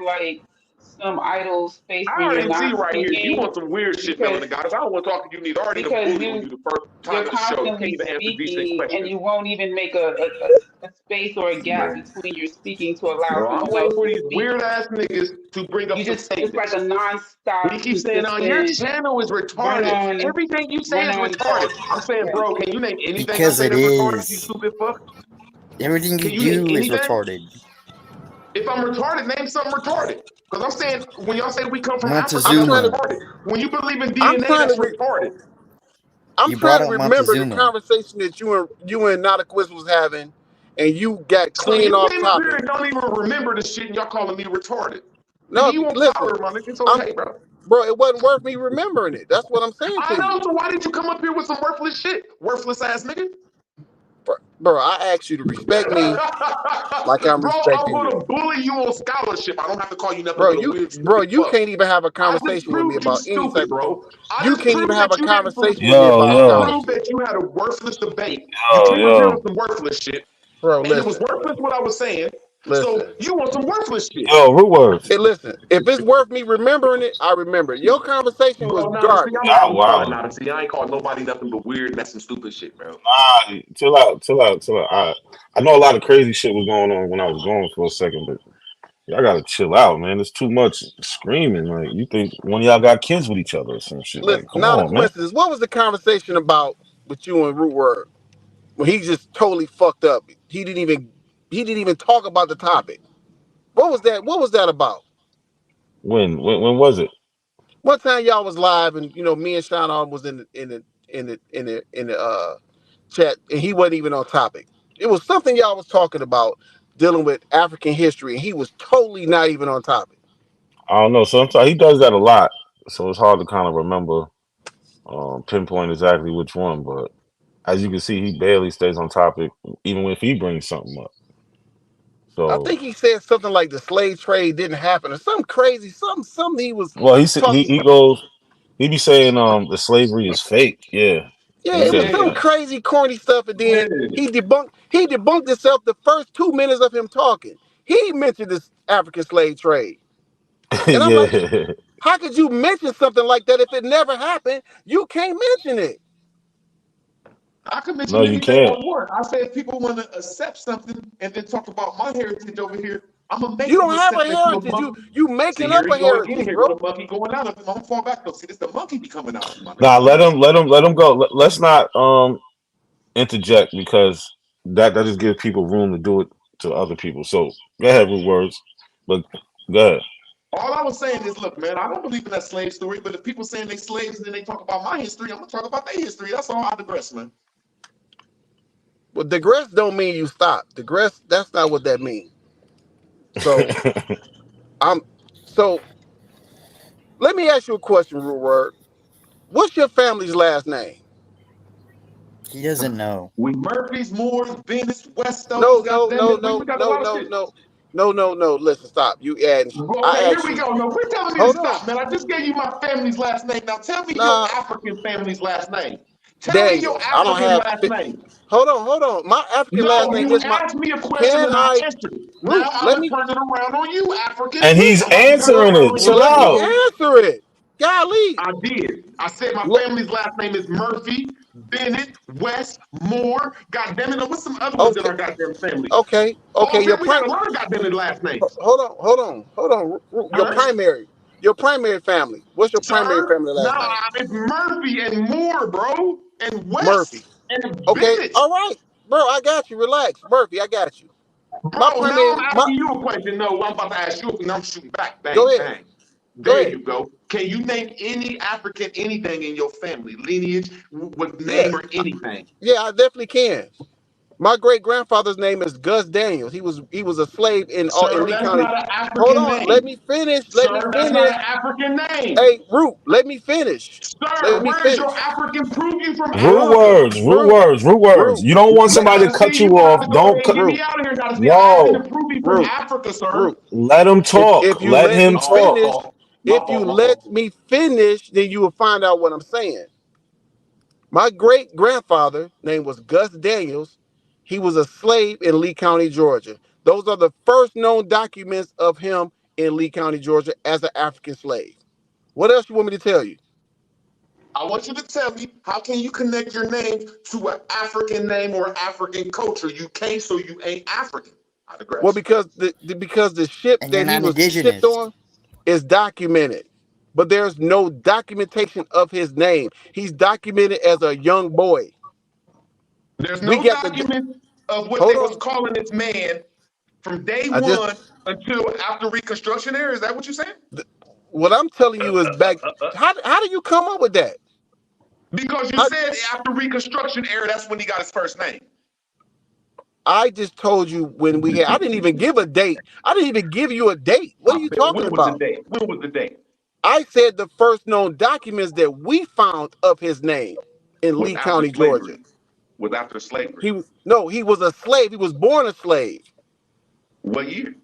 like some idle space I when you're already see not right here. You speaking want some weird shit, Melanie Goddess. I don't want to talk to you. Need already to because bully on you the first you're time of the show. You can't constantly even answer decent speaking and questions. you won't even make a space or a gap Man. between your speaking to allow Bro, I'm someone waiting else for to these speak. weird ass niggas to bring up You some just it's like a statements. nonstop, He keeps saying, "Oh, your consistent channel is run retarded. on Everything you say run is on retarded." talk. I'm saying, Yeah. bro, can you name anything I Because say it that's retarded? You is. stupid fuck. Everything you Can you name do is anything? retarded. If I'm retarded, name something retarded. Because I'm saying when y'all say we come from Africa, I'm that's trying to. Montezuma. retarded. When you believe in I'm DNA, trying that's to. retarded. I'm You brought trying to up remember the Montezuma. conversation that you and Nataquist was having, and you got So clean you off came up here topic. and don't even remember the shit, and y'all calling me retarded. No, Nigga, you want listen, power, my nigga. It's I'm, okay, bro. bro. It wasn't worth me remembering it. That's what I'm saying I to you, know. So why did you come up here with some worthless shit, worthless ass nigga? bro. I asked you to respect me like I'm Bro, I'm respecting gonna you, bully you on scholarship. I don't have to call you nothing bro. but a weird, Bro, stupid you fuck. can't even have a I just conversation with me proved you about any stupid, type. bro. I You just can't even proved have a that you didn't. conversation with me Yo, about I yo, proved scholarship, that you had a worthless debate. You yo, came up here yo, with some worthless shit, bro. and it was Listen, worthless what I was saying. So listen. you want some worthless shit. yo, root words. Hey, listen. If it's worth me remembering it, I remember it. Your conversation was Bro, nah, see, I'm garbage. Y'all having fun, wildin'. nah. See, I ain't called nobody nothing but weird, messing, stupid shit, bro. Nah, chill out, chill out, chill out. I know a lot of crazy shit was going on when I was gone for a second, but y'all gotta chill out, man. There's too much screaming. Like, you think one of y'all got kids with each other or some shit? Like, Listen, come not a on, man. coincidence. What was the conversation about with you and Root Word? When he just totally fucked up. He didn't even talk about the topic. What was that? What was that about? When was it? One time y'all was live and me and Sean was in the chat and he wasn't even on topic. It was something y'all was talking about dealing with African history and he was totally not even on topic. I don't know. Sometimes he does that a lot, so it's hard to kind of remember, pinpoint exactly which one. But as you can see, he barely stays on topic, even if he brings something up. I So, think he said something like the slave trade didn't happen or something crazy, something he was well, he talking he about. goes, he be saying the slavery is fake. Yeah, Yeah, he it was says some that. Man, crazy corny stuff, and then man. he debunked himself the first 2 minutes of him talking. He mentioned this African slave trade. And I'm like, Yeah. how could you mention something like that if it never happened? You can't mention it. I can No, mention you anything I can't. want. I say if people want to accept something and then talk about my heritage over here, I'm gonna You make them don't have a accept that you a heritage. You monkey. you See, making here up he a go again. heritage, Here go bro. the monkey going out. I'm gonna fall back though. See, this the monkey be coming out, my nigga. Nah, let him go. Let's not interject because that just gives people room to do it to other people. So go ahead with words, but go ahead. All I was saying is, look, man, I don't believe in that slave story, but if people saying they slaves and then they talk about my history, I'm gonna talk about their history. That's all. I digress, man. Well, digress don't mean you stop. Digress, that's not what that means. So I'm so let me ask you a question, Rude Word. What's your family's last name? He doesn't know. We Murphys, Moores, Venus, No, Westos, no, goddamn no, it, no, we got a no, lot of no, shit. no. No. Listen, stop. You adding. Okay, I here asked we you. go. No, quit telling me to Hold on. stop, man. I just gave you my family's last name. Now tell me your Nah, African family's last name. Tell me your Daniels. I don't African have. last name. Hold on. My African last No, name you is my. asked me a question Can and I I? answered it. Now Root. I'm Let gonna me. turn it around on you, African. And he's I'm about to turn it answering around it. on Well, Chill you, let me out. Negro. answer it. Golly. I did. I said my Look. family's last name is Murphy, Bennett, West, Moore. God damn it. Now, what's some other ones in Okay. our goddamn family? Okay. Hall, we got a lot of goddamn last names. Hold on. All Your right. primary. Your primary family. What's your primary Sir, family last nah, name? it's Murphy and Moore, bro, and Murphy. West and Okay. Bennett. All right, bro. I got you. Relax, Murphy. I got you. My Bro, now I'm primary. My. asking you a question. No, I'm about to ask you, and I'm shooting back. Go Bang, ahead. bang. Go There ahead. you go. Can you name any African anything in your family, lineage, with Yeah. name or anything? Yeah. I definitely can. My great grandfather's name is Gus Daniels. He was a slave in Sir, Lee that's County. not an Hold African on. Let name. me finish. Let me Sir, that's not an finish. African name. Hey, Root. Let me finish. Sir, Let me where's finish. your African proof you from Root Root. Africa? words, root Root. words, root words. Root. You don't want Now, somebody to see, cut you you gonna have off. to go Don't ahead and cut. get me Root. out of here. Gotta see, I asked you Whoa. to prove you from Root. Africa, sir. Root. Let him If talk. you Let let him me Oh, my talk. finish, fault. My if you fault, my let fault. me finish, then you will find out what I'm saying. My great grandfather name was Gus Daniels. He was a slave in Lee County, Georgia. Those are the first known documents of him in Lee County, Georgia, as an African slave. What else you want me to tell you? I want you to tell me, how can you connect your name to an African name or African culture? You can't, so you ain't African. I digress. Well, because the ship And you're that he not was shipped indigenous. on is documented, but there's no documentation of his name. He's documented as a young boy. There's We no got the document of what hold they was on. calling this man from day I just one until after Reconstruction era. Is that what you're saying? what I'm telling you is back. How do you come up with that? Because you How, said after Reconstruction era, that's when he got his first name. I just told you when we had. I didn't even give a date. I didn't even give you a date. What are you talking When was the about? date? When was the date? I said the first known documents that we found of his name in Was Lee after County, Georgia. slavery. Was after slavery. He was a slave. He was born a slave. What year?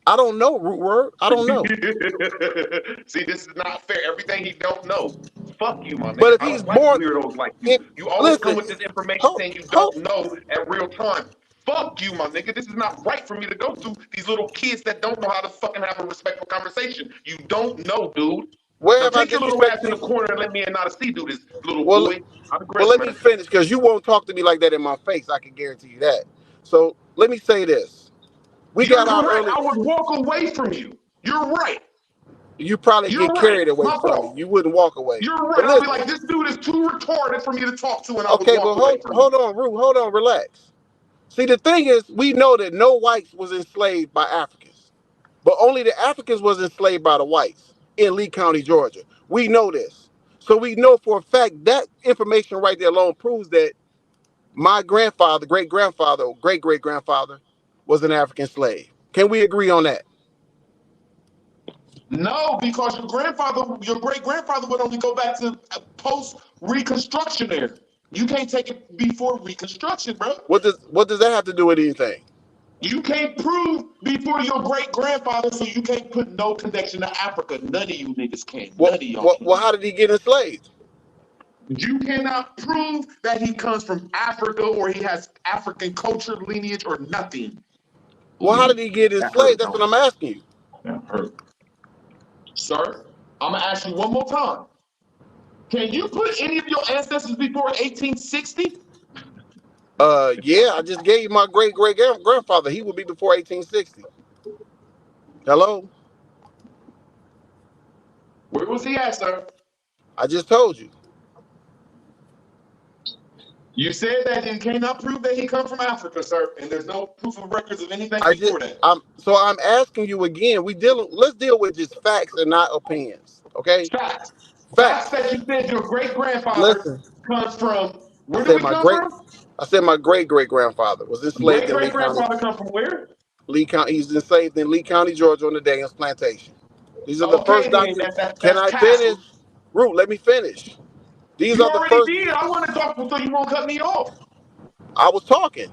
I don't know, root word. I don't know. See, this is not fair. Everything he don't know. Fuck you, my But nigga. if I he's don't like born, weirdos like you. if You always come listen, with this information hold, saying you hold, don't know at real time. Fuck you, my nigga. This is not right for me to go through these little kids that don't know how to fucking have a respectful conversation. You don't know, dude. where Now have I take your little ass disrespected in the you? corner and let me and not see do this, little Well, boy. I well, digress, let me man. finish because you won't talk to me like that in my face. I can guarantee you that. So let me say this: we You're got our correct. early. I would walk away from you. You're right. You probably You're get right. carried away My from me. fault. You wouldn't walk away. You're right. But I'll be listen, like, this dude is too retarded for me to talk to, and I would okay, walk but away from you. hold on, Root, hold on, relax. See, the thing is, we know that no whites was enslaved by Africans, but only the Africans was enslaved by the whites in Lee County, Georgia. We know this. So we know for a fact that information right there alone proves that my grandfather, great-grandfather, or great-great-grandfather was an African slave. Can we agree on that? No, because your great grandfather would only go back to post Reconstruction era. You can't take it before Reconstruction, bro. What does that have to do with anything? You can't prove before your great grandfather, so you can't put no connection to Africa. None of you niggas can. None of y'all can. Well, how did he get enslaved? You cannot prove that he comes from Africa or he has African culture, lineage, or nothing. Well, how did he get That hurt, enslaved? That's what don't I'm asking you. That hurt. Sir, I'm going to ask you one more time. Can you put any of your ancestors before 1860? Yeah, I just gave you my great-great-grandfather. He would be before 1860. Hello? Where was he at, sir? I just told you. You said that you cannot prove that he comes from Africa, sir, and there's no proof of records of anything before that. I'm asking you again. Let's deal with just facts and not opinions. Okay? Facts. Facts Facts. that you said your great grandfather Listen, comes from. I Where do said we my come from? great-great-grandfather was enslaved Great in Lee great County. grandfather come from where? Lee County. He's enslaved in Lee County, Georgia, on the Daniels Plantation. These are the Okay, first then documents. Can that's I finish? castle. Root, let me finish. These You are the already first. did. I want to talk so you won't cut me off. I was talking.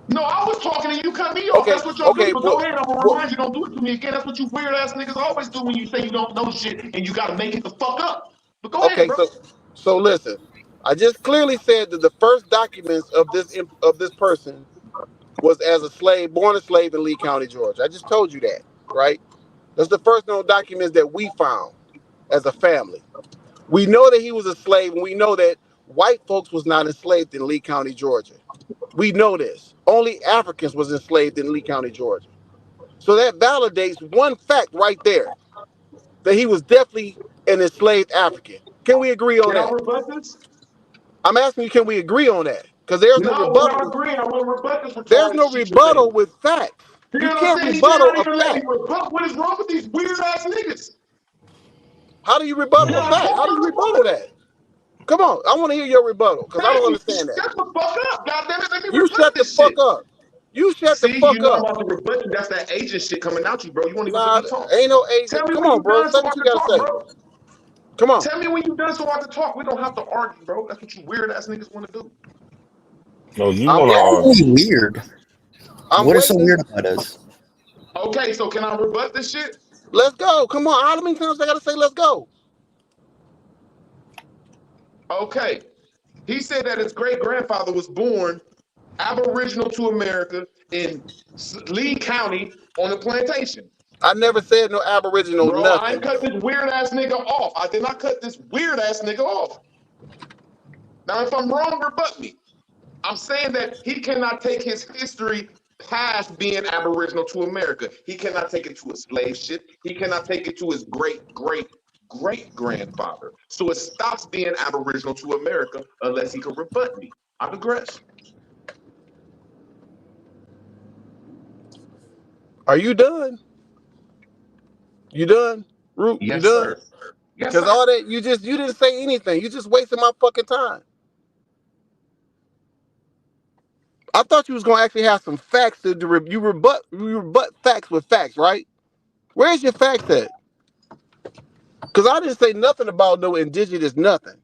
No, I was talking and you cut me off. Okay, That's what y'all do. But go what, ahead. I'm gonna what, remind you, don't do it to me again. That's what you weird ass niggas always do when you say you don't know shit and you gotta make it the fuck up. But go ahead, okay, bro. so listen. I just clearly said that the first documents of this person was as a slave, born a slave in Lee County, Georgia. I just told you that, right? That's the first known documents that we found as a family. We know that he was a slave, and we know that white folks was not enslaved in Lee County, Georgia. We know this. Only Africans was enslaved in Lee County, Georgia. So that validates one fact right there, that he was definitely an enslaved African. Can we agree on Can I that? rebut this? I'm asking you, can we agree on that? Because there's no No, we're rebuttal. not agreeing. I want to rebut this There's retarded no shit you're rebuttal saying. with facts. You You know what I'm can't saying? He did rebuttal not a even let me fact. rebut. What is wrong with these weird ass niggas? How do you rebuttal a Can I fact? talk How do or you rebuttal rebut? that? Come on, I want to hear your rebuttal because I don't Thank you. understand that. Shut the fuck up. God damn it, let me You rebut shut the this fuck shit. up. You shut the See, you fuck know I'm up. about to rebut you. That's that agent shit coming out you, bro. You won't even let Nah, me talk. ain't no Tell agent. me Come when on, you bro. done Say so I what you can gotta talk, say. bro. Come on. Tell me when you done so I can talk. We don't have to argue, bro. That's what you weird ass niggas want to do. No, you I'm want to waiting. What is argue. weird? I'm What is so waiting. weird about us? Okay, so can I rebut this shit? Let's go. Come on. How many times I gotta say let's go? Okay. He said that his great grandfather was born Aboriginal to America in Lee County on the plantation. I never said no Aboriginal Bro, I ain't nothing. cut this weird ass nigga off. I did not cut this weird ass nigga off. Now, if I'm wrong, rebut me. I'm saying that he cannot take his history past being Aboriginal to America. He cannot take it to a slave ship. He cannot take it to his great grandfather. So it stops being Aboriginal to America unless he can rebut me. I digress. Are you done? You done? Root, you Yes, done? sir. Yes, Because sir. all that you didn't say anything. You just wasted my fucking time. I thought you was gonna actually have some facts to you rebut facts with facts, right? Where's your facts at? Because I didn't say nothing about no indigenous nothing.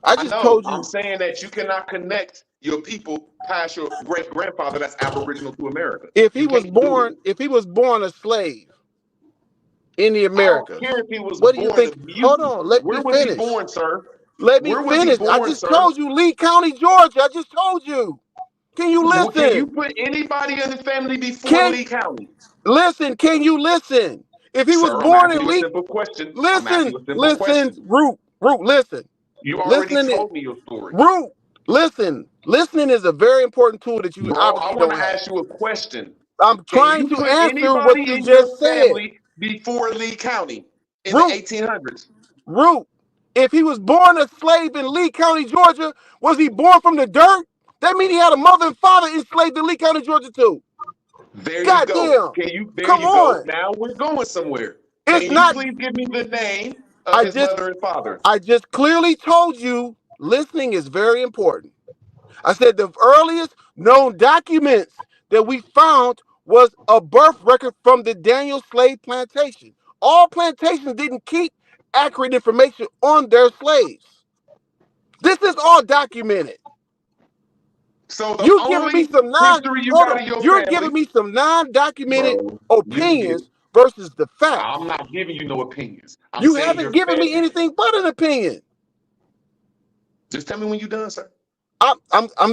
I I just know. told I'm you saying that you cannot connect your people past your great grandfather that's Aboriginal to America. if You he was can't do it. born a slave in the I don't Americas, care if he was what do you born a think? Hold mutant. on, let me Where was he finish. born, sir? Let me Where was he finish. I born, just sir? told you, Lee County, Georgia. I just told you. Can you Well, can you listen? put anybody in the family before Can Lee County? listen? Can you listen? If he was Sir, I'm born asking in you a Lee, simple question. I'm asking listen, you a simple listen, question. Root, listen. You already Listening, told me your story. Root, listen. Listening is a very important tool that you Bro, I obviously want don't to have. ask you a question. I'm Can trying you to put answer what anybody you in your just said. family before Lee County in the Root, 1800s? Root. If he was born a slave in Lee County, Georgia, was he born from the dirt? That means he had a mother and father enslaved in Lee County, Georgia, too. There you go. Goddamn. There Come you go. on. Now we're going somewhere. It's Can you not. please give me the name of his mother and father? I just clearly told you listening is very important. I said the earliest known documents that we found was a birth record from the Daniel slave plantation. All plantations didn't keep accurate information on their slaves. This is all documented. So the You giving me only some history you got of your you're family, giving me some non-documented bro, you can get. opinions versus the facts. I'm not giving you no opinions. I'm You saying haven't your given me family. anything but an opinion. Just tell me when you're done, sir. I'm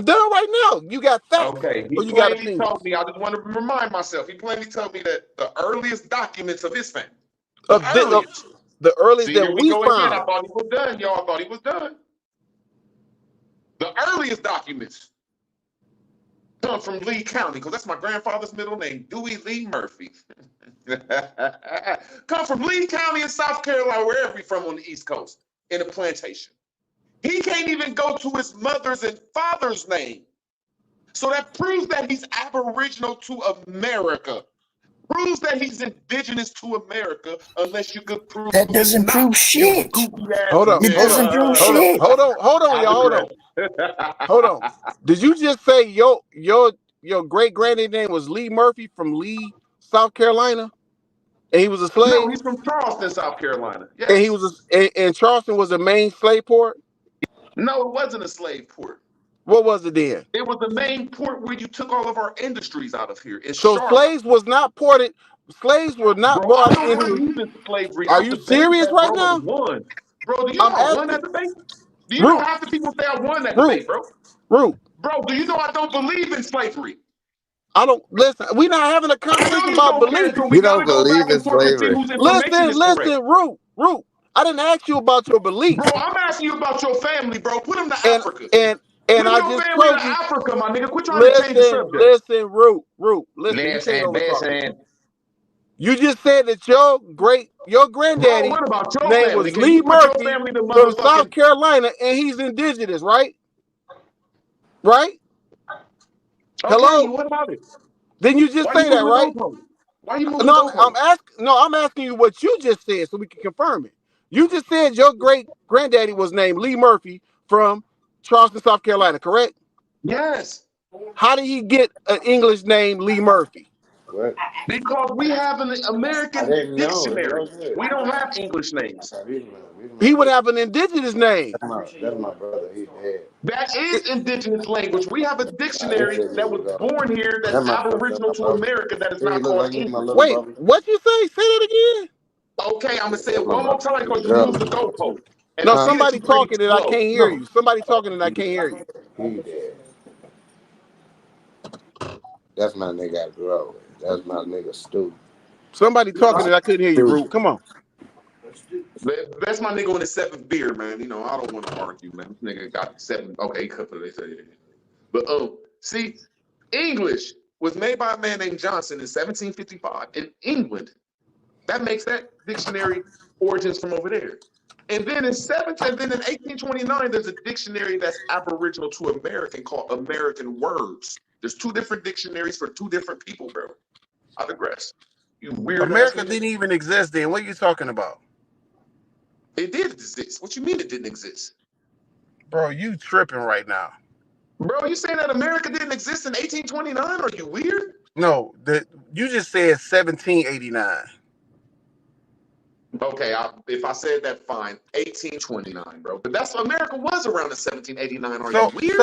done right now. You got facts Okay. He or you got plainly opinions? told me. I just want to remind myself. He plainly told me that the earliest documents of his family, Of the earliest See, that here we we go again. I found. thought he was done, y'all. I thought he was done. The earliest documents come from Lee County, because that's my grandfather's middle name, Dewey Lee Murphy. Come from Lee County in South Carolina, wherever he's from on the East Coast, in a plantation. He can't even go to his mother's and father's name. So that proves that he's Aboriginal to America. Proves that he's indigenous to America, unless you could prove That he's doesn't not. prove shit. Hold up, It doesn't prove shit. hold on, y'all, hold on. Did you just say your great granddad's name was Lee Murphy from Lee, South Carolina, and he was a slave? No, he's from Charleston, South Carolina. Yes. And he was and Charleston was the main slave port. No, it wasn't a slave port. What was it then? It was the main port where you took all of our industries out of here. It's So Charlotte. slaves was not ported. Slaves were not Bro, brought I don't into. believe in slavery. Are I you debate serious that, right bro, now? and won. Bro, do you know I won that debate? Do you know half the people say I won that debate, bro? Root. Bro, do you know I don't believe in slavery? I don't listen. We're not having a conversation about belief. So we gotta go back and forth and see whose information is correct. Listen, Root. I didn't ask you about your belief. Bro, I'm asking you about your family, bro. Put them to Africa. And Put I your just family told to you. Africa, my nigga. Quit trying to change the subject. Listen, Root. Listen, you can't overtalk me. You just said that your granddaddy Bro, what about your name family? was Can Lee you put your Murphy family to from South motherfucking... Carolina, and he's indigenous, right? Right? Okay, Hello? what about it? Then you just Why say you that, moving right? the goalpost? Why you moving No, the goalpost? I'm asking you what you just said so we can confirm it. You just said your great granddaddy was named Lee Murphy from Charleston, South Carolina, correct? Yes. How did he get an English name, Lee Murphy? What? Because we have an American dictionary. We don't have English names. He would have an indigenous name. That's my brother. He's dead. That is indigenous language. We have a dictionary that was born here that's aboriginal to America that is not called English. Wait, what you say? Say that again. Okay, I'm gonna say it one more time because you moved the goalpost. And No, I see that somebody you're pretty talking and I slow. can't hear you. Somebody talking and I can't hear you. That's my nigga I grew up with. That's my nigga Stu. Somebody talking that I couldn't hear you, Stu. Root. Come on. That's my nigga on his seventh beer, man. You know, I don't want to argue, man. This nigga got seven. Okay, he cut for this. But see, English was made by a man named Johnson in 1755 in England. That makes that dictionary origins from over there. And then in 1829, there's a dictionary that's Aboriginal to American called American Words. There's two different dictionaries for two different people, bro. I digress. You weird America ass nigga. didn't even exist then. What are you talking about? It did exist. What you mean it didn't exist? Bro, you tripping right now. Bro, you saying that America didn't exist in 1829? Are you weird? No, you just said 1789. Okay, if I said that, fine. 1829, bro. But that's America was around in 1789. Are you weird?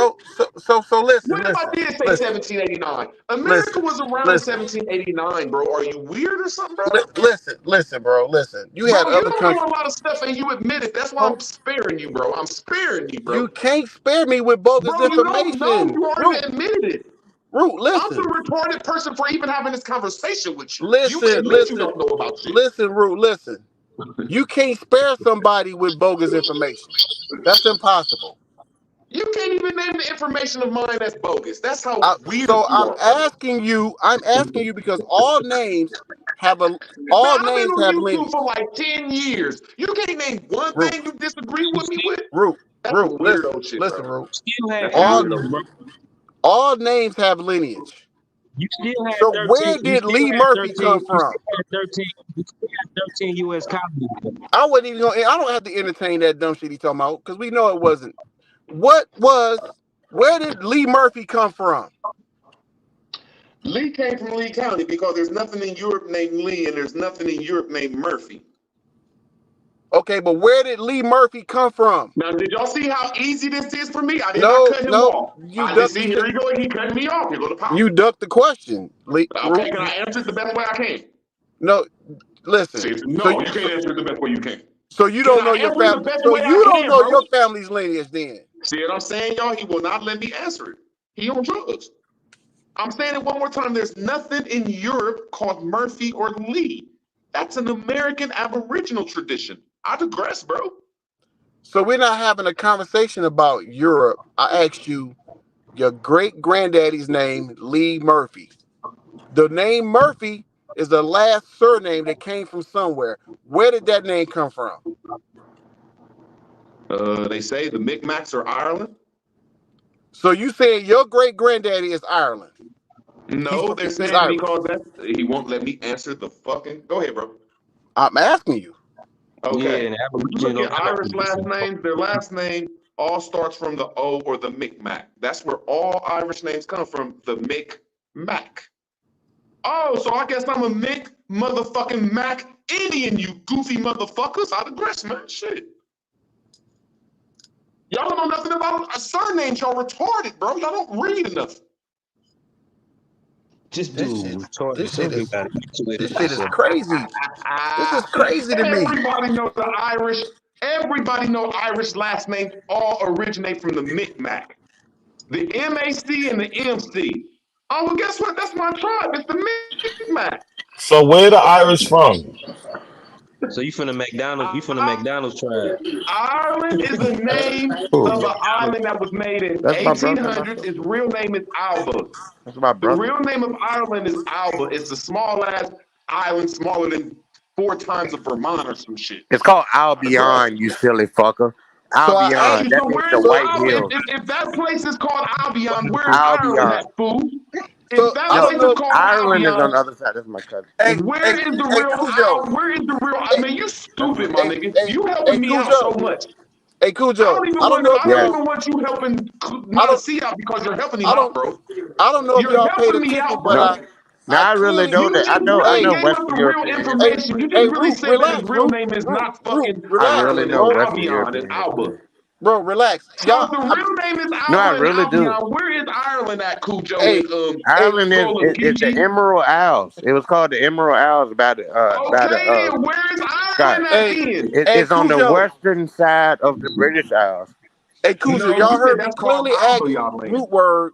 So listen. What if I did say 1789? America was around in 1789, bro. Are you weird or something, bro? Listen, bro. Listen. You had You other don't countries. know a lot of stuff and you admit it. That's why I'm sparing you, bro. I'm sparing you, bro. You can't spare me with bogus information. No, you already admitted it. Root, listen. I'm the retarded person for even having this conversation with you. Listen, you admit you don't know about shit. Listen, Root, listen. You can't spare somebody with bogus information. That's impossible. You can't even name the information of mine that's bogus. That's how weird so you I'm are. asking you because all names have I've been on YouTube lineage. for like 10 years. You can't name one thing you disagree with me with? Root, that's weirdo shit, listen, bro. Root. Still had All names have lineage. You still had So 13, where did Lee Murphy come from? You still had 13 U.S. colonies. I wouldn't even. I don't have to entertain that dumb shit he talking about because we know it wasn't. Where did Lee Murphy come from? Lee came from Lee County because there's nothing in Europe named Lee and there's nothing in Europe named Murphy. Okay, but where did Lee Murphy come from? Now, did y'all see how easy this is for me? I did not cut him off. I just see, here you go, and he cut me off. Here go the power. You ducked the question. Okay, can I answer it the best way I can? No, listen. See, no, you can't answer it the best way you can. So you don't know your family. So you don't know your family's lineage then. See what I'm saying, y'all? He will not let me answer it. He on drugs. I'm saying it one more time. There's nothing in Europe called Murphy or Lee. That's an American Aboriginal tradition. I digress, bro. So we're not having a conversation about Europe. I asked you your great granddaddy's name, Lee Murphy. The name Murphy is the last surname that came from somewhere. Where did that name come from? They say the Micmacs are Ireland. So you saying your great granddaddy is Ireland? No, they're saying because he won't let me answer the fucking. Go ahead, bro. I'm asking you. Okay. Yeah, look at Irish last names. Their last name all starts from the O or the Micmac. That's where all Irish names come from. The Micmac. Oh, so I guess I'm a Mick motherfucking Mac Indian, you goofy motherfuckers. I digress, man. Shit. Y'all don't know nothing about surnames. Y'all retarded, bro. Y'all don't read enough. This shit is crazy. This is crazy to me. Everybody know the Irish. Everybody know Irish last names all originate from the Micmac. The MAC and the MC. Oh, well, guess what? That's my tribe. It's the Micmac. So where the Irish from? So you from the McDonald's? You from the McDonald's tribe? Ireland is the name of an island that was made in 1800s. Its real name is Alba. That's my brother. The real name of Ireland is Alba. It's a small ass island, smaller than 4 times of Vermont or some shit. It's called Albion, you silly fucker. Albion. That means the white hill. If that place is called Albion, where is Ireland at, fool? Ireland is on the other side. That's my cousin. Where is the real? I mean, you stupid, my nigga. You helping me out so much. Hey, Cujo. I don't even want you helping see out because you're helping me out, bro. I don't know if y'all paid attention, but I really know that. I know Western European. Information. You just really said that his real name is not fucking Ireland. It's Albion. It's Alba. Bro, relax. So the real name is Ireland. No, I really do. Where is Ireland at, Cujo? Ireland is the Emerald Isles. It was called the Emerald Isles by the where is Ireland at? It's on the western side of the British Isles. Hey, Cujo, y'all heard me clearly ask root word.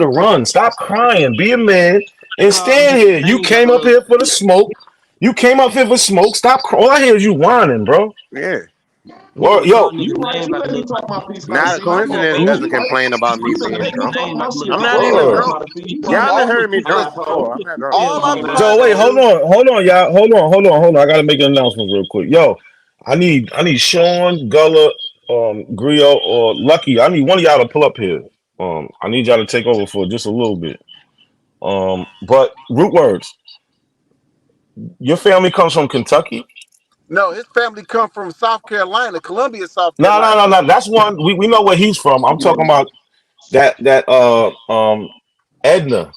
to run. Stop crying. Be a man and stand His here. You name, came up here for the smoke. You came up here for smoke. Stop. All I hear is you whining, bro. Yeah. Well, yo, You right. You let me talk my piece now. Not a See, now you coincidence you doesn't right. complain about me You finna being make me drunk. talk my shit. I'm Now not you even let me word. talk drunk. my piece. Y'all done All heard me drunk I'm before. I'm not drunk all anymore. I'm So trying to wait, hold do. on, y'all. Hold on. I gotta make an announcement real quick. Yo, I need Sean, Gullah, Griot, or Lucky. I need one of y'all to pull up here. I need y'all to take over for just a little bit. But root words. Your family comes from Kentucky? No, his family come from South Carolina, Columbia, South No, Carolina. That's one. We know where he's from. I'm talking about that Edna.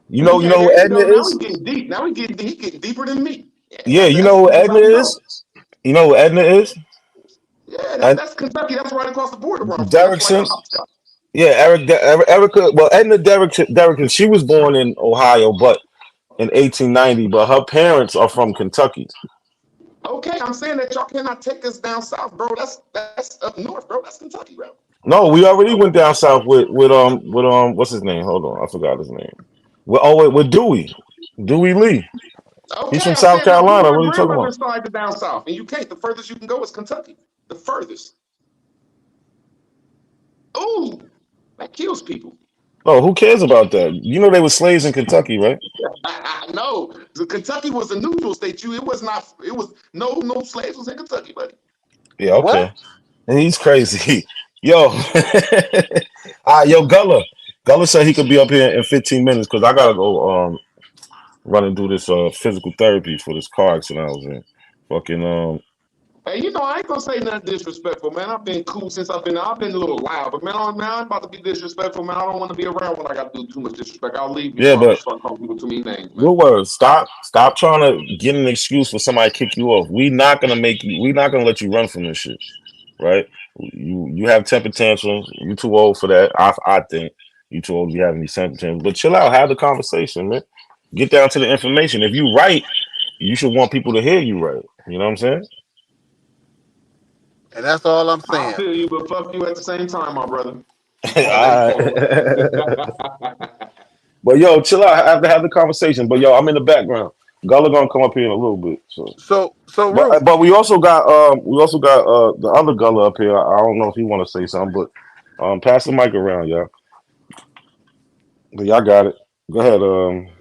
You know Yeah, who there you Edna go. Now is? we getting deep. Now he getting deeper than me. Yeah, Yeah, you know that's who that's Edna how we go. is? You know who Edna is? Yeah, that's Kentucky. That's right across the border where I'm from. That's like a Derrickson. hopscotch. Yeah, Erica. Well, Edna Derrickson. She was born in Ohio, but in 1890. But her parents are from Kentucky. Okay, I'm saying that y'all cannot take us down south, bro. That's up north, bro. That's Kentucky, bro. No, we already went down south with what's his name? Hold on, I forgot his name. With Dewey Lee. He's Okay, from I'm South saying that Carolina. my What are you talking about? grandmother's side to down south, and you can't. The furthest you can go is Kentucky. The furthest. Ooh, that kills people. Oh, who cares about that? You know they were slaves in Kentucky, right? I know. The Kentucky was a neutral state. It was not. It was no slaves was in Kentucky, buddy. Yeah, What? okay. And he's crazy. Yo, yo, Gullah said he could be up here in 15 minutes because I gotta go run and do this physical therapy for this car accident I was in. Fucking Hey, you know, I ain't gonna say nothing disrespectful, man. I've been cool since I've been a little loud, but man, I'm about to be disrespectful, man. I don't want to be around when I got to do too much disrespect. I'll leave yeah, before I but start calling people too many names, man. good word. Stop trying to get an excuse for somebody to kick you off. We're not gonna let you run from this shit. Right? You have temper tantrums. You too old for that. I think you too old to be having these temper tantrums. But chill out, have the conversation, man. Get down to the information. If you right, you should want people to hear you right. You know what I'm saying? And that's all I'm I saying. feel you, but fuck you at the same time, my brother. All right. But yo, chill out. Have the conversation. But yo, I'm in the background. Gullah gonna come up here in a little bit. So Root, But we also got the other Gullah up here. I don't know if he want to say something, but pass the mic around, y'all. But y'all got it. Go ahead,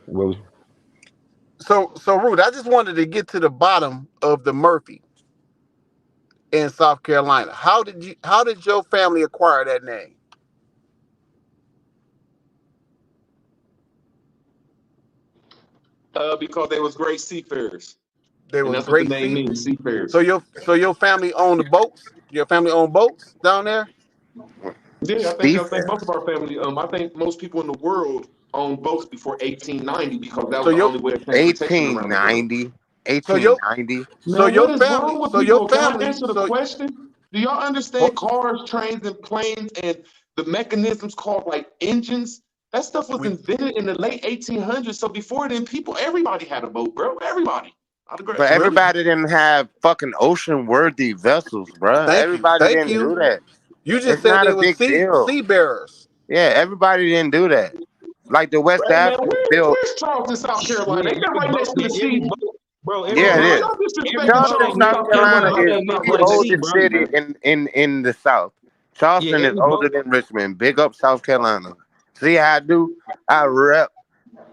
Willie. so Root, I just wanted to get to the bottom of the Murphy in South Carolina. How did your family acquire that name? Because they was great seafarers, They and was that's what the great name sea. means, seafarers. So your family owned the boats? Your family owned boats down there? Yeah, I think most Seafarers. of our family. I think most people in the world owned boats before 1890 because that So was the your only way of transportation around the world. 1890. so your 1890. so Man, your what is family wrong with so your people? Can I family answer the so question? Do y'all ho- understand cars, trains, and planes and the mechanisms called like engines? That stuff was we invented in the late 1800s. So before then, everybody had a boat, bro. Everybody. I'd agree. But really everybody didn't have fucking ocean worthy vessels, bruh. Everybody thank didn't you. do that. You just It's said not they a were big deal. sea bearers. Yeah, everybody didn't do that. Like the West Hey man, Africans built. where's Charleston, South Carolina? Yeah, Ain't that right next to the sea? bro, Yeah, it Bro, is. y'all disrespecting everybody Charleston, Charleston, knew South South Carolina Carolina like is everybody that's knew not the right the next to sea, the oldest bro. sea, city man. in the South. Yeah, Charleston is older everybody. than Richmond. Big up South Carolina. See how I do? I rep.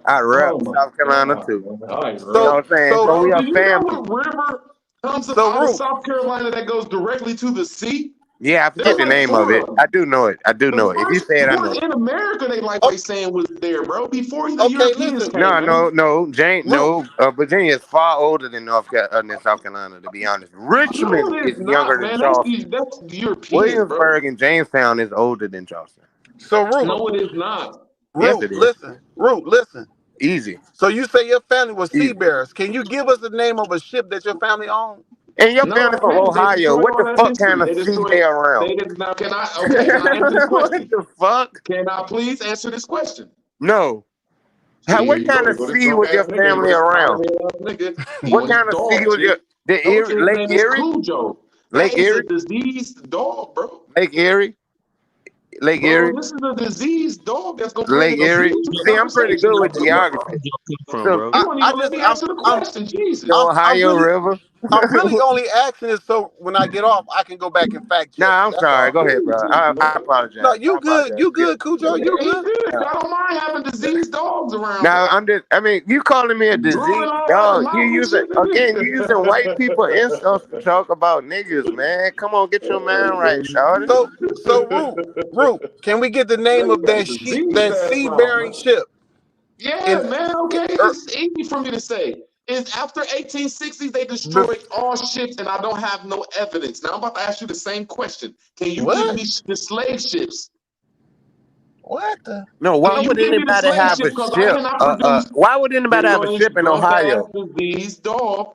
I rep Oh my South Carolina God, too. man. All right, You know bro. So what I'm saying? so So we Bro, do are you know family. what river comes up so out of Root. South Carolina that goes directly to the sea? Yeah, I There's forget the like name of four it. of I them. do know it. I do The know it. If you first say it, I know one it. in America, they like Okay, saying was there, bro. Before the okay, Europeans listen, came, No, man. no, no, Jane, Root. no. Virginia is far older than than South Carolina. To be honest, No, Richmond it is is younger not, than man. Charleston. That's the Europeans, bro. Williamsburg and Jamestown is older than Charleston. So Root, No, it is not. Yes, Root, it is. listen, Root, listen. Easy, So you say your family was sea easy. bearers. Can you give us the name of a ship that your family owned? And your No, family I from can't. They Ohio. destroyed What all the that fuck history. kind of They sea destroyed. they around? They did now. Can I? Okay. Can I answer this What question? the fuck? Can I please answer this question? No. Here What you go. kind Here of go this sea drunk was your ass nigga. Here go family this around? powder ass nigga. He What wants kind of sea dog was shit. Told you his Lake name is Erie? Cujo. That Lake is a Erie? diseased dog, bro. Lake Erie? Lake Bro, Erie? this is a diseased dog that's gonna play Lake a Erie? huge See, I'm pretty good conversation with out here, bro. geography. From, So bro. You I, won't I even let just me answer the question. the Jesus. I'm Ohio really River. only asking it so when I get off I can go back and fact check Nah, it. I'm That's sorry. all. Go ahead, bro. I No, apologize. I you good. apologize. You Yeah. good, Cujo. Yeah, You he good. good. I don't mind having diseased dogs around, Now bro. you calling me a Drooling diseased all out the dog. mouth and shit, You using white people insults to talk about niggas, man. Come on, get your mind right, shawty. So Root, can we get the name of That that diseased that ass sea mouth, bearing man. ship? Yeah, In man. Okay, er, it's easy for me to say. Is after 1860s they bef- destroyed all ships, and I don't have no evidence. Now I'm about to ask you the same question. Can you give what? me the slave ships? What the? No, why Can you would give me the anybody slave have ships? a Because I ship? cannot produce. Why would Here anybody have a go this ship in drunk ass Ohio? diseased dog.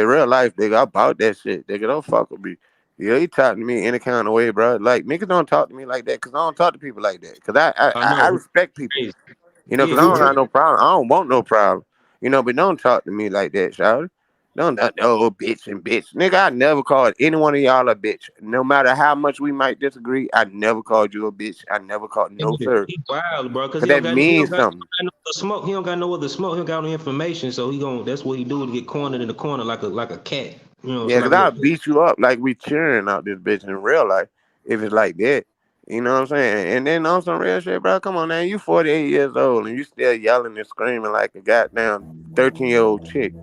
in real life, nigga, I bought that shit. Nigga, don't fuck with me. Yeah, he talk to me any kind of way, bro. Like, niggas don't talk to me like that because I don't talk to people like that. Because I I know. respect people. Crazy. You know, Yeah, because I he don't have tripping. no problem. I don't want no problem. You know, but don't talk to me like that, shout. Don't no bitch and bitch. Nigga, I never called any one of y'all a bitch. No matter how much we might disagree, I never called you a bitch. I never called no sir. He wild, bro, because Cause that he means don't got something. no other smoke. He don't got no other smoke. He don't got no information, so he gon' that's what he do to get cornered in the corner like a cat. You know, so Yeah, like cause I'll beat you up like we cheering out this bitch in real life if it's like that. You know what I'm saying? And then on some real shit, bro. Come on, now. You 48 years old and you still yelling and screaming like a goddamn 13-year-old chick.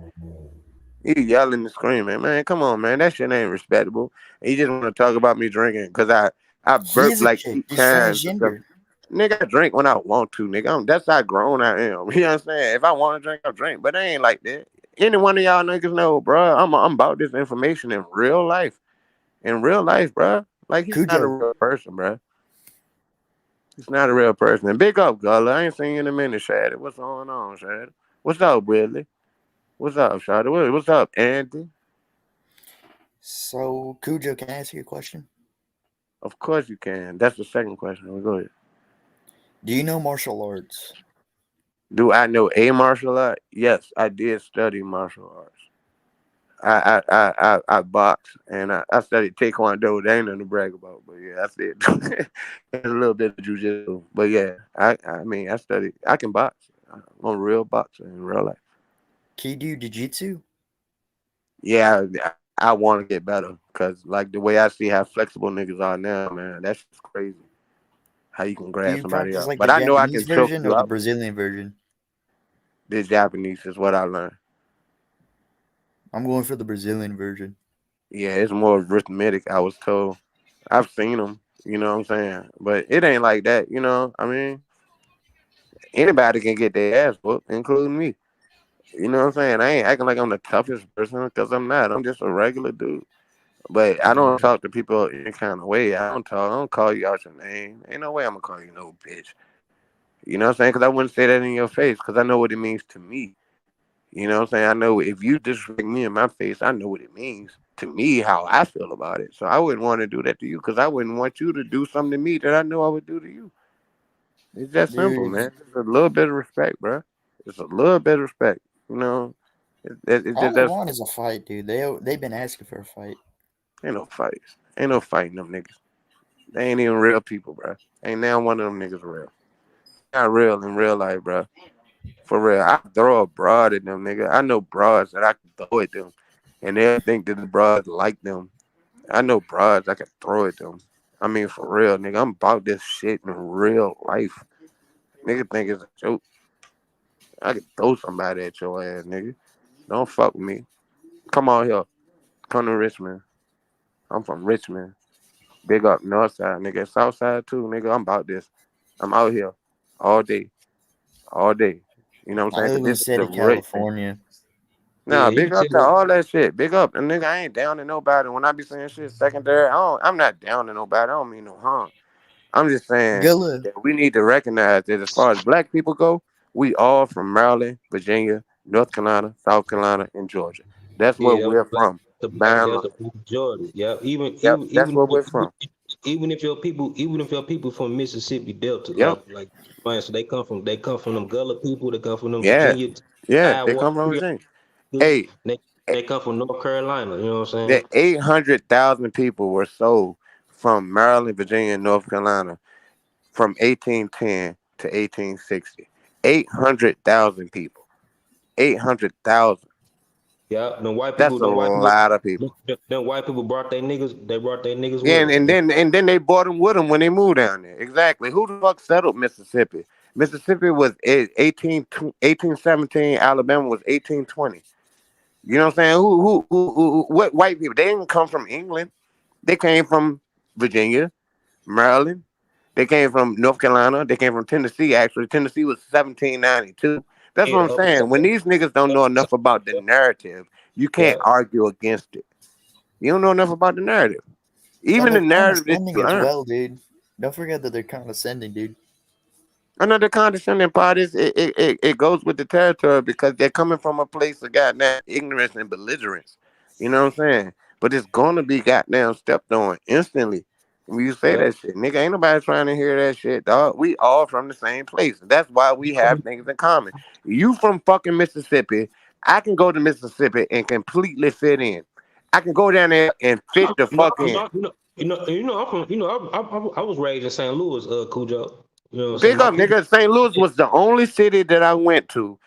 You yelling and screaming, man. Come on, man. That shit ain't respectable. And you just want to talk about me drinking because I He burped is a like chick. 8 He's times or something. transgender. Nigga, I drink when I want to, nigga. That's how grown I am. You know what I'm saying? If I want to drink, I'll drink. But I ain't like that. Any one of y'all niggas know, bro. I'm about this information in real life. In real life, bro. Like, he's not a Cujo, real person, bro. He's not a real person. And big up, Gullah. I ain't seen you in a minute, Shady. What's going on, Shady? What's up, Willie? What's up, Shady? What's up, Andy? so Cujo, can I ask you a question? Of course you can. That's the second question. Well, go ahead. Do you know martial arts? Do I know a martial art? Yes, I did study martial arts. I box and I studied taekwondo. There ain't nothing to brag about, but yeah, I said and a little bit of jujitsu. But yeah, I mean I studied. I can box. I'm a real boxer in real life. Can you do jiu-jitsu? Yeah, I want to get better because like the way I see how flexible niggas are now, man, that's just crazy. How you can Do grab you somebody practice up. like the But I know I Japanese can choke version or you the out. Brazilian version? The Japanese is what I learned. I'm going for the Brazilian version. Yeah, it's more arithmetic. I was told. I've seen them. You know what I'm saying? But it ain't like that. You know. I mean, anybody can get their ass whooped, including me. You know what I'm saying? I ain't acting like I'm the toughest person because I'm not. I'm just a regular dude. But I don't talk to people any kind of way. I don't talk. I don't call you out your name. Ain't no way I'm gonna call you no bitch. You know what I'm saying? Because I wouldn't say that in your face because I know what it means to me. You know what I'm saying? I know if you disrespect me in my face, I know what it means to me, how I feel about it. So I wouldn't want to do that to you because I wouldn't want you to do something to me that I know I would do to you. It's that simple, Dude, man. Just a little bit of respect, bro. Just a little bit of respect. You know, it's all just they that want simple. is a fight, dude. They've been asking for a fight. Ain't no fights. Ain't no fighting them niggas. They ain't even real people, bro. Ain't now one of them niggas real. Not real in real life, bro. For real. I throw a broad at them, nigga. I know broads that I can throw at them. And they'll think that the broads like them. I know broads I can throw at them. I mean, for real, nigga. I'm about this shit in real life. Nigga think it's a joke. I can throw somebody at your ass, nigga. Don't fuck with me. Come on here. Come to Richmond. I'm from Richmond. Big up North Side, nigga. South Side too, nigga. I'm about this. I'm out here all day. All day. You know what I I'm saying? 'Cause live in the this is state the of real thing. California. Nah, yeah, you big can up to tell. all that shit. Big up. And nigga, I ain't down to nobody. When I be saying shit secondary, I'm not down to nobody. I don't mean no harm. I'm just saying Gilla, that we need to recognize that as far as black people go, we all from Maryland, Virginia, North Carolina, South Carolina, and Georgia. That's where Yeah, we're from. black By and that's large. the majority. Yeah, Yep, that's where we're from. even if your people from Mississippi Delta, Yep. like man, so they come from them Gullah people, they come from them Yeah. Virginia, Yeah. They Iowa, come from Virginia. Hey, they come from North Carolina. You know what I'm the saying? 800,000 people were sold from Maryland, Virginia, and North Carolina from 1810 to 1860. 800,000 people. 800,000. Yeah, That's a lot of people. them white people brought their niggas. They brought their niggas Yeah, with and, them. and then they brought them with them when they moved down there. Exactly. Who the fuck settled Mississippi? Mississippi was 1817. Alabama was 1820. You know what I'm saying? What white people? They didn't come from England. They came from Virginia, Maryland. They came from North Carolina. They came from Tennessee. Actually, Tennessee was 1792. That's what Yeah, I'm saying. When these niggas don't know enough about the narrative, you can't yeah. argue against it. You don't know enough about the narrative. and Even the they're narrative that condescending you as learn. well, dude. Don't forget that they're condescending, dude. Another condescending part is it goes with the territory because they're coming from a place of goddamn ignorance and belligerence. You know what I'm saying? But it's gonna be goddamn stepped on instantly when you say Yeah. that shit. Nigga, ain't nobody trying to hear that shit, dog. We all from the same place. That's why we have things in common. You from fucking Mississippi. I can go to Mississippi and completely fit in. I can go down there and fit the You know, fuck in. I'm from, I was raised in St. Louis, Cujo. You know what I'm saying? Big My up, people, nigga. St. Louis was the only city that I went to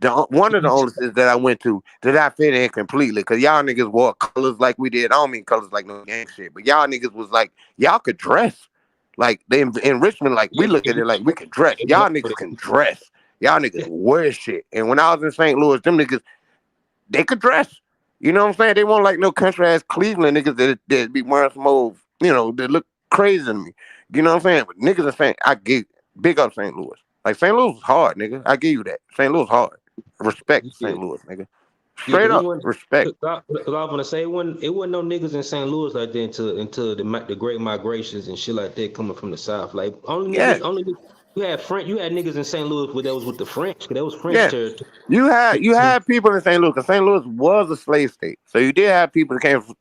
One of the only cities that I went to that I fit in completely, because y'all niggas wore colors like we did. I don't mean colors like no gang shit, but y'all niggas was like, y'all could dress. Like they in Richmond, like we look at it like we can dress. Y'all niggas can dress. Y'all niggas wear shit. And when I was in St. Louis, them niggas, they could dress. You know what I'm saying? They weren't like no country ass Cleveland niggas that be wearing some old, that look crazy to me. You know what I'm saying? But niggas are saying, I get big up St. Louis. Like St. Louis is hard, nigga. I give you that. St. Louis hard. Respect Yeah, St. Louis, nigga. yeah, Straight because it up, wasn't. respect. Cause I was gonna say it wasn't no niggas in St. Louis like that until the great migrations and shit like that coming from the South. Like Yeah, you had niggas in St. Louis that was with the French, 'cause that was French yeah. territory. You had people in St. Louis, because St. Louis was a slave state. So you did have people that came from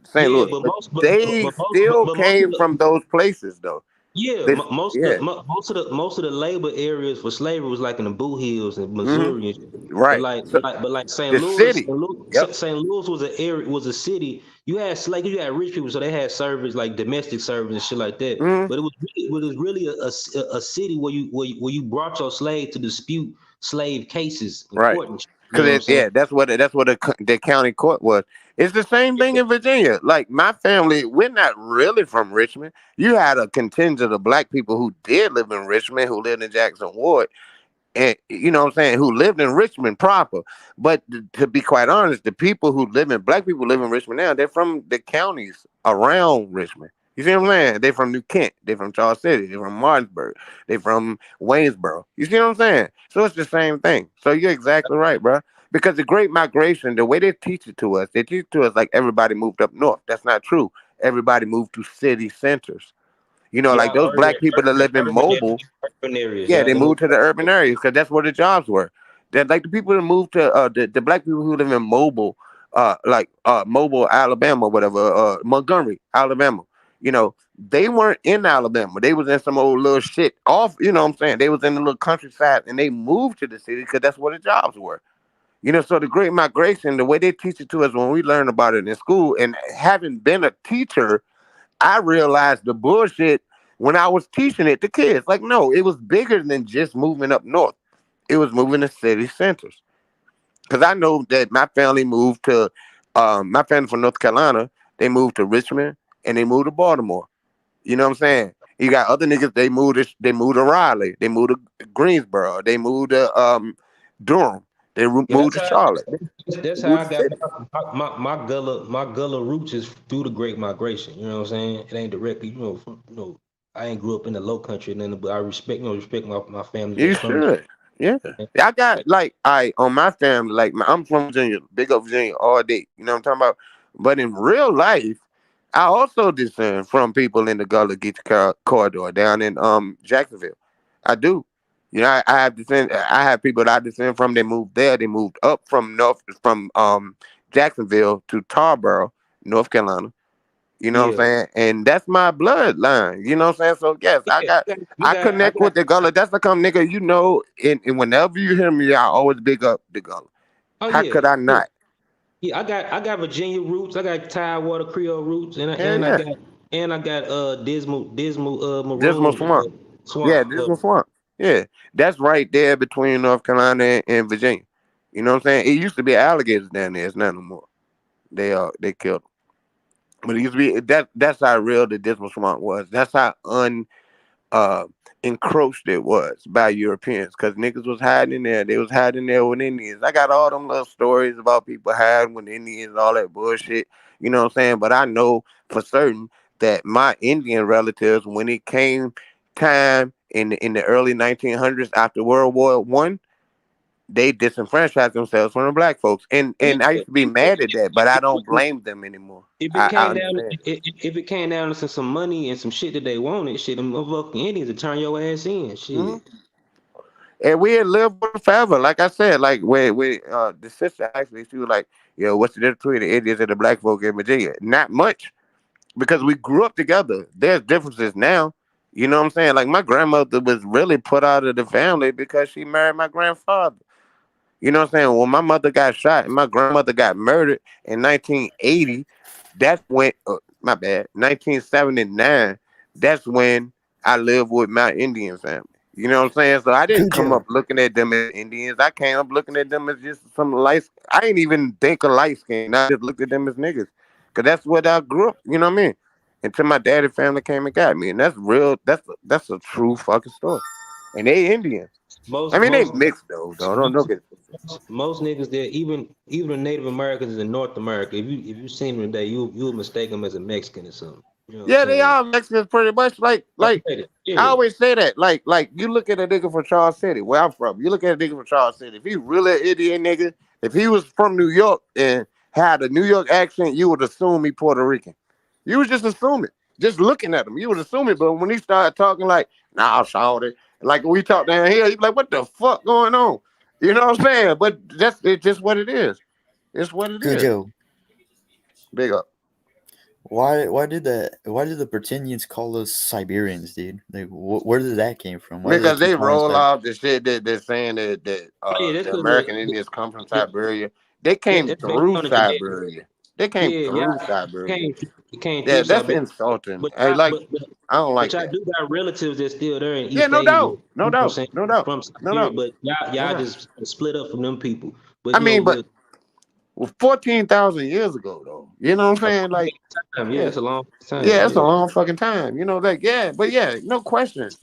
St. Yeah, Louis, but they still most of came the from those places, though. yeah, This, yeah. most of the labor areas for slavery was like in the Boo Hills and Hmm. Missouri and shit. But Right. like So St. the Louis, city. St. Louis, Yep. St. Louis was an area, was a city. You had rich people, so they had servants like domestic servants and shit like that. Hmm. But it was really a city where you brought your slave to dispute slave cases in Right. court and shit. You know what I'm Because saying? that's what the county court was. It's the same thing in Virginia. Like my family, we're not really from Richmond. You had a contingent of black people who did live in Richmond, who lived in Jackson Ward, and you know what I'm saying, who lived in Richmond proper. But to be quite honest, the people who live in black people live in Richmond now, they're from the counties around Richmond. You see what I'm saying? They're from New Kent, they're from Charles City, they're from Martinsburg, they're from Waynesboro. You see what I'm saying? So it's the same thing. So you're exactly right, bro. Because the Great Migration, the way they teach it to us, they teach it to us like everybody moved up north. That's not true. Everybody moved to city centers. Like Yeah, those black people that live in Mobile, urban areas. yeah, Yeah, they they moved. moved to the urban areas because that's where the jobs were. That like the people that moved to the black people who live in Mobile, Mobile, Alabama, whatever, Montgomery, Alabama. They weren't in Alabama. They was in some old little shit off. You know what I'm saying? They was in the little countryside and they moved to the city because that's where the jobs were. So the Great Migration, the way they teach it to us when we learn about it in school, and having been a teacher, I realized the bullshit when I was teaching it to kids. Like, no, it was bigger than just moving up north. It was moving to city centers. Because I know that my family from North Carolina, they moved to Richmond and they moved to Baltimore. You know what I'm saying? You got other niggas, they moved to Raleigh, they moved to Greensboro, they moved to Durham, Yeah, moved to Charlotte, that's they how moved I to got city. my Gullah roots is through the Great Migration. You know what I'm saying? It ain't directly, I ain't grew up in the Low Country, and then but I respect my family You that's from. should. Yeah. I got like on my family, like I'm from Virginia, big up Virginia all day. You know what I'm talking about? But in real life, I also descend from people in the Gullah Geechee corridor down in Jacksonville. I do. I have people that I descend from. They moved there. They moved up from Jacksonville to Tarboro, North Carolina. You know what I'm Yeah, saying? And that's my bloodline. You know what I'm saying? So yes, yeah. I I connect got with the Gullah. That's become nigga, and whenever you hear me, I always big up the Gullah. oh How yeah, could I yeah. not? Yeah, I got Virginia roots. I got Tidewater Creole roots, and I, Hell and I yeah. got and I got Dismal Dismal Maroon Swamp. Yeah, Swamp. Dismal Swamp. Yeah. That's right there between North Carolina and Virginia. You know what I'm saying? It used to be alligators down there. It's not no more. They killed them. But it used to be that's how real the Dismal Swamp was. That's how uh encroached it was by Europeans, because niggas was hiding in there. They was hiding there with Indians. I got all them little stories about people hiding with Indians, all that bullshit. You know what I'm saying? But I know for certain that my Indian relatives, when it came time in the early 1900s after World War I, they disenfranchised themselves from the black folks. And I Yeah, used to be mad at that, but I don't blame them anymore. I understand. if it came down to some money and some shit that they wanted, shit, them motherfucking Indians would turn your ass in. Mhm. Shit. And we had lived with them forever. Like I said, like when the sister actually, she was like, what's the difference between the Indians and the black folk in Virginia? Not much, because we grew up together. There's differences now. You know what I'm saying? Like my grandmother was really put out of the family because she married my grandfather. You know what I'm saying? When my mother got shot and my grandmother got murdered in 1980, that's when, my bad, 1979, that's when I lived with my Indian family. You know what I'm saying? So I didn't come Cujo. up looking at them as Indians. I came up looking at them as just some light. I ain't even think of light skin. I just looked at them as niggas, cause that's what I grew up. You know what I mean? Until my daddy family came and got me, and that's real. That's a true fucking story. And they Indians. I Most mean, they most mixed though. Don't get. most niggas there, even the Native Americans in North America, if you seen them today, you would mistake them as a Mexican or something. You know what I'm Yeah, they saying? are Mexicans pretty much. I Yeah. always say that. Like you look at a nigga from Charles City, where I'm from. You look at a nigga from Charles City. If he really an Indian nigga, if he was from New York and had a New York accent, you would assume he Puerto Rican. You would just assume it. Just looking at him, you would assume it. But when he started talking like, nah, shawty, like when we talk down here, he'd be like, what the fuck going on? You know what I'm saying? But that's it's just what it is. It's what it is. Cujo. Big up. Why did the Britannians call us Siberians, dude? Like, where did that came from? Why do they Because keep they calling us roll that? off the shit that they're saying that Yeah, that's the because American Indians come from yeah, Siberia. They came that's based through on the genetic. Siberia. They came Yeah, through y'all Siberia. came Yeah, through that's Siberia, insulting. but I y'all, like I don't but like y'all that. do got relatives that's still there in Yeah, East no Asia. doubt. You No know what I'm doubt. saying? No doubt. From No Siberia, doubt. but No y'all doubt. just split up from them people. I But mean, but but 14,000 years ago though. You know what I'm a saying? long Like, time, yeah, yeah. that's a long Yeah, time. that's a Yeah, long fucking time. You know, like, yeah, but yeah, no question. it's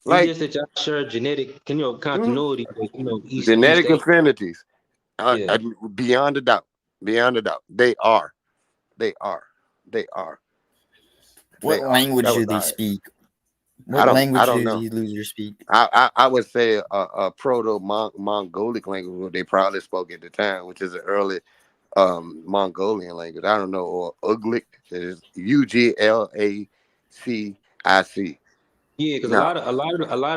Like just that y'all share genetic, mhm, continuity with East genetic Asia. affinities. Yeah. Beyond a doubt. Beyond a doubt. They are. They are. They are. What They are. language That do was they all right. speak? I What don't. I language don't do know. these losers speak? I would say a proto Mongolic language what they probably spoke at the time, which is an early Mongolian language. I don't know, or Uglic. It is Uglic. Yeah, because a Now, lot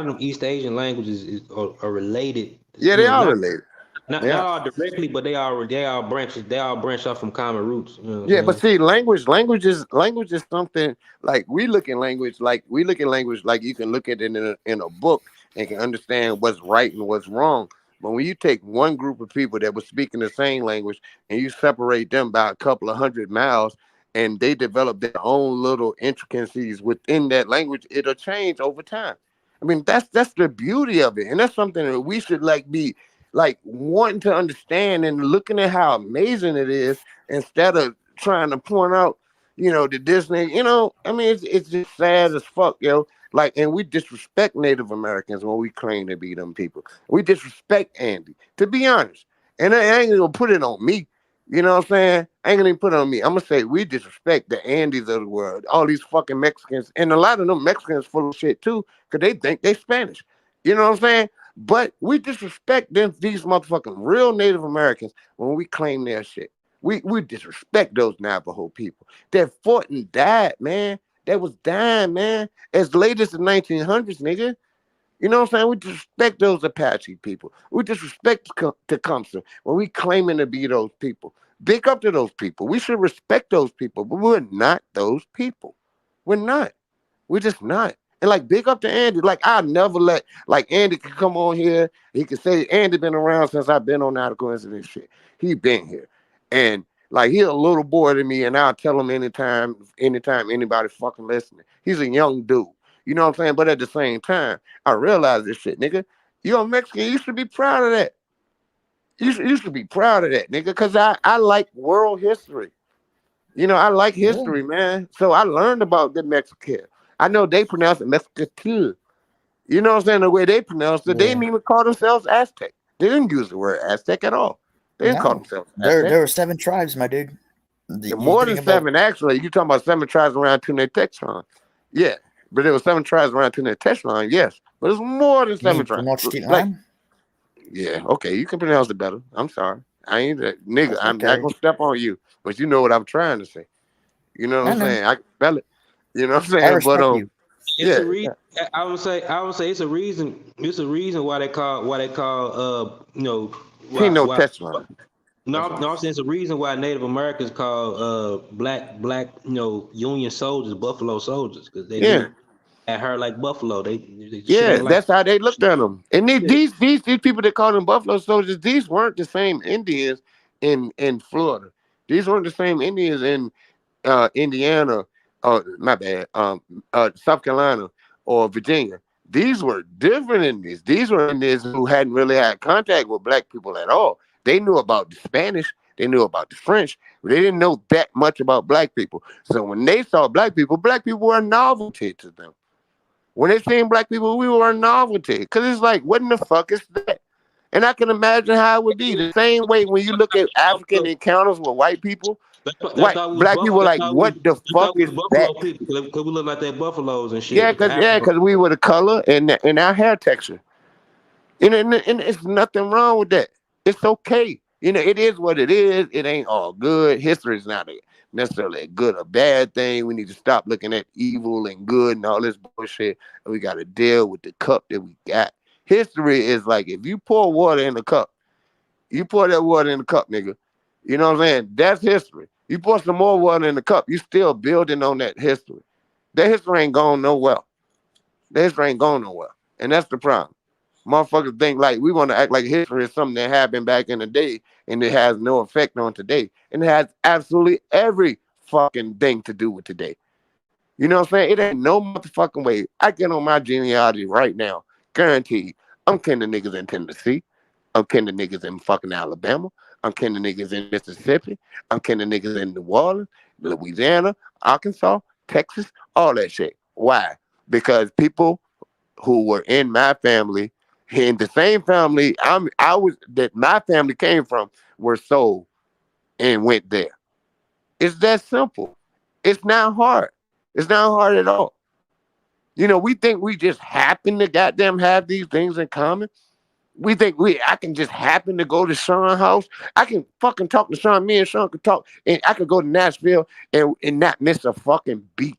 of them East Asian languages are related. yeah, they are Not related. not They not are. all directly, but they all branch off from common roots. You know what I'm Yeah, but saying? see, language is something like we look at language like you can look at it in a book and can understand what's right and what's wrong. But when you take one group of people that were speaking the same language and you separate them by a couple of 100 miles and they develop their own little intricacies within that language, it'll change over time. I mean, that's the beauty of it, and that's something that we should like be like wanting to understand and looking at how amazing it is instead of trying to point out, the Disney, I mean, it's just sad as fuck, yo. Like, and we disrespect Native Americans when we claim to be them people. We disrespect Andy, to be honest. And I ain't gonna put it on me. You know what I'm saying? I ain't gonna even put it on me. I'm gonna say we disrespect the Andys of the world, all these fucking Mexicans, and a lot of them Mexicans full of shit too, because they think they Spanish. You know what I'm saying? But we disrespect these motherfucking real Native Americans when we claim their shit. We disrespect those Navajo people that fought and died, man. That was dying, man. As late as the 1900s, nigga. You know what I'm saying? We disrespect those Apache people. We disrespect Tecumseh when we claiming to be those people. Big up to those people. We should respect those people, but we're not those people. We're not. We're just not. And like big up to Andy. Like I never let like Andy could come on here. He could say Andy been around since I've been on Out of Coincidence shit. He been here. And like he a little boy to me, and I'll tell him anytime anybody fucking listening. He's a young dude. You know what I'm saying? But at the same time, I realize this shit, nigga. You're a Mexican, you should be proud of that. You should be proud of that, nigga, because I like world history. I like Yeah. history, man. So I learned about the Mexican. I know they pronounce it Mexican. You know what I'm saying? The way they pronounce it, they Yeah. didn't even call themselves Aztec. They didn't use the word Aztec at all. They didn't call No. themselves There Aztec. were 7 tribes, my dude. You More than think about seven, actually. You talking about 7 tribes around Tenochtitlan. Yeah. But there were 7 tribes around Tenochtitlan, yes. But it's more than you seven mean tribes. Like, Tenochtitlan? yeah, okay, you can pronounce it better. I'm sorry. I ain't that nigga. That's I'm not okay. gonna step on you, but you know what I'm trying to say. You know what I I'm know. saying? I can spell it. You know what I'm I saying? But respect you. It's yeah, a reason. yeah. I would say it's a reason. It's a reason why they call why. Tenochtitlan. That's No, all. no, I'm saying it's a reason why Native Americans call black Union soldiers buffalo soldiers because they Yeah, do have hair like buffalo. They shit yeah. ain't like That's how they looked at them. And yeah. these people that call them Buffalo Soldiers, these weren't the same Indians in Florida. These weren't the same Indians in Indiana. My bad. South Carolina or Virginia. These were different Indians. These were Indians who hadn't really had contact with black people at all. They knew about the Spanish, they knew about the French, but they didn't know that much about black people. So when they saw black people were a novelty to them. When they seen black people, we were a novelty. Because it's like, what in the fuck is that? And I can imagine how it would be. The same way when you look at African encounters with white people, That's why we was black people like, what the fuck is that? buffalo people because we look like that buffaloes and Yeah, shit. The because African. we were the color and our hair texture. And it's nothing wrong with that. It's okay. It is what it is. It ain't all good. History is not necessarily a good or bad thing. We need to stop looking at evil and good and all this bullshit. And we got to deal with the cup that we got. History is like if you pour water in a cup, you pour that water in the cup, nigga. You know what I'm saying? That's history. You pour some more water in the cup, you still building on that history. That history ain't going nowhere. That history ain't going nowhere. And that's the problem. Motherfuckers think like we want to act like history is something that happened back in the day and it has no effect on today. And it has absolutely every fucking thing to do with today. You know what I'm saying? It ain't no motherfucking way. I get on my genealogy right now. Guaranteed. I'm kin to niggas in Tennessee. I'm kin to niggas in fucking Alabama. I'm kin to niggas in Mississippi. I'm kin to niggas in New Orleans, Louisiana, Arkansas, Texas, all that shit. Why? Because people who were in my family, in the same family that my family came from, were sold and went there. It's that simple. It's not hard. It's not hard at all. We think we just happen to goddamn have these things in common. We think I can just happen to go to Sean's house. I can fucking talk to Sean. Me and Sean could talk, and I could go to Nashville and not miss a fucking beat.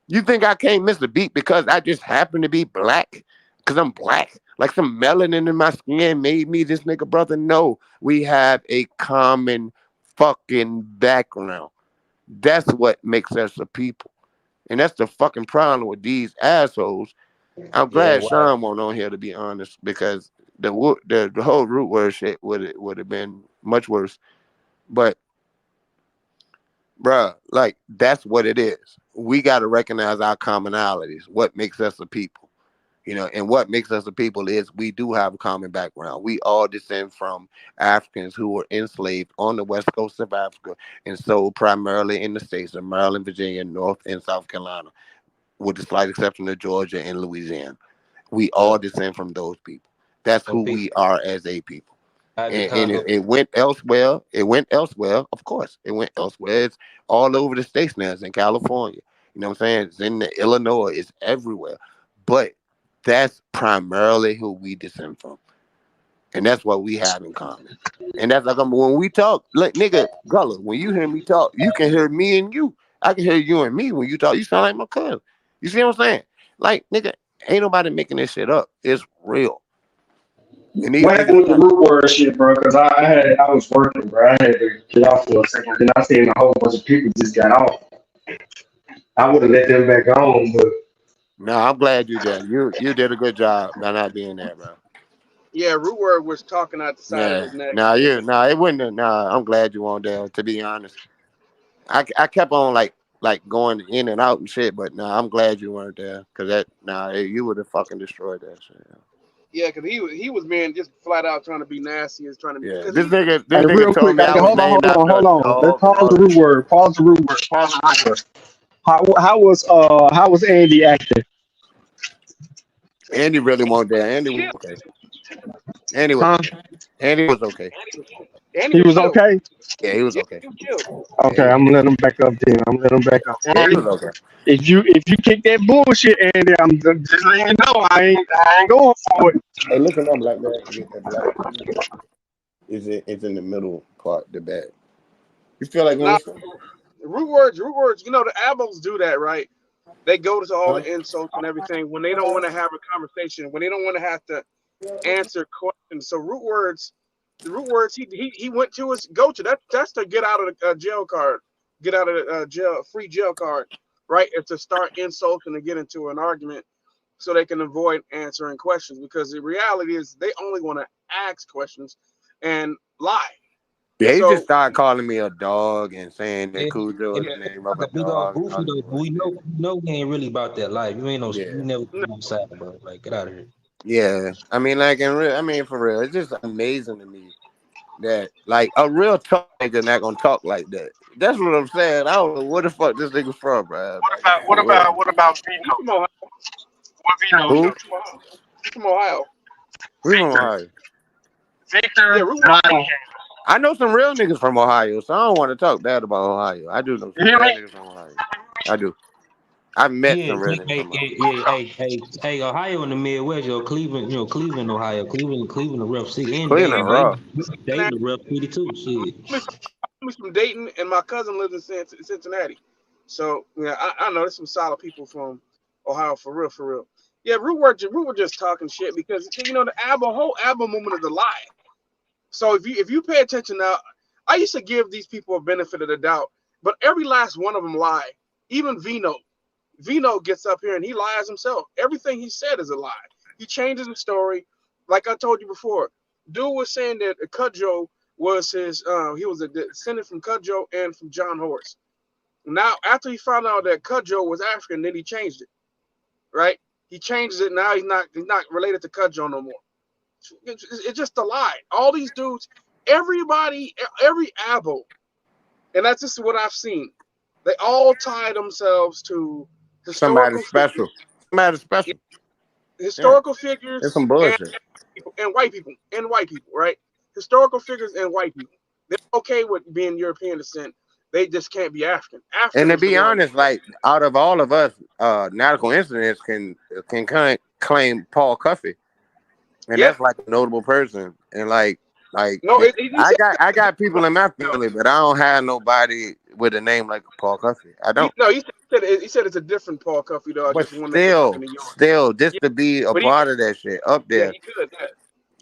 You think I can't miss a beat because I just happen to be black? Because I'm black? Like some melanin in my skin made me this nigga brother? No, we have a common fucking background. That's what makes us a people. And that's the fucking problem with these assholes. I'm Yeah, glad why? Sean won't on here to be honest, because the whole root word shit would have been much worse. But bruh, like that's what it is. We got to recognize our commonalities. What makes us a people, and what makes us a people is we do have a common background. We all descend from Africans who were enslaved on the west coast of Africa and sold primarily in the states of Maryland, Virginia, North and South Carolina, with the slight exception of Georgia and Louisiana. We Yeah. all descend from those people. That's And who people we are as a people. had the And Congo. it went elsewhere. It went elsewhere. Of course, it went elsewhere. It's all over the states now. It's in California. You know what I'm saying? It's in Illinois. It's everywhere. But that's primarily who we descend from, and that's what we have in common. And that's like when we talk, like nigga, Gullah. When you hear me talk, you can hear me and you. I can hear you and me when you talk. You sound like my cousin. You see what I'm saying? Like nigga, ain't nobody making this shit up. It's real. And these What niggas happened with the got root word shit, bro? Because I was working, bro. I had to get off for a second. Then I seen a whole bunch of people just got off. I would have let them back on, but No, I'm glad you did. You did a good job by not being there, bro. Yeah, Root Word was talking out the side of Yeah. his neck. It wouldn't have, I'm glad you weren't there, to be honest. I kept on like going in and out and shit, but I'm glad you weren't there. Cause you would have fucking destroyed that shit. Yeah, because he was being just flat out trying to be nasty, is trying to be Yeah. because This he nigga this hey, nigga real told quick, me I hey, was hold on, named hold on, after a hold on. Let's dog and pause all the that root shit. word. Pause the root word. Pause the root word. How was Andy acting? Andy really wasn't there. Andy was killed. okay. Andy was Huh? Andy was okay. And he He was was killed. okay. Yeah, he was Yeah, okay. he was killed. Yeah, he Okay, was I'm okay. gonna let him back up then. I'm gonna let him back up. Yeah, he Andy, was okay. if you kick that bullshit, Andy, I'm just letting you know I ain't going for it. Hey, look at that black bag. Get that black. It's in the middle part, the bag. You feel like going Now, this way? root words. You know the Abels do that, right? They go to all Huh? the insults and everything when they don't want to have a conversation, when they don't want to have to answer questions. So the root words he went to us go to that's to get out of the jail card, get out of the jail free jail card, right? It's to start insults and to get into an argument so they can avoid answering questions because the reality is they only want to ask questions and lie. Yeah, he just So started calling me a dog and saying that Yeah, Cujo yeah, is the name of like a a big old dog and all goofy this though. But we bullshit. know we ain't really about that life. You ain't no, Yeah. you never no, been outside, bro. Like, get out of here. Yeah. I mean, like in real, I mean, for real, it's just amazing to me that like a real talk nigga not gonna talk like that. That's what I'm saying. I don't know where the fuck this nigga from, bro. what Like about what for real. about what about Vino? From Ohio. What Vino? Who? From Ohio. We from Victor. Ohio. Yeah, we Nottingham. I know some real niggas from Ohio, so I don't want to talk bad about Ohio. I do know You some hear real me? niggas from Ohio. I do. I've met Yeah, some real niggas from Ohio. hey, Ohio in the Midwest, yo, Cleveland, Cleveland, Ohio, Cleveland, a rough city, and Cleveland rough. Dayton, a rough city too. Shit. I'm from Dayton, and my cousin lives in Cincinnati. So yeah, I know there's some solid people from Ohio for real, for real. Yeah, we were just talking shit because the whole album movement is a lie. So if you pay attention now, I used to give these people a benefit of the doubt, but every last one of them lie. Even Vino. Vino gets up here and he lies himself. Everything he said is a lie. He changes the story. Like I told you before, dude was saying that Cudjoe was he was a descendant from Cudjoe and from John Horse. Now, after he found out that Cudjoe was African, then he changed it, right? He changes it. Now he's not related to Cudjoe no more. It's just a lie. All these dudes, everybody, every Abo, and that's just what I've seen. They all tie themselves to Somebody historical special. figures, Somebody special. Yeah. historical figures, It's some bullshit. and white people, right? Historical figures and white people. They're okay with being European descent. They just can't be African. And African to is the be one. honest, like out of all of us, not a coincidence can claim Paul Cuffey, and Yeah. that's like a notable person. And like No, he said I got people in my family, but I don't have nobody with a name like Paul Cuffey. I don't. he said it's a different Paul Cuffey though. I But guess one that came up in New York. just Yeah, to be a but he part of that shit up yeah there, he could.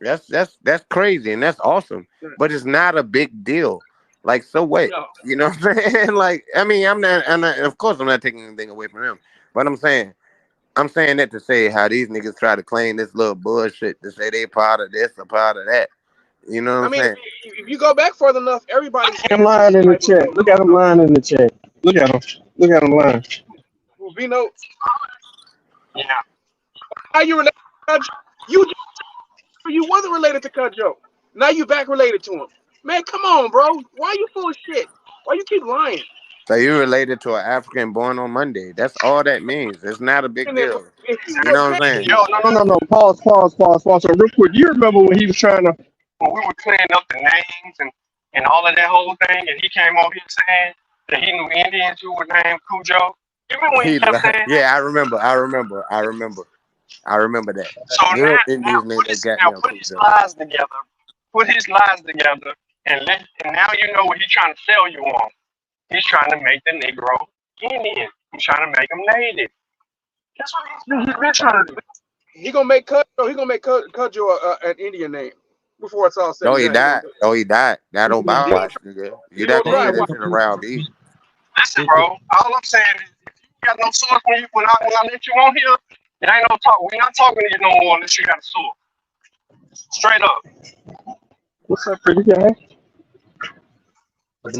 Yeah. that's crazy and that's awesome. Yeah. But it's not a big deal. Like so what? No. You know what I'm saying? Like I mean, I'm not. Of course, I'm not taking anything away from him. But I'm saying that to say how these niggas try to claim this little bullshit to say they part of this or part of that. You know what I I'm mean, saying? if you go back further enough, everybody I'm had lying some in the type of chat. Look at him lying in the chat. Look at him. Look at him lying. Vino. Yeah. How you related to Cudjoe? You wasn't related to Cudjoe. Now you back related to him. Man, come on, bro. Why you full of shit? Why you keep lying? So you related to an African born on Monday. That's all that means. It's not a big And then deal. if you You look know what back, I'm saying? Yo, no. Pause. So real quick, you remember when he was trying to? when we were cleaning up the names and all of that whole thing, and he came over here saying that he knew Indians who were named Cujo. You remember when he kept saying that? Yeah, I remember that. So Real Indians named that goddamn put his Cujo. lies together. Put his lies together, and now you know what he's trying to sell you on. He's trying to make the Negro Indian. He's trying to make him native. That's what he's been trying to do. He gonna make Cudjo an Indian name before it's all said Oh, and he done. died. Oh, he died. That don't He buy gonna watch, try. nigga. He You gonna not gonna try. say that shit around me. Listen, bro. All I'm saying is, if you got no source when I let you on here, it ain't no talk. We're not talking to you no more unless you got a source. Straight up. What's up, pretty guy? But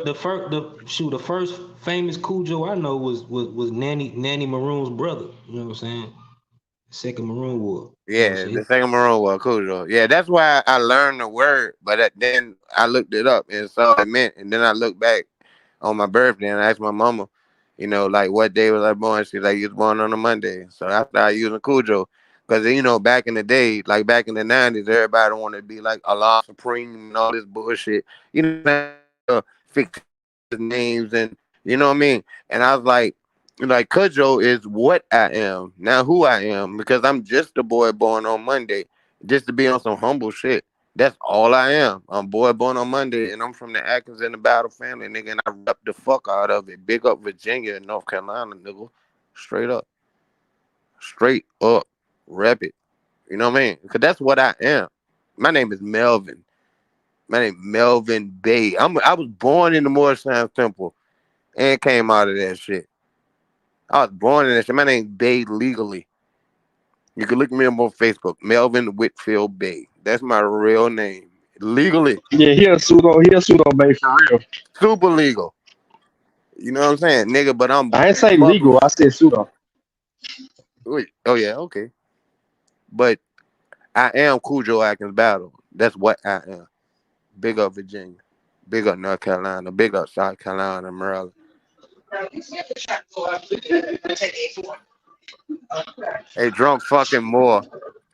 the first famous Cujo I know was Nanny Maroon's brother. You know what I'm saying? Second Maroon War. Yeah, the second Maroon was Cujo. Yeah, that's why I learned the word, but then I looked it up and saw what it meant, and then I looked back on my birthday and I asked my mama, like what day was I born? She's like, you was born on a Monday. So I started using Cujo. Because, back in the day, like back in the 90s, everybody wanted to be like Allah Supreme and all this bullshit. Fictitious names and, you know what I mean? And I was like Cujo is what I am, not who I am, because I'm just a boy born on Monday, just to be on some humble shit. That's all I am. I'm boy born on Monday, and I'm from the Atkins and the Battle family, nigga, and I rep the fuck out of it. Big up Virginia and North Carolina, nigga. Straight up. Straight up. Rep it. You know what I mean? Because that's what I am. My name is Melvin. My name is Melvin Bay. I was born in the Morristown Temple and came out of that shit. I was born in that shit. My name's Bay legally. You can look me up on Facebook, Melvin Whitfield Bay. That's my real name. legally, Yeah, he a pseudo babe for real. super legal. You know what I'm saying, nigga? But I'm I ain't say Muslim. legal. I said pseudo. Wait, oh yeah, okay. But I am Cujo Atkins Battle. That's what I am. Big up Virginia. Big up North Carolina. Big up South Carolina, Maryland. Hey, drunk fucking more.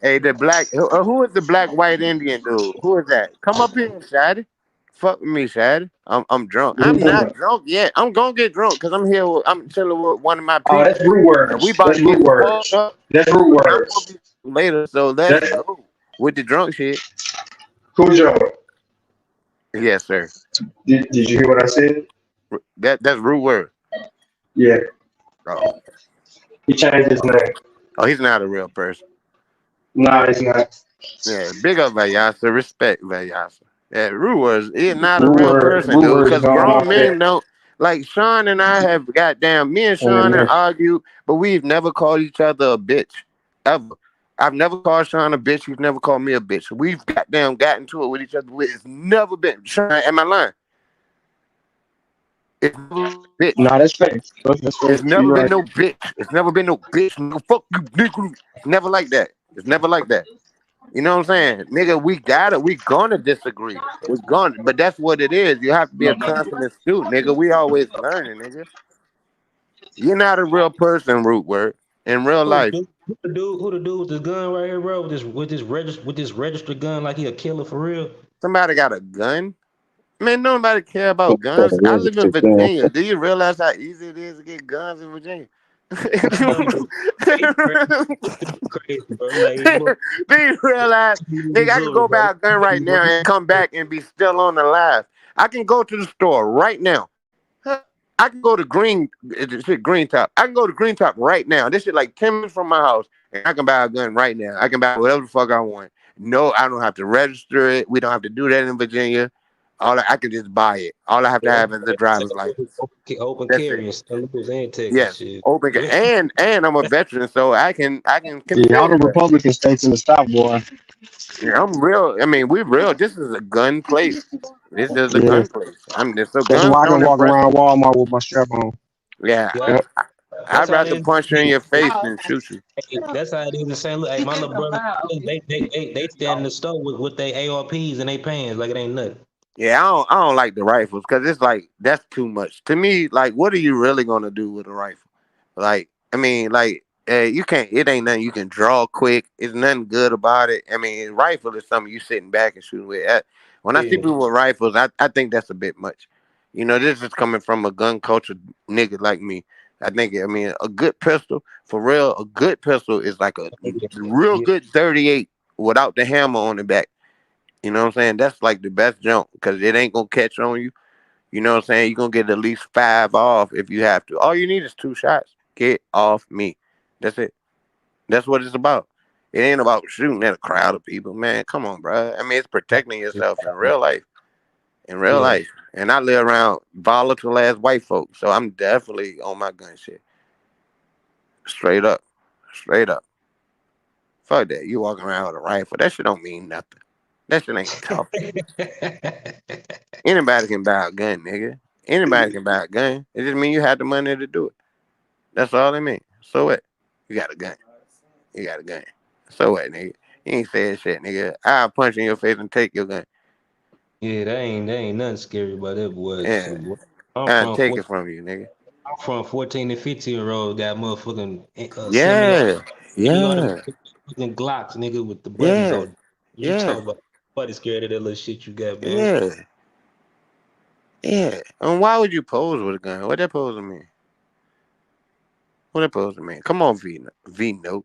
Hey, the black. Who is the black white Indian dude? Who is that? Come up here, Shady. Fuck with me, Shady. I'm drunk. What you I'm talking not about? drunk yet. I'm gonna get drunk because I'm here. I'm chilling with one of my Oh, people, that's root and we words. about That's to root get fucked words. up. That's root And I'm gonna words. be later. So let's That go with the drunk shit. Cujo. Yes, sir. Did you hear what I said? That's rude word. Yeah. Oh, He changed his name. oh, he's not a real person. Nah, it's not. Yeah, big up Vayasa. Respect Vayasa. Yeah, rude words. He's not a real person, Root dude. words Because gone grown off that. men don't like Sean and I have goddamn. Me and And Sean have then argued, but we've never called each other a bitch ever. I've never called Sean a bitch. He's never called me a bitch. We've goddamn gotten to it with each other. It's never been Sean. Am I lying? It's never been bitch. nah, that's fake. That's It's fake. never You're been right. no bitch. It's never been no bitch. No fuck you, nigga. It's never like that. It's never like that. You know what I'm saying? Nigga, we got it. We gonna disagree. We're gonna, but that's what it is. You have to be a consummate student, nigga. We always learning, nigga. You're not a real person, root word. In real Who the life, dude? Who the dude with the gun right here, bro? With this registered gun, like he a killer for real. somebody got a gun. Man, nobody care about For guns. the I live in registered gun. Virginia. Do you realize how easy it is to get guns in Virginia? It's crazy, bro. Like, Do you realize, nigga, I can Missouri, go bro. buy a gun right now and come back and be still on the live. I can go to the store right now. Huh. I can go to Green Top. I can go to Green Top right now. This shit like 10 minutes from my house, and I can buy a gun right now. I can buy whatever the fuck I want. No, I don't have to register it. We don't have to do that in Virginia. I can just buy it. All I have to Yeah, have is a driver's license. open That's it. carry and stuff, and Texas Yes, shit. open and I'm a veteran, so I can Yeah, all conceal the carry. Republican states in the South, boy. Yeah, I'm real. I mean, we real. This is a gun place. This is a Yeah. gun place. I'm just so That's guns why I can don't walk impress around me. Walmart with my strap on. Yeah, Yeah, Yep. that's I'd how it rather is. punch you in your face than shoot you. Hey, that's how it is in St. Louis. Hey, my little brother, they stand in the store with their ARPs and they pants like it ain't nothing. Yeah, I don't like the rifles because it's like that's too much to me. Like, what are you really gonna do with a rifle? Like, I mean, like, you can't. It ain't nothing you can draw quick. It's nothing good about it. I mean, rifle is something you sitting back and shooting with. When I see Yeah. people with rifles, I think that's a bit much. You know, this is coming from a gun culture nigga like me. I mean, a good pistol, for real, a good pistol is like a real Yeah. good 38 without the hammer on the back. You know what I'm saying? That's like the best jump because it ain't gonna catch on you. You know what I'm saying? You're gonna get at least 5 off if you have to. All you need is 2 shots. Get off me. That's it. That's what it's about. It ain't about shooting at a crowd of people, man. Come on, bro. I mean, it's protecting yourself in real life. In real Yeah. life. And I live around volatile ass white folks, so I'm definitely on my gun shit. Straight up. Straight up. Fuck that. You walking around with a rifle. That shit don't mean nothing. That shit ain't tough. Anybody can buy a gun, nigga. Anybody can buy a gun. It just means you have the money to do it. That's all it means. So what? You got a gun. You got a gun. So what, nigga? You ain't saying shit, nigga. I'll punch you in your face and take your gun. Yeah, that ain't nothing scary about that boy. Yeah. Shit, boy. I'm I'll from take four, it from you, nigga. I'm from 14 and 15-year-old got motherfucking Yeah. semi-automatic Yeah. fucking Glocks, nigga, with the buttons Yeah. on. You Yeah. talk about buddy scared of that little shit you got, man. Yeah. Yeah. And why would you pose with a gun? What that pose mean? What that pose mean? Come on, V note.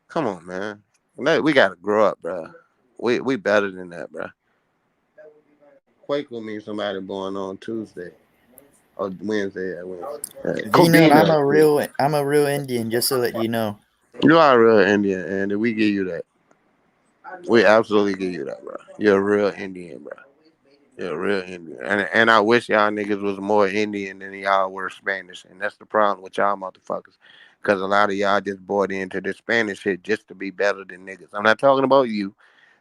Come on, man. We gotta grow up, bro. We better than that, bro. Quake will mean somebody born on Tuesday or Wednesday. V-Note, Codina. I'm a real Indian, just to let you know. You are a real Indian, and we give you that. We absolutely give you that, bro. You're a real Indian, bro. You're a real Indian, and I wish y'all niggas was more Indian than y'all were Spanish, and that's the problem with y'all motherfuckers, because a lot of y'all just bought into the Spanish shit just to be better than niggas. I'm not talking about you.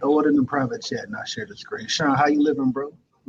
Throw it in the private chat and I'll share the screen. Sean, how you living, bro?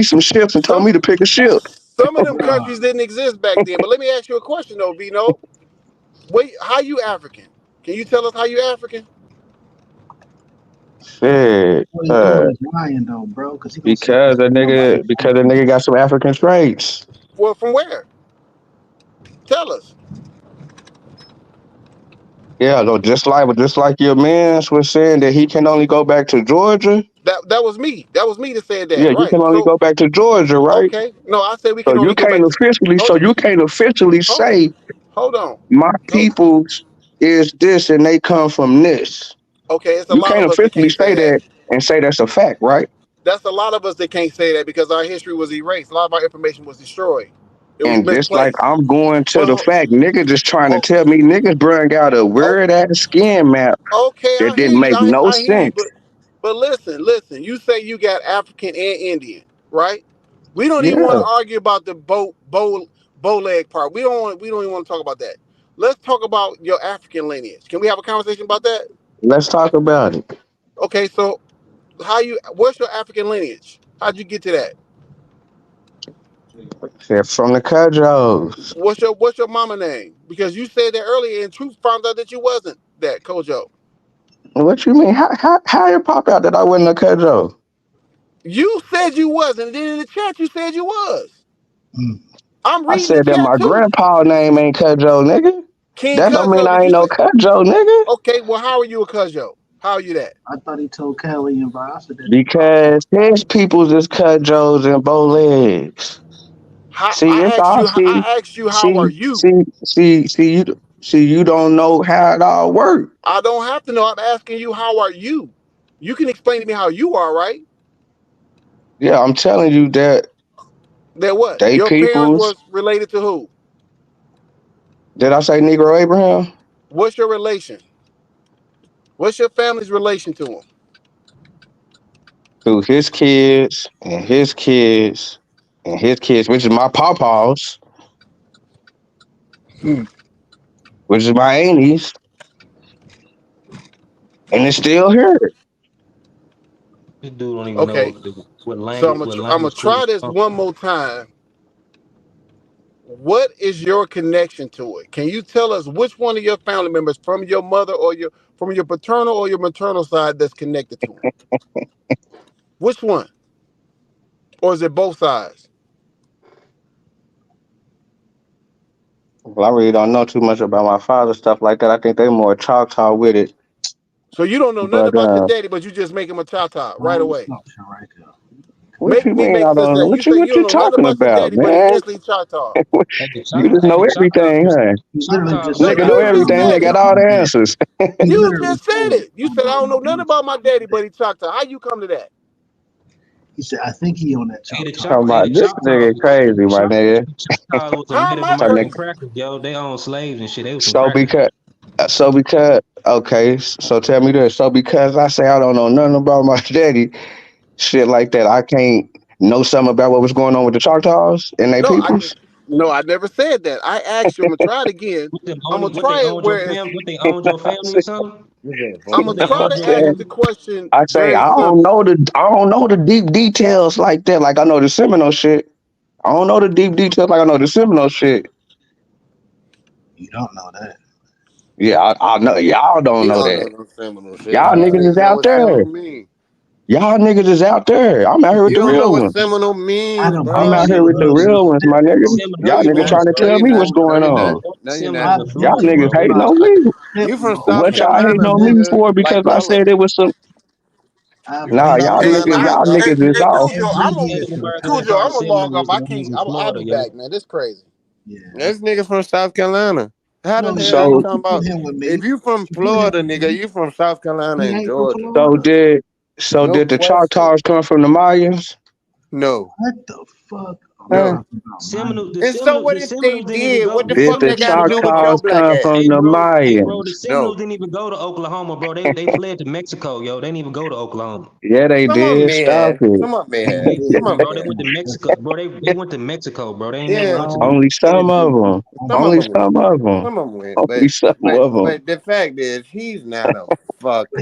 me some ships and told me to pick a ship. Some of them countries didn't exist back then. But let me ask you a question though, Vino. Wait, how you African? Can you tell us how you African? Shit. What he doing is lying though, bro, because he gonna say Because that nigga got some African traits. Well, from where? Tell us. Yeah, though, just like your man was saying that he can only go back to Georgia. That was me. That was me that said that, Yeah, you right? can only So go back to Georgia, right? okay, no, I said we So can only you go can't back to. officially, Hold, hold, say hold on. my Hold, people's is this and they come from this. okay, it's a You lot can't of us that officially can't say say that. that and say that's a fact, right? That's a lot of us that can't say that because our history was erased. A lot of our information was destroyed. It was And just like misplaced. I'm going to But the fact, niggas just trying to oh, tell me niggas bring out a oh, weird ass skin map okay, that I hear didn't you. make no I hear you. sense. But listen. You say you got African and Indian, right? We don't even want Yeah, to argue about the bow leg part. We don't even want to talk about that. Let's talk about your African lineage. Can we have a conversation about that? let's talk about it. Okay, so what's your African lineage? How'd you get to that? They're from the Cudjos. What's your mama name? Because you said that earlier and Truth found out that you wasn't that, Kojo. What you mean? How it pop out that I wasn't a Cudjo? You said you wasn't, and then in the chat you said you was. Mm. I'm I reading the said that chat my too. grandpa name ain't Cudjo, nigga. King That don't mean Cuzzo, I did ain't you no say? Cudjo, nigga. Okay, well, how are you a Cuzzo? How are you that? I thought he told Kelly and Voss that you are. Because his people's is Cudjos and bow legs. How See, it's all I asked you how are you? you don't know how it all works. I don't have to know. I'm asking you how are you? You can explain to me how you are, right? Yeah, I'm telling you that That what? they Your parents peoples. was related to who? Did I say Negro Abraham? What's your relation? What's your family's relation to him? Through his kids and his kids and his kids, which is my pawpaws, which is my aunties, and it's still here. This dude don't even know Okay, so what I'm gonna language try school. this one more time. What is your connection to it? Can you tell us which one of your family members from your mother or from your paternal or your maternal side that's connected to him? Which one? Or is it both sides? Well, I really don't know too much about my father stuff like that. I think they more Choctaw with it. So you don't know nothing But about your daddy, but you just make him a Choctaw right Wrong away. assumption right there. what you Me mean? make I sense don't of know that. You say what you you don't know nothing talking about your about, daddy, but man. instantly Choctaw. Hey, the You just Hey, know the everything, huh? He literally Choctaw, just No, said, Nigga I know you thought just he everything. told They said got it. all the Kelly. answers. He You literally just said said it. it You on said I don't know the nothing about my daddy, but he Choctaw. How you come to that? He said, I think he on that hey, the Choctaw. Choc, Talking hey, the about this Choctaw, nigga crazy, my nigga. Choctaw was a How am Native I So, American nigga, crazy? cracker, yo. They owned slaves and shit. They was some so crackers. because okay, so tell me this. So because I say I don't know nothing about my daddy, shit like that, I can't know something about what was going on with the Choctaws and they No, peoples. I never said that. I asked you. I'm gonna try it again. I'm gonna What they try it owned your where it's. family? What they owned your I family say, or something? I'm What gonna they try owned to your ask you family? the question I say very I simple. don't know the deep details like that. Like I know the Seminole shit. I don't know the deep details like I know the Seminole shit. You don't know that. Yeah, I know y'all don't He know don't that. know no Seminole shit. Y'all How you niggas say is that? out What there. Seminole mean? Y'all niggas is out there. I'm out here with You the don't know real what ones. Seminole I means, done I'm brought out bro. here you with the up to real the ones, my nigga. Seminole. No, Y'all you're niggas not. trying to No, tell you're me not. what's No, going you're on. not. No, you're Seminole is not. I a Y'all brought Florida, you niggas bro. up They hating out on of me. You from Seminole. South What y'all hating Carolina, on me nigga. for? Because Like I Gullah. said it was some. I Nah, brought y'all you Hey, up niggas, out y'all of niggas is hey, off. every Cujo, Native hill. Americans they Cujo, call I'm gonna log Seminoles off. was the niggas in I'll Florida, be yo. back, man. This crazy. Yeah. This nigga from South Carolina. How the No, he hell you don't. So, talking You put about? him with If me. you from You put him Florida, with nigga, me. you from South Carolina He and ain't from Georgia. so Florida. did, No the question. Choctaws come from the Mayans? No, What the fuck are we Huh? no. talking about, man? And so what The if they Seminoles didn't even did? go. What the The Did fuck the that Seminoles got didn't to even do with go. your Choctaws black come ass? from the Bro, the Mayans? No. Seminoles didn't even go to Oklahoma, bro. They fled to Mexico, yo. They didn't even go to Oklahoma. Yeah, they Some of them did. may Stop have. it. Some of them may Yeah, have. they Some of them Bro, may they have. went to Mexico, bro. They went to Mexico, bro. They ain't never Yeah. went to. Only some of them. Some of Only them went. some of them. Some of them went. Only some of them. But the fact is, he's not a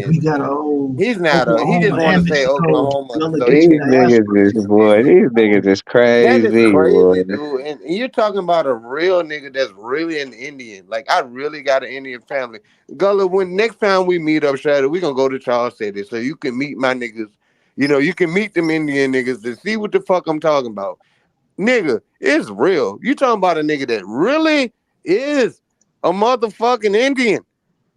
we fucking. got a whole He's not a. He just Oklahoma want to and say Mexico Oklahoma gonna so he get can you These the say niggas answer. is boy. These niggas is that is crazy, boy. crazy, dude. And you're talking about a real nigga that's really an Indian. Like I really got an Indian family. Gullah, when next time we meet up, Shadow, we gonna go to Charles City so you can meet my niggas. You know, you can meet them Indian niggas to see what the fuck I'm talking about. Nigga, it's real. You talking about a nigga that really is a motherfucking Indian.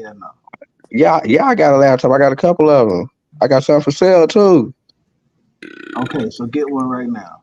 Yeah, no. Yeah, I got a laptop. I got a couple of them. I got some for sale too. Okay, so get one right now.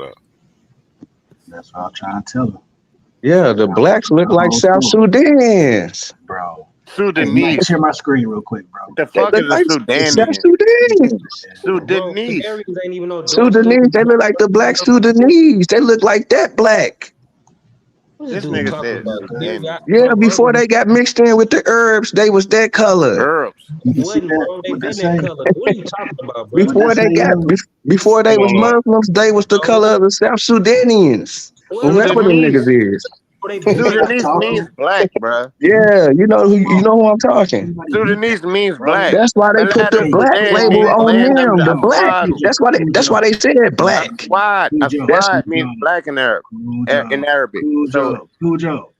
What up? That's what I'm trying to tell her. Yeah, the blacks look The like whole South story. Sudan's. Bro. Hey, you might Sudanese. share my screen real quick, bro. The They fuck look is a like South Sudanian? Sudanese. Bro, Sudanese. Canarians ain't even no dark Sudanese, skinned they look like the black Sudanese. They look like that black. What's this This dude nigga talking said about? Canary, Sudanian. Yeah, bro, before they got mixed in with the herbs, they was that color. Herbs. You can see wasn't, that? bro. They What that been that say? color. What are you talking about, bro? What that Before they say, got yellow? before they Hold was on, Lord. Muslims, they was the No, color of the South Sudanese. what? Well, that's what them Sudanese. niggas is. Bro, they Can been you that stop Sudanese talking? means black, bruh. Yeah, you know Bro, who I'm talking. everybody mute that Sudanese shit, means bro. black. That's why they put the Balad of Hey, black hey, Sudan label means on land of them. the The black. Aswad. That's why they said black. Aswad. Aswad means black in Arab. In Arabic. So Cujo.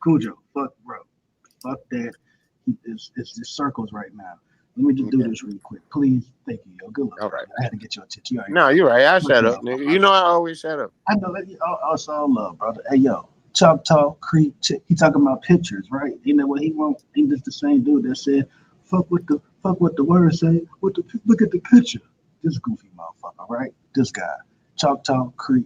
Fuck, bro. Fuck that. It's just circles right now. Let me just do yeah. this real quick. Please. Thank you, yo. Good luck, All brother. right. I had to get your attention. You already No, know. you're right. I Much shut up, love, my nigga. You brother. know I always shut up. I know that it's all love, brother. Hey, yo. Choctaw Creek. He talking about pictures, right? You know what he want? He just the same dude that said, fuck what the word say. Look at the picture. This goofy motherfucker, right? This guy. Choctaw Creek,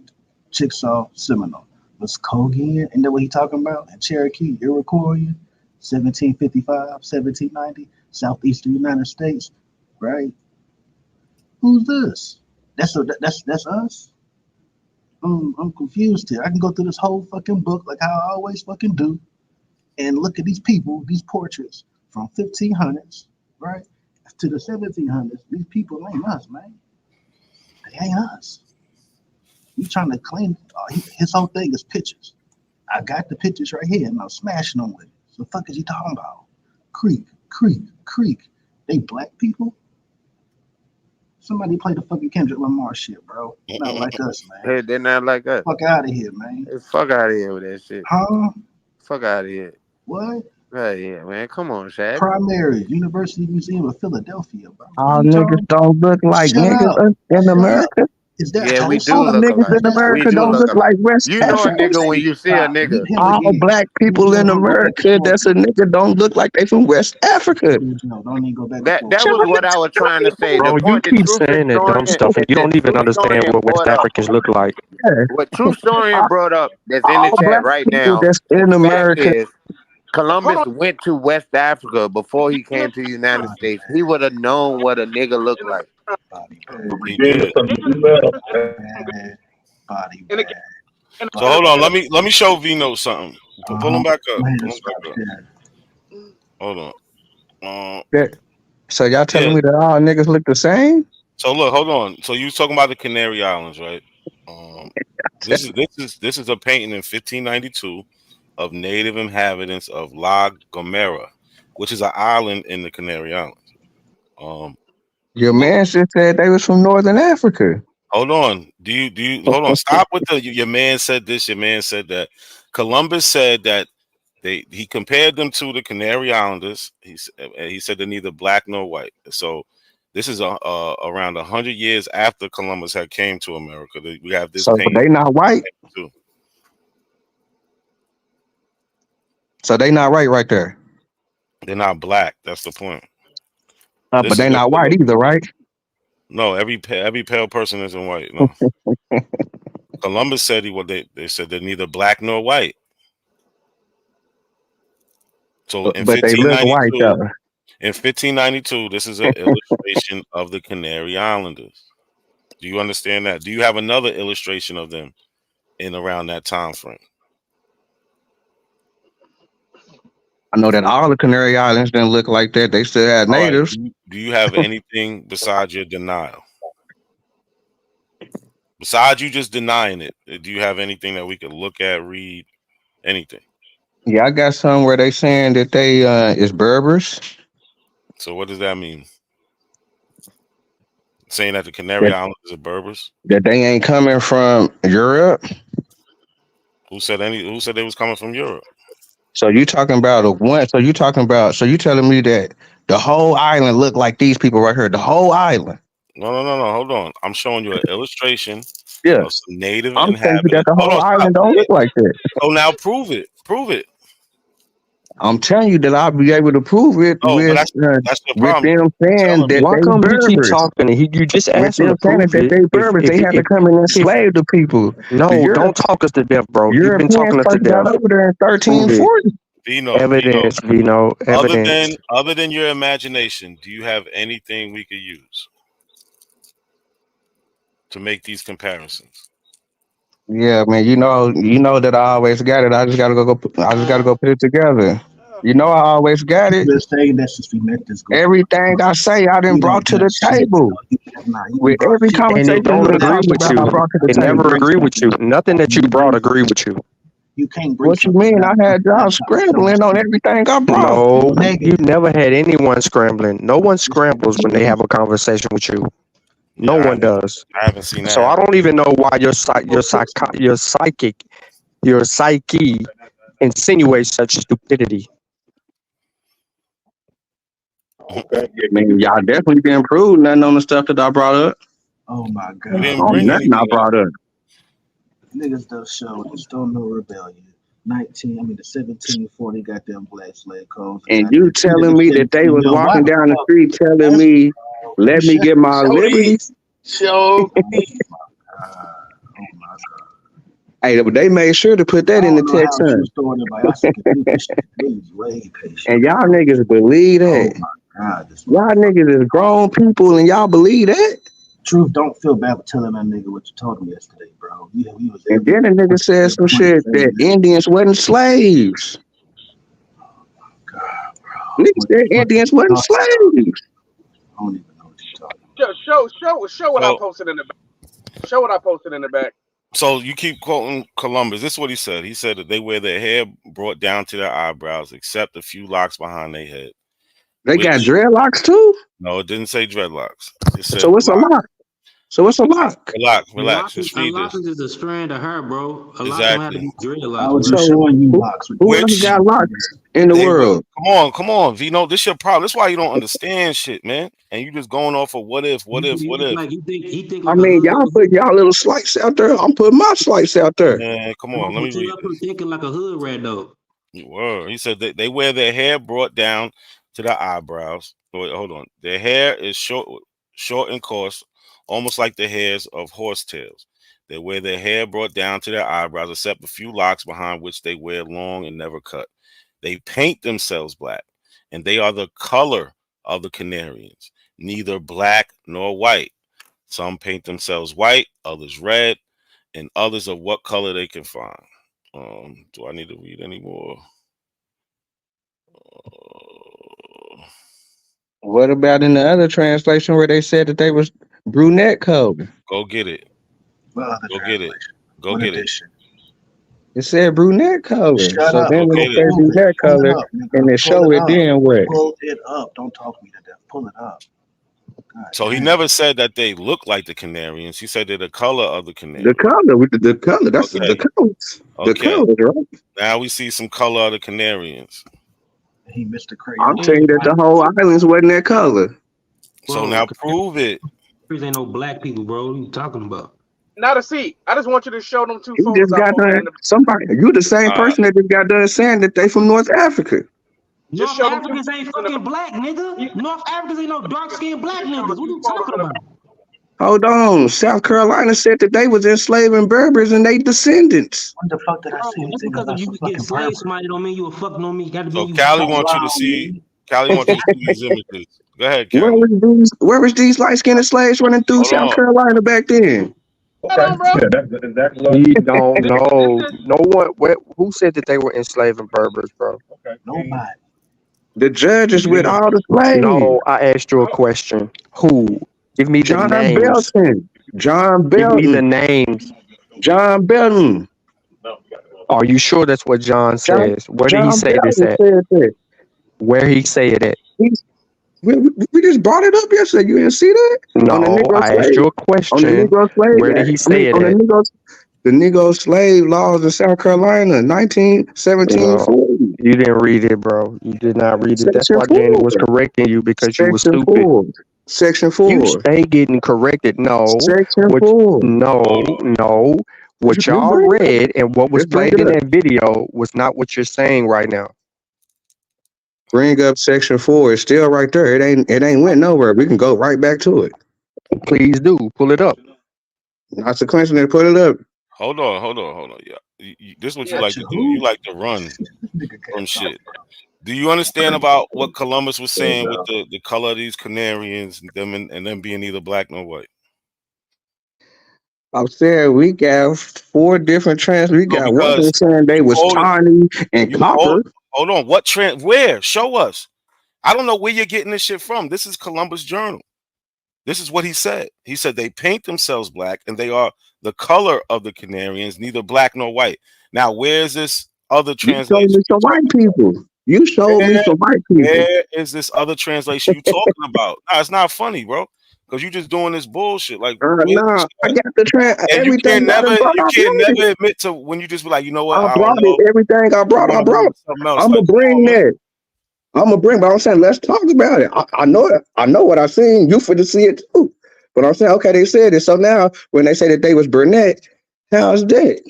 Chickasaw, Seminole. Muskogee, and that what he talking about? And Cherokee, Iroquois, 1755, 1790, southeastern United States, right? Who's this? That's us. I'm confused here. I can go through this whole fucking book like how I always fucking do, and look at these people, these portraits from 1500s, right, to the 1700s. These people ain't us, man. They ain't us. You trying to claim his whole thing is pictures. I got the pictures right here, and I'm smashing them with it. So the fuck is he talking about? Creek. They black people? Somebody play the fucking Kendrick Lamar shit, bro. Not like us, man. Hey, they're not like us. Fuck out of here, man. Hey, fuck out of here with that shit. Huh? Fuck out of here. What? Hey, yeah, man. Come on, Shaq. Primary, University Museum of Philadelphia, bro. All niggas don't look like Shut niggas up. in Shut up. America. Is that Yeah, we Tulsa? do All look niggas alike. in We America do don't look look alike. like West You know a Africans. nigga when you see a nigga. All black people in America that's a nigga don't look like they from West Africa. No, don't even go back and forth. That was what I was trying to say. The Bro, you point that keep Truth saying that dumb Historian, stuff and you that don't even Truth understand Historian what West brought up, Africans look like. Yeah. what Truth Historian brought up that's in the All chat black right people now, that's the in fact America. is Hold Columbus on. went to West Africa before he came to the United States. He would have known what a nigga looked like. He did. Body And again, bag. and So hold on, let me show Vino something. Pull him back up. Go ahead Pull and him stop back up. sharing. Hold on. So y'all telling Yeah. me that all niggas look the same? So look, hold on. So you was talking about the Canary Islands, right? This is a painting in 1592 of native inhabitants of La Gomera, which is an island in the Canary Islands. Your man just said they was from Northern Africa. Hold on. Do you hold on? Stop with the your man said this, your man said that. Columbus said that he compared them to the Canary Islanders. He said they're neither black nor white. So this is around 100 years after Columbus had came to America. We have this So painting they not white. too. So they not right there. They're not black. That's the point. But they not white either, right? No, every pale person isn't white. No. Columbus said they said they're neither black nor white. So in But they look white 1592, though. in 1592, this is an illustration of the Canary Islanders. Do you understand that? Do you have another illustration of them in around that time frame? I know that all the Canary Islands didn't look like that. They still had All right. natives. Do you have anything besides your denial? Besides you just denying it, do you have anything that we could look at, read, anything? Yeah, I got some where they saying that they is Berbers. So what does that mean? Saying that the Canary Islands are Berbers? That they ain't coming from Europe. Who said they was coming from Europe? So you talking about So you telling me that the whole island look like these people right here? The whole island. No. Hold on. I'm showing you an illustration Yeah. of some native I'm telling you that inhabitants. the Hold whole on, stop. island don't look like that. So now prove it. Prove it. I'm telling you that I'll be able to prove it with that's the with problem. them saying that Why they come you keep Berbers. talking and you just With asked him them to saying prove that it? they Berbers, they had to come and enslave the people. No, don't talk us to death, bro. You've been Europeans talking us to first got death. over there in Prove it. 1340. Vino. Evidence, Vino. Evidence. Other than your imagination, do you have anything we could use to make these comparisons? Yeah, man. You know that I always got it. I just gotta go. I just gotta go put it together. You know I always got it. Just saying that since we met this girl. Everything I say, I done You brought don't to got the shit. table. No, you have not. You With brought every shit. And conversation it don't we done agree talked with about, you. I brought to the It table. never agree with you. Nothing that you brought agree with you. You can't bring What you something mean? up I had y'all scrambling on everything I brought. No, negative. you never had anyone scrambling. No one scrambles when they have a conversation with you. No one does. I haven't seen that. So I don't even know why your psyche insinuates such stupidity. Okay. I mean, y'all definitely didn't prove nothing on the stuff that I brought up. Oh my You god. didn't bring Nothing I anything up. brought up. Niggas don't show this don't know rebellion. The 1740 goddamn black slave codes. And you telling me that they was Yo, why walking the down the fuck? street telling me, let me get my liberty. Show Hey, they made sure to put that I in the don't know text, how son. true story about I said this is way patient. And y'all niggas believe that. Oh my god, this Y'all niggas is grown people and y'all believe that. Truth, don't feel bad for telling that nigga what you told him yesterday, bro. You was And then the nigga said some shit that Indians wasn't slaves. Nigga said Indians wasn't slaves. I don't even know what you're talking Show what I posted in the back. Show what I posted in the back. So you keep quoting Columbus. This is what he said. He said that they wear their hair brought down to their eyebrows, except a few locks behind their head. They got dreadlocks too? No, it didn't say dreadlocks. It said So what's a lock? So what's a lock? Relax. Just A read lock this. is just a strand of hair, bro. A lock don't have to Exactly. be dreadlocks. I was bro. just showing you locks. Who else got locks in the world? Come on, Vino. This your problem. This is why you don't understand shit, man. And you just going off of what if. Like he think I like mean, a y'all hood. put y'all little slice out there. I'm putting my slice out there. Man, come on. Let me read this. Thinking like a hood rat though. Word. He said that they wear their hair brought down to their eyebrows. Wait, hold on. Their hair is short and coarse, almost like the hairs of horsetails. They wear their hair brought down to their eyebrows, except a few locks behind which they wear long and never cut. They paint themselves black, and they are the color of the Canarians, neither black nor white. Some paint themselves white, others red, and others of what color they can find. Do I need to read any more? What about in the other translation where they said that they was brunette color? Go get it. Well, Go get it. Go get it. It said brunette color. Shut so up. then when Okay, it said then. brunette Pull it color up, nigga. and they show Pull it up. then what? Pull it up. Don't talk me to death. Pull it up. So he never said that they look like the Canarians. He said they're the color of the The Canarians. color with the color. That's Okay. the colors. The Okay. colors, right? Now we see some color of the Canarians. He missed the crazy. I'm saying that the whole islands wasn't that color. So Bro, now prove it. There ain't no black people, bro. What are you talking about? Now to see, I just want you to show them two You photos just I got posted done. in the back. Somebody, you the same person that just got done saying that they from North Africa. Just North show them two Africans ain't photos in the fucking black, nigga. North Africans ain't no dark skinned black Just show niggas. the What two you photos talking in the about? Hold on. South Carolina said that they was enslaving Berbers and they descendants. What the fuck did I say Just anything because about you some could get fucking slave pervert? somebody don't mean you a fucking on me. Gotta So mean you Callie fucking wants you to wild, see. man. Callie wants you to see these images. Go ahead, Where Callie. was these light skinned slaves running through Hold South on. Carolina back then? Hold on, bro. We don't know. No one. Who said that they were enslaving Berbers, bro? Nobody. The judges with all the slaves. No, I asked you a question. Who? Give me the John names. Belton. John Give me the Belton. names. John Belton. Are you sure that's what John says? Where did he John say this Belton at? said that. Where he say it at? We just brought it up yesterday. You didn't see that? On the No, Negro I asked slave. you a On the question. Negro slave. Where did he I mean, say it on at? the Negro slave laws in South Carolina, 1740. You didn't read it, bro. You did not read it. That's Section why Danny was 4. correcting you because you were Section stupid. 4. Section You 4. stay getting corrected. No. Section What, 4. no. What Just y'all bring it up. read and what was Just bring played it in up. that video was not what you're saying right now. Bring up section 4. It's still right there. It ain't went nowhere. We can go right back to it. Please do. Pull it up. Not sequentially. Put it up. Hold on. Yeah, this is what you Got like you to do. You who? like to run Nigga from can't talk. shit. Do you understand about what Columbus was There you saying with go. the color of these Canarians, and them being neither black nor white? I'm saying we got 4 different trends. We No, got one because that's saying they you was quoted tawny and you quote. copper. Hold on, what trend? Where? Show us. I don't know where you're getting this shit from. This is Columbus Journal. This is what he said. He said they paint themselves black and they are the color of the Canarians, neither black nor white. Now, where's this other You showed translation me you some white talking about? people. You showed me Where, some white people. where is this other translation you talking about? No, it's not funny, bro. Because you just doing this bullshit. Like, where's this Nah, shit I at? got the trend. And Everything I done brought, you I can't brought it. never admit to when you just be like, you know what, I I don't brought it. know. Everything I You brought, I want to move brought. to something else. I'ma Like, come bring on, man. that. I'ma bring, but I'm saying let's talk about it. I know it. I know what I seen. You for to see it too. But I'm saying, okay, they said it. So now when they say that they was brunette, how's that?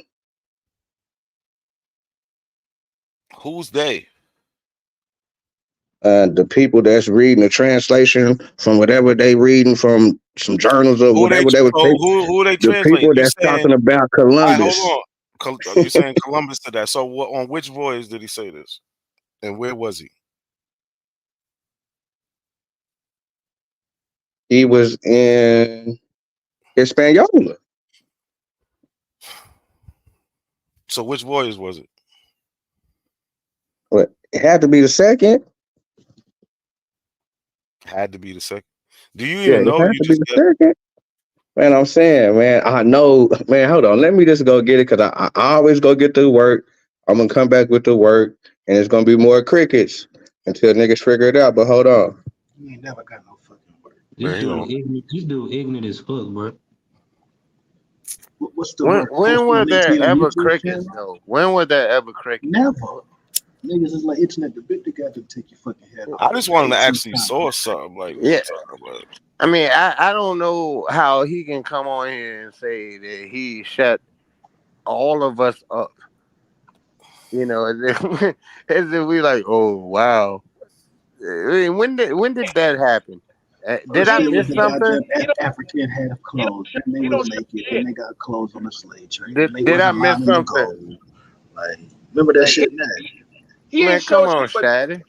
Who's they? The people that's reading the translation from whatever they reading from some journals or Who they? whatever they was So who they the translating? people You that's saying? talking about All right, hold Columbus. on. You're saying Columbus to that. So what? On which voyage did he say this? And where was he? He was in Hispaniola. So which voyage was it? But it had to be the second. Had to be the second. Do you Yeah, even it know? had You to be just the guess. second. Man, I'm saying, man, I know, man, hold on. Let me just go get it because I always go get the work. I'm going to come back with the work and it's going to be more crickets until niggas figure it out. But hold on. You ain't never got no fucking work. This Man, he dude don't. ignorant. This dude ignorant as fuck, bro. What's the When work? Posting a were link to there your ever YouTube crickets channel? though? When were there ever crickets? Never. Niggas is like itching at the bit to get to take your fucking head off I and just wanted to make some actually content. saw something. Like, what Yeah, you talking about? I mean, I don't know how he can come on here and say that he shut all of us up. You know, as if, as if we like, oh wow. I mean, when did that happen? Did First I He, there was miss the something? goddamn he don't African half he don't clothes. Then they he was don't show naked. Then shit. they got clothes on the slave trade. Did Then they did I wasn't miss lining the something? gold. Like, remember that Like, shit now? He man, ain't come show shit, on, but Shady.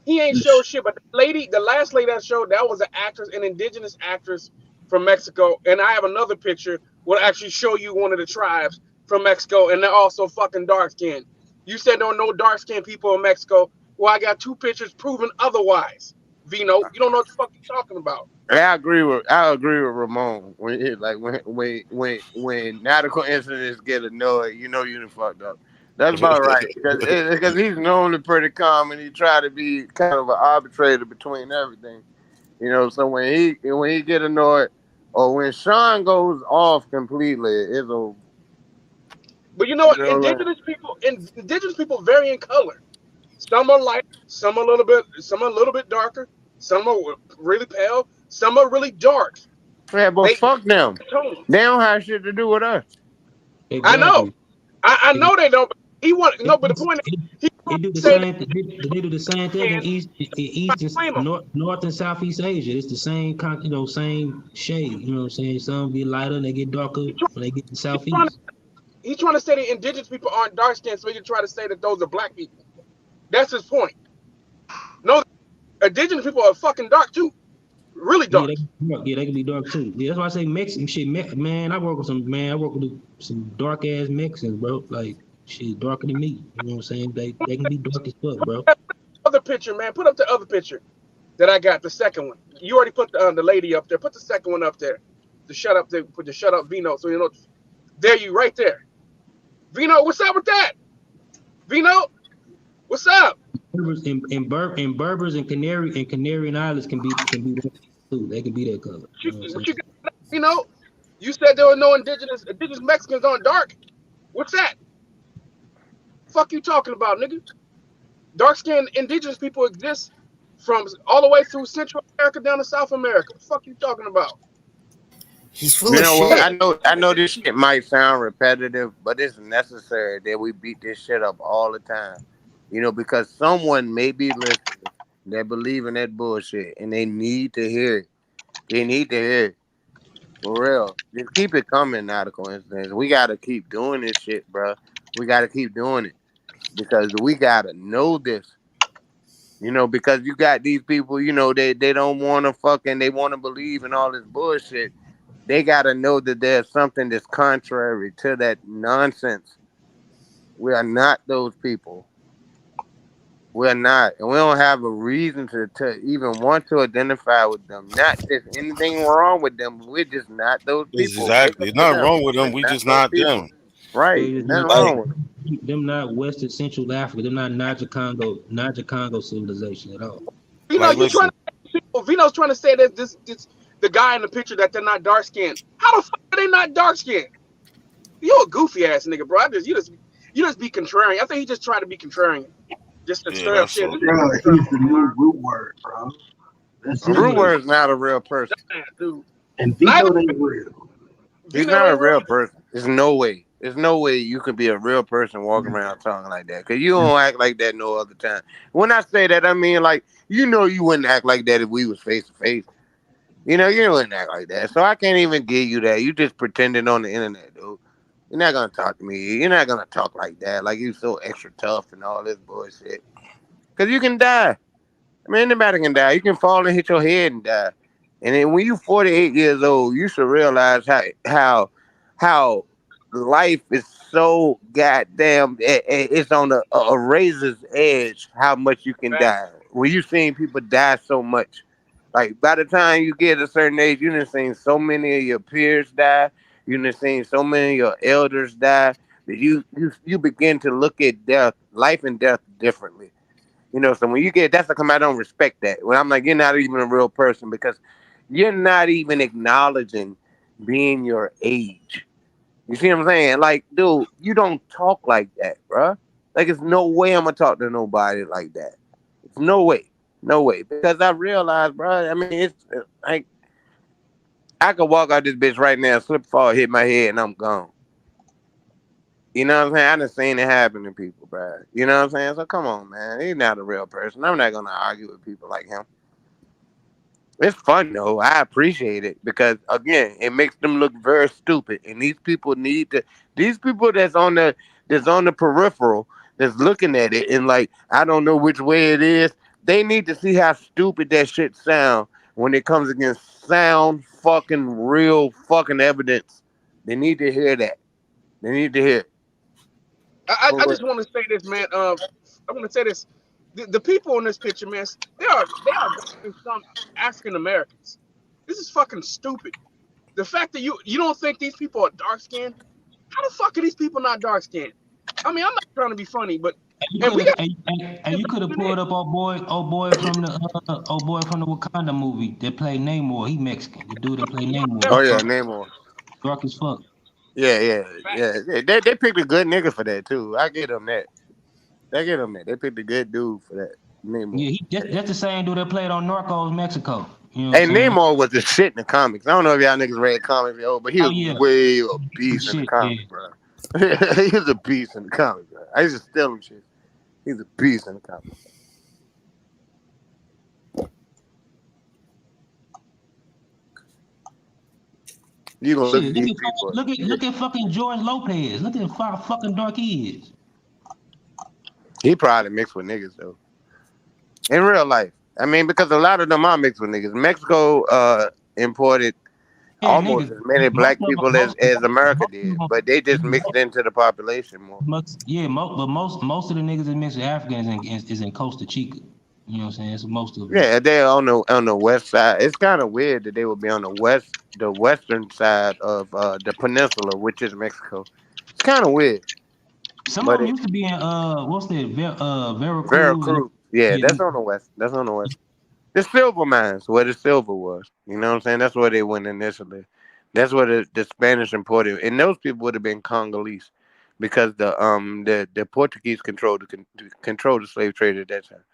he ain't show shit. But the last lady that showed, that was an actress, an indigenous actress from Mexico. And I have another picture will actually show you one of the tribes from Mexico, and they're also fucking dark skinned. You said there are no dark skinned people in Mexico. Well, I got 2 pictures proving otherwise. Vino, you don't know what the fuck you're talking about. I agree with Ramon when when nautical incidents get annoyed, you know you done fucked up. That's about right because he's normally pretty calm and he try to be kind of an arbitrator between everything. You know, so when he get annoyed or when Sean goes off completely, it's a But you know you what? know like Indigenous people vary in color. Some are light, some are a little bit darker, some are really pale, some are really dark. yeah, but They fuck them. tones. They don't have shit to do with us. I know, Exactly. I It, know they don't. But he want it, no, but the point is, he it want do to the say that same. They do the same thing and in try East to blame and them. North and Southeast Asia. It's the same same shade. You know what I'm saying? Some be lighter and they get darker He try, when they get to he trying to Southeast. he trying to say that indigenous people aren't dark skinned, so he can try to say that those are black people. That's his point. No, indigenous people are fucking dark too, really Yeah, dark. they can be dark too. Yeah, that's why I say Mexican shit. Man, I work with some dark ass Mexicans, bro. Like shit, darker than me. You know what I'm saying? They can be dark as fuck, bro. Other picture, man. Put up the other picture that I got, the second one. You already put the lady up there. Put the second one up there. The shut up, put the shut up Vino. So you know, there you right there. Vino, what's up with that? Vino, what's up? Berbers and Canarian Islands can be that too. They can be that color. You know what I'm What saying? you got? Vino, you said there were no indigenous Mexicans on dark. What's that? Fuck you talking about, nigga? Dark skinned indigenous people exist from all the way through Central America down to South America. What the fuck you talking about? He's full You of know what? shit. I know this shit might sound repetitive, but it's necessary that we beat this shit up all the time. You know, because someone may be listening that believe in that bullshit and they need to hear it. They need to hear it. For real. Just keep it coming, not a coincidence. We gotta keep doing this shit, bro. We gotta keep doing it because we gotta know this. Because you got these people, they don't want to they want to believe in all this bullshit. They gotta know that there's something that's contrary to that nonsense. We are not those people. We're not, and we don't have a reason to even want to identify with them. Not there's anything wrong with them. We're just not those people. Wake Exactly. up to Nothing them. wrong with We're them. We not just those not people. them. Right? They just Nothing not Like, wrong with them. them not Western Central Africa. Them not Niger Congo civilization at all. You trying listen. to Vino's trying to say that this the guy in the picture that they're not dark skinned. How the fuck are they not dark skinned? You a goofy ass nigga, bro. You just be contrarian. I think he just tried to be contrarian. Just to Yeah, stir up that's shit. so. This Bro, nigga he's the new root word, bro. That's Rude it. word is not a real person. dude. And Neither Vito ain't real. He's Vino not a ain't real. real person. There's no way. There's no way you can be a real person walking around talking like that. Cause you don't act like that no other time. When I say that, I mean like you wouldn't act like that if we was face to face. You wouldn't act like that. So I can't even give you that. You just pretending on the internet, dude. You're not gonna talk to me. You're not gonna talk like that. Like you so extra tough and all this bullshit. Cause you can die. I mean, anybody can die. You can fall and hit your head and die. And then when you're 48 years old, you should realize how life is so goddamn. It's on a razor's edge. How much you can die. When you seen people die so much, like by the time you get a certain age, you done seen so many of your peers die. You done seen so many of your elders die that you begin to look at death, life and death differently. So when you get that's how come I don't respect that. When I'm like, you're not even a real person because you're not even acknowledging being your age. You see what I'm saying? Like, dude, you don't talk like that, bruh. Like, it's no way I'm gonna talk to nobody like that. It's no way, no way. Because I realize, bruh. I mean, it's like I could walk out this bitch right now, slip, fall, hit my head, and I'm gone. You know what I'm saying? I done seen it happen to people, bro. You know what I'm saying? So come on, man. He's not a real person. I'm not gonna argue with people like him. It's fun though. I appreciate it because again, it makes them look very stupid. And these people need to. These people that's on the peripheral that's looking at it and like I don't know which way it is. They need to see how stupid that shit sound when it comes against sound fucking real fucking evidence. They need to hear that. They need to hear it. For I real. just want to say this, man. I want to say this. The people in this picture, man, they are some African Americans. This is fucking stupid. The fact that you don't think these people are dark skinned. How the fuck are these people not dark skinned? I mean, I'm not trying to be funny, but You and could we have, got and you could have pulled up old boy from the Wakanda movie that played Namor. He Mexican. The dude that played Namor. Oh He yeah, dark, Namor. dark as fuck. Yeah, yeah, yeah. They picked a good nigga for that too. I get them that. They get them that. They picked a good dude for that. Namor. Yeah, that's the same dude that played on Narcos Mexico. You know what I'm Hey, saying? Namor was the shit in the comics. I don't know if y'all niggas read comics, but he Oh was yeah, way a beast in the shit. Yeah. comics, bro. He was a beast in the comics, bro. I used to steal him shit. He's a beast in the comics. You gonna look Shit, at these people. look at fucking George Lopez. Look at how fucking dark he is. He probably mixed with niggas though. In real life. I mean, because a lot of them are mixed with niggas. Mexico imported Yeah, almost niggas. as many Most black of them, people as America did, but they just most, mixed into the population more. but most of the niggas that mix with Africans is in Costa Chica. You know what I'm saying? So most of them. Yeah, they're on the west side. It's kind of weird that they would be on the western side of the peninsula, which is Mexico. It's kind of weird, Some of but them used to be in what's that? Veracruz and Veracruz, yeah, yeah, that's on the west. That's on the west. The silver mines, where the silver was. You know what I'm saying? That's where they went initially. That's where the Spanish imported, and those people would have been Congolese, because the Portuguese controlled the slave trade at that time.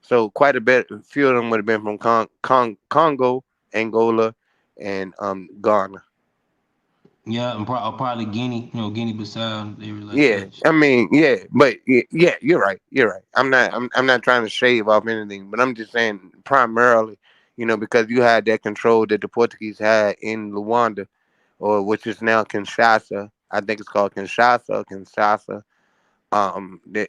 So quite a few of them would have been from Congo, Angola, and Ghana. yeah, and probably Guinea. You know, Guinea-Bissau, area like Yeah, that. I mean, yeah, but yeah, you're right. You're right. I'm not trying to shave off anything, but I'm just saying primarily, because you had that control that the Portuguese had in Luanda, or which is now Kinshasa. I think it's called Kinshasa,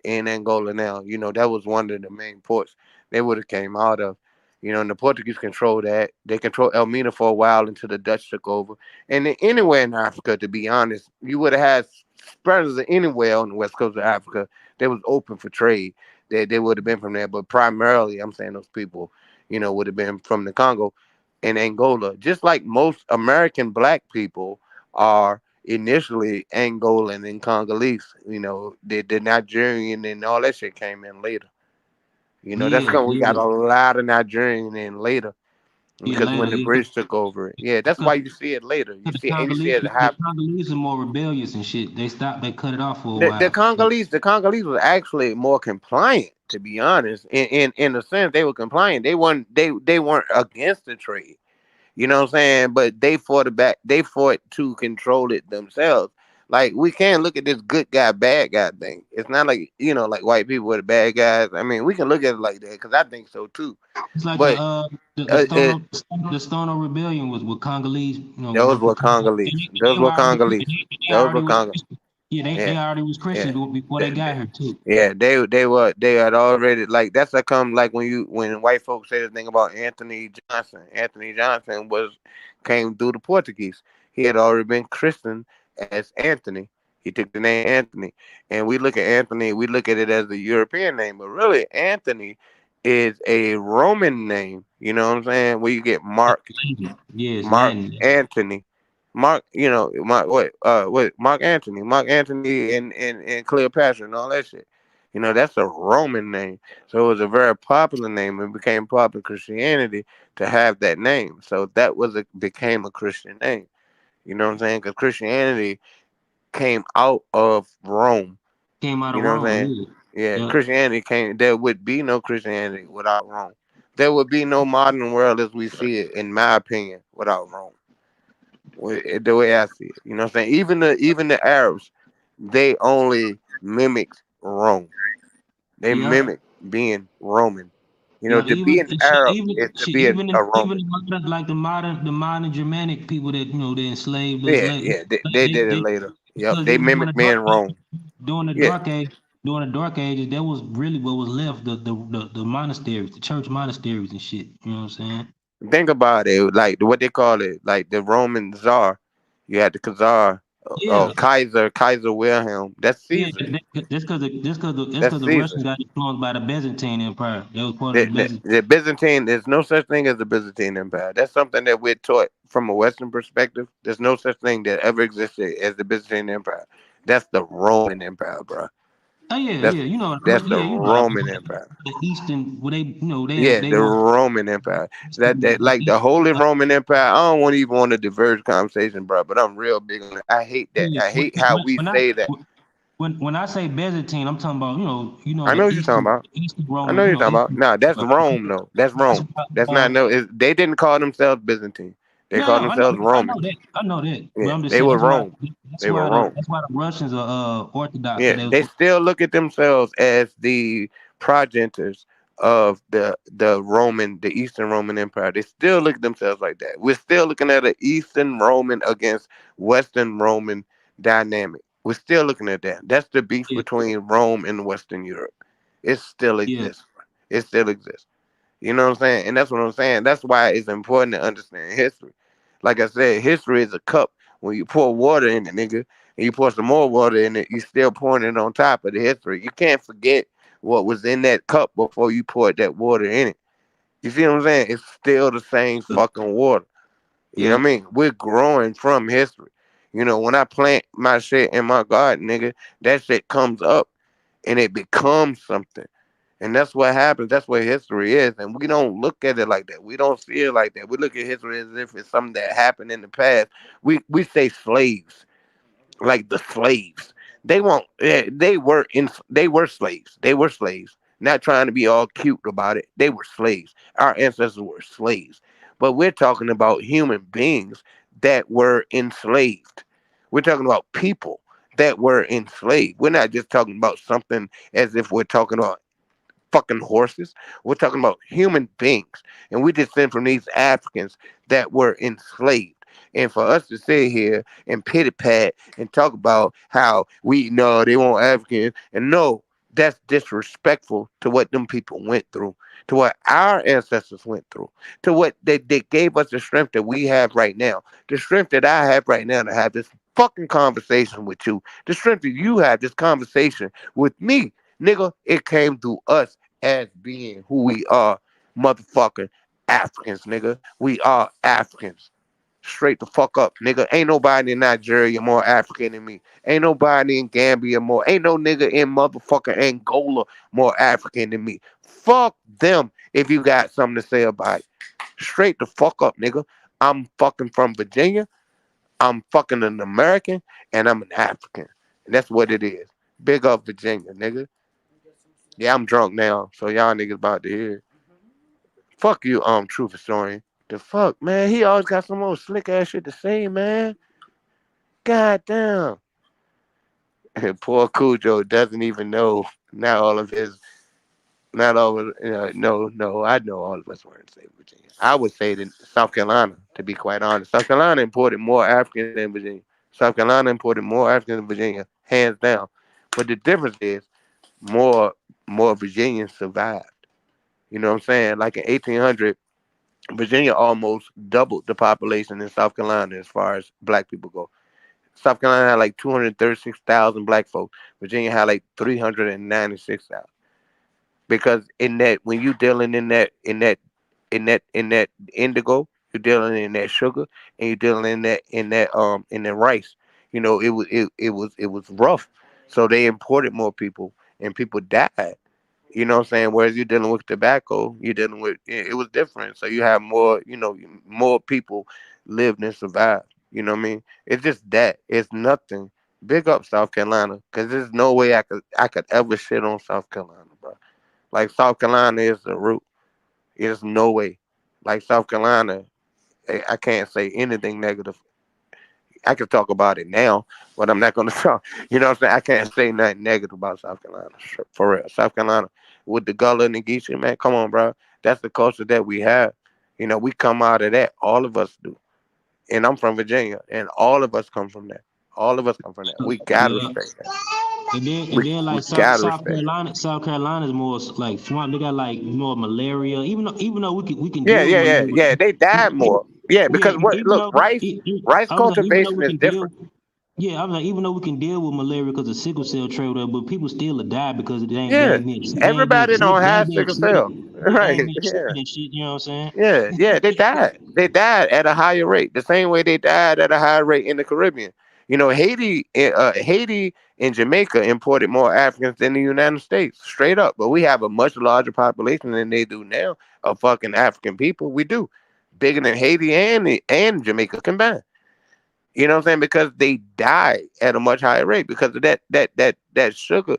in Angola now. That was one of the main ports they would have came out of. And the Portuguese controlled that. They controlled Elmina for a while until the Dutch took over. And then anywhere in Africa, to be honest, you would have had spreaders anywhere on the west coast of Africa. They was open for trade. They would have been from there, but primarily, I'm saying those people, would have been from the Congo and Angola, just like most American black people are initially Angolan and Congolese. The Nigerian and all that shit came in later. That's Yeah, because we got yeah, a lot of Nigerian in later yeah. because when Later, the yeah, British took over it. Yeah, that's why because you see it later. You the see it, and you see Congolese, it the happen. Congolese are more rebellious and shit. They stopped. They cut it off for a The while. Congolese was actually more compliant, to be honest. In a sense, they were compliant. They weren't against the trade. You know what I'm saying? But they fought it back. They fought to control it themselves. Like we can't look at this good guy, bad guy thing. It's not like like white people were the bad guys. I mean, we can look at it like that because I think so too. It's like But the it, Stono rebellion was with Congolese, those working were for, and Congolese. Those they were were already Congolese. they Those already were was Congolese. Christian. Yeah, they Yeah, already was yeah. Christian before they got here too. Yeah, they had already, like, that's how come, like, when white folks say the thing about Anthony Johnson. Anthony Johnson came through the Portuguese. He had already been christened as Anthony. He took the name Anthony, and we look at Anthony, we look at it as a European name, but really Anthony is a Roman name. You know what I'm saying? Where you get Yeah, it's Mark Latin. Antony. Mark Antony and Cleopatra and all that shit. That's a Roman name. So it was a very popular name and became popular in Christianity to have that name. So that became a Christian name. You know what I'm saying? Because Christianity came out of Rome. Came out You of know what I'm Rome. saying? Yeah, Yeah, yeah, Christianity came. There would be no Christianity without Rome. There would be no modern world as we see it, in my opinion, without Rome. The way I see it. You know what I'm saying? Even the Arabs, they only mimicked Rome. They yeah. mimic being Roman. Yeah, To be an Arab is to be a even Roman. the like the modern Germanic people that they enslaved us Yeah, late. yeah. They did it They later. Yep, because they during mimic being Rome. the Yeah. dark age during the dark ages, that was really what was left the monasteries, the church monasteries and shit. You know what I'm saying? Think about it, like what they call it, like the Roman Czar. You had the Khazar, Yeah, Kaiser Wilhelm. That's yeah. Caesar. That's That's because the Caesar. Russians got influenced by the Byzantine Empire. That was part of the Byzantine. The Byzantine, there's no such thing as the Byzantine Empire. That's something that we're taught from a Western perspective. There's no such thing that ever existed as the Byzantine Empire. That's the Roman Empire, bro. Oh yeah, That's yeah. that's the Yeah, I Roman Empire. the Eastern where Yeah, they the want Roman Empire. That the like the Eastern. Holy Roman Empire. I don't want to even want to diverge conversation, bro. But I'm real big on it. I hate that. Yeah, I hate how we when say that. when I say Byzantine, I'm talking about I know what you're talking about. Eastern I know Roman what you're talking about. Eastern. Nah, that's Rome though. That's That's Rome. That's not no. They didn't call themselves Byzantine. They no, called no, themselves I know Roman. that, But Yeah, I'm just they saying were Rome. They were Rome. that's why the Russians are Orthodox. Yeah, Cause they was they still look at themselves as the progenitors of the Eastern Roman Empire. They still look at themselves like that. We're still looking at an Eastern Roman against Western Roman dynamic. We're still looking at that. That's the beef yeah, between Rome and Western Europe. It still yeah, exists. It still exists. You know what I'm saying? And that's what I'm saying. That's why it's important to understand history. Like I said, history is a cup. When you pour water in it, nigga, and you pour some more water in it, you still pouring it on top of the history. You can't forget what was in that cup before you poured that water in it. You see what I'm saying? It's still the same fucking water. You know yeah. what I mean? We're growing from history. When I plant my shit in my garden, nigga, that shit comes up and it becomes something. And that's what happens. That's what history is. And we don't look at it like that. We don't see it like that. We look at history as if it's something that happened in the past. We say slaves, like the slaves. They won't. They were slaves. They were slaves. Not trying to be all cute about it. They were slaves. Our ancestors were slaves. But we're talking about human beings that were enslaved. We're talking about people that were enslaved. We're not just talking about something as if we're talking about fucking horses. We're talking about human beings. And we descend from these Africans that were enslaved. And for us to sit here and pity pat and talk about how we know they want Africans, and no, that's disrespectful to what them people went through, to what our ancestors went through, to what they gave us the strength that we have right now, the strength that I have right now to have this fucking conversation with you, the strength that you have this conversation with me, nigga. It came through us as being who we are, motherfucking Africans, nigga. We are Africans. Straight the fuck up, nigga. Ain't nobody in Nigeria more African than me. Ain't nobody in Gambia more. Ain't no nigga in motherfucking Angola more African than me. Fuck them if you got something to say about it. Straight the fuck up, nigga. I'm fucking from Virginia. I'm fucking an American, and I'm an African. And that's what it is. Big up Virginia, nigga. Yeah, I'm drunk now, so y'all niggas about to hear it. Fuck you, truth historian. The fuck, man? He always got some more slick ass shit to say, man. God damn. And poor Cujo doesn't even know. Not all of his. Not all of. No. I know all of us weren't in Virginia. I would say that South Carolina, to be quite honest. South Carolina imported more Africans than Virginia. South Carolina imported more Africans than Virginia, hands down. But the difference is more more Virginians survived. You know what I'm saying? Like in 1800, Virginia almost doubled the population in South Carolina as far as black people go. South Carolina had like 236,000 black folks. Virginia had like 396,000. Because in that, when you dealing in that indigo, you're dealing in that sugar, and you're dealing in that rice. It was rough. So they imported more people, and people died. You know what I'm saying? Whereas you're dealing with tobacco, you're dealing with it was different. So you have more, more people lived and survived. You know what I mean? It's just that. It's nothing. Big up South Carolina, because there's no way I could ever shit on South Carolina, bro. Like South Carolina is the root. There's no way. Like South Carolina, I can't say anything negative. I can talk about it now, but I'm not gonna talk. You know what I'm saying? I can't say nothing negative about South Carolina. For real. South Carolina with the Gullah and the Geechee, man, come on, bro. That's the culture that we have. We come out of that. All of us do. And I'm from Virginia, and all of us come from that. All of us come from that. We gotta Yeah. respect that. And We, then we like South gotta South respect. Carolina, South Carolina is more like swamp. They got like more malaria. Even though we can Yeah, deal with yeah, yeah, malaria. yeah. They died more. Yeah, Yeah, because what? even Look, though rice I was like, even though cultivation we is can different. deal, yeah, I was like, even though we can deal with malaria because of sickle cell trait, but people still die because they Yeah, ain't being everybody don't they ain't have being sickle treated. cell, Yeah, they ain't right? being Yeah. treated and shit. You know what I'm saying? Yeah, they died. They died at a higher rate, the same way they died at a higher rate in the Caribbean. Haiti and Jamaica imported more Africans than the United States, straight up. But we have a much larger population than they do now of fucking African people. We do, bigger than Haiti and Jamaica combined. You know what I'm saying? Because they died at a much higher rate because of that sugar.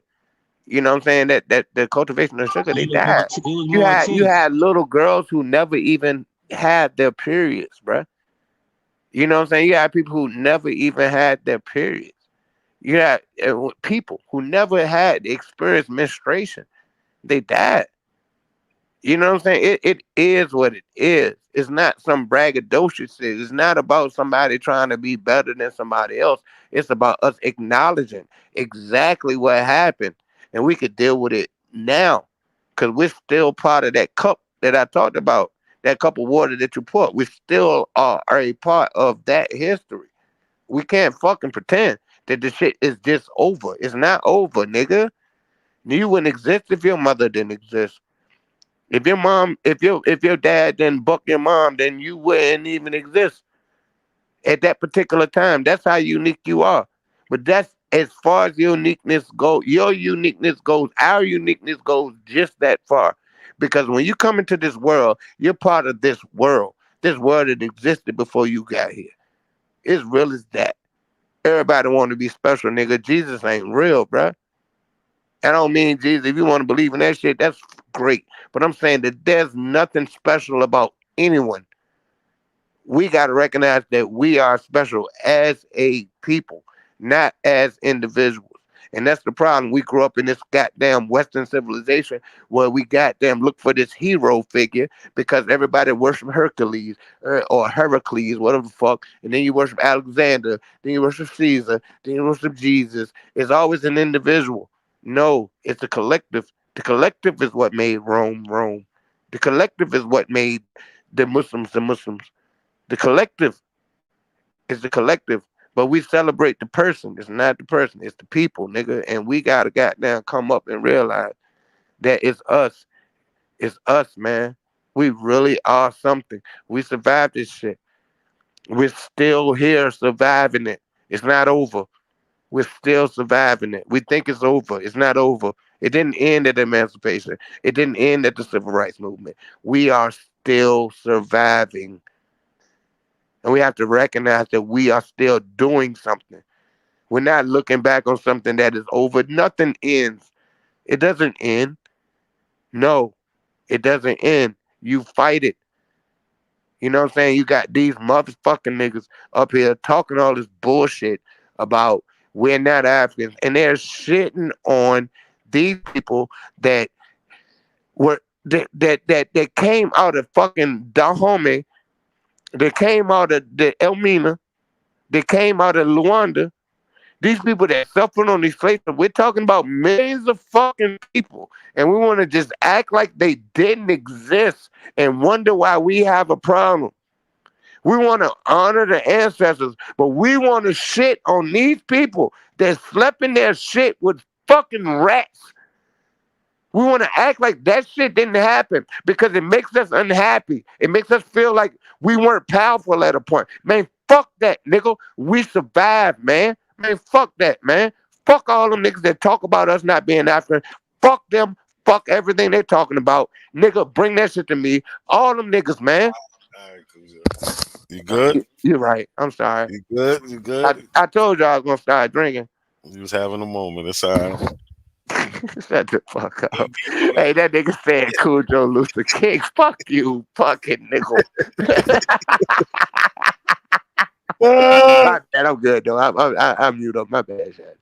You know what I'm saying? That the cultivation of sugar, they died. It was You more had you intense. had little girls who never even had their periods, bruh. You know what I'm saying? You had people who never even had their periods. You had people who never had experienced menstruation. They died. You know what I'm saying? It is what it is. It's not some braggadocious shit. It's not about somebody trying to be better than somebody else. It's about us acknowledging exactly what happened, and we could deal with it now, because we're still part of that cup that I talked about. That cup of water that you pour. We still are a part of that history. We can't fucking pretend that the shit is just over. It's not over, nigga. You wouldn't exist if your mother didn't exist. If your dad didn't buck your mom, then you wouldn't even exist at that particular time. That's how unique you are. But that's as far as your uniqueness goes. Your uniqueness goes. Our uniqueness goes just that far. Because when you come into this world, you're part of this world. This world that existed before you got here. It's real as that. Everybody want to be special, nigga. Jesus ain't real, bruh. I don't mean Jesus. If you want to believe in that shit, that's great. But I'm saying that there's nothing special about anyone. We got to recognize that we are special as a people, not as individuals. And that's the problem. We grew up in this goddamn Western civilization where we goddamn look for this hero figure because everybody worship Hercules or Heracles, whatever the fuck. And then you worship Alexander, then you worship Caesar, then you worship Jesus. It's always an individual. No, it's a collective. The collective is what made Rome Rome. The collective is what made the Muslims the Muslims. The collective is the collective. But we celebrate the person. It's not the person. It's the people, nigga. And we gotta goddamn come up and realize that it's us. It's us, man. We really are something. We survived this shit. We're still here surviving it. It's not over. We're still surviving it. We think it's over. It's not over. It didn't end at emancipation. It didn't end at the civil rights movement. We are still surviving. And we have to recognize that we are still doing something. We're not looking back on something that is over. Nothing ends. It doesn't end. No, it doesn't end. You fight it. You know what I'm saying? You got these motherfucking niggas up here talking all this bullshit about we're not Africans. And they're shitting on these people that were that came out of fucking Dahomey, that came out of the Elmina, that came out of Luanda. These people that suffered on these places, we're talking about millions of fucking people. And we want to just act like they didn't exist and wonder why we have a problem. We want to honor the ancestors, but we want to shit on these people that slept in their shit with fucking rats. We want to act like that shit didn't happen because it makes us unhappy. It makes us feel like we weren't powerful at a point. Man, fuck that, nigga. We survived, man. Man, fuck that, man. Fuck all them niggas that talk about us not being African. Fuck them. Fuck everything they're talking about. Nigga, bring that shit to me. All them niggas, man. You good? You're right. I'm sorry. You good? You good? I told you I was going to start drinking. You was having a moment. It's all right. Shut the fuck up. Hey, that nigga said Cujo Luther King. Fuck you, fucking nigga. My bad, I'm good though. I'm mute up. My bad, Shad.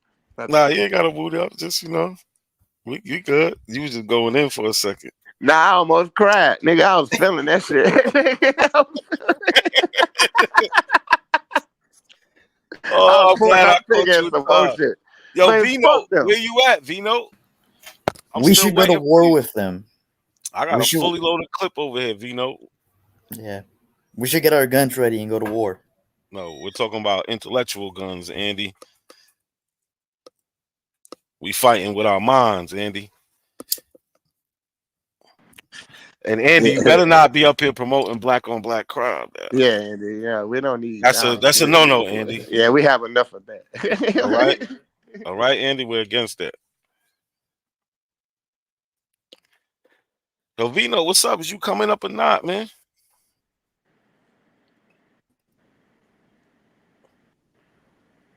Nah, you ain't gotta boot up. Just you good. You was just going in for a second. Nah, I almost cried, nigga. I was feeling that shit. Oh, I'm glad I caught you some with shit. Yo, Man, Vino, where you at, Vino? We should go to war with them. I got a fully loaded clip over here, Vino. Yeah. We should get our guns ready and go to war. No, we're talking about intellectual guns, Andy. We fighting with our minds, Andy. And Andy, you better not be up here promoting black on black crime. Yeah, Andy. Yeah, we don't need. That's a no, Andy. Yeah, we have enough of that. All right, all right, Andy. We're against that. Yo, Vino, what's up? Is you coming up or not, man?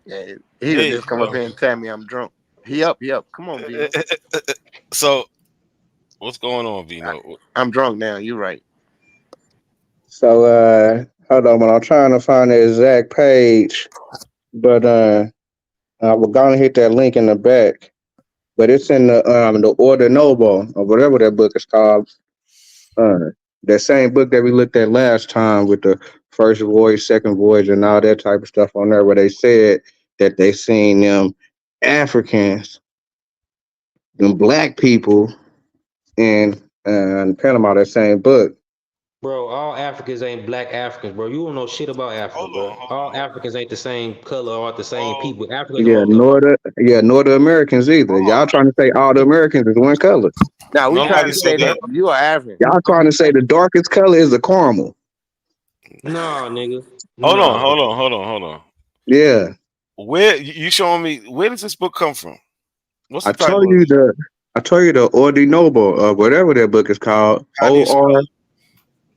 Yeah, he would just come up here and tell me I'm drunk. He up. Come on, Vino. So, what's going on, Vino? I'm drunk now. You're right. So hold on, I'm trying to find the exact page, but we're gonna hit that link in the back. But it's in the Order Noble or whatever that book is called. That same book that we looked at last time with the first voyage, second voyage, and all that type of stuff on there, where they said that they seen them Africans, them black people in Panama. That same book. Bro, all Africans ain't black Africans, bro. You don't know shit about Africa, bro. All Africans ain't the same color or the same people. Africans Northern Americans either. Y'all trying to say all the Americans is one color. Now we trying to say that you are African. Y'all trying to say the darkest color is the caramel. No, nigga. Hold on. Yeah. Where you showing me? Where does this book come from? What's the I told you the Order Noble or whatever that book is called. OR.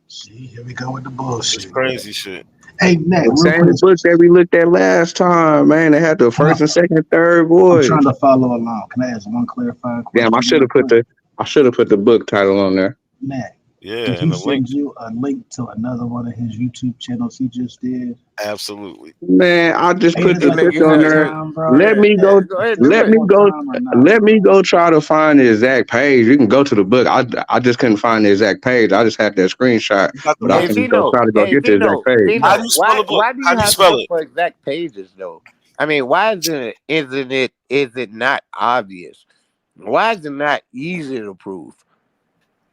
See, here we go with the bullshit. It's crazy shit. Hey, Matt, the same book that we looked at last time, man. They had the first and second and third voyage. I'm trying to follow along. Can I ask one clarifying question? Damn, I should have put the book title on there. Matt, Yeah, Did and he the link. send you a link to another one of his YouTube channels he just did? Absolutely. Man, I just Ain't put this the like a picture on one there. time, bro? Let me Yeah, go. go ahead, do Is Let it it. me one go. time or not, Let me bro? go try to find the exact page. You can go to the book. I just couldn't find the exact page. I just had that screenshot, You got the but I Hey book? can go Fino, try to go hey get the exact Fino, page. How do Fino. you spell the book? Why do How you do you have to spell look it? for exact pages though? I mean, why is it not obvious? Why is it not easy to prove?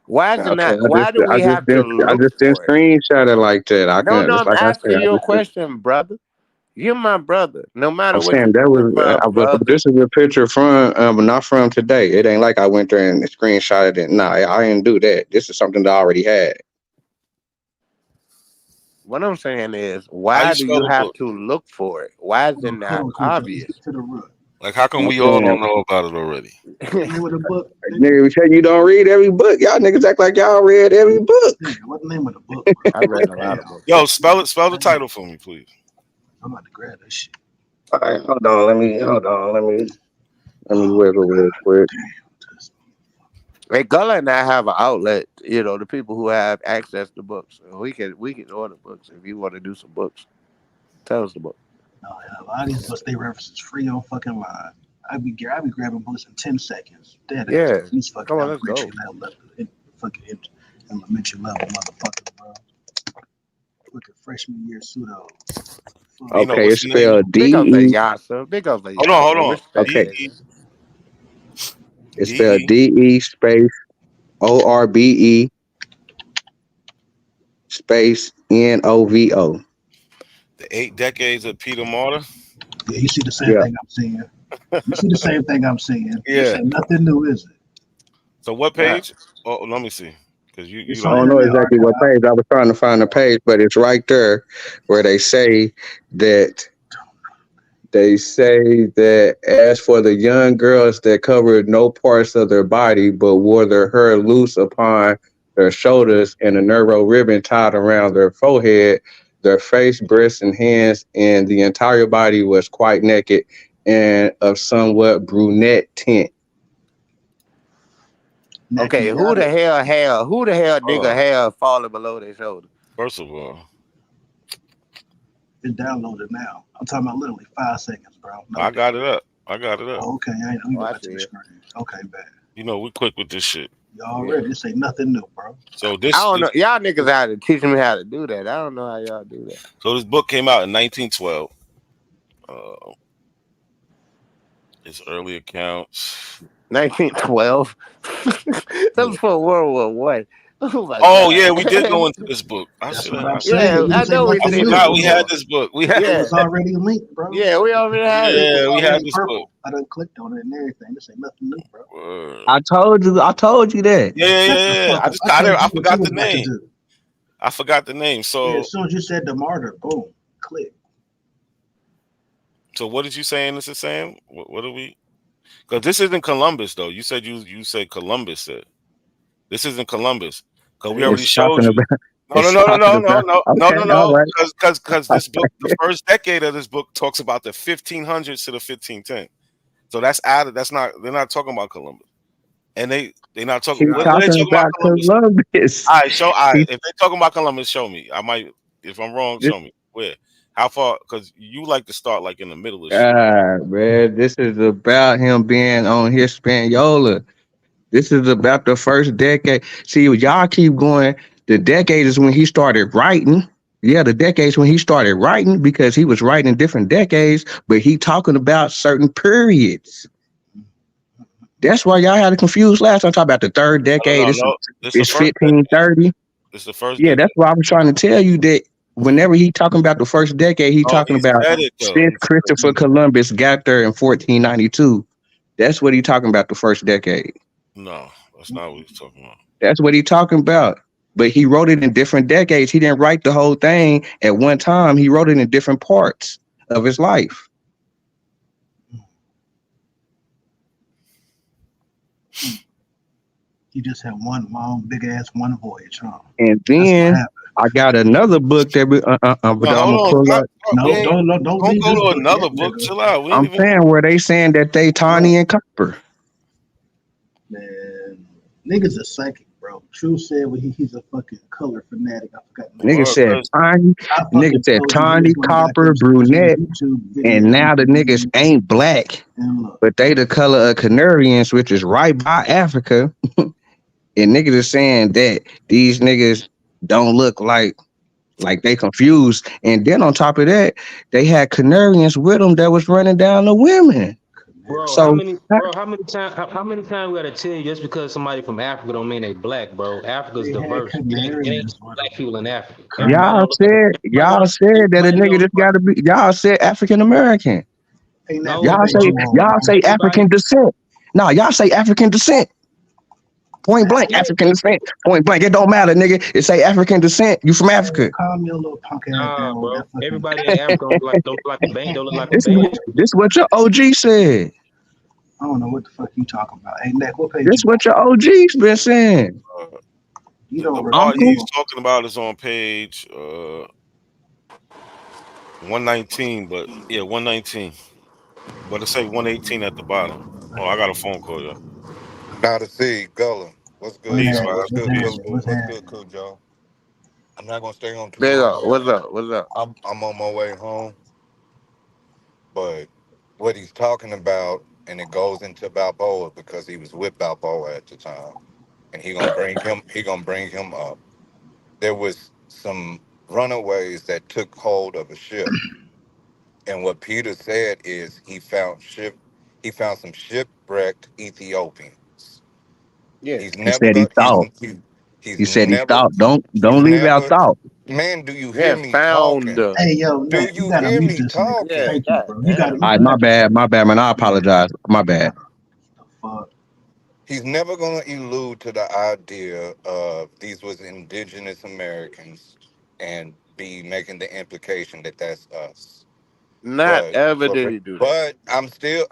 Why is it Okay, not? Why do we have to I look just didn't for it? screenshot it like that. I No, can. no, It's I'm like I said. asking you a question, brother. You're my brother. No matter I'm what you saying that do, you're was. my But brother. this is a picture from, but not from today. It ain't like I went there and screenshotted it. Nah, I didn't do that. This is something that I already had. What I'm saying is, How you why do spell you the have book? to look for it? Why is it Hold not on, Coach. Let's obvious? get to the root. Like, how come I'm we all saying, don't know about it already? What's the name of the book, nigga? nigga, we tell you don't read every book. Y'all niggas act like y'all read every book. Nigga, what the name of the book, bro? I read a lot Damn. of books. Yo, spell it. Spell the Damn. title for me, please. I'm about to grab that shit. All right, hold on. Let me Oh, wiggle real quick. damn. Hey, Gullah and I have an outlet. You know, the people who have access to books. We can order books if you want to do some books. Tell us the book. No, a lot of these books they reference is free on fucking line. I be grabbing books in 10 seconds. Dead ass. Yeah, These fucking come on, let's elementary go. level, fucking elementary level motherfuckers, bro. Look at freshman year pseudo. Fuck. Fino, Okay, what's it's the name? spelled Big up the D E. Yasa. Big up the Hold Yasa. on. Respect, Okay, D nigga. it's E spelled E. DE space ORBE space NOVO. The 8 Decades of Peter Martyr. Yeah, you see the same Yeah. thing I'm seeing. You see the same thing I'm seeing. This Yeah. ain't nothing new, is it? So what Yeah. page? Oh, let me see. Because you It's I on don't. don't know Internet exactly what Archive. page. I was trying to find the page, but it's right there where they say that as for the young girls that covered no parts of their body but wore their hair loose upon their shoulders and a narrow ribbon tied around their forehead, their face, breasts, and hands, and the entire body was quite naked and of somewhat brunette tint. Okay, Naked who got the it. hell hair? Who the hell Hold nigga on. hair falling below their shoulder? First of all, It's downloaded now. I'm talking about literally 5 seconds, bro. No I got dip. it up. I got it up. Oh, okay, let me Oh, go I back see to the it. screen. Okay, bad. You know, we quick with this shit. Y'all Yeah. ready? This ain't nothing new, bro. So I this, don't this know. Y'all niggas had to teach me how to do that. I don't know how y'all do that. so this book came out in 1912. Uh, its early accounts. 1912. That Yeah. was for World War One. Oh my Oh god. yeah, we did go into this book. I That's should what have. I'm Yeah, saying. I This ain't know we I nothing seen new. this forgot we had before. this book. It Yeah, was already linked, bro. yeah, we already had It it. was Yeah, we had already this book. purple. I done clicked on it and everything. This ain't nothing new, bro. Word. I told you. I told you that. Shut the fuck I up. just I got it. told I you what you forgot was the about to name. do. I forgot the name. Yeah, as So soon as you said the martyr, boom, click. what did you say? This is saying what are we? Because this isn't Columbus though. You said you said Columbus said. This isn't Columbus. Because we already It's showed talking you. about. No, no, It's no, no, talking no, no, about. no, no, Okay, no, all no. right. Because this book, the first decade of this book talks about the 1500s to the 1510. So that's added. That's not. They're not talking about Columbus, and they're not talking. He's When they talking talking about about Columbus, Columbus. all right. Show. All right. He, If they talking about Columbus, show me. I might. If I'm wrong, this, show me where. How far? Because you like to start like in the middle of shit. man, this is about him being on Hispaniola. This is about the first decade. See, y'all keep going. The decade is when he started writing. Yeah, the decades when he started writing because he was writing different decades, but he talking about certain periods. That's why y'all had it confused last time. Talking about the third decade. No, no, no. This the It's first decade. 1530. This the first Yeah, that's decade. why I was trying to tell you that whenever he talking about the first decade, he Oh, talking he about said it though. since He said it. Christopher Columbus got there in 1492. That's what he talking about, the first decade. No, that's not what he's talking about. That's what he talking about. But he wrote it in different decades. He didn't write the whole thing at one time. He wrote it in different parts of his life. You just had one long, big ass one voyage, huh? And That's what then happened. I got another book that but No, I'm hold gonna on. pull Stop. up. We No, ain't, don't don't leave go this to book yet, another book. nigga. Chill out. We ain't I'm even. saying where they saying that they Bro, tawny and copper. man, niggas are psychic, bro. bro. True said he's a fucking color fanatic. I forgot the name. Nigga Well, said 'cause tiny. I Nigga fucking said told you he tawny, was gonna got copper, them brunette, YouTube and videos. now the niggas ain't black, And look, but they the color of Canarians, which is right by Africa. And niggas is saying that these niggas don't look like they confused. And then on top of that, they had Canarians with them that was running down the women. Bro, So how many times we gotta tell you just because somebody from Africa don't mean they black, bro? Africa's they had diverse. It ain't Canarians just with black them. people in Africa. y'all said that a everybody nigga don't just gotta be. Y'all said African American. Ain't that no, what they do? Y'all say African everybody descent. No, y'all say African descent. Point blank, African descent. Point blank. It don't matter, nigga. It say African descent. You from Africa. Calm your little punk ass nah, down with bro. that fucking. Everybody in Africa don't look like a bank, don't look like a This band. is what your OG said. I don't know what the fuck you talking about. Hey, Nick, what page This you on? what your OG's been saying. You the don't part remember. he's talking about is on page 119, but yeah, 119. But it say 118 at the bottom. Oh, I got a phone call, yo. Now to see Gullah. What's good, Peace, y'all? man. What's good, Peace. Cool? What's good, Cool Joe? I'm not gonna stay on too Big long. up. What's up? What's up? I'm on my way home, but what he's talking about, and it goes into Balboa because he was with Balboa at the time, and he gonna bring him up. There was some runaways that took hold of a ship, and what Peter said is he found some shipwrecked Ethiopians. Yeah. He's He never said he got thought. he's He said he never thought. he's Don't leave out never thought. man, do you hear Yeah, me found. talking? Hey, yo, Do Nick, you you gotta hear mute me this nigga. Yeah, talking? Thank you, god bro. You damn. gotta. All You right, gotta. my bad, man. I apologize. My bad. Fuck. He's never gonna allude to the idea of these was indigenous Americans and be making the implication that that's us. Not But ever did he do that. but I'm still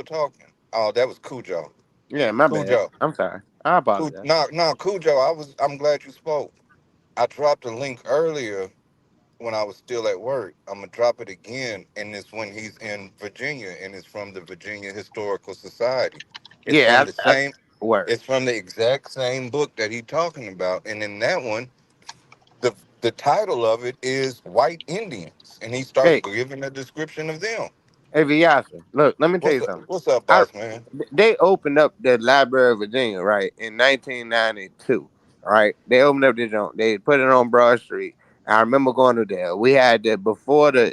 talking. Oh, that was Cujo. Yeah, my bad. Cujo. I'm sorry. I apologize. No, Cujo, I'm glad you spoke. I dropped a link earlier when I was still at work. I'm gonna drop it again, and it's when he's in Virginia, and it's from the Virginia Historical Society. It's from Yeah, the I same. word. It's from the exact same book that he's talking about, and in that one, the title of it is White Indians, and he starts Hey, giving a description of them. hey, Vyasa, look, let me tell you something. What's up, I boss man? They opened up the Library of Virginia, right, in 1992. Right, they opened up this joint. They put it on Broad Street. I remember going to there. We had the before the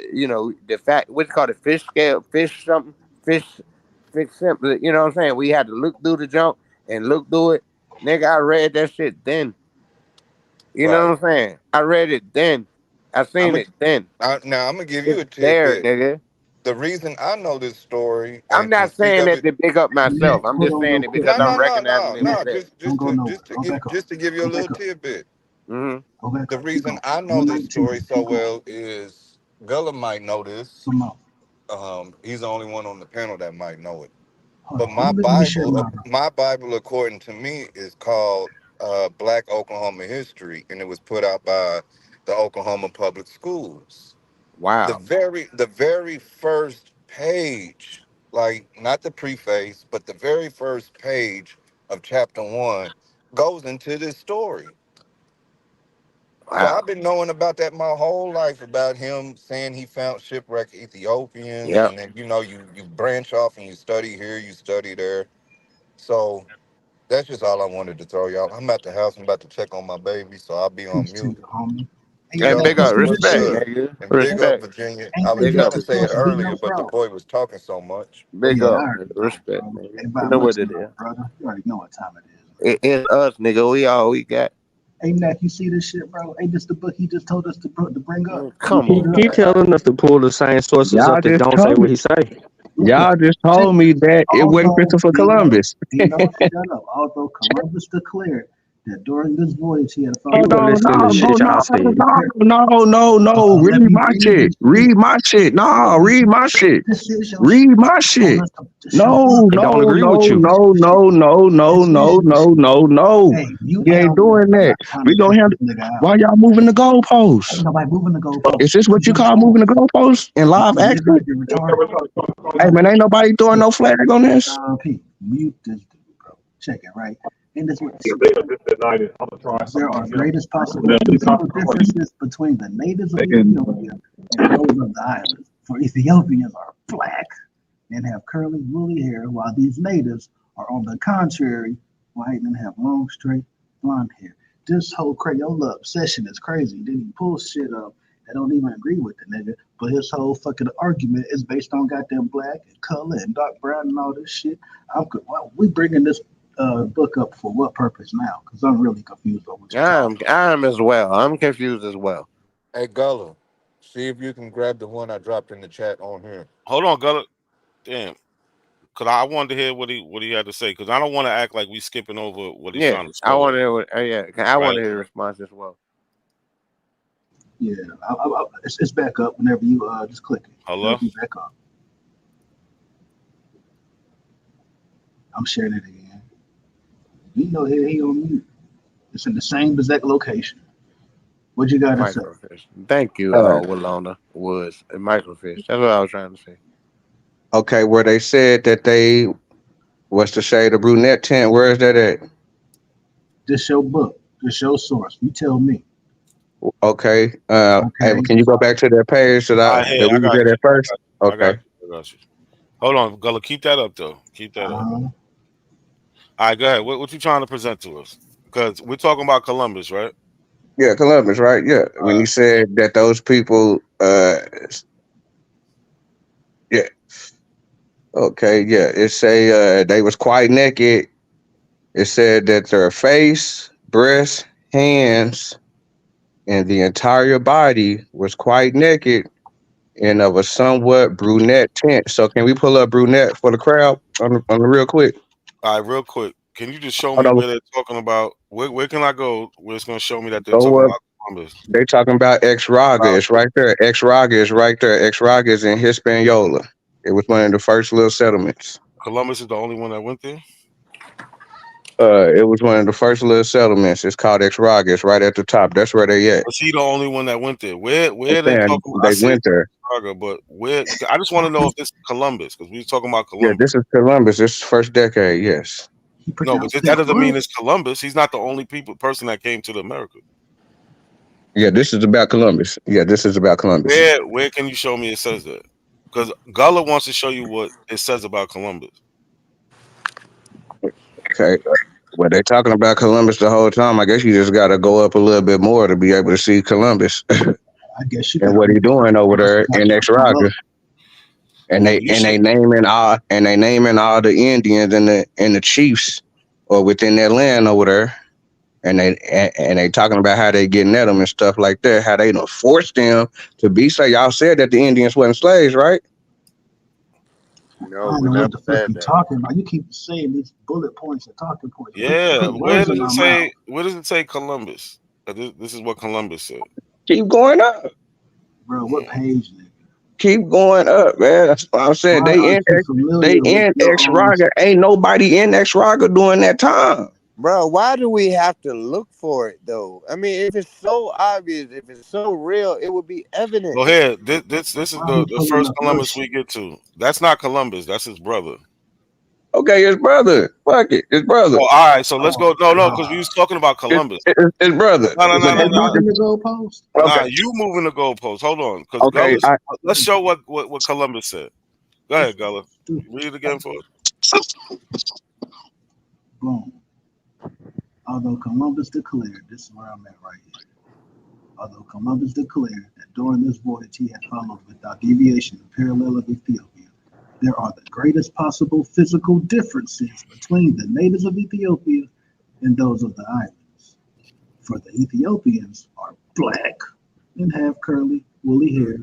the fact what's called a fish scale, fish something, fish simple. You know what I'm saying? We had to look through the junk and look through it. Nigga, I read that shit then. You know Right. what I'm saying? I read it then. I I'm seen a, it then. now I'm gonna give you It's a there, tidbit. nigga. The reason I know this story I'm and can not speak saying of that it. to big up Hey, Nick, myself. I'm hold just on real saying it quick. because No, I'm no, Nick, no, recognizing no, it was Nick, no. there. don't go nowhere. Go back up. Just to give you a Go little back up. tidbit. Hmm. Go back The up. Keep reason going. I know this 119. story so Keep going. well is Gullah might know this. Some more. He's the only one on the panel that might know it. Hold But on. Let me share my. My Bible, according to me, is called Black Oklahoma History, and it was put out by the Oklahoma Public Schools. Wow. The very first page, like not the preface, but the very first page of chapter 1 goes into this story. So Wow. I've been knowing about that my whole life, about him saying he found shipwrecked Ethiopians, Yep. and then you branch off and you study here, you study there. So that's just all I wanted to throw y'all. I'm at the house. I'm about to check on my baby, so I'll be on Peace to mute. you, homie. Hey, And Joe, big you up, see what's this respect, shit? good? nigga. And big up Respect. Virginia. I Ain't was they Big trying up. to just say it supposed to be earlier, your but the bro? boy was talking so much. Big Yeah, I up. already Nigga. know, Respect, bro. nigga. Hey, You Bob, know what what you it know, is. brother? You already know what time it is, It's us, nigga. We all we got. Hey, Mac, you see this shit, bro? Hey, this the book he just told us to bring up. He Come pulled on, it up. He man. telling us to pull the same sources Y'all up that just don't say told what me. he say. Look, Y'all just check told this. me that it wasn't Also, Christopher Columbus. shut up. Although Columbus declared that during this voyage he had Oh found He the was no, listening to no, shit no, y'all no, said. no. let Read me my read shit. this shit. Read my shit. No, read my shit. This is your shit. Read my You told shit. us to shut up. No, It don't no, agree with no, you. no, no, no, no, This no, is your no, shit. no, no. Hey, mute We ain't down, Nick. doing I'm that. not trying We to gonna kick have. this nigga out. Why y'all moving the Ain't goalposts? nobody moving the goalpost. Is this This what is you your call room. moving the goalposts in live You action? fucking retarded. Hey man, ain't nobody throwing no flag on this. Pete, mute this dude, bro. Check it, right? And this what If they have just denied it, I'm gonna try there something are else. greatest possible Now, they physical talk about differences between the natives of they can. Ethiopia and those of the islands. For Ethiopians are black and have curly, woolly hair, while these natives are, on the contrary, white and have long, straight, blonde hair. This whole Crayola obsession is crazy. Then he pulls shit up that don't even agree with the nigga, but his whole fucking argument is based on goddamn black and color and dark brown and all this shit. Well, we bringing this book up for what purpose now? Because I'm really confused on what you're talking about. I'm as well. I'm confused as well. Hey, Gullah, see if you can grab the one I dropped in the chat on here. Hold on, Gullah. Damn. Cause I wanted to hear what he had to say. Cause I don't want to act like we skipping over what he's Yeah, trying to I spell want out. to. I want Right. to hear the response as well. Yeah, it's back up whenever you just click it. Hello? It'll be back up. I'm sharing it again. You know, he on mute. It's in the same exact location. What you gotta say? Microfish. Thank you, Willona Woods. Microfish. That's what I was trying to say. Okay, where they said that they what's the shade of brunette tint? Where is that at? This your book. This your source. You tell me. Okay. Hey, Okay. can you go back to that page that All right, that we I was got at you. first? I got Okay. you. I got you. Hold on, Gullah. Keep that up though. Keep that up. Uh-huh. All right, go ahead. What you trying to present to us? Because we're talking about Columbus, right? Yeah, Columbus, right? Yeah. When you said that those people yeah. Okay, yeah. It say they was quite naked. It said that their face, breast, hands, and the entire body was quite naked and of a somewhat brunette tint. So can we pull up brunette for the crowd on the real quick? All right, real quick. Can you just show Hold me on. where they're talking about? Where can I go where it's going to show me that they're Go talking up. about Columbus? They talking about Ex Raga. It's right there. Ex Raga is right there. Ex Raga is in Hispaniola. It was one of the first little settlements. Columbus is the only one that went there? It was one of the first little settlements. It's called Ex Raga. It's right at the top. That's where they at. Was he the only one that went there? Where I'm they saying talking? I they said went there. Chicago, but where? I just want to know if this is Columbus because we was talking about Yeah, Columbus. this is Columbus. This is first decade. Yes. No, but that doesn't mean it's Columbus. He's not the only person that came to the America. Yeah, this is about Columbus. Yeah, this is about Columbus. Where can you show me it says that? Because Gullah wants to show you what it says about Columbus. Okay. Well, they're talking about Columbus the whole time. I guess you just got to go up a little bit more to be able to see Columbus I guess you and what he's doing over there in Exraga. And Well, they naming all the Indians and the chiefs or within that land over there. And they talking about how they getting at them and stuff like that. How they don't force them to be. So y'all said that the Indians wasn't slaves, right? I No, don't we know never what the fuck said you that. talking about. You keep saying these bullet points and talking points. Yeah, Put where words in does my it mouth. say? Where does it say Columbus? This is what Columbus said. Keep going up, bro. What page? Keep going up, man. That's what I'm saying. Why They aren't you familiar with in your own? Exraga. Ain't nobody in Exraga during that time. Bro, why do we have to look for it though? I mean, if it's so obvious, if it's so real, it would be evident. Well, here, this is Why are you the pulling first up your Columbus shit? we get to. That's not Columbus. That's his brother. Okay, his brother. Fuck it, his brother. Oh, all right. So let's go. No, because we was talking about Columbus. His brother. No. They moving the goalpost. Nah, Okay. you moving the goalpost. Hold on, because Okay. let's show what Columbus said. Go ahead, Gullah. Read it again for us. Boom. Although Columbus declared, this is where I'm at right here. Although Columbus declared that during this voyage he had followed without deviation the parallel of Ethiopia, there are the greatest possible physical differences between the natives of Ethiopia and those of the islands. For the Ethiopians are black and have curly, woolly hair,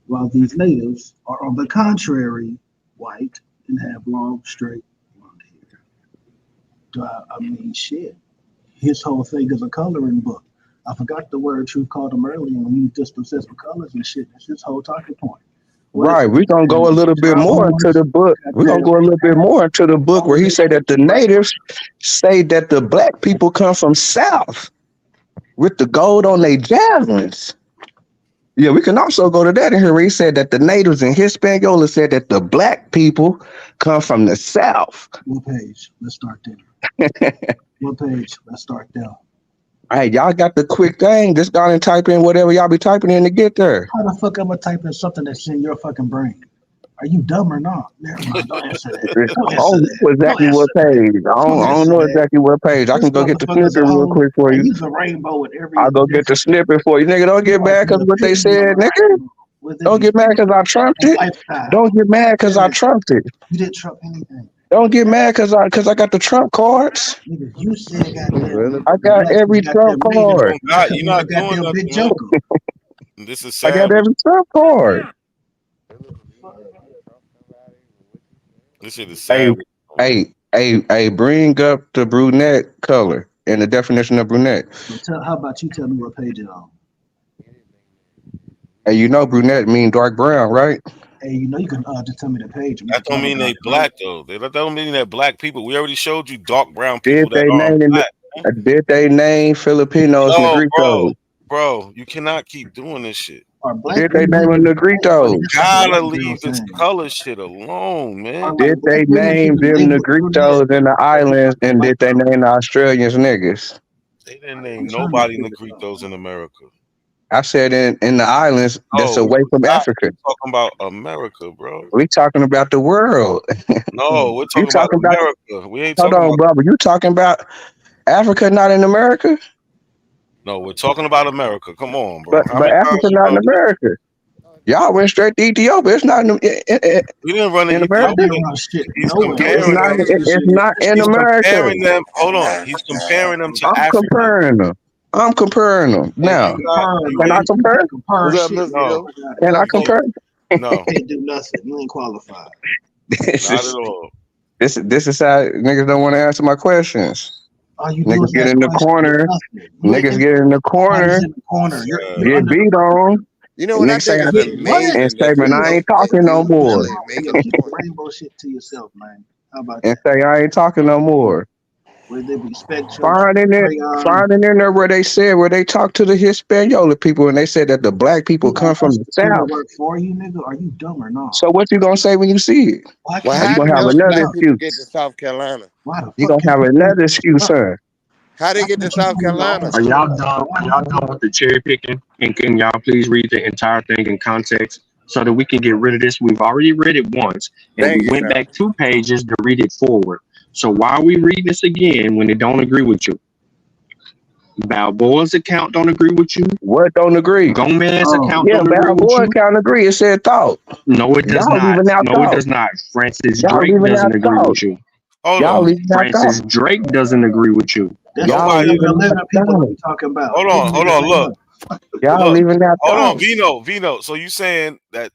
while these natives are on the contrary, white and have long, straight, blonde hair. I mean, shit. His whole thing is a coloring book. I forgot the word Truth called him earlier when he just obsessed with colors and shit. That's his whole talking point. Right, we're gonna go a little bit more into the book. We're gonna go a little bit more into the book where he said that the natives say that the black people come from south with the gold on their javelins. Yeah, we can also go to that in here where he said that the natives in Hispaniola said that the black people come from the south. What page? Let's start there. What page? Let's start there. Hey, y'all got the quick thing. Just go and type in whatever y'all be typing in to get there. How the fuck am I typing something that's in your fucking brain? Are you dumb or not? Never mind. Don't answer that. I Don't don't answer that. know exactly Don't what answer that. page. I don't know exactly what page. I This can go get the motherfucker's snippet a real whole. quick for And you. use a rainbow with every I'll go get the snippet for you. Nigga, don't get mad because what they said, nigga. Don't get mad because I trumped it. Don't get mad because I trumped it. You didn't trump anything. Don't get mad because I got the trump cards. Nigga, you said goddamn. I got every trump card. You're not doing nothing, big man. joker. This is I got savage. every trump card. This shit is Hey, savage. hey, bring up the brunette color and the definition of brunette. So how about you tell me what page it on? Hey, you know brunette mean dark brown, right? Hey, you know you can just tell me the page. That don't mean they black though. That don't mean they're black people. We already showed you dark brown Did people that they aren't name black. did they name Filipinos No, Negritos? bro, you cannot keep doing this shit. Did they name them Negritos? Gotta leave this color shit alone, man. Did they name them Negritos in the islands and did they name the Australians niggas? They didn't name nobody Negritos in America. I said in the islands that's No, away from we're Africa. talking about America, bro. We talking about the world. No, we're You talking about America. We ain't hold talking on, about. brother. You talking about Africa not in America? No, we're talking about America. Come on, bro. But Africa not in America. Y'all went straight to Ethiopia. It's not We didn't run to in America. Ethiopia. He's comparing It's not in He's America. comparing them. Hold on. He's comparing them to I'm Africa. comparing them. Now, can I compare? What's up, Mr. No. Hill? Can I compare? No. Can't do nothing. You ain't qualified. Not at all. This is how niggas don't want to answer my questions. All you do Niggas is get ask in the questions. corner. Niggas get in the corner. Get beat on. You know what I Niggas say, think is amazing? and say, man, I ain't talking no more. Keep rainbow shit to yourself, man. How about And say, I ain't talking no more. where they be spectrum? Finding in there where they talked to the Hispaniola people and they said that the black people come from the south. Work for you, nigga? Are you dumb or not? So what you gonna say when you see it? Why Well, You how gonna did have those another black people get excuse. to South Carolina? You gonna have another excuse, sir. How they get to South Carolina? Are y'all done? Are y'all done with the cherry picking? And can y'all please read the entire thing in context so that we can get rid of this? We've already read it once, and Thank we you, went sir. back 2 pages to read it forward. So why are we reading this again when it don't agree with you? Balboa's account don't agree with you. What don't agree? Gomez's account Yeah, don't agree with Balboa you. can't agree. It said thought. No, it does Y'all not. leaving out No, thought. it does not. Francis Y'all Drake leaving doesn't out agree thought. with you. Hold Y'all on. leaving out Francis thought. Drake doesn't agree with you. That's Nobody. 11 people we talking about. Hold on. Look. Y'all leaving out Hold on, thought. Vino. So you saying that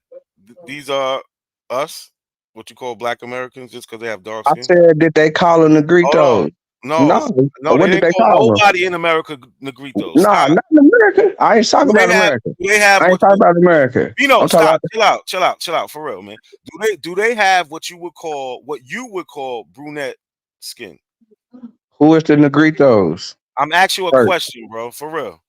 these are us? What you call black Americans just because they have dark I skin? said, did they call them Hold on. Negritos? No, What they did didn't they call call them? nobody in America Negritos. Nah, not in America. I ain't talking about America. Do they have I ain't talking about America. Vino, I'm talking stop. Chill out, for real, man. Do they have what you would call brunette skin? who is the Negritos? I'm asking you a First. question, bro, for real.